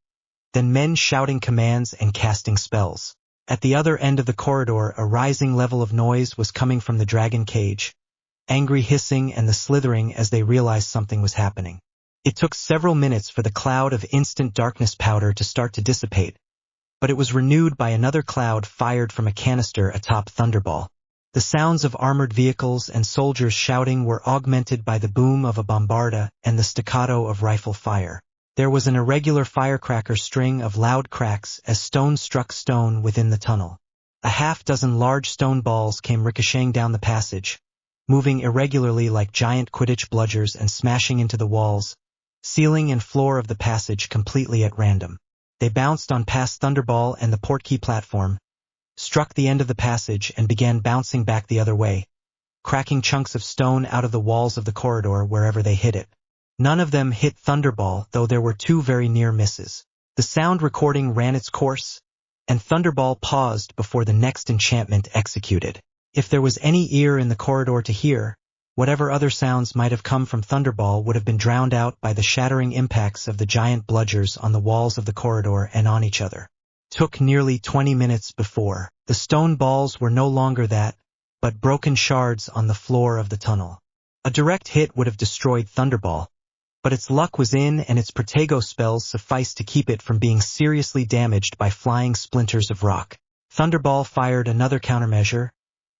then men shouting commands and casting spells. At the other end of the corridor, a rising level of noise was coming from the dragon cage, angry hissing and the slithering as they realized something was happening. It took several minutes for the cloud of instant darkness powder to start to dissipate, but it was renewed by another cloud fired from a canister atop Thunderball. The sounds of armored vehicles and soldiers shouting were augmented by the boom of a bombarda and the staccato of rifle fire. There was an irregular firecracker string of loud cracks as stone struck stone within the tunnel. A half-dozen large stone balls came ricocheting down the passage, moving irregularly like giant Quidditch bludgers and smashing into the walls, ceiling and floor of the passage completely at random. They bounced on past Thunderball and the portkey platform, struck the end of the passage and began bouncing back the other way, cracking chunks of stone out of the walls of the corridor wherever they hit it. None of them hit Thunderball, though there were 2 very near misses. The sound recording ran its course, and Thunderball paused before the next enchantment executed. If there was any ear in the corridor to hear, whatever other sounds might have come from Thunderball would have been drowned out by the shattering impacts of the giant bludgers on the walls of the corridor and on each other. Took nearly 20 minutes before the stone balls were no longer that, but broken shards on the floor of the tunnel. A direct hit would have destroyed Thunderball, but its luck was in and its Protego spells sufficed to keep it from being seriously damaged by flying splinters of rock. Thunderball fired another countermeasure,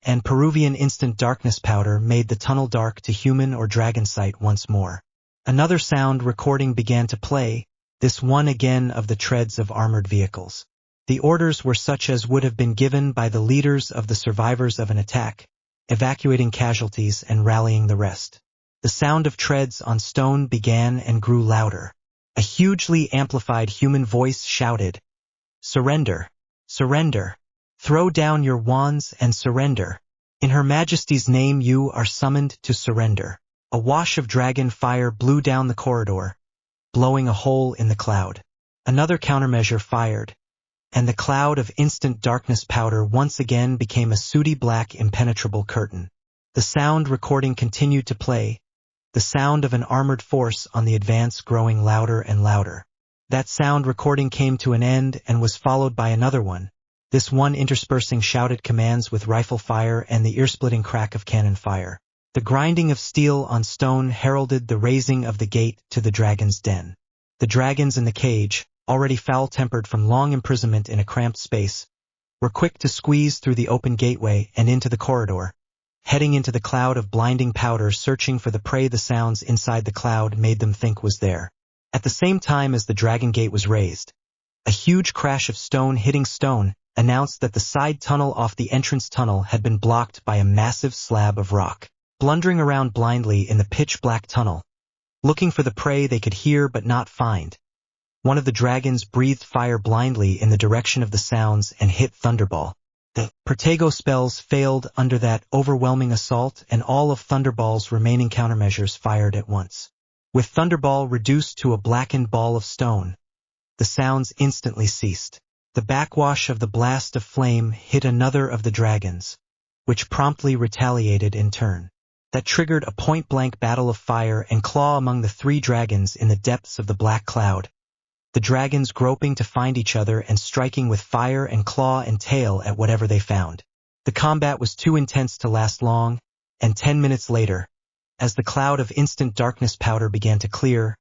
and Peruvian instant darkness powder made the tunnel dark to human or dragon sight once more. Another sound recording began to play, this one again of the treads of armored vehicles. The orders were such as would have been given by the leaders of the survivors of an attack, evacuating casualties and rallying the rest. The sound of treads on stone began and grew louder. A hugely amplified human voice shouted, "Surrender! Surrender! Throw down your wands and surrender! In Her Majesty's name you are summoned to surrender." A wash of dragon fire blew down the corridor, blowing a hole in the cloud. Another countermeasure fired, and the cloud of instant darkness powder once again became a sooty black impenetrable curtain. The sound recording continued to play, the sound of an armored force on the advance growing louder and louder. That sound recording came to an end and was followed by another one, this one interspersing shouted commands with rifle fire and the ear-splitting crack of cannon fire. The grinding of steel on stone heralded the raising of the gate to the dragon's den. The dragons in the cage, already foul-tempered from long imprisonment in a cramped space, were quick to squeeze through the open gateway and into the corridor, heading into the cloud of blinding powder searching for the prey the sounds inside the cloud made them think was there. At the same time as the dragon gate was raised, a huge crash of stone hitting stone announced that the side tunnel off the entrance tunnel had been blocked by a massive slab of rock. Blundering around blindly in the pitch-black tunnel, looking for the prey they could hear but not find, one of the dragons breathed fire blindly in the direction of the sounds and hit Thunderball. The Protego spells failed under that overwhelming assault and all of Thunderball's remaining countermeasures fired at once. With Thunderball reduced to a blackened ball of stone, the sounds instantly ceased. The backwash of the blast of flame hit another of the dragons, which promptly retaliated in turn. That triggered a point-blank battle of fire and claw among the three dragons in the depths of the black cloud, the dragons groping to find each other and striking with fire and claw and tail at whatever they found. The combat was too intense to last long, and 10 minutes later, as the cloud of instant darkness powder began to clear,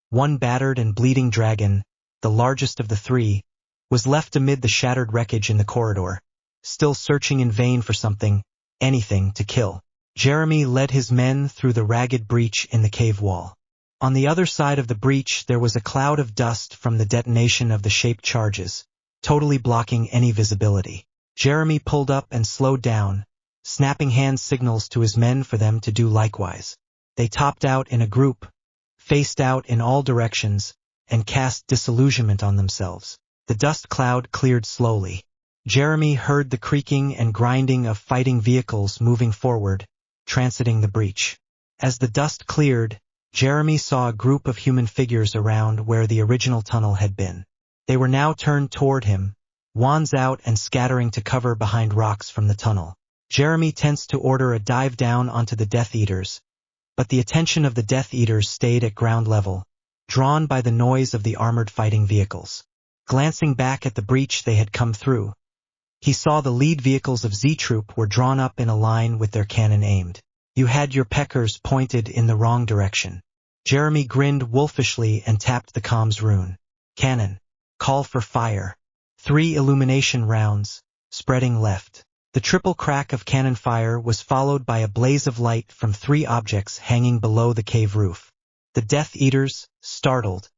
one battered and bleeding dragon, the largest of the three, was left amid the shattered wreckage in the corridor, still searching in vain for something, anything to kill. Jeremy led his men through the ragged breach in the cave wall. On the other side of the breach there was a cloud of dust from the detonation of the shaped charges, totally blocking any visibility. Jeremy pulled up and slowed down, snapping hand signals to his men for them to do likewise. They topped out in a group, faced out in all directions, and cast disillusionment on themselves. The dust cloud cleared slowly. Jeremy heard the creaking and grinding of fighting vehicles moving forward, transiting the breach. As the dust cleared, Jeremy saw a group of human figures around where the original tunnel had been. They were now turned toward him, wands out and scattering to cover behind rocks from the tunnel. Jeremy tensed to order a dive down onto the Death Eaters, but the attention of the Death Eaters stayed at ground level, drawn by the noise of the armored fighting vehicles. Glancing back at the breach they had come through, he saw the lead vehicles of Z-Troop were drawn up in a line with their cannon aimed. You had your peckers pointed in the wrong direction. Jeremy grinned wolfishly and tapped the comms rune. Cannon. Call for fire. 3 illumination rounds, spreading left. The triple crack of cannon fire was followed by a blaze of light from 3 objects hanging below the cave roof. The Death Eaters, startled,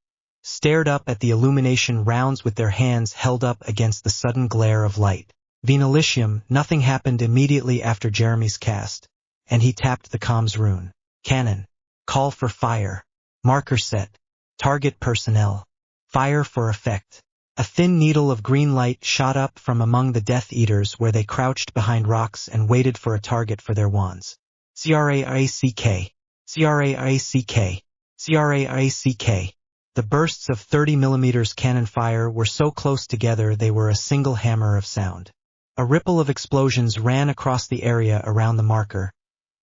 stared up at the illumination rounds with their hands held up against the sudden glare of light. Venalitium, nothing happened immediately after Jeremy's cast, and he tapped the comms rune. Cannon. Call for fire. Marker set. Target personnel. Fire for effect. A thin needle of green light shot up from among the Death Eaters where they crouched behind rocks and waited for a target for their wands. CRAICK. CRAICK. CRAICK. The bursts of 30mm cannon fire were so close together they were a single hammer of sound. A ripple of explosions ran across the area around the marker,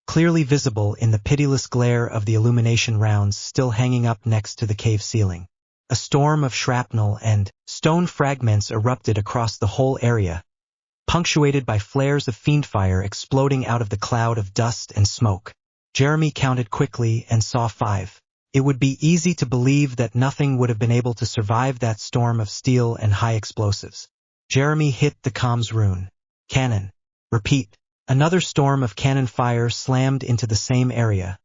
clearly visible in the pitiless glare of the illumination rounds still hanging up next to the cave ceiling. A storm of shrapnel and stone fragments erupted across the whole area, punctuated by flares of fiendfire exploding out of the cloud of dust and smoke. Jeremy counted quickly and saw 5. It would be easy to believe that nothing would have been able to survive that storm of steel and high explosives. Jeremy hit the comms rune. Cannon. Repeat. Another storm of cannon fire slammed into the same area,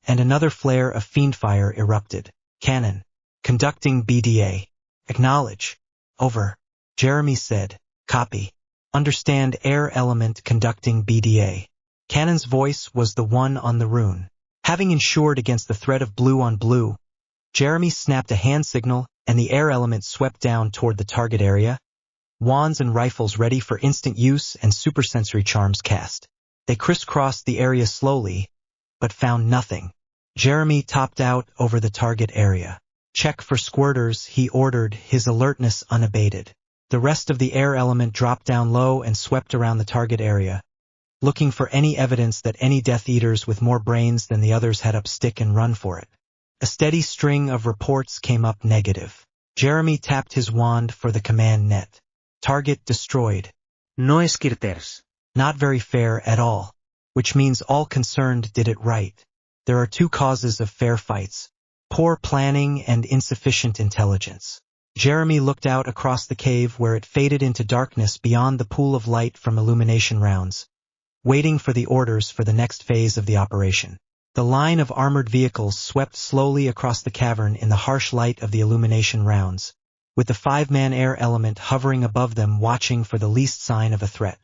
and another flare of fiend fire erupted. Cannon. Conducting BDA. Acknowledge. Over. Jeremy said. Copy. Understand air element conducting BDA. Cannon's voice was the one on the rune. Having ensured against the threat of blue on blue, Jeremy snapped a hand signal and the air element swept down toward the target area. Wands and rifles ready for instant use and supersensory charms cast. They crisscrossed the area slowly, but found nothing. Jeremy topped out over the target area. Check for squirters, he ordered, his alertness unabated. The rest of the air element dropped down low and swept around the target area, looking for any evidence that any Death Eaters with more brains than the others had up stick and run for it. A steady string of reports came up negative. Jeremy tapped his wand for the command net. Target destroyed. No esquirters. Not very fair at all. Which means all concerned did it right. There are two causes of fair fights: poor planning and insufficient intelligence. Jeremy looked out across the cave where it faded into darkness beyond the pool of light from illumination rounds, waiting for the orders for the next phase of the operation. The line of armored vehicles swept slowly across the cavern in the harsh light of the illumination rounds, with the 5-man air element hovering above them watching for the least sign of a threat.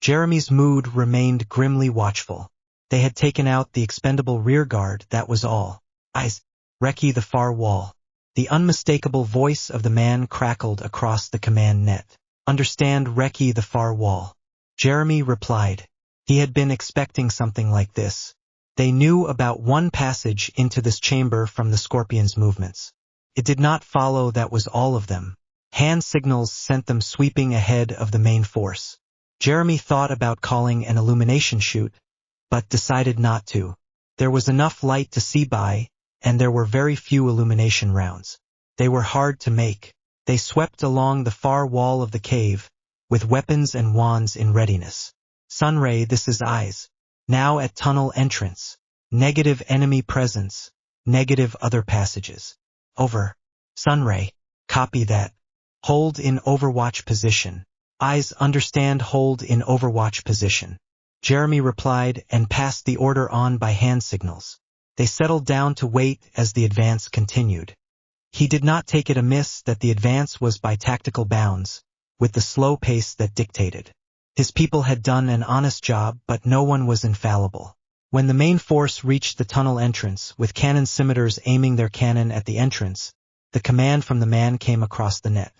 Jeremy's mood remained grimly watchful. They had taken out the expendable rearguard, that was all. Eyes. Recce the far wall. The unmistakable voice of the man crackled across the command net. Understand, Recce the far wall. Jeremy replied. He had been expecting something like this. They knew about one passage into this chamber from the Scorpion's movements. It did not follow that was all of them. Hand signals sent them sweeping ahead of the main force. Jeremy thought about calling an illumination chute, but decided not to. There was enough light to see by, and there were very few illumination rounds. They were hard to make. They swept along the far wall of the cave, with weapons and wands in readiness. Sunray, this is Eyes. Now at tunnel entrance. Negative enemy presence. Negative other passages. Over. Sunray. Copy that. Hold in overwatch position. Eyes, understand, hold in overwatch position. Jeremy replied and passed the order on by hand signals. They settled down to wait as the advance continued. He did not take it amiss that the advance was by tactical bounds, with the slow pace that dictated. His people had done an honest job, but no one was infallible. When the main force reached the tunnel entrance, with cannon scimitars aiming their cannon at the entrance, the command from the man came across the net.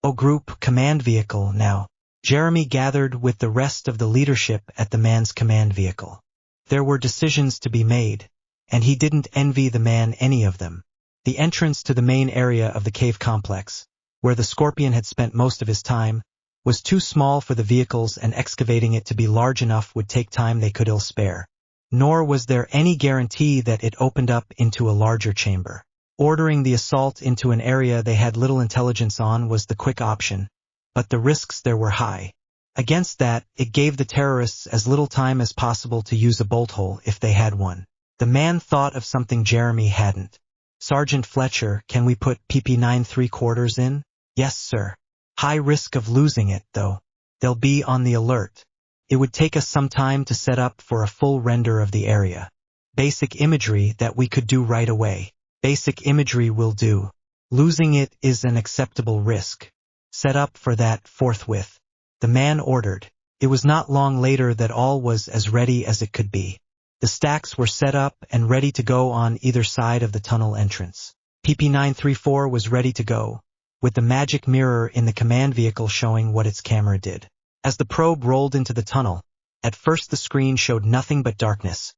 "O group, command vehicle, now." Jeremy gathered with the rest of the leadership at the man's command vehicle. There were decisions to be made, and he didn't envy the man any of them. The entrance to the main area of the cave complex, where the Scorpion had spent most of his time, was too small for the vehicles, and excavating it to be large enough would take time they could ill spare. Nor was there any guarantee that it opened up into a larger chamber. Ordering the assault into an area they had little intelligence on was the quick option, but the risks there were high. Against that, it gave the terrorists as little time as possible to use a bolt hole if they had one. The man thought of something Jeremy hadn't. "Sergeant Fletcher, can we put PP9 3/4 in?" "Yes, sir." "High risk of losing it, though. They'll be on the alert. It would take us some time to set up for a full render of the area. Basic imagery that we could do right away. Basic imagery will do. Losing it is an acceptable risk. Set up for that forthwith." The man ordered. It was not long later that all was as ready as it could be. The stacks were set up and ready to go on either side of the tunnel entrance. PP934 was ready to go, with the magic mirror in the command vehicle showing what its camera did. As the probe rolled into the tunnel, at first the screen showed nothing but darkness.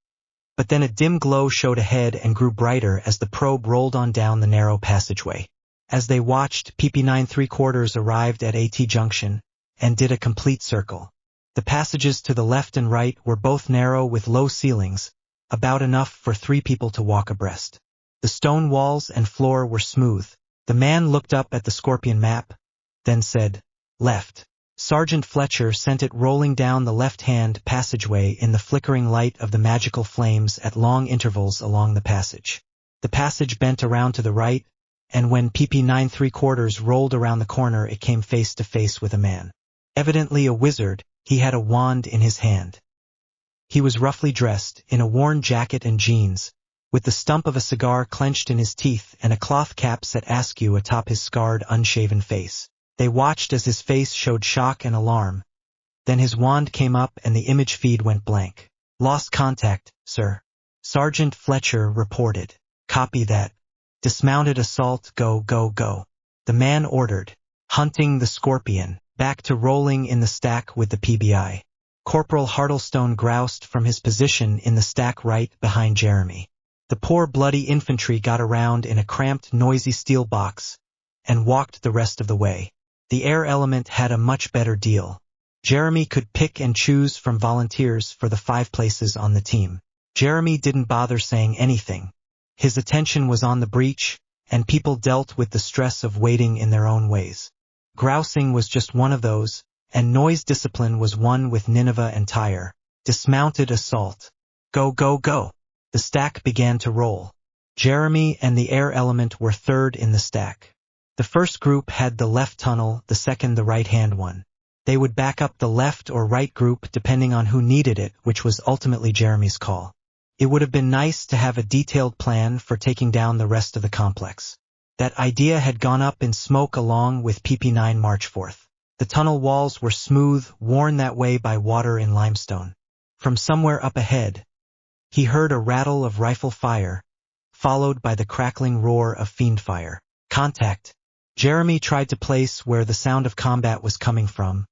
But then a dim glow showed ahead and grew brighter as the probe rolled on down the narrow passageway. As they watched, PP9 3/4 arrived at AT Junction and did a complete circle. The passages to the left and right were both narrow with low ceilings, about enough for 3 people to walk abreast. The stone walls and floor were smooth. The man looked up at the Scorpion map, then said, "Left." Sergeant Fletcher sent it rolling down the left-hand passageway in the flickering light of the magical flames at long intervals along the passage. The passage bent around to the right, and when PP9 3/4 rolled around the corner it came face to face with a man. Evidently a wizard, he had a wand in his hand. He was roughly dressed, in a worn jacket and jeans, with the stump of a cigar clenched in his teeth and a cloth cap set askew atop his scarred, unshaven face. They watched as his face showed shock and alarm. Then his wand came up and the image feed went blank. "Lost contact, sir," Sergeant Fletcher reported. "Copy that. Dismounted assault, go, go, go." The man ordered, hunting the scorpion, back to rolling in the stack with the PBI. Corporal Hartlestone groused from his position in the stack right behind Jeremy. The poor bloody infantry got around in a cramped, noisy steel box and walked the rest of the way. The air element had a much better deal. Jeremy could pick and choose from volunteers for the 5 places on the team. Jeremy didn't bother saying anything. His attention was on the breach, and people dealt with the stress of waiting in their own ways. Grousing was just one of those, and noise discipline was one with Nineveh and Tyre. Dismounted assault. Go, go, go. The stack began to roll. Jeremy and the air element were third in the stack. The first group had the left tunnel, the second the right-hand one. They would back up the left or right group depending on who needed it, which was ultimately Jeremy's call. It would have been nice to have a detailed plan for taking down the rest of the complex. That idea had gone up in smoke along with PP9 March 4th. The tunnel walls were smooth, worn that way by water in limestone. From somewhere up ahead, he heard a rattle of rifle fire, followed by the crackling roar of fiend fire. Contact. Jeremy tried to place where the sound of combat was coming from,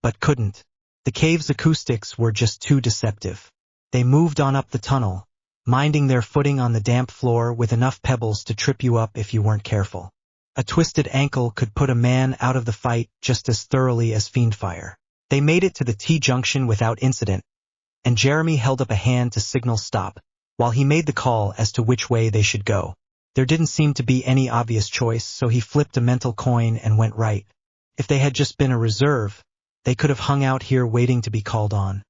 but couldn't. The cave's acoustics were just too deceptive. They moved on up the tunnel, minding their footing on the damp floor with enough pebbles to trip you up if you weren't careful. A twisted ankle could put a man out of the fight just as thoroughly as fiend fire. They made it to the T-junction without incident, and Jeremy held up a hand to signal stop, while he made the call as to which way they should go. There didn't seem to be any obvious choice, so he flipped a mental coin and went right. If they had just been a reserve, they could have hung out here waiting to be called on.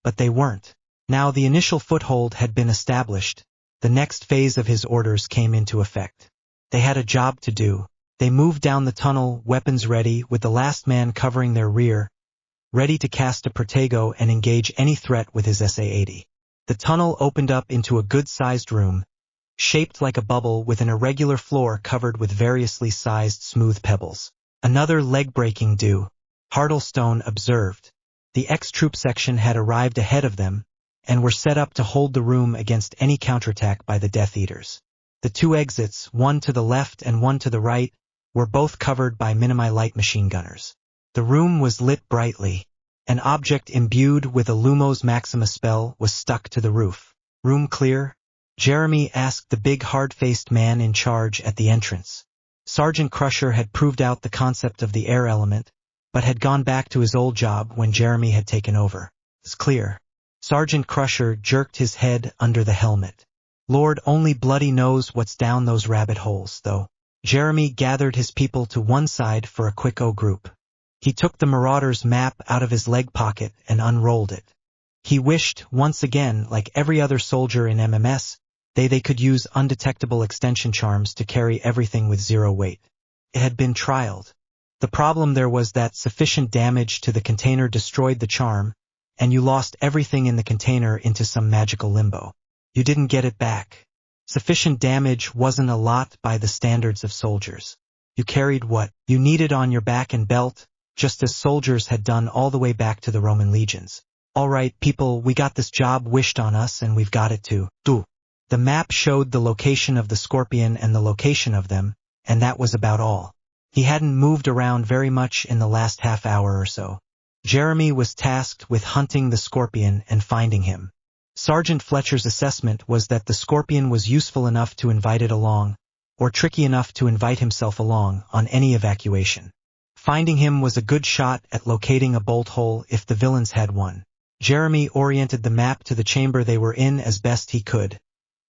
But they weren't. Now the initial foothold had been established. The next phase of his orders came into effect. They had a job to do. They moved down the tunnel, weapons ready, with the last man covering their rear, ready to cast a Protego and engage any threat with his SA-80. The tunnel opened up into a good-sized room, shaped like a bubble with an irregular floor covered with variously sized smooth pebbles. "Another leg-breaking do," Hartlestone observed. The ex-troop section had arrived ahead of them, and were set up to hold the room against any counterattack by the Death Eaters. The 2 exits, one to the left and one to the right, were both covered by Minimi light machine gunners. The room was lit brightly. An object imbued with a Lumos Maxima spell was stuck to the roof. "Room clear?" Jeremy asked the big hard-faced man in charge at the entrance. Sergeant Crusher had proved out the concept of the air element, but had gone back to his old job when Jeremy had taken over. "It's clear." Sergeant Crusher jerked his head under the helmet. "Lord only bloody knows what's down those rabbit holes, though." Jeremy gathered his people to one side for a quick O-group. He took the Marauder's map out of his leg pocket and unrolled it. He wished, once again, like every other soldier in MMS, they could use undetectable extension charms to carry everything with 0 weight. It had been trialed. The problem there was that sufficient damage to the container destroyed the charm, and you lost everything in the container into some magical limbo. You didn't get it back. Sufficient damage wasn't a lot by the standards of soldiers. You carried what you needed on your back and belt, just as soldiers had done all the way back to the Roman legions. "All right, people, we got this job wished on us and we've got it to do." The map showed the location of the scorpion and the location of them, and that was about all. He hadn't moved around very much in the last half hour or so. Jeremy was tasked with hunting the scorpion and finding him. Sergeant Fletcher's assessment was that the scorpion was useful enough to invite it along, or tricky enough to invite himself along, on any evacuation. Finding him was a good shot at locating a bolt hole if the villains had one. Jeremy oriented the map to the chamber they were in as best he could,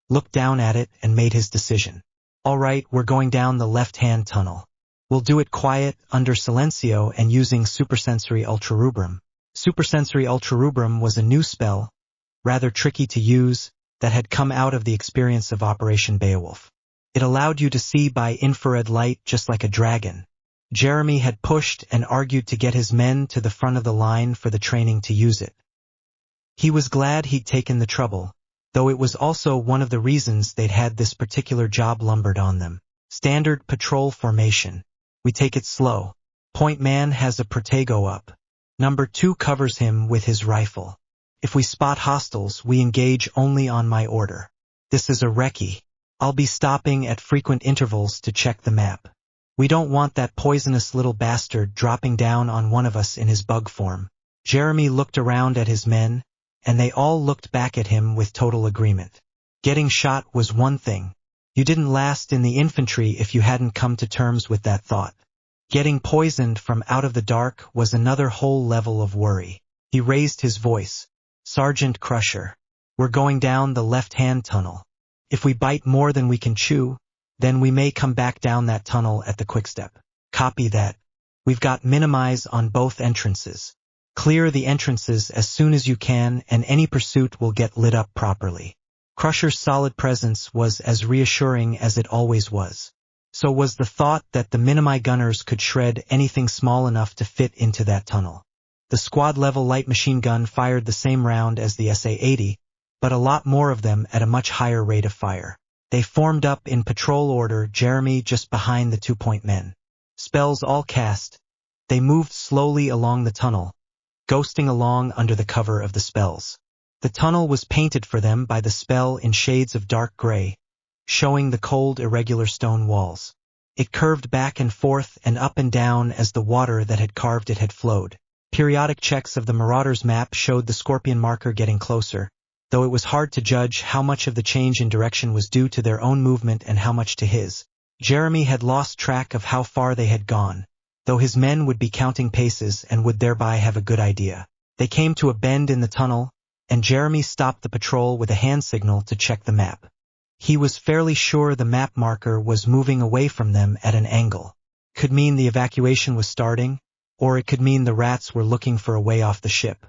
looked down at it and made his decision. "All right, we're going down the left-hand tunnel. We'll do it quiet, under silencio, and using Supersensory Ultrarubrum." Supersensory Ultrarubrum was a new spell, rather tricky to use, that had come out of the experience of Operation Beowulf. It allowed you to see by infrared light just like a dragon. Jeremy had pushed and argued to get his men to the front of the line for the training to use it. He was glad he'd taken the trouble. though it was also one of the reasons they'd had this particular job lumbered on them. Standard patrol formation. We take it slow. Point man has a protego up. Number 2 covers him with his rifle. If we spot hostiles, we engage only on my order. This is a recce. I'll be stopping at frequent intervals to check the map. We don't want that poisonous little bastard dropping down on one of us in his bug form. Jeremy looked around at his men, and they all looked back at him with total agreement. Getting shot was one thing. You didn't last in the infantry if you hadn't come to terms with that thought. Getting poisoned from out of the dark was another whole level of worry. He raised his voice. Sergeant Crusher. We're going down the left-hand tunnel. If we bite more than we can chew, then we may come back down that tunnel at the quickstep. Copy that. We've got minimize on both entrances. Clear the entrances as soon as you can and any pursuit will get lit up properly. Crusher's solid presence was as reassuring as it always was. So was the thought that the minimi gunners could shred anything small enough to fit into that tunnel. The squad-level light machine gun fired the same round as the SA-80, but a lot more of them at a much higher rate of fire. They formed up in patrol order, Jeremy just behind the 2-point men. Spells all cast. They moved slowly along the tunnel, ghosting along under the cover of the spells. The tunnel was painted for them by the spell in shades of dark gray, showing the cold, irregular stone walls. It curved back and forth and up and down as the water that had carved it had flowed. Periodic checks of the Marauders map showed the scorpion marker getting closer, though it was hard to judge how much of the change in direction was due to their own movement and how much to his. Jeremy had lost track of how far they had gone, though his men would be counting paces and would thereby have a good idea. They came to a bend in the tunnel, and Jeremy stopped the patrol with a hand signal to check the map. He was fairly sure the map marker was moving away from them at an angle. Could mean the evacuation was starting, or it could mean the rats were looking for a way off the ship.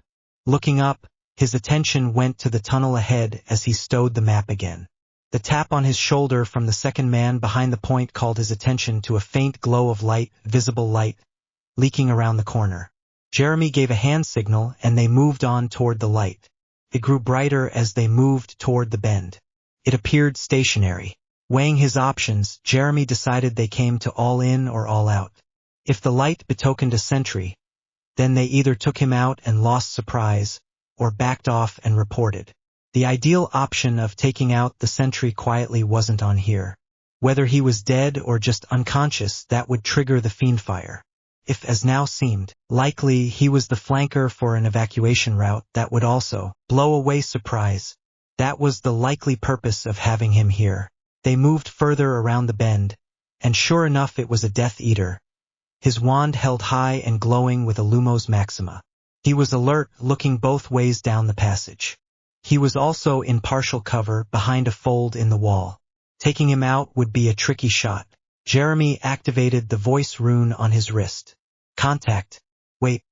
Looking up, his attention went to the tunnel ahead as he stowed the map again. The tap on his shoulder from the second man behind the point called his attention to a faint glow of light, visible light, leaking around the corner. Jeremy gave a hand signal and they moved on toward the light. It grew brighter as they moved toward the bend. It appeared stationary. Weighing his options, Jeremy decided they came to all in or all out. If the light betokened a sentry, then they either took him out and lost surprise, or backed off and reported. The ideal option of taking out the sentry quietly wasn't on here. Whether he was dead or just unconscious, that would trigger the fiend fire. If, as now seemed, likely he was the flanker for an evacuation route, that would also blow away surprise. That was the likely purpose of having him here. They moved further around the bend, and sure enough it was a Death Eater. His wand held high and glowing with a Lumos Maxima. He was alert, looking both ways down the passage. He was also in partial cover behind a fold in the wall. Taking him out would be a tricky shot. Jeremy activated the voice rune on his wrist. Contact. Wait.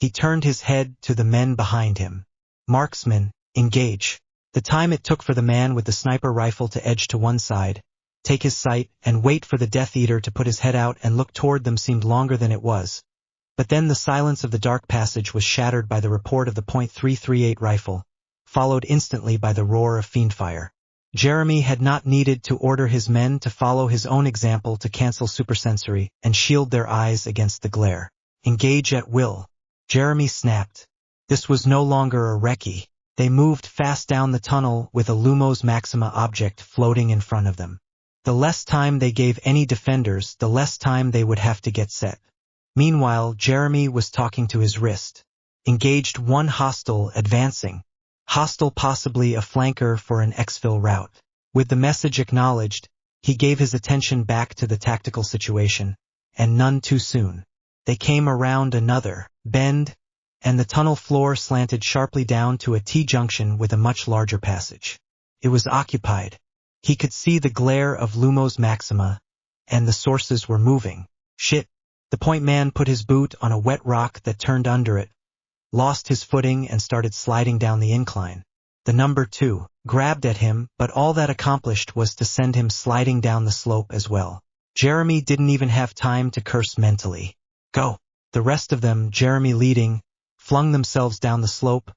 He turned his head to the men behind him. Marksman, engage. The time it took for the man with the sniper rifle to edge to one side, take his sight, and wait for the Death Eater to put his head out and look toward them seemed longer than it was. But then the silence of the dark passage was shattered by the report of the .338 rifle, followed instantly by the roar of fiendfire. Jeremy had not needed to order his men to follow his own example to cancel supersensory and shield their eyes against the glare. Engage at will. Jeremy snapped. This was no longer a recce. They moved fast down the tunnel with a Lumos Maxima object floating in front of them. The less time they gave any defenders, the less time they would have to get set. Meanwhile, Jeremy was talking to his wrist. Engaged one hostile advancing. Hostile possibly a flanker for an exfil route. With the message acknowledged, he gave his attention back to the tactical situation, and none too soon. They came around another bend, and the tunnel floor slanted sharply down to a T-junction with a much larger passage. It was occupied. He could see the glare of Lumos Maxima, and the sources were moving. Shit. The point man put his boot on a wet rock that turned under it, lost his footing and started sliding down the incline. The number 2 grabbed at him, but all that accomplished was to send him sliding down the slope as well. Jeremy didn't even have time to curse mentally. Go. The rest of them, Jeremy leading, flung themselves down the slope,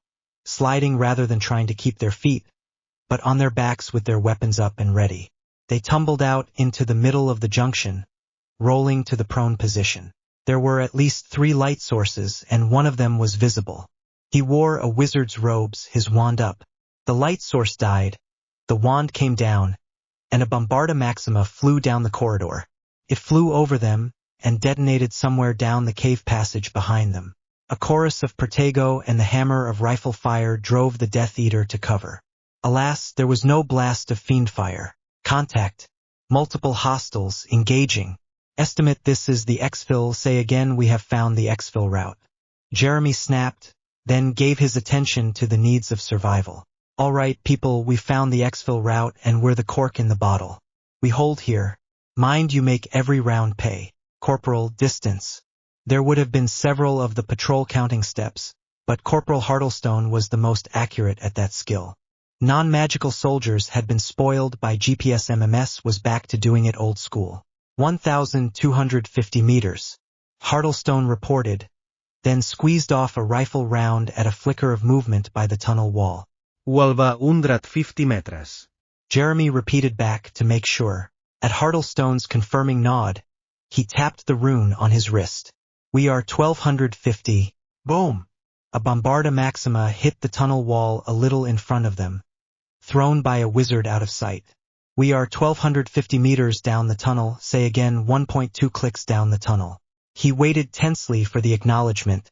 sliding rather than trying to keep their feet, but on their backs with their weapons up and ready. They tumbled out into the middle of the junction, rolling to the prone position. There were at least 3 light sources, and one of them was visible. He wore a wizard's robes, his wand up. The light source died, the wand came down, and a Bombarda Maxima flew down the corridor. It flew over them, and detonated somewhere down the cave passage behind them. A chorus of Protego and the hammer of rifle fire drove the Death Eater to cover. Alas, there was no blast of fiend fire. Contact. Multiple hostiles, engaging. Estimate this is the exfil. Say again, we have found the exfil route. Jeremy snapped, then gave his attention to the needs of survival. All right, people, we found the exfil route and we're the cork in the bottle. We hold here. Mind you make every round pay. Corporal, distance. There would have been several of the patrol counting steps, but Corporal Hartlestone was the most accurate at that skill. Non-magical soldiers had been spoiled by GPS. MMS was back to doing it old school. 1,250 meters. Hartlestone reported, then squeezed off a rifle round at a flicker of movement by the tunnel wall. 150 meters. Jeremy repeated back to make sure. At Hartlestone's confirming nod, he tapped the rune on his wrist. We are 1,250. Boom! A Bombarda Maxima hit the tunnel wall a little in front of them, thrown by a wizard out of sight. We are 1,250 meters down the tunnel. Say again, 1.2 clicks down the tunnel. He waited tensely for the acknowledgement,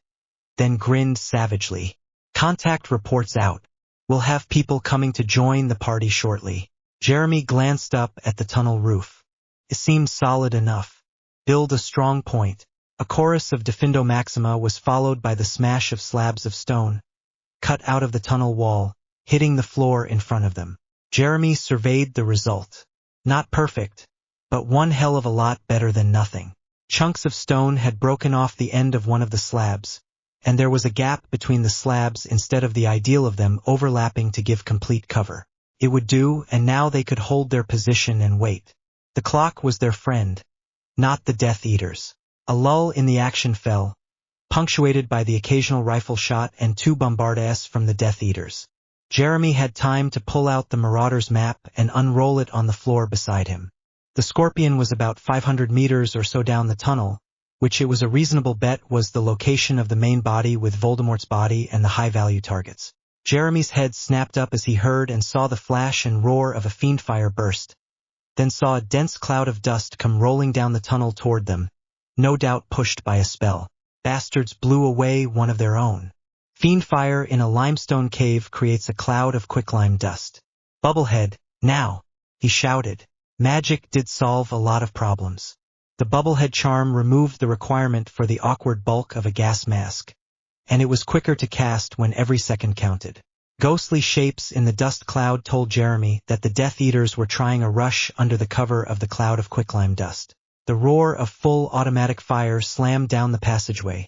then grinned savagely. Contact reports out. We'll have people coming to join the party shortly. Jeremy glanced up at the tunnel roof. It seemed solid enough. Build a strong point. A chorus of Defindo Maxima was followed by the smash of slabs of stone, cut out of the tunnel wall, hitting the floor in front of them. Jeremy surveyed the result. Not perfect, but one hell of a lot better than nothing. Chunks of stone had broken off the end of one of the slabs, and there was a gap between the slabs instead of the ideal of them overlapping to give complete cover. It would do, and now they could hold their position and wait. The clock was their friend, not the Death Eaters. A lull in the action fell, punctuated by the occasional rifle shot and 2 Bombardas from the Death Eaters. Jeremy had time to pull out the Marauder's map and unroll it on the floor beside him. The Scorpion was about 500 meters or so down the tunnel, which it was a reasonable bet was the location of the main body with Voldemort's body and the high-value targets. Jeremy's head snapped up as he heard and saw the flash and roar of a fiendfire burst, then saw a dense cloud of dust come rolling down the tunnel toward them, no doubt pushed by a spell. Bastards blew away one of their own. Fiendfire in a limestone cave creates a cloud of quicklime dust. Bubblehead, now! He shouted. Magic did solve a lot of problems. The Bubblehead charm removed the requirement for the awkward bulk of a gas mask, and it was quicker to cast when every second counted. Ghostly shapes in the dust cloud told Jeremy that the Death Eaters were trying a rush under the cover of the cloud of quicklime dust. The roar of full automatic fire slammed down the passageway.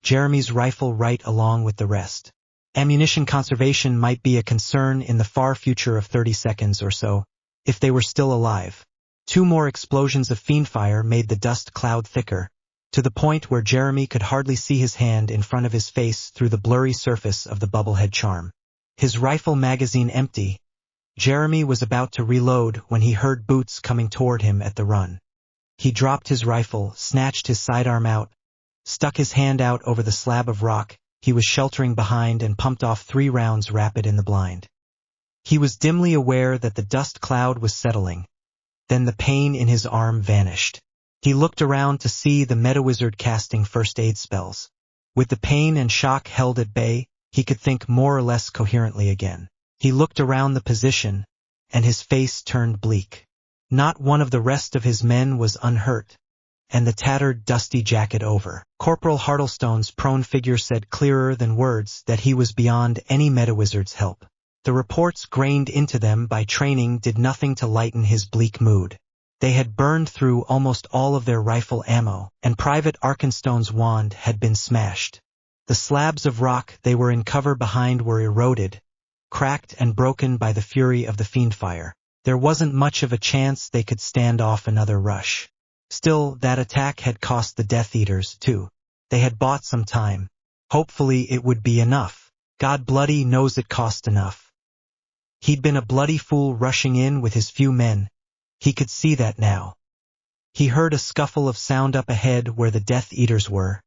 Jeremy's rifle right along with the rest. Ammunition conservation might be a concern in the far future of 30 seconds or so, if they were still alive. 2 more explosions of fiendfire made the dust cloud thicker, to the point where Jeremy could hardly see his hand in front of his face through the blurry surface of the Bubblehead charm. His rifle magazine empty, Jeremy was about to reload when he heard boots coming toward him at the run. He dropped his rifle, snatched his sidearm out, stuck his hand out over the slab of rock he was sheltering behind and pumped off 3 rounds rapid in the blind. He was dimly aware that the dust cloud was settling. Then the pain in his arm vanished. He looked around to see the meta-wizard casting first aid spells. With the pain and shock held at bay, he could think more or less coherently again. He looked around the position, and his face turned bleak. Not one of the rest of his men was unhurt, and the tattered, dusty jacket over. Corporal Hartlestone's prone figure said clearer than words that he was beyond any meta-wizard's help. The reports grained into them by training did nothing to lighten his bleak mood. They had burned through almost all of their rifle ammo, and Private Arkenstone's wand had been smashed. The slabs of rock they were in cover behind were eroded, cracked and broken by the fury of the fiendfire. There wasn't much of a chance they could stand off another rush. Still, that attack had cost the Death Eaters, too. They had bought some time. Hopefully it would be enough. God bloody knows it cost enough. He'd been a bloody fool rushing in with his few men. He could see that now. He heard a scuffle of sound up ahead where the Death Eaters were,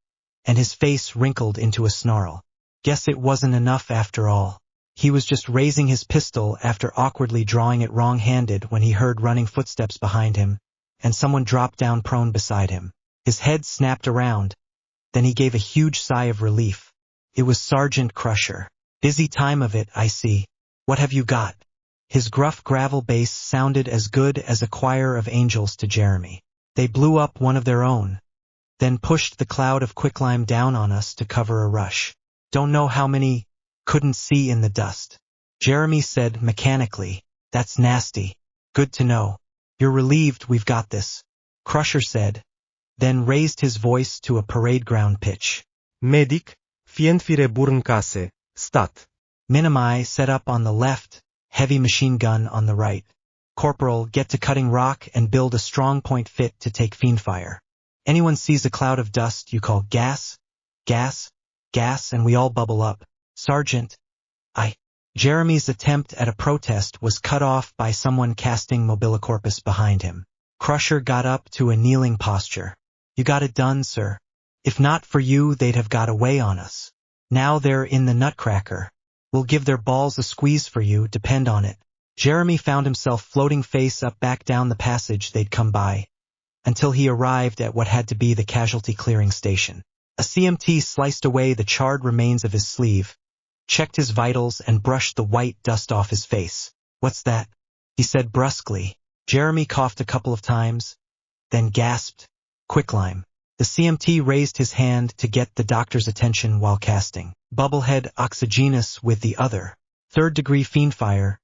and his face wrinkled into a snarl. Guess it wasn't enough after all. He was just raising his pistol after awkwardly drawing it wrong-handed when he heard running footsteps behind him, and someone dropped down prone beside him. His head snapped around. Then he gave a huge sigh of relief. It was Sergeant Crusher. Busy time of it, I see. What have you got? His gruff gravel bass sounded as good as a choir of angels to Jeremy. They blew up one of their own, then pushed the cloud of quicklime down on us to cover a rush. Don't know how many, couldn't see in the dust. Jeremy said mechanically, that's nasty. Good to know. You're relieved we've got this, Crusher said, then raised his voice to a parade ground pitch. Medic, fiendfire burncase, stat. Minimi set up on the left, heavy machine gun on the right. Corporal, get to cutting rock and build a strong point fit to take fiendfire. Anyone sees a cloud of dust you call gas, gas, gas, and we all bubble up. Sergeant, Jeremy's attempt at a protest was cut off by someone casting mobilicorpus behind him. Crusher got up to a kneeling posture. You got it done, sir. If not for you, they'd have got away on us. Now they're in the nutcracker. We'll give their balls a squeeze for you, depend on it. Jeremy found himself floating face up back down the passage they'd come by, until he arrived at what had to be the casualty clearing station. A CMT sliced away the charred remains of his sleeve, checked his vitals, and brushed the white dust off his face. What's that? He said brusquely. Jeremy coughed a couple of times, then gasped. Quicklime. The CMT raised his hand to get the doctor's attention while casting. Bubblehead oxygenous with the other. 3rd degree fiendfire.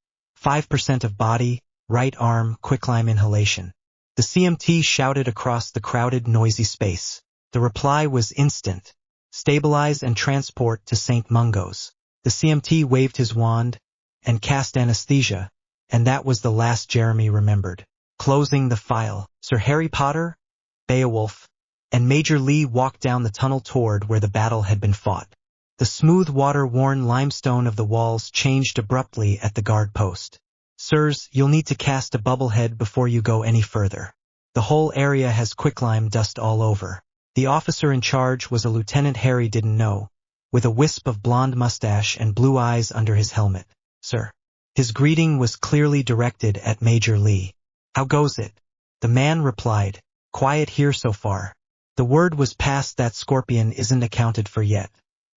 5% of body, right arm, quicklime inhalation. The CMT shouted across the crowded, noisy space. The reply was instant. Stabilize and transport to St. Mungo's. The CMT waved his wand and cast anesthesia, and that was the last Jeremy remembered. Closing the file, Sir Harry Potter, Beowulf, and Major Lee walked down the tunnel toward where the battle had been fought. The smooth water-worn limestone of the walls changed abruptly at the guard post. Sirs, you'll need to cast a bubblehead before you go any further. The whole area has quicklime dust all over. The officer in charge was a Lieutenant Harry didn't know, with a wisp of blonde mustache and blue eyes under his helmet. Sir. His greeting was clearly directed at Major Lee. How goes it? The man replied, quiet here so far. The word was passed that Scorpion isn't accounted for yet,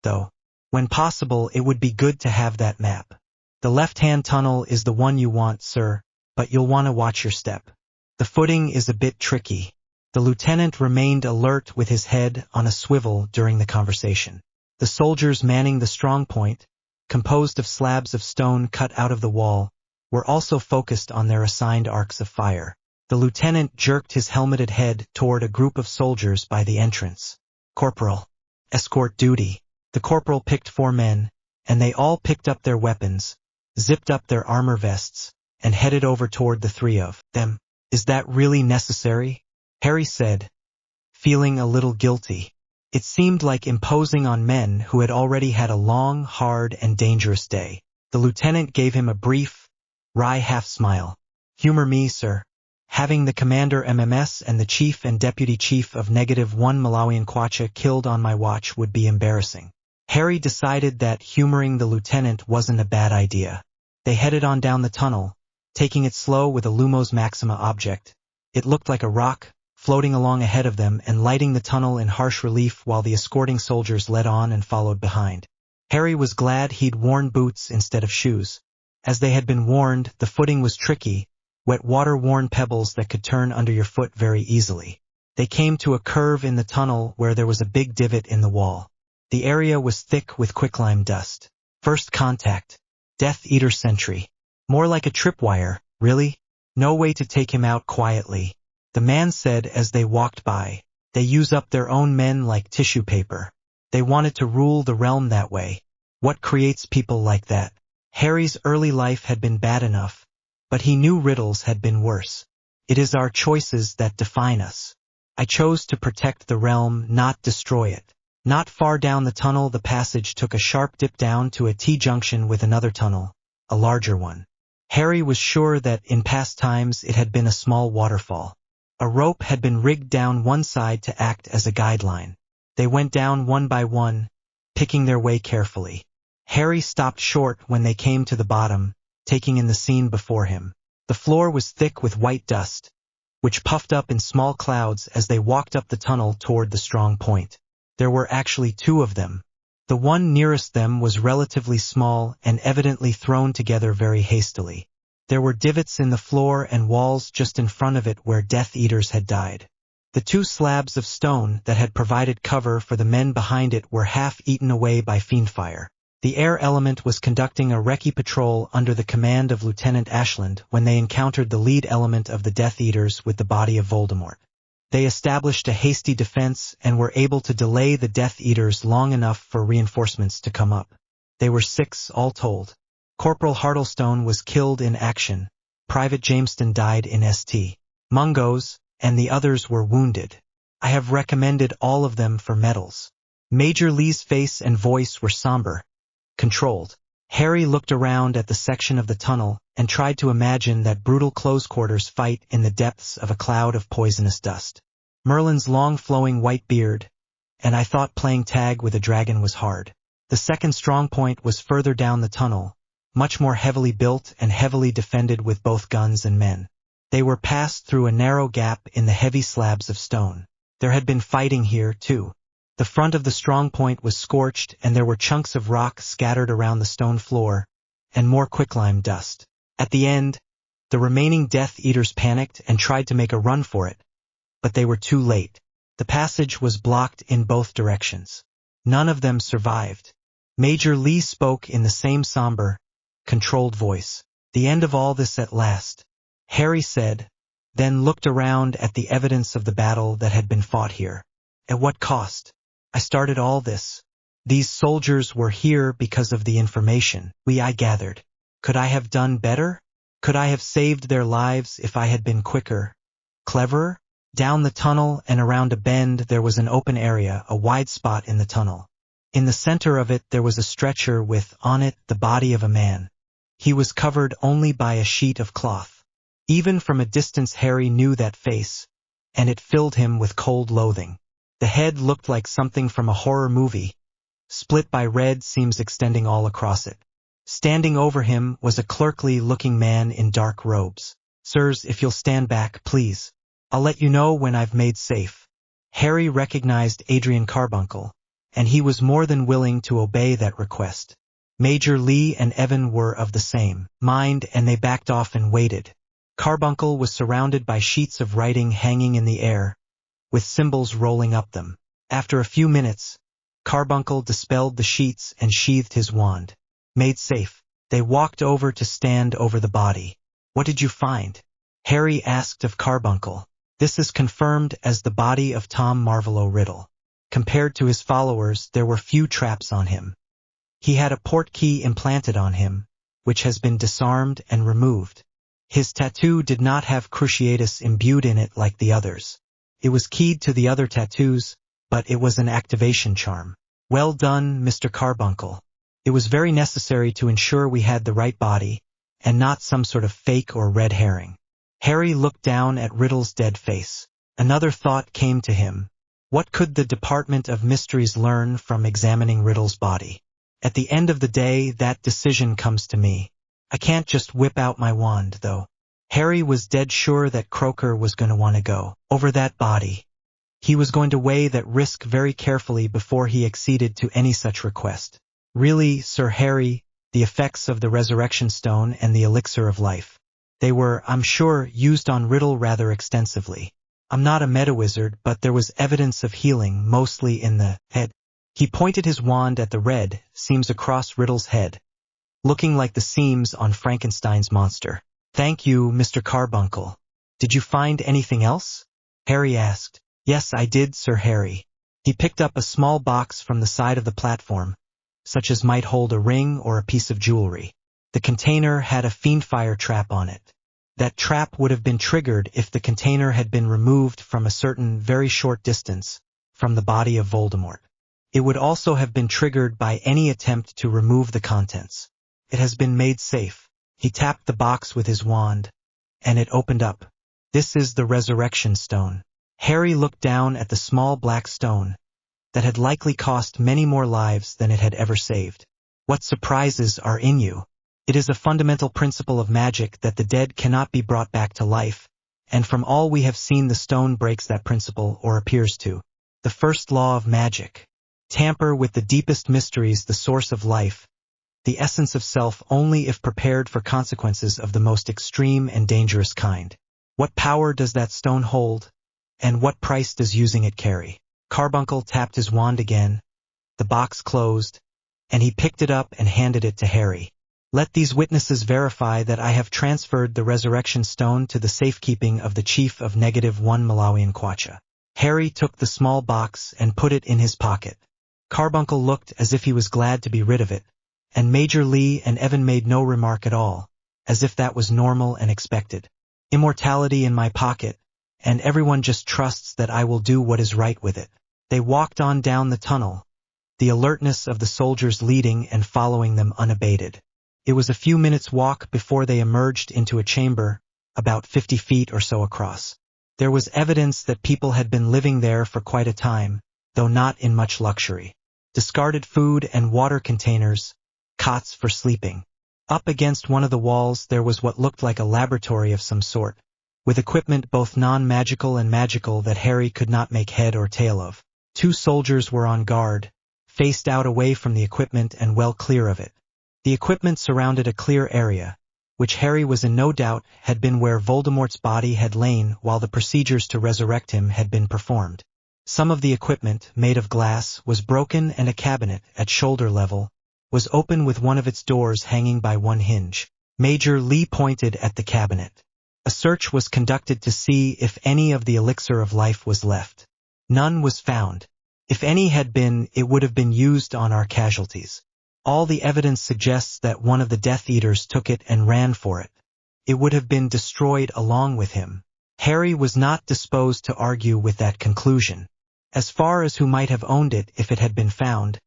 though. When possible, it would be good to have that map. The left-hand tunnel is the one you want, sir, but you'll want to watch your step. The footing is a bit tricky. The lieutenant remained alert with his head on a swivel during the conversation. The soldiers manning the strong point, composed of slabs of stone cut out of the wall, were also focused on their assigned arcs of fire. The lieutenant jerked his helmeted head toward a group of soldiers by the entrance. Corporal. Escort duty. The corporal picked 4 men, and they all picked up their weapons, zipped up their armor vests, and headed over toward the 3 of them. Is that really necessary? Harry said, feeling a little guilty. It seemed like imposing on men who had already had a long, hard, and dangerous day. The lieutenant gave him a brief, wry half-smile. Humor me, sir. Having the commander MMS and the chief and deputy chief of -1 Malawian Kwacha killed on my watch would be embarrassing. Harry decided that humoring the lieutenant wasn't a bad idea. They headed on down the tunnel, taking it slow with a Lumos Maxima object. It looked like a rock, floating along ahead of them and lighting the tunnel in harsh relief while the escorting soldiers led on and followed behind. Harry was glad he'd worn boots instead of shoes. As they had been warned, the footing was tricky, wet water-worn pebbles that could turn under your foot very easily. They came to a curve in the tunnel where there was a big divot in the wall. The area was thick with quicklime dust. First contact. Death Eater sentry. More like a tripwire, really? No way to take him out quietly. The man said as they walked by. They use up their own men like tissue paper. They wanted to rule the realm that way. What creates people like that? Harry's early life had been bad enough, but he knew riddles had been worse. It is our choices that define us. I chose to protect the realm, not destroy it. Not far down the tunnel, the passage took a sharp dip down to a T-junction with another tunnel, a larger one. Harry was sure that in past times it had been a small waterfall. A rope had been rigged down one side to act as a guideline. They went down one by one, picking their way carefully. Harry stopped short when they came to the bottom, taking in the scene before him. The floor was thick with white dust, which puffed up in small clouds as they walked up the tunnel toward the strong point. There were actually two of them. The one nearest them was relatively small and evidently thrown together very hastily. There were divots in the floor and walls just in front of it where Death Eaters had died. The two slabs of stone that had provided cover for the men behind it were half eaten away by fiendfire. The air element was conducting a recce patrol under the command of Lieutenant Ashland when they encountered the lead element of the Death Eaters with the body of Voldemort. They established a hasty defense and were able to delay the Death Eaters long enough for reinforcements to come up. They were 6 all told. Corporal Hartlestone was killed in action, Private Jameson died in St. Mungo's, and the others were wounded. I have recommended all of them for medals. Major Lee's face and voice were somber, controlled. Harry looked around at the section of the tunnel and tried to imagine that brutal close quarters fight in the depths of a cloud of poisonous dust. Merlin's long flowing white beard, and I thought playing tag with a dragon was hard. The second strong point was further down the tunnel, much more heavily built and heavily defended with both guns and men. They were passed through a narrow gap in the heavy slabs of stone. There had been fighting here, too. The front of the strong point was scorched and there were chunks of rock scattered around the stone floor, and more quicklime dust. At the end, the remaining Death Eaters panicked and tried to make a run for it, but they were too late. The passage was blocked in both directions. None of them survived. Major Lee spoke in the same somber, controlled voice. The end of all this at last, Harry said, then looked around at the evidence of the battle that had been fought here. At what cost? I started all this. These soldiers were here because of the information I gathered. Could I have done better? Could I have saved their lives if I had been quicker, cleverer? Down the tunnel and around a bend there was an open area, a wide spot in the tunnel. In the center of it there was a stretcher with, on it, the body of a man. He was covered only by a sheet of cloth. Even from a distance Harry knew that face, and it filled him with cold loathing. The head looked like something from a horror movie, split by red seams extending all across it. Standing over him was a clerkly-looking man in dark robes. Sirs, if you'll stand back, please. I'll let you know when I've made safe. Harry recognized Adrian Carbuncle, and he was more than willing to obey that request. Major Lee and Evan were of the same mind and they backed off and waited. Carbuncle was surrounded by sheets of writing hanging in the air, with symbols rolling up them. After a few minutes, Carbuncle dispelled the sheets and sheathed his wand. Made safe. They walked over to stand over the body. What did you find? Harry asked of Carbuncle. This is confirmed as the body of Tom Marvolo Riddle. Compared to his followers, there were few traps on him. He had a portkey implanted on him, which has been disarmed and removed. His tattoo did not have Cruciatus imbued in it like the others. It was keyed to the other tattoos, but it was an activation charm. Well done, Mr. Carbuncle. It was very necessary to ensure we had the right body, and not some sort of fake or red herring. Harry looked down at Riddle's dead face. Another thought came to him. What could the Department of Mysteries learn from examining Riddle's body? At the end of the day, that decision comes to me. I can't just whip out my wand, though. Harry was dead sure that Croaker was going to want to go over that body. He was going to weigh that risk very carefully before he acceded to any such request. Really, Sir Harry, the effects of the Resurrection Stone and the Elixir of Life. They were, I'm sure, used on Riddle rather extensively. I'm not a meta-wizard, but there was evidence of healing, mostly in the head. He pointed his wand at the red seams across Riddle's head, looking like the seams on Frankenstein's monster. Thank you, Mr. Carbuncle. Did you find anything else? Harry asked. Yes, I did, Sir Harry. He picked up a small box from the side of the platform, such as might hold a ring or a piece of jewelry. The container had a fiendfire trap on it. That trap would have been triggered if the container had been removed from a certain very short distance from the body of Voldemort. It would also have been triggered by any attempt to remove the contents. It has been made safe. He tapped the box with his wand, and it opened up. This is the resurrection stone. Harry looked down at the small black stone that had likely cost many more lives than it had ever saved. What surprises are in you? It is a fundamental principle of magic that the dead cannot be brought back to life, and from all we have seen the stone breaks that principle or appears to. The first law of magic. Tamper with the deepest mysteries, the source of life, the essence of self only if prepared for consequences of the most extreme and dangerous kind. What power does that stone hold, and what price does using it carry? Carbuncle tapped his wand again, the box closed, and he picked it up and handed it to Harry. Let these witnesses verify that I have transferred the resurrection stone to the safekeeping of the chief of -1 Malawian Kwacha. Harry took the small box and put it in his pocket. Carbuncle looked as if he was glad to be rid of it, and Major Lee and Evan made no remark at all, as if that was normal and expected. Immortality in my pocket, and everyone just trusts that I will do what is right with it. They walked on down the tunnel, the alertness of the soldiers leading and following them unabated. It was a few minutes' walk before they emerged into a chamber, about 50 feet or so across. There was evidence that people had been living there for quite a time, though not in much luxury. Discarded food and water containers, cots for sleeping. Up against one of the walls there was what looked like a laboratory of some sort, with equipment both non-magical and magical that Harry could not make head or tail of. 2 soldiers were on guard, faced out away from the equipment and well clear of it. The equipment surrounded a clear area, which Harry was in no doubt had been where Voldemort's body had lain while the procedures to resurrect him had been performed. Some of the equipment, made of glass, was broken, and a cabinet, at shoulder level, was open with one of its doors hanging by one hinge. Major Lee pointed at the cabinet. A search was conducted to see if any of the elixir of life was left. None was found. If any had been, it would have been used on our casualties. All the evidence suggests that one of the Death Eaters took it and ran for it. It would have been destroyed along with him. Harry was not disposed to argue with that conclusion. As far as who might have owned it if it had been found,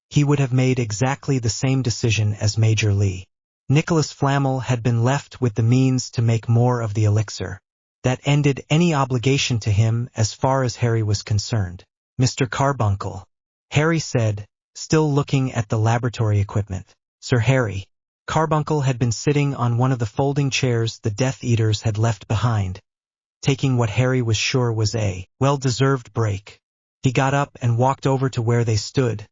he would have made exactly the same decision as Major Lee. Nicholas Flamel had been left with the means to make more of the elixir. That ended any obligation to him as far as Harry was concerned. Mr. Carbuncle, Harry said, still looking at the laboratory equipment. Sir Harry. Carbuncle had been sitting on one of the folding chairs the Death Eaters had left behind, taking what Harry was sure was a well-deserved break. He got up and walked over to where they stood,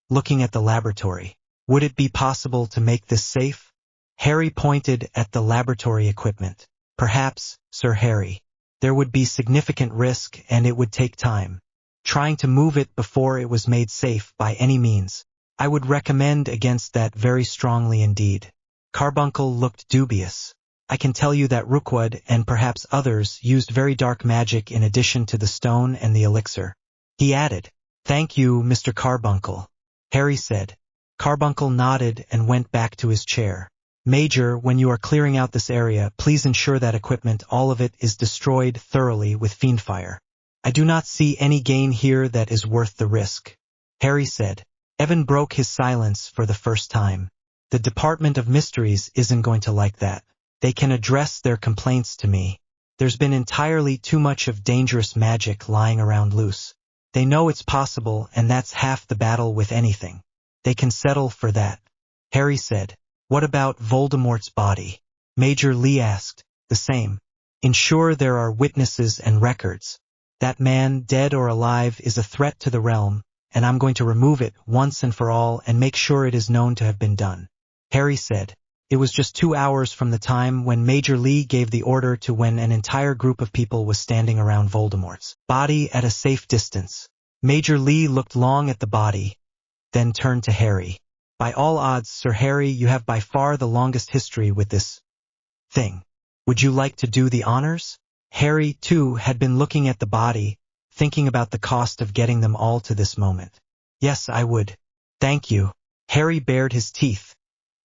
looking at the laboratory. Would it be possible to make this safe? Harry pointed at the laboratory equipment. Perhaps, Sir Harry. There would be significant risk and it would take time. Trying to move it before it was made safe by any means. I would recommend against that very strongly indeed. Carbuncle looked dubious. I can tell you that Rookwood and perhaps others used very dark magic in addition to the stone and the elixir. He added. Thank you, Mr. Carbuncle, Harry said. Carbuncle nodded and went back to his chair. Major, when you are clearing out this area, please ensure that equipment, all of it, is destroyed thoroughly with fiendfire. I do not see any gain here that is worth the risk, Harry said. Evan broke his silence for the first time. The Department of Mysteries isn't going to like that. They can address their complaints to me. There's been entirely too much of dangerous magic lying around loose. They know it's possible, and that's half the battle with anything. They can settle for that, Harry said. What about Voldemort's body? Major Lee asked. The same. Ensure there are witnesses and records. That man, dead or alive, is a threat to the realm, and I'm going to remove it once and for all and make sure it is known to have been done, Harry said. It was just 2 hours from the time when Major Lee gave the order to when an entire group of people was standing around Voldemort's body at a safe distance. Major Lee looked long at the body, then turned to Harry. By all odds, Sir Harry, you have by far the longest history with this thing. Would you like to do the honors? Harry, too, had been looking at the body, thinking about the cost of getting them all to this moment. Yes, I would. Thank you. Harry bared his teeth,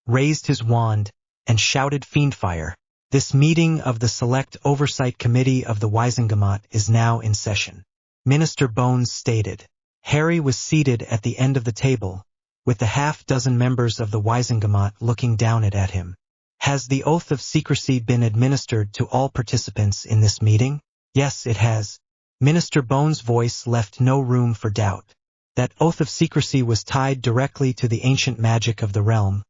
raised his wand, and shouted fiendfire. This meeting of the Select Oversight Committee of the Wizengamot is now in session. Minister Bones stated. Harry was seated at the end of the table, with the half-dozen members of the Wizengamot looking down at him. Has the oath of secrecy been administered to all participants in this meeting? Yes, it has. Minister Bones' voice left no room for doubt. That oath of secrecy was tied directly to the ancient magic of the realm,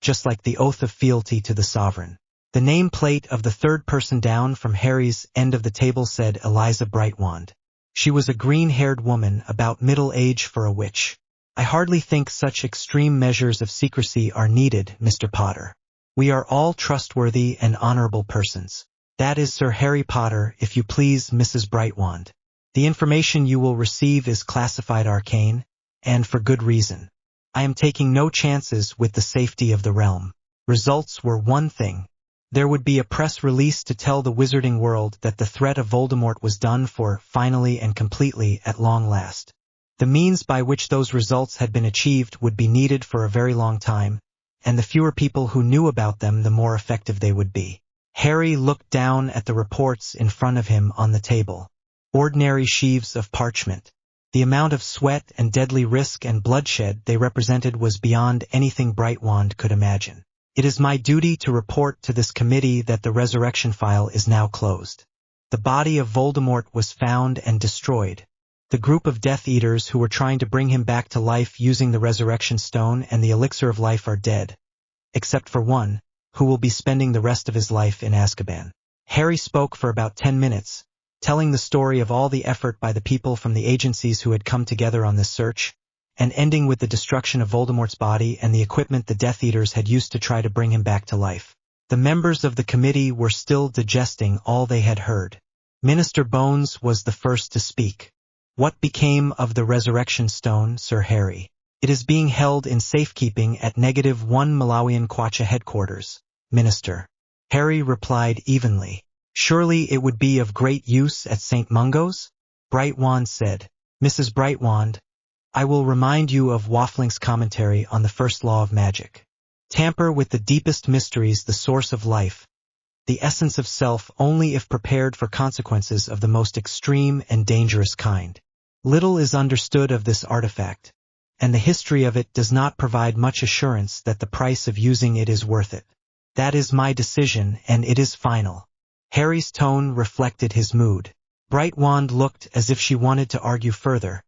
just like the oath of fealty to the sovereign. The nameplate of the third person down from Harry's end of the table said Eliza Brightwand. She was a green-haired woman, about middle age for a witch. I hardly think such extreme measures of secrecy are needed, Mr. Potter. We are all trustworthy and honorable persons. That is Sir Harry Potter, if you please, Mrs. Brightwand. The information you will receive is classified arcane, and for good reason. I am taking no chances with the safety of the realm. Results were one thing. There would be a press release to tell the wizarding world that the threat of Voldemort was done for, finally and completely, at long last. The means by which those results had been achieved would be needed for a very long time, and the fewer people who knew about them, the more effective they would be. Harry looked down at the reports in front of him on the table. Ordinary sheaves of parchment. The amount of sweat and deadly risk and bloodshed they represented was beyond anything Brightwand could imagine. It is my duty to report to this committee that the resurrection file is now closed. The body of Voldemort was found and destroyed. The group of Death Eaters who were trying to bring him back to life using the resurrection stone and the elixir of life are dead. Except for one, who will be spending the rest of his life in Azkaban. Harry spoke for about 10 minutes, telling the story of all the effort by the people from the agencies who had come together on this search, and ending with the destruction of Voldemort's body and the equipment the Death Eaters had used to try to bring him back to life. The members of the committee were still digesting all they had heard. Minister Bones was the first to speak. What became of the resurrection stone, Sir Harry? It is being held in safekeeping at -1 Malawian Kwacha headquarters, Minister. Harry replied evenly. Surely it would be of great use at St. Mungo's? Brightwand said. Mrs. Brightwand, I will remind you of Waffling's commentary on the first law of magic. Tamper with the deepest mysteries, the source of life, the essence of self, only if prepared for consequences of the most extreme and dangerous kind. Little is understood of this artifact, and the history of it does not provide much assurance that the price of using it is worth it. That is my decision, and it is final. Harry's tone reflected his mood. Brightwand looked as if she wanted to argue further,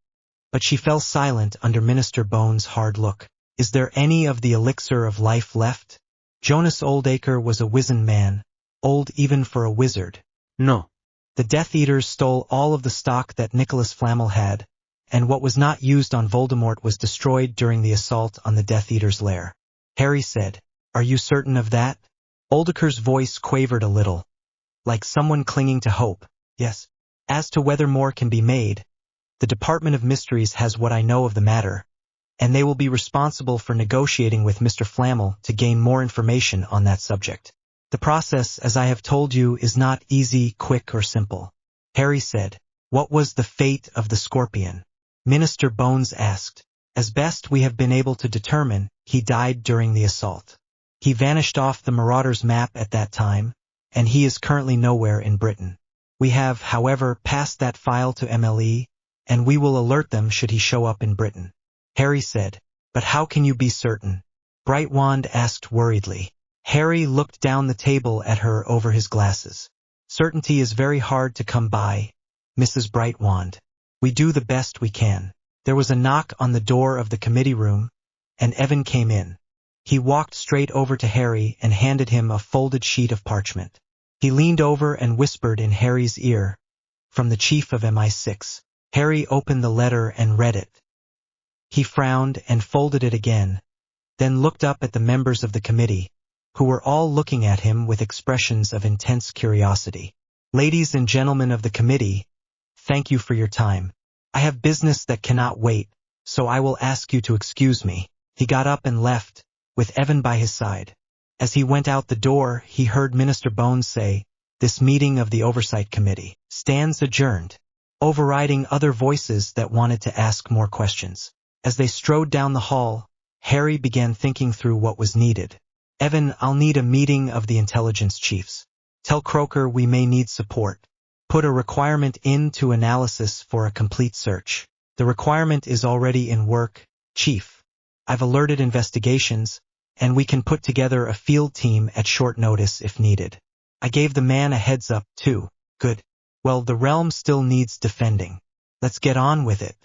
but she fell silent under Minister Bones' hard look. Is there any of the elixir of life left? Jonas Oldacre was a wizened man, old even for a wizard. No. The Death Eaters stole all of the stock that Nicholas Flamel had, and what was not used on Voldemort was destroyed during the assault on the Death Eaters' lair. Harry said, Are you certain of that? Oldacre's voice quavered a little, like someone clinging to hope. Yes. As to whether more can be made, the Department of Mysteries has what I know of the matter, and they will be responsible for negotiating with Mr. Flamel to gain more information on that subject. The process, as I have told you, is not easy, quick, or simple. Harry said. What was the fate of the Scorpion? Minister Bones asked. As best we have been able to determine, he died during the assault. He vanished off the Marauders map at that time, and he is currently nowhere in Britain. We have, however, passed that file to MLE, and we will alert them should he show up in Britain. Harry said. But how can you be certain? Brightwand asked worriedly. Harry looked down the table at her over his glasses. Certainty is very hard to come by, Mrs. Brightwand. We do the best we can. There was a knock on the door of the committee room, and Evan came in. He walked straight over to Harry and handed him a folded sheet of parchment. He leaned over and whispered in Harry's ear, From the Chief of MI6. Harry opened the letter and read it. He frowned and folded it again, then looked up at the members of the committee, who were all looking at him with expressions of intense curiosity. Ladies and gentlemen of the committee, thank you for your time. I have business that cannot wait, so I will ask you to excuse me. He got up and left, with Evan by his side. As he went out the door, he heard Minister Bones say, This meeting of the Oversight Committee stands adjourned, overriding other voices that wanted to ask more questions. As they strode down the hall, Harry began thinking through what was needed. Evan, I'll need a meeting of the intelligence chiefs. Tell Croker we may need support. Put a requirement into analysis for a complete search. The requirement is already in work, Chief. I've alerted investigations, and we can put together a field team at short notice if needed. I gave the man a heads up too. Good. Well, the realm still needs defending. Let's get on with it.